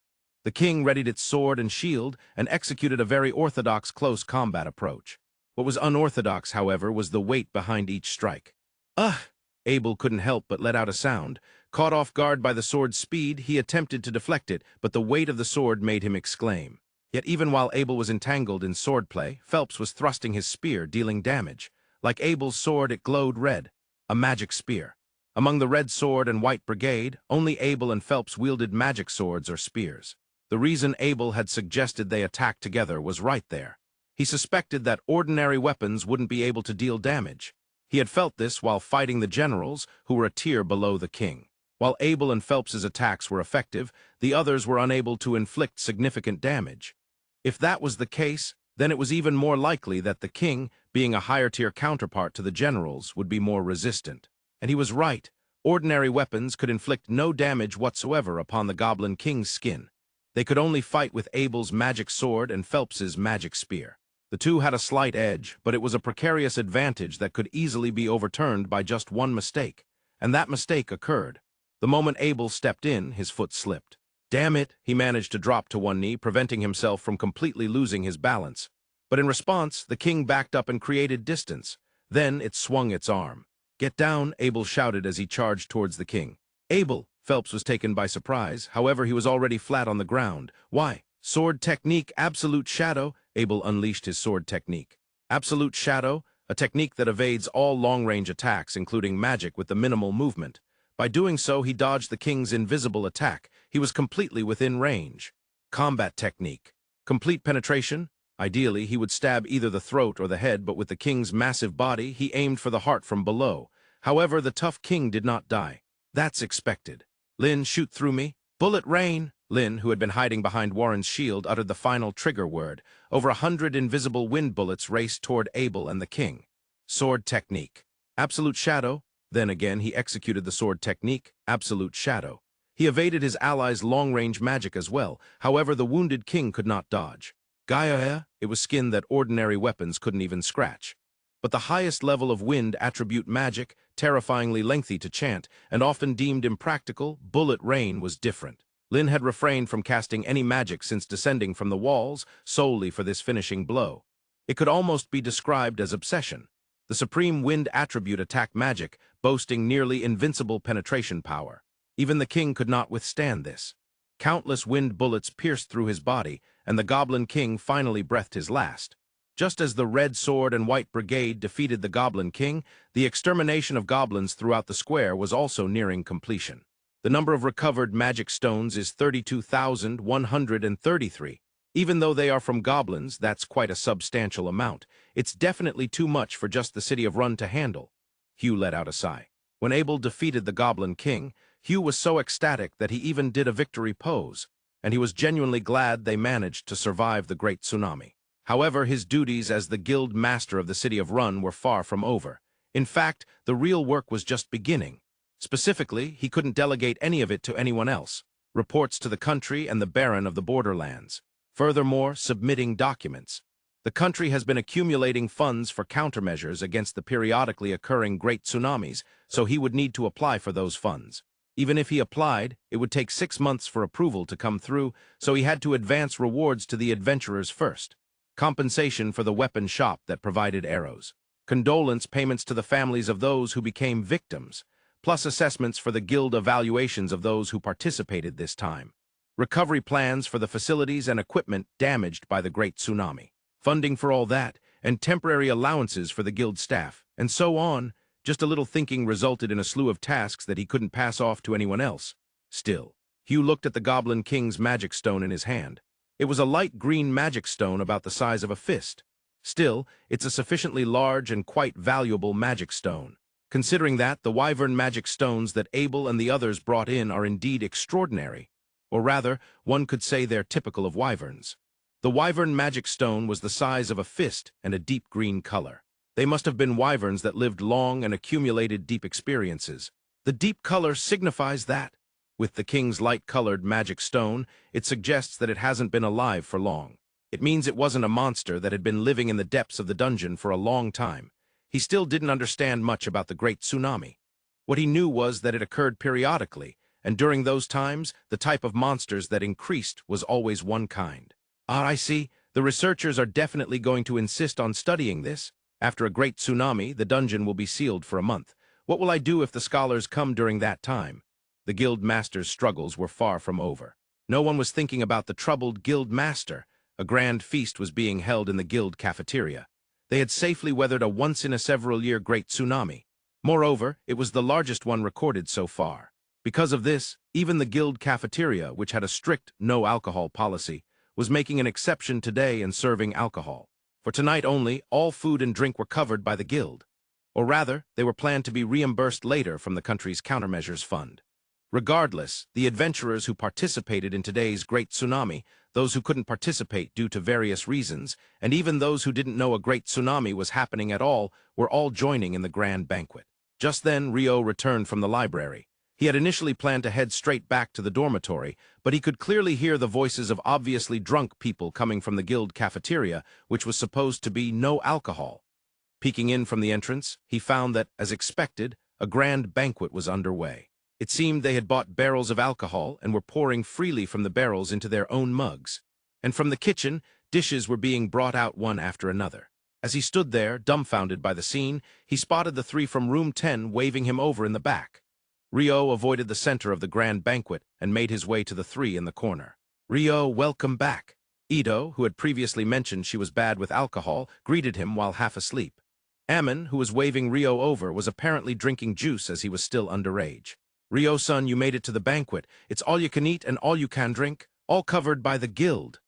The king readied its sword and shield and executed a very orthodox close combat approach. What was unorthodox, however, was the weight behind each strike. Ugh! Abel couldn't help but let out a sound. Caught off guard by the sword's speed, he attempted to deflect it, but the weight of the sword made him exclaim. Yet even while Abel was entangled in swordplay, Phelps was thrusting his spear, dealing damage. Like Abel's sword, it glowed red. A magic spear. Among the Red Sword and White Brigade, only Abel and Phelps wielded magic swords or spears. The reason Abel had suggested they attack together was right there. He suspected that ordinary weapons wouldn't be able to deal damage. He had felt this while fighting the generals, who were a tier below the king. While Abel and Phelps's attacks were effective, the others were unable to inflict significant damage. If that was the case, then it was even more likely that the king, being a higher-tier counterpart to the generals, would be more resistant. And he was right. Ordinary weapons could inflict no damage whatsoever upon the Goblin King's skin. They could only fight with Abel's magic sword and Phelps's magic spear. The two had a slight edge, but it was a precarious advantage that could easily be overturned by just one mistake. And that mistake occurred. The moment Abel stepped in, his foot slipped. Damn it, he managed to drop to one knee, preventing himself from completely losing his balance. But in response, the king backed up and created distance. Then it swung its arm. Get down, Abel shouted as he charged towards the king. Abel! Phelps was taken by surprise. However, he was already flat on the ground. Why? Sword technique, absolute shadow. Abel unleashed his sword technique. Absolute shadow, a technique that evades all long-range attacks, including magic with the minimal movement. By doing so, he dodged the king's invisible attack. He was completely within range. Combat technique. Complete penetration. Ideally, he would stab either the throat or the head, but with the king's massive body, he aimed for the heart from below. However, the tough king did not die. That's expected. Lynn, shoot through me. Bullet rain. Lynn, who had been hiding behind Warren's shield, uttered the final trigger word. Over 100 invisible wind bullets raced toward Abel and the king. Sword technique. Absolute shadow. Then again, he executed the sword technique, absolute shadow. He evaded his allies' long-range magic as well. However, the wounded king could not dodge. Gaia, it was skin that ordinary weapons couldn't even scratch. But the highest level of wind attribute magic, terrifyingly lengthy to chant, and often deemed impractical, bullet rain was different. Lynn had refrained from casting any magic since descending from the walls, solely for this finishing blow. It could almost be described as obsession. The supreme wind attribute attacked magic, boasting nearly invincible penetration power. Even the king could not withstand this. Countless wind bullets pierced through his body, and the Goblin King finally breathed his last. Just as the Red Sword and White Brigade defeated the Goblin King, the extermination of goblins throughout the square was also nearing completion. The number of recovered magic stones is 32,133. Even though they are from goblins, that's quite a substantial amount. It's definitely too much for just the city of Rune to handle. Hugh let out a sigh. When Abel defeated the Goblin King, Hugh was so ecstatic that he even did a victory pose, and he was genuinely glad they managed to survive the great tsunami. However, his duties as the guild master of the city of Rune were far from over. In fact, the real work was just beginning. Specifically, he couldn't delegate any of it to anyone else. Reports to the country and the Baron of the Borderlands. Furthermore, submitting documents. The country has been accumulating funds for countermeasures against the periodically occurring great tsunamis, so he would need to apply for those funds. Even if he applied, it would take 6 months for approval to come through, so he had to advance rewards to the adventurers first. Compensation for the weapon shop that provided arrows. Condolence payments to the families of those who became victims, plus assessments for the guild evaluations of those who participated this time. Recovery plans for the facilities and equipment damaged by the great tsunami. Funding for all that, and temporary allowances for the guild staff, and so on. Just a little thinking resulted in a slew of tasks that he couldn't pass off to anyone else. Still, Hugh looked at the Goblin King's magic stone in his hand. It was a light green magic stone about the size of a fist. Still, it's a sufficiently large and quite valuable magic stone. Considering that, the Wyvern magic stones that Abel and the others brought in are indeed extraordinary. Or rather, one could say they're typical of Wyverns. The Wyvern magic stone was the size of a fist and a deep green color. They must have been Wyverns that lived long and accumulated deep experiences. The deep color signifies that. With the king's light-colored magic stone, it suggests that it hasn't been alive for long. It means it wasn't a monster that had been living in the depths of the dungeon for a long time. He still didn't understand much about the Great Tsunami. What he knew was that it occurred periodically, and during those times, the type of monsters that increased was always one kind. Ah, I see. The researchers are definitely going to insist on studying this. After a Great Tsunami, the dungeon will be sealed for a month. What will I do if the scholars come during that time? The guild master's struggles were far from over. No one was thinking about the troubled guild master. A grand feast was being held in the guild cafeteria. They had safely weathered a once-in-a-several-year Great Tsunami. Moreover, it was the largest one recorded so far. Because of this, even the guild cafeteria, which had a strict no-alcohol policy, was making an exception today and serving alcohol. For tonight only, all food and drink were covered by the guild. Or rather, they were planned to be reimbursed later from the country's countermeasures fund. Regardless, the adventurers who participated in today's Great Tsunami, those who couldn't participate due to various reasons, and even those who didn't know a Great Tsunami was happening at all, were all joining in the grand banquet. Just then, Rio returned from the library. He had initially planned to head straight back to the dormitory, but he could clearly hear the voices of obviously drunk people coming from the guild cafeteria, which was supposed to be no alcohol. Peeking in from the entrance, he found that, as expected, a grand banquet was underway. It seemed they had bought barrels of alcohol and were pouring freely from the barrels into their own mugs. And from the kitchen, dishes were being brought out one after another. As he stood there, dumbfounded by the scene, he spotted the three from room 10 waving him over in the back. Rio avoided the center of the grand banquet and made his way to the three in the corner. "Rio, welcome back." Ito, who had previously mentioned she was bad with alcohol, greeted him while half asleep. Amon, who was waving Rio over, was apparently drinking juice as he was still underage. "Rio-san, you made it to the banquet. It's all you can eat and all you can drink, all covered by the guild,"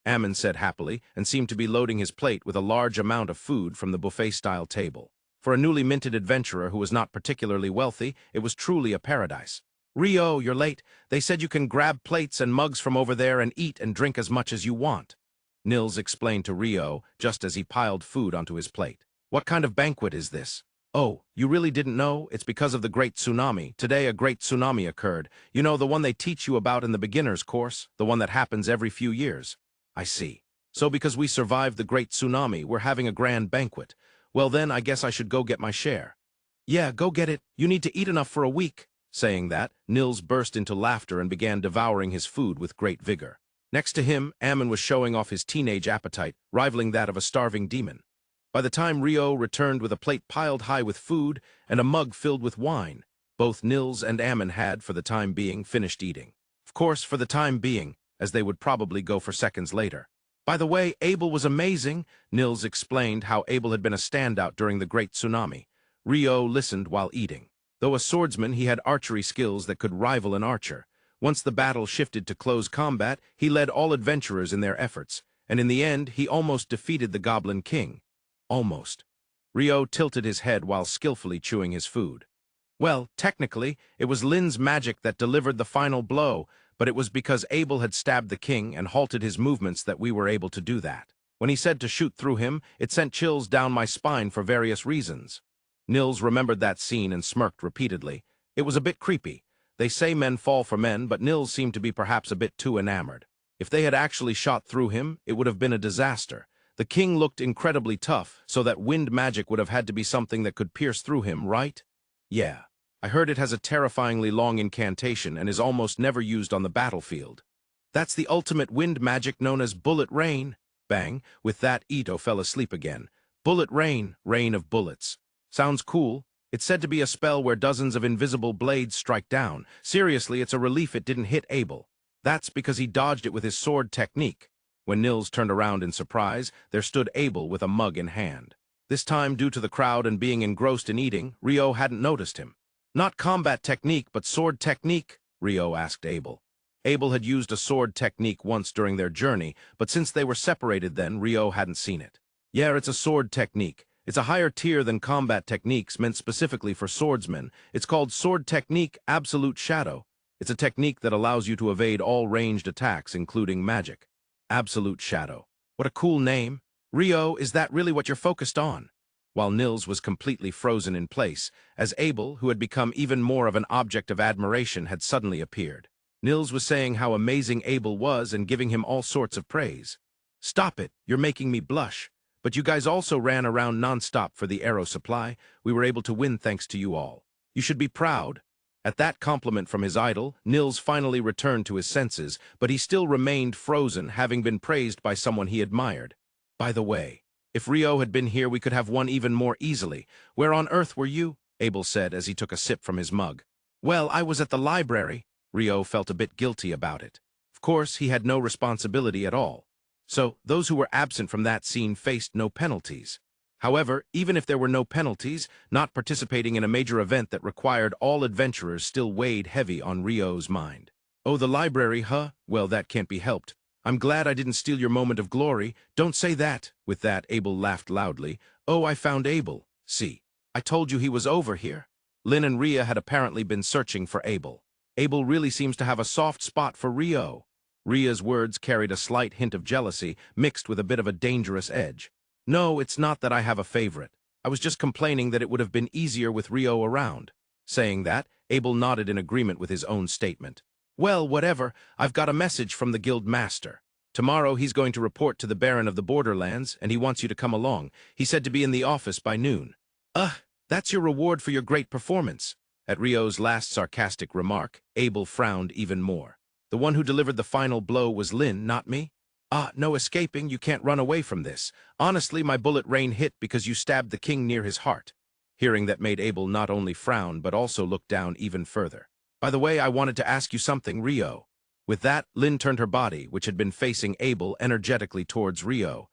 Amon said happily, and seemed to be loading his plate with a large amount of food from the buffet-style table. For a newly minted adventurer who was not particularly wealthy, it was truly a paradise. "Rio, you're late. They said you can grab plates and mugs from over there and eat and drink as much as you want," Nils explained to Rio just as he piled food onto his plate. "What kind of banquet is this?" "Oh, you really didn't know? It's because of the Great Tsunami. Today a Great Tsunami occurred. You know, the one they teach you about in the beginner's course, the one that happens every few years." "I see. So because we survived the Great Tsunami, we're having a grand banquet. Well then, I guess I should go get my share." "Yeah, go get it. You need to eat enough for a week." Saying that, Nils burst into laughter and began devouring his food with great vigor. Next to him, Amon was showing off his teenage appetite, rivaling that of a starving demon. By the time Rio returned with a plate piled high with food and a mug filled with wine, both Nils and Amon had, for the time being, finished eating. Of course, for the time being, as they would probably go for seconds later. "By the way, Abel was amazing." Nils explained how Abel had been a standout during the Great Tsunami. Rio listened while eating. Though a swordsman, he had archery skills that could rival an archer. Once the battle shifted to close combat, he led all adventurers in their efforts, and in the end, he almost defeated the Goblin King. Almost. Rio tilted his head while skillfully chewing his food. "Well, technically, it was Lin's magic that delivered the final blow, but it was because Abel had stabbed the king and halted his movements that we were able to do that. When he said to shoot through him, it sent chills down my spine for various reasons." Nils remembered that scene and smirked repeatedly. It was a bit creepy. They say men fall for men, but Nils seemed to be perhaps a bit too enamored. If they had actually shot through him, it would have been a disaster. The king looked incredibly tough, so that wind magic would have had to be something that could pierce through him, right? "Yeah. I heard it has a terrifyingly long incantation and is almost never used on the battlefield. That's the ultimate wind magic known as bullet rain." Bang. With that, Ito fell asleep again. "Bullet rain, rain of bullets. Sounds cool. It's said to be a spell where dozens of invisible blades strike down. Seriously, it's a relief it didn't hit Abel. That's because he dodged it with his sword technique." When Nils turned around in surprise, there stood Abel with a mug in hand. This time, due to the crowd and being engrossed in eating, Rio hadn't noticed him. "Not combat technique, but sword technique?" Rio asked Abel. Abel had used a sword technique once during their journey, but since they were separated then, Rio hadn't seen it. "Yeah, it's a sword technique. It's a higher tier than combat techniques meant specifically for swordsmen. It's called Sword Technique Absolute Shadow. It's a technique that allows you to evade all ranged attacks, including magic." Absolute Shadow. What a cool name. "Rio, is that really what you're focused on?" While Nils was completely frozen in place, as Abel, who had become even more of an object of admiration, had suddenly appeared. Nils was saying how amazing Abel was and giving him all sorts of praise. "Stop it, you're making me blush. But you guys also ran around non-stop for the arrow supply. We were able to win thanks to you all. You should be proud." At that compliment from his idol, Nils finally returned to his senses, but he still remained frozen, having been praised by someone he admired. "By the way, if Rio had been here, we could have won even more easily. Where on earth were you?" Abel said as he took a sip from his mug. "Well, I was at the library." Rio felt a bit guilty about it. Of course, he had no responsibility at all. So, those who were absent from that scene faced no penalties. However, even if there were no penalties, not participating in a major event that required all adventurers still weighed heavy on Rio's mind. "Oh, the library, huh? Well, that can't be helped. I'm glad I didn't steal your moment of glory. Don't say that." With that, Abel laughed loudly. "Oh, I found Abel. See, I told you he was over here." Lynn and Rhea had apparently been searching for Abel. Abel really seems to have a soft spot for Rio. Rhea's words carried a slight hint of jealousy, mixed with a bit of a dangerous edge. "No, it's not that I have a favorite. I was just complaining that it would have been easier with Rio around." Saying that, Abel nodded in agreement with his own statement. "Well, whatever, I've got a message from the guild master. Tomorrow he's going to report to the Baron of the Borderlands, and he wants you to come along. He said to be in the office by noon." That's your reward for your great performance." At Rio's last sarcastic remark, Abel frowned even more. "The one who delivered the final blow was Lynn, not me?" No escaping, you can't run away from this. Honestly, my bullet rain hit because you stabbed the king near his heart." Hearing that made Abel not only frown, but also look down even further. "By the way, I wanted to ask you something, Rio." With that, Lynn turned her body, which had been facing Abel, energetically towards Rio.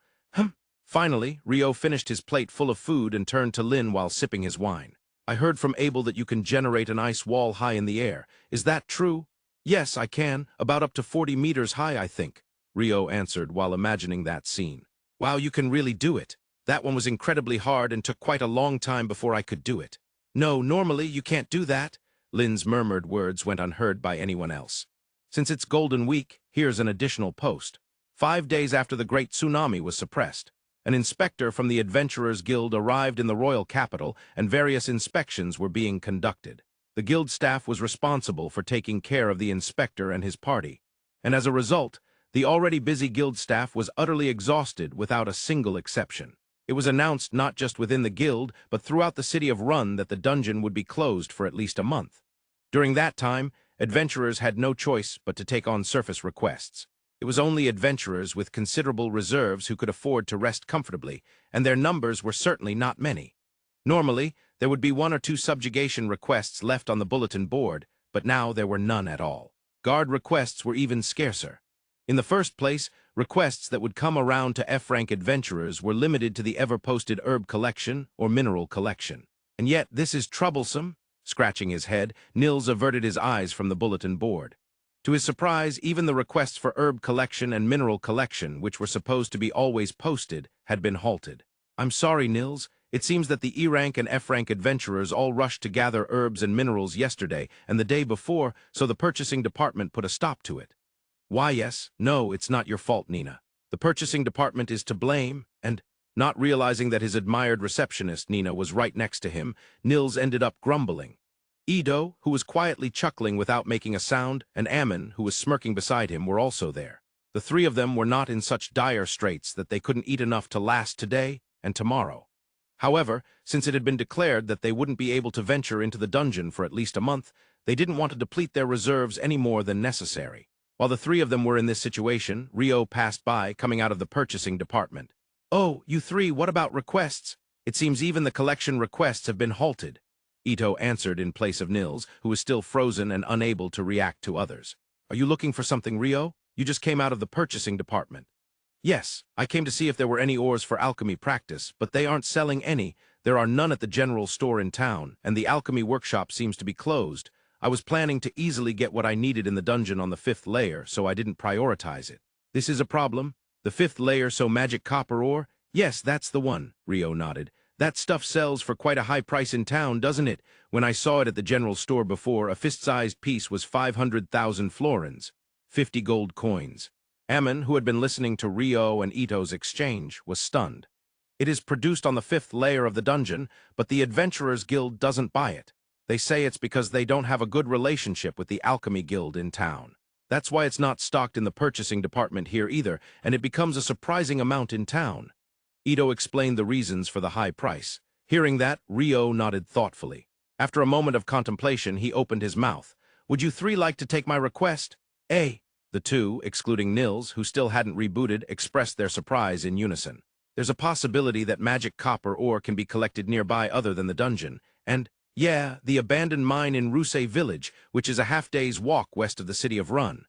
Finally, Rio finished his plate full of food and turned to Lynn while sipping his wine. "I heard from Abel that you can generate an ice wall high in the air. Is that true?" "Yes, I can. About up to 40 meters high, I think," Rio answered while imagining that scene. "Wow, you can really do it. That one was incredibly hard and took quite a long time before I could do it." "No, normally you can't do that." Lynn's murmured words went unheard by anyone else. "Since it's Golden Week, here's an additional post. 5 days after the Great Tsunami was suppressed, an inspector from the Adventurers Guild arrived in the royal capital and various inspections were being conducted. The guild staff was responsible for taking care of the inspector and his party, and as a result, the already busy guild staff was utterly exhausted without a single exception. It was announced not just within the guild, but throughout the city of Run that the dungeon would be closed for at least a month. During that time, adventurers had no choice but to take on surface requests. It was only adventurers with considerable reserves who could afford to rest comfortably, and their numbers were certainly not many. Normally, there would be 1 or 2 subjugation requests left on the bulletin board, but now there were none at all. Guard requests were even scarcer. In the first place, requests that would come around to F-rank adventurers were limited to the ever-posted herb collection or mineral collection. And yet this is troublesome. Scratching his head, Nils averted his eyes from the bulletin board. To his surprise, even the requests for herb collection and mineral collection, which were supposed to be always posted, had been halted. "I'm sorry, Nils. It seems that the E-rank and F-rank adventurers all rushed to gather herbs and minerals yesterday and the day before, so the purchasing department put a stop to it." "Why, yes. No, it's not your fault, Nina. The purchasing department is to blame," and, not realizing that his admired receptionist, Nina, was right next to him, Nils ended up grumbling. Ido, who was quietly chuckling without making a sound, and Amon, who was smirking beside him, were also there. The 3 of them were not in such dire straits that they couldn't eat enough to last today and tomorrow. However, since it had been declared that they wouldn't be able to venture into the dungeon for at least a month, they didn't want to deplete their reserves any more than necessary. While the 3 of them were in this situation, Rio passed by, coming out of the purchasing department. "Oh, you 3, what about requests? It seems even the collection requests have been halted." Ito answered in place of Nils, who was still frozen and unable to react to others. "Are you looking for something, Rio? You just came out of the purchasing department." Yes, I came to see if there were any ores for alchemy practice, but they aren't selling any. There are none at the general store in town, and the alchemy workshop seems to be closed. I was planning to easily get what I needed in the dungeon on the 5th layer, so I didn't prioritize it. This is a problem. The 5th layer, so magic copper ore? Yes, that's the one, Rio nodded. That stuff sells for quite a high price in town, doesn't it? When I saw it at the general store before, a fist-sized piece was 500,000 florins, 50 gold coins. Amon, who had been listening to Rio and Ito's exchange, was stunned. It is produced on the 5th layer of the dungeon, but the Adventurers Guild doesn't buy it. They say it's because they don't have a good relationship with the Alchemy Guild in town. That's why it's not stocked in the purchasing department here either, and it becomes a surprising amount in town. Ito explained the reasons for the high price. Hearing that, Rio nodded thoughtfully. After a moment of contemplation, he opened his mouth. Would you three like to take my request? The two, excluding Nils, who still hadn't rebooted, expressed their surprise in unison. There's a possibility that magic copper ore can be collected nearby other than the dungeon, and, yeah, the abandoned mine in Ruse village, which is a half-day's walk west of the city of Rune.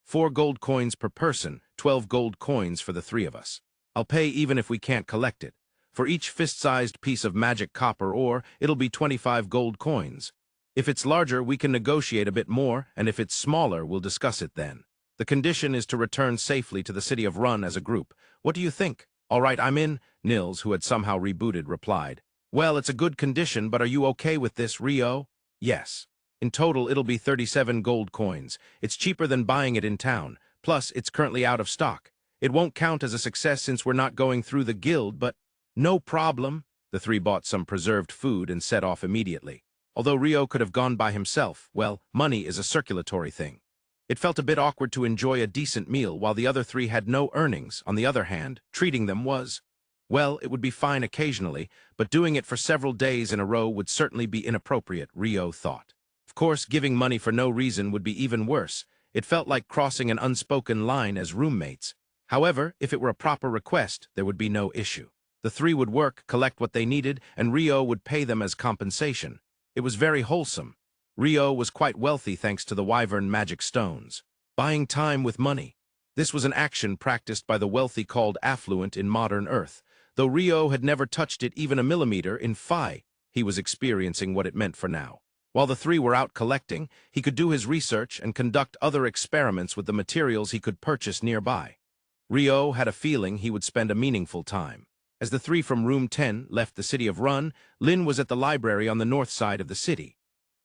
4 gold coins per person, 12 gold coins for the 3 of us. I'll pay even if we can't collect it. For each fist-sized piece of magic copper ore, it'll be 25 gold coins. If it's larger, we can negotiate a bit more, and if it's smaller, we'll discuss it then. The condition is to return safely to the city of Rune as a group. What do you think? All right, I'm in, Nils, who had somehow rebooted, replied. Well, it's a good condition, but are you okay with this, Rio? Yes. In total, it'll be 37 gold coins. It's cheaper than buying it in town. Plus, it's currently out of stock. It won't count as a success since we're not going through the guild, but no problem. The 3 bought some preserved food and set off immediately. Although Rio could have gone by himself, well, money is a circulatory thing. It felt a bit awkward to enjoy a decent meal while the other 3 had no earnings. On the other hand, treating them was, well, it would be fine occasionally, but doing it for several days in a row would certainly be inappropriate, Rio thought. Of course, giving money for no reason would be even worse. It felt like crossing an unspoken line as roommates. However, if it were a proper request, there would be no issue. The 3 would work, collect what they needed, and Rio would pay them as compensation. It was very wholesome. Rio was quite wealthy thanks to the Wyvern magic stones. Buying time with money. This was an action practiced by the wealthy called affluent in modern Earth. Though Rio had never touched it even a millimeter in Phi, he was experiencing what it meant for now. While the 3 were out collecting, he could do his research and conduct other experiments with the materials he could purchase nearby. Rio had a feeling he would spend a meaningful time. As the 3 from Room 10 left the city of Rune, Lin was at the library on the north side of the city.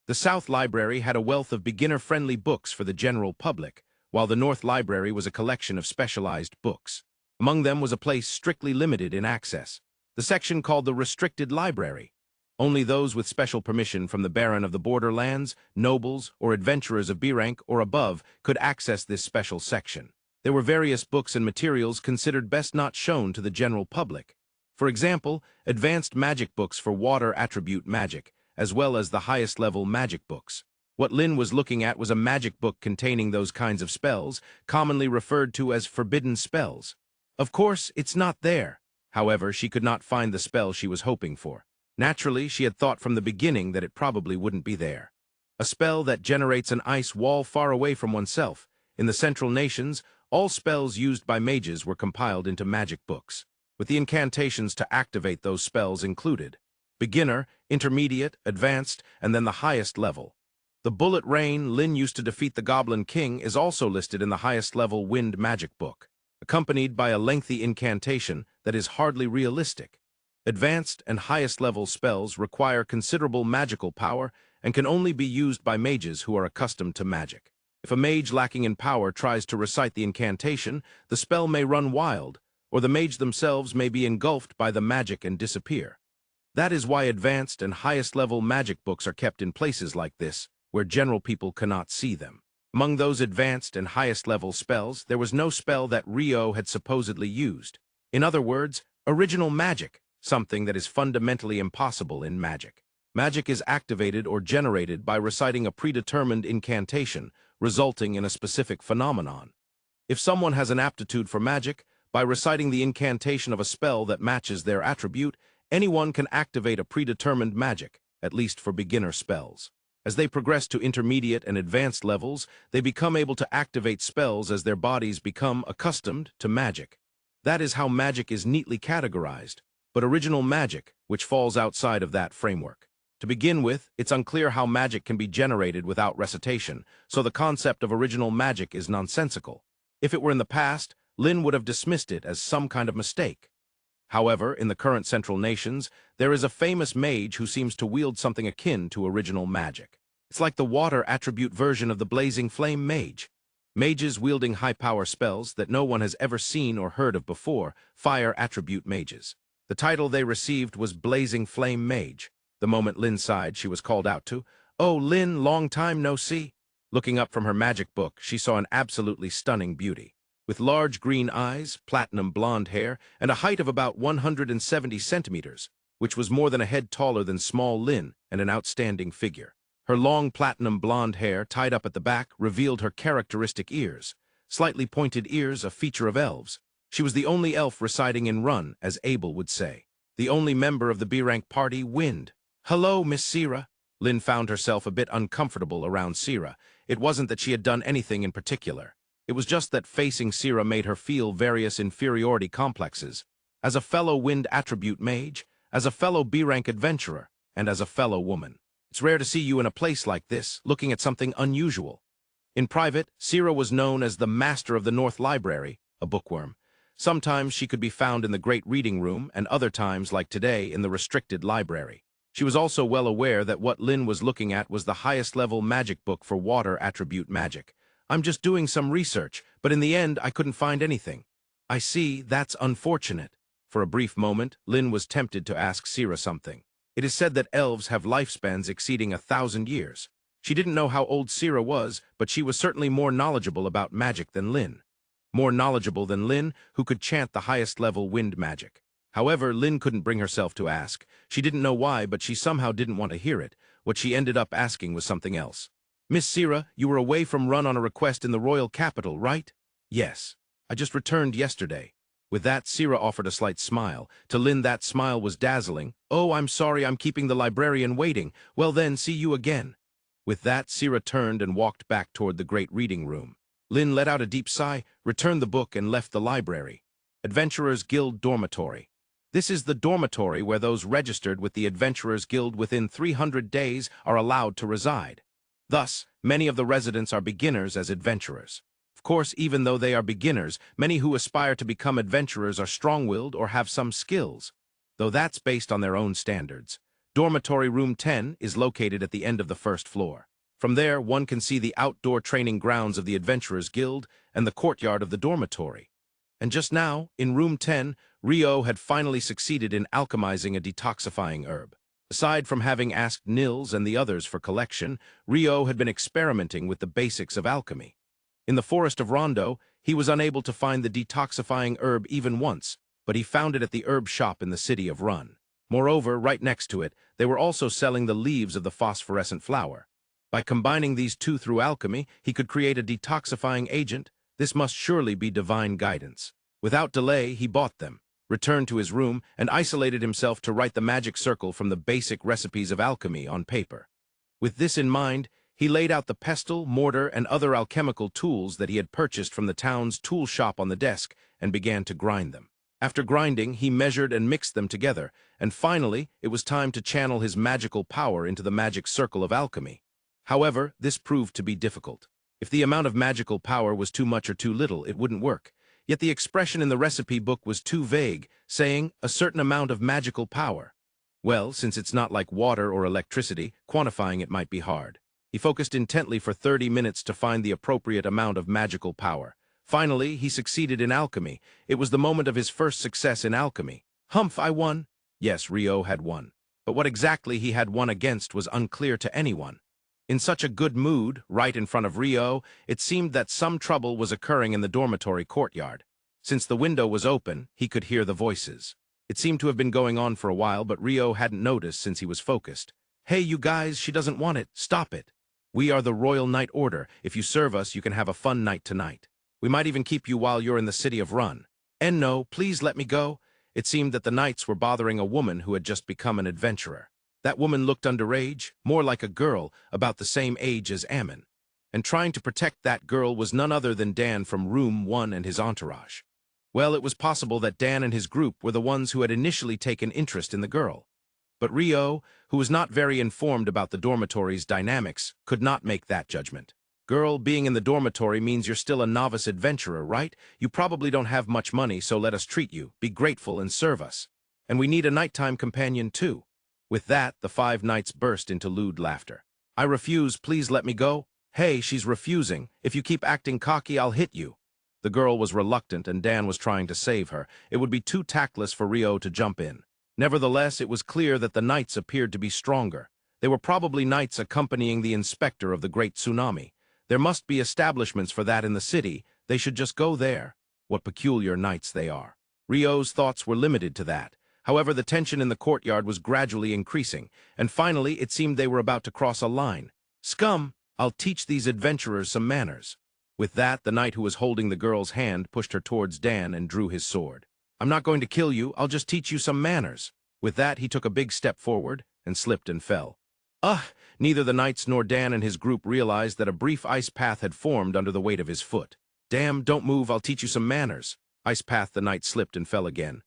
The South Library had a wealth of beginner-friendly books for the general public, while the North Library was a collection of specialized books. Among them was a place strictly limited in access, the section called the Restricted Library. Only those with special permission from the Baron of the Borderlands, nobles, or adventurers of B rank or above could access this special section. There were various books and materials considered best not shown to the general public. For example, advanced magic books for water attribute magic, as well as the highest-level magic books. What Lin was looking at was a magic book containing those kinds of spells, commonly referred to as forbidden spells. Of course, it's not there. However, she could not find the spell she was hoping for. Naturally, she had thought from the beginning that it probably wouldn't be there. A spell that generates an ice wall far away from oneself. In the Central Nations, all spells used by mages were compiled into magic books, with the incantations to activate those spells included. Beginner, intermediate, advanced, and then the highest level. The bullet rain Lin used to defeat the Goblin King is also listed in the highest level Wind Magic Book, accompanied by a lengthy incantation that is hardly realistic. Advanced and highest level spells require considerable magical power and can only be used by mages who are accustomed to magic. If a mage lacking in power tries to recite the incantation, the spell may run wild, or the mage themselves may be engulfed by the magic and disappear. That is why advanced and highest-level magic books are kept in places like this, where general people cannot see them. Among those advanced and highest-level spells, there was no spell that Rio had supposedly used. In other words, original magic, something that is fundamentally impossible in magic. Magic is activated or generated by reciting a predetermined incantation, resulting in a specific phenomenon. If someone has an aptitude for magic, by reciting the incantation of a spell that matches their attribute, anyone can activate a predetermined magic, at least for beginner spells. As they progress to intermediate and advanced levels, they become able to activate spells as their bodies become accustomed to magic. That is how magic is neatly categorized, but original magic, which falls outside of that framework. To begin with, it's unclear how magic can be generated without recitation, so the concept of original magic is nonsensical. If it were in the past, Lin would have dismissed it as some kind of mistake. However, in the current Central Nations, there is a famous mage who seems to wield something akin to original magic. It's like the water attribute version of the Blazing Flame Mage. Mages wielding high-power spells that no one has ever seen or heard of before, fire attribute mages. The title they received was Blazing Flame Mage. The moment Lin sighed, she was called out to, "Oh, Lin, long time no see." Looking up from her magic book, she saw an absolutely stunning beauty. With large green eyes, platinum blonde hair, and a height of about 170 centimeters, which was more than a head taller than small Lin, and an outstanding figure. Her long platinum blonde hair, tied up at the back, revealed her characteristic ears. Slightly pointed ears, a feature of elves. She was the only elf residing in Rune, as Abel would say. The only member of the B-rank party, Wind. "Hello, Miss Sera." Lin found herself a bit uncomfortable around Sera. It wasn't that she had done anything in particular. It was just that facing Sera made her feel various inferiority complexes. As a fellow Wind attribute mage, as a fellow B-rank adventurer, and as a fellow woman. It's rare to see you in a place like this, looking at something unusual. In private, Sera was known as the Master of the North Library, a bookworm. Sometimes she could be found in the Great Reading Room, and other times, like today, in the Restricted Library. She was also well aware that what Lin was looking at was the highest-level magic book for water attribute magic. "I'm just doing some research, but in the end I couldn't find anything." "I see, that's unfortunate." For a brief moment, Lin was tempted to ask Sera something. It is said that elves have lifespans exceeding 1,000 years. She didn't know how old Sera was, but she was certainly more knowledgeable about magic than Lin. More knowledgeable than Lin, who could chant the highest-level wind magic. However, Lin couldn't bring herself to ask. She didn't know why, but she somehow didn't want to hear it. What she ended up asking was something else. "Miss Sera, you were away from Rune on a request in the royal capital, right?" "Yes. I just returned yesterday." With that, Sera offered a slight smile. To Lin, that smile was dazzling. "Oh, I'm sorry, I'm keeping the librarian waiting. Well then, see you again." With that, Sera turned and walked back toward the great reading room. Lin let out a deep sigh, returned the book, and left the library. Adventurers Guild Dormitory. This is the dormitory where those registered with the Adventurers Guild within 300 days are allowed to reside. Thus, many of the residents are beginners as adventurers. Of course, even though they are beginners, many who aspire to become adventurers are strong-willed or have some skills, though that's based on their own standards. Dormitory Room 10 is located at the end of the first floor. From there, one can see the outdoor training grounds of the Adventurers Guild and the courtyard of the dormitory. And just now, in Room 10, Rio had finally succeeded in alchemizing a detoxifying herb. Aside from having asked Nils and the others for collection, Rio had been experimenting with the basics of alchemy. In the forest of Rondo, he was unable to find the detoxifying herb even once, but he found it at the herb shop in the city of Rune. Moreover, right next to it, they were also selling the leaves of the phosphorescent flower. By combining these two through alchemy, he could create a detoxifying agent. This must surely be divine guidance. Without delay, he bought them, returned to his room, and isolated himself to write the magic circle from the basic recipes of alchemy on paper. With this in mind, he laid out the pestle, mortar, and other alchemical tools that he had purchased from the town's tool shop on the desk and began to grind them. After grinding, he measured and mixed them together, and finally, it was time to channel his magical power into the magic circle of alchemy. However, this proved to be difficult. If the amount of magical power was too much or too little, it wouldn't work. Yet the expression in the recipe book was too vague, saying a certain amount of magical power. Well, since it's not like water or electricity, quantifying it might be hard. He focused intently for 30 minutes to find the appropriate amount of magical power. Finally, he succeeded in alchemy. It was the moment of his first success in alchemy. "Humph, I won." Yes, Rio had won. But what exactly he had won against was unclear to anyone. In such a good mood, right in front of Rio, it seemed that some trouble was occurring in the dormitory courtyard. Since the window was open, he could hear the voices. It seemed to have been going on for a while, but Rio hadn't noticed since he was focused. "Hey, you guys, she doesn't want it. Stop it. We are the Royal Night Order. If you serve us, you can have a fun night tonight. We might even keep you while you're in the city of Rune. And no, please let me go." It seemed that the knights were bothering a woman who had just become an adventurer. That woman looked underage, more like a girl, about the same age as Amon. And trying to protect that girl was none other than Dan from Room 1 and his entourage. Well, it was possible that Dan and his group were the ones who had initially taken interest in the girl. But Rio, who was not very informed about the dormitory's dynamics, could not make that judgment. Girl, being in the dormitory means you're still a novice adventurer, right? You probably don't have much money, so let us treat you, be grateful, and serve us. And we need a nighttime companion, too. With that, the 5 knights burst into lewd laughter. I refuse, please let me go. Hey, she's refusing. If you keep acting cocky, I'll hit you. The girl was reluctant, and Dan was trying to save her. It would be too tactless for Rio to jump in. Nevertheless, it was clear that the knights appeared to be stronger. They were probably knights accompanying the inspector of the Great Tsunami. There must be establishments for that in the city. They should just go there. What peculiar knights they are. Rio's thoughts were limited to that. However, the tension in the courtyard was gradually increasing, and finally it seemed they were about to cross a line. Scum! I'll teach these adventurers some manners. With that, the knight who was holding the girl's hand pushed her towards Dan and drew his sword. I'm not going to kill you, I'll just teach you some manners. With that, he took a big step forward and slipped and fell. Neither the knights nor Dan and his group realized that a brief ice path had formed under the weight of his foot. Damn, don't move, I'll teach you some manners. Ice path, the knight slipped and fell again.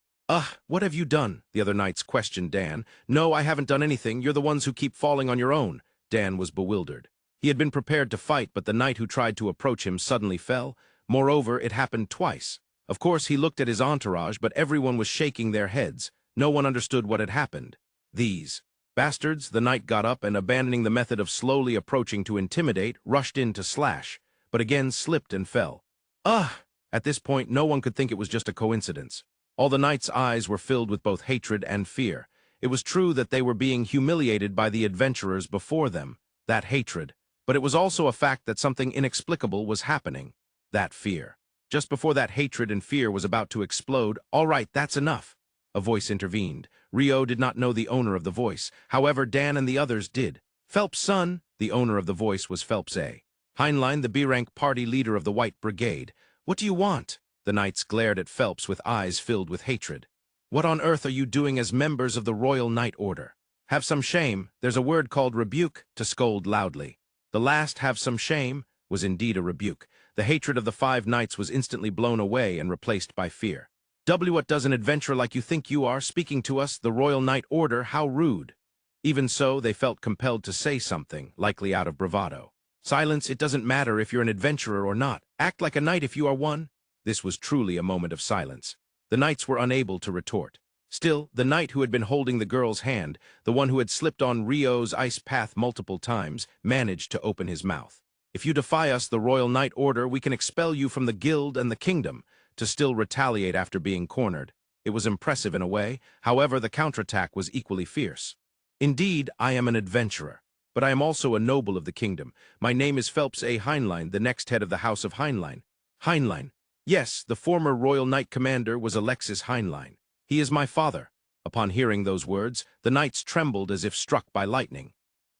What have you done? The other knights questioned Dan. No, I haven't done anything, you're the ones who keep falling on your own. Dan was bewildered. He had been prepared to fight, but the knight who tried to approach him suddenly fell. Moreover, it happened twice. Of course, he looked at his entourage, but everyone was shaking their heads. No one understood what had happened. These bastards, the knight got up and, abandoning the method of slowly approaching to intimidate, rushed in to slash, but again slipped and fell. At this point, no one could think it was just a coincidence. All the knights' eyes were filled with both hatred and fear. It was true that they were being humiliated by the adventurers before them, that hatred, but it was also a fact that something inexplicable was happening, that fear. Just before that hatred and fear was about to explode, "All right, that's enough." A voice intervened. Rio did not know the owner of the voice. However, Dan and the others did. Phelps' son, the owner of the voice, was Phelps A. Heinlein, the B-rank party leader of the White Brigade. What do you want? The knights glared at Phelps with eyes filled with hatred. What on earth are you doing as members of the Royal Knight Order? Have some shame. There's a word called rebuke, to scold loudly. The last "have some shame" was indeed a rebuke. The hatred of the 5 knights was instantly blown away and replaced by fear. What does an adventurer like you think you are, speaking to us, the Royal Knight Order? How rude. Even so, they felt compelled to say something, likely out of bravado. Silence, it doesn't matter if you're an adventurer or not. Act like a knight if you are one. This was truly a moment of silence. The knights were unable to retort. Still, the knight who had been holding the girl's hand, the one who had slipped on Rio's ice path multiple times, managed to open his mouth. If you defy us, the Royal Knight Order, we can expel you from the guild and the kingdom, to still retaliate after being cornered. It was impressive in a way, however the counterattack was equally fierce. Indeed, I am an adventurer, but I am also a noble of the kingdom. My name is Phelps A. Heinlein, the next head of the House of Heinlein. Heinlein. Yes, the former Royal Knight Commander was Alexis Heinlein. He is my father. Upon hearing those words, the knights trembled as if struck by lightning.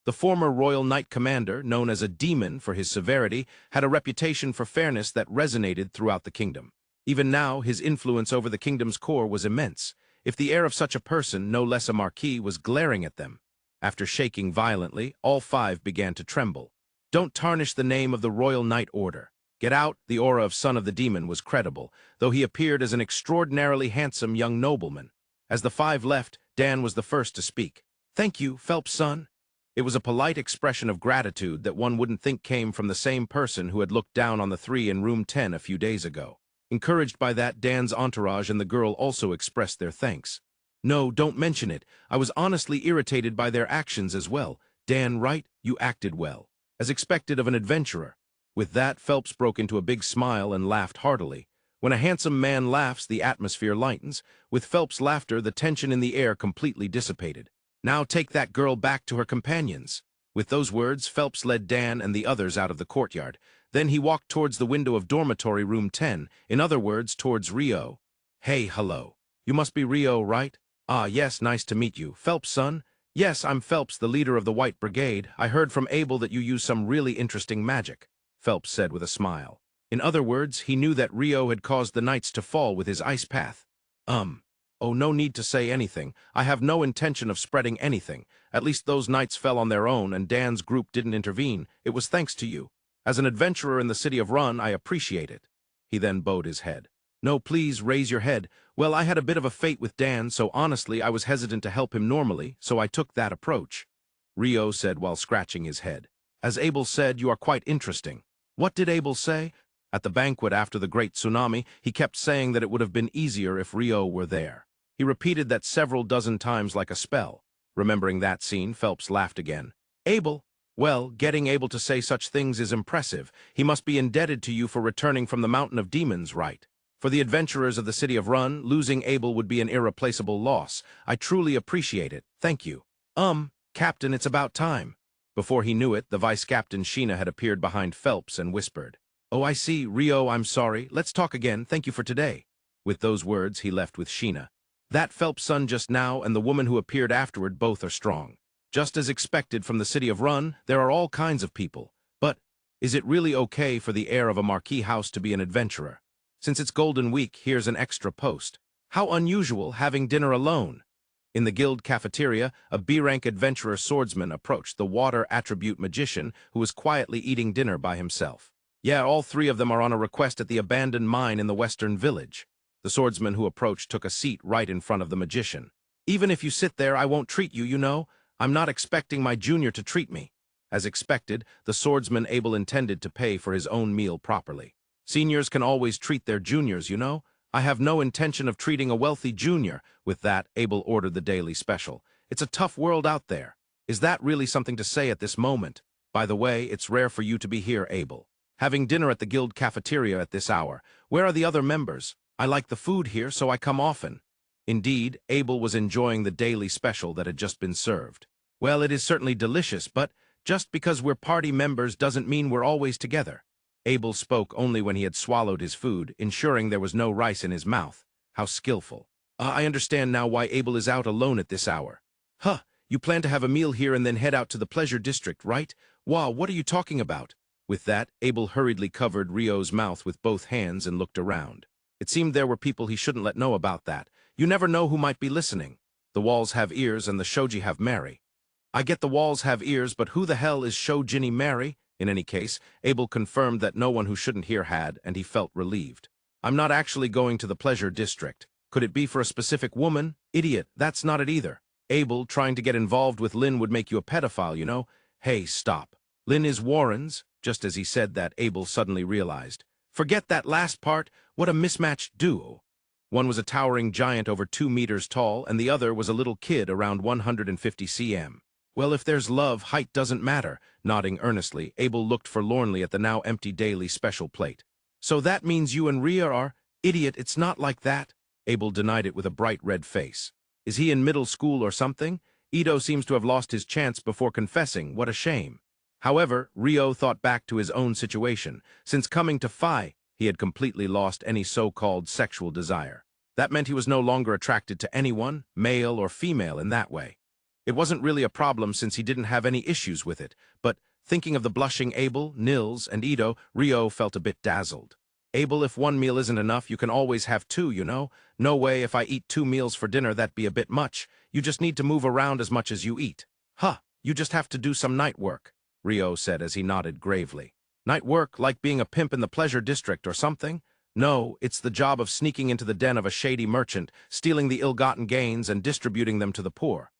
The former Royal Knight Commander, known as a demon for his severity, had a reputation for fairness that resonated throughout the kingdom. Even now, his influence over the kingdom's core was immense. If the heir of such a person, no less a marquis, was glaring at them. After shaking violently, all 5 began to tremble. Don't tarnish the name of the Royal Knight Order. Get out. The aura of Son of the Demon was credible, though he appeared as an extraordinarily handsome young nobleman. As the 5 left, Dan was the first to speak. Thank you, Phelps' son. It was a polite expression of gratitude that one wouldn't think came from the same person who had looked down on the 3 in room 10 a few days ago. Encouraged by that, Dan's entourage and the girl also expressed their thanks. No, don't mention it. I was honestly irritated by their actions as well. Dan, right? You acted well, as expected of an adventurer. With that, Phelps broke into a big smile and laughed heartily. When a handsome man laughs, the atmosphere lightens. With Phelps' laughter, the tension in the air completely dissipated. Now take that girl back to her companions. With those words, Phelps led Dan and the others out of the courtyard. Then he walked towards the window of dormitory room 10, in other words, towards Rio. Hey, hello. You must be Rio, right? Ah, yes, nice to meet you. Phelps, son? Yes, I'm Phelps, the leader of the White Brigade. I heard from Abel that you use some really interesting magic, Phelps said with a smile. In other words, he knew that Rio had caused the knights to fall with his ice path. Oh, no need to say anything. I have no intention of spreading anything. At least those knights fell on their own, and Dan's group didn't intervene. It was thanks to you. As an adventurer in the city of Rune, I appreciate it. He then bowed his head. No, please, raise your head. Well, I had a bit of a fate with Dan, so honestly I was hesitant to help him normally, so I took that approach. Rio said while scratching his head. As Abel said, you are quite interesting. What did Abel say? At the banquet after the great tsunami, he kept saying that it would have been easier if Rio were there. He repeated that several dozen times like a spell. Remembering that scene, Phelps laughed again. Abel? Well, getting Abel to say such things is impressive. He must be indebted to you for returning from the Mountain of Demons, right? For the adventurers of the city of Run, losing Abel would be an irreplaceable loss. I truly appreciate it. Thank you. Captain, it's about time. Before he knew it, the Vice-Captain Sheena had appeared behind Phelps and whispered, Oh, I see. Rio, I'm sorry. Let's talk again. Thank you for today. With those words, he left with Sheena. That Phelps' son just now and the woman who appeared afterward both are strong. Just as expected from the city of Run, there are all kinds of people. But is it really okay for the heir of a marquee house to be an adventurer? Since it's Golden Week, here's an extra post. How unusual, having dinner alone. In the guild cafeteria, a B-rank adventurer swordsman approached the water attribute magician who was quietly eating dinner by himself. Yeah, all three of them are on a request at the abandoned mine in the western village. The swordsman who approached took a seat right in front of the magician. Even if you sit there, I won't treat you, you know. I'm not expecting my junior to treat me. As expected, the swordsman Abel intended to pay for his own meal properly. Seniors can always treat their juniors, you know. I have no intention of treating a wealthy junior. With that, Abel ordered the daily special. It's a tough world out there. Is that really something to say at this moment? By the way, it's rare for you to be here, Abel. Having dinner at the guild cafeteria at this hour. Where are the other members? I like the food here, so I come often. Indeed, Abel was enjoying the daily special that had just been served. Well, it is certainly delicious, but just because we're party members doesn't mean we're always together. Abel spoke only when he had swallowed his food, ensuring there was no rice in his mouth. How skillful. I understand now why Abel is out alone at this hour. Huh, you plan to have a meal here and then head out to the pleasure district, right? Wow, what are you talking about? With that, Abel hurriedly covered Rio's mouth with both hands and looked around. It seemed there were people he shouldn't let know about that. You never know who might be listening. The walls have ears and the shoji have Mary. I get the walls have ears, but who the hell is Shojini Mary? In any case, Abel confirmed that no one who shouldn't hear had, and he felt relieved. I'm not actually going to the pleasure district. Could it be for a specific woman? Idiot, that's not it either. Abel, trying to get involved with Lynn would make you a pedophile, you know? Hey, stop. Lynn is Warren's. Just as he said that, Abel suddenly realized. Forget that last part. What a mismatched duo. One was a towering giant over 2 meters tall, and the other was a little kid around 150 cm. Well, if there's love, height doesn't matter. Nodding earnestly, Abel looked forlornly at the now empty daily special plate. So that means you and Rhea are... Idiot, it's not like that. Abel denied it with a bright red face. Is he in middle school or something? Ito seems to have lost his chance before confessing. What a shame. However, Rio thought back to his own situation. Since coming to Phi, he had completely lost any so-called sexual desire. That meant he was no longer attracted to anyone, male or female, in that way. It wasn't really a problem since he didn't have any issues with it, but thinking of the blushing Abel, Nils, and Ito, Rio felt a bit dazzled. Abel, if one meal isn't enough, you can always have two, you know? No way if I eat 2 meals for dinner that'd be a bit much. You just need to move around as much as you eat. Huh, you just have to do some night work, Rio said as he nodded gravely. Night work, like being a pimp in the pleasure district or something? No, it's the job of sneaking into the den of a shady merchant, stealing the ill-gotten gains and distributing them to the poor.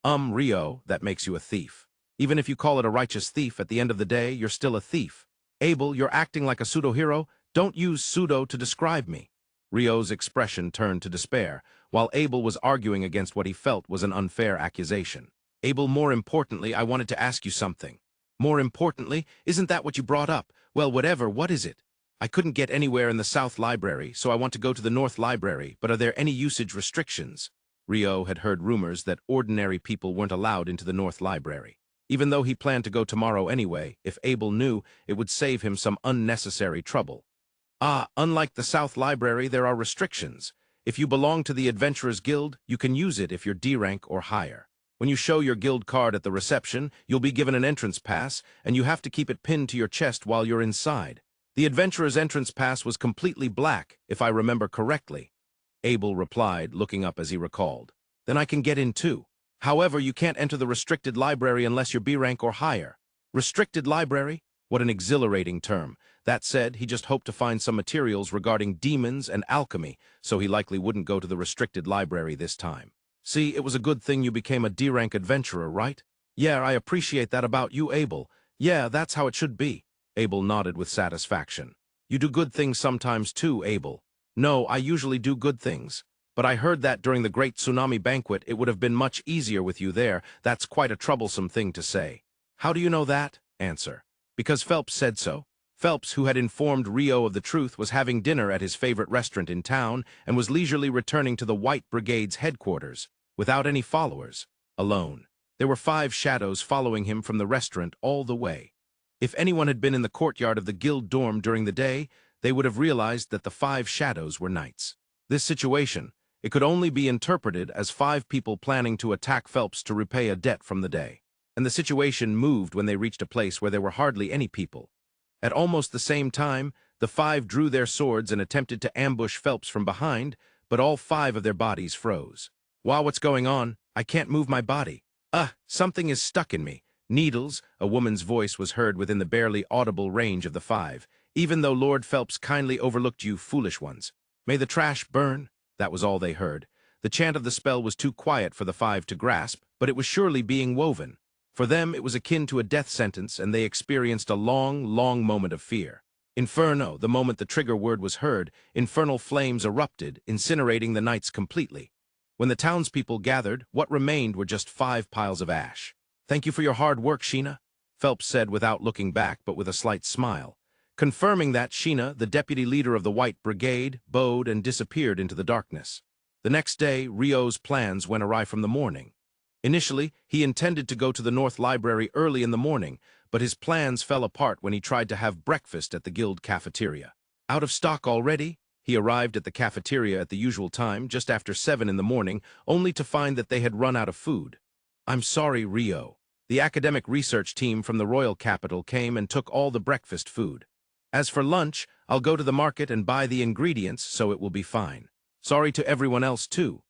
Rio, that makes you a thief. Even if you call it a righteous thief, at the end of the day, you're still a thief. Abel, you're acting like a pseudo-hero. Don't use pseudo to describe me. Rio's expression turned to despair, while Abel was arguing against what he felt was an unfair accusation. Abel, more importantly, I wanted to ask you something. More importantly, isn't that what you brought up? Well, whatever, what is it? I couldn't get anywhere in the South Library, so I want to go to the North Library, but are there any usage restrictions? Rio had heard rumors that ordinary people weren't allowed into the North Library. Even though he planned to go tomorrow anyway, if Abel knew, it would save him some unnecessary trouble. Unlike the South Library, there are restrictions. If you belong to the Adventurers Guild, you can use it if you're D rank or higher. When you show your guild card at the reception, you'll be given an entrance pass, and you have to keep it pinned to your chest while you're inside. The Adventurer's entrance pass was completely black, if I remember correctly. Abel replied, looking up as he recalled. Then I can get in too. However, you can't enter the restricted library unless you're B rank or higher. Restricted library? What an exhilarating term. That said, he just hoped to find some materials regarding demons and alchemy, so he likely wouldn't go to the restricted library this time. See, it was a good thing you became a D-rank adventurer, right? Yeah, I appreciate that about you, Abel. Yeah, that's how it should be. Abel nodded with satisfaction. You do good things sometimes too, Abel. No, I usually do good things. But I heard that during the Great Tsunami Banquet it would have been much easier with you there. That's quite a troublesome thing to say. How do you know that? Answer. Because Phelps said so. Phelps, who had informed Rio of the truth, was having dinner at his favorite restaurant in town and was leisurely returning to the White Brigade's headquarters, without any followers, alone. There were 5 shadows following him from the restaurant all the way. If anyone had been in the courtyard of the guild dorm during the day, they would have realized that the 5 shadows were knights. This situation, it could only be interpreted as 5 people planning to attack Phelps to repay a debt from the day. And the situation moved when they reached a place where there were hardly any people. At almost the same time, the 5 drew their swords and attempted to ambush Phelps from behind, but all 5 of their bodies froze. Wow, what's going on? I can't move my body. Something is stuck in me. Needles, a woman's voice was heard within the barely audible range of the 5. Even though Lord Phelps kindly overlooked you foolish ones. May the trash burn? That was all they heard. The chant of the spell was too quiet for the 5 to grasp, but it was surely being woven. For them, it was akin to a death sentence, and they experienced a long, long moment of fear. Inferno, the moment the trigger word was heard, infernal flames erupted, incinerating the knights completely. When the townspeople gathered, what remained were just 5 piles of ash. Thank you for your hard work, Sheena, Phelps said without looking back, but with a slight smile. Confirming that, Sheena, the deputy leader of the White Brigade, bowed and disappeared into the darkness. The next day, Rio's plans went awry from the morning. Initially, he intended to go to the North Library early in the morning, but his plans fell apart when he tried to have breakfast at the guild cafeteria. Out of stock already? He arrived at the cafeteria at the usual time, just after 7 in the morning, only to find that they had run out of food. I'm sorry, Rio. The academic research team from the royal capital came and took all the breakfast food. As for lunch, I'll go to the market and buy the ingredients, so it will be fine. Sorry to everyone else, too.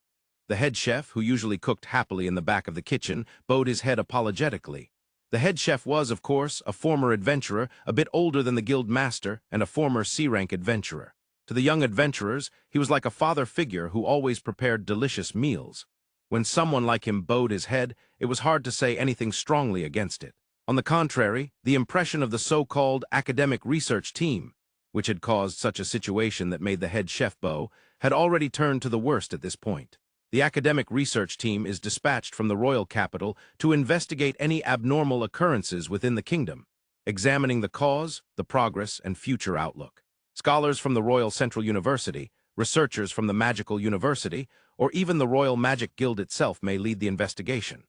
The head chef, who usually cooked happily in the back of the kitchen, bowed his head apologetically. The head chef was, of course, a former adventurer, a bit older than the guild master, and a former C-rank adventurer. To the young adventurers, he was like a father figure who always prepared delicious meals. When someone like him bowed his head, it was hard to say anything strongly against it. On the contrary, the impression of the so-called academic research team, which had caused such a situation that made the head chef bow, had already turned to the worst at this point. The academic research team is dispatched from the royal capital to investigate any abnormal occurrences within the kingdom, examining the cause, the progress, and future outlook. Scholars from the Royal Central University, researchers from the Magical University, or even the Royal Magic Guild itself may lead the investigation.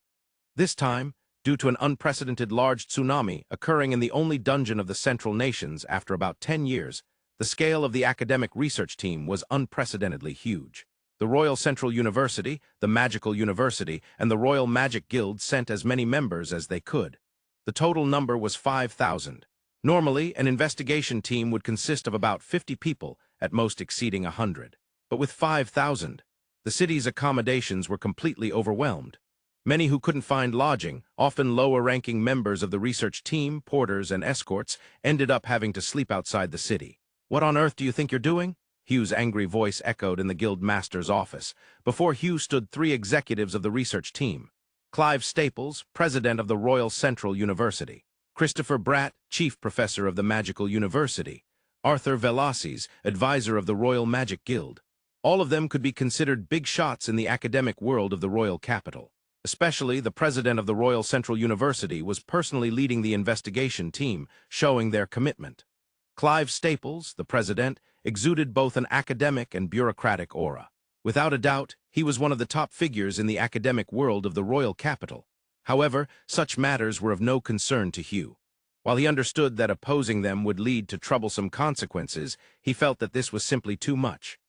This time, due to an unprecedented large tsunami occurring in the only dungeon of the Central Nations after about 10 years, the scale of the academic research team was unprecedentedly huge. The Royal Central University, the Magical University, and the Royal Magic Guild sent as many members as they could. The total number was 5,000. Normally, an investigation team would consist of about 50 people, at most exceeding 100. But with 5,000, the city's accommodations were completely overwhelmed. Many who couldn't find lodging, often lower-ranking members of the research team, porters, and escorts, ended up having to sleep outside the city. What on earth do you think you're doing? Hugh's angry voice echoed in the guild master's office. Before Hugh stood 3 executives of the research team. Clive Staples, president of the Royal Central University. Christopher Bratt, chief professor of the Magical University. Arthur Velaces, advisor of the Royal Magic Guild. All of them could be considered big shots in the academic world of the royal capital. Especially the president of the Royal Central University was personally leading the investigation team, showing their commitment. Clive Staples, the president, exuded both an academic and bureaucratic aura. Without a doubt, he was one of the top figures in the academic world of the royal capital. However, such matters were of no concern to Hugh. While he understood that opposing them would lead to troublesome consequences, he felt that this was simply too much.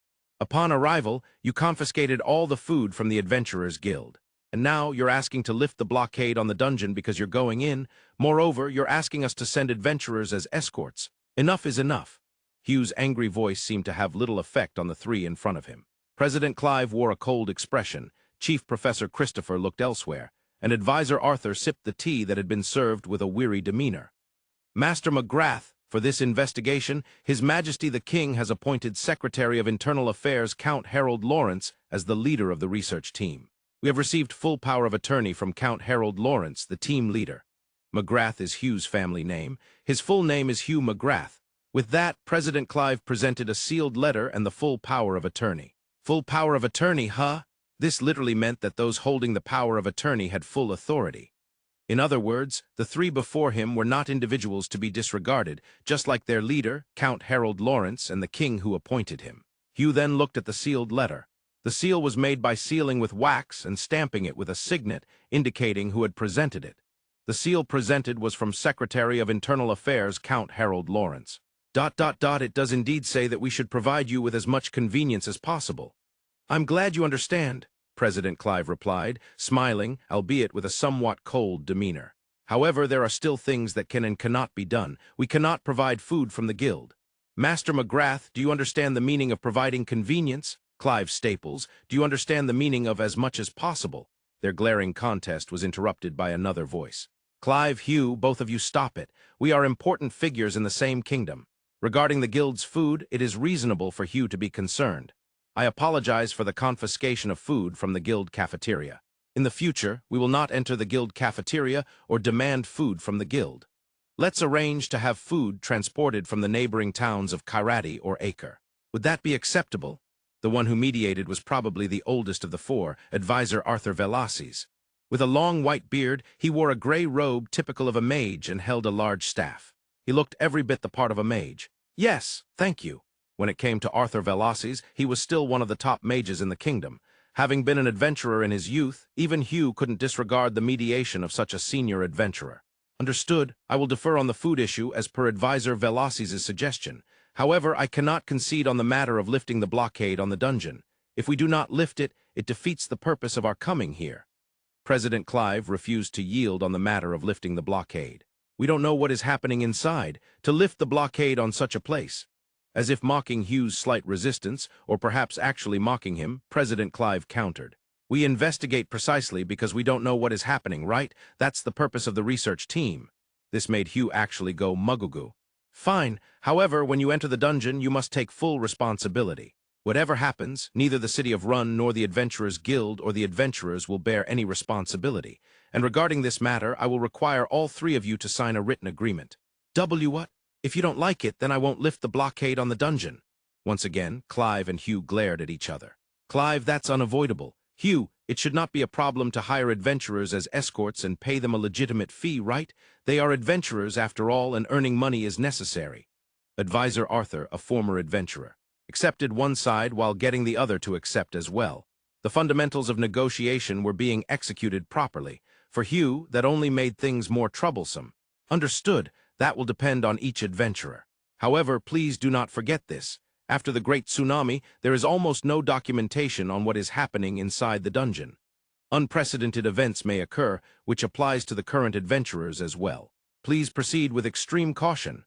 Upon arrival, you confiscated all the food from the Adventurers Guild. And now you're asking to lift the blockade on the dungeon because you're going in. Moreover, you're asking us to send adventurers as escorts. Enough is enough. Hugh's angry voice seemed to have little effect on the 3 in front of him. President Clive wore a cold expression, Chief Professor Christopher looked elsewhere, and Advisor Arthur sipped the tea that had been served with a weary demeanor. Master McGrath, for this investigation, His Majesty the King has appointed Secretary of Internal Affairs Count Harold Lawrence as the leader of the research team. We have received full power of attorney from Count Harold Lawrence, the team leader. McGrath is Hugh's family name. His full name is Hugh McGrath. With that, President Clive presented a sealed letter and the full power of attorney. Full power of attorney, huh? This literally meant that those holding the power of attorney had full authority. In other words, the three before him were not individuals to be disregarded, just like their leader, Count Harold Lawrence, and the king who appointed him. Hugh then looked at the sealed letter. The seal was made by sealing with wax and stamping it with a signet, indicating who had presented it. The seal presented was from Secretary of Internal Affairs Count Harold Lawrence. It does indeed say that we should provide you with as much convenience as possible. I'm glad you understand, President Clive replied, smiling, albeit with a somewhat cold demeanor. However, there are still things that can and cannot be done. We cannot provide food from the guild. Master McGrath, do you understand the meaning of providing convenience? Clive Staples, do you understand the meaning of as much as possible? Their glaring contest was interrupted by another voice. Clive, Hugh, both of you stop it. We are important figures in the same kingdom. Regarding the guild's food, it is reasonable for Hugh to be concerned. I apologize for the confiscation of food from the guild cafeteria. In the future, we will not enter the guild cafeteria or demand food from the guild. Let's arrange to have food transported from the neighboring towns of Kairadi or Acre. Would that be acceptable? The one who mediated was probably the oldest of the four, Advisor Arthur Velasquez. With a long white beard, he wore a gray robe typical of a mage and held a large staff. He looked every bit the part of a mage. Yes, thank you. When it came to Arthur Velasquez, he was still one of the top mages in the kingdom. Having been an adventurer in his youth, even Hugh couldn't disregard the mediation of such a senior adventurer. Understood, I will defer on the food issue as per Advisor Velasquez's suggestion. However, I cannot concede on the matter of lifting the blockade on the dungeon. If we do not lift it, it defeats the purpose of our coming here. President Clive refused to yield on the matter of lifting the blockade. We don't know what is happening inside. To lift the blockade on such a place. As if mocking Hugh's slight resistance, or perhaps actually mocking him, President Clive countered. We investigate precisely because we don't know what is happening, right? That's the purpose of the research team. This made Hugh actually go mugugu. Fine. However, when you enter the dungeon, you must take full responsibility. Whatever happens, neither the City of Run nor the Adventurers Guild or the Adventurers will bear any responsibility. And regarding this matter, I will require all three of you to sign a written agreement. What? If you don't like it, then I won't lift the blockade on the dungeon. Once again, Clive and Hugh glared at each other. Clive, that's unavoidable. Hugh, it should not be a problem to hire adventurers as escorts and pay them a legitimate fee, right? They are adventurers after all, and earning money is necessary. Advisor Arthur, a former adventurer, accepted one side while getting the other to accept as well. The fundamentals of negotiation were being executed properly. For Hugh, that only made things more troublesome. Understood. That will depend on each adventurer. However, please do not forget this. After the Great Tsunami, there is almost no documentation on what is happening inside the dungeon. Unprecedented events may occur, which applies to the current adventurers as well. Please proceed with extreme caution.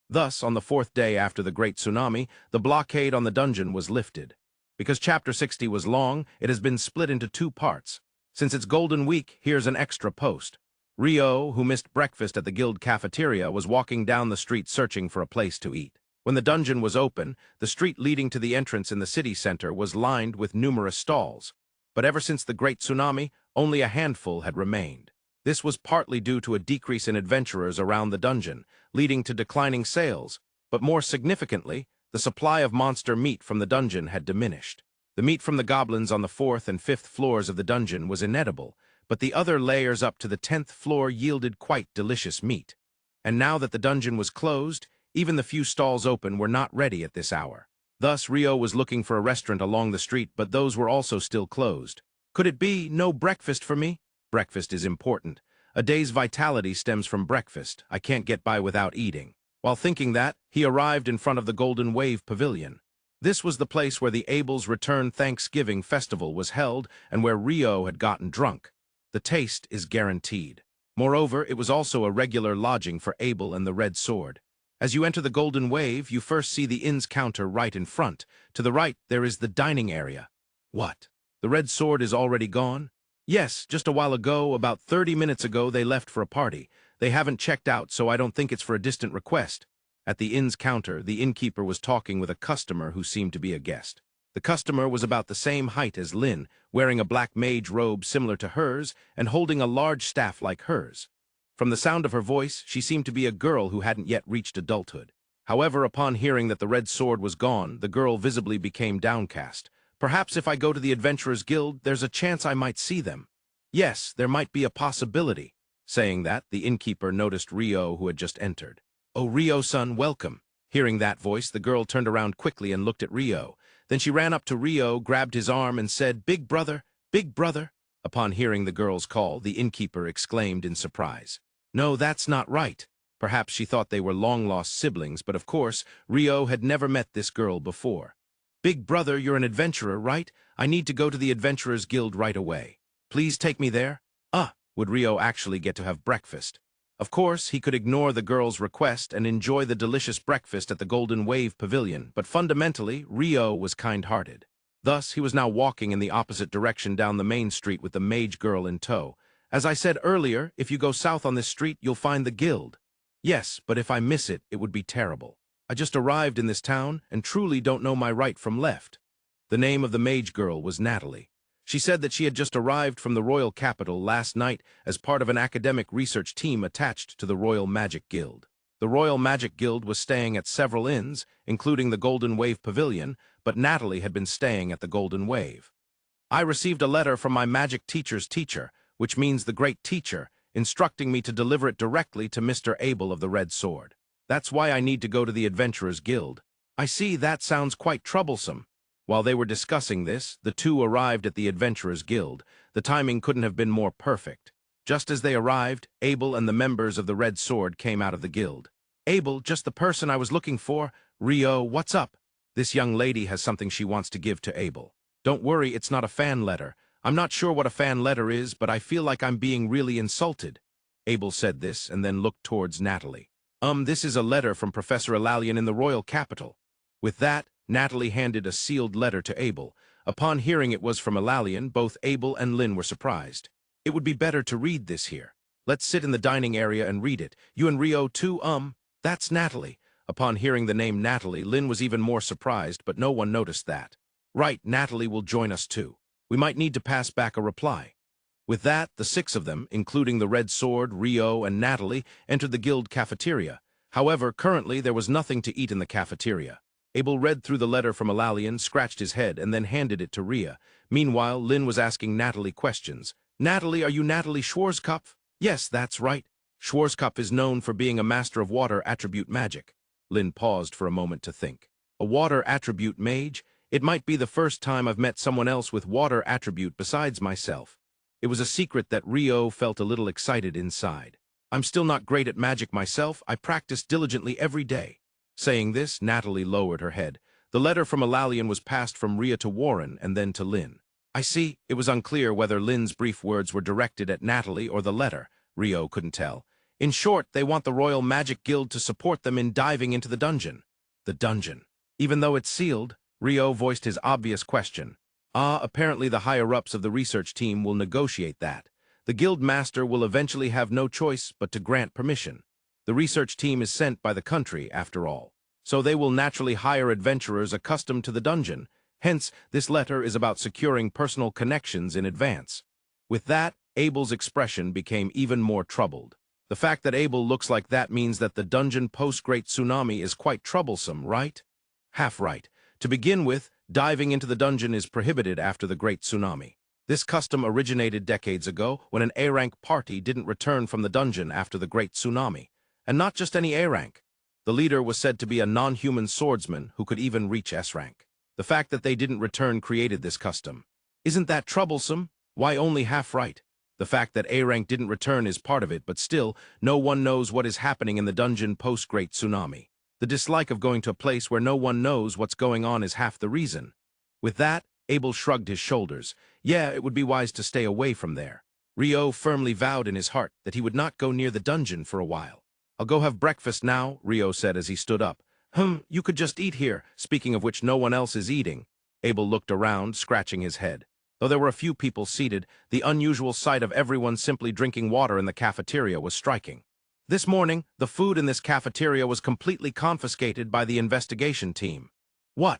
Thus, on the fourth day after the Great Tsunami, the blockade on the dungeon was lifted. Because Chapter 60 was long, it has been split into two parts. Since it's Golden Week, here's an extra post. Rio, who missed breakfast at the guild cafeteria, was walking down the street searching for a place to eat. When the dungeon was open, the street leading to the entrance in the city center was lined with numerous stalls. But ever since the Great Tsunami, only a handful had remained. This was partly due to a decrease in adventurers around the dungeon, leading to declining sales, but more significantly, the supply of monster meat from the dungeon had diminished. The meat from the goblins on the 4th and 5th floors of the dungeon was inedible, but the other layers up to the 10th floor yielded quite delicious meat. And now that the dungeon was closed, even the few stalls open were not ready at this hour. Thus, Rio was looking for a restaurant along the street, but those were also still closed. Could it be no breakfast for me? Breakfast is important. A day's vitality stems from breakfast. I can't get by without eating. While thinking that, he arrived in front of the Golden Wave Pavilion. This was the place where the Abel's Return Thanksgiving Festival was held and where Rio had gotten drunk. The taste is guaranteed. Moreover, it was also a regular lodging for Abel and the Red Sword. As you enter the Golden Wave, you first see the inn's counter right in front. To the right, there is the dining area. What? The Red Sword is already gone? Yes, just a while ago, about 30 minutes ago, they left for a party. They haven't checked out, so I don't think it's for a distant request. At the inn's counter, the innkeeper was talking with a customer who seemed to be a guest. The customer was about the same height as Lynn, wearing a black mage robe similar to hers and holding a large staff like hers. From the sound of her voice, she seemed to be a girl who hadn't yet reached adulthood. However, upon hearing that the red sword was gone, the girl visibly became downcast. Perhaps if I go to the Adventurers Guild, there's a chance I might see them. Yes, there might be a possibility. Saying that, the innkeeper noticed Rio, who had just entered. "Oh, Rio-san, welcome." Hearing that voice, the girl turned around quickly and looked at Rio. Then she ran up to Rio, grabbed his arm, and said, "Big brother, big brother." Upon hearing the girl's call, the innkeeper exclaimed in surprise, "No, that's not right." Perhaps she thought they were long-lost siblings, but of course, Rio had never met this girl before. "Big brother, you're an adventurer, right? I need to go to the Adventurers Guild right away. Please take me there." Would Rio actually get to have breakfast? Of course, he could ignore the girl's request and enjoy the delicious breakfast at the Golden Wave Pavilion, but fundamentally, Rio was kind-hearted. Thus, he was now walking in the opposite direction down the main street with the mage girl in tow. "As I said earlier, if you go south on this street, you'll find the guild." "Yes, but if I miss it, it would be terrible. I just arrived in this town and truly don't know my right from left." The name of the mage girl was Natalie. She said that she had just arrived from the royal capital last night as part of an academic research team attached to the Royal Magic Guild. The Royal Magic Guild was staying at several inns, including the Golden Wave Pavilion, but Natalie had been staying at the Golden Wave. "I received a letter from my magic teacher's teacher, which means the great teacher, instructing me to deliver it directly to Mr. Abel of the Red Sword. That's why I need to go to the Adventurers Guild." "I see, that sounds quite troublesome." While they were discussing this, the two arrived at the Adventurers Guild. The timing couldn't have been more perfect. Just as they arrived, Abel and the members of the Red Sword came out of the guild. "Abel, just the person I was looking for. Rio, what's up?" "This young lady has something she wants to give to Abel." "Don't worry, it's not a fan letter. I'm not sure what a fan letter is, but I feel like I'm being really insulted." Abel said this and then looked towards Natalie. This is a letter from Professor Elalian in the royal capital." With that, Natalie handed a sealed letter to Abel. Upon hearing it was from Elalian, both Abel and Lynn were surprised. "It would be better to read this here. Let's sit in the dining area and read it. You and Rio too, That's Natalie." Upon hearing the name Natalie, Lynn was even more surprised, but no one noticed that. "Right, Natalie will join us too. We might need to pass back a reply." With that, the six of them, including the Red Sword, Rio, and Natalie, entered the guild cafeteria. However, currently there was nothing to eat in the cafeteria. Abel read through the letter from Elalian, scratched his head, and then handed it to Ria. Meanwhile, Lynn was asking Natalie questions. "Natalie, are you Natalie Schwarzkopf?" "Yes, that's right. Schwarzkopf is known for being a master of water attribute magic." Lynn paused for a moment to think. "A water attribute mage? It might be the first time I've met someone else with water attribute besides myself." It was a secret that Rio felt a little excited inside. "I'm still not great at magic myself. I practice diligently every day." Saying this, Natalie lowered her head. The letter from Elalian was passed from Ria to Warren and then to Lynn. "I see." It was unclear whether Lynn's brief words were directed at Natalie or the letter. Rio couldn't tell. "In short, they want the Royal Magic Guild to support them in diving into the dungeon." "The dungeon?" "Even though it's sealed?" Rio voiced his obvious question. Apparently the higher-ups of the research team will negotiate that. The guild master will eventually have no choice but to grant permission. The research team is sent by the country, after all. So they will naturally hire adventurers accustomed to the dungeon. Hence, this letter is about securing personal connections in advance. With that, Abel's expression became even more troubled. The fact that Abel looks like that means that the dungeon post-Great Tsunami is quite troublesome, right? Half right. To begin with, diving into the dungeon is prohibited after the Great Tsunami. This custom originated decades ago when an A-rank party didn't return from the dungeon after the Great Tsunami. And not just any A-rank. The leader was said to be a non-human swordsman who could even reach S-rank. The fact that they didn't return created this custom. Isn't that troublesome? Why only half right? The fact that A-rank didn't return is part of it, but still, no one knows what is happening in the dungeon post-Great Tsunami. The dislike of going to a place where no one knows what's going on is half the reason. With that, Abel shrugged his shoulders. Yeah, it would be wise to stay away from there. Rio firmly vowed in his heart that he would not go near the dungeon for a while. "I'll go have breakfast now," Rio said as he stood up. You could just eat here, speaking of which no one else is eating." Abel looked around, scratching his head. Though there were a few people seated, the unusual sight of everyone simply drinking water in the cafeteria was striking. This morning, the food in this cafeteria was completely confiscated by the investigation team. What?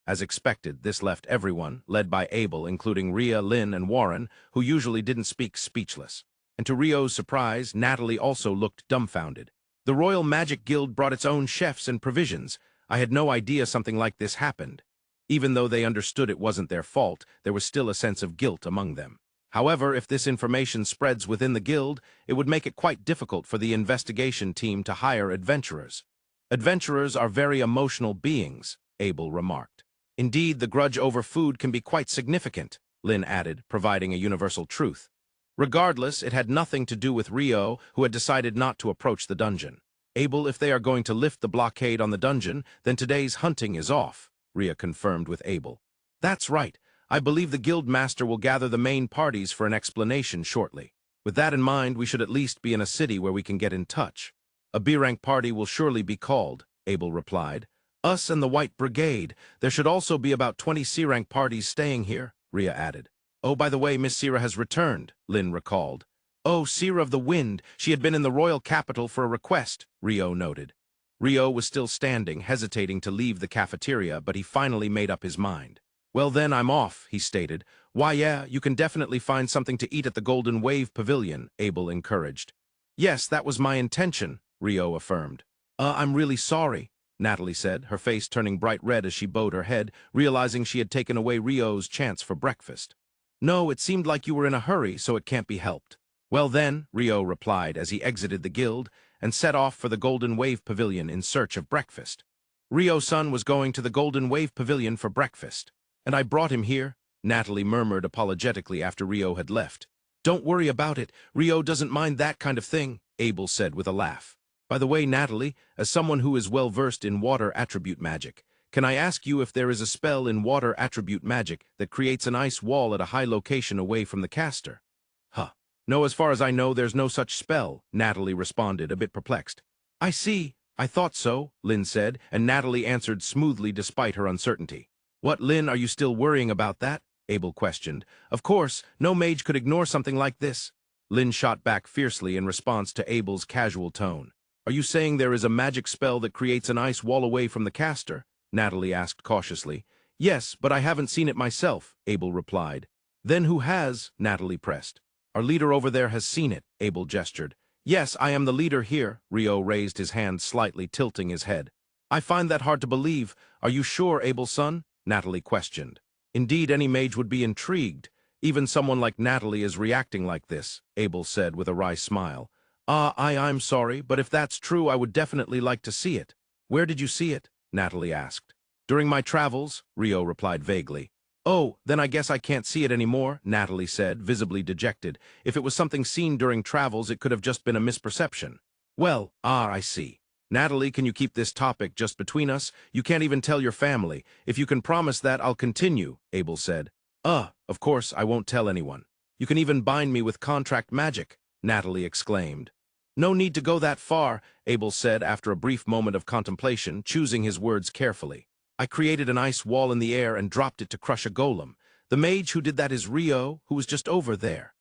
As expected, this left everyone, led by Abel, including Rhea, Lynn, and Warren, who usually didn't speak, speechless. And to Rio's surprise, Natalie also looked dumbfounded. The Royal Magic Guild brought its own chefs and provisions. I had no idea something like this happened. Even though they understood it wasn't their fault, there was still a sense of guilt among them. However, if this information spreads within the guild, it would make it quite difficult for the investigation team to hire adventurers. Adventurers are very emotional beings, Abel remarked. Indeed, the grudge over food can be quite significant, Lynn added, providing a universal truth. Regardless, it had nothing to do with Rio, who had decided not to approach the dungeon. Abel, if they are going to lift the blockade on the dungeon, then today's hunting is off, Rhea confirmed with Abel. That's right. I believe the guild master will gather the main parties for an explanation shortly. With that in mind, we should at least be in a city where we can get in touch. A B-rank party will surely be called, Abel replied. Us and the White Brigade. There should also be about 20 C-rank parties staying here, Rhea added. Oh, by the way, Miss Sera has returned, Lynn recalled. Oh, Sera of the Wind. She had been in the royal capital for a request, Rio noted. Rio was still standing, hesitating to leave the cafeteria, but he finally made up his mind. Well then, I'm off, he stated. Why yeah, you can definitely find something to eat at the Golden Wave Pavilion, Abel encouraged. Yes, that was my intention, Rio affirmed. I'm really sorry, Natalie said, her face turning bright red as she bowed her head, realizing she had taken away Rio's chance for breakfast. No, it seemed like you were in a hurry, so it can't be helped. Well then, Rio replied as he exited the guild and set off for the Golden Wave Pavilion in search of breakfast. Rio-san was going to the Golden Wave Pavilion for breakfast. And I brought him here, Natalie murmured apologetically after Rio had left. Don't worry about it. Rio doesn't mind that kind of thing, Abel said with a laugh. By the way, Natalie, as someone who is well-versed in water attribute magic, can I ask you if there is a spell in water attribute magic that creates an ice wall at a high location away from the caster? Huh. No, as far as I know, there's no such spell, Natalie responded, a bit perplexed. I see. I thought so, Lynn said, and Natalie answered smoothly despite her uncertainty. What, Lynn, are you still worrying about that? Abel questioned. Of course, no mage could ignore something like this. Lynn shot back fiercely in response to Abel's casual tone. Are you saying there is a magic spell that creates an ice wall away from the caster? Natalie asked cautiously. Yes, but I haven't seen it myself, Abel replied. Then who has? Natalie pressed. Our leader over there has seen it, Abel gestured. Yes, I am the leader here, Rio raised his hand slightly, tilting his head. I find that hard to believe. Are you sure, Abel-son? Natalie questioned. Indeed, any mage would be intrigued. Even someone like Natalie is reacting like this, Abel said with a wry smile. I'm sorry, but if that's true, I would definitely like to see it. Where did you see it? Natalie asked. During my travels, Rio replied vaguely. Oh, then I guess I can't see it anymore, Natalie said, visibly dejected. If it was something seen during travels, it could have just been a misperception. Well, I see. Natalie, can you keep this topic just between us? You can't even tell your family. If you can promise that, I'll continue, Abel said. Of course, I won't tell anyone. You can even bind me with contract magic, Natalie exclaimed. No need to go that far, Abel said after a brief moment of contemplation, choosing his words carefully. I created an ice wall in the air and dropped it to crush a golem. The mage who did that is Rio, who was just over there.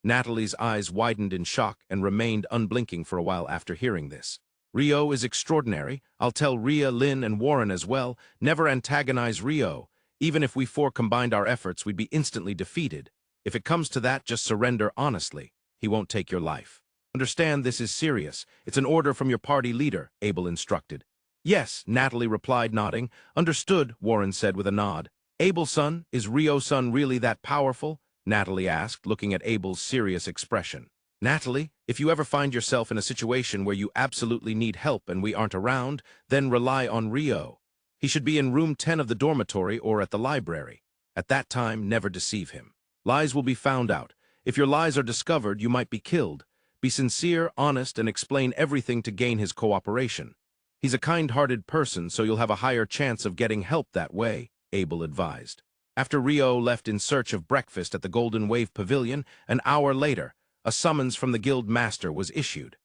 Natalie's eyes widened in shock and remained unblinking for a while after hearing this. Rio is extraordinary. I'll tell Rhea, Lynn, and Warren as well. Never antagonize Rio. Even if we four combined our efforts, we'd be instantly defeated. If it comes to that, just surrender honestly. He won't take your life. Understand this is serious. It's an order from your party leader, Abel instructed. Yes, Natalie replied, nodding. Understood, Warren said with a nod. Abel-son, is Rio-son really that powerful? Natalie asked, looking at Abel's serious expression. Natalie, if you ever find yourself in a situation where you absolutely need help and we aren't around, then rely on Rio. He should be in room 10 of the dormitory or at the library. At that time, never deceive him. Lies will be found out. If your lies are discovered, you might be killed. Be sincere, honest, and explain everything to gain his cooperation. He's a kind-hearted person, so you'll have a higher chance of getting help that way, Abel advised. After Rio left in search of breakfast at the Golden Wave Pavilion, an hour later, a summons from the guild master was issued.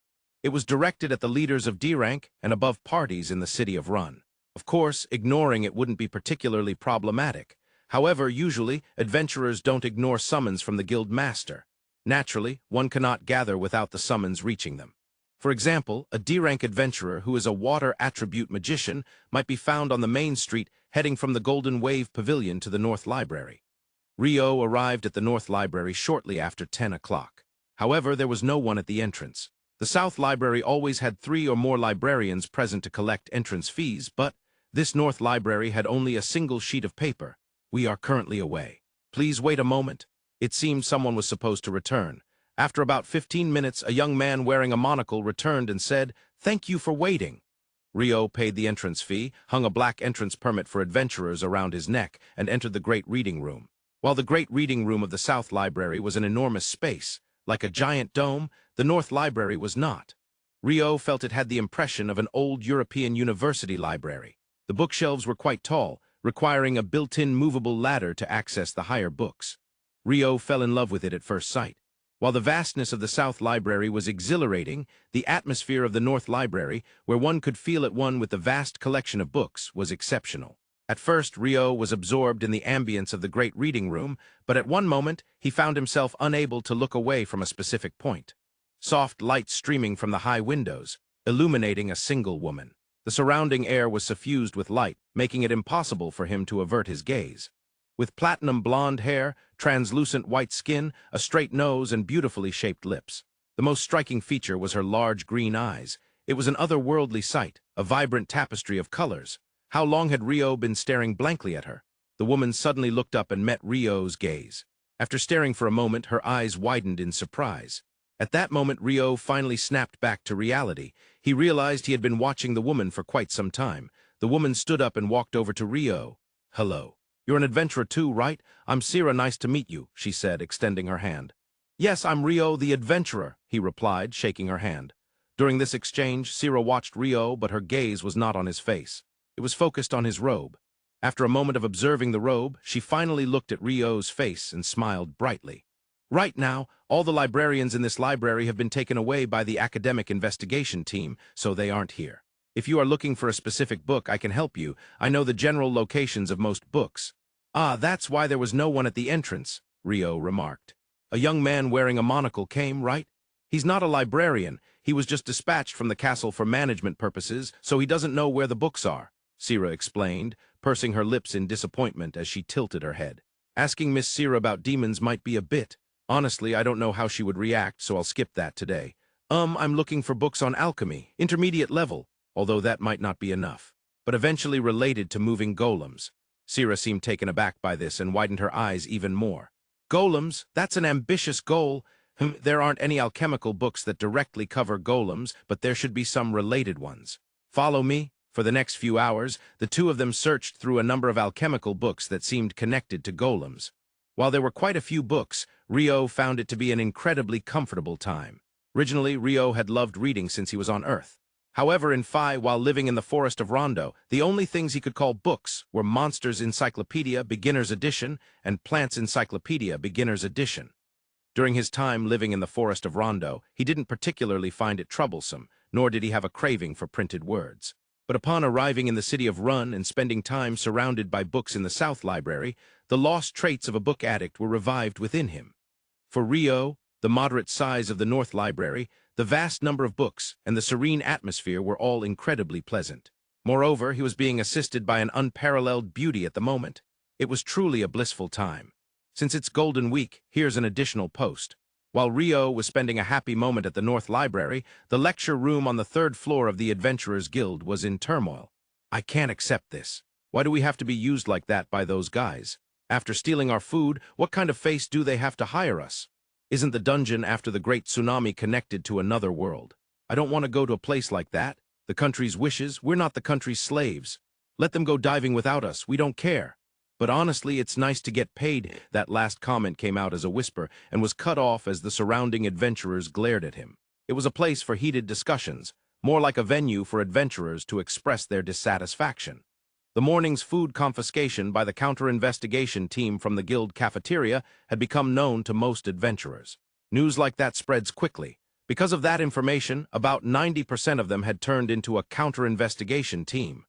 It was directed at the leaders of D-rank and above parties in the city of Run. Of course, ignoring it wouldn't be particularly problematic. However, usually, adventurers don't ignore summons from the guild master. Naturally, one cannot gather without the summons reaching them. For example, a D-rank adventurer who is a water attribute magician might be found on the main street heading from the Golden Wave Pavilion to the North Library. Rio arrived at the North Library shortly after 10 o'clock. However, there was no one at the entrance. The South Library always had 3 or more librarians present to collect entrance fees, but this North Library had only a single sheet of paper. "We are currently away. Please wait a moment." It seemed someone was supposed to return. After about 15 minutes, a young man wearing a monocle returned and said, "Thank you for waiting." Rio paid the entrance fee, hung a black entrance permit for adventurers around his neck, and entered the Great Reading Room. While the Great Reading Room of the South Library was an enormous space, like a giant dome, the North Library was not. Rio felt it had the impression of an old European university library. The bookshelves were quite tall, requiring a built-in movable ladder to access the higher books. Rio fell in love with it at first sight. While the vastness of the South Library was exhilarating, the atmosphere of the North Library, where one could feel at one with the vast collection of books, was exceptional. At first, Rio was absorbed in the ambience of the Great Reading Room, but at one moment, he found himself unable to look away from a specific point. Soft light streaming from the high windows, illuminating a single woman. The surrounding air was suffused with light, making it impossible for him to avert his gaze. With platinum blonde hair, translucent white skin, a straight nose, and beautifully shaped lips. The most striking feature was her large green eyes. It was an otherworldly sight, a vibrant tapestry of colors. How long had Rio been staring blankly at her? The woman suddenly looked up and met Rio's gaze. After staring for a moment, her eyes widened in surprise. At that moment, Rio finally snapped back to reality. He realized he had been watching the woman for quite some time. The woman stood up and walked over to Rio. "Hello. You're an adventurer too, right? I'm Sera, nice to meet you," she said, extending her hand. "Yes, I'm Rio the adventurer," he replied, shaking her hand. During this exchange, Sera watched Rio, but her gaze was not on his face. It was focused on his robe. After a moment of observing the robe, she finally looked at Rio's face and smiled brightly. "Right now, all the librarians in this library have been taken away by the academic investigation team, so they aren't here. If you are looking for a specific book, I can help you. I know the general locations of most books." "Ah, that's why there was no one at the entrance," Rio remarked. "A young man wearing a monocle came, right? He's not a librarian. He was just dispatched from the castle for management purposes, so he doesn't know where the books are," Sera explained, pursing her lips in disappointment as she tilted her head. "Asking Miss Sera about demons might be a bit. Honestly, I don't know how she would react, so I'll skip that today. I'm looking for books on alchemy, intermediate level, although that might not be enough, but eventually related to moving golems." Sera seemed taken aback by this and widened her eyes even more. "Golems? That's an ambitious goal. There aren't any alchemical books that directly cover golems, but there should be some related ones. Follow me." For the next few hours, the two of them searched through a number of alchemical books that seemed connected to golems. While there were quite a few books, Rio found it to be an incredibly comfortable time. Originally, Rio had loved reading since he was on Earth. However, in Phi, while living in the forest of Rondo, the only things he could call books were Monsters Encyclopedia Beginner's Edition and Plants Encyclopedia Beginner's Edition. During his time living in the forest of Rondo, he didn't particularly find it troublesome, nor did he have a craving for printed words. But upon arriving in the city of Rune and spending time surrounded by books in the South Library, the lost traits of a book addict were revived within him. For Rio, the moderate size of the North Library, the vast number of books, and the serene atmosphere were all incredibly pleasant. Moreover, he was being assisted by an unparalleled beauty at the moment. It was truly a blissful time. Since it's Golden Week, here's an additional post. While Rio was spending a happy moment at the North Library, the lecture room on the 3rd floor of the Adventurers Guild was in turmoil. "I can't accept this. Why do we have to be used like that by those guys? After stealing our food, what kind of face do they have to hire us? Isn't the dungeon after the great tsunami connected to another world? I don't want to go to a place like that. The country's wishes, we're not the country's slaves. Let them go diving without us, we don't care. But honestly, it's nice to get paid." That last comment came out as a whisper and was cut off as the surrounding adventurers glared at him. It was a place for heated discussions, more like a venue for adventurers to express their dissatisfaction. The morning's food confiscation by the counter-investigation team from the guild cafeteria had become known to most adventurers. News like that spreads quickly. Because of that information, about 90% of them had turned into a counter-investigation team.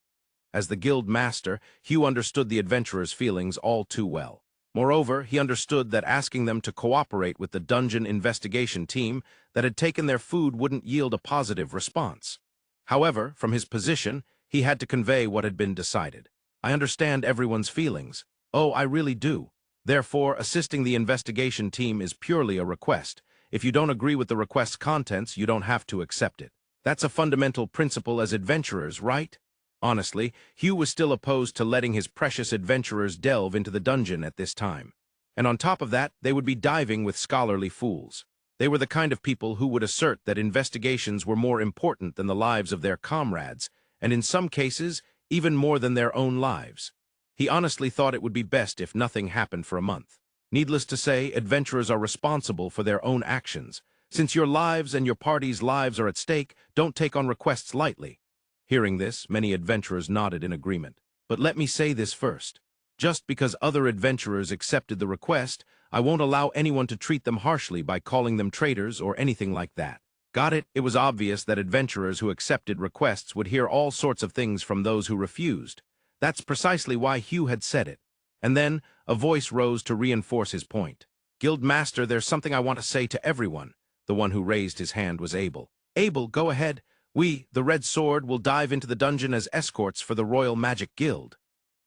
As the guild master, Hugh understood the adventurers' feelings all too well. Moreover, he understood that asking them to cooperate with the dungeon investigation team that had taken their food wouldn't yield a positive response. However, from his position, he had to convey what had been decided. I understand everyone's feelings. Oh, I really do. Therefore, assisting the investigation team is purely a request. If you don't agree with the request's contents, you don't have to accept it. That's a fundamental principle as adventurers, right? Honestly, Hugh was still opposed to letting his precious adventurers delve into the dungeon at this time. And on top of that, they would be diving with scholarly fools. They were the kind of people who would assert that investigations were more important than the lives of their comrades, and in some cases, even more than their own lives. He honestly thought it would be best if nothing happened for a month. Needless to say, adventurers are responsible for their own actions. Since your lives and your party's lives are at stake, don't take on requests lightly. Hearing this, many adventurers nodded in agreement. But let me say this first. Just because other adventurers accepted the request, I won't allow anyone to treat them harshly by calling them traitors or anything like that. Got it? It was obvious that adventurers who accepted requests would hear all sorts of things from those who refused. That's precisely why Hugh had said it. And then, a voice rose to reinforce his point. Guildmaster, there's something I want to say to everyone. The one who raised his hand was Abel. Abel, go ahead. We, the Red Sword, will dive into the dungeon as escorts for the Royal Magic Guild.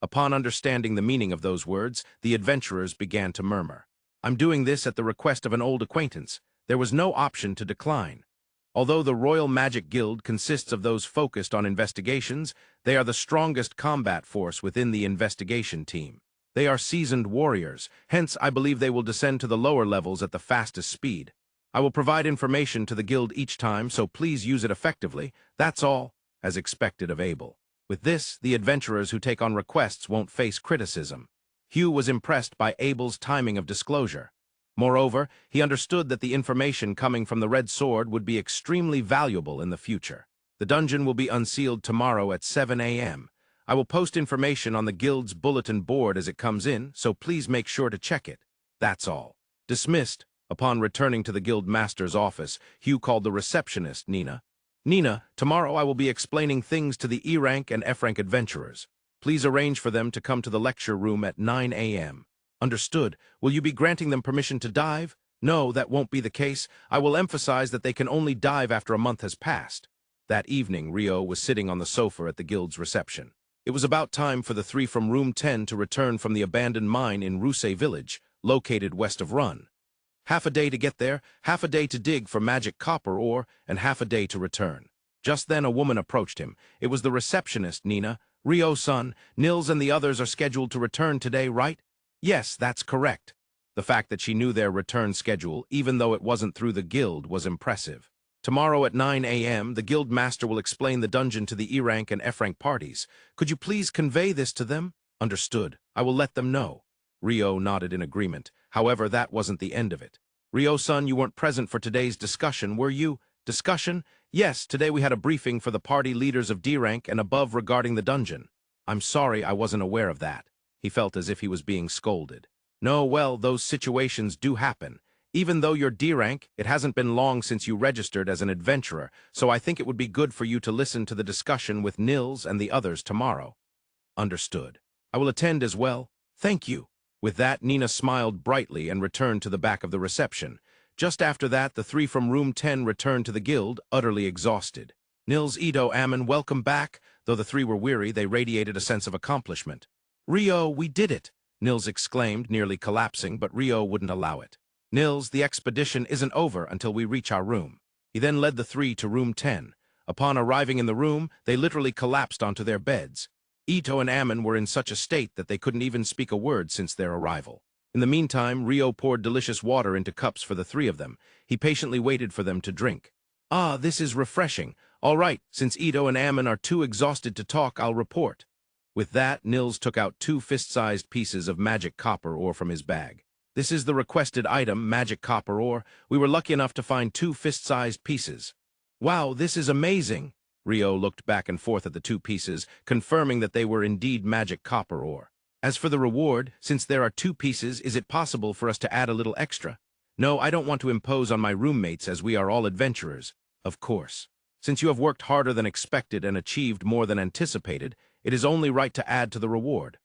Upon understanding the meaning of those words, the adventurers began to murmur. I'm doing this at the request of an old acquaintance. There was no option to decline. Although the Royal Magic Guild consists of those focused on investigations, they are the strongest combat force within the investigation team. They are seasoned warriors, hence I believe they will descend to the lower levels at the fastest speed. I will provide information to the guild each time, so please use it effectively. That's all, as expected of Abel. With this, the adventurers who take on requests won't face criticism. Hugh was impressed by Abel's timing of disclosure. Moreover, he understood that the information coming from the Red Sword would be extremely valuable in the future. The dungeon will be unsealed tomorrow at 7 a.m. I will post information on the guild's bulletin board as it comes in, so please make sure to check it. That's all. Dismissed. Upon returning to the guild master's office, Hugh called the receptionist, Nina. Nina, tomorrow I will be explaining things to the E-rank and F-rank adventurers. Please arrange for them to come to the lecture room at 9 a.m. Understood. Will you be granting them permission to dive? No, that won't be the case. I will emphasize that they can only dive after a month has passed. That evening, Rio was sitting on the sofa at the guild's reception. It was about time for the three from Room 10 to return from the abandoned mine in Ruse Village, located west of Rune. Half a day to get there, half a day to dig for magic copper ore, and half a day to return. Just then a woman approached him. It was the receptionist, Nina. Rio-san, Nils and the others are scheduled to return today, right? Yes, that's correct. The fact that she knew their return schedule, even though it wasn't through the guild, was impressive. Tomorrow at 9 a.m., the guild master will explain the dungeon to the E-rank and F-rank parties. Could you please convey this to them? Understood. I will let them know. Rio nodded in agreement. However, that wasn't the end of it. Rio-san, you weren't present for today's discussion, were you? Discussion? Yes, today we had a briefing for the party leaders of D-rank and above regarding the dungeon. I'm sorry, I wasn't aware of that. He felt as if he was being scolded. No, well, those situations do happen. Even though you're D-rank, it hasn't been long since you registered as an adventurer, so I think it would be good for you to listen to the discussion with Nils and the others tomorrow. Understood. I will attend as well. Thank you. With that, Nina smiled brightly and returned to the back of the reception. Just after that, the three from Room 10 returned to the guild, utterly exhausted. Nils, Ito, Amon, welcome back. Though the three were weary, they radiated a sense of accomplishment. Rio, we did it, Nils exclaimed, nearly collapsing, but Rio wouldn't allow it. Nils, the expedition isn't over until we reach our room. He then led the three to Room 10. Upon arriving in the room, they literally collapsed onto their beds. Ito and Amon were in such a state that they couldn't even speak a word since their arrival. In the meantime, Rio poured delicious water into cups for the three of them. He patiently waited for them to drink. Ah, this is refreshing. All right, since Ito and Amon are too exhausted to talk, I'll report. With that, Nils took out 2 fist-sized pieces of magic copper ore from his bag. This is the requested item, magic copper ore. We were lucky enough to find 2 fist-sized pieces. Wow, this is amazing. Rio looked back and forth at the 2 pieces, confirming that they were indeed magic copper ore. As for the reward, since there are 2 pieces, is it possible for us to add a little extra? No, I don't want to impose on my roommates as we are all adventurers. Of course. Since you have worked harder than expected and achieved more than anticipated, it is only right to add to the reward.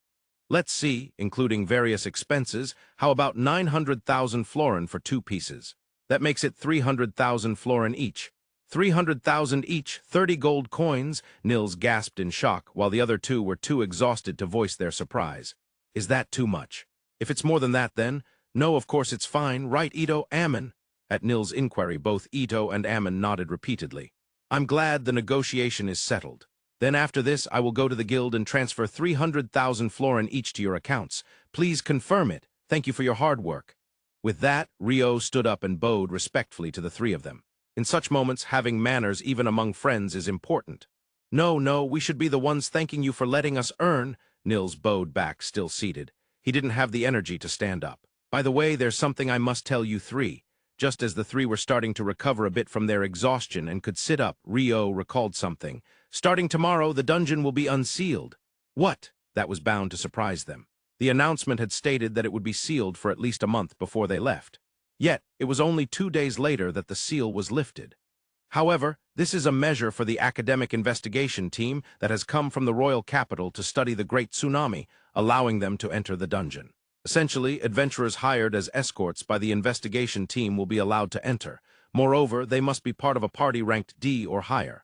Let's see, including various expenses, how about 900,000 florin for 2 pieces? That makes it 300,000 florin each. 300,000 each, 30 gold coins, Nils gasped in shock, while the other two were too exhausted to voice their surprise. Is that too much? If it's more than that, then, no, of course it's fine, right, Ito, Amon? At Nils' inquiry, both Ito and Amon nodded repeatedly. I'm glad the negotiation is settled. Then after this, I will go to the guild and transfer 300,000 florin each to your accounts. Please confirm it. Thank you for your hard work. With that, Rio stood up and bowed respectfully to the 3 of them. In such moments, having manners even among friends is important. No, we should be the ones thanking you for letting us earn. Nils bowed back, still seated. He didn't have the energy to stand up. By the way, there's something I must tell you 3. Just as the 3 were starting to recover a bit from their exhaustion and could sit up, Rio recalled something. Starting tomorrow, the dungeon will be unsealed. What? That was bound to surprise them. The announcement had stated that it would be sealed for at least a month before they left. Yet, it was only 2 days later that the seal was lifted. However, this is a measure for the academic investigation team that has come from the royal capital to study the Great Tsunami, allowing them to enter the dungeon. Essentially, adventurers hired as escorts by the investigation team will be allowed to enter. Moreover, they must be part of a party ranked D or higher.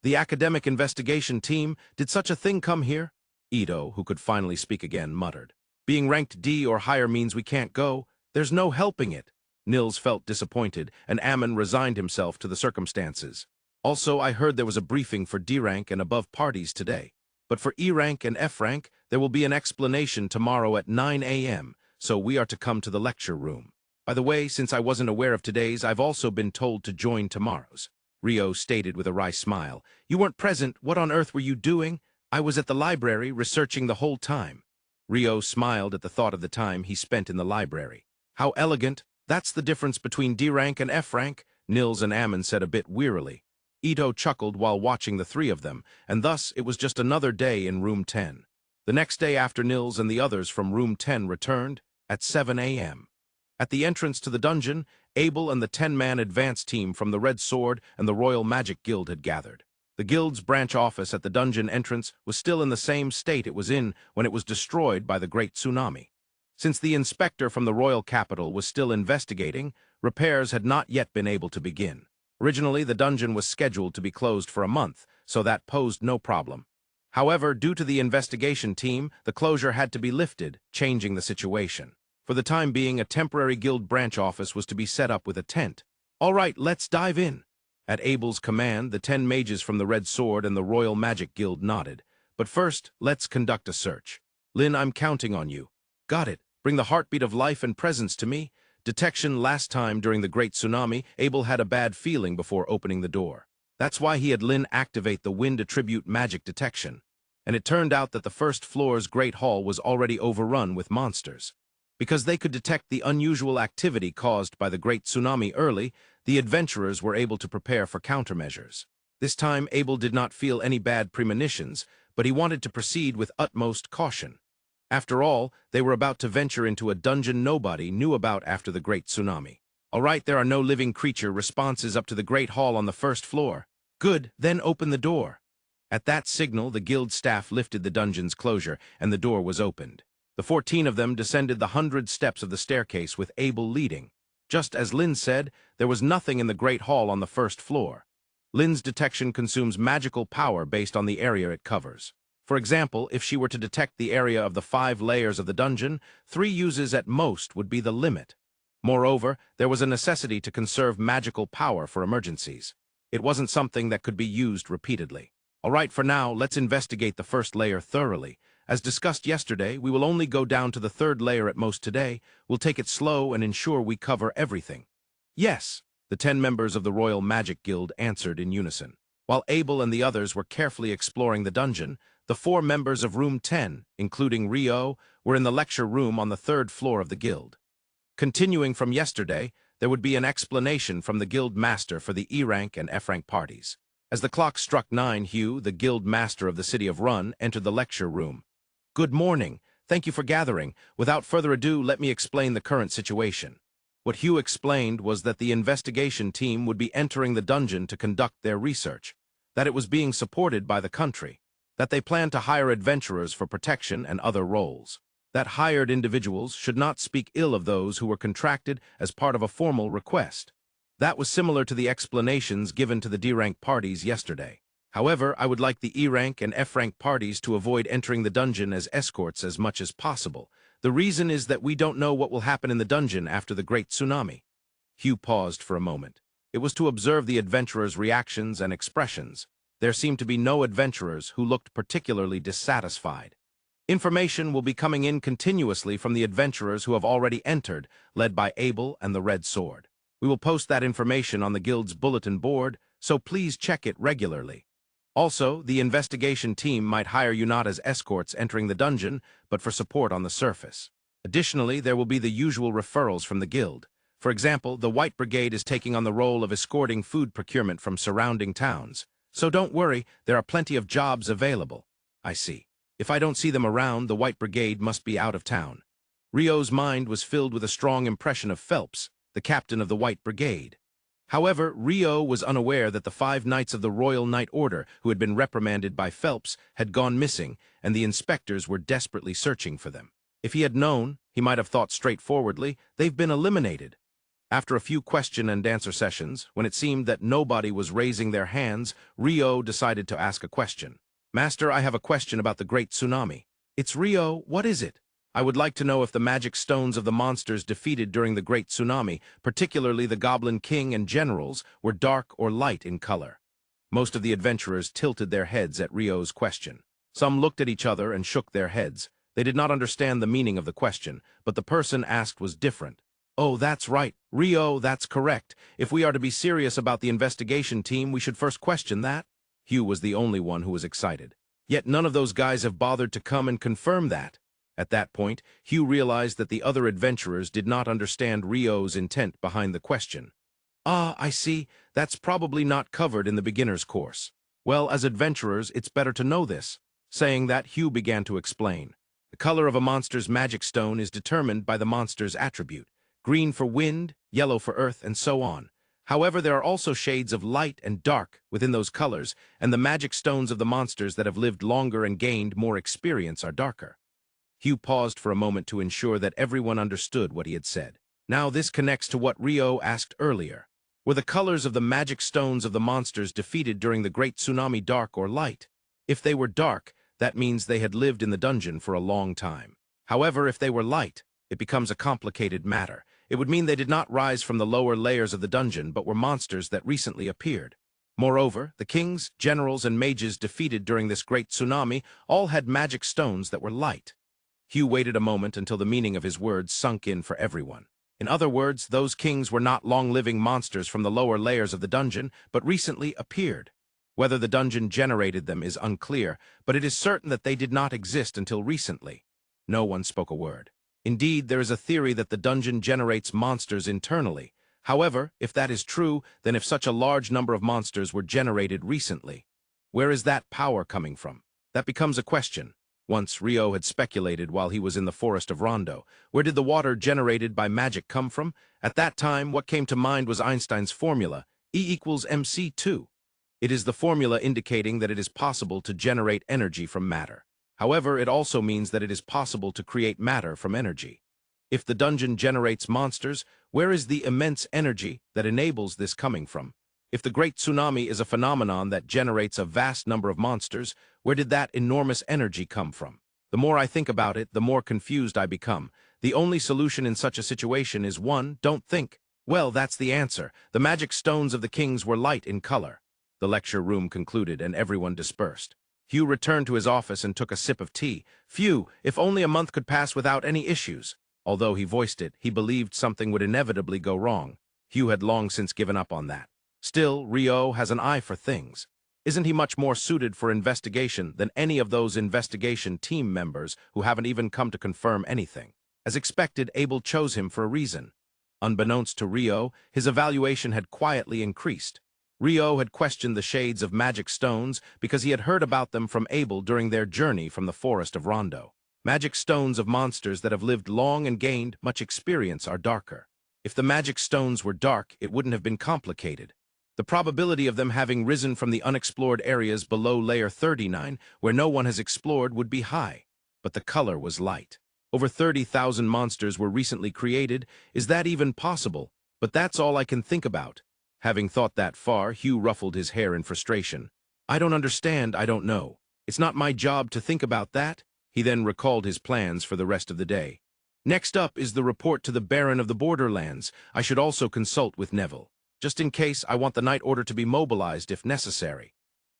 The academic investigation team, did such a thing come here? Ito, who could finally speak again, muttered. Being ranked D or higher means we can't go. There's no helping it. Nils felt disappointed, and Amon resigned himself to the circumstances. Also, I heard there was a briefing for D rank and above parties today. But for E rank and F rank, there will be an explanation tomorrow at 9 a.m., so we are to come to the lecture room. By the way, since I wasn't aware of today's, I've also been told to join tomorrow's. Rio stated with a wry smile. You weren't present. What on earth were you doing? I was at the library, researching the whole time. Rio smiled at the thought of the time he spent in the library. How elegant. That's the difference between D rank and F rank, Nils and Amon said a bit wearily. Ito chuckled while watching the 3 of them, and thus it was just another day in Room 10. The next day after Nils and the others from Room 10 returned, at 7 a.m. At the entrance to the dungeon, Abel and the 10-man advance team from the Red Sword and the Royal Magic Guild had gathered. The guild's branch office at the dungeon entrance was still in the same state it was in when it was destroyed by the Great Tsunami. Since the inspector from the royal capital was still investigating, repairs had not yet been able to begin. Originally, the dungeon was scheduled to be closed for a month, so that posed no problem. However, due to the investigation team, the closure had to be lifted, changing the situation. For the time being, a temporary guild branch office was to be set up with a tent. All right, let's dive in. At Abel's command, the 10 mages from the Red Sword and the Royal Magic Guild nodded. But first, let's conduct a search. Lynn, I'm counting on you. Got it. Bring the heartbeat of life and presence to me. Detection last time during the Great Tsunami, Abel had a bad feeling before opening the door. That's why he had Lynn activate the Wind Attribute magic detection. And it turned out that the first floor's Great Hall was already overrun with monsters. Because they could detect the unusual activity caused by the Great Tsunami early, the adventurers were able to prepare for countermeasures. This time, Abel did not feel any bad premonitions, but he wanted to proceed with utmost caution. After all, they were about to venture into a dungeon nobody knew about after the Great Tsunami. All right, there are no living creature responses up to the Great Hall on the first floor. Good, then open the door. At that signal, the guild staff lifted the dungeon's closure, and the door was opened. The 14 of them descended the 100 steps of the staircase with Abel leading. Just as Lynn said, there was nothing in the Great Hall on the first floor. Lynn's detection consumes magical power based on the area it covers. For example, if she were to detect the area of the 5 layers of the dungeon, 3 uses at most would be the limit. Moreover, there was a necessity to conserve magical power for emergencies. It wasn't something that could be used repeatedly. All right, for now, let's investigate the first layer thoroughly. As discussed yesterday, we will only go down to the 3rd layer at most today. We'll take it slow and ensure we cover everything. Yes, the 10 members of the Royal Magic Guild answered in unison. While Abel and the others were carefully exploring the dungeon, the 4 members of Room 10, including Rio, were in the lecture room on the 3rd floor of the guild. Continuing from yesterday, there would be an explanation from the guild master for the E rank and F rank parties. As the clock struck 9, Hugh, the guild master of the city of Rune, entered the lecture room. Good morning. Thank you for gathering. Without further ado, let me explain the current situation. What Hugh explained was that the investigation team would be entering the dungeon to conduct their research, that it was being supported by the country, that they planned to hire adventurers for protection and other roles. that hired individuals should not speak ill of those who were contracted as part of a formal request. That was similar to the explanations given to the D-rank parties yesterday. However, I would like the E-rank and F-rank parties to avoid entering the dungeon as escorts as much as possible. The reason is that we don't know what will happen in the dungeon after the Great Tsunami. Hugh paused for a moment. It was to observe the adventurers' reactions and expressions. There seemed to be no adventurers who looked particularly dissatisfied. Information will be coming in continuously from the adventurers who have already entered, led by Abel and the Red Sword. We will post that information on the guild's bulletin board, so please check it regularly. Also, the investigation team might hire you not as escorts entering the dungeon, but for support on the surface. Additionally, there will be the usual referrals from the guild. For example, the White Brigade is taking on the role of escorting food procurement from surrounding towns. So don't worry, there are plenty of jobs available. I see. If I don't see them around, the White Brigade must be out of town. Rio's mind was filled with a strong impression of Phelps, the captain of the White Brigade. However, Rio was unaware that the 5 Knights of the Royal Knight Order who had been reprimanded by Phelps had gone missing, and the inspectors were desperately searching for them. If he had known, he might have thought straightforwardly, they've been eliminated. After a few question-and-answer sessions, when it seemed that nobody was raising their hands, Rio decided to ask a question. Master, I have a question about the Great Tsunami. It's Rio, what is it? I would like to know if the magic stones of the monsters defeated during the Great Tsunami, particularly the Goblin King and generals, were dark or light in color. Most of the adventurers tilted their heads at Rio's question. Some looked at each other and shook their heads. They did not understand the meaning of the question, but the person asked was different. Oh, that's right. Rio, that's correct. If we are to be serious about the investigation team, we should first question that. Hugh was the only one who was excited. Yet none of those guys have bothered to come and confirm that. At that point, Hugh realized that the other adventurers did not understand Rio's intent behind the question. Ah, I see. That's probably not covered in the beginner's course. Well, as adventurers, it's better to know this. Saying that, Hugh began to explain. The color of a monster's magic stone is determined by the monster's attribute. Green for wind, yellow for earth, and so on. However, there are also shades of light and dark within those colors, and the magic stones of the monsters that have lived longer and gained more experience are darker. Hugh paused for a moment to ensure that everyone understood what he had said. Now this connects to what Rio asked earlier. Were the colors of the magic stones of the monsters defeated during the Great Tsunami dark or light? If they were dark, that means they had lived in the dungeon for a long time. However, if they were light, it becomes a complicated matter. It would mean they did not rise from the lower layers of the dungeon, but were monsters that recently appeared. Moreover, the kings, generals, and mages defeated during this Great Tsunami all had magic stones that were light. Hugh waited a moment until the meaning of his words sunk in for everyone. In other words, those kings were not long-living monsters from the lower layers of the dungeon, but recently appeared. Whether the dungeon generated them is unclear, but it is certain that they did not exist until recently. No one spoke a word. Indeed, there is a theory that the dungeon generates monsters internally. However, if that is true, then if such a large number of monsters were generated recently, where is that power coming from? That becomes a question. Once Rio had speculated while he was in the forest of Rondo. Where did the water generated by magic come from? At that time, what came to mind was Einstein's formula, E=mc². It is the formula indicating that it is possible to generate energy from matter. However, it also means that it is possible to create matter from energy. If the dungeon generates monsters, where is the immense energy that enables this coming from? If the Great Tsunami is a phenomenon that generates a vast number of monsters, where did that enormous energy come from? The more I think about it, the more confused I become. The only solution in such a situation is one, don't think. Well, that's the answer. The magic stones of the kings were light in color. The lecture room concluded and everyone dispersed. Hugh returned to his office and took a sip of tea. Phew, if only a month could pass without any issues. Although he voiced it, he believed something would inevitably go wrong. Hugh had long since given up on that. Still, Rio has an eye for things. Isn't he much more suited for investigation than any of those investigation team members who haven't even come to confirm anything? As expected, Abel chose him for a reason. Unbeknownst to Rio, his evaluation had quietly increased. Rio had questioned the shades of magic stones because he had heard about them from Abel during their journey from the forest of Rondo. Magic stones of monsters that have lived long and gained much experience are darker. If the magic stones were dark, it wouldn't have been complicated. The probability of them having risen from the unexplored areas below layer 39, where no one has explored, would be high. But the color was light. Over 30,000 monsters were recently created. Is that even possible? But that's all I can think about. Having thought that far, Hugh ruffled his hair in frustration. I don't understand, I don't know. It's not my job to think about that. He then recalled his plans for the rest of the day. Next up is the report to the Baron of the Borderlands. I should also consult with Neville. Just in case, I want the Night Order to be mobilized if necessary.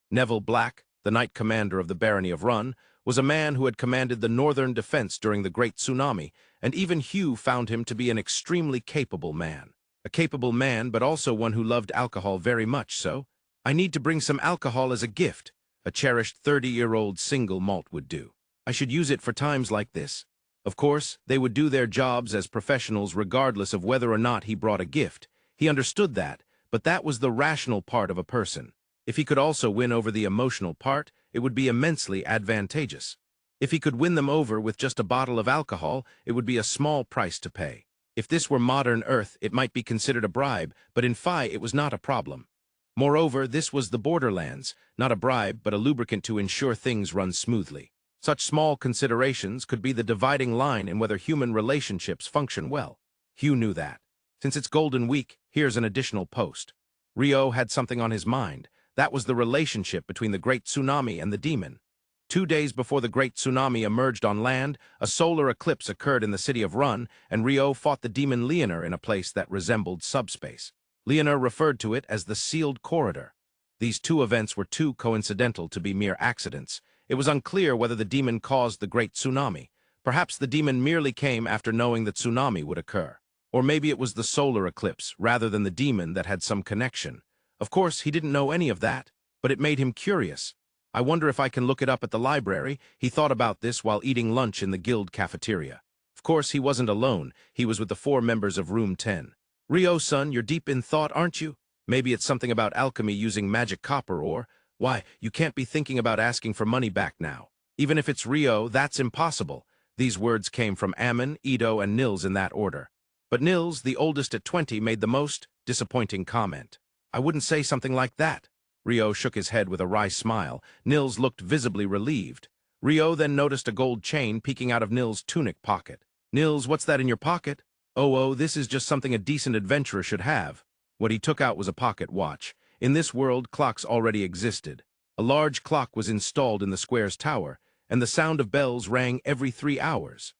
Neville Black, the Knight Commander of the Barony of Run, was a man who had commanded the northern defense during the Great Tsunami, and even Hugh found him to be an extremely capable man. A capable man, but also one who loved alcohol very much so. I need to bring some alcohol as a gift. A cherished 30-year-old single malt would do. I should use it for times like this. Of course, they would do their jobs as professionals regardless of whether or not he brought a gift. He understood that, but that was the rational part of a person. If he could also win over the emotional part, it would be immensely advantageous. If he could win them over with just a bottle of alcohol, it would be a small price to pay. If this were modern Earth, it might be considered a bribe, but in Phi it was not a problem. Moreover, this was the Borderlands, not a bribe, but a lubricant to ensure things run smoothly. Such small considerations could be the dividing line in whether human relationships function well. Hugh knew that. Since it's Golden Week, here's an additional post. Rio had something on his mind. That was the relationship between the Great Tsunami and the demon. 2 days before the Great Tsunami emerged on land, a solar eclipse occurred in the city of Run, and Rio fought the demon Leonor in a place that resembled subspace. Leonor referred to it as the Sealed Corridor. These two events were too coincidental to be mere accidents. It was unclear whether the demon caused the Great Tsunami. Perhaps the demon merely came after knowing the tsunami would occur. Or maybe it was the solar eclipse, rather than the demon, that had some connection. Of course, he didn't know any of that, but it made him curious. I wonder if I can look it up at the library. He thought about this while eating lunch in the guild cafeteria. Of course, he wasn't alone. He was with the 4 members of Room 10. Rio, son, you're deep in thought, aren't you? Maybe it's something about alchemy using magic copper ore. Why, you can't be thinking about asking for money back now. Even if it's Rio, that's impossible. These words came from Amon, Ito, and Nils in that order. But Nils, the oldest at 20, made the most disappointing comment. I wouldn't say something like that. Rio shook his head with a wry smile. Nils looked visibly relieved. Rio then noticed a gold chain peeking out of Nils' tunic pocket. Nils, what's that in your pocket? Oh, this is just something a decent adventurer should have. What he took out was a pocket watch. In this world, clocks already existed. A large clock was installed in the square's tower, and the sound of bells rang every 3 hours.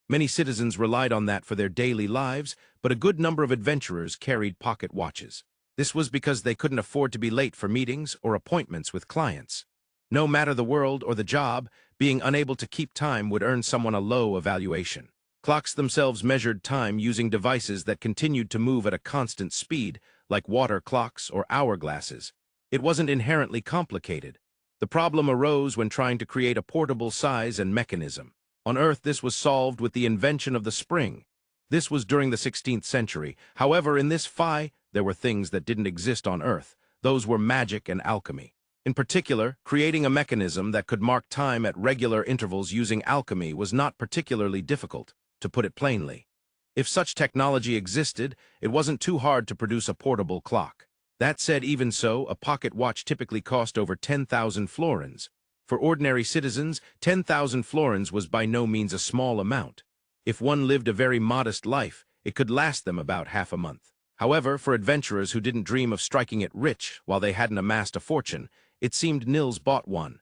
Many citizens relied on that for their daily lives, but a good number of adventurers carried pocket watches. This was because they couldn't afford to be late for meetings or appointments with clients. No matter the world or the job, being unable to keep time would earn someone a low evaluation. Clocks themselves measured time using devices that continued to move at a constant speed, like water clocks or hourglasses. It wasn't inherently complicated. The problem arose when trying to create a portable size and mechanism. On Earth, this was solved with the invention of the spring. This was during the 16th century. However, in this Phi, there were things that didn't exist on Earth. Those were magic and alchemy. In particular, creating a mechanism that could mark time at regular intervals using alchemy was not particularly difficult, to put it plainly. If such technology existed, it wasn't too hard to produce a portable clock. That said, even so, a pocket watch typically cost over 10,000 florins. For ordinary citizens, 10,000 florins was by no means a small amount. If one lived a very modest life, it could last them about half a month. However, for adventurers who didn't dream of striking it rich while they hadn't amassed a fortune, it seemed Nils bought one.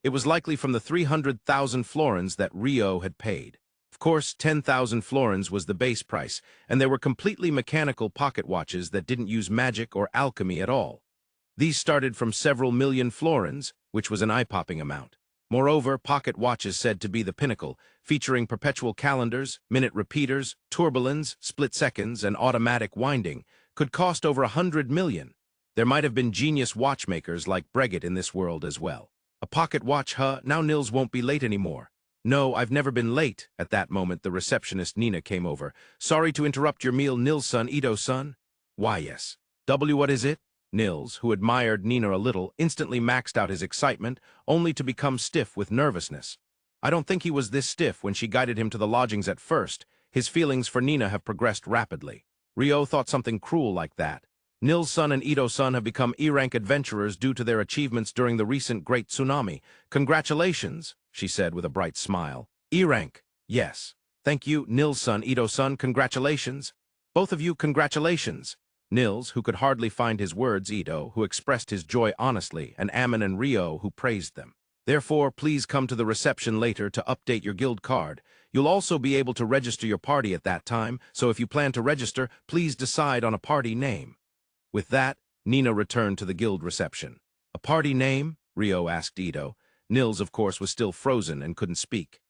It was likely from the 300,000 florins that Rio had paid. Of course, 10,000 florins was the base price, and there were completely mechanical pocket watches that didn't use magic or alchemy at all. These started from several million florins, which was an eye-popping amount. Moreover, pocket watches said to be the pinnacle, featuring perpetual calendars, minute repeaters, tourbillons, split seconds, and automatic winding, could cost over 100 million. There might have been genius watchmakers like Breguet in this world as well. A pocket watch, huh? Now Nils won't be late anymore. No, I've never been late. At that moment, the receptionist Nina came over. Sorry to interrupt your meal, Nils-son, Ito-son. Why, yes. What is it? Nils, who admired Nina a little, instantly maxed out his excitement, only to become stiff with nervousness. I don't think he was this stiff when she guided him to the lodgings at first. His feelings for Nina have progressed rapidly. Rio thought something cruel like that. Nils-son and Ito-son have become E-rank adventurers due to their achievements during the recent Great Tsunami. Congratulations, she said with a bright smile. E-rank, yes. Thank you, Nils-san, Ito-san, congratulations. Both of you, congratulations. Nils, who could hardly find his words, Ito, who expressed his joy honestly, and Amon and Rio, who praised them. Therefore, please come to the reception later to update your guild card. You'll also be able to register your party at that time, so if you plan to register, please decide on a party name. With that, Nina returned to the guild reception. A party name? Rio asked Ito. Nils, of course, was still frozen and couldn't speak.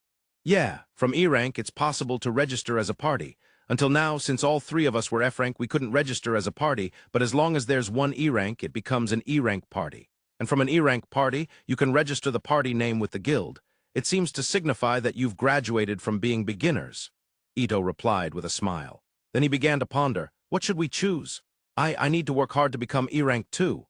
Yeah, from E rank, it's possible to register as a party. Until now, since all three of us were F rank, we couldn't register as a party, but as long as there's one E rank, it becomes an E rank party. And from an E rank party, you can register the party name with the guild. It seems to signify that you've graduated from being beginners. Ito replied with a smile. Then he began to ponder, what should we choose? I need to work hard to become E rank too.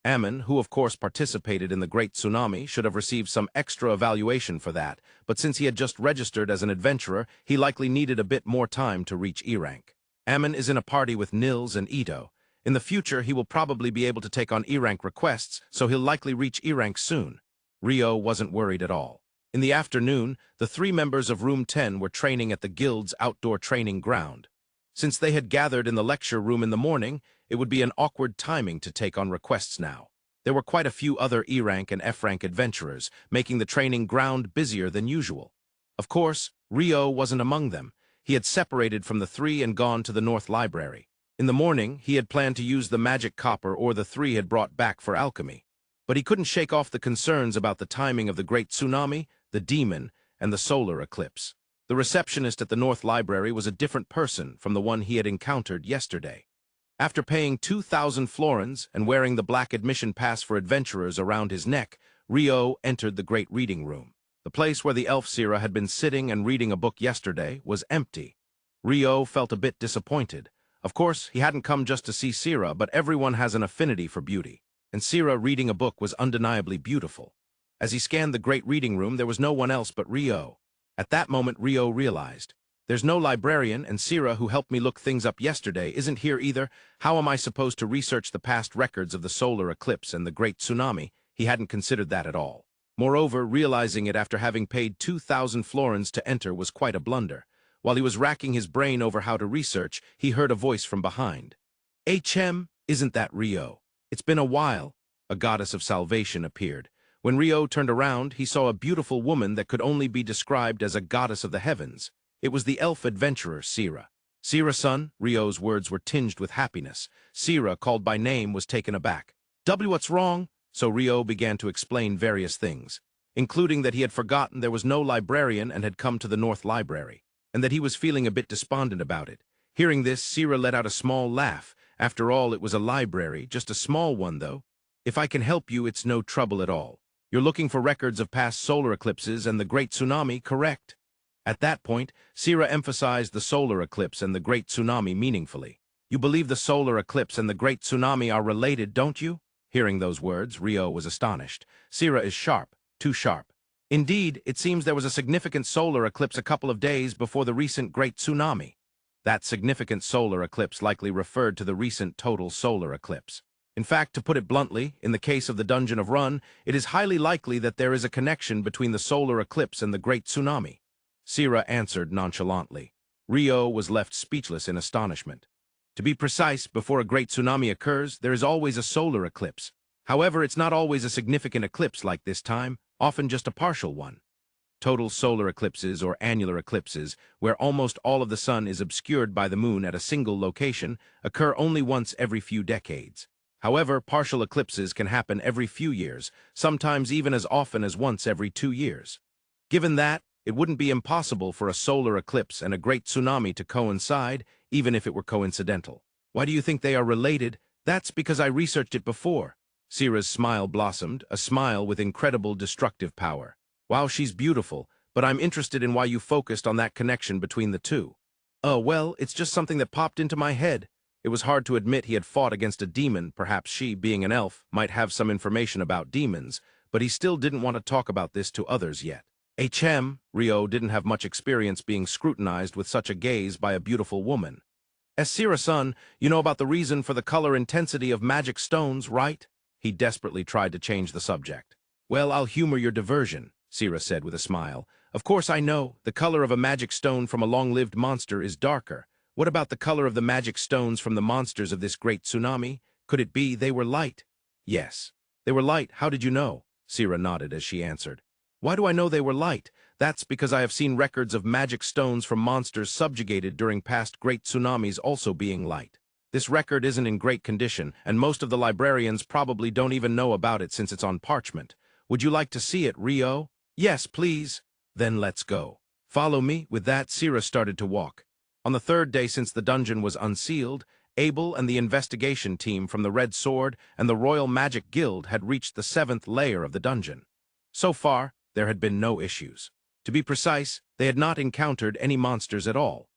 Amon, who of course participated in the Great Tsunami, should have received some extra evaluation for that, but since he had just registered as an adventurer, he likely needed a bit more time to reach E rank. Amon is in a party with Nils and Ito. In the future, he will probably be able to take on E rank requests, so he'll likely reach E rank soon. Rio wasn't worried at all. In the afternoon, the 3 members of Room 10 were training at the guild's outdoor training ground. Since they had gathered in the lecture room in the morning, it would be an awkward timing to take on requests now. There were quite a few other E rank and F rank adventurers, making the training ground busier than usual. Of course, Rio wasn't among them. He had separated from the 3 and gone to the North Library. In the morning, he had planned to use the magic copper or the 3 had brought back for alchemy. But he couldn't shake off the concerns about the timing of the Great Tsunami, the Demon, and the solar eclipse. The receptionist at the North Library was a different person from the one he had encountered yesterday. After paying 2,000 florins and wearing the black admission pass for adventurers around his neck, Rio entered the great reading room. The place where the elf Sera had been sitting and reading a book yesterday was empty. Rio felt a bit disappointed. Of course, he hadn't come just to see Sera, but everyone has an affinity for beauty, and Sera reading a book was undeniably beautiful. As he scanned the great reading room, there was no one else but Rio. At that moment, Rio realized, there's no librarian, and Sera, who helped me look things up yesterday, isn't here either. How am I supposed to research the past records of the solar eclipse and the Great Tsunami? He hadn't considered that at all. Moreover, realizing it after having paid 2,000 florins to enter was quite a blunder. While he was racking his brain over how to research, he heard a voice from behind. "HM, isn't that Rio? It's been a while." A goddess of salvation appeared. When Rio turned around, he saw a beautiful woman that could only be described as a goddess of the heavens. It was the elf adventurer, Sera. "Sera-son," Rio's words were tinged with happiness. Sera, called by name, was taken aback. What's wrong?" So Rio began to explain various things, including that he had forgotten there was no librarian and had come to the North Library, and that he was feeling a bit despondent about it. Hearing this, Sera let out a small laugh. After all, it was a library, just a small one, though. "If I can help you, it's no trouble at all. You're looking for records of past solar eclipses and the Great Tsunami, correct?" At that point, Sera emphasized the solar eclipse and the Great Tsunami meaningfully. "You believe the solar eclipse and the Great Tsunami are related, don't you?" Hearing those words, Rio was astonished. Sera is sharp, too sharp. "Indeed, it seems there was a significant solar eclipse a couple of days before the recent Great Tsunami." That significant solar eclipse likely referred to the recent total solar eclipse. In fact, to put it bluntly, in the case of the Dungeon of Run, it is highly likely that there is a connection between the solar eclipse and the Great Tsunami. Sera answered nonchalantly. Rio was left speechless in astonishment. To be precise, before a great tsunami occurs, there is always a solar eclipse. However, it's not always a significant eclipse like this time, often just a partial one. Total solar eclipses or annular eclipses, where almost all of the sun is obscured by the moon at a single location, occur only once every few decades. However, partial eclipses can happen every few years, sometimes even as often as once every 2 years. Given that, it wouldn't be impossible for a solar eclipse and a great tsunami to coincide, even if it were coincidental. "Why do you think they are related?" "That's because I researched it before." Sera's smile blossomed, a smile with incredible destructive power. "Wow, she's beautiful, but I'm interested in why you focused on that connection between the two." "Oh, well, it's just something that popped into my head." It was hard to admit he had fought against a demon. Perhaps she, being an elf, might have some information about demons, but he still didn't want to talk about this to others yet. Rio didn't have much experience being scrutinized with such a gaze by a beautiful woman. "As Sera-san, you know about the reason for the color intensity of magic stones, right?" He desperately tried to change the subject. "Well, I'll humor your diversion." Sera said with a smile. "Of course I know. The color of a magic stone from a long-lived monster is darker. What about the color of the magic stones from the monsters of this great tsunami? Could it be they were light?" "Yes. They were light. How did you know?" Sera nodded as she answered. "Why do I know they were light? That's because I have seen records of magic stones from monsters subjugated during past great tsunamis also being light. This record isn't in great condition, and most of the librarians probably don't even know about it since it's on parchment. Would you like to see it, Rio?" "Yes, please." "Then let's go. Follow me." With that, Sera started to walk. On the third day since the dungeon was unsealed, Abel and the investigation team from the Red Sword and the Royal Magic Guild had reached the 7th layer of the dungeon. So far, there had been no issues. To be precise, they had not encountered any monsters at all.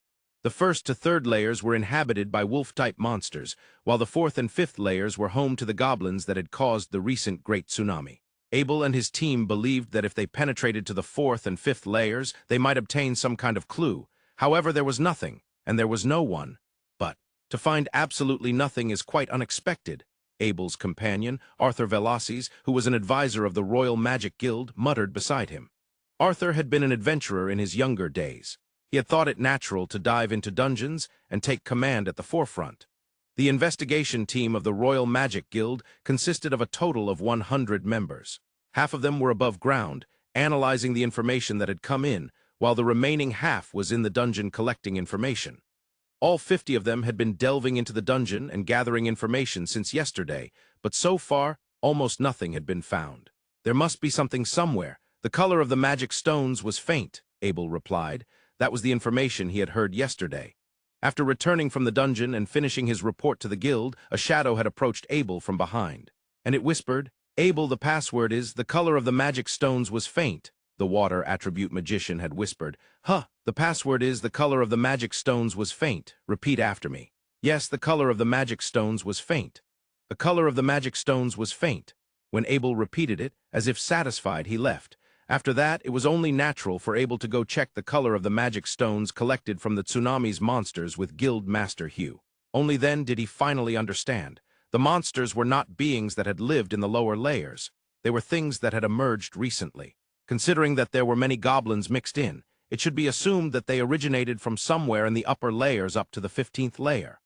The 1st to 3rd layers were inhabited by wolf-type monsters, while the 4th and 5th layers were home to the goblins that had caused the recent great tsunami. Abel and his team believed that if they penetrated to the 4th and 5th layers, they might obtain some kind of clue. However, there was nothing, and there was no one. But to find absolutely nothing is quite unexpected. Abel's companion, Arthur Velasquez, who was an advisor of the Royal Magic Guild, muttered beside him. Arthur had been an adventurer in his younger days. He had thought it natural to dive into dungeons and take command at the forefront. The investigation team of the Royal Magic Guild consisted of a total of 100 members. Half of them were above ground, analyzing the information that had come in, while the remaining half was in the dungeon collecting information. All 50 of them had been delving into the dungeon and gathering information since yesterday, but so far, almost nothing had been found. "There must be something somewhere. The color of the magic stones was faint," Abel replied. That was the information he had heard yesterday. After returning from the dungeon and finishing his report to the guild, a shadow had approached Abel from behind. And it whispered, "Abel, the password is, the color of the magic stones was faint." The water attribute magician had whispered, The password is, the color of the magic stones was faint. Repeat after me." "Yes, the color of the magic stones was faint." The color of the magic stones was faint. When Abel repeated it, as if satisfied, he left. After that, it was only natural for Abel to go check the color of the magic stones collected from the tsunami's monsters with Guild Master Hugh. Only then did he finally understand. The monsters were not beings that had lived in the lower layers. They were things that had emerged recently. Considering that there were many goblins mixed in, it should be assumed that they originated from somewhere in the upper layers up to the 15th layer.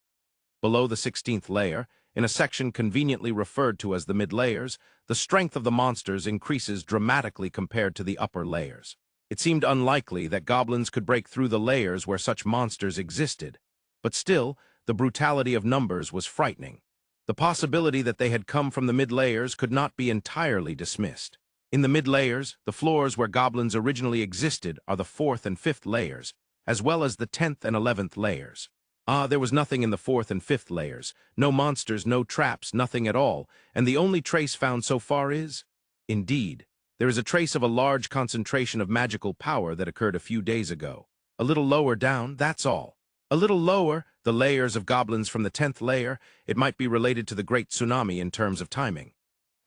Below the 16th layer, in a section conveniently referred to as the mid-layers, the strength of the monsters increases dramatically compared to the upper layers. It seemed unlikely that goblins could break through the layers where such monsters existed. But still, the brutality of numbers was frightening. The possibility that they had come from the mid-layers could not be entirely dismissed. In the mid-layers, the floors where goblins originally existed are the 4th and 5th layers, as well as the 10th and 11th layers. There was nothing in the 4th and 5th layers. No monsters, no traps, nothing at all, and the only trace found so far is... Indeed, there is a trace of a large concentration of magical power that occurred a few days ago. A little lower down, that's all. A little lower, the layers of goblins from the 10th layer, it might be related to the Great Tsunami in terms of timing.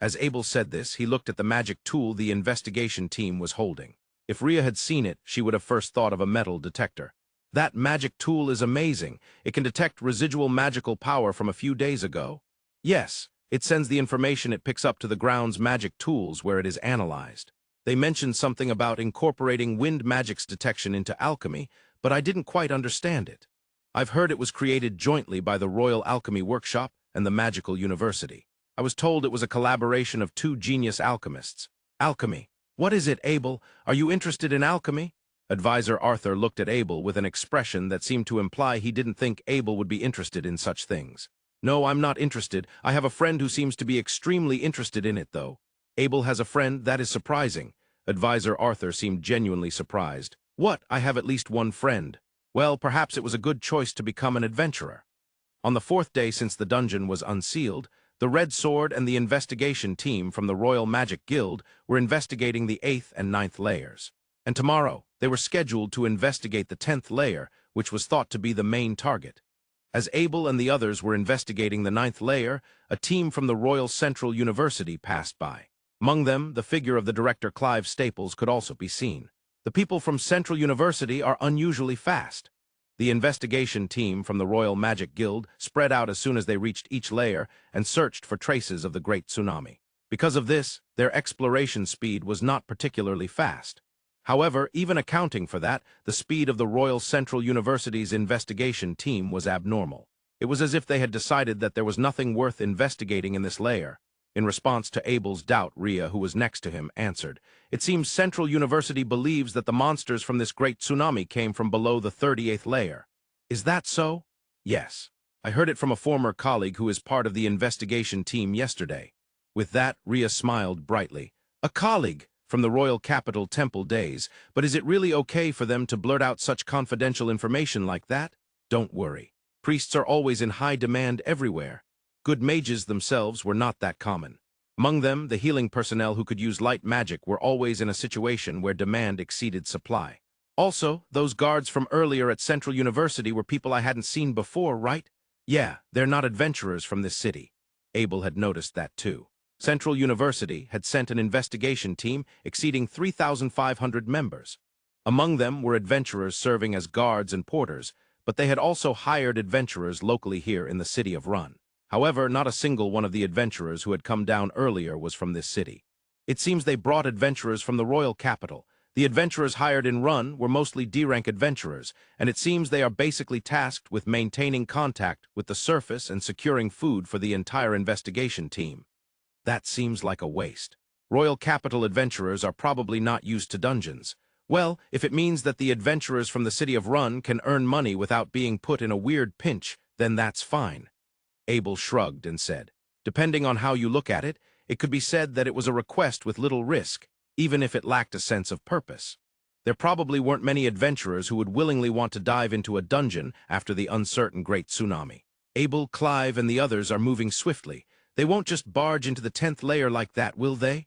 As Abel said this, he looked at the magic tool the investigation team was holding. If Rhea had seen it, she would have first thought of a metal detector. "That magic tool is amazing. It can detect residual magical power from a few days ago." "Yes, it sends the information it picks up to the ground's magic tools where it is analyzed. They mentioned something about incorporating wind magic's detection into alchemy, but I didn't quite understand it. I've heard it was created jointly by the Royal Alchemy Workshop and the Magical University. I was told it was a collaboration of 2 genius alchemists." "Alchemy. What is it, Abel? Are you interested in alchemy?" Advisor Arthur looked at Abel with an expression that seemed to imply he didn't think Abel would be interested in such things. "No, I'm not interested. I have a friend who seems to be extremely interested in it, though." "Abel has a friend? That is surprising." Advisor Arthur seemed genuinely surprised. "What? I have at least one friend." "Well, perhaps it was a good choice to become an adventurer." On the 4th day since the dungeon was unsealed, the Red Sword and the investigation team from the Royal Magic Guild were investigating the 8th and 9th layers. And tomorrow, they were scheduled to investigate the 10th layer, which was thought to be the main target. As Abel and the others were investigating the 9th layer, a team from the Royal Central University passed by. Among them, the figure of the director Clive Staples could also be seen. The people from Central University are unusually fast. The investigation team from the Royal Magic Guild spread out as soon as they reached each layer and searched for traces of the Great Tsunami. Because of this, their exploration speed was not particularly fast. However, even accounting for that, the speed of the Royal Central University's investigation team was abnormal. It was as if they had decided that there was nothing worth investigating in this layer. In response to Abel's doubt, Rhea, who was next to him, answered, "It seems Central University believes that the monsters from this great tsunami came from below the 38th layer. Is that so?" "Yes. I heard it from a former colleague who is part of the investigation team yesterday." With that, Rhea smiled brightly. "A colleague from the Royal Capital Temple days, but is it really okay for them to blurt out such confidential information like that? Don't worry. Priests are always in high demand everywhere. Good mages themselves were not that common. Among them, the healing personnel who could use light magic were always in a situation where demand exceeded supply. Also, those guards from earlier at Central University were people I hadn't seen before, right? Yeah, they're not adventurers from this city." Abel had noticed that too. Central University had sent an investigation team exceeding 3,500 members. Among them were adventurers serving as guards and porters, but they had also hired adventurers locally here in the city of Rune. However, not a single one of the adventurers who had come down earlier was from this city. It seems they brought adventurers from the royal capital. The adventurers hired in Rune were mostly D-rank adventurers, and it seems they are basically tasked with maintaining contact with the surface and securing food for the entire investigation team. That seems like a waste. Royal capital adventurers are probably not used to dungeons. Well, if it means that the adventurers from the city of Rune can earn money without being put in a weird pinch, then that's fine." Abel shrugged and said, "Depending on how you look at it, it could be said that it was a request with little risk, even if it lacked a sense of purpose. There probably weren't many adventurers who would willingly want to dive into a dungeon after the uncertain great tsunami. Abel, Clive, and the others are moving swiftly. They won't just barge into the 10th layer like that, will they?"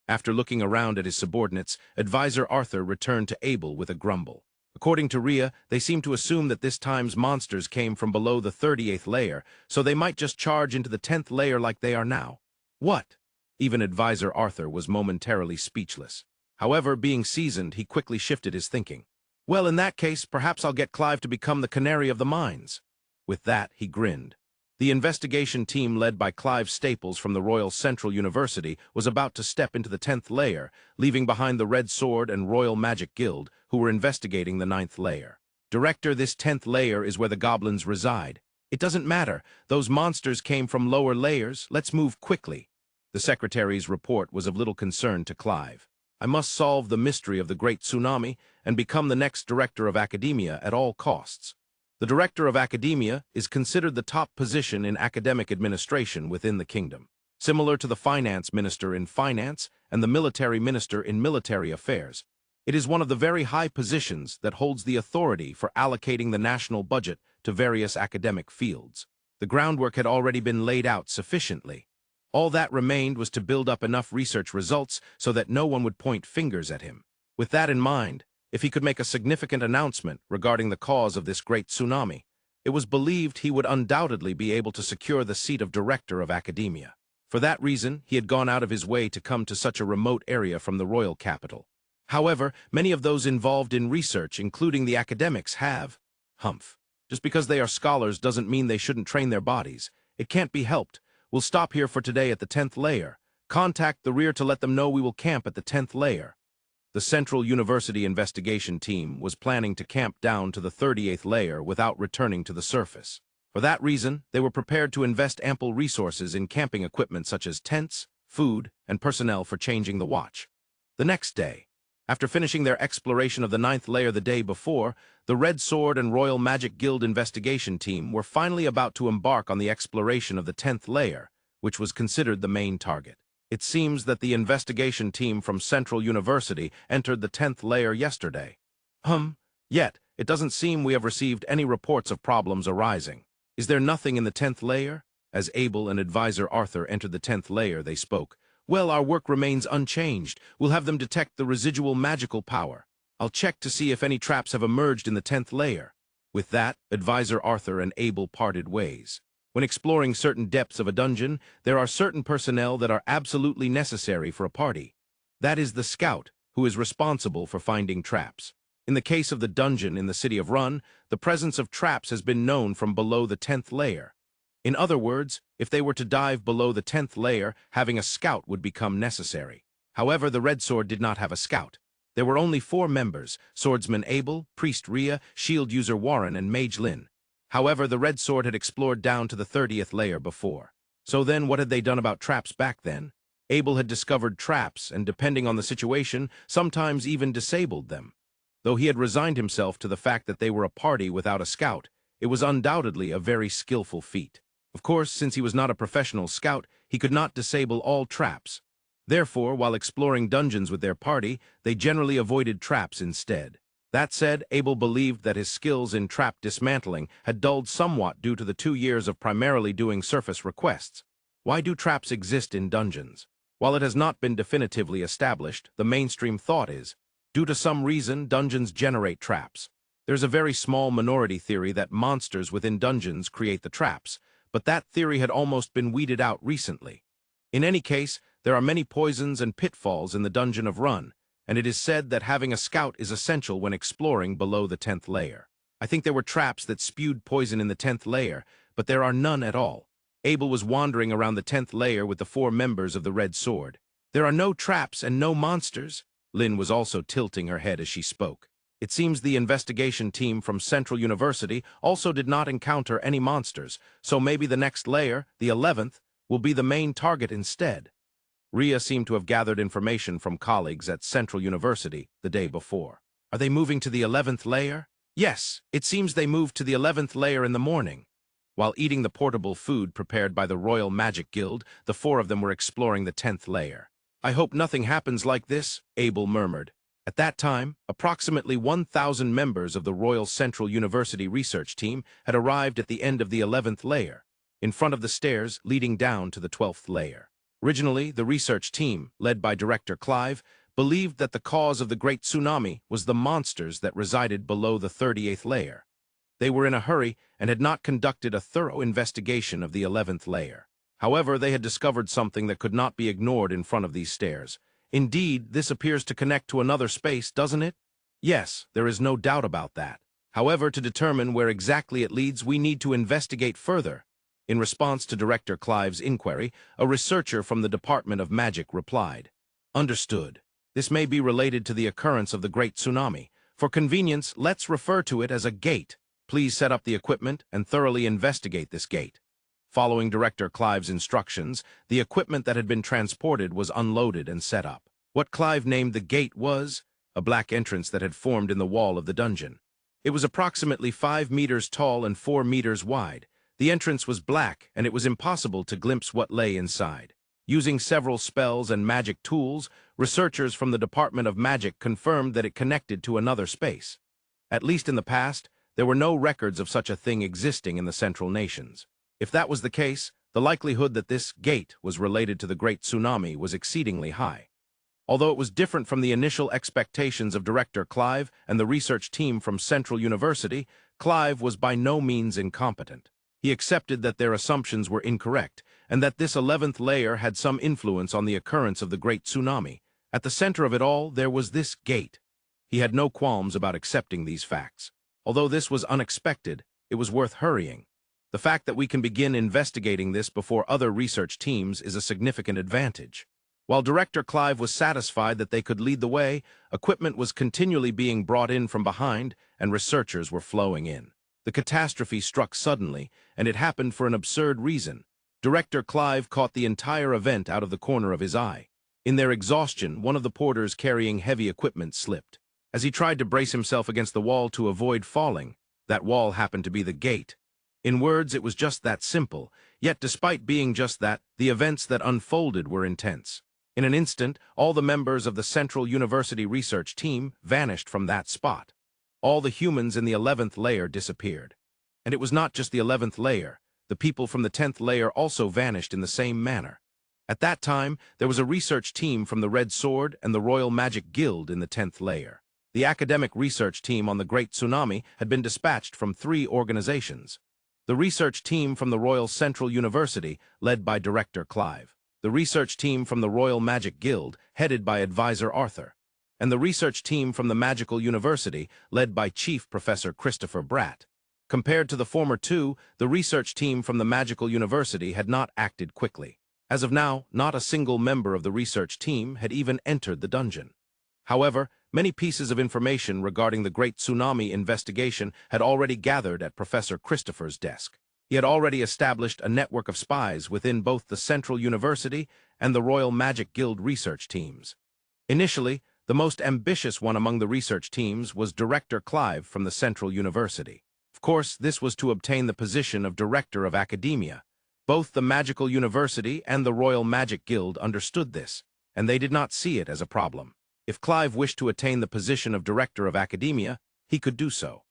After looking around at his subordinates, Advisor Arthur returned to Abel with a grumble. According to Rhea, they seem to assume that this time's monsters came from below the 38th layer, so they might just charge into the 10th layer like they are now. What? Even Advisor Arthur was momentarily speechless. However, being seasoned, he quickly shifted his thinking. "Well, in that case, perhaps I'll get Clive to become the canary of the mines." With that, he grinned. The investigation team led by Clive Staples from the Royal Central University was about to step into the 10th layer, leaving behind the Red Sword and Royal Magic Guild, who were investigating the 9th layer. "Director, this 10th layer is where the goblins reside. It doesn't matter. Those monsters came from lower layers. Let's move quickly." The secretary's report was of little concern to Clive. "I must solve the mystery of the great tsunami and become the next director of academia at all costs." The Director of Academia is considered the top position in academic administration within the kingdom, similar to the Finance Minister in finance and the Military Minister in military affairs. It is one of the very high positions that holds the authority for allocating the national budget to various academic fields. The groundwork had already been laid out sufficiently. All that remained was to build up enough research results so that no one would point fingers at him. With that in mind, if he could make a significant announcement regarding the cause of this great tsunami, it was believed he would undoubtedly be able to secure the seat of Director of Academia. For that reason, he had gone out of his way to come to such a remote area from the royal capital. However, many of those involved in research, including the academics, have humph. Just because they are scholars doesn't mean they shouldn't train their bodies. It can't be helped. We'll stop here for today at the 10th layer. Contact the rear to let them know we will camp at the 10th layer. The Central University investigation team was planning to camp down to the 38th layer without returning to the surface. For that reason, they were prepared to invest ample resources in camping equipment such as tents, food, and personnel for changing the watch. The next day, after finishing their exploration of the 9th layer the day before, the Red Sword and Royal Magic Guild investigation team were finally about to embark on the exploration of the 10th layer, which was considered the main target. It seems that the investigation team from Central University entered the 10th layer yesterday. Yet, it doesn't seem we have received any reports of problems arising. Is there nothing in the 10th layer? As Abel and Advisor Arthur entered the 10th layer, they spoke. "Well, our work remains unchanged. We'll have them detect the residual magical power. I'll check to see if any traps have emerged in the 10th layer." With that, Advisor Arthur and Abel parted ways. When exploring certain depths of a dungeon, there are certain personnel that are absolutely necessary for a party. That is the scout, who is responsible for finding traps. In the case of the dungeon in the city of Rune, the presence of traps has been known from below the 10th layer. In other words, if they were to dive below the 10th layer, having a scout would become necessary. However, the Red Sword did not have a scout. There were only 4 members: Swordsman Abel, Priest Rhea, Shield User Warren, and Mage Lynn. However, the Red Sword had explored down to the 30th layer before. So then, what had they done about traps back then? Abel had discovered traps, and depending on the situation, sometimes even disabled them. Though he had resigned himself to the fact that they were a party without a scout, it was undoubtedly a very skillful feat. Of course, since he was not a professional scout, he could not disable all traps. Therefore, while exploring dungeons with their party, they generally avoided traps instead. That said, Abel believed that his skills in trap dismantling had dulled somewhat due to the 2 years of primarily doing surface requests. Why do traps exist in dungeons? While it has not been definitively established, the mainstream thought is, due to some reason, dungeons generate traps. There's a very small minority theory that monsters within dungeons create the traps, but that theory had almost been weeded out recently. In any case, there are many poisons and pitfalls in the Dungeon of Run, and it is said that having a scout is essential when exploring below the 10th layer. I think there were traps that spewed poison in the 10th layer, but there are none at all. Abel was wandering around the 10th layer with the 4 members of the Red Sword. There are no traps and no monsters. Lynn was also tilting her head as she spoke. It seems the investigation team from Central University also did not encounter any monsters, so maybe the next layer, the 11th, will be the main target instead. Rhea seemed to have gathered information from colleagues at Central University the day before. Are they moving to the 11th layer? Yes, it seems they moved to the 11th layer in the morning. While eating the portable food prepared by the Royal Magic Guild, the 4 of them were exploring the 10th layer. I hope nothing happens like this, Abel murmured. At that time, approximately 1,000 members of the Royal Central University research team had arrived at the end of the 11th layer, in front of the stairs leading down to the 12th layer. Originally, the research team, led by Director Clive, believed that the cause of the Great Tsunami was the monsters that resided below the 38th layer. They were in a hurry and had not conducted a thorough investigation of the 11th layer. However, they had discovered something that could not be ignored in front of these stairs. Indeed, this appears to connect to another space, doesn't it? Yes, there is no doubt about that. However, to determine where exactly it leads, we need to investigate further. In response to Director Clive's inquiry, a researcher from the Department of Magic replied, "Understood. This may be related to the occurrence of the Great Tsunami. For convenience, let's refer to it as a gate. Please set up the equipment and thoroughly investigate this gate." Following Director Clive's instructions, the equipment that had been transported was unloaded and set up. What Clive named the gate was a black entrance that had formed in the wall of the dungeon. It was approximately 5 meters tall and 4 meters wide. The entrance was black, and it was impossible to glimpse what lay inside. Using several spells and magic tools, researchers from the Department of Magic confirmed that it connected to another space. At least in the past, there were no records of such a thing existing in the Central Nations. If that was the case, the likelihood that this gate was related to the Great Tsunami was exceedingly high. Although it was different from the initial expectations of Director Clive and the research team from Central University, Clive was by no means incompetent. He accepted that their assumptions were incorrect, and that this 11th layer had some influence on the occurrence of the Great Tsunami. At the center of it all, there was this gate. He had no qualms about accepting these facts. Although this was unexpected, it was worth hurrying. The fact that we can begin investigating this before other research teams is a significant advantage. While Director Clive was satisfied that they could lead the way, equipment was continually being brought in from behind, and researchers were flowing in. The catastrophe struck suddenly, and it happened for an absurd reason. Director Clive caught the entire event out of the corner of his eye. In their exhaustion, one of the porters carrying heavy equipment slipped. As he tried to brace himself against the wall to avoid falling, that wall happened to be the gate. In words, it was just that simple, yet despite being just that, the events that unfolded were intense. In an instant, all the members of the Central University research team vanished from that spot. All the humans in the 11th layer disappeared. And it was not just the 11th layer. The people from the 10th layer also vanished in the same manner. At that time, there was a research team from the Red Sword and the Royal Magic Guild in the 10th layer. The academic research team on the Great Tsunami had been dispatched from 3 organizations. The research team from the Royal Central University, led by Director Clive. The research team from the Royal Magic Guild, headed by Advisor Arthur. And the research team from the Magical University, led by Chief Professor Christopher Bratt. Compared to the former two, the research team from the Magical University had not acted quickly. As of now, not a single member of the research team had even entered the dungeon. However, many pieces of information regarding the Great Tsunami investigation had already gathered at Professor Christopher's desk. He had already established a network of spies within both the Central University and the Royal Magic Guild research teams. Initially, the most ambitious one among the research teams was Director Clive from the Central University. Of course, this was to obtain the position of Director of Academia. Both the Magical University and the Royal Magic Guild understood this, and they did not see it as a problem. If Clive wished to attain the position of Director of Academia, he could do so.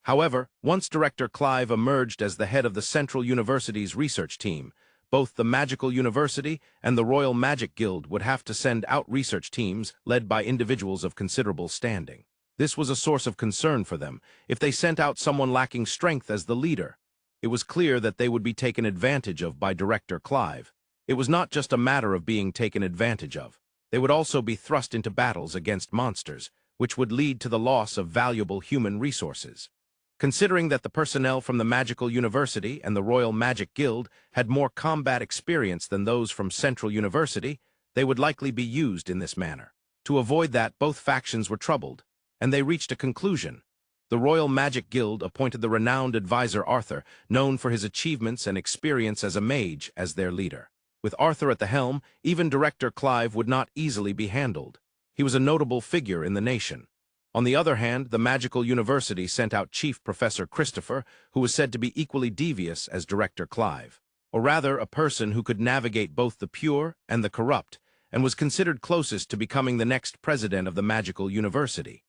However, once Director Clive emerged as the head of the Central University's research team, both the Magical University and the Royal Magic Guild would have to send out research teams led by individuals of considerable standing. This was a source of concern for them. If they sent out someone lacking strength as the leader, it was clear that they would be taken advantage of by Director Clive. It was not just a matter of being taken advantage of. They would also be thrust into battles against monsters, which would lead to the loss of valuable human resources. Considering that the personnel from the Magical University and the Royal Magic Guild had more combat experience than those from Central University, they would likely be used in this manner. To avoid that, both factions were troubled, and they reached a conclusion. The Royal Magic Guild appointed the renowned advisor Arthur, known for his achievements and experience as a mage, as their leader. With Arthur at the helm, even Director Clive would not easily be handled. He was a notable figure in the nation. On the other hand, the Magical University sent out Chief Professor Christopher, who was said to be equally devious as Director Clive, or rather a person who could navigate both the pure and the corrupt, and was considered closest to becoming the next president of the Magical University.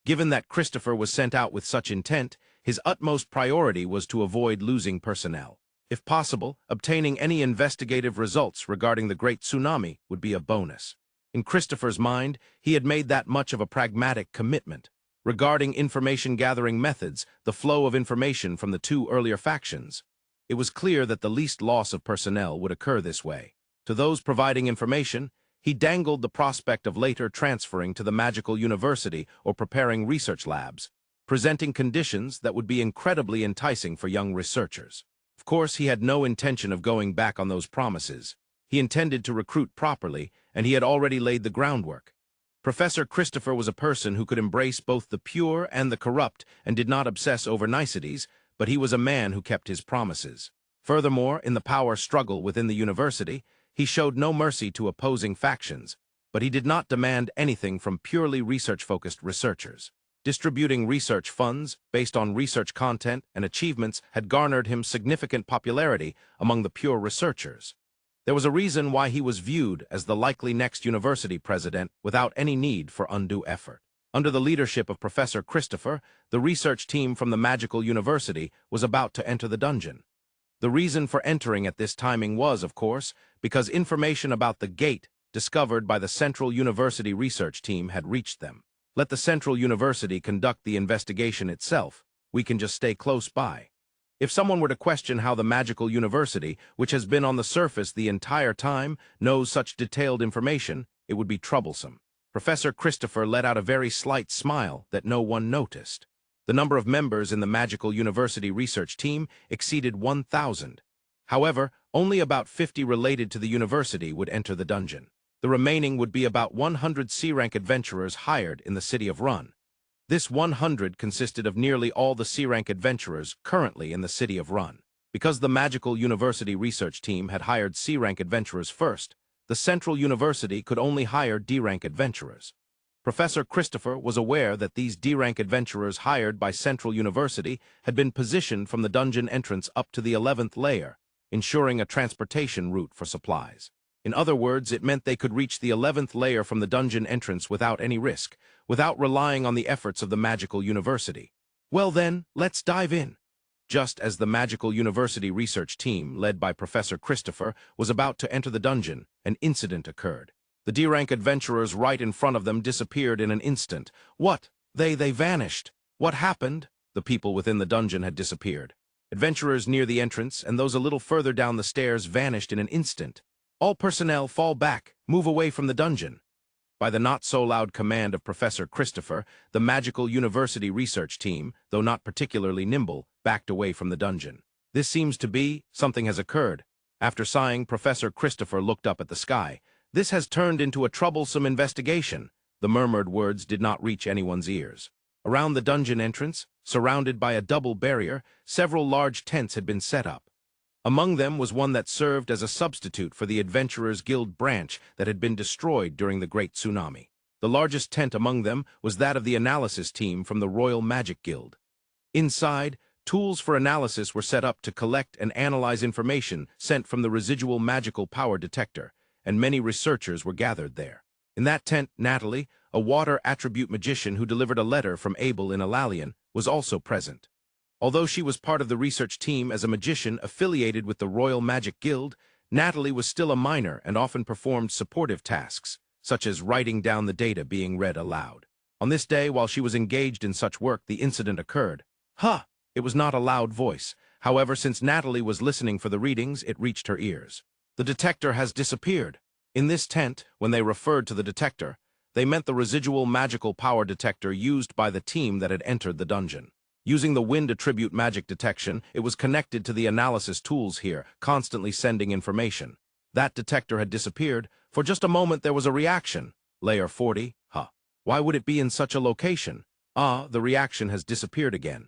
Given that Christopher was sent out with such intent, his utmost priority was to avoid losing personnel. If possible, obtaining any investigative results regarding the Great Tsunami would be a bonus. In Christopher's mind, he had made that much of a pragmatic commitment. Regarding information-gathering methods, the flow of information from the two earlier factions, it was clear that the least loss of personnel would occur this way. To those providing information, he dangled the prospect of later transferring to the Magical University or preparing research labs, presenting conditions that would be incredibly enticing for young researchers. Of course, he had no intention of going back on those promises. He intended to recruit properly, and he had already laid the groundwork. Professor Christopher was a person who could embrace both the pure and the corrupt and did not obsess over niceties, but he was a man who kept his promises. Furthermore, in the power struggle within the university, he showed no mercy to opposing factions, but he did not demand anything from purely research-focused researchers. Distributing research funds based on research content and achievements had garnered him significant popularity among the pure researchers. There was a reason why he was viewed as the likely next university president without any need for undue effort. Under the leadership of Professor Christopher, the research team from the Magical University was about to enter the dungeon. The reason for entering at this timing was, of course, because information about the gate discovered by the Central University research team had reached them. Let the Central University conduct the investigation itself. We can just stay close by. If someone were to question how the Magical University, which has been on the surface the entire time, knows such detailed information, it would be troublesome. Professor Christopher let out a very slight smile that no one noticed. The number of members in the Magical University research team exceeded 1,000. However, only about 50 related to the university would enter the dungeon. The remaining would be about 100 C-rank adventurers hired in the city of Rune. This 100 consisted of nearly all the C-rank adventurers currently in the city of Rune. Because the Magical University research team had hired C-rank adventurers first, the Central University could only hire D-rank adventurers. Professor Christopher was aware that these D-rank adventurers hired by Central University had been positioned from the dungeon entrance up to the 11th layer, ensuring a transportation route for supplies. In other words, it meant they could reach the 11th layer from the dungeon entrance without any risk, without relying on the efforts of the Magical University. Well then, let's dive in. Just as the Magical University research team, led by Professor Christopher, was about to enter the dungeon, an incident occurred. The D-rank adventurers right in front of them disappeared in an instant. What? They vanished. What happened? The people within the dungeon had disappeared. Adventurers near the entrance and those a little further down the stairs vanished in an instant. All personnel fall back, move away from the dungeon. By the not-so-loud command of Professor Christopher, the Magical University research team, though not particularly nimble, backed away from the dungeon. This seems to be, something has occurred. After sighing, Professor Christopher looked up at the sky. This has turned into a troublesome investigation. The murmured words did not reach anyone's ears. Around the dungeon entrance, surrounded by a double barrier, several large tents had been set up. Among them was one that served as a substitute for the Adventurers Guild branch that had been destroyed during the Great Tsunami. The largest tent among them was that of the analysis team from the Royal Magic Guild. Inside, tools for analysis were set up to collect and analyze information sent from the residual magical power detector, and many researchers were gathered there. In that tent, Natalie, a water attribute magician who delivered a letter from Abel in Alalian, was also present. Although she was part of the research team as a magician affiliated with the Royal Magic Guild, Natalie was still a minor and often performed supportive tasks, such as writing down the data being read aloud. On this day, while she was engaged in such work, the incident occurred. It was not a loud voice. However, since Natalie was listening for the readings, it reached her ears. The detector has disappeared. In this tent, when they referred to the detector, they meant the residual magical power detector used by the team that had entered the dungeon. Using the wind attribute magic detection, it was connected to the analysis tools here, constantly sending information. That detector had disappeared. For just a moment there was a reaction. Layer 40, Why would it be in such a location? The reaction has disappeared again.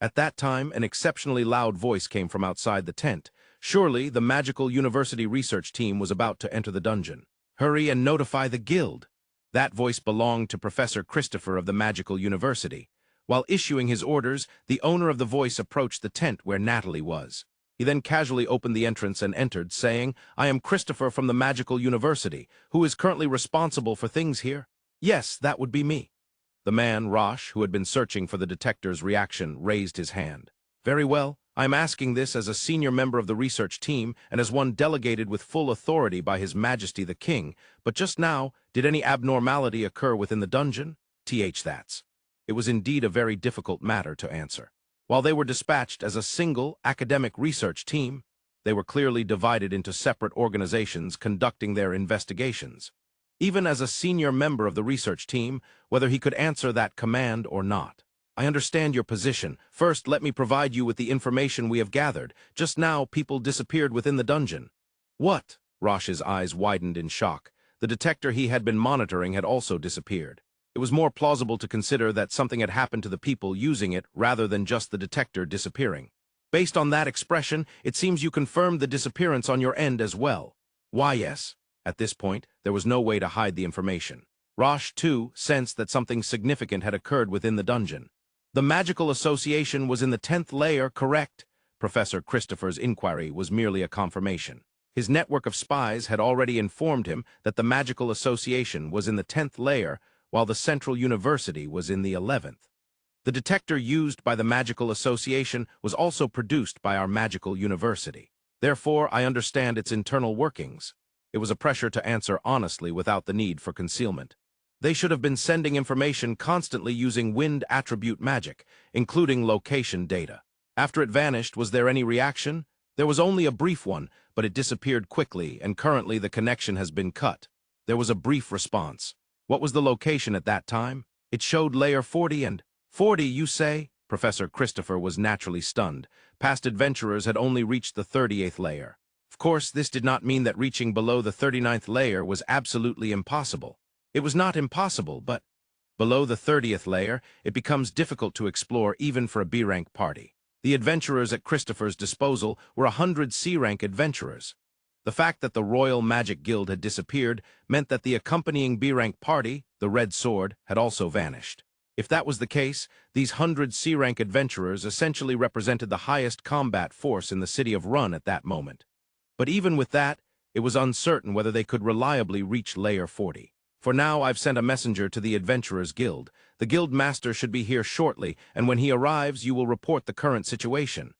At that time, an exceptionally loud voice came from outside the tent. Surely, the Magical University research team was about to enter the dungeon. Hurry and notify the guild. That voice belonged to Professor Christopher of the Magical University. While issuing his orders, the owner of the voice approached the tent where Natalie was. He then casually opened the entrance and entered, saying, "I am Christopher from the Magical University. Who is currently responsible for things here?" "Yes, that would be me." The man, Rosh, who had been searching for the detector's reaction, raised his hand. "Very well. I am asking this as a senior member of the research team and as one delegated with full authority by His Majesty the King. But just now, did any abnormality occur within the dungeon?" That's. It was indeed a very difficult matter to answer. While they were dispatched as a single academic research team, they were clearly divided into separate organizations conducting their investigations. Even as a senior member of the research team, whether he could answer that command or not. "I understand your position. First, let me provide you with the information we have gathered. Just now, people disappeared within the dungeon." "What?" Rosh's eyes widened in shock. The detector he had been monitoring had also disappeared. It was more plausible to consider that something had happened to the people using it rather than just the detector disappearing. "Based on that expression, it seems you confirmed the disappearance on your end as well." "Why, yes." At this point, there was no way to hide the information. Rosh, too, sensed that something significant had occurred within the dungeon. "The magical association was in the 10th layer, correct?" Professor Christopher's inquiry was merely a confirmation. His network of spies had already informed him that the magical association was in the 10th layer, while the Central University was in the 11th. The detector used by the Magical Association was also produced by our Magical University. Therefore, I understand its internal workings. It was a pressure to answer honestly without the need for concealment. They should have been sending information constantly using wind attribute magic, including location data. After it vanished, was there any reaction? There was only a brief one, but it disappeared quickly, and currently the connection has been cut. There was a brief response. What was the location at that time? It showed layer 40 and... 40, you say? Professor Christopher was naturally stunned. Past adventurers had only reached the 38th layer. Of course, this did not mean that reaching below the 39th layer was absolutely impossible. It was not impossible, but below the 30th layer, it becomes difficult to explore even for a B-rank party. The adventurers at Christopher's disposal were 100 C-rank adventurers. The fact that the Royal Magic Guild had disappeared meant that the accompanying B-rank party, the Red Sword, had also vanished. If that was the case, these 100 C-rank adventurers essentially represented the highest combat force in the city of Rune at that moment. But even with that, it was uncertain whether they could reliably reach layer 40. For now, I've sent a messenger to the Adventurers Guild. The Guild Master should be here shortly, and when he arrives, you will report the current situation.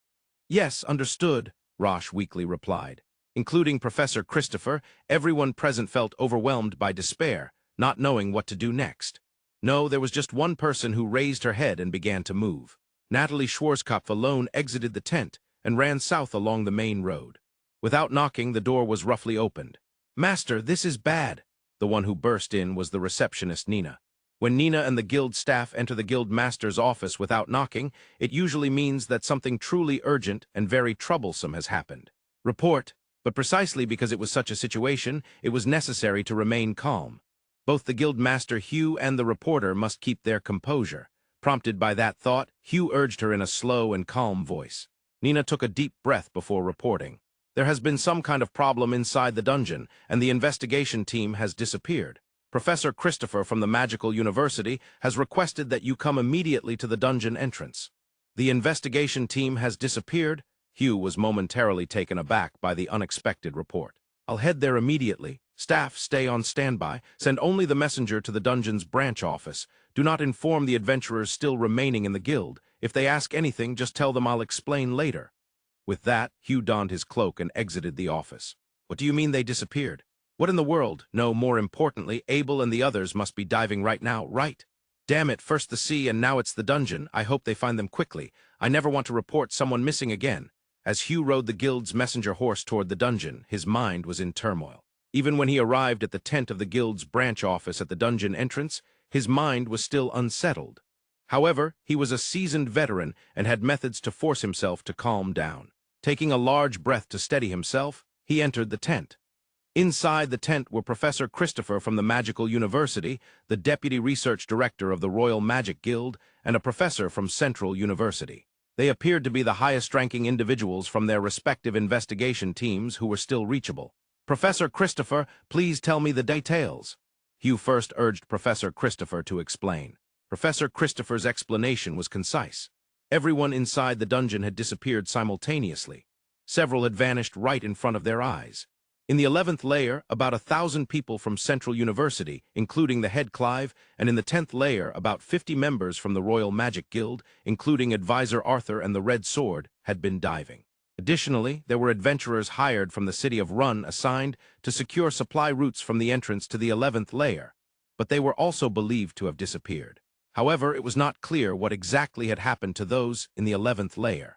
Yes, understood, Rosh weakly replied. Including Professor Christopher, everyone present felt overwhelmed by despair, not knowing what to do next. No, there was just one person who raised her head and began to move. Natalie Schwarzkopf alone exited the tent and ran south along the main road. Without knocking, the door was roughly opened. "Master, this is bad." The one who burst in was the receptionist, Nina. When Nina and the guild staff enter the guild master's office without knocking, it usually means that something truly urgent and very troublesome has happened. Report, but precisely because it was such a situation, it was necessary to remain calm. Both the guild master Hugh and the reporter must keep their composure. Prompted by that thought, Hugh urged her in a slow and calm voice. Nina took a deep breath before reporting. There has been some kind of problem inside the dungeon, and the investigation team has disappeared. Professor Christopher from the Magical University has requested that you come immediately to the dungeon entrance. The investigation team has disappeared. Hugh was momentarily taken aback by the unexpected report. I'll head there immediately. Staff, stay on standby. Send only the messenger to the dungeon's branch office. Do not inform the adventurers still remaining in the guild. If they ask anything, just tell them I'll explain later. With that, Hugh donned his cloak and exited the office. What do you mean they disappeared? What in the world? No, more importantly, Abel and the others must be diving right now, right? Damn it, first the sea and now it's the dungeon. I hope they find them quickly. I never want to report someone missing again. As Hugh rode the guild's messenger horse toward the dungeon, his mind was in turmoil. Even when he arrived at the tent of the guild's branch office at the dungeon entrance, his mind was still unsettled. However, he was a seasoned veteran and had methods to force himself to calm down. Taking a large breath to steady himself, he entered the tent. Inside the tent were Professor Christopher from the Magical University, the Deputy Research Director of the Royal Magic Guild, and a professor from Central University. They appeared to be the highest-ranking individuals from their respective investigation teams who were still reachable. Professor Christopher, please tell me the details. Hugh first urged Professor Christopher to explain. Professor Christopher's explanation was concise. Everyone inside the dungeon had disappeared simultaneously. Several had vanished right in front of their eyes. In the 11th layer, about 1,000 people from Central University, including the head Clive, and in the 10th layer, about 50 members from the Royal Magic Guild, including Advisor Arthur and the Red Sword, had been diving. Additionally, there were adventurers hired from the city of Rune assigned to secure supply routes from the entrance to the 11th layer, but they were also believed to have disappeared. However, it was not clear what exactly had happened to those in the 11th layer.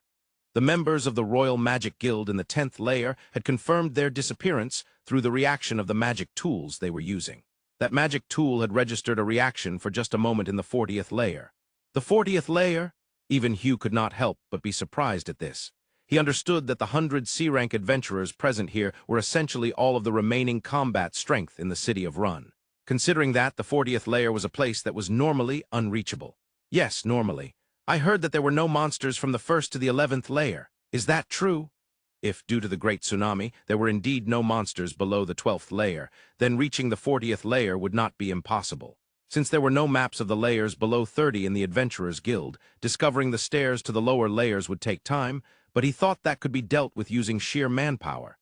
The members of the Royal Magic Guild in the 10th layer had confirmed their disappearance through the reaction of the magic tools they were using. That magic tool had registered a reaction for just a moment in the 40th layer. The 40th layer? Even Hugh could not help but be surprised at this. He understood that the 100 C-rank adventurers present here were essentially all of the remaining combat strength in the city of Rune. Considering that, the 40th layer was a place that was normally unreachable. Yes, normally. I heard that there were no monsters from the 1st to the 11th layer. Is that true? If, due to the Great Tsunami, there were indeed no monsters below the 12th layer, then reaching the 40th layer would not be impossible. Since there were no maps of the layers below 30 in the Adventurers Guild, discovering the stairs to the lower layers would take time, but he thought that could be dealt with using sheer manpower.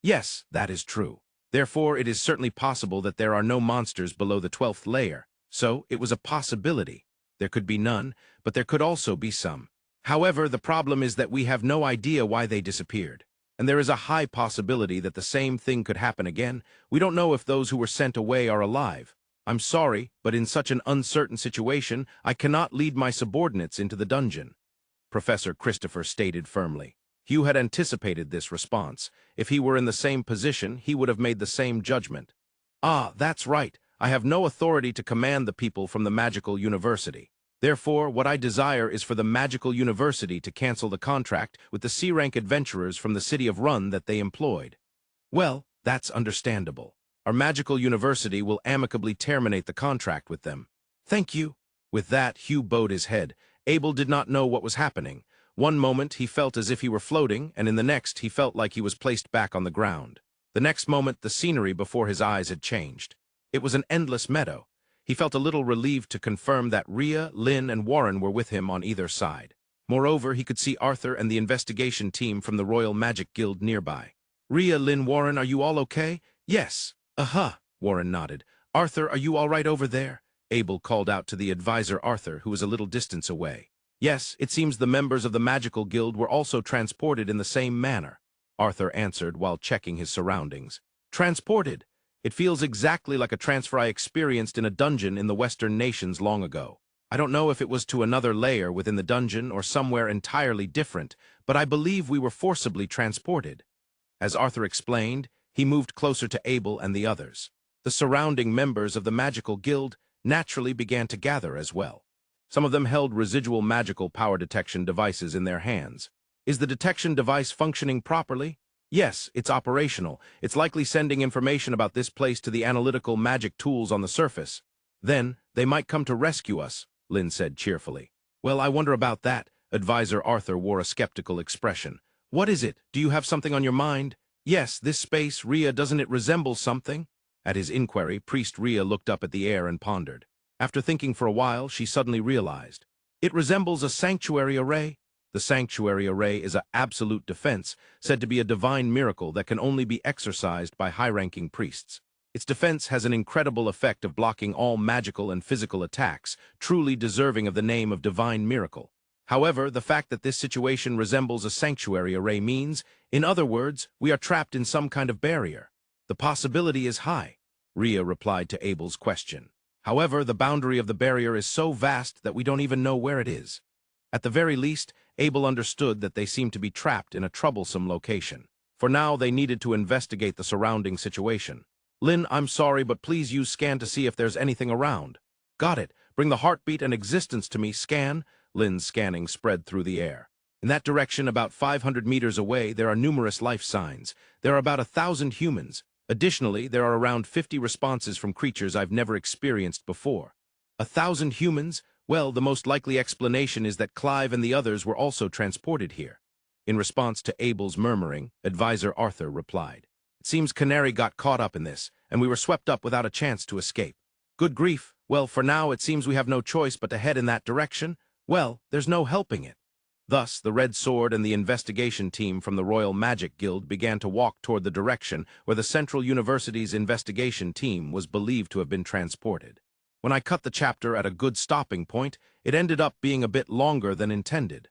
Yes, that is true. Therefore, it is certainly possible that there are no monsters below the 12th layer. So, it was a possibility. There could be none, but there could also be some. However, the problem is that we have no idea why they disappeared. And there is a high possibility that the same thing could happen again. We don't know if those who were sent away are alive. I'm sorry, but in such an uncertain situation, I cannot lead my subordinates into the dungeon. Professor Christopher stated firmly. Hugh had anticipated this response. If he were in the same position, he would have made the same judgment. Ah, that's right. I have no authority to command the people from the Magical University. Therefore, what I desire is for the Magical University to cancel the contract with the C-rank adventurers from the city of Rune that they employed. Well, that's understandable. Our Magical University will amicably terminate the contract with them. Thank you. With that, Hugh bowed his head. Abel did not know what was happening. One moment he felt as if he were floating, and in the next he felt like he was placed back on the ground. The next moment the scenery before his eyes had changed. It was an endless meadow. He felt a little relieved to confirm that Rhea, Lynn, and Warren were with him on either side. Moreover, he could see Arthur and the investigation team from the Royal Magic Guild nearby. Rhea, Lynn, Warren, are you all okay? Yes. Warren nodded. Arthur, are you all right over there? Abel called out to the advisor Arthur, who was a little distance away. Yes, it seems the members of the Magical Guild were also transported in the same manner, Arthur answered while checking his surroundings. Transported? It feels exactly like a transfer I experienced in a dungeon in the Western nations long ago. I don't know if it was to another layer within the dungeon or somewhere entirely different, but I believe we were forcibly transported. As Arthur explained, he moved closer to Abel and the others. The surrounding members of the Magical Guild, naturally began to gather as well. Some of them held residual magical power detection devices in their hands. Is the detection device functioning properly? Yes, it's operational. It's likely sending information about this place to the analytical magic tools on the surface. Then, they might come to rescue us, Lynn said cheerfully. Well, I wonder about that. Advisor Arthur wore a skeptical expression. What is it? Do you have something on your mind? Yes, this space, Rhea, doesn't it resemble something? At his inquiry, Priest Rhea looked up at the air and pondered. After thinking for a while, she suddenly realized. It resembles a sanctuary array. The sanctuary array is an absolute defense, said to be a divine miracle that can only be exercised by high-ranking priests. Its defense has an incredible effect of blocking all magical and physical attacks, truly deserving of the name of divine miracle. However, the fact that this situation resembles a sanctuary array means, in other words, we are trapped in some kind of barrier. The possibility is high, Rhea replied to Abel's question. However, the boundary of the barrier is so vast that we don't even know where it is. At the very least, Abel understood that they seemed to be trapped in a troublesome location. For now, they needed to investigate the surrounding situation. Lynn, I'm sorry, but please use scan to see if there's anything around. Got it. Bring the heartbeat and existence to me. Scan. Lynn's scanning spread through the air. In that direction, about 500 meters away, there are numerous life signs. There are about 1,000 humans. Additionally, there are around 50 responses from creatures I've never experienced before. 1,000 humans? Well, the most likely explanation is that Clive and the others were also transported here. In response to Abel's murmuring, Advisor Arthur replied. It seems Canary got caught up in this, and we were swept up without a chance to escape. Good grief. Well, for now, it seems we have no choice but to head in that direction. Well, there's no helping it. Thus, the Red Sword and the investigation team from the Royal Magic Guild began to walk toward the direction where the Central University's investigation team was believed to have been transported. When I cut the chapter at a good stopping point, it ended up being a bit longer than intended.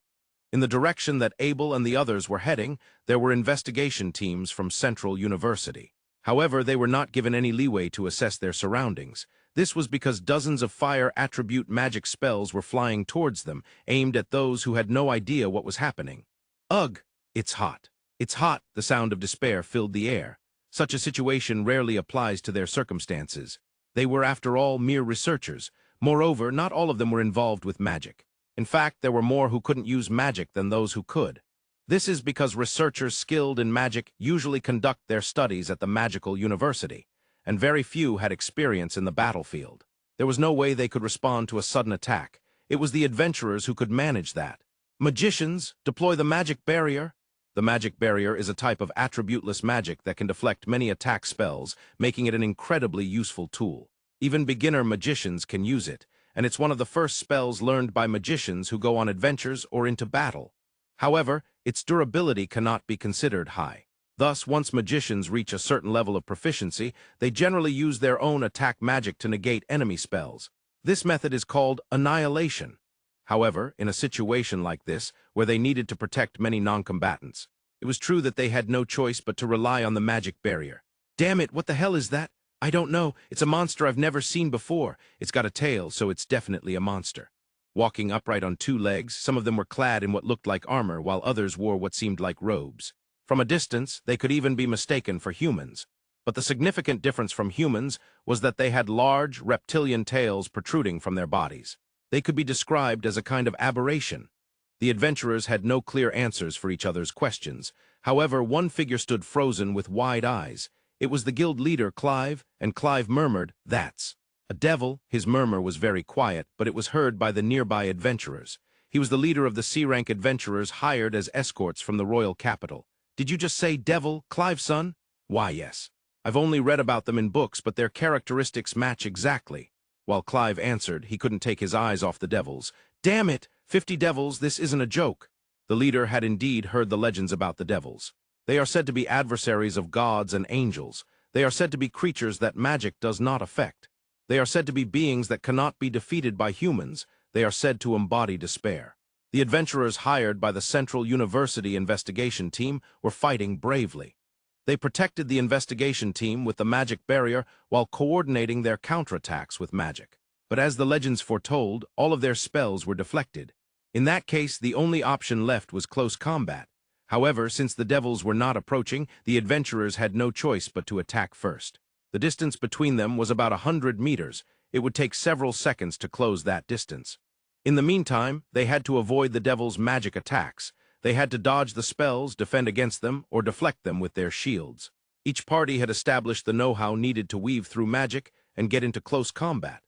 In the direction that Abel and the others were heading, there were investigation teams from Central University. However, they were not given any leeway to assess their surroundings. This was because dozens of fire attribute magic spells were flying towards them, aimed at those who had no idea what was happening. Ugh! It's hot. It's hot, the sound of despair filled the air. Such a situation rarely applies to their circumstances. They were, after all, mere researchers. Moreover, not all of them were involved with magic. In fact, there were more who couldn't use magic than those who could. This is because researchers skilled in magic usually conduct their studies at the magical university, and very few had experience in the battlefield. There was no way they could respond to a sudden attack. It was the adventurers who could manage that. Magicians, deploy the magic barrier. The magic barrier is a type of attributeless magic that can deflect many attack spells, making it an incredibly useful tool. Even beginner magicians can use it, and it's one of the first spells learned by magicians who go on adventures or into battle. However, its durability cannot be considered high. Thus, once magicians reach a certain level of proficiency, they generally use their own attack magic to negate enemy spells. This method is called annihilation. However, in a situation like this, where they needed to protect many non-combatants, it was true that they had no choice but to rely on the magic barrier. Damn it, what the hell is that? I don't know. It's a monster I've never seen before. It's got a tail, so it's definitely a monster. Walking upright on two legs, some of them were clad in what looked like armor, while others wore what seemed like robes. From a distance, they could even be mistaken for humans. But the significant difference from humans was that they had large, reptilian tails protruding from their bodies. They could be described as a kind of aberration. The adventurers had no clear answers for each other's questions. However, one figure stood frozen with wide eyes. It was the guild leader, Clive, and Clive murmured, "That's a devil." His murmur was very quiet, but it was heard by the nearby adventurers. He was the leader of the C-rank adventurers hired as escorts from the royal capital. Did you just say devil, Clive's son? Why, yes. I've only read about them in books, but their characteristics match exactly. While Clive answered, he couldn't take his eyes off the devils. Damn it! 50 devils, this isn't a joke. The leader had indeed heard the legends about the devils. They are said to be adversaries of gods and angels. They are said to be creatures that magic does not affect. They are said to be beings that cannot be defeated by humans. They are said to embody despair. The adventurers hired by the Central University investigation team were fighting bravely. They protected the investigation team with the magic barrier while coordinating their counterattacks with magic. But as the legends foretold, all of their spells were deflected. In that case, the only option left was close combat. However, since the devils were not approaching, the adventurers had no choice but to attack first. The distance between them was about 100 meters. it would take several seconds to close that distance. In the meantime, they had to avoid the devil's magic attacks. They had to dodge the spells, defend against them, or deflect them with their shields. Each party had established the know-how needed to weave through magic and get into close combat.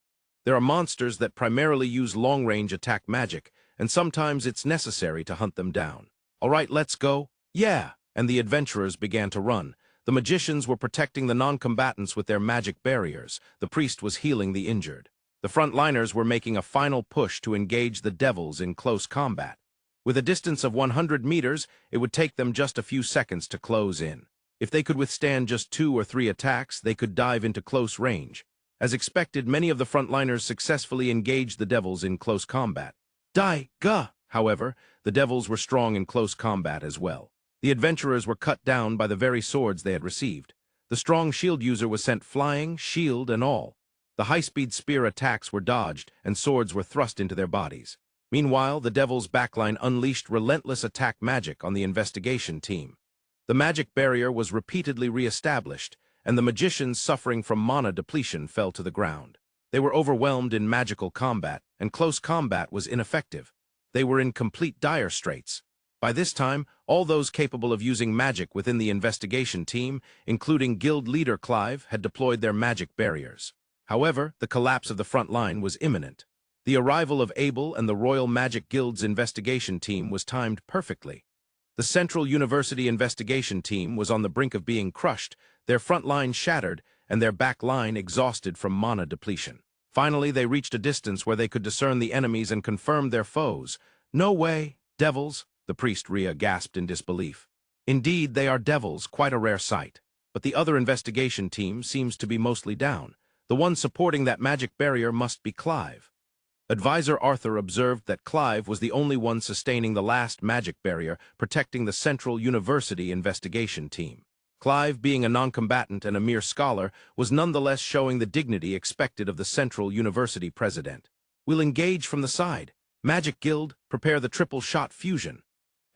There are monsters that primarily use long-range attack magic, and sometimes it's necessary to hunt them down. All right, let's go. Yeah, and the adventurers began to run. The magicians were protecting the non-combatants with their magic barriers. The priest was healing the injured. The frontliners were making a final push to engage the devils in close combat. With a distance of 100 meters, it would take them just a few seconds to close in. If they could withstand just 2 or 3 attacks, they could dive into close range. As expected, many of the frontliners successfully engaged the devils in close combat. However, the devils were strong in close combat as well. The adventurers were cut down by the very swords they had received. The strong shield user was sent flying, shield and all. The high-speed spear attacks were dodged, and swords were thrust into their bodies. Meanwhile, the devil's backline unleashed relentless attack magic on the investigation team. The magic barrier was repeatedly re-established, and the magicians suffering from mana depletion fell to the ground. They were overwhelmed in magical combat, and close combat was ineffective. They were in complete dire straits. By this time, all those capable of using magic within the investigation team, including guild leader Clive, had deployed their magic barriers. However, the collapse of the front line was imminent. The arrival of Abel and the Royal Magic Guild's investigation team was timed perfectly. The Central University investigation team was on the brink of being crushed, their front line shattered, and their back line exhausted from mana depletion. Finally, they reached a distance where they could discern the enemies and confirm their foes. "No way, devils," the priest Rhea gasped in disbelief. "Indeed, they are devils, quite a rare sight. But the other investigation team seems to be mostly down. The one supporting that magic barrier must be Clive." Advisor Arthur observed that Clive was the only one sustaining the last magic barrier, protecting the Central University investigation team. Clive, being a non-combatant and a mere scholar, was nonetheless showing the dignity expected of the Central University president. "We'll engage from the side. Magic Guild, prepare the triple-shot fusion."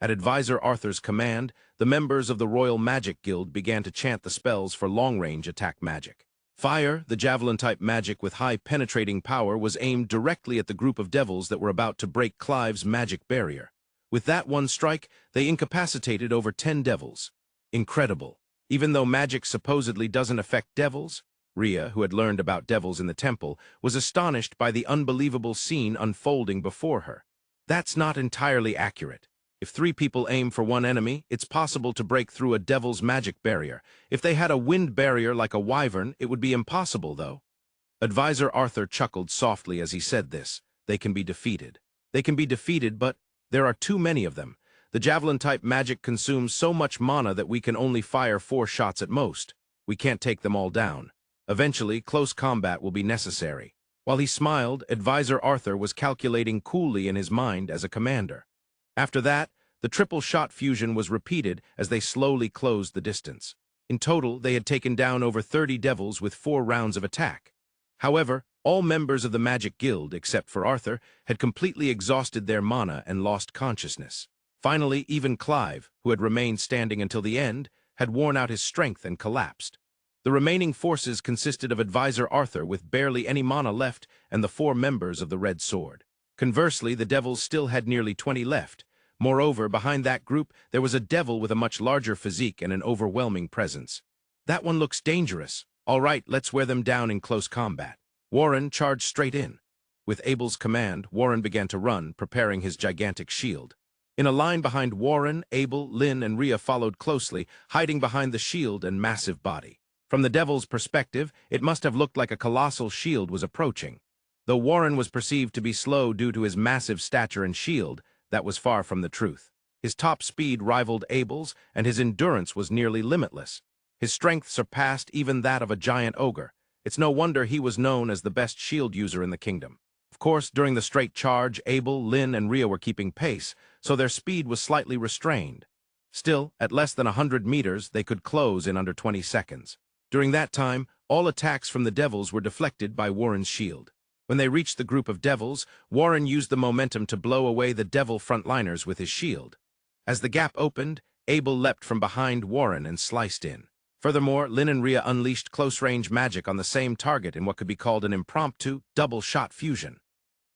At Advisor Arthur's command, the members of the Royal Magic Guild began to chant the spells for long-range attack magic. Fire, the javelin-type magic with high penetrating power, was aimed directly at the group of devils that were about to break Clive's magic barrier. With that one strike, they incapacitated over 10 devils. Incredible. Even though magic supposedly doesn't affect devils, Rhea, who had learned about devils in the temple, was astonished by the unbelievable scene unfolding before her. That's not entirely accurate. If 3 people aim for one enemy, it's possible to break through a devil's magic barrier. If they had a wind barrier like a wyvern, it would be impossible, though. Advisor Arthur chuckled softly as he said this. They can be defeated. They can be defeated, but there are too many of them. The javelin-type magic consumes so much mana that we can only fire 4 shots at most. We can't take them all down. Eventually, close combat will be necessary. While he smiled, Advisor Arthur was calculating coolly in his mind as a commander. After that, the triple-shot fusion was repeated as they slowly closed the distance. In total, they had taken down over 30 devils with 4 rounds of attack. However, all members of the Magic Guild, except for Arthur, had completely exhausted their mana and lost consciousness. Finally, even Clive, who had remained standing until the end, had worn out his strength and collapsed. The remaining forces consisted of Advisor Arthur with barely any mana left and the 4 members of the Red Sword. Conversely, the devils still had nearly 20 left. Moreover, behind that group, there was a devil with a much larger physique and an overwhelming presence. "That one looks dangerous. All right, let's wear them down in close combat." Warren charged straight in. With Abel's command, Warren began to run, preparing his gigantic shield. In a line behind Warren, Abel, Lynn, and Rhea followed closely, hiding behind the shield and massive body. From the devil's perspective, it must have looked like a colossal shield was approaching. Though Warren was perceived to be slow due to his massive stature and shield, that was far from the truth. His top speed rivaled Abel's, and his endurance was nearly limitless. His strength surpassed even that of a giant ogre. It's no wonder he was known as the best shield user in the kingdom. Of course, during the straight charge, Abel, Lynn, and Rhea were keeping pace, so their speed was slightly restrained. Still, at less than 100 meters, they could close in under 20 seconds. During that time, all attacks from the devils were deflected by Warren's shield. When they reached the group of devils, Warren used the momentum to blow away the devil frontliners with his shield. As the gap opened, Abel leapt from behind Warren and sliced in. Furthermore, Lin and Rhea unleashed close-range magic on the same target in what could be called an impromptu, double-shot fusion.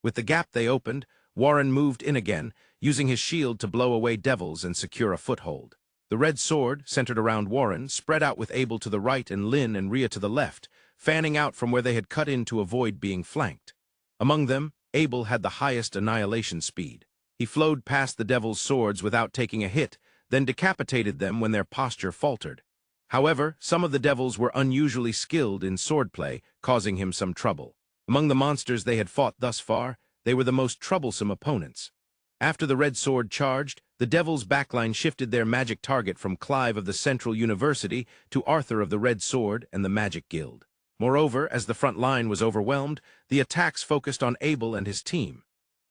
With the gap they opened, Warren moved in again, using his shield to blow away devils and secure a foothold. The red sword, centered around Warren, spread out with Abel to the right and Lin and Rhea to the left, fanning out from where they had cut in to avoid being flanked. Among them, Abel had the highest annihilation speed. He flowed past the devil's swords without taking a hit, then decapitated them when their posture faltered. However, some of the devils were unusually skilled in swordplay, causing him some trouble. Among the monsters they had fought thus far, they were the most troublesome opponents. After the red sword charged, the devil's backline shifted their magic target from Clive of the Central University to Arthur of the Red Sword and the Magic Guild. Moreover, as the front line was overwhelmed, the attacks focused on Abel and his team.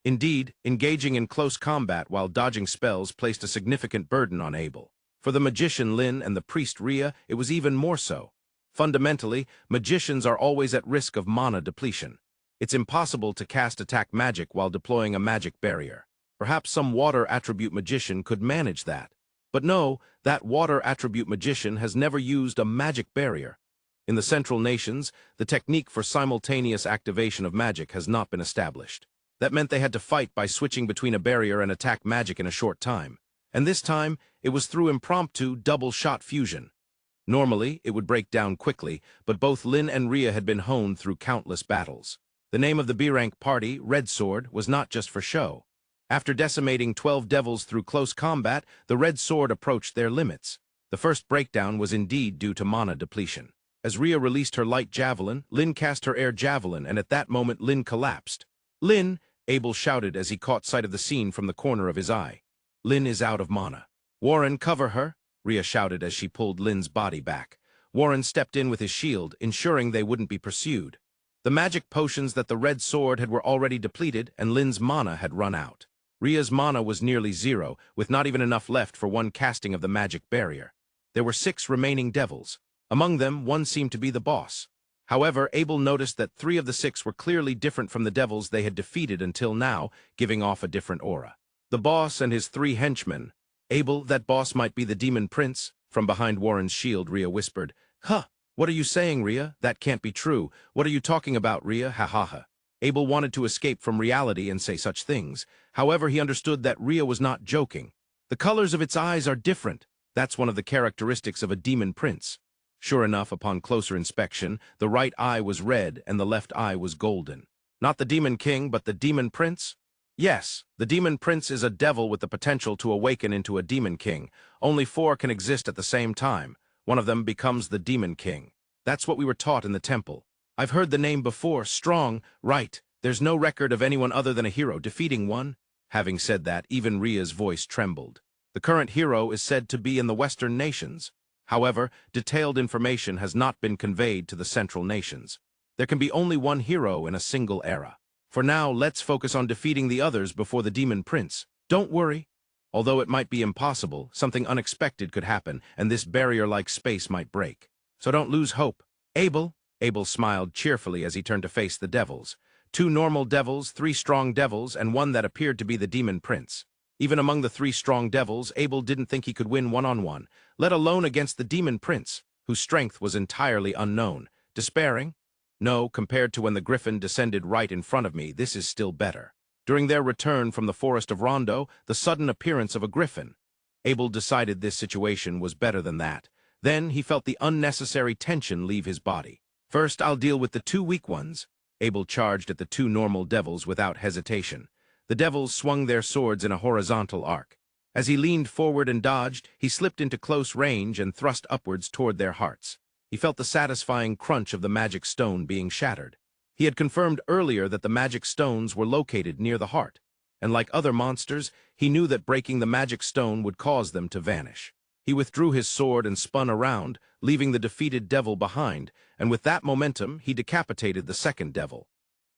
Indeed, engaging in close combat while dodging spells placed a significant burden on Abel. For the magician Lin and the priest Rhea, it was even more so. Fundamentally, magicians are always at risk of mana depletion. It's impossible to cast attack magic while deploying a magic barrier. Perhaps some water attribute magician could manage that. But no, that water attribute magician has never used a magic barrier. In the Central Nations, the technique for simultaneous activation of magic has not been established. That meant they had to fight by switching between a barrier and attack magic in a short time. And this time, it was through impromptu double-shot fusion. Normally, it would break down quickly, but both Lin and Rhea had been honed through countless battles. The name of the B-rank party, Red Sword, was not just for show. After decimating 12 devils through close combat, the Red Sword approached their limits. The first breakdown was indeed due to mana depletion. As Rhea released her light javelin, Lin cast her air javelin, and at that moment Lin collapsed. "Lin!" Abel shouted as he caught sight of the scene from the corner of his eye. "Lin is out of mana." "Warren, cover her!" Rhea shouted as she pulled Lin's body back. Warren stepped in with his shield, ensuring they wouldn't be pursued. The magic potions that the Red Sword had were already depleted, and Lin's mana had run out. Rhea's mana was nearly zero, with not even enough left for one casting of the magic barrier. There were 6 remaining devils. Among them, one seemed to be the boss. However, Abel noticed that 3 of the 6 were clearly different from the devils they had defeated until now, giving off a different aura. The boss and his 3 henchmen. "Abel, that boss might be the Demon Prince." From behind Warren's shield, Rhea whispered. "Huh! What are you saying, Rhea? That can't be true. What are you talking about, Rhea? Ha ha ha." Abel wanted to escape from reality and say such things. However, he understood that Rhea was not joking. The colors of its eyes are different. That's one of the characteristics of a demon prince. Sure enough, upon closer inspection, the right eye was red and the left eye was golden. Not the demon king, but the demon prince? Yes, the demon prince is a devil with the potential to awaken into a demon king. Only 4 can exist at the same time. One of them becomes the demon king. That's what we were taught in the temple. I've heard the name before, strong, right. There's no record of anyone other than a hero defeating one. Having said that, even Rhea's voice trembled. The current hero is said to be in the Western nations. However, detailed information has not been conveyed to the Central nations. There can be only one hero in a single era. For now, let's focus on defeating the others before the Demon Prince. Don't worry. Although it might be impossible, something unexpected could happen, and this barrier-like space might break. So don't lose hope. Abel smiled cheerfully as he turned to face the devils. 2 normal devils, 3 strong devils, and one that appeared to be the Demon Prince. Even among the 3 strong devils, Abel didn't think he could win one-on-one, let alone against the Demon Prince, whose strength was entirely unknown. Despairing? No, compared to when the griffin descended right in front of me, this is still better. During their return from the forest of Rondo, the sudden appearance of a griffin. Abel decided this situation was better than that. Then he felt the unnecessary tension leave his body. First, I'll deal with the 2 weak ones. Abel charged at the 2 normal devils without hesitation. The devils swung their swords in a horizontal arc. As he leaned forward and dodged, he slipped into close range and thrust upwards toward their hearts. He felt the satisfying crunch of the magic stone being shattered. He had confirmed earlier that the magic stones were located near the heart, and like other monsters, he knew that breaking the magic stone would cause them to vanish. He withdrew his sword and spun around, leaving the defeated devil behind, and with that momentum, he decapitated the second devil.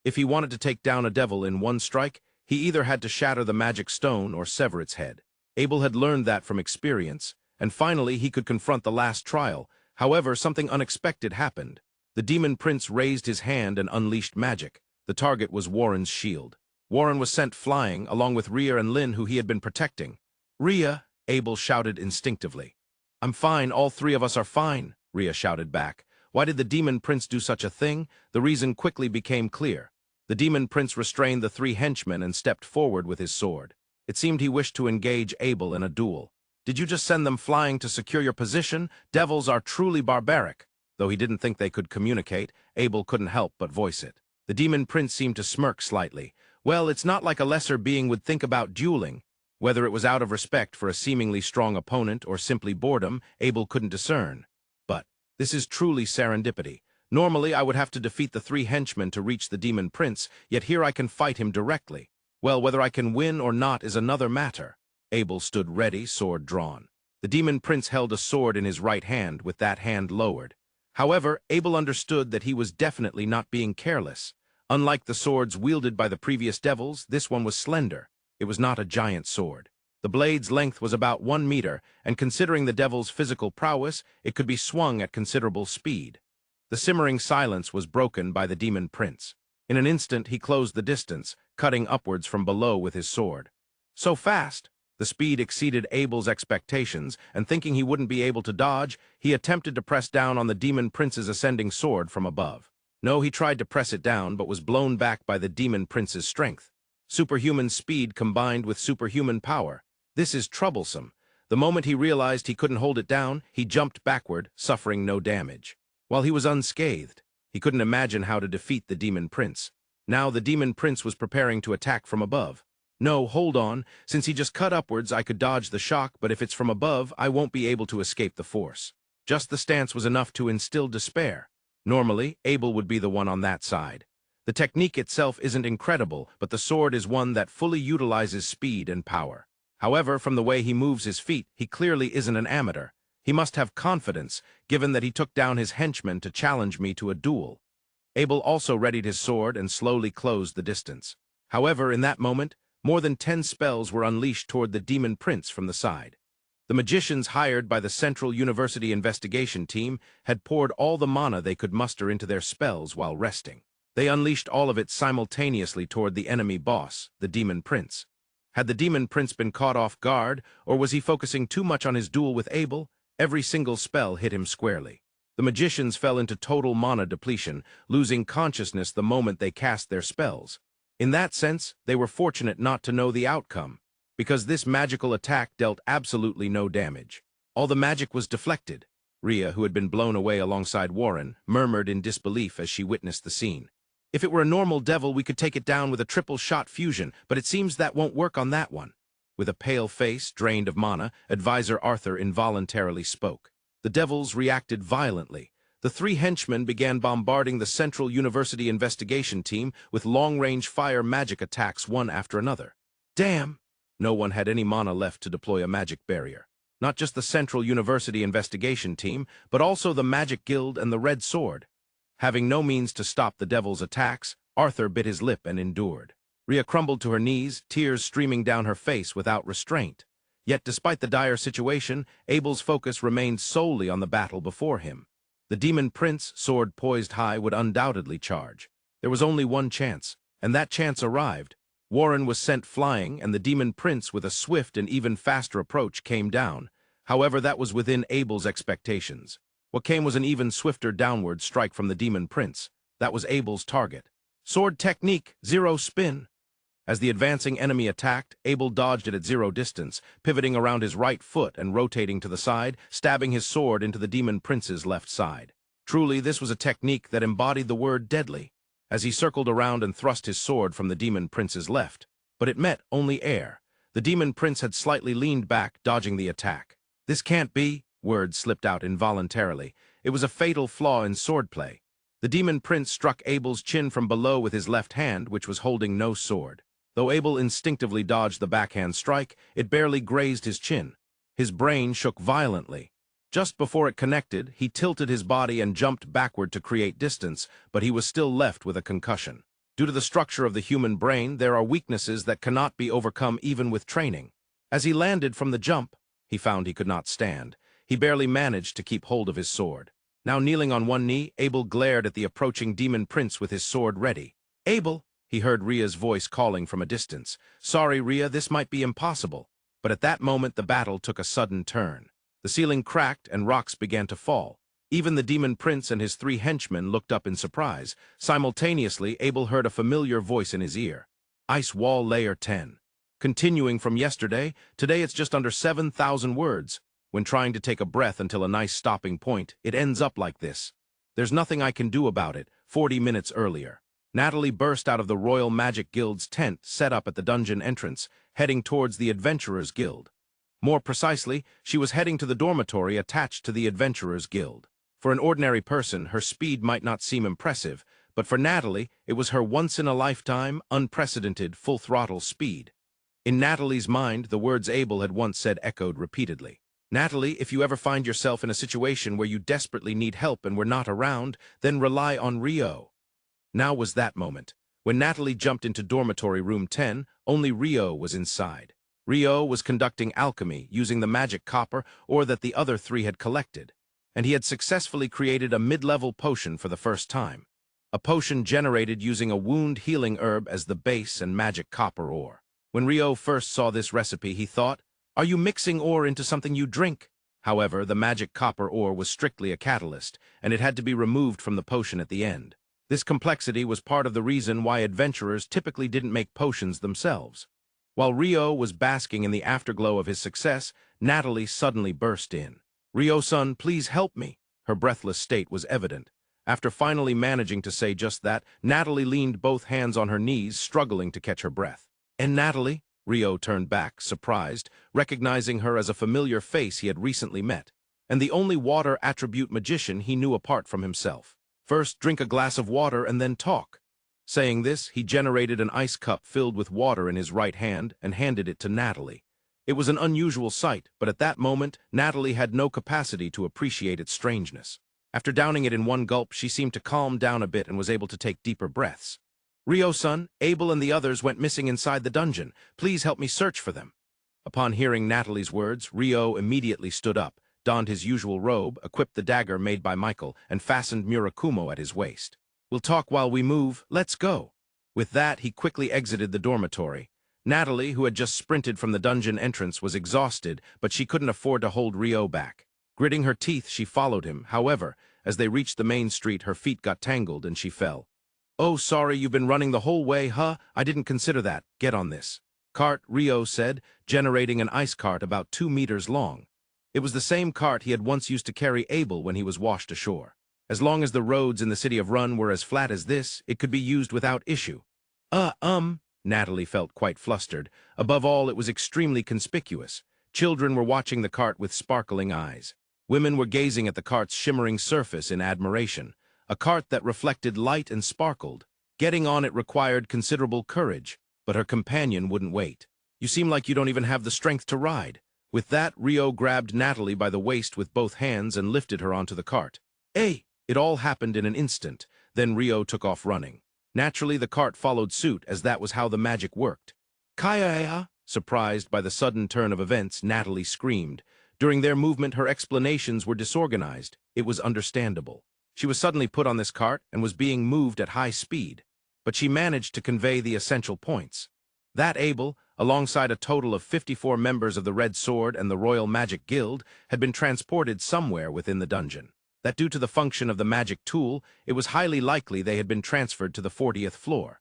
If he wanted to take down a devil in one strike, he either had to shatter the magic stone or sever its head. Abel had learned that from experience, and finally he could confront the last trial. However, something unexpected happened. The Demon Prince raised his hand and unleashed magic. The target was Warren's shield. Warren was sent flying, along with Rhea and Lin, who he had been protecting. "Rhea," Abel shouted instinctively. "I'm fine, all 3 of us are fine," Rhea shouted back. Why did the demon prince do such a thing? The reason quickly became clear. The demon prince restrained the three henchmen and stepped forward with his sword. It seemed he wished to engage Abel in a duel. Did you just send them flying to secure your position? Devils are truly barbaric. Though he didn't think they could communicate, Abel couldn't help but voice it. The demon prince seemed to smirk slightly. Well, it's not like a lesser being would think about dueling. Whether it was out of respect for a seemingly strong opponent or simply boredom, Abel couldn't discern. But this is truly serendipity. Normally, I would have to defeat the three henchmen to reach the demon prince, yet here I can fight him directly. Well, whether I can win or not is another matter. Abel stood ready, sword drawn. The demon prince held a sword in his right hand, with that hand lowered. However, Abel understood that he was definitely not being careless. Unlike the swords wielded by the previous devils, this one was slender. It was not a giant sword. The blade's length was about 1 meter, and considering the devil's physical prowess, it could be swung at considerable speed. The simmering silence was broken by the demon prince. In an instant, he closed the distance, cutting upwards from below with his sword. So fast! The speed exceeded Abel's expectations, and thinking he wouldn't be able to dodge, he attempted to press down on the demon prince's ascending sword from above. No, he tried to press it down, but was blown back by the demon prince's strength. Superhuman speed combined with superhuman power. This is troublesome. The moment he realized he couldn't hold it down, he jumped backward, suffering no damage. While he was unscathed, he couldn't imagine how to defeat the demon prince. Now the demon prince was preparing to attack from above. No, hold on. Since he just cut upwards, I could dodge the shock, but if it's from above, I won't be able to escape the force. Just the stance was enough to instill despair. Normally, Abel would be the one on that side. The technique itself isn't incredible, but the sword is one that fully utilizes speed and power. However, from the way he moves his feet, he clearly isn't an amateur. He must have confidence, given that he took down his henchmen to challenge me to a duel. Abel also readied his sword and slowly closed the distance. However, in that moment, more than 10 spells were unleashed toward the demon prince from the side. The magicians hired by the Central University investigation team had poured all the mana they could muster into their spells while resting. They unleashed all of it simultaneously toward the enemy boss, the demon prince. Had the demon prince been caught off guard, or was he focusing too much on his duel with Abel? Every single spell hit him squarely. The magicians fell into total mana depletion, losing consciousness the moment they cast their spells. In that sense, they were fortunate not to know the outcome, because this magical attack dealt absolutely no damage. All the magic was deflected. Rhea, who had been blown away alongside Warren, murmured in disbelief as she witnessed the scene. If it were a normal devil, we could take it down with a triple-shot fusion, but it seems that won't work on that one. With a pale face, drained of mana, Advisor Arthur involuntarily spoke. The devils reacted violently. The three henchmen began bombarding the Central University investigation team with long-range fire magic attacks one after another. Damn! No one had any mana left to deploy a magic barrier. Not just the Central University investigation team, but also the Magic Guild and the Red Sword. Having no means to stop the devil's attacks, Arthur bit his lip and endured. Rhea crumbled to her knees, tears streaming down her face without restraint. Yet despite the dire situation, Abel's focus remained solely on the battle before him. The demon prince, sword poised high, would undoubtedly charge. There was only one chance, and that chance arrived. Warren was sent flying, and the demon prince, with a swift and even faster approach, came down. However, that was within Abel's expectations. What came was an even swifter downward strike from the demon prince. That was Abel's target. Sword technique, zero spin. As the advancing enemy attacked, Abel dodged it at zero distance, pivoting around his right foot and rotating to the side, stabbing his sword into the demon prince's left side. Truly, this was a technique that embodied the word deadly, as he circled around and thrust his sword from the demon prince's left. But it met only air. The demon prince had slightly leaned back, dodging the attack. This can't be, words slipped out involuntarily. It was a fatal flaw in swordplay. The demon prince struck Abel's chin from below with his left hand, which was holding no sword. Though Abel instinctively dodged the backhand strike, it barely grazed his chin. His brain shook violently. Just before it connected, he tilted his body and jumped backward to create distance, but he was still left with a concussion. Due to the structure of the human brain, there are weaknesses that cannot be overcome even with training. As he landed from the jump, he found he could not stand. He barely managed to keep hold of his sword. Now kneeling on one knee, Abel glared at the approaching demon prince with his sword ready. "Abel!" He heard Rhea's voice calling from a distance. "Sorry, Rhea, this might be impossible." But at that moment the battle took a sudden turn. The ceiling cracked and rocks began to fall. Even the demon prince and his 3 henchmen looked up in surprise. Simultaneously, Abel heard a familiar voice in his ear. Ice Wall Layer 10. Continuing from yesterday, today it's just under 7,000 words. When trying to take a breath until a nice stopping point, it ends up like this. There's nothing I can do about it. 40 minutes earlier. Natalie burst out of the Royal Magic Guild's tent set up at the dungeon entrance, heading towards the Adventurers Guild. More precisely, she was heading to the dormitory attached to the Adventurers Guild. For an ordinary person, her speed might not seem impressive, but for Natalie, it was her once-in-a-lifetime, unprecedented, full-throttle speed. In Natalie's mind, the words Abel had once said echoed repeatedly. Natalie, if you ever find yourself in a situation where you desperately need help and we're not around, then rely on Rio. Now was that moment. When Natalie jumped into dormitory room 10, only Rio was inside. Rio was conducting alchemy using the magic copper ore that the other 3 had collected, and he had successfully created a mid-level potion for the first time. A potion generated using a wound-healing herb as the base and magic copper ore. When Rio first saw this recipe, he thought, "Are you mixing ore into something you drink?" However, the magic copper ore was strictly a catalyst, and it had to be removed from the potion at the end. This complexity was part of the reason why adventurers typically didn't make potions themselves. While Rio was basking in the afterglow of his success, Natalie suddenly burst in. "Rio-san, please help me." Her breathless state was evident. After finally managing to say just that, Natalie leaned both hands on her knees, struggling to catch her breath. "And Natalie?" Rio turned back, surprised, recognizing her as a familiar face he had recently met, and the only water attribute magician he knew apart from himself. "First, drink a glass of water and then talk." Saying this, he generated an ice cup filled with water in his right hand and handed it to Natalie. It was an unusual sight, but at that moment, Natalie had no capacity to appreciate its strangeness. After downing it in one gulp, she seemed to calm down a bit and was able to take deeper breaths. "Rio-san, Abel and the others went missing inside the dungeon. Please help me search for them." Upon hearing Natalie's words, Rio immediately stood up, donned his usual robe, equipped the dagger made by Michael, and fastened Murakumo at his waist. "We'll talk while we move. Let's go." With that, he quickly exited the dormitory. Natalie, who had just sprinted from the dungeon entrance, was exhausted, but she couldn't afford to hold Rio back. Gritting her teeth, she followed him. However, as they reached the main street, her feet got tangled and she fell. "Oh, sorry, you've been running the whole way, huh? I didn't consider that. Get on this." "Cart," Rio said, generating an ice cart about 2 meters long. It was the same cart he had once used to carry Abel when he was washed ashore. As long as the roads in the city of Run were as flat as this, it could be used without issue. Natalie felt quite flustered. Above all, it was extremely conspicuous. Children were watching the cart with sparkling eyes. Women were gazing at the cart's shimmering surface in admiration. A cart that reflected light and sparkled. Getting on it required considerable courage, but her companion wouldn't wait. "You seem like you don't even have the strength to ride." With that, Rio grabbed Natalie by the waist with both hands and lifted her onto the cart. "Hey!" It all happened in an instant. Then Rio took off running. Naturally, the cart followed suit, as that was how the magic worked. "Kaya!" Surprised by the sudden turn of events, Natalie screamed. During their movement, her explanations were disorganized. It was understandable. She was suddenly put on this cart and was being moved at high speed. But she managed to convey the essential points. That Abel, alongside a total of 54 members of the Red Sword and the Royal Magic Guild, had been transported somewhere within the dungeon. That due to the function of the magic tool, it was highly likely they had been transferred to the 40th floor.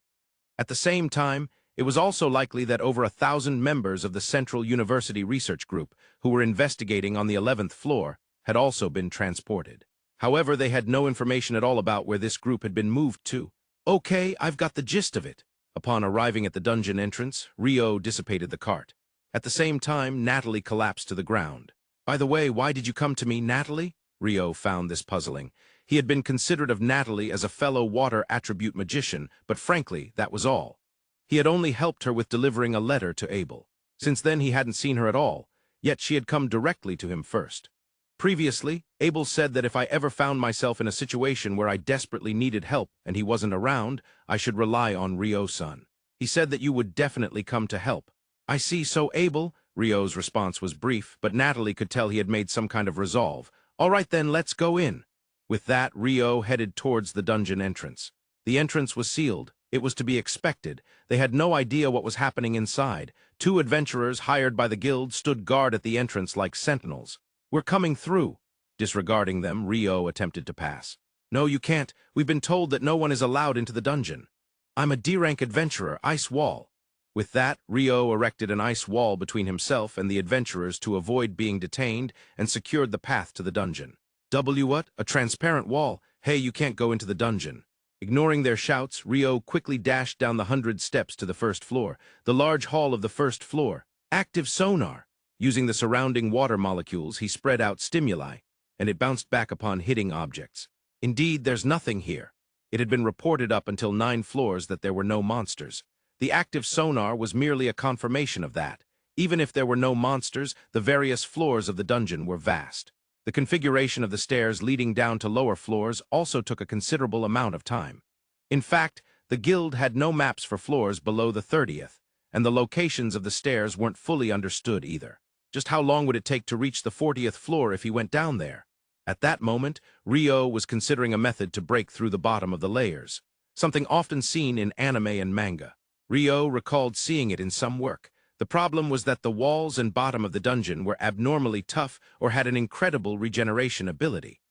At the same time, it was also likely that over 1,000 members of the Central University Research Group, who were investigating on the 11th floor, had also been transported. However, they had no information at all about where this group had been moved to. "Okay, I've got the gist of it." Upon arriving at the dungeon entrance, Rio dissipated the cart. At the same time, Natalie collapsed to the ground. "By the way, why did you come to me, Natalie?" Rio found this puzzling. He had been considerate of Natalie as a fellow water attribute magician, but frankly, that was all. He had only helped her with delivering a letter to Abel. Since then, he hadn't seen her at all, yet she had come directly to him first. Previously, Abel said that if I ever found myself in a situation where I desperately needed help and he wasn't around, I should rely on Rio-san. He said that you would definitely come to help. "I see, so Abel," Rio's response was brief, but Natalie could tell he had made some kind of resolve. "All right then, let's go in." With that, Rio headed towards the dungeon entrance. The entrance was sealed. It was to be expected. They had no idea what was happening inside. 2 adventurers hired by the guild stood guard at the entrance like sentinels. "We're coming through." Disregarding them, Rio attempted to pass. "No, you can't. We've been told that no one is allowed into the dungeon." "I'm a D-rank adventurer, ice wall." With that, Rio erected an ice wall between himself and the adventurers to avoid being detained and secured the path to the dungeon. What? A transparent wall? Hey, you can't go into the dungeon." Ignoring their shouts, Rio quickly dashed down the 100 steps to the first floor, the large hall of the first floor. Active sonar. Using the surrounding water molecules, he spread out stimuli, and it bounced back upon hitting objects. Indeed, there's nothing here. It had been reported up until 9 floors that there were no monsters. The active sonar was merely a confirmation of that. Even if there were no monsters, the various floors of the dungeon were vast. The configuration of the stairs leading down to lower floors also took a considerable amount of time. In fact, the guild had no maps for floors below the 30th, and the locations of the stairs weren't fully understood either. Just how long would it take to reach the 40th floor if he went down there? At that moment, Rio was considering a method to break through the bottom of the layers, something often seen in anime and manga. Rio recalled seeing it in some work. The problem was that the walls and bottom of the dungeon were abnormally tough or had an incredible regeneration ability.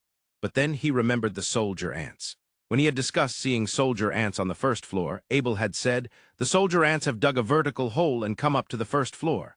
But then he remembered the soldier ants. When he had discussed seeing soldier ants on the first floor, Abel had said, "The soldier ants have dug a vertical hole and come up to the first floor."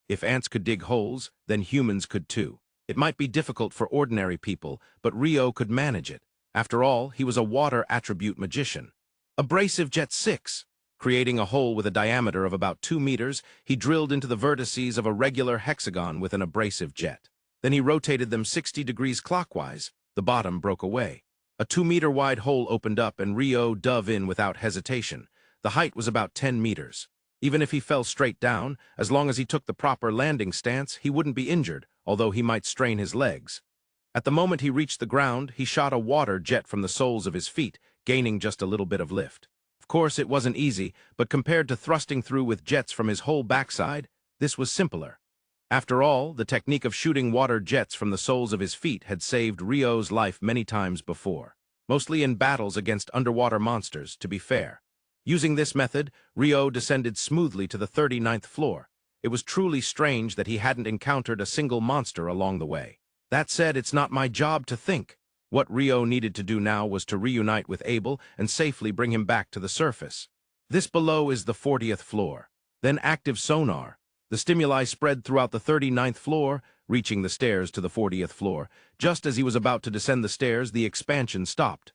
If ants could dig holes, then humans could too. It might be difficult for ordinary people, but Rio could manage it. After all, he was a water attribute magician. Abrasive Jet 6. Creating a hole with a diameter of about 2 meters, he drilled into the vertices of a regular hexagon with an abrasive jet. Then he rotated them 60 degrees clockwise. The bottom broke away. A 2-meter-wide hole opened up, and Rio dove in without hesitation. The height was about 10 meters. Even if he fell straight down, as long as he took the proper landing stance, he wouldn't be injured, although he might strain his legs. At the moment he reached the ground, he shot a water jet from the soles of his feet, gaining just a little bit of lift. Of course, it wasn't easy, but compared to thrusting through with jets from his whole backside, this was simpler. After all, the technique of shooting water jets from the soles of his feet had saved Rio's life many times before, mostly in battles against underwater monsters, to be fair. Using this method, Rio descended smoothly to the 39th floor. It was truly strange that he hadn't encountered a single monster along the way. That said, it's not my job to think. What Rio needed to do now was to reunite with Abel and safely bring him back to the surface. This below is the 40th floor. Then active sonar. The stimuli spread throughout the 39th floor, reaching the stairs to the 40th floor. Just as he was about to descend the stairs, the expansion stopped.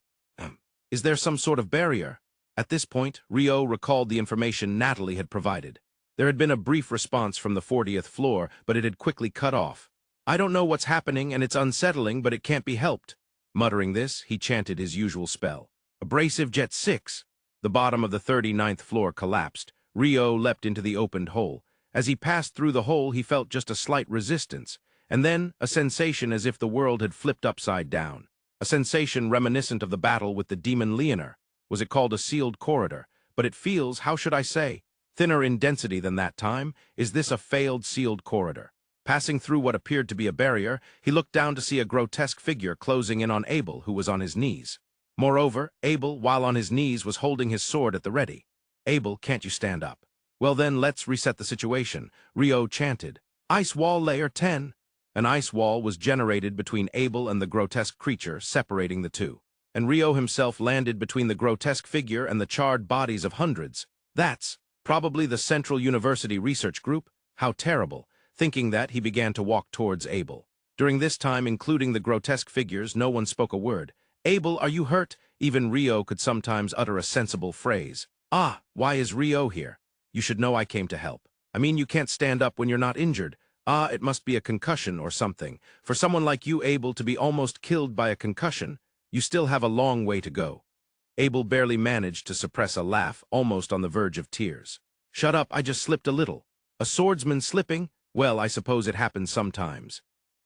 Is there some sort of barrier? At this point, Rio recalled the information Natalie had provided. There had been a brief response from the 40th floor, but it had quickly cut off. "I don't know what's happening, and it's unsettling, but it can't be helped." Muttering this, he chanted his usual spell. Abrasive Jet 6. The bottom of the 39th floor collapsed. Rio leapt into the opened hole. As he passed through the hole, he felt just a slight resistance, and then a sensation as if the world had flipped upside down. A sensation reminiscent of the battle with the demon Leonor. Was it called a sealed corridor? But it feels, how should I say, thinner in density than that time. Is this a failed sealed corridor? Passing through what appeared to be a barrier, he looked down to see a grotesque figure closing in on Abel, who was on his knees. Moreover, Abel, while on his knees, was holding his sword at the ready. "Abel, can't you stand up?" "Well then, let's reset the situation," Rio chanted. "Ice wall layer 10. An ice wall was generated between Abel and the grotesque creature, separating the two. And Rio himself landed between the grotesque figure and the charred bodies of hundreds. That's probably the Central University Research Group. How terrible. Thinking that, he began to walk towards Abel. During this time, including the grotesque figures, no one spoke a word. "Abel, are you hurt?" Even Rio could sometimes utter a sensible phrase. "Ah, why is Rio here? You should know I came to help. I mean, you can't stand up when you're not injured. Ah, it must be a concussion or something. For someone like you, Abel, to be almost killed by a concussion, you still have a long way to go." Abel barely managed to suppress a laugh, almost on the verge of tears. "Shut up, I just slipped a little." "A swordsman slipping? Well, I suppose it happens sometimes."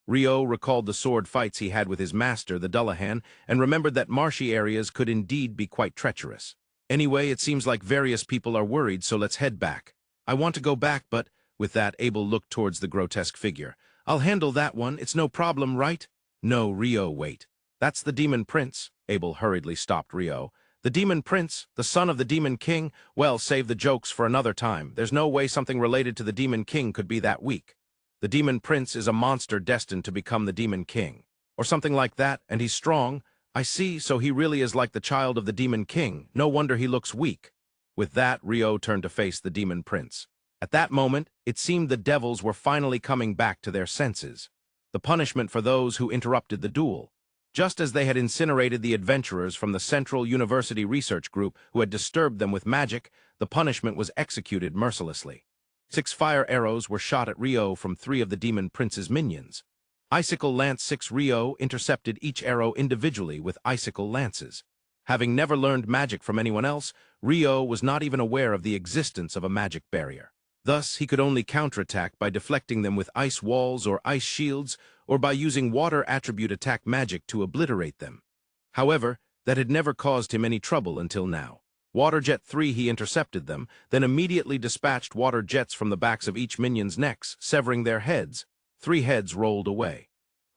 Rio recalled the sword fights he had with his master, the Dullahan, and remembered that marshy areas could indeed be quite treacherous. "Anyway, it seems like various people are worried, so let's head back." "I want to go back, but—" With that, Abel looked towards the grotesque figure. "I'll handle that one, it's no problem, right?" "No, Rio, wait. That's the Demon Prince." Abel hurriedly stopped Rio. "The Demon Prince, the son of the Demon King? Well, save the jokes for another time. There's no way something related to the Demon King could be that weak. The Demon Prince is a monster destined to become the Demon King." Or something like that, and he's strong. I see, so he really is like the child of the Demon King. No wonder he looks weak. With that, Rio turned to face the Demon Prince. At that moment, it seemed the devils were finally coming back to their senses. The punishment for those who interrupted the duel. Just as they had incinerated the adventurers from the Central University Research Group who had disturbed them with magic, the punishment was executed mercilessly. 6 fire arrows were shot at Rio from 3 of the Demon Prince's minions. Icicle Lance 6 Rio intercepted each arrow individually with icicle lances. Having never learned magic from anyone else, Rio was not even aware of the existence of a magic barrier. Thus, he could only counterattack by deflecting them with ice walls or ice shields, or by using water attribute attack magic to obliterate them. However, that had never caused him any trouble until now. Water Jet 3 he intercepted them, then immediately dispatched water jets from the backs of each minion's necks, severing their heads. 3 heads rolled away.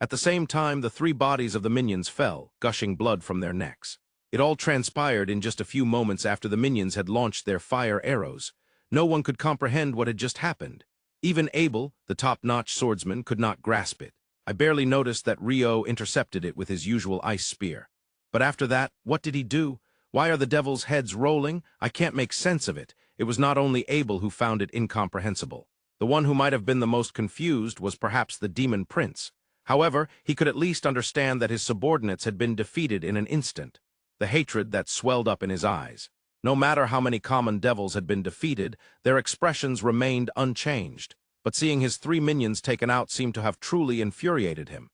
At the same time, the 3 bodies of the minions fell, gushing blood from their necks. It all transpired in just a few moments after the minions had launched their fire arrows. No one could comprehend what had just happened. Even Abel, the top-notch swordsman, could not grasp it. I barely noticed that Rio intercepted it with his usual ice spear. But after that, what did he do? Why are the devils' heads rolling? I can't make sense of it. It was not only Abel who found it incomprehensible. The one who might have been the most confused was perhaps the Demon Prince. However, he could at least understand that his subordinates had been defeated in an instant. The hatred that swelled up in his eyes. No matter how many common devils had been defeated, their expressions remained unchanged. But seeing his 3 minions taken out seemed to have truly infuriated him.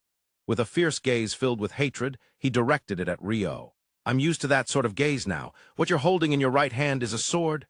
With a fierce gaze filled with hatred, he directed it at Rio. I'm used to that sort of gaze now. What you're holding in your right hand is a sword?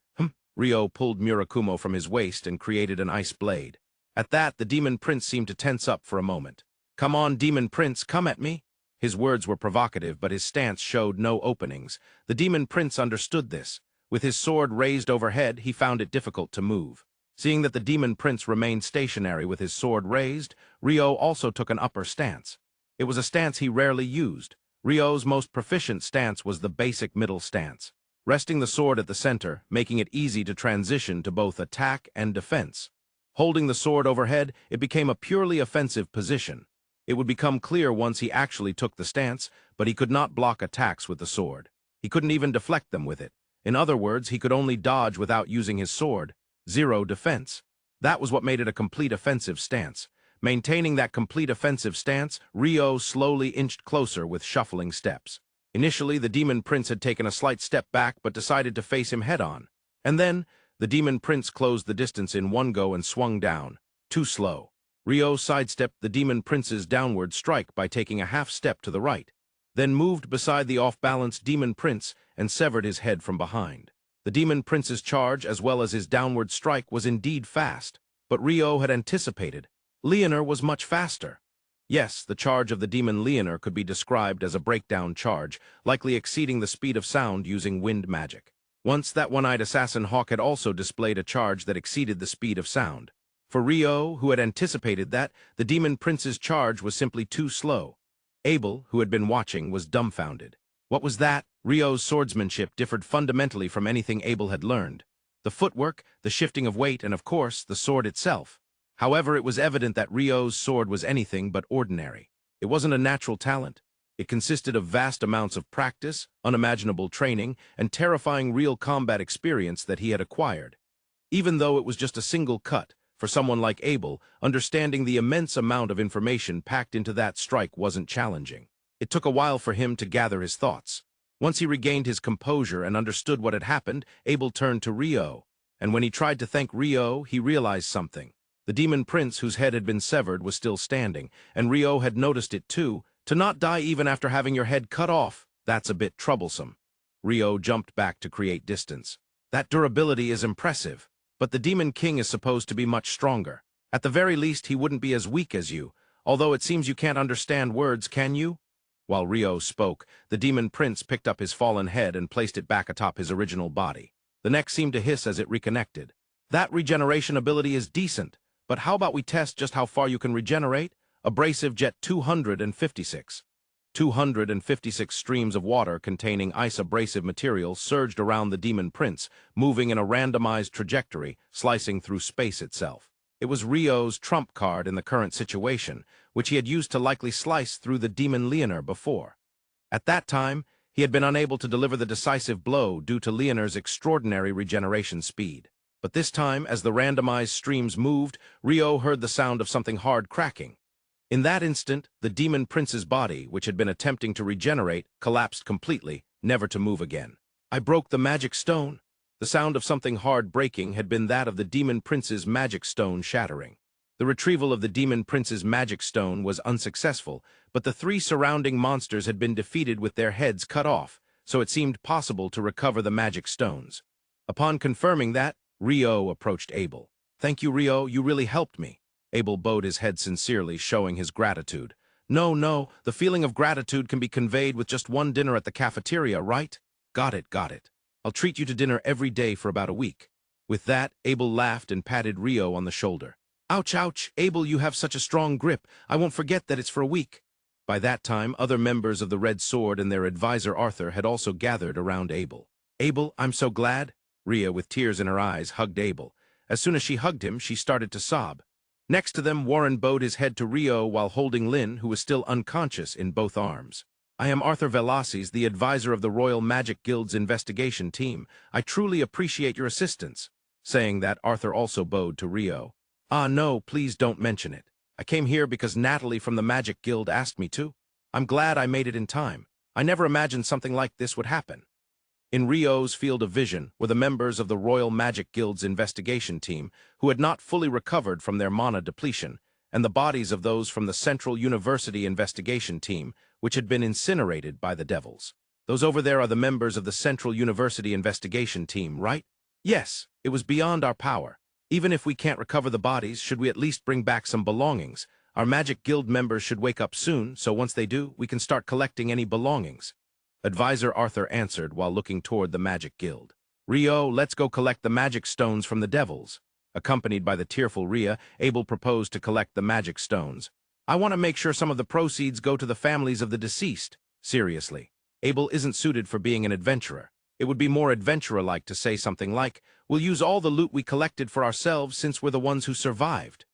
Rio pulled Murakumo from his waist and created an ice blade. At that, the Demon Prince seemed to tense up for a moment. Come on, Demon Prince, come at me. His words were provocative, but his stance showed no openings. The Demon Prince understood this. With his sword raised overhead, he found it difficult to move. Seeing that the Demon Prince remained stationary with his sword raised, Rio also took an upper stance. It was a stance he rarely used. Rio's most proficient stance was the basic middle stance, resting the sword at the center, making it easy to transition to both attack and defense. Holding the sword overhead, it became a purely offensive position. It would become clear once he actually took the stance, but he could not block attacks with the sword. He couldn't even deflect them with it. In other words, he could only dodge without using his sword. 0 defense. That was what made it a complete offensive stance. Maintaining that complete offensive stance, Rio slowly inched closer with shuffling steps. Initially, the Demon Prince had taken a slight step back but decided to face him head-on. And then, the Demon Prince closed the distance in one go and swung down. Too slow. Rio sidestepped the Demon Prince's downward strike by taking a half step to the right, then moved beside the off-balanced Demon Prince and severed his head from behind. The Demon Prince's charge, as well as his downward strike, was indeed fast, but Rio had anticipated. Leonor was much faster. Yes, the charge of the demon Leonor could be described as a breakdown charge, likely exceeding the speed of sound using wind magic. Once that one-eyed assassin hawk had also displayed a charge that exceeded the speed of sound. For Rio, who had anticipated that, the Demon Prince's charge was simply too slow. Abel, who had been watching, was dumbfounded. What was that? Rio's swordsmanship differed fundamentally from anything Abel had learned. The footwork, the shifting of weight, and of course, the sword itself. However, it was evident that Rio's sword was anything but ordinary. It wasn't a natural talent. It consisted of vast amounts of practice, unimaginable training, and terrifying real combat experience that he had acquired. Even though it was just a single cut, for someone like Abel, understanding the immense amount of information packed into that strike wasn't challenging. It took a while for him to gather his thoughts. Once he regained his composure and understood what had happened, Abel turned to Rio. And when he tried to thank Rio, he realized something. The Demon Prince, whose head had been severed, was still standing, and Rio had noticed it too. To not die even after having your head cut off, that's a bit troublesome. Rio jumped back to create distance. That durability is impressive, but the Demon King is supposed to be much stronger. At the very least, he wouldn't be as weak as you, although it seems you can't understand words, can you? While Rio spoke, the Demon Prince picked up his fallen head and placed it back atop his original body. The neck seemed to hiss as it reconnected. That regeneration ability is decent, but how about we test just how far you can regenerate? Abrasive Jet 256. 256 streams of water containing ice-abrasive material surged around the Demon Prince, moving in a randomized trajectory, slicing through space itself. It was Rio's trump card in the current situation, which he had used to likely slice through the demon Leonor before. At that time, he had been unable to deliver the decisive blow due to Leonor's extraordinary regeneration speed. But this time, as the randomized streams moved, Rio heard the sound of something hard cracking. In that instant, the demon prince's body, which had been attempting to regenerate, collapsed completely, never to move again. I broke the magic stone. The sound of something hard breaking had been that of the demon prince's magic stone shattering. The retrieval of the demon prince's magic stone was unsuccessful, but the three surrounding monsters had been defeated with their heads cut off, so it seemed possible to recover the magic stones. Upon confirming that, Rio approached Abel. "Thank you, Rio, you really helped me." Abel bowed his head sincerely, showing his gratitude. No, the feeling of gratitude can be conveyed with just one dinner at the cafeteria, right? Got it. I'll treat you to dinner every day for about a week." With that, Abel laughed and patted Rio on the shoulder. Ouch, Abel, you have such a strong grip. I won't forget that it's for a week." By that time, other members of the Red Sword and their advisor Arthur had also gathered around Abel. "Abel, I'm so glad." Ria, with tears in her eyes, hugged Abel. As soon as she hugged him, she started to sob. Next to them, Warren bowed his head to Rio while holding Lynn, who was still unconscious, in both arms. "I am Arthur Velasquez, the advisor of the Royal Magic Guild's investigation team. I truly appreciate your assistance." Saying that, Arthur also bowed to Rio. "Ah, no, please don't mention it. I came here because Natalie from the Magic Guild asked me to. I'm glad I made it in time. I never imagined something like this would happen." In Rio's field of vision were the members of the Royal Magic Guild's investigation team, who had not fully recovered from their mana depletion, and the bodies of those from the Central University investigation team, which had been incinerated by the devils. "Those over there are the members of the Central University investigation team, right?" "Yes, it was beyond our power. Even if we can't recover the bodies, should we at least bring back some belongings? Our Magic Guild members should wake up soon, so once they do, we can start collecting any belongings." Advisor Arthur answered while looking toward the Magic Guild. "Rio, let's go collect the magic stones from the devils." Accompanied by the tearful Ria, Abel proposed to collect the magic stones. "I want to make sure some of the proceeds go to the families of the deceased." Seriously, Abel isn't suited for being an adventurer. It would be more adventurer-like to say something like, "We'll use all the loot we collected for ourselves since we're the ones who survived."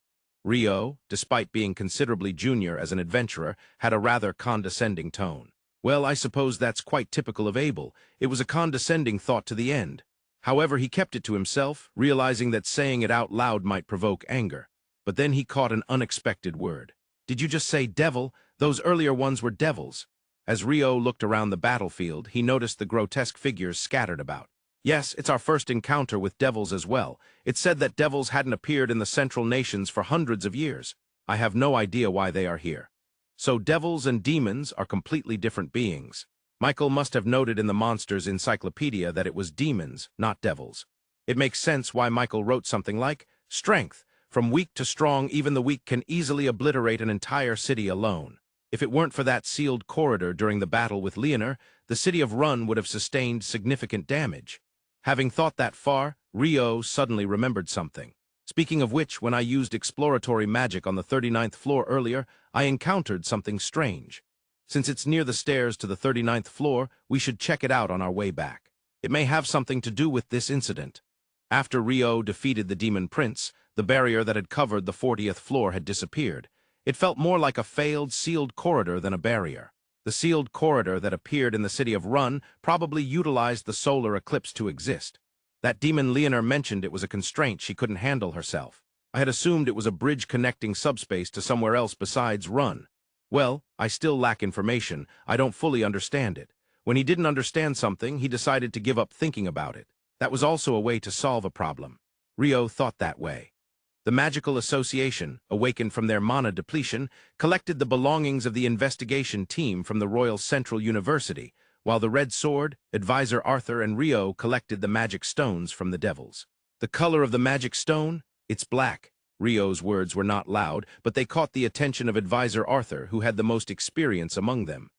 Rio, despite being considerably junior as an adventurer, had a rather condescending tone. Well, I suppose that's quite typical of Abel. It was a condescending thought to the end. However, he kept it to himself, realizing that saying it out loud might provoke anger. But then he caught an unexpected word. "Did you just say devil? Those earlier ones were devils." As Rio looked around the battlefield, he noticed the grotesque figures scattered about. "Yes, it's our first encounter with devils as well. It's said that devils hadn't appeared in the Central Nations for hundreds of years. I have no idea why they are here." So devils and demons are completely different beings. Michael must have noted in the monster's encyclopedia that it was demons, not devils. It makes sense why Michael wrote something like, "Strength. From weak to strong, even the weak can easily obliterate an entire city alone." If it weren't for that sealed corridor during the battle with Leonor, the city of Rune would have sustained significant damage. Having thought that far, Rio suddenly remembered something. Speaking of which, when I used exploratory magic on the 39th floor earlier, I encountered something strange. Since it's near the stairs to the 39th floor, we should check it out on our way back. It may have something to do with this incident. After Rio defeated the demon prince, the barrier that had covered the 40th floor had disappeared. It felt more like a failed, sealed corridor than a barrier. The sealed corridor that appeared in the city of Rune probably utilized the solar eclipse to exist. That demon Leonor mentioned it was a constraint she couldn't handle herself. I had assumed it was a bridge connecting subspace to somewhere else besides Rune. Well, I still lack information. I don't fully understand it. When he didn't understand something, he decided to give up thinking about it. That was also a way to solve a problem. Rio thought that way. The Magical Association, awakened from their mana depletion, collected the belongings of the investigation team from the Royal Central University, while the Red Sword, Advisor Arthur, and Rio collected the magic stones from the devils. "The color of the magic stone? It's black." Rio's words were not loud, but they caught the attention of Advisor Arthur, who had the most experience among them.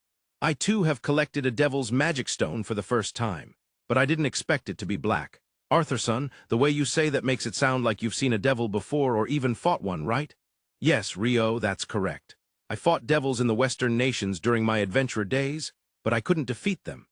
"I too have collected a devil's magic stone for the first time, but I didn't expect it to be black. Arthur, son, the way you say that makes it sound like you've seen a devil before or even fought one, right?" "Yes, Rio, that's correct. I fought devils in the Western nations during my adventurer days, but I couldn't defeat them."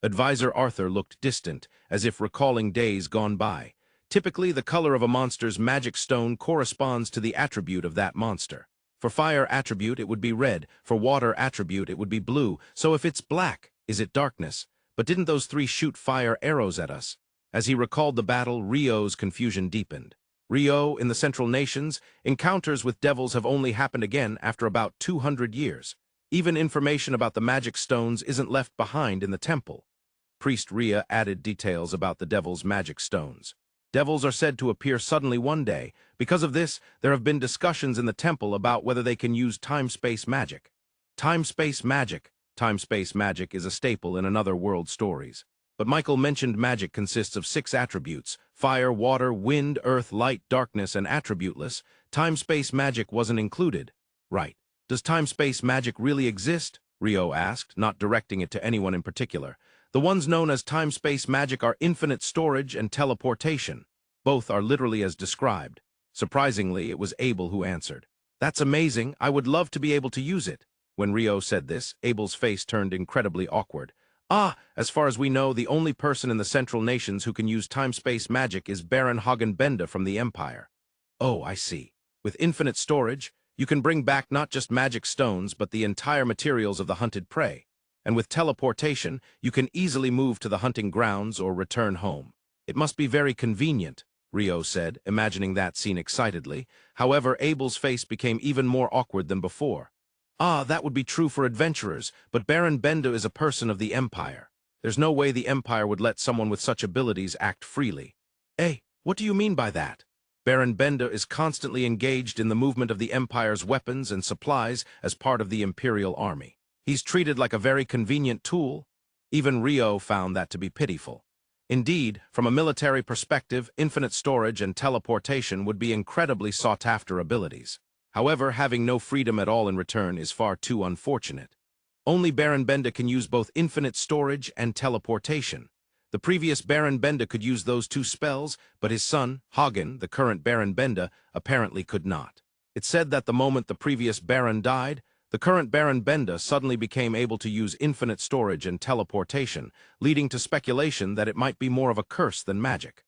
Advisor Arthur looked distant, as if recalling days gone by. Typically, the color of a monster's magic stone corresponds to the attribute of that monster. For fire attribute, it would be red. For water attribute, it would be blue. So if it's black, is it darkness? But didn't those three shoot fire arrows at us? As he recalled the battle, Rio's confusion deepened. Rio, in the Central Nations, encounters with devils have only happened again after about 200 years. Even information about the magic stones isn't left behind in the temple. Priest Ria added details about the devil's magic stones. Devils are said to appear suddenly one day. Because of this, there have been discussions in the temple about whether they can use time-space magic. Time-space magic. Time-space magic is a staple in another world stories. But Michael mentioned magic consists of 6 attributes: fire, water, wind, earth, light, darkness, and attributeless. Time-space magic wasn't included. Right. Does time-space magic really exist? Rio asked, not directing it to anyone in particular. The ones known as time-space magic are infinite storage and teleportation. Both are literally as described. Surprisingly, it was Abel who answered. That's amazing. I would love to be able to use it. When Rio said this, Abel's face turned incredibly awkward. As far as we know, the only person in the Central Nations who can use time-space magic is Baron Hagen Benda from the Empire. Oh, I see. With infinite storage, you can bring back not just magic stones, but the entire materials of the hunted prey. And with teleportation, you can easily move to the hunting grounds or return home. It must be very convenient, Rio said, imagining that scene excitedly. However, Abel's face became even more awkward than before. That would be true for adventurers, but Baron Benda is a person of the Empire. There's no way the Empire would let someone with such abilities act freely. What do you mean by that? Baron Benda is constantly engaged in the movement of the Empire's weapons and supplies as part of the Imperial Army. He's treated like a very convenient tool. Even Rio found that to be pitiful. Indeed, from a military perspective, infinite storage and teleportation would be incredibly sought-after abilities. However, having no freedom at all in return is far too unfortunate. Only Baron Benda can use both infinite storage and teleportation. The previous Baron Benda could use those 2 spells, but his son, Hagen, the current Baron Benda, apparently could not. It's said that the moment the previous Baron died, the current Baron Benda suddenly became able to use infinite storage and teleportation, leading to speculation that it might be more of a curse than magic.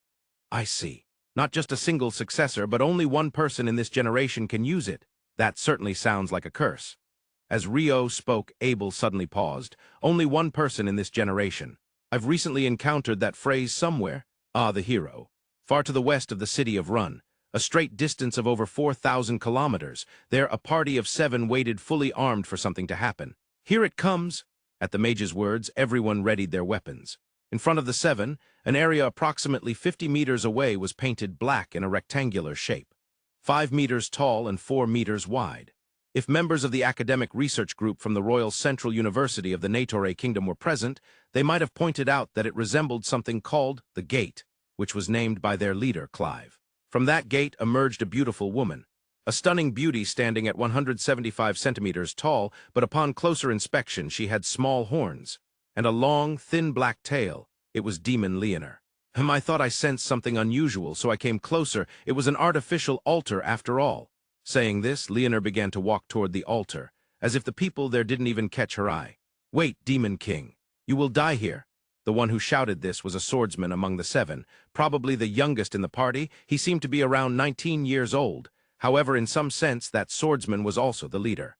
I see. Not just a single successor, but only one person in this generation can use it. That certainly sounds like a curse. As Rio spoke, Abel suddenly paused. Only one person in this generation. I've recently encountered that phrase somewhere. The hero. Far to the west of the city of Rune. A straight distance of over 4,000 kilometers. There, a party of 7 waited fully armed for something to happen. Here it comes! At the mage's words, everyone readied their weapons. In front of the 7, an area approximately 50 meters away was painted black in a rectangular shape. 5 meters tall and 4 meters wide. If members of the academic research group from the Royal Central University of the Natore Kingdom were present, they might have pointed out that it resembled something called the Gate, which was named by their leader, Clive. From that gate emerged a beautiful woman, a stunning beauty standing at 175 centimeters tall, but upon closer inspection she had small horns and a long, thin black tail. It was Demon Leonor. I thought I sensed something unusual, so I came closer. It was an artificial altar after all. Saying this, Leonor began to walk toward the altar, as if the people there didn't even catch her eye. Wait, Demon King, you will die here. The one who shouted this was a swordsman among the 7, probably the youngest in the party. He seemed to be around 19 years old. However, in some sense, that swordsman was also the leader.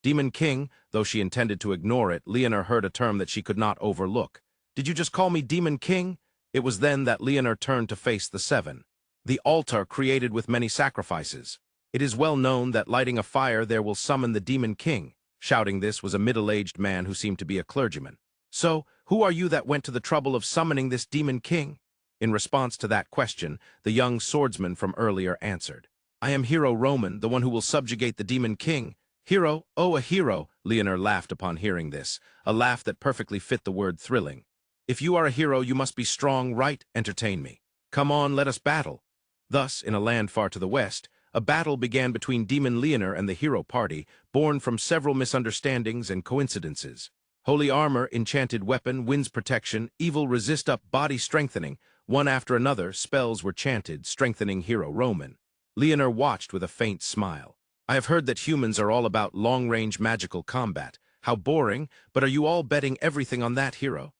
Demon King, though she intended to ignore it, Leonor heard a term that she could not overlook. Did you just call me Demon King? It was then that Leonor turned to face the 7. The altar created with many sacrifices. It is well known that lighting a fire there will summon the Demon King. Shouting this was a middle-aged man who seemed to be a clergyman. So, who are you that went to the trouble of summoning this Demon King? In response to that question, the young swordsman from earlier answered. I am Hero Roman, the one who will subjugate the Demon King. Hero? Oh, a hero! Leonor laughed upon hearing this, a laugh that perfectly fit the word thrilling. If you are a hero, you must be strong, right? Entertain me. Come on, let us battle. Thus, in a land far to the west, a battle began between Demon Leonor and the hero party, born from several misunderstandings and coincidences. Holy armor, enchanted weapon, winds protection, evil resist up, body strengthening. One after another, spells were chanted, strengthening Hero Roman. Leonor watched with a faint smile. I have heard that humans are all about long-range magical combat. How boring, but are you all betting everything on that hero?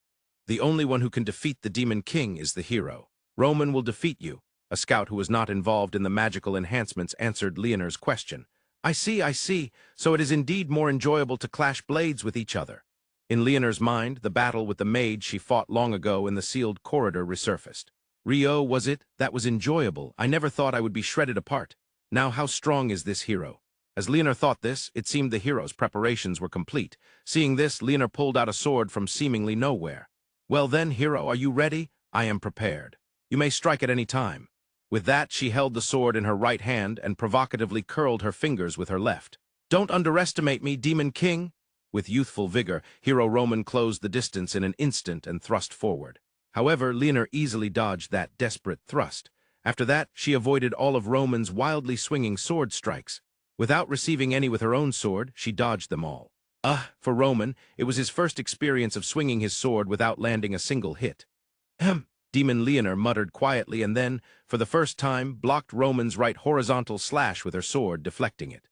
The only one who can defeat the Demon King is the hero. Roman will defeat you. A scout who was not involved in the magical enhancements answered Leonor's question. I see. So it is indeed more enjoyable to clash blades with each other. In Leonor's mind, the battle with the mage she fought long ago in the sealed corridor resurfaced. Rio, was it? That was enjoyable. I never thought I would be shredded apart. Now how strong is this hero? As Leonor thought this, it seemed the hero's preparations were complete. Seeing this, Leonor pulled out a sword from seemingly nowhere. Well then, hero, are you ready? I am prepared. You may strike at any time. With that, she held the sword in her right hand and provocatively curled her fingers with her left. Don't underestimate me, Demon King! With youthful vigor, Hero Roman closed the distance in an instant and thrust forward. However, Leonor easily dodged that desperate thrust. After that, she avoided all of Roman's wildly swinging sword strikes. Without receiving any with her own sword, she dodged them all. For Roman, it was his first experience of swinging his sword without landing a single hit. Demon Leonor muttered quietly and then, for the first time, blocked Roman's right horizontal slash with her sword, deflecting it.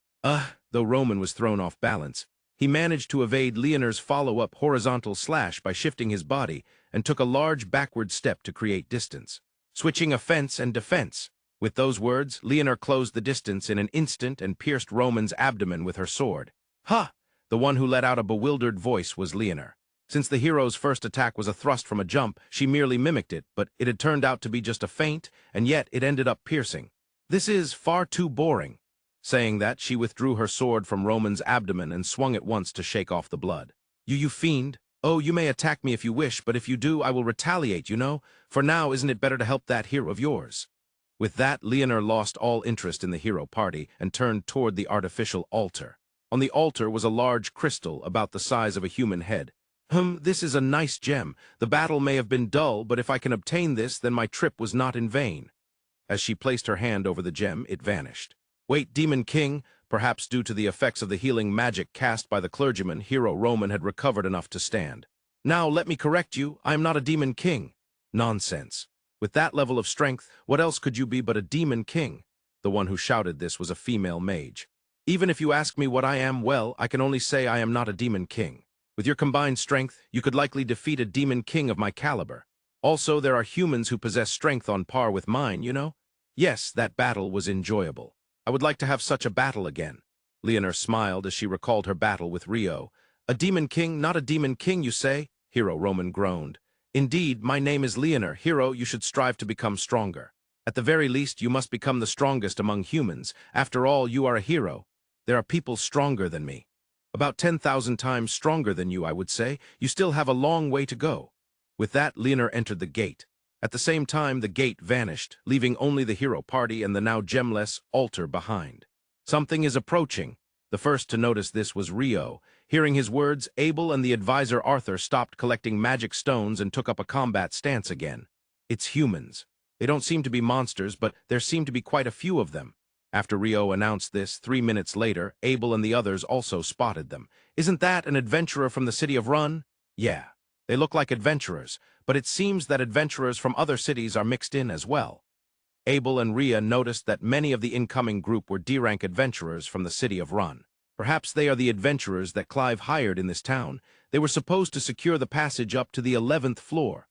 Though Roman was thrown off balance, he managed to evade Leonor's follow-up horizontal slash by shifting his body and took a large backward step to create distance, switching offense and defense. With those words, Leonor closed the distance in an instant and pierced Roman's abdomen with her sword. Ha! The one who let out a bewildered voice was Leonor. Since the hero's first attack was a thrust from a jump, she merely mimicked it, but it had turned out to be just a feint, and yet it ended up piercing. This is far too boring. Saying that, she withdrew her sword from Roman's abdomen and swung it once to shake off the blood. You fiend! Oh, you may attack me if you wish, but if you do, I will retaliate, you know? For now, isn't it better to help that hero of yours? With that, Leonor lost all interest in the hero party and turned toward the artificial altar. On the altar was a large crystal about the size of a human head. This is a nice gem. The battle may have been dull, but if I can obtain this, then my trip was not in vain. As she placed her hand over the gem, it vanished. Wait, Demon King, perhaps due to the effects of the healing magic cast by the clergyman, Hero Roman had recovered enough to stand. Now, let me correct you, I am not a Demon King. Nonsense. With that level of strength, what else could you be but a Demon King? The one who shouted this was a female mage. Even if you ask me what I am, well, I can only say I am not a Demon King. With your combined strength, you could likely defeat a Demon King of my caliber. Also, there are humans who possess strength on par with mine, you know? Yes, that battle was enjoyable. I would like to have such a battle again. Leonor smiled as she recalled her battle with Rio. A Demon King, not a Demon King, you say? Hero Roman groaned. Indeed, my name is Leonor. Hero, you should strive to become stronger. At the very least, you must become the strongest among humans. After all, you are a hero. There are people stronger than me. About 10,000 times stronger than you, I would say. You still have a long way to go. With that, Leonor entered the gate. At the same time, the gate vanished, leaving only the hero party and the now gemless altar behind. Something is approaching. The first to notice this was Rio. Hearing his words, Abel and the advisor Arthur stopped collecting magic stones and took up a combat stance again. It's humans. They don't seem to be monsters, but there seem to be quite a few of them. After Rio announced this, 3 minutes later, Abel and the others also spotted them. Isn't that an adventurer from the city of Rune? Yeah, they look like adventurers, but it seems that adventurers from other cities are mixed in as well. Abel and Rhea noticed that many of the incoming group were D-rank adventurers from the city of Rune. Perhaps they are the adventurers that Clive hired in this town. They were supposed to secure the passage up to the 11th floor.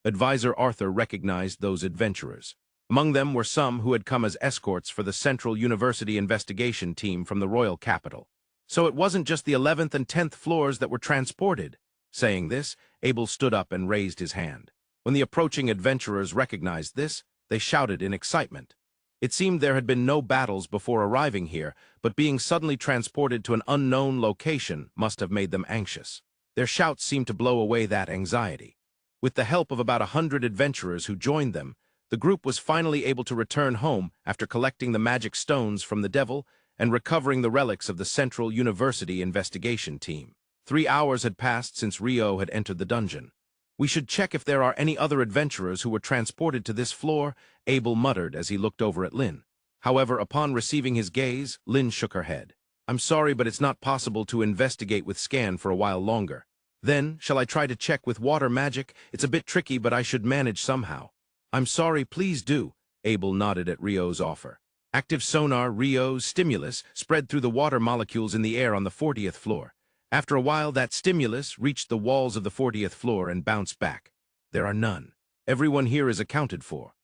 Advisor Arthur recognized those adventurers. Among them were some who had come as escorts for the Central University investigation team from the royal capital. So it wasn't just the 11th and 10th floors that were transported. Saying this, Abel stood up and raised his hand. When the approaching adventurers recognized this, they shouted in excitement. It seemed there had been no battles before arriving here, but being suddenly transported to an unknown location must have made them anxious. Their shouts seemed to blow away that anxiety. With the help of about 100 adventurers who joined them, the group was finally able to return home after collecting the magic stones from the devil and recovering the relics of the Central University investigation team. 3 hours had passed since Rio had entered the dungeon. We should check if there are any other adventurers who were transported to this floor, Abel muttered as he looked over at Lynn. However, upon receiving his gaze, Lynn shook her head. I'm sorry, but it's not possible to investigate with scan for a while longer. Then, shall I try to check with water magic? It's a bit tricky, but I should manage somehow. I'm sorry, please do, Abel nodded at Rio's offer. Active sonar, Rio's stimulus, spread through the water molecules in the air on the 40th floor. After a while, that stimulus reached the walls of the 40th floor and bounced back. There are none. Everyone here is accounted for.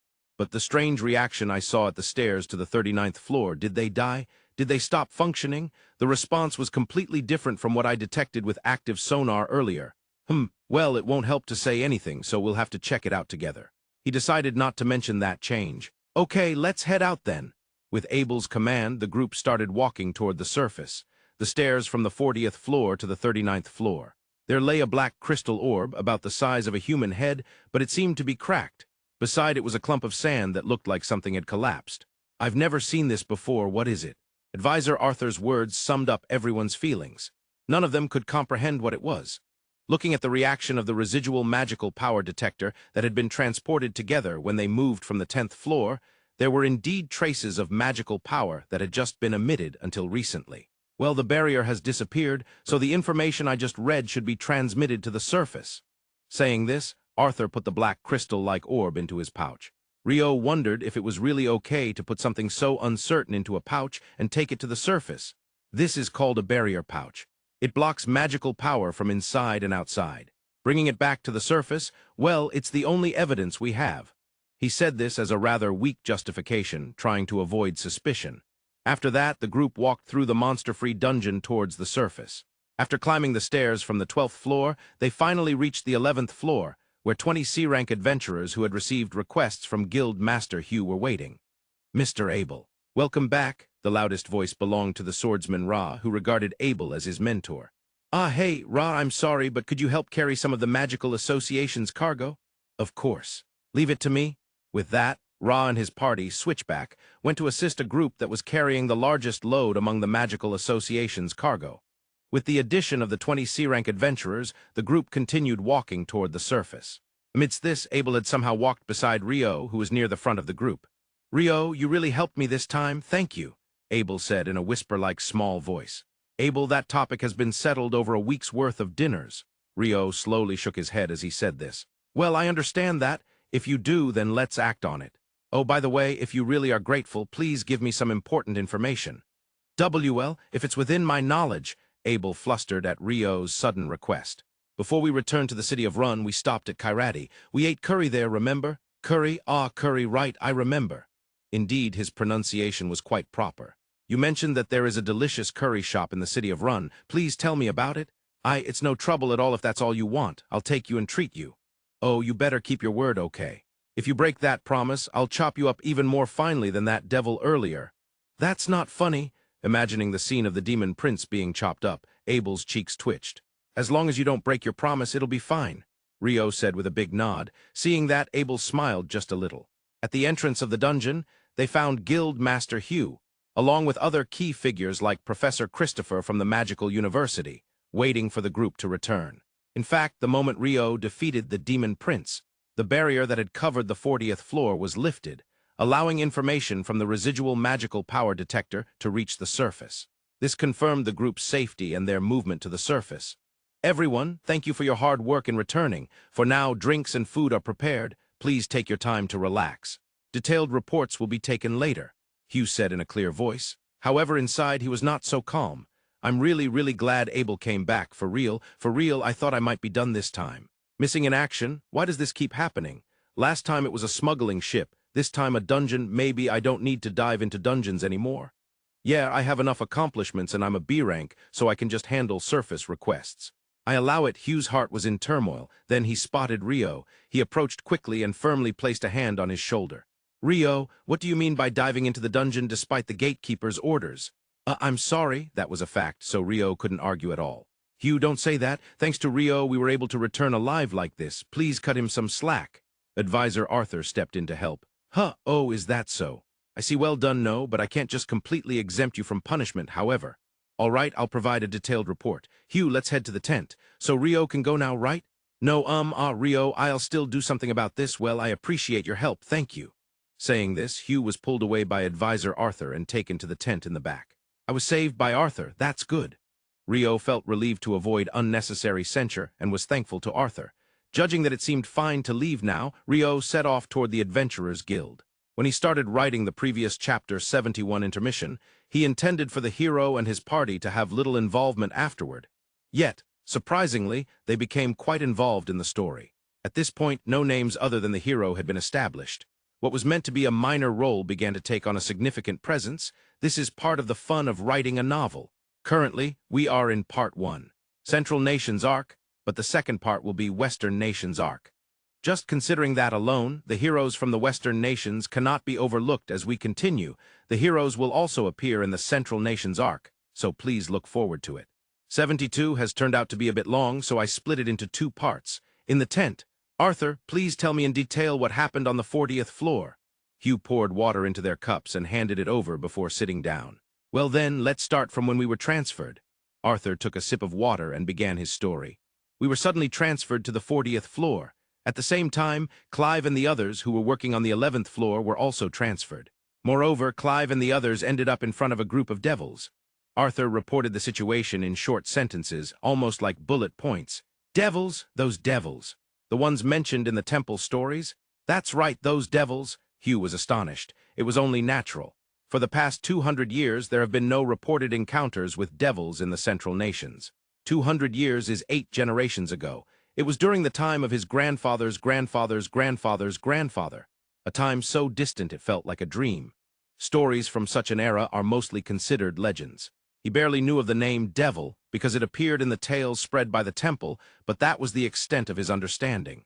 But the strange reaction I saw at the stairs to the 39th floor, did they die? Did they stop functioning? The response was completely different from what I detected with active sonar earlier. Well, it won't help to say anything, so we'll have to check it out together. He decided not to mention that change. Okay, let's head out then. With Abel's command, the group started walking toward the surface, the stairs from the 40th floor to the 39th floor. There lay a black crystal orb about the size of a human head, but it seemed to be cracked. Beside it was a clump of sand that looked like something had collapsed. I've never seen this before, what is it? Advisor Arthur's words summed up everyone's feelings. None of them could comprehend what it was. Looking at the reaction of the residual magical power detector that had been transported together when they moved from the 10th floor, there were indeed traces of magical power that had just been emitted until recently. Well, the barrier has disappeared, so the information I just read should be transmitted to the surface. Saying this, Arthur put the black crystal-like orb into his pouch. Rio wondered if it was really okay to put something so uncertain into a pouch and take it to the surface. This is called a barrier pouch. It blocks magical power from inside and outside. Bringing it back to the surface, well, it's the only evidence we have. He said this as a rather weak justification, trying to avoid suspicion. After that, the group walked through the monster-free dungeon towards the surface. After climbing the stairs from the 12th floor, they finally reached the 11th floor, where 20 C-rank adventurers who had received requests from Guild Master Hugh were waiting. Mr. Abel. Welcome back. The loudest voice belonged to the swordsman Ra, who regarded Abel as his mentor. Hey, Ra, I'm sorry, but could you help carry some of the Magical Association's cargo? Of course. Leave it to me. With that, Ra and his party, Switchback, went to assist a group that was carrying the largest load among the Magical Association's cargo. With the addition of the 20 C-rank adventurers, the group continued walking toward the surface. Amidst this, Abel had somehow walked beside Rio, who was near the front of the group. Rio, you really helped me this time, thank you, Abel said in a whisper-like small voice. Abel, that topic has been settled over a week's worth of dinners. Rio slowly shook his head as he said this. Well, I understand that. If you do, then let's act on it. Oh, by the way, if you really are grateful, please give me some important information. If it's within my knowledge, Abel flustered at Rio's sudden request. Before we returned to the city of Rune, we stopped at Kairadi. We ate curry there, remember? Curry? Curry, right, I remember. Indeed, his pronunciation was quite proper. You mentioned that there is a delicious curry shop in the city of Rune. Please tell me about it. It's no trouble at all if that's all you want. I'll take you and treat you. Oh, you better keep your word, okay? If you break that promise, I'll chop you up even more finely than that devil earlier. That's not funny. Imagining the scene of the demon prince being chopped up, Abel's cheeks twitched. As long as you don't break your promise, it'll be fine, Rio said with a big nod. Seeing that, Abel smiled just a little. At the entrance of the dungeon, they found Guild Master Hugh, along with other key figures like Professor Christopher from the Magical University, waiting for the group to return. In fact, the moment Rio defeated the demon prince, the barrier that had covered the 40th floor was lifted, allowing information from the residual magical power detector to reach the surface. This confirmed the group's safety and their movement to the surface. Everyone, thank you for your hard work in returning. For now, drinks and food are prepared. Please take your time to relax. Detailed reports will be taken later, Hugh said in a clear voice. However, inside he was not so calm. I'm really glad Abel came back. For real, I thought I might be done this time. Missing in action? Why does this keep happening? Last time it was a smuggling ship. This time a dungeon. Maybe I don't need to dive into dungeons anymore. Yeah, I have enough accomplishments and I'm a B rank, so I can just handle surface requests. I allow it. Hugh's heart was in turmoil. Then he spotted Rio. He approached quickly and firmly placed a hand on his shoulder. Rio, what do you mean by diving into the dungeon despite the gatekeeper's orders? I'm sorry. That was a fact, so Rio couldn't argue at all. Hugh, don't say that. Thanks to Rio, we were able to return alive like this. Please cut him some slack. Advisor Arthur stepped in to help. Oh, is that so? I see. Well done, no, but I can't just completely exempt you from punishment, however. All right, I'll provide a detailed report. Hugh, let's head to the tent. So Rio can go now, right? No, Rio, I'll still do something about this. Well, I appreciate your help, thank you. Saying this, Hugh was pulled away by Advisor Arthur and taken to the tent in the back. I was saved by Arthur, that's good. Rio felt relieved to avoid unnecessary censure and was thankful to Arthur. Judging that it seemed fine to leave now, Rio set off toward the Adventurers Guild. When he started writing the previous chapter 71 intermission, he intended for the hero and his party to have little involvement afterward. Yet, surprisingly, they became quite involved in the story. At this point, no names other than the hero had been established. What was meant to be a minor role began to take on a significant presence. This is part of the fun of writing a novel. Currently, we are in Part 1, Central Nations Arc, but the second part will be Western Nations Arc. Just considering that alone, the heroes from the Western Nations cannot be overlooked as we continue. The heroes will also appear in the Central Nations Arc, so please look forward to it. 72 has turned out to be a bit long, so I split it into 2 parts. In the tent, Arthur, please tell me in detail what happened on the 40th floor. Hugh poured water into their cups and handed it over before sitting down. Well then, let's start from when we were transferred. Arthur took a sip of water and began his story. We were suddenly transferred to the 40th floor. At the same time, Clive and the others who were working on the 11th floor were also transferred. Moreover, Clive and the others ended up in front of a group of devils. Arthur reported the situation in short sentences, almost like bullet points. Devils, those devils. The ones mentioned in the temple stories? That's right, those devils. Hugh was astonished. It was only natural. For the past 200 years, there have been no reported encounters with devils in the Central Nations. 200 years is 8 generations ago. It was during the time of his grandfather's grandfather's grandfather's grandfather, a time so distant it felt like a dream. Stories from such an era are mostly considered legends. He barely knew of the name Devil because it appeared in the tales spread by the temple, but that was the extent of his understanding.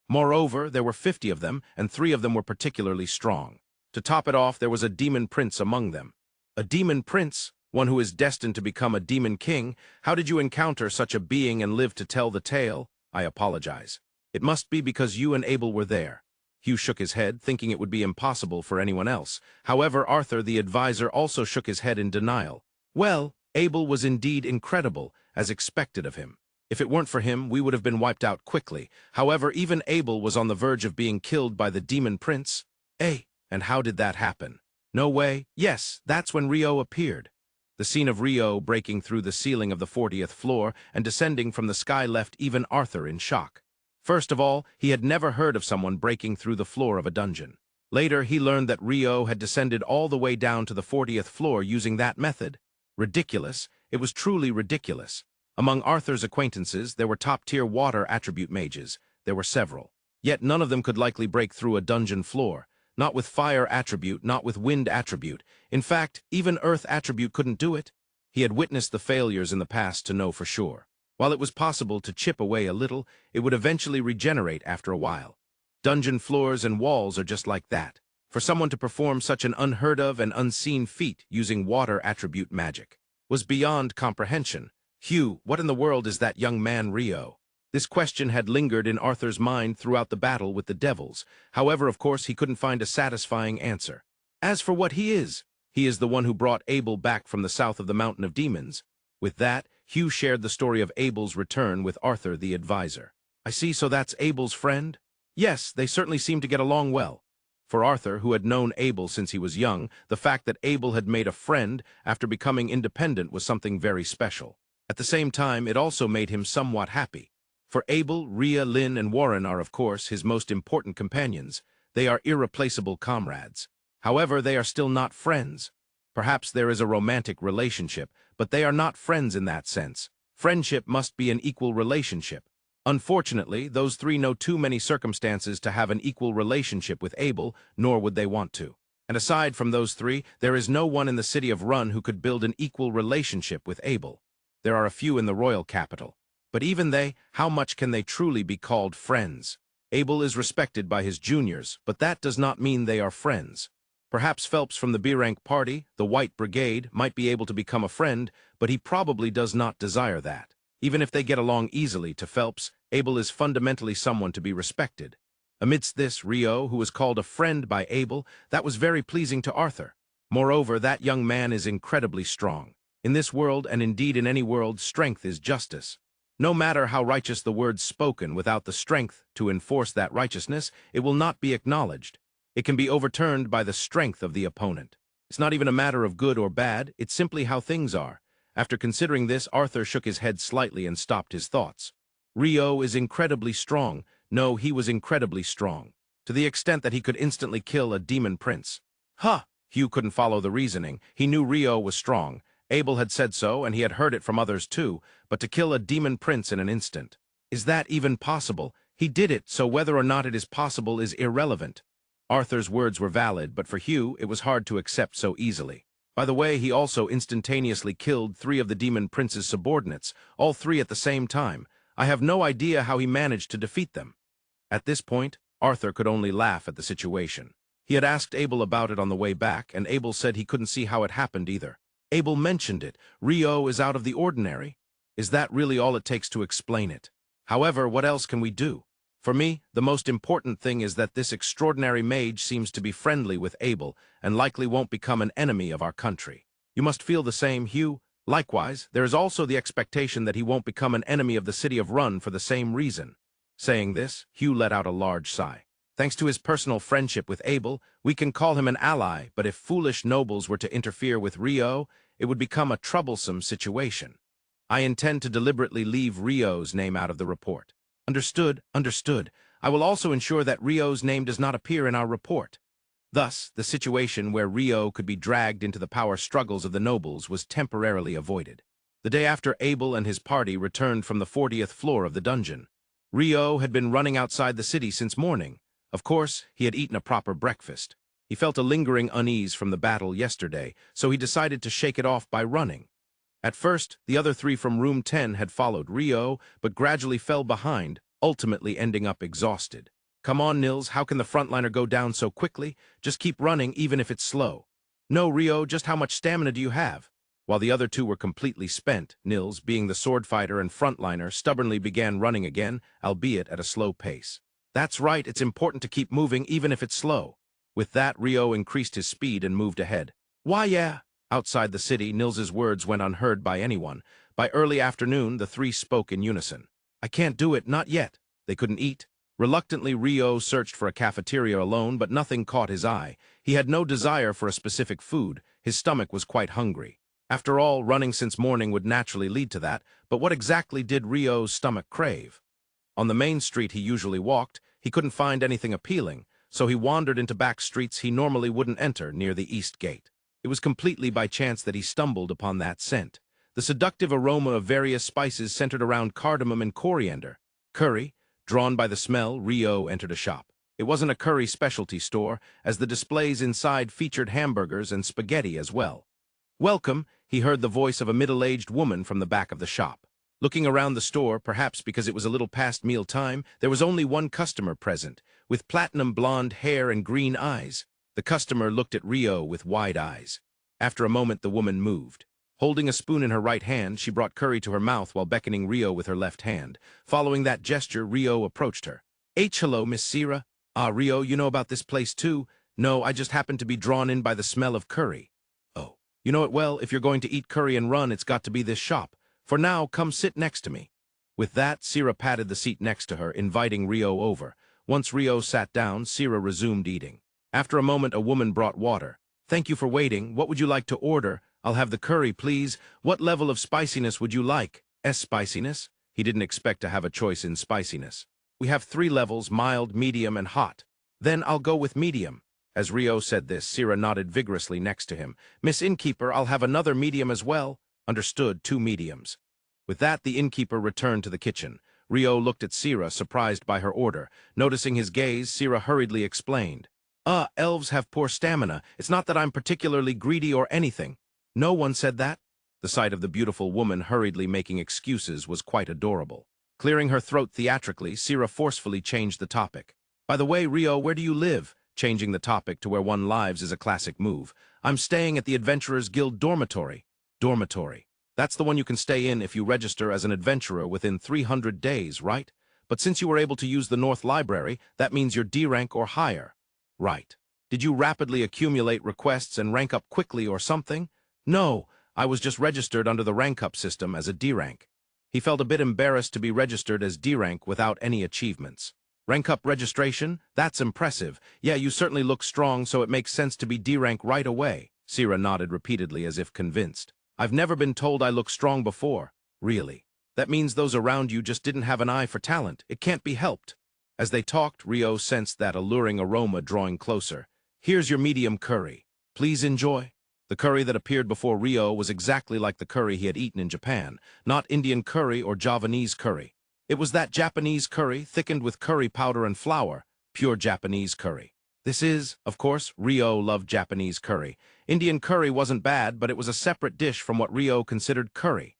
Moreover, there were 50 of them, and 3 of them were particularly strong. To top it off, there was a demon prince among them. A demon prince? One who is destined to become a demon king? How did you encounter such a being and live to tell the tale? I apologize. It must be because you and Abel were there. Hugh shook his head, thinking it would be impossible for anyone else. However, Arthur, the advisor, also shook his head in denial. Well, Abel was indeed incredible, as expected of him. If it weren't for him, we would have been wiped out quickly. However, even Abel was on the verge of being killed by the demon prince. And how did that happen? No way. Yes, that's when Rio appeared. The scene of Rio breaking through the ceiling of the 40th floor and descending from the sky left even Arthur in shock. First of all, he had never heard of someone breaking through the floor of a dungeon. Later, he learned that Rio had descended all the way down to the 40th floor using that method. Ridiculous. It was truly ridiculous. Among Arthur's acquaintances, there were top-tier water attribute mages. There were several. Yet none of them could likely break through a dungeon floor. Not with fire attribute, not with wind attribute. In fact, even earth attribute couldn't do it. He had witnessed the failures in the past to know for sure. While it was possible to chip away a little, it would eventually regenerate after a while. Dungeon floors and walls are just like that. For someone to perform such an unheard-of and unseen feat using water attribute magic was beyond comprehension. Hugh, what in the world is that young man Rio? This question had lingered in Arthur's mind throughout the battle with the devils. However, of course, he couldn't find a satisfying answer. As for what he is the one who brought Abel back from the south of the Mountain of Demons. With that, Hugh shared the story of Abel's return with Arthur the advisor. I see, so that's Abel's friend? Yes, they certainly seem to get along well. For Arthur, who had known Abel since he was young, the fact that Abel had made a friend after becoming independent was something very special. At the same time, it also made him somewhat happy. For Abel, Rhea, Lynn, and Warren are, of course, his most important companions. They are irreplaceable comrades. However, they are still not friends. Perhaps there is a romantic relationship, but they are not friends in that sense. Friendship must be an equal relationship. Unfortunately, those 3 know too many circumstances to have an equal relationship with Abel, nor would they want to. And aside from those 3, there is no one in the city of Run who could build an equal relationship with Abel. There are a few in the royal capital. But even they, how much can they truly be called friends? Abel is respected by his juniors, but that does not mean they are friends. Perhaps Phelps from the B-rank party, the White Brigade, might be able to become a friend, but he probably does not desire that. Even if they get along easily to Phelps, Abel is fundamentally someone to be respected. Amidst this, Rio, who was called a friend by Abel, that was very pleasing to Arthur. Moreover, that young man is incredibly strong. In this world, and indeed in any world, strength is justice. No matter how righteous the words spoken, without the strength to enforce that righteousness, it will not be acknowledged. It can be overturned by the strength of the opponent. It's not even a matter of good or bad, it's simply how things are. After considering this, Arthur shook his head slightly and stopped his thoughts. Rio is incredibly strong. No, he was incredibly strong. To the extent that he could instantly kill a demon prince. Huh! Hugh couldn't follow the reasoning. He knew Rio was strong. Abel had said so, and he had heard it from others too, but to kill a demon prince in an instant. Is that even possible? He did it, so whether or not it is possible is irrelevant. Arthur's words were valid, but for Hugh, it was hard to accept so easily. By the way, he also instantaneously killed 3 of the Demon Prince's subordinates, all 3 at the same time. I have no idea how he managed to defeat them. At this point, Arthur could only laugh at the situation. He had asked Abel about it on the way back, and Abel said he couldn't see how it happened either. Abel mentioned it. Rio is out of the ordinary. Is that really all it takes to explain it? However, what else can we do? For me, the most important thing is that this extraordinary mage seems to be friendly with Abel and likely won't become an enemy of our country. You must feel the same, Hugh. Likewise, there is also the expectation that he won't become an enemy of the city of Rune for the same reason. Saying this, Hugh let out a large sigh. Thanks to his personal friendship with Abel, we can call him an ally, but if foolish nobles were to interfere with Rio, it would become a troublesome situation. I intend to deliberately leave Rio's name out of the report. Understood, understood. I will also ensure that Rio's name does not appear in our report. Thus, the situation where Rio could be dragged into the power struggles of the nobles was temporarily avoided. The day after Abel and his party returned from the 40th floor of the dungeon, Rio had been running outside the city since morning. Of course, he had eaten a proper breakfast. He felt a lingering unease from the battle yesterday, so he decided to shake it off by running. At first, the other 3 from room 10 had followed Rio, but gradually fell behind, ultimately ending up exhausted. Come on, Nils, how can the frontliner go down so quickly? Just keep running, even if it's slow. No, Rio, just how much stamina do you have? While the other 2 were completely spent, Nils, being the sword fighter and frontliner, stubbornly began running again, albeit at a slow pace. That's right, it's important to keep moving, even if it's slow. With that, Rio increased his speed and moved ahead. Why, yeah. Outside the city, Nils's words went unheard by anyone. By early afternoon, the 3 spoke in unison. I can't do it, not yet. They couldn't eat. Reluctantly, Rio searched for a cafeteria alone, but nothing caught his eye. He had no desire for a specific food. His stomach was quite hungry. After all, running since morning would naturally lead to that, but what exactly did Rio's stomach crave? On the main street he usually walked, he couldn't find anything appealing, so he wandered into back streets he normally wouldn't enter near the east gate. It was completely by chance that he stumbled upon that scent. The seductive aroma of various spices centered around cardamom and coriander. Curry. Drawn by the smell, Rio entered a shop. It wasn't a curry specialty store, as the displays inside featured hamburgers and spaghetti as well. Welcome, he heard the voice of a middle-aged woman from the back of the shop. Looking around the store, perhaps because it was a little past meal time, there was only one customer present, with platinum blonde hair and green eyes. The customer looked at Rio with wide eyes. After a moment, the woman moved. Holding a spoon in her right hand, she brought curry to her mouth while beckoning Rio with her left hand. Following that gesture, Rio approached her. Hello, Miss Sera. Ah, Rio, you know about this place too? No, I just happened to be drawn in by the smell of curry. Oh, you know it well. If you're going to eat curry and run, it's got to be this shop. For now, come sit next to me. With that, Sera patted the seat next to her, inviting Rio over. Once Rio sat down, Sera resumed eating. After a moment, a woman brought water. Thank you for waiting. What would you like to order? I'll have the curry, please. What level of spiciness would you like? Spiciness? He didn't expect to have a choice in spiciness. We have 3 levels, mild, medium, and hot. Then I'll go with medium. As Rio said this, Sera nodded vigorously next to him. Miss Innkeeper, I'll have another medium as well. Understood, 2 mediums. With that, the innkeeper returned to the kitchen. Rio looked at Sera, surprised by her order. Noticing his gaze, Sera hurriedly explained. Elves have poor stamina. It's not that I'm particularly greedy or anything. No one said that. The sight of the beautiful woman hurriedly making excuses was quite adorable. Clearing her throat theatrically, Sera forcefully changed the topic. By the way, Rio, where do you live? Changing the topic to where one lives is a classic move. I'm staying at the Adventurers Guild dormitory. Dormitory. That's the one you can stay in if you register as an adventurer within 300 days, right? But since you were able to use the North Library, that means you're D rank or higher. Right. Did you rapidly accumulate requests and rank up quickly or something? No, I was just registered under the rank-up system as a D rank. He felt a bit embarrassed to be registered as D rank without any achievements. Rank-up registration? That's impressive. Yeah, you certainly look strong, so it makes sense to be D rank right away. Sera nodded repeatedly as if convinced. I've never been told I look strong before. Really. That means those around you just didn't have an eye for talent. It can't be helped. As they talked, Rio sensed that alluring aroma drawing closer. Here's your medium curry. Please enjoy. The curry that appeared before Rio was exactly like the curry he had eaten in Japan, not Indian curry or Javanese curry. It was that Japanese curry, thickened with curry powder and flour, pure Japanese curry. This is, of course, Rio loved Japanese curry. Indian curry wasn't bad, but it was a separate dish from what Rio considered curry.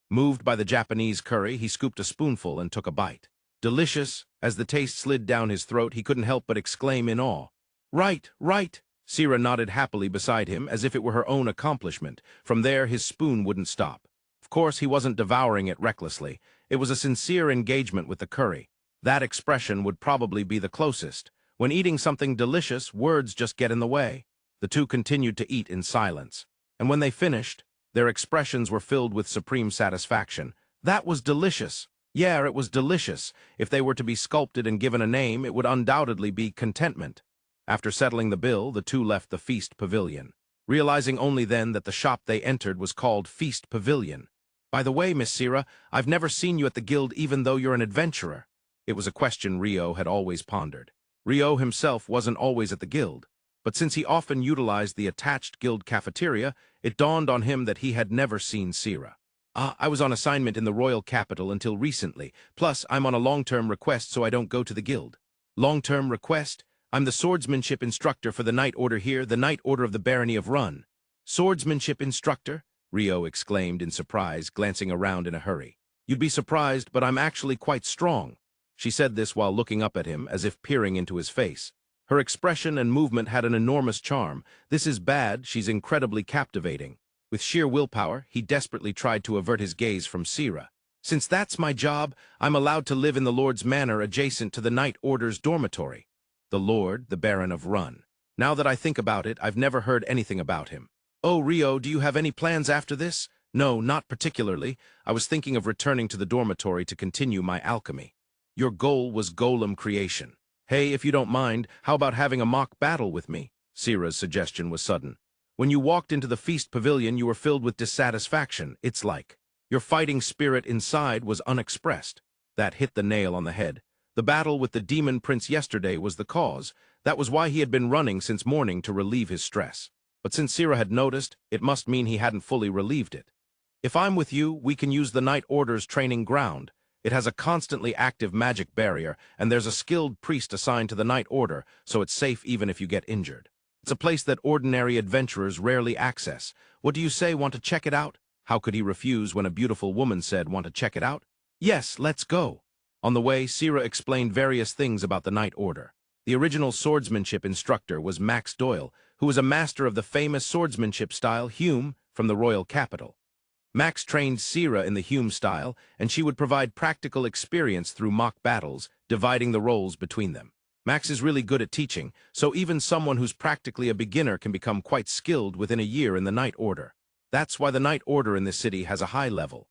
Moved by the Japanese curry, he scooped a spoonful and took a bite. Delicious. As the taste slid down his throat, he couldn't help but exclaim in awe. Right, right. Sera nodded happily beside him, as if it were her own accomplishment. From there, his spoon wouldn't stop. Of course, he wasn't devouring it recklessly. It was a sincere engagement with the curry. That expression would probably be the closest. When eating something delicious, words just get in the way. The two continued to eat in silence. And when they finished, their expressions were filled with supreme satisfaction. That was delicious. Yeah, it was delicious. If they were to be sculpted and given a name, it would undoubtedly be contentment. After settling the bill, the two left the feast pavilion, realizing only then that the shop they entered was called Feast Pavilion. By the way, Miss Sera, I've never seen you at the guild even though you're an adventurer. It was a question Rio had always pondered. Rio himself wasn't always at the guild, but since he often utilized the attached guild cafeteria, it dawned on him that he had never seen Sera. I was on assignment in the royal capital until recently, plus I'm on a long-term request so I don't go to the guild. Long-term request? I'm the swordsmanship instructor for the Night Order here, the Night Order of the Barony of Rune. Swordsmanship instructor? Rio exclaimed in surprise, glancing around in a hurry. You'd be surprised, but I'm actually quite strong. She said this while looking up at him, as if peering into his face. Her expression and movement had an enormous charm. This is bad, she's incredibly captivating. With sheer willpower, he desperately tried to avert his gaze from Sera. Since that's my job, I'm allowed to live in the Lord's manor adjacent to the Night Order's dormitory. The Lord, the Baron of Rune. Now that I think about it, I've never heard anything about him. Oh, Rio, do you have any plans after this? No, not particularly. I was thinking of returning to the dormitory to continue my alchemy. Your goal was golem creation. Hey, if you don't mind, how about having a mock battle with me? Sera's suggestion was sudden. When you walked into the feast pavilion, you were filled with dissatisfaction. It's like your fighting spirit inside was unexpressed. That hit the nail on the head. The battle with the demon prince yesterday was the cause. That was why he had been running since morning to relieve his stress. But since Sera had noticed, it must mean he hadn't fully relieved it. If I'm with you, we can use the Night Order's training ground. It has a constantly active magic barrier, and there's a skilled priest assigned to the Night Order, so it's safe even if you get injured. It's a place that ordinary adventurers rarely access. What do you say, want to check it out? How could he refuse when a beautiful woman said, want to check it out? Yes, let's go. On the way, Sera explained various things about the Night Order. The original swordsmanship instructor was Max Doyle, who was a master of the famous swordsmanship style Hume from the royal capital. Max trained Sera in the Hume style, and she would provide practical experience through mock battles, dividing the roles between them. Max is really good at teaching, so even someone who's practically a beginner can become quite skilled within a year in the Night Order. That's why the Night Order in this city has a high level.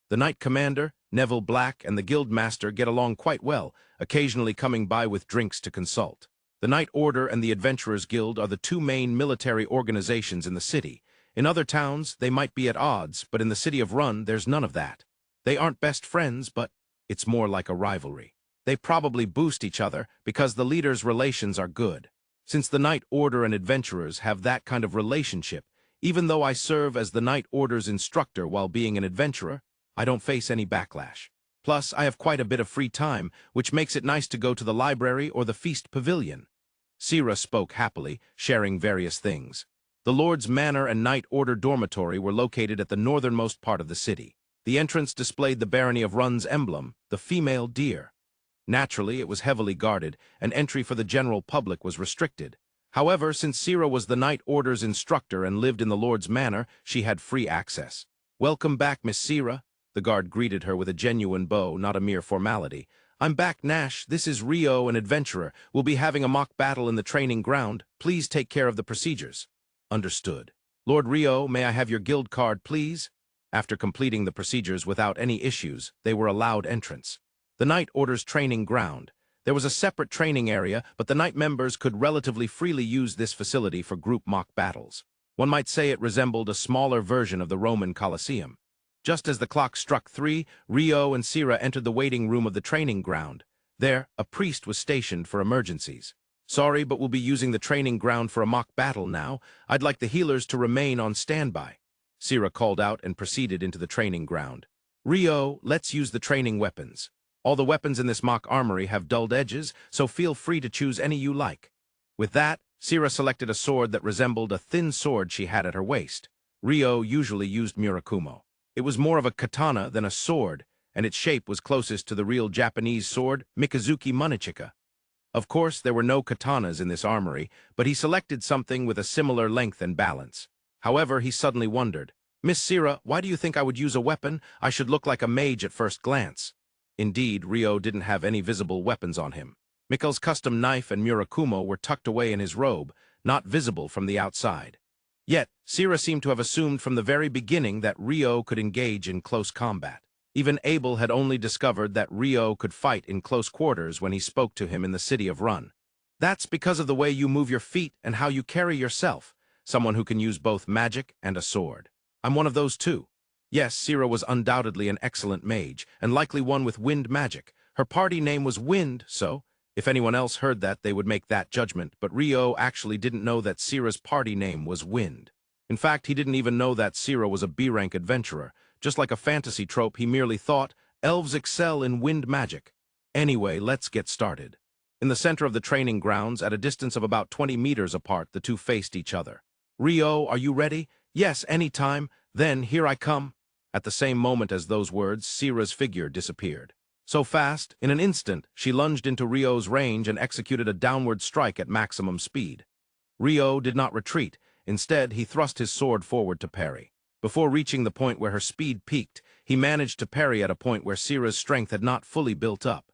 The Knight Commander, Neville Black, and the Guild Master get along quite well, occasionally coming by with drinks to consult. The Night Order and the Adventurers Guild are the two main military organizations in the city. In other towns, they might be at odds, but in the city of Rune, there's none of that. They aren't best friends, but it's more like a rivalry. They probably boost each other because the leaders' relations are good. Since the Night Order and Adventurers have that kind of relationship, even though I serve as the Night Order's instructor while being an adventurer, I don't face any backlash. Plus, I have quite a bit of free time, which makes it nice to go to the library or the feast pavilion. Sera spoke happily, sharing various things. The Lord's Manor and Night Order dormitory were located at the northernmost part of the city. The entrance displayed the Barony of Rune's emblem, the female deer. Naturally, it was heavily guarded, and entry for the general public was restricted. However, since Sera was the Night Order's instructor and lived in the Lord's Manor, she had free access. Welcome back, Miss Sera. The guard greeted her with a genuine bow, not a mere formality. I'm back, Nash. This is Rio, an adventurer. We'll be having a mock battle in the training ground. Please take care of the procedures. Understood. Lord Rio, may I have your guild card, please? After completing the procedures without any issues, they were allowed entrance. The Night Order's training ground. There was a separate training area, but the Night members could relatively freely use this facility for group mock battles. One might say it resembled a smaller version of the Roman Colosseum. Just as the clock struck 3, Rio and Sera entered the waiting room of the training ground. There, a priest was stationed for emergencies. Sorry, but we'll be using the training ground for a mock battle now. I'd like the healers to remain on standby. Sera called out and proceeded into the training ground. Rio, let's use the training weapons. All the weapons in this mock armory have dulled edges, so feel free to choose any you like. With that, Sera selected a sword that resembled a thin sword she had at her waist. Ryo usually used Murakumo. It was more of a katana than a sword, and its shape was closest to the real Japanese sword Mikazuki Munichika. Of course, there were no katanas in this armory, but he selected something with a similar length and balance. However, he suddenly wondered, "Miss Sera, why do you think I would use a weapon? I should look like a mage at first glance." Indeed, Ryo didn't have any visible weapons on him. Mikkel's custom knife and Murakumo were tucked away in his robe, not visible from the outside. Yet, Sera seemed to have assumed from the very beginning that Ryo could engage in close combat. Even Abel had only discovered that Ryo could fight in close quarters when he spoke to him in the city of Rune. "That's because of the way you move your feet and how you carry yourself, someone who can use both magic and a sword. I'm one of those too." Yes, Sera was undoubtedly an excellent mage, and likely one with wind magic. Her party name was Wind, so if anyone else heard that, they would make that judgment, but Ryo actually didn't know that Sera's party name was Wind. In fact, he didn't even know that Sera was a B-rank adventurer. Just like a fantasy trope, he merely thought, elves excel in wind magic. Anyway, let's get started. In the center of the training grounds, at a distance of about 20 meters apart, the two faced each other. "Ryo, are you ready?" "Yes, anytime." "Then, here I come." At the same moment as those words, Sera's figure disappeared. So fast, in an instant, she lunged into Ryo's range and executed a downward strike at maximum speed. Ryo did not retreat. Instead, he thrust his sword forward to parry. Before reaching the point where her speed peaked, he managed to parry at a point where Sera's strength had not fully built up.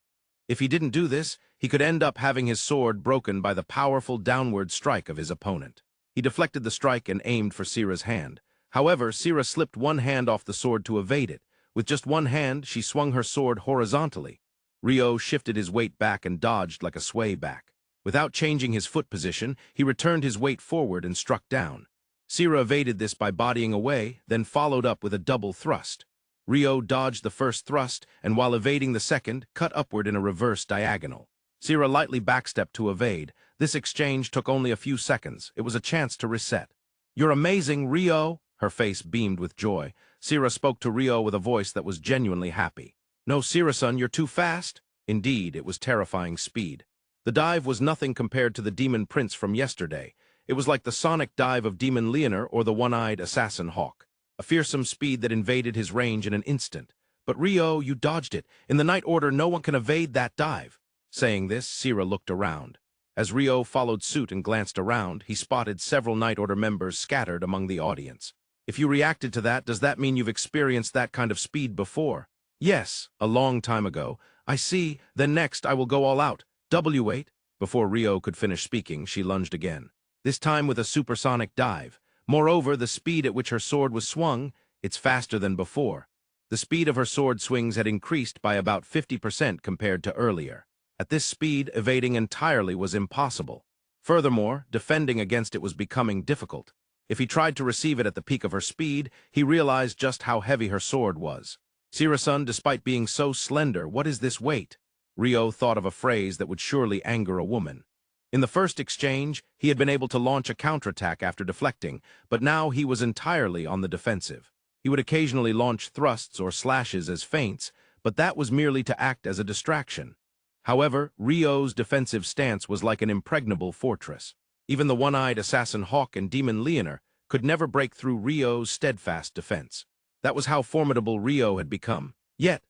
If he didn't do this, he could end up having his sword broken by the powerful downward strike of his opponent. He deflected the strike and aimed for Sera's hand. However, Sera slipped one hand off the sword to evade it. With just one hand, she swung her sword horizontally. Ryo shifted his weight back and dodged like a sway back. Without changing his foot position, he returned his weight forward and struck down. Sera evaded this by bodying away, then followed up with a double thrust. Ryo dodged the first thrust, and while evading the second, cut upward in a reverse diagonal. Sera lightly backstepped to evade. This exchange took only a few seconds. It was a chance to reset. "You're amazing, Ryo!" Her face beamed with joy. Sera spoke to Ryo with a voice that was genuinely happy. "No, Sera-san, you're too fast." Indeed, it was terrifying speed. The dive was nothing compared to the Demon Prince from yesterday. It was like the sonic dive of Demon Leonor or the one-eyed assassin Hawk. A fearsome speed that invaded his range in an instant. "But Ryo, you dodged it. In the Night Order, no one can evade that dive." Saying this, Sera looked around. As Ryo followed suit and glanced around, he spotted several Night Order members scattered among the audience. "If you reacted to that, does that mean you've experienced that kind of speed before?" "Yes, a long time ago." "I see. Then next, I will go all out. W8. Before Ryo could finish speaking, she lunged again. This time with a supersonic dive. Moreover, the speed at which her sword was swung, it's faster than before. The speed of her sword swings had increased by about 50% compared to earlier. At this speed, evading entirely was impossible. Furthermore, defending against it was becoming difficult. If he tried to receive it at the peak of her speed, he realized just how heavy her sword was. "Sera-san, despite being so slender, what is this weight?" Ryo thought of a phrase that would surely anger a woman. In the first exchange, he had been able to launch a counterattack after deflecting, but now he was entirely on the defensive. He would occasionally launch thrusts or slashes as feints, but that was merely to act as a distraction. However, Ryo's defensive stance was like an impregnable fortress. Even the one-eyed assassin Hawk and Demon Leonor could never break through Ryo's steadfast defense. That was how formidable Ryo had become. Yet,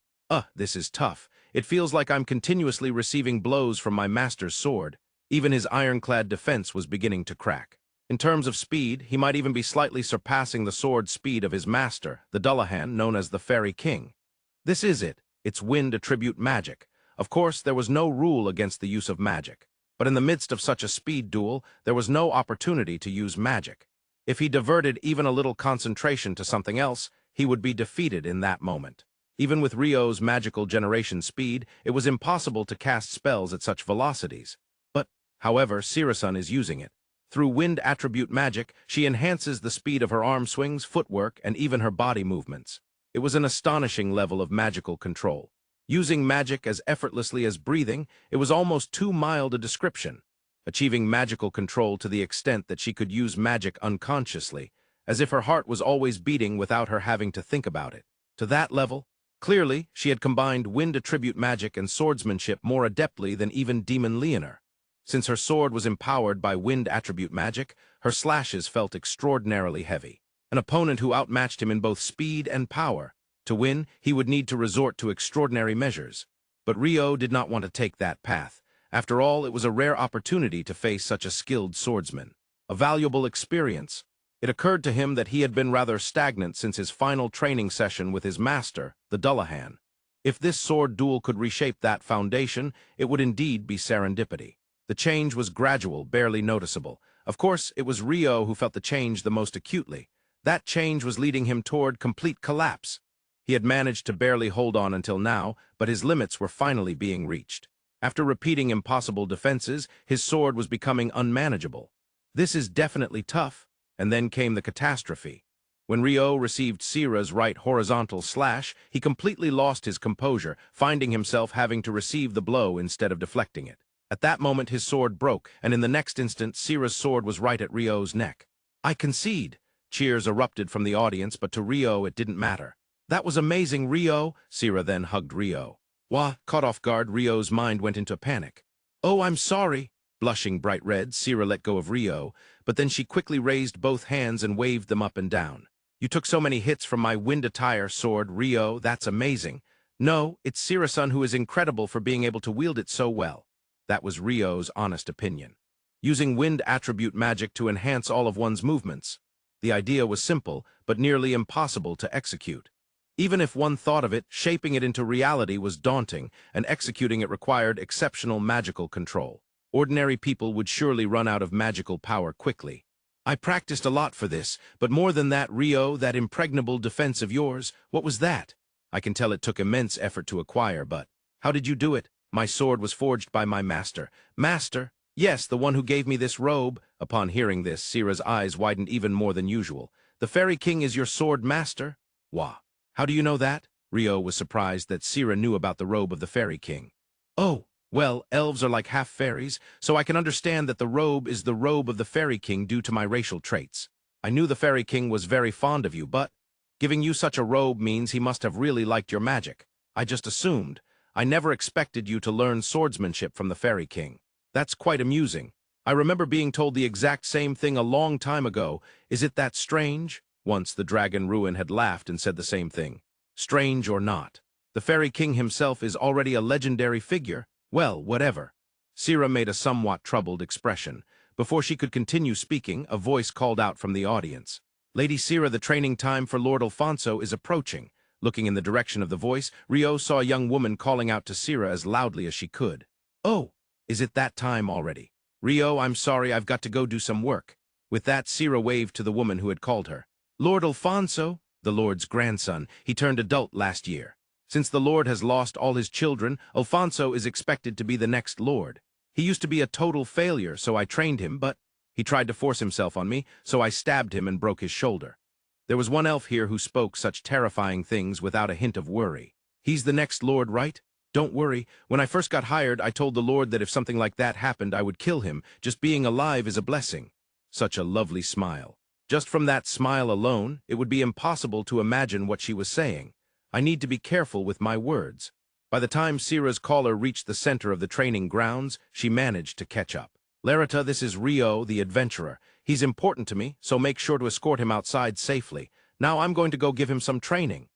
this is tough. It feels like I'm continuously receiving blows from my master's sword. Even his ironclad defense was beginning to crack. In terms of speed, he might even be slightly surpassing the sword speed of his master, the Dullahan, known as the Fairy King. This is it. It's wind attribute magic. Of course, there was no rule against the use of magic. But in the midst of such a speed duel, there was no opportunity to use magic. If he diverted even a little concentration to something else, he would be defeated in that moment. Even with Ryo's magical generation speed, it was impossible to cast spells at such velocities. However, Sera-san is using it. Through wind attribute magic, she enhances the speed of her arm swings, footwork, and even her body movements. It was an astonishing level of magical control. Using magic as effortlessly as breathing, it was almost too mild a description. Achieving magical control to the extent that she could use magic unconsciously, as if her heart was always beating without her having to think about it. To that level, clearly, she had combined wind attribute magic and swordsmanship more adeptly than even Demon Leonor. Since her sword was empowered by wind attribute magic, her slashes felt extraordinarily heavy. An opponent who outmatched him in both speed and power. To win, he would need to resort to extraordinary measures. But Rio did not want to take that path. After all, it was a rare opportunity to face such a skilled swordsman. A valuable experience. It occurred to him that he had been rather stagnant since his final training session with his master, the Dullahan. If this sword duel could reshape that foundation, it would indeed be serendipity. The change was gradual, barely noticeable. Of course, it was Rio who felt the change the most acutely. That change was leading him toward complete collapse. He had managed to barely hold on until now, but his limits were finally being reached. After repeating impossible defenses, his sword was becoming unmanageable. This is definitely tough. And then came the catastrophe. When Rio received Sera's right horizontal slash, he completely lost his composure, finding himself having to receive the blow instead of deflecting it. At that moment his sword broke, and in the next instant Sera's sword was right at Rio's neck. "I concede!" Cheers erupted from the audience, but to Rio it didn't matter. "That was amazing, Rio!" Sera then hugged Rio. Caught off guard, Rio's mind went into panic. "Oh, I'm sorry!" Blushing bright red, Sera let go of Rio, but then she quickly raised both hands and waved them up and down. "You took so many hits from my wind attire sword, Rio, that's amazing. No, it's Sera-san who is incredible for being able to wield it so well." That was Rio's honest opinion. Using wind attribute magic to enhance all of one's movements. The idea was simple, but nearly impossible to execute. Even if one thought of it, shaping it into reality was daunting, and executing it required exceptional magical control. Ordinary people would surely run out of magical power quickly. "I practiced a lot for this, but more than that, Rio, that impregnable defense of yours, what was that? I can tell it took immense effort to acquire, but how did you do it? My sword was forged by my master." "Master? Yes, the one who gave me this robe." Upon hearing this, Sera's eyes widened even more than usual. "The Fairy King is your sword master?" "Wah. How do you know that?" Rio was surprised that Sera knew about the robe of the Fairy King. "Oh. Well, elves are like half fairies, so I can understand that the robe is the robe of the Fairy King due to my racial traits. I knew the Fairy King was very fond of you, but giving you such a robe means he must have really liked your magic. I just assumed. I never expected you to learn swordsmanship from the Fairy King. That's quite amusing. I remember being told the exact same thing a long time ago. Is it that strange?" Once the dragon Rune had laughed and said the same thing. "Strange or not, the Fairy King himself is already a legendary figure. Well, whatever." Sera made a somewhat troubled expression. Before she could continue speaking, a voice called out from the audience. "Lady Sera, the training time for Lord Alfonso is approaching." Looking in the direction of the voice, Rio saw a young woman calling out to Sera as loudly as she could. "Oh, is it that time already? Rio, I'm sorry, I've got to go do some work." With that, Sera waved to the woman who had called her. "Lord Alfonso, the Lord's grandson, he turned adult last year. Since the Lord has lost all his children, Alfonso is expected to be the next Lord. He used to be a total failure, so I trained him, but he tried to force himself on me, so I stabbed him and broke his shoulder. There was one elf here who spoke such terrifying things without a hint of worry. He's the next Lord, right? Don't worry. When I first got hired, I told the Lord that if something like that happened, I would kill him. Just being alive is a blessing." Such a lovely smile. Just from that smile alone, it would be impossible to imagine what she was saying. I need to be careful with my words. By the time Sera's caller reached the center of the training grounds, she managed to catch up. "Lerita, this is Rio, the adventurer. He's important to me, so make sure to escort him outside safely. Now I'm going to go give him some training."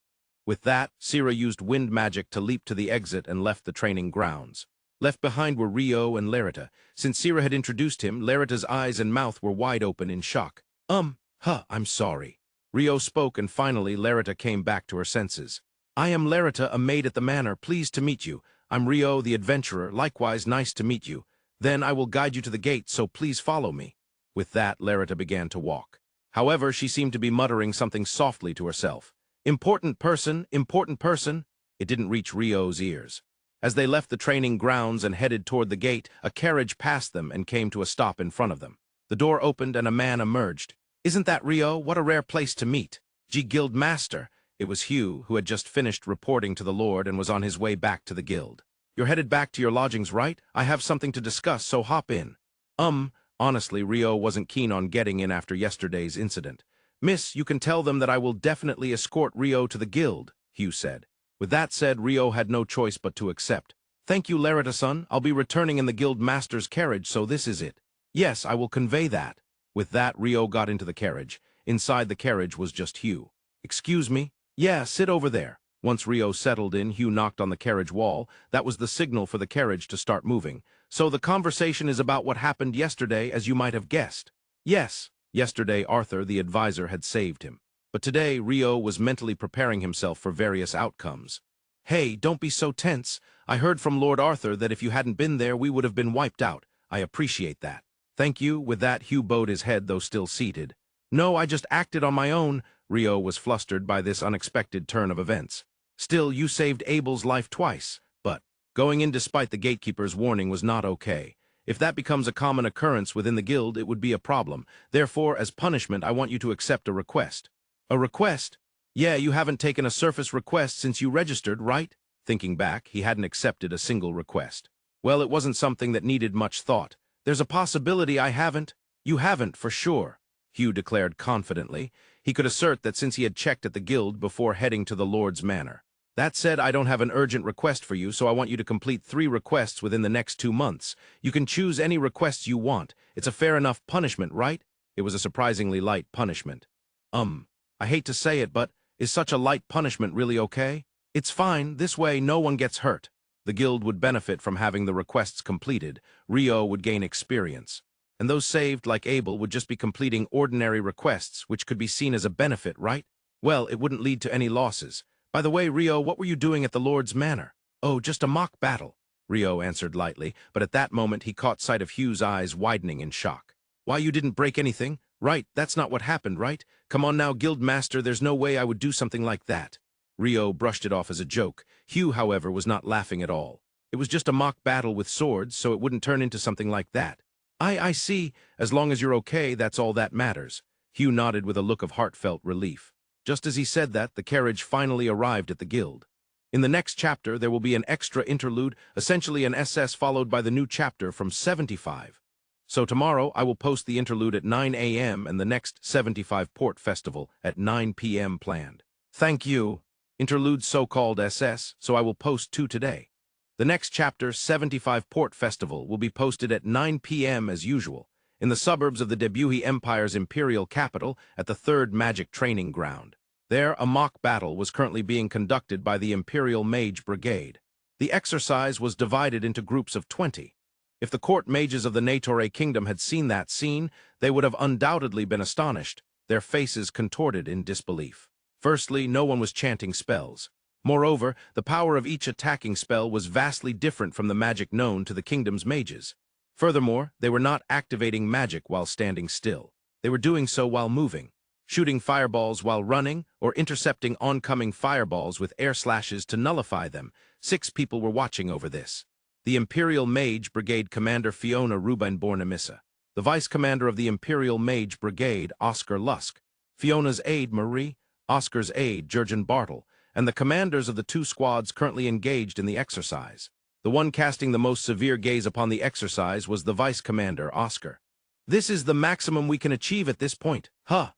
With that, Sera used wind magic to leap to the exit and left the training grounds. Left behind were Rio and Lerita. Since Sera had introduced him, Lerita's eyes and mouth were wide open in shock. I'm sorry." Rio spoke, and finally Lerita came back to her senses. "I am Lerita, a maid at the manor. Pleased to meet you. I'm Rio, the adventurer. Likewise, nice to meet you. Then I will guide you to the gate, so please follow me." With that, Lerita began to walk. However, she seemed to be muttering something softly to herself. Important person, important person." It didn't reach Rio's ears. As they left the training grounds and headed toward the gate, a carriage passed them and came to a stop in front of them. The door opened and a man emerged. "Isn't that Rio? What a rare place to meet. Guild Master." It was Hugh, who had just finished reporting to the Lord and was on his way back to the guild. "You're headed back to your lodgings, right? I have something to discuss, so hop in." Honestly, Rio wasn't keen on getting in after yesterday's incident. "Miss, you can tell them that I will definitely escort Rio to the guild," Hugh said. With that said, Rio had no choice but to accept. Thank you, Larita-son. I'll be returning in the guild master's carriage, so this is it. Yes, I will convey that. With that, Rio got into the carriage. Inside the carriage was just Hugh. Excuse me? Yeah, sit over there. Once Rio settled in, Hugh knocked on the carriage wall. That was the signal for the carriage to start moving. So the conversation is about what happened yesterday, as you might have guessed. Yes, yesterday Arthur, the advisor, had saved him. But today, Rio was mentally preparing himself for various outcomes. Hey, don't be so tense. I heard from Lord Arthur that if you hadn't been there, we would have been wiped out. I appreciate that. Thank you. With that, Hugh bowed his head, though still seated. No, I just acted on my own. Rio was flustered by this unexpected turn of events. Still, you saved Abel's life twice. But going in despite the gatekeeper's warning was not okay. If that becomes a common occurrence within the guild, it would be a problem. Therefore, as punishment, I want you to accept a request. A request? Yeah, you haven't taken a surface request since you registered, right? Thinking back, he hadn't accepted a single request. Well, it wasn't something that needed much thought. There's a possibility I haven't. You haven't, for sure, Hugh declared confidently. He could assert that since he had checked at the guild before heading to the Lord's Manor. That said, I don't have an urgent request for you, so I want you to complete 3 requests within the next 2 months. You can choose any requests you want. It's a fair enough punishment, right? It was a surprisingly light punishment. I hate to say it, but is such a light punishment really okay? It's fine. This way, no one gets hurt. The guild would benefit from having the requests completed. Rio would gain experience. And those saved, like Abel, would just be completing ordinary requests, which could be seen as a benefit, right? Well, it wouldn't lead to any losses. By the way, Rio, what were you doing at the Lord's Manor? Oh, just a mock battle, Rio answered lightly, but at that moment he caught sight of Hugh's eyes widening in shock. Why, you didn't break anything? Right, that's not what happened, right? Come on now, Guildmaster, there's no way I would do something like that. Rio brushed it off as a joke. Hugh, however, was not laughing at all. It was just a mock battle with swords, so it wouldn't turn into something like that. I see. As long as you're okay, that's all that matters. Hugh nodded with a look of heartfelt relief. Just as he said that, the carriage finally arrived at the guild. In the next chapter, there will be an extra interlude, essentially an SS followed by the new chapter from 75. So tomorrow, I will post the interlude at 9 a.m. and the next 75 Port Festival at 9 p.m. planned. Thank you. Interlude so-called SS, so I will post 2 today. The next chapter, 75 Port Festival, will be posted at 9 p.m. as usual, in the suburbs of the Debuhi Empire's imperial capital at the 3rd Magic Training Ground. There, a mock battle was currently being conducted by the Imperial Mage Brigade. The exercise was divided into groups of 20. If the court mages of the Natore Kingdom had seen that scene, they would have undoubtedly been astonished, their faces contorted in disbelief. Firstly, no one was chanting spells. Moreover, the power of each attacking spell was vastly different from the magic known to the kingdom's mages. Furthermore, they were not activating magic while standing still. They were doing so while moving, shooting fireballs while running, or intercepting oncoming fireballs with air slashes to nullify them. 6 people were watching over this. The Imperial Mage Brigade Commander Fiona Rubenborn-Amissa, the Vice Commander of the Imperial Mage Brigade Oscar Lusk, Fiona's aide Marie, Oscar's aide Jurgen Bartle, and the commanders of the 2 squads currently engaged in the exercise. The one casting the most severe gaze upon the exercise was the Vice Commander, Oscar. This is the maximum we can achieve at this point. Huh.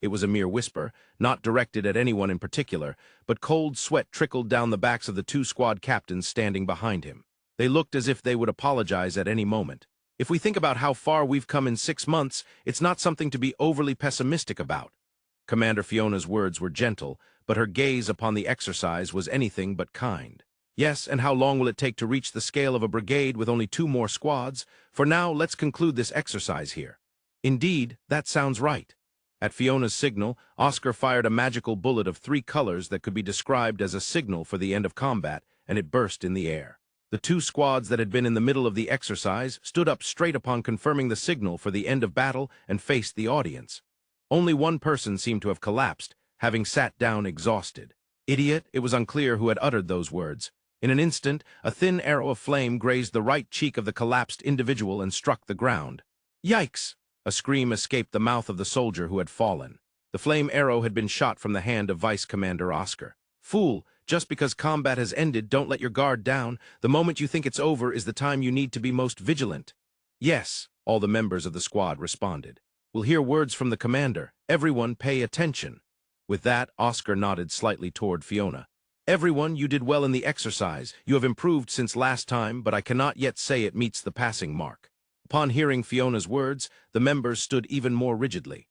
It was a mere whisper, not directed at anyone in particular, but cold sweat trickled down the backs of the 2 squad captains standing behind him. They looked as if they would apologize at any moment. If we think about how far we've come in 6 months, it's not something to be overly pessimistic about. Commander Fiona's words were gentle, but her gaze upon the exercise was anything but kind. Yes, and how long will it take to reach the scale of a brigade with only 2 more squads? For now, let's conclude this exercise here. Indeed, that sounds right. At Fiona's signal, Oscar fired a magical bullet of 3 colors that could be described as a signal for the end of combat, and it burst in the air. The 2 squads that had been in the middle of the exercise stood up straight upon confirming the signal for the end of battle and faced the audience. Only one person seemed to have collapsed, having sat down exhausted. Idiot, it was unclear who had uttered those words. In an instant, a thin arrow of flame grazed the right cheek of the collapsed individual and struck the ground. Yikes! A scream escaped the mouth of the soldier who had fallen. The flame arrow had been shot from the hand of Vice Commander Oscar. Fool, just because combat has ended, don't let your guard down. The moment you think it's over is the time you need to be most vigilant. Yes, all the members of the squad responded. We'll hear words from the commander. Everyone pay attention. With that, Oscar nodded slightly toward Fiona. Everyone, you did well in the exercise. You have improved since last time, but I cannot yet say it meets the passing mark." Upon hearing Fiona's words, the members stood even more rigidly.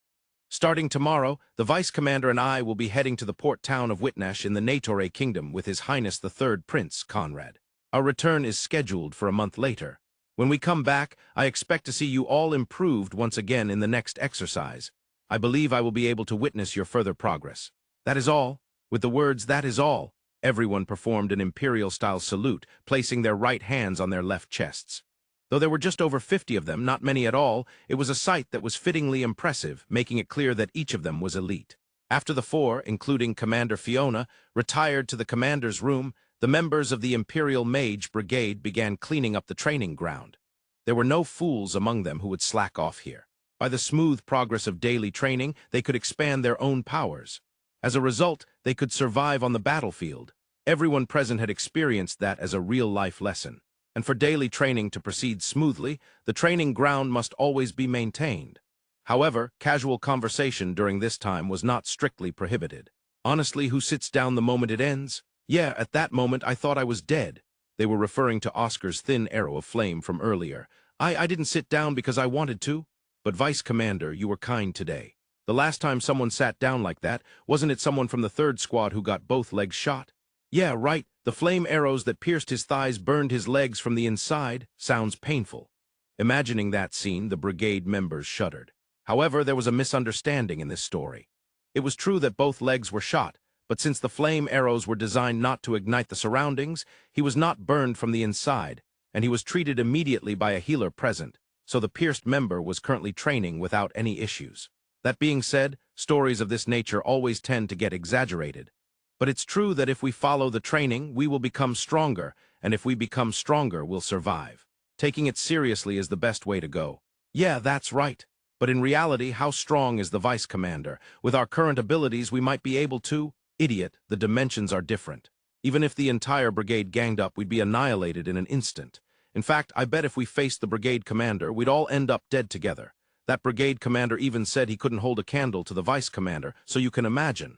"Starting tomorrow, the Vice Commander and I will be heading to the port town of Witnash in the Natore Kingdom with His Highness the Third Prince, Conrad. Our return is scheduled for a month later. When we come back, I expect to see you all improved once again in the next exercise. I believe I will be able to witness your further progress. That is all." With the words, "That is all," everyone performed an imperial-style salute, placing their right hands on their left chests. Though there were just over 50 of them, not many at all, it was a sight that was fittingly impressive, making it clear that each of them was elite. After the four, including Commander Fiona, retired to the commander's room, the members of the Imperial Mage Brigade began cleaning up the training ground. There were no fools among them who would slack off here. By the smooth progress of daily training, they could expand their own powers. As a result, they could survive on the battlefield. Everyone present had experienced that as a real-life lesson. And for daily training to proceed smoothly, the training ground must always be maintained. However, casual conversation during this time was not strictly prohibited. "Honestly, who sits down the moment it ends? Yeah, at that moment I thought I was dead." They were referring to Oscar's thin arrow of flame from earlier. I didn't sit down because I wanted to. But Vice Commander, you were kind today. The last time someone sat down like that, wasn't it someone from the third squad who got both legs shot? Yeah, right. The flame arrows that pierced his thighs burned his legs from the inside. Sounds painful. Imagining that scene, the brigade members shuddered. However, there was a misunderstanding in this story. It was true that both legs were shot, but since the flame arrows were designed not to ignite the surroundings, he was not burned from the inside, and he was treated immediately by a healer present, so the pierced member was currently training without any issues. That being said, stories of this nature always tend to get exaggerated. But it's true that if we follow the training, we will become stronger, and if we become stronger, we'll survive. Taking it seriously is the best way to go. Yeah, that's right. But in reality, how strong is the Vice Commander? With our current abilities, we might be able to... Idiot, the dimensions are different. Even if the entire brigade ganged up, we'd be annihilated in an instant. In fact, I bet if we faced the brigade commander, we'd all end up dead together. That brigade commander even said he couldn't hold a candle to the Vice Commander, so you can imagine.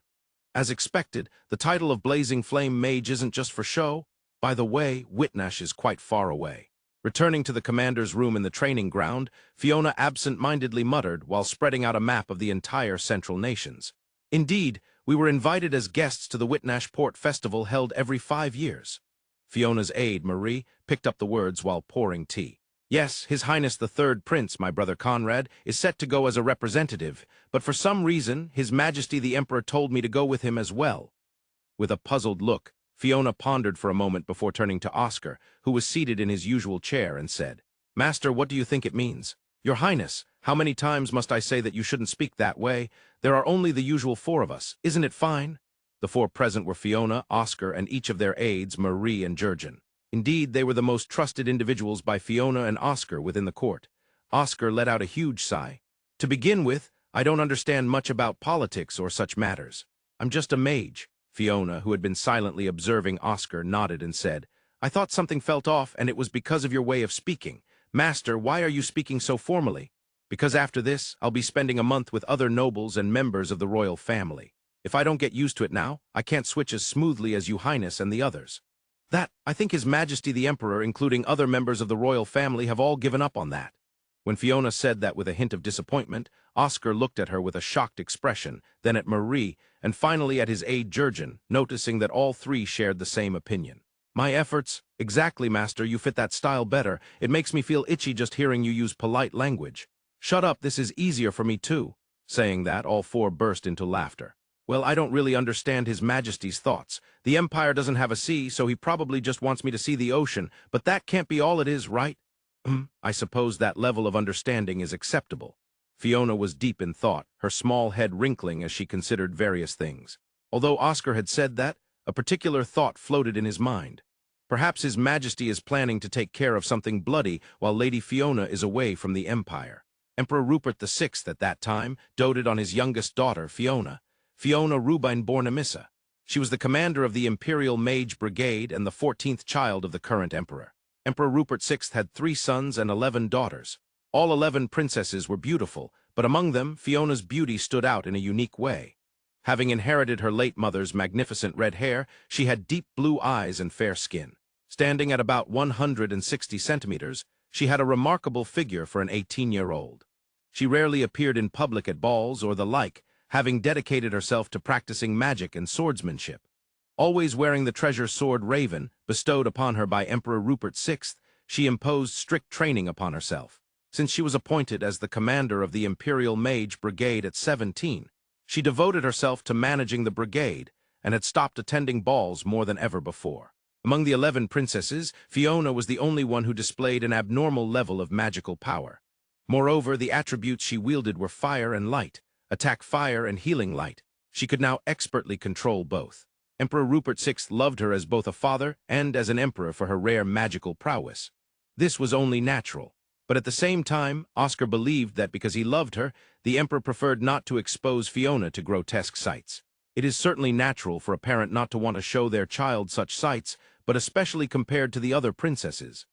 As expected, the title of Blazing Flame Mage isn't just for show. By the way, Witnash is quite far away. Returning to the commander's room in the training ground, Fiona absent-mindedly muttered while spreading out a map of the entire Central Nations. Indeed, we were invited as guests to the Witnash Port Festival held every 5 years. Fiona's aide, Marie, picked up the words while pouring tea. Yes, His Highness the Third Prince, my brother Conrad, is set to go as a representative, but for some reason, His Majesty the Emperor told me to go with him as well. With a puzzled look, Fiona pondered for a moment before turning to Oscar, who was seated in his usual chair, and said, "Master, what do you think it means?" "Your Highness, how many times must I say that you shouldn't speak that way? There are only the usual 4 of us. Isn't it fine?" The 4 present were Fiona, Oscar, and each of their aides, Marie and Jurgen. Indeed, they were the most trusted individuals by Fiona and Oscar within the court. Oscar let out a huge sigh. "To begin with, I don't understand much about politics or such matters. I'm just a mage." Fiona, who had been silently observing Oscar, nodded and said, "I thought something felt off, and it was because of your way of speaking. Master, why are you speaking so formally?" "Because after this, I'll be spending a month with other nobles and members of the royal family. If I don't get used to it now, I can't switch as smoothly as you Highness and the others." I think His Majesty the Emperor, including other members of the royal family, have all given up on that." When Fiona said that with a hint of disappointment, Oscar looked at her with a shocked expression, then at Marie, and finally at his aide Jurgen, noticing that all 3 shared the same opinion. "My efforts? Exactly, Master, you fit that style better. It makes me feel itchy just hearing you use polite language." "Shut up, this is easier for me too." Saying that, all 4 burst into laughter. "Well, I don't really understand His Majesty's thoughts. The Empire doesn't have a sea, so he probably just wants me to see the ocean, but that can't be all it is, right?" I suppose that level of understanding is acceptable." Fiona was deep in thought, her small head wrinkling as she considered various things. Although Oscar had said that, a particular thought floated in his mind. Perhaps His Majesty is planning to take care of something bloody while Lady Fiona is away from the Empire. Emperor Rupert VI at that time doted on his youngest daughter, Fiona Rubine born Amissa. She was the commander of the Imperial Mage Brigade and the 14th child of the current emperor. Emperor Rupert VI had 3 sons and 11 daughters. All 11 princesses were beautiful, but among them, Fiona's beauty stood out in a unique way. Having inherited her late mother's magnificent red hair, she had deep blue eyes and fair skin. Standing at about 160 centimeters, she had a remarkable figure for an 18-year-old. She rarely appeared in public at balls or the like, having dedicated herself to practicing magic and swordsmanship. Always wearing the treasure sword Raven, bestowed upon her by Emperor Rupert VI, she imposed strict training upon herself. Since she was appointed as the commander of the Imperial Mage Brigade at 17, she devoted herself to managing the brigade and had stopped attending balls more than ever before. Among the 11 princesses, Fiona was the only one who displayed an abnormal level of magical power. Moreover, the attributes she wielded were fire and light, attack fire and healing light. She could now expertly control both. Emperor Rupert VI loved her as both a father and as an emperor for her rare magical prowess. This was only natural, but at the same time, Oscar believed that because he loved her, the emperor preferred not to expose Fiona to grotesque sights. It is certainly natural for a parent not to want to show their child such sights, but especially compared to the other princesses.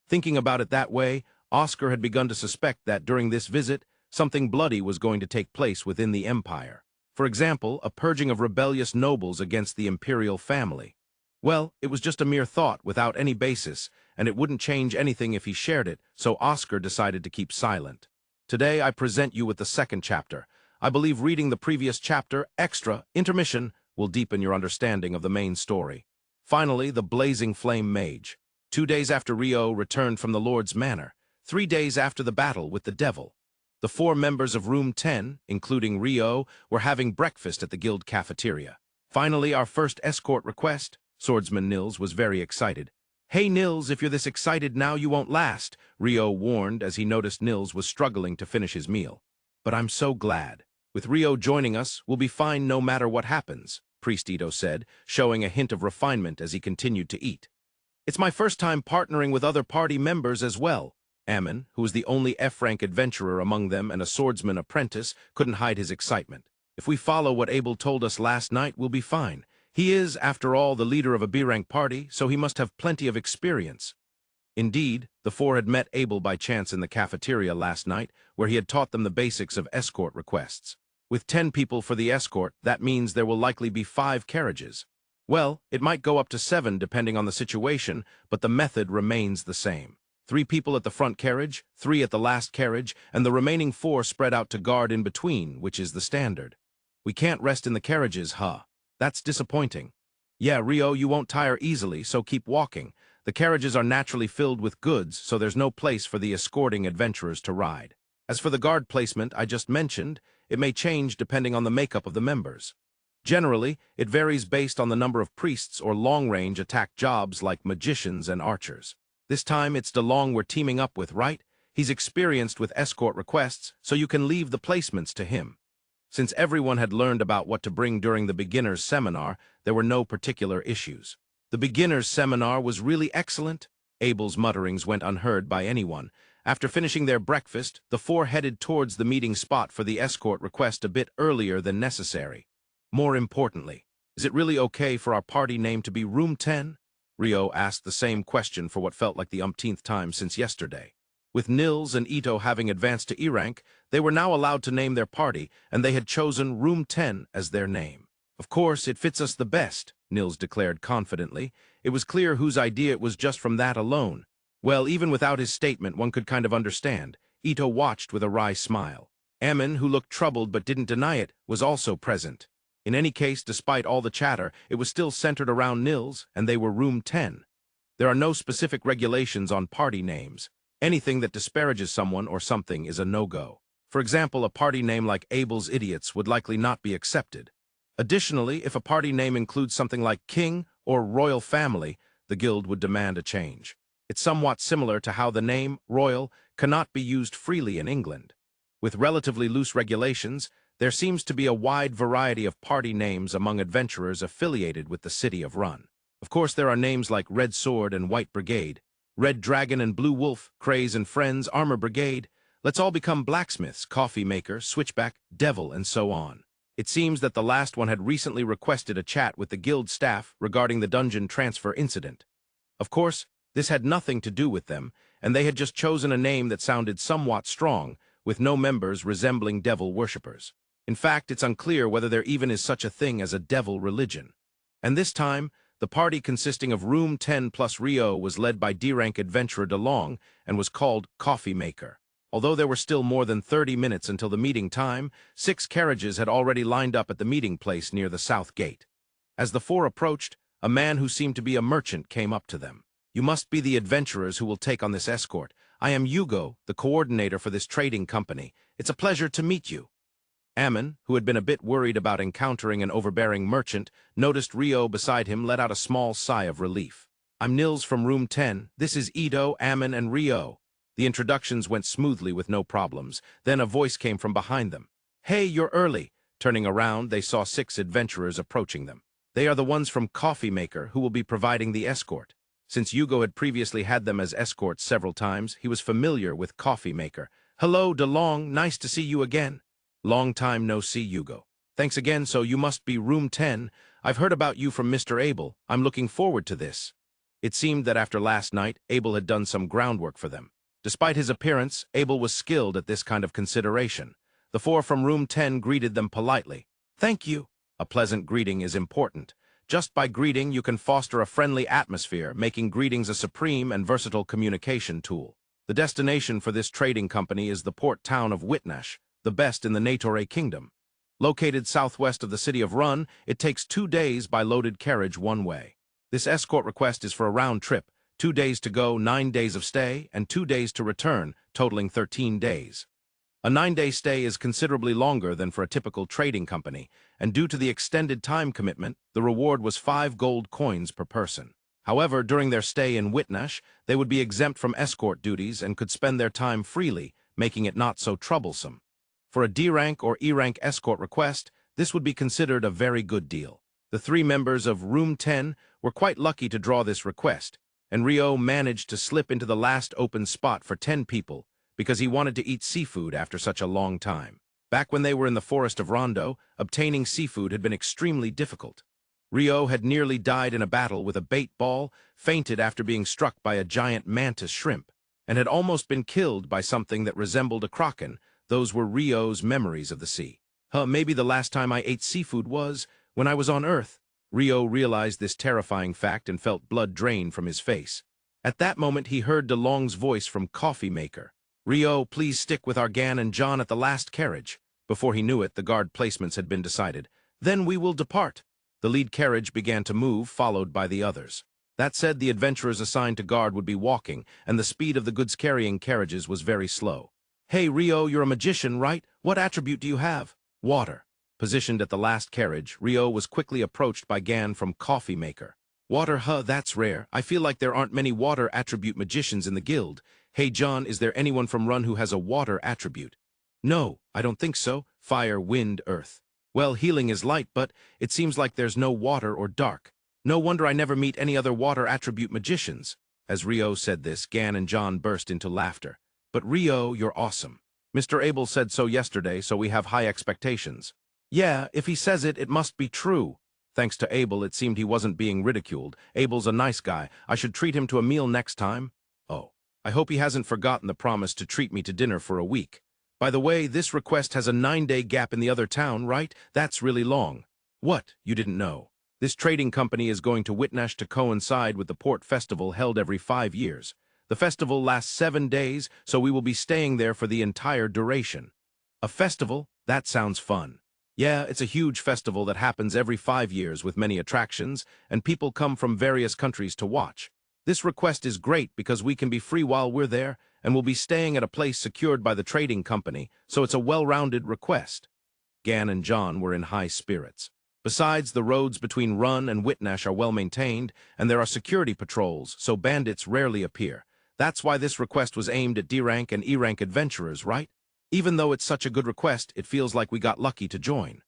Thinking about it that way, Oscar had begun to suspect that during this visit, something bloody was going to take place within the empire. For example, a purging of rebellious nobles against the imperial family. Well, it was just a mere thought without any basis, and it wouldn't change anything if he shared it, so Oscar decided to keep silent. Today I present you with the second chapter. I believe reading the previous chapter, extra, intermission, will deepen your understanding of the main story. Finally, the Blazing Flame Mage. 2 days after Rio returned from the Lord's Manor, 3 days after the battle with the devil, the 4 members of Room 10, including Rio, were having breakfast at the guild cafeteria. Finally, our first escort request. Swordsman Nils was very excited. "Hey Nils, if you're this excited now, you won't last," Rio warned as he noticed Nils was struggling to finish his meal. "But I'm so glad. With Rio joining us, we'll be fine no matter what happens," Priest Ito said, showing a hint of refinement as he continued to eat. "It's my first time partnering with other party members as well." Amon, who was the only F-rank adventurer among them and a swordsman apprentice, couldn't hide his excitement. "If we follow what Abel told us last night, we'll be fine. He is, after all, the leader of a B-rank party, so he must have plenty of experience." Indeed, the 4 had met Abel by chance in the cafeteria last night, where he had taught them the basics of escort requests. With 10 people for the escort, that means there will likely be 5 carriages. Well, it might go up to 7 depending on the situation, but the method remains the same. 3 people at the front carriage, 3 at the last carriage, and the remaining 4 spread out to guard in between, which is the standard. "We can't rest in the carriages, huh? That's disappointing." "Yeah, Rio, you won't tire easily, so keep walking. The carriages are naturally filled with goods, so there's no place for the escorting adventurers to ride. As for the guard placement I just mentioned, it may change depending on the makeup of the members. Generally, it varies based on the number of priests or long-range attack jobs like magicians and archers. This time it's Dullahan we're teaming up with, right? He's experienced with escort requests, so you can leave the placements to him." Since everyone had learned about what to bring during the beginner's seminar, there were no particular issues. The beginner's seminar was really excellent. Abel's mutterings went unheard by anyone. After finishing their breakfast, the 4 headed towards the meeting spot for the escort request a bit earlier than necessary. More importantly, is it really okay for our party name to be Room 10? Rio asked the same question for what felt like the umpteenth time since yesterday. With Nils and Ito having advanced to E-rank, they were now allowed to name their party, and they had chosen Room 10 as their name. "Of course, it fits us the best," Nils declared confidently. It was clear whose idea it was just from that alone. Well, even without his statement, one could kind of understand. Ito watched with a wry smile. Amon, who looked troubled but didn't deny it, was also present. In any case, despite all the chatter, it was still centered around Nils, and they were Room 10. There are no specific regulations on party names. Anything that disparages someone or something is a no-go. For example, a party name like Abel's Idiots would likely not be accepted. Additionally, if a party name includes something like King or Royal Family, the guild would demand a change. It's somewhat similar to how the name, Royal, cannot be used freely in England. With relatively loose regulations, there seems to be a wide variety of party names among adventurers affiliated with the city of Run. Of course, there are names like Red Sword and White Brigade, Red Dragon and Blue Wolf, Craze and Friends, Armor Brigade. Let's all become blacksmiths, coffee maker, switchback, devil, and so on. It seems that the last one had recently requested a chat with the guild staff regarding the dungeon transfer incident. Of course, this had nothing to do with them, and they had just chosen a name that sounded somewhat strong, with no members resembling devil worshippers. In fact, it's unclear whether there even is such a thing as a devil religion. And this time, the party consisting of Room 10 plus Rio was led by D-rank adventurer Dullahan and was called Coffee Maker. Although there were still more than 30 minutes until the meeting time, 6 carriages had already lined up at the meeting place near the south gate. As the 4 approached, a man who seemed to be a merchant came up to them. "You must be the adventurers who will take on this escort. I am Hugo, the coordinator for this trading company. It's a pleasure to meet you." Amon, who had been a bit worried about encountering an overbearing merchant, noticed Rio beside him let out a small sigh of relief. "I'm Nils from Room 10. This is Ido, Amon, and Rio." The introductions went smoothly with no problems. Then a voice came from behind them. "Hey, you're early." Turning around, they saw 6 adventurers approaching them. They are the ones from Coffee Maker who will be providing the escort. Since Hugo had previously had them as escorts several times, he was familiar with Coffee Maker. "Hello, DeLong, nice to see you again." "Long time no see, Hugo." "Thanks again, so you must be Room 10. I've heard about you from Mr. Abel. I'm looking forward to this." It seemed that after last night, Abel had done some groundwork for them. Despite his appearance, Abel was skilled at this kind of consideration. The 4 from Room 10 greeted them politely. "Thank you." A pleasant greeting is important. Just by greeting, you can foster a friendly atmosphere, making greetings a supreme and versatile communication tool. The destination for this trading company is the port town of Whitnash, the best in the Natore Kingdom. Located southwest of the city of Rune, it takes 2 days by loaded carriage one way. This escort request is for a round trip, 2 days to go, 9 days of stay, and 2 days to return, totaling 13 days. A 9-day stay is considerably longer than for a typical trading company, and due to the extended time commitment, the reward was 5 gold coins per person. However, during their stay in Whitnash, they would be exempt from escort duties and could spend their time freely, making it not so troublesome. For a D-rank or E-rank escort request, this would be considered a very good deal. The 3 members of Room 10 were quite lucky to draw this request, and Rio managed to slip into the last open spot for 10 people, because he wanted to eat seafood after such a long time. Back when they were in the forest of Rondo, obtaining seafood had been extremely difficult. Rio had nearly died in a battle with a bait ball, fainted after being struck by a giant mantis shrimp, and had almost been killed by something that resembled a kraken. Those were Rio's memories of the sea. Maybe the last time I ate seafood was when I was on Earth. Rio realized this terrifying fact and felt blood drain from his face. At that moment, he heard DeLong's voice from Coffee Maker. "Rio, please stick with our Gan and John at the last carriage." Before he knew it, the guard placements had been decided. "Then we will depart." The lead carriage began to move, followed by the others. That said, the adventurers assigned to guard would be walking, and the speed of the goods-carrying carriages was very slow. "Hey, Rio, you're a magician, right? What attribute do you have?" "Water." Positioned at the last carriage, Rio was quickly approached by Gan from Coffee Maker. "Water, that's rare. I feel like there aren't many water attribute magicians in the guild. Hey, John, is there anyone from Run who has a water attribute?" "No, I don't think so. Fire, wind, earth." "Well, healing is light, but it seems like there's no water or dark. No wonder I never meet any other water attribute magicians." As Rio said this, Gan and John burst into laughter. "But Rio, you're awesome. Mr. Abel said so yesterday, so we have high expectations." "Yeah, if he says it, it must be true." Thanks to Abel, it seemed he wasn't being ridiculed. "Abel's a nice guy. I should treat him to a meal next time." "Oh, I hope he hasn't forgotten the promise to treat me to dinner for a week. By the way, this request has a 9-day gap in the other town, right? That's really long." "What? You didn't know?" This trading company is going to Whitnash to coincide with the port festival held every 5 years. The festival lasts 7 days, so we will be staying there for the entire duration. "A festival? That sounds fun." "Yeah, it's a huge festival that happens every 5 years with many attractions, and people come from various countries to watch. This request is great because we can be free while we're there, and we'll be staying at a place secured by the trading company, so it's a well-rounded request." Gan and John were in high spirits. Besides, the roads between Run and Whitnash are well-maintained, and there are security patrols, so bandits rarely appear. That's why this request was aimed at D-rank and E-rank adventurers, right? Even though it's such a good request, it feels like we got lucky to join.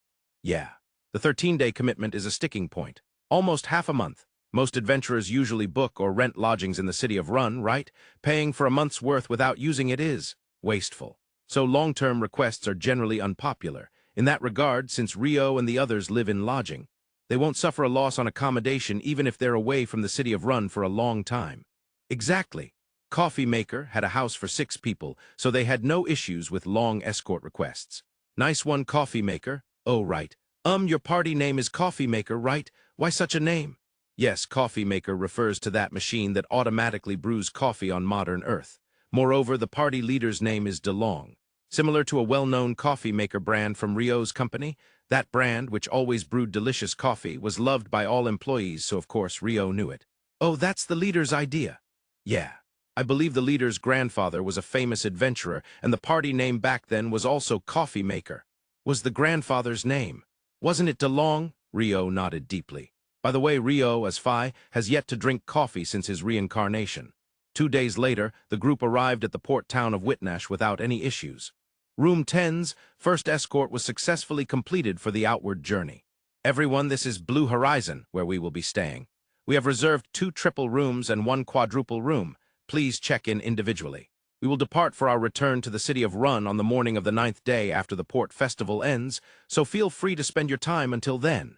Yeah. The 13-day commitment is a sticking point. Almost half a month. Most adventurers usually book or rent lodgings in the city of Run, right? Paying for a month's worth without using it is wasteful. So long-term requests are generally unpopular. In that regard, since Rio and the others live in lodging, they won't suffer a loss on accommodation even if they're away from the city of Run for a long time. Exactly. Coffee Maker had a house for 6 people, so they had no issues with long escort requests. Nice one, Coffee Maker. Oh, right. Your party name is Coffee Maker, right? Why such a name? Yes, Coffee Maker refers to that machine that automatically brews coffee on modern Earth. Moreover, the party leader's name is DeLong. Similar to a well-known coffee maker brand from Rio's company, that brand, which always brewed delicious coffee, was loved by all employees, so of course Rio knew it. Oh, that's the leader's idea. Yeah. I believe the leader's grandfather was a famous adventurer, and the party name back then was also Coffee Maker. Was the grandfather's name? Wasn't it DeLong? Rio nodded deeply. By the way, Rio, as Phi, has yet to drink coffee since his reincarnation. 2 days later, the group arrived at the port town of Whitnash without any issues. Room 10's first escort was successfully completed for the outward journey. Everyone, this is Blue Horizon, where we will be staying. We have reserved 2 triple rooms and 1 quadruple room. Please check in individually. We will depart for our return to the city of Run on the morning of the 9th day after the port festival ends, so feel free to spend your time until then.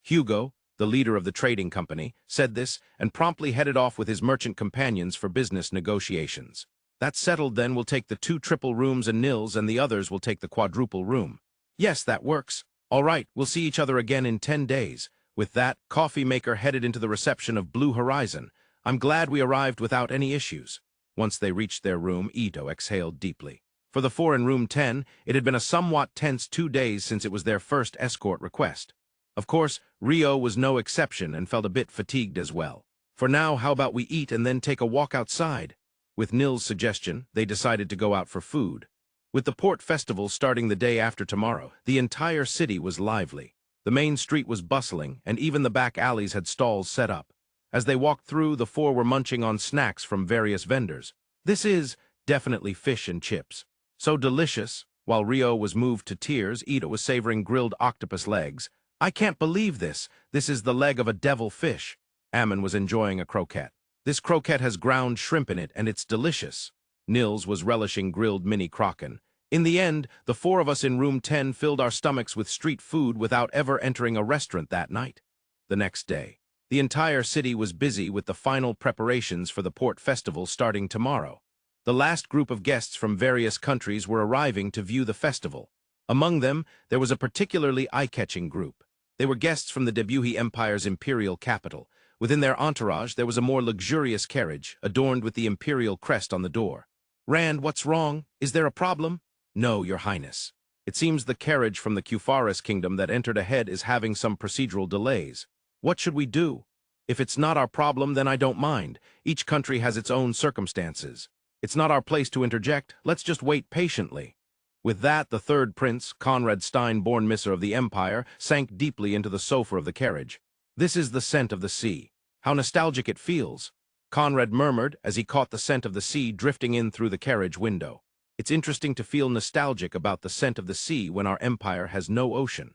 Hugo, the leader of the trading company, said this and promptly headed off with his merchant companions for business negotiations. That's settled then. We'll take the 2 triple rooms and Nils, and the others will take the quadruple room. Yes, that works. All right, we'll see each other again in 10 days. With that, Coffee Maker headed into the reception of Blue Horizon. I'm glad we arrived without any issues. Once they reached their room, Ito exhaled deeply. For the 4 in room 10, it had been a somewhat tense 2 days since it was their first escort request. Of course, Rio was no exception and felt a bit fatigued as well. For now, how about we eat and then take a walk outside? With Nil's suggestion, they decided to go out for food. With the port festival starting the day after tomorrow, the entire city was lively. The main street was bustling, and even the back alleys had stalls set up. As they walked through, the 4 were munching on snacks from various vendors. This is definitely fish and chips. So delicious. While Rio was moved to tears, Ito was savoring grilled octopus legs. I can't believe this. This is the leg of a devil fish. Amon was enjoying a croquette. This croquette has ground shrimp in it, and it's delicious. Nils was relishing grilled mini kraken. In the end, the 4 of us in room 10 filled our stomachs with street food without ever entering a restaurant that night. The next day, the entire city was busy with the final preparations for the port festival starting tomorrow. The last group of guests from various countries were arriving to view the festival. Among them, there was a particularly eye-catching group. They were guests from the Debuhi Empire's imperial capital. Within their entourage, there was a more luxurious carriage, adorned with the imperial crest on the door. Rand, what's wrong? Is there a problem? No, Your Highness. It seems the carriage from the Kufaris kingdom that entered ahead is having some procedural delays. What should we do? If it's not our problem, then I don't mind. Each country has its own circumstances. It's not our place to interject. Let's just wait patiently. With that, the 3rd prince, Conrad Stein, born Misser of the Empire, sank deeply into the sofa of the carriage. This is the scent of the sea. How nostalgic it feels. Conrad murmured as he caught the scent of the sea drifting in through the carriage window. It's interesting to feel nostalgic about the scent of the sea when our empire has no ocean.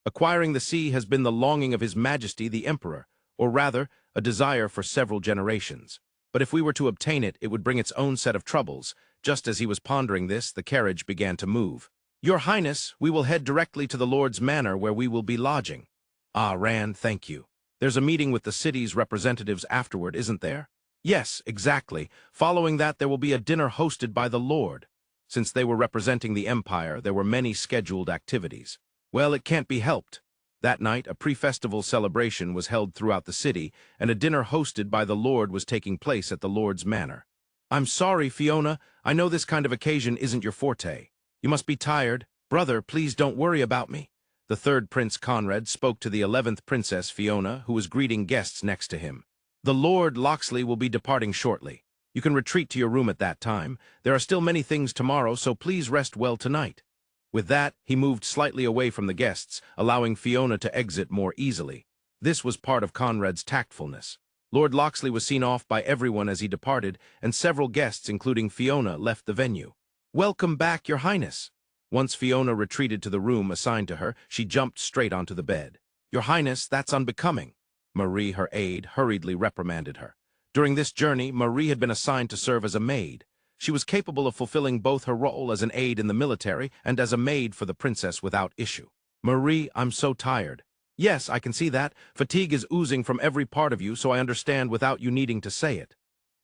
Acquiring the sea has been the longing of His Majesty the Emperor, or rather, a desire for several generations. But if we were to obtain it, it would bring its own set of troubles. Just as he was pondering this, the carriage began to move. Your Highness, we will head directly to the Lord's Manor where we will be lodging. Ah, Rand, thank you. There's a meeting with the city's representatives afterward, isn't there? Yes, exactly. Following that, there will be a dinner hosted by the Lord. Since they were representing the Empire, there were many scheduled activities. Well, it can't be helped. That night, a pre-festival celebration was held throughout the city, and a dinner hosted by the Lord was taking place at the Lord's Manor. I'm sorry, Fiona. I know this kind of occasion isn't your forte. You must be tired. Brother, please don't worry about me. The 3rd Prince Conrad spoke to the 11th Princess Fiona, who was greeting guests next to him. The Lord Loxley will be departing shortly. You can retreat to your room at that time. There are still many things tomorrow, so please rest well tonight. With that, he moved slightly away from the guests, allowing Fiona to exit more easily. This was part of Conrad's tactfulness. Lord Loxley was seen off by everyone as he departed, and several guests, including Fiona, left the venue. Welcome back, Your Highness. Once Fiona retreated to the room assigned to her, she jumped straight onto the bed. Your Highness, that's unbecoming. Marie, her aide, hurriedly reprimanded her. During this journey, Marie had been assigned to serve as a maid. She was capable of fulfilling both her role as an aide in the military and as a maid for the princess without issue. Marie, I'm so tired. Yes, I can see that. Fatigue is oozing from every part of you, so I understand without you needing to say it.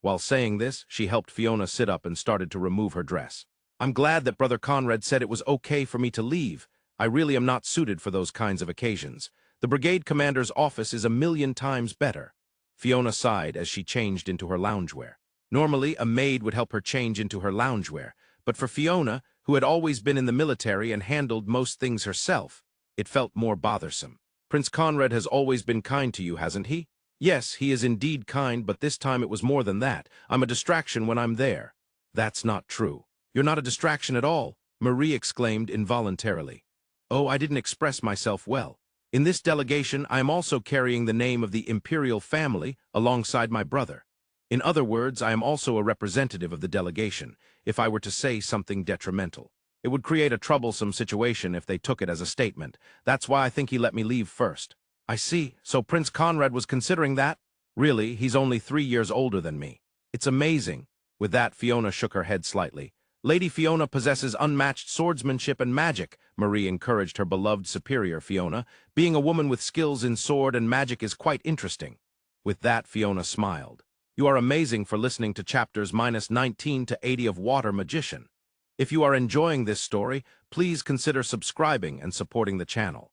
While saying this, she helped Fiona sit up and started to remove her dress. I'm glad that Brother Conrad said it was okay for me to leave. I really am not suited for those kinds of occasions. The brigade commander's office is 1,000,000 times better. Fiona sighed as she changed into her loungewear. Normally, a maid would help her change into her loungewear, but for Fiona, who had always been in the military and handled most things herself, it felt more bothersome. Prince Conrad has always been kind to you, hasn't he? Yes, he is indeed kind, but this time it was more than that. I'm a distraction when I'm there. That's not true. You're not a distraction at all, Marie exclaimed involuntarily. Oh, I didn't express myself well. In this delegation, I am also carrying the name of the imperial family alongside my brother. In other words, I am also a representative of the delegation, if I were to say something detrimental. It would create a troublesome situation if they took it as a statement. That's why I think he let me leave first. I see. So Prince Conrad was considering that? Really, he's only 3 years older than me. It's amazing. With that, Fiona shook her head slightly. Lady Fiona possesses unmatched swordsmanship and magic, Marie encouraged her beloved superior Fiona. Being a woman with skills in sword and magic is quite interesting. With that, Fiona smiled. You are amazing for listening to chapters -19 to 80 of Water Magician. If you are enjoying this story, please consider subscribing and supporting the channel.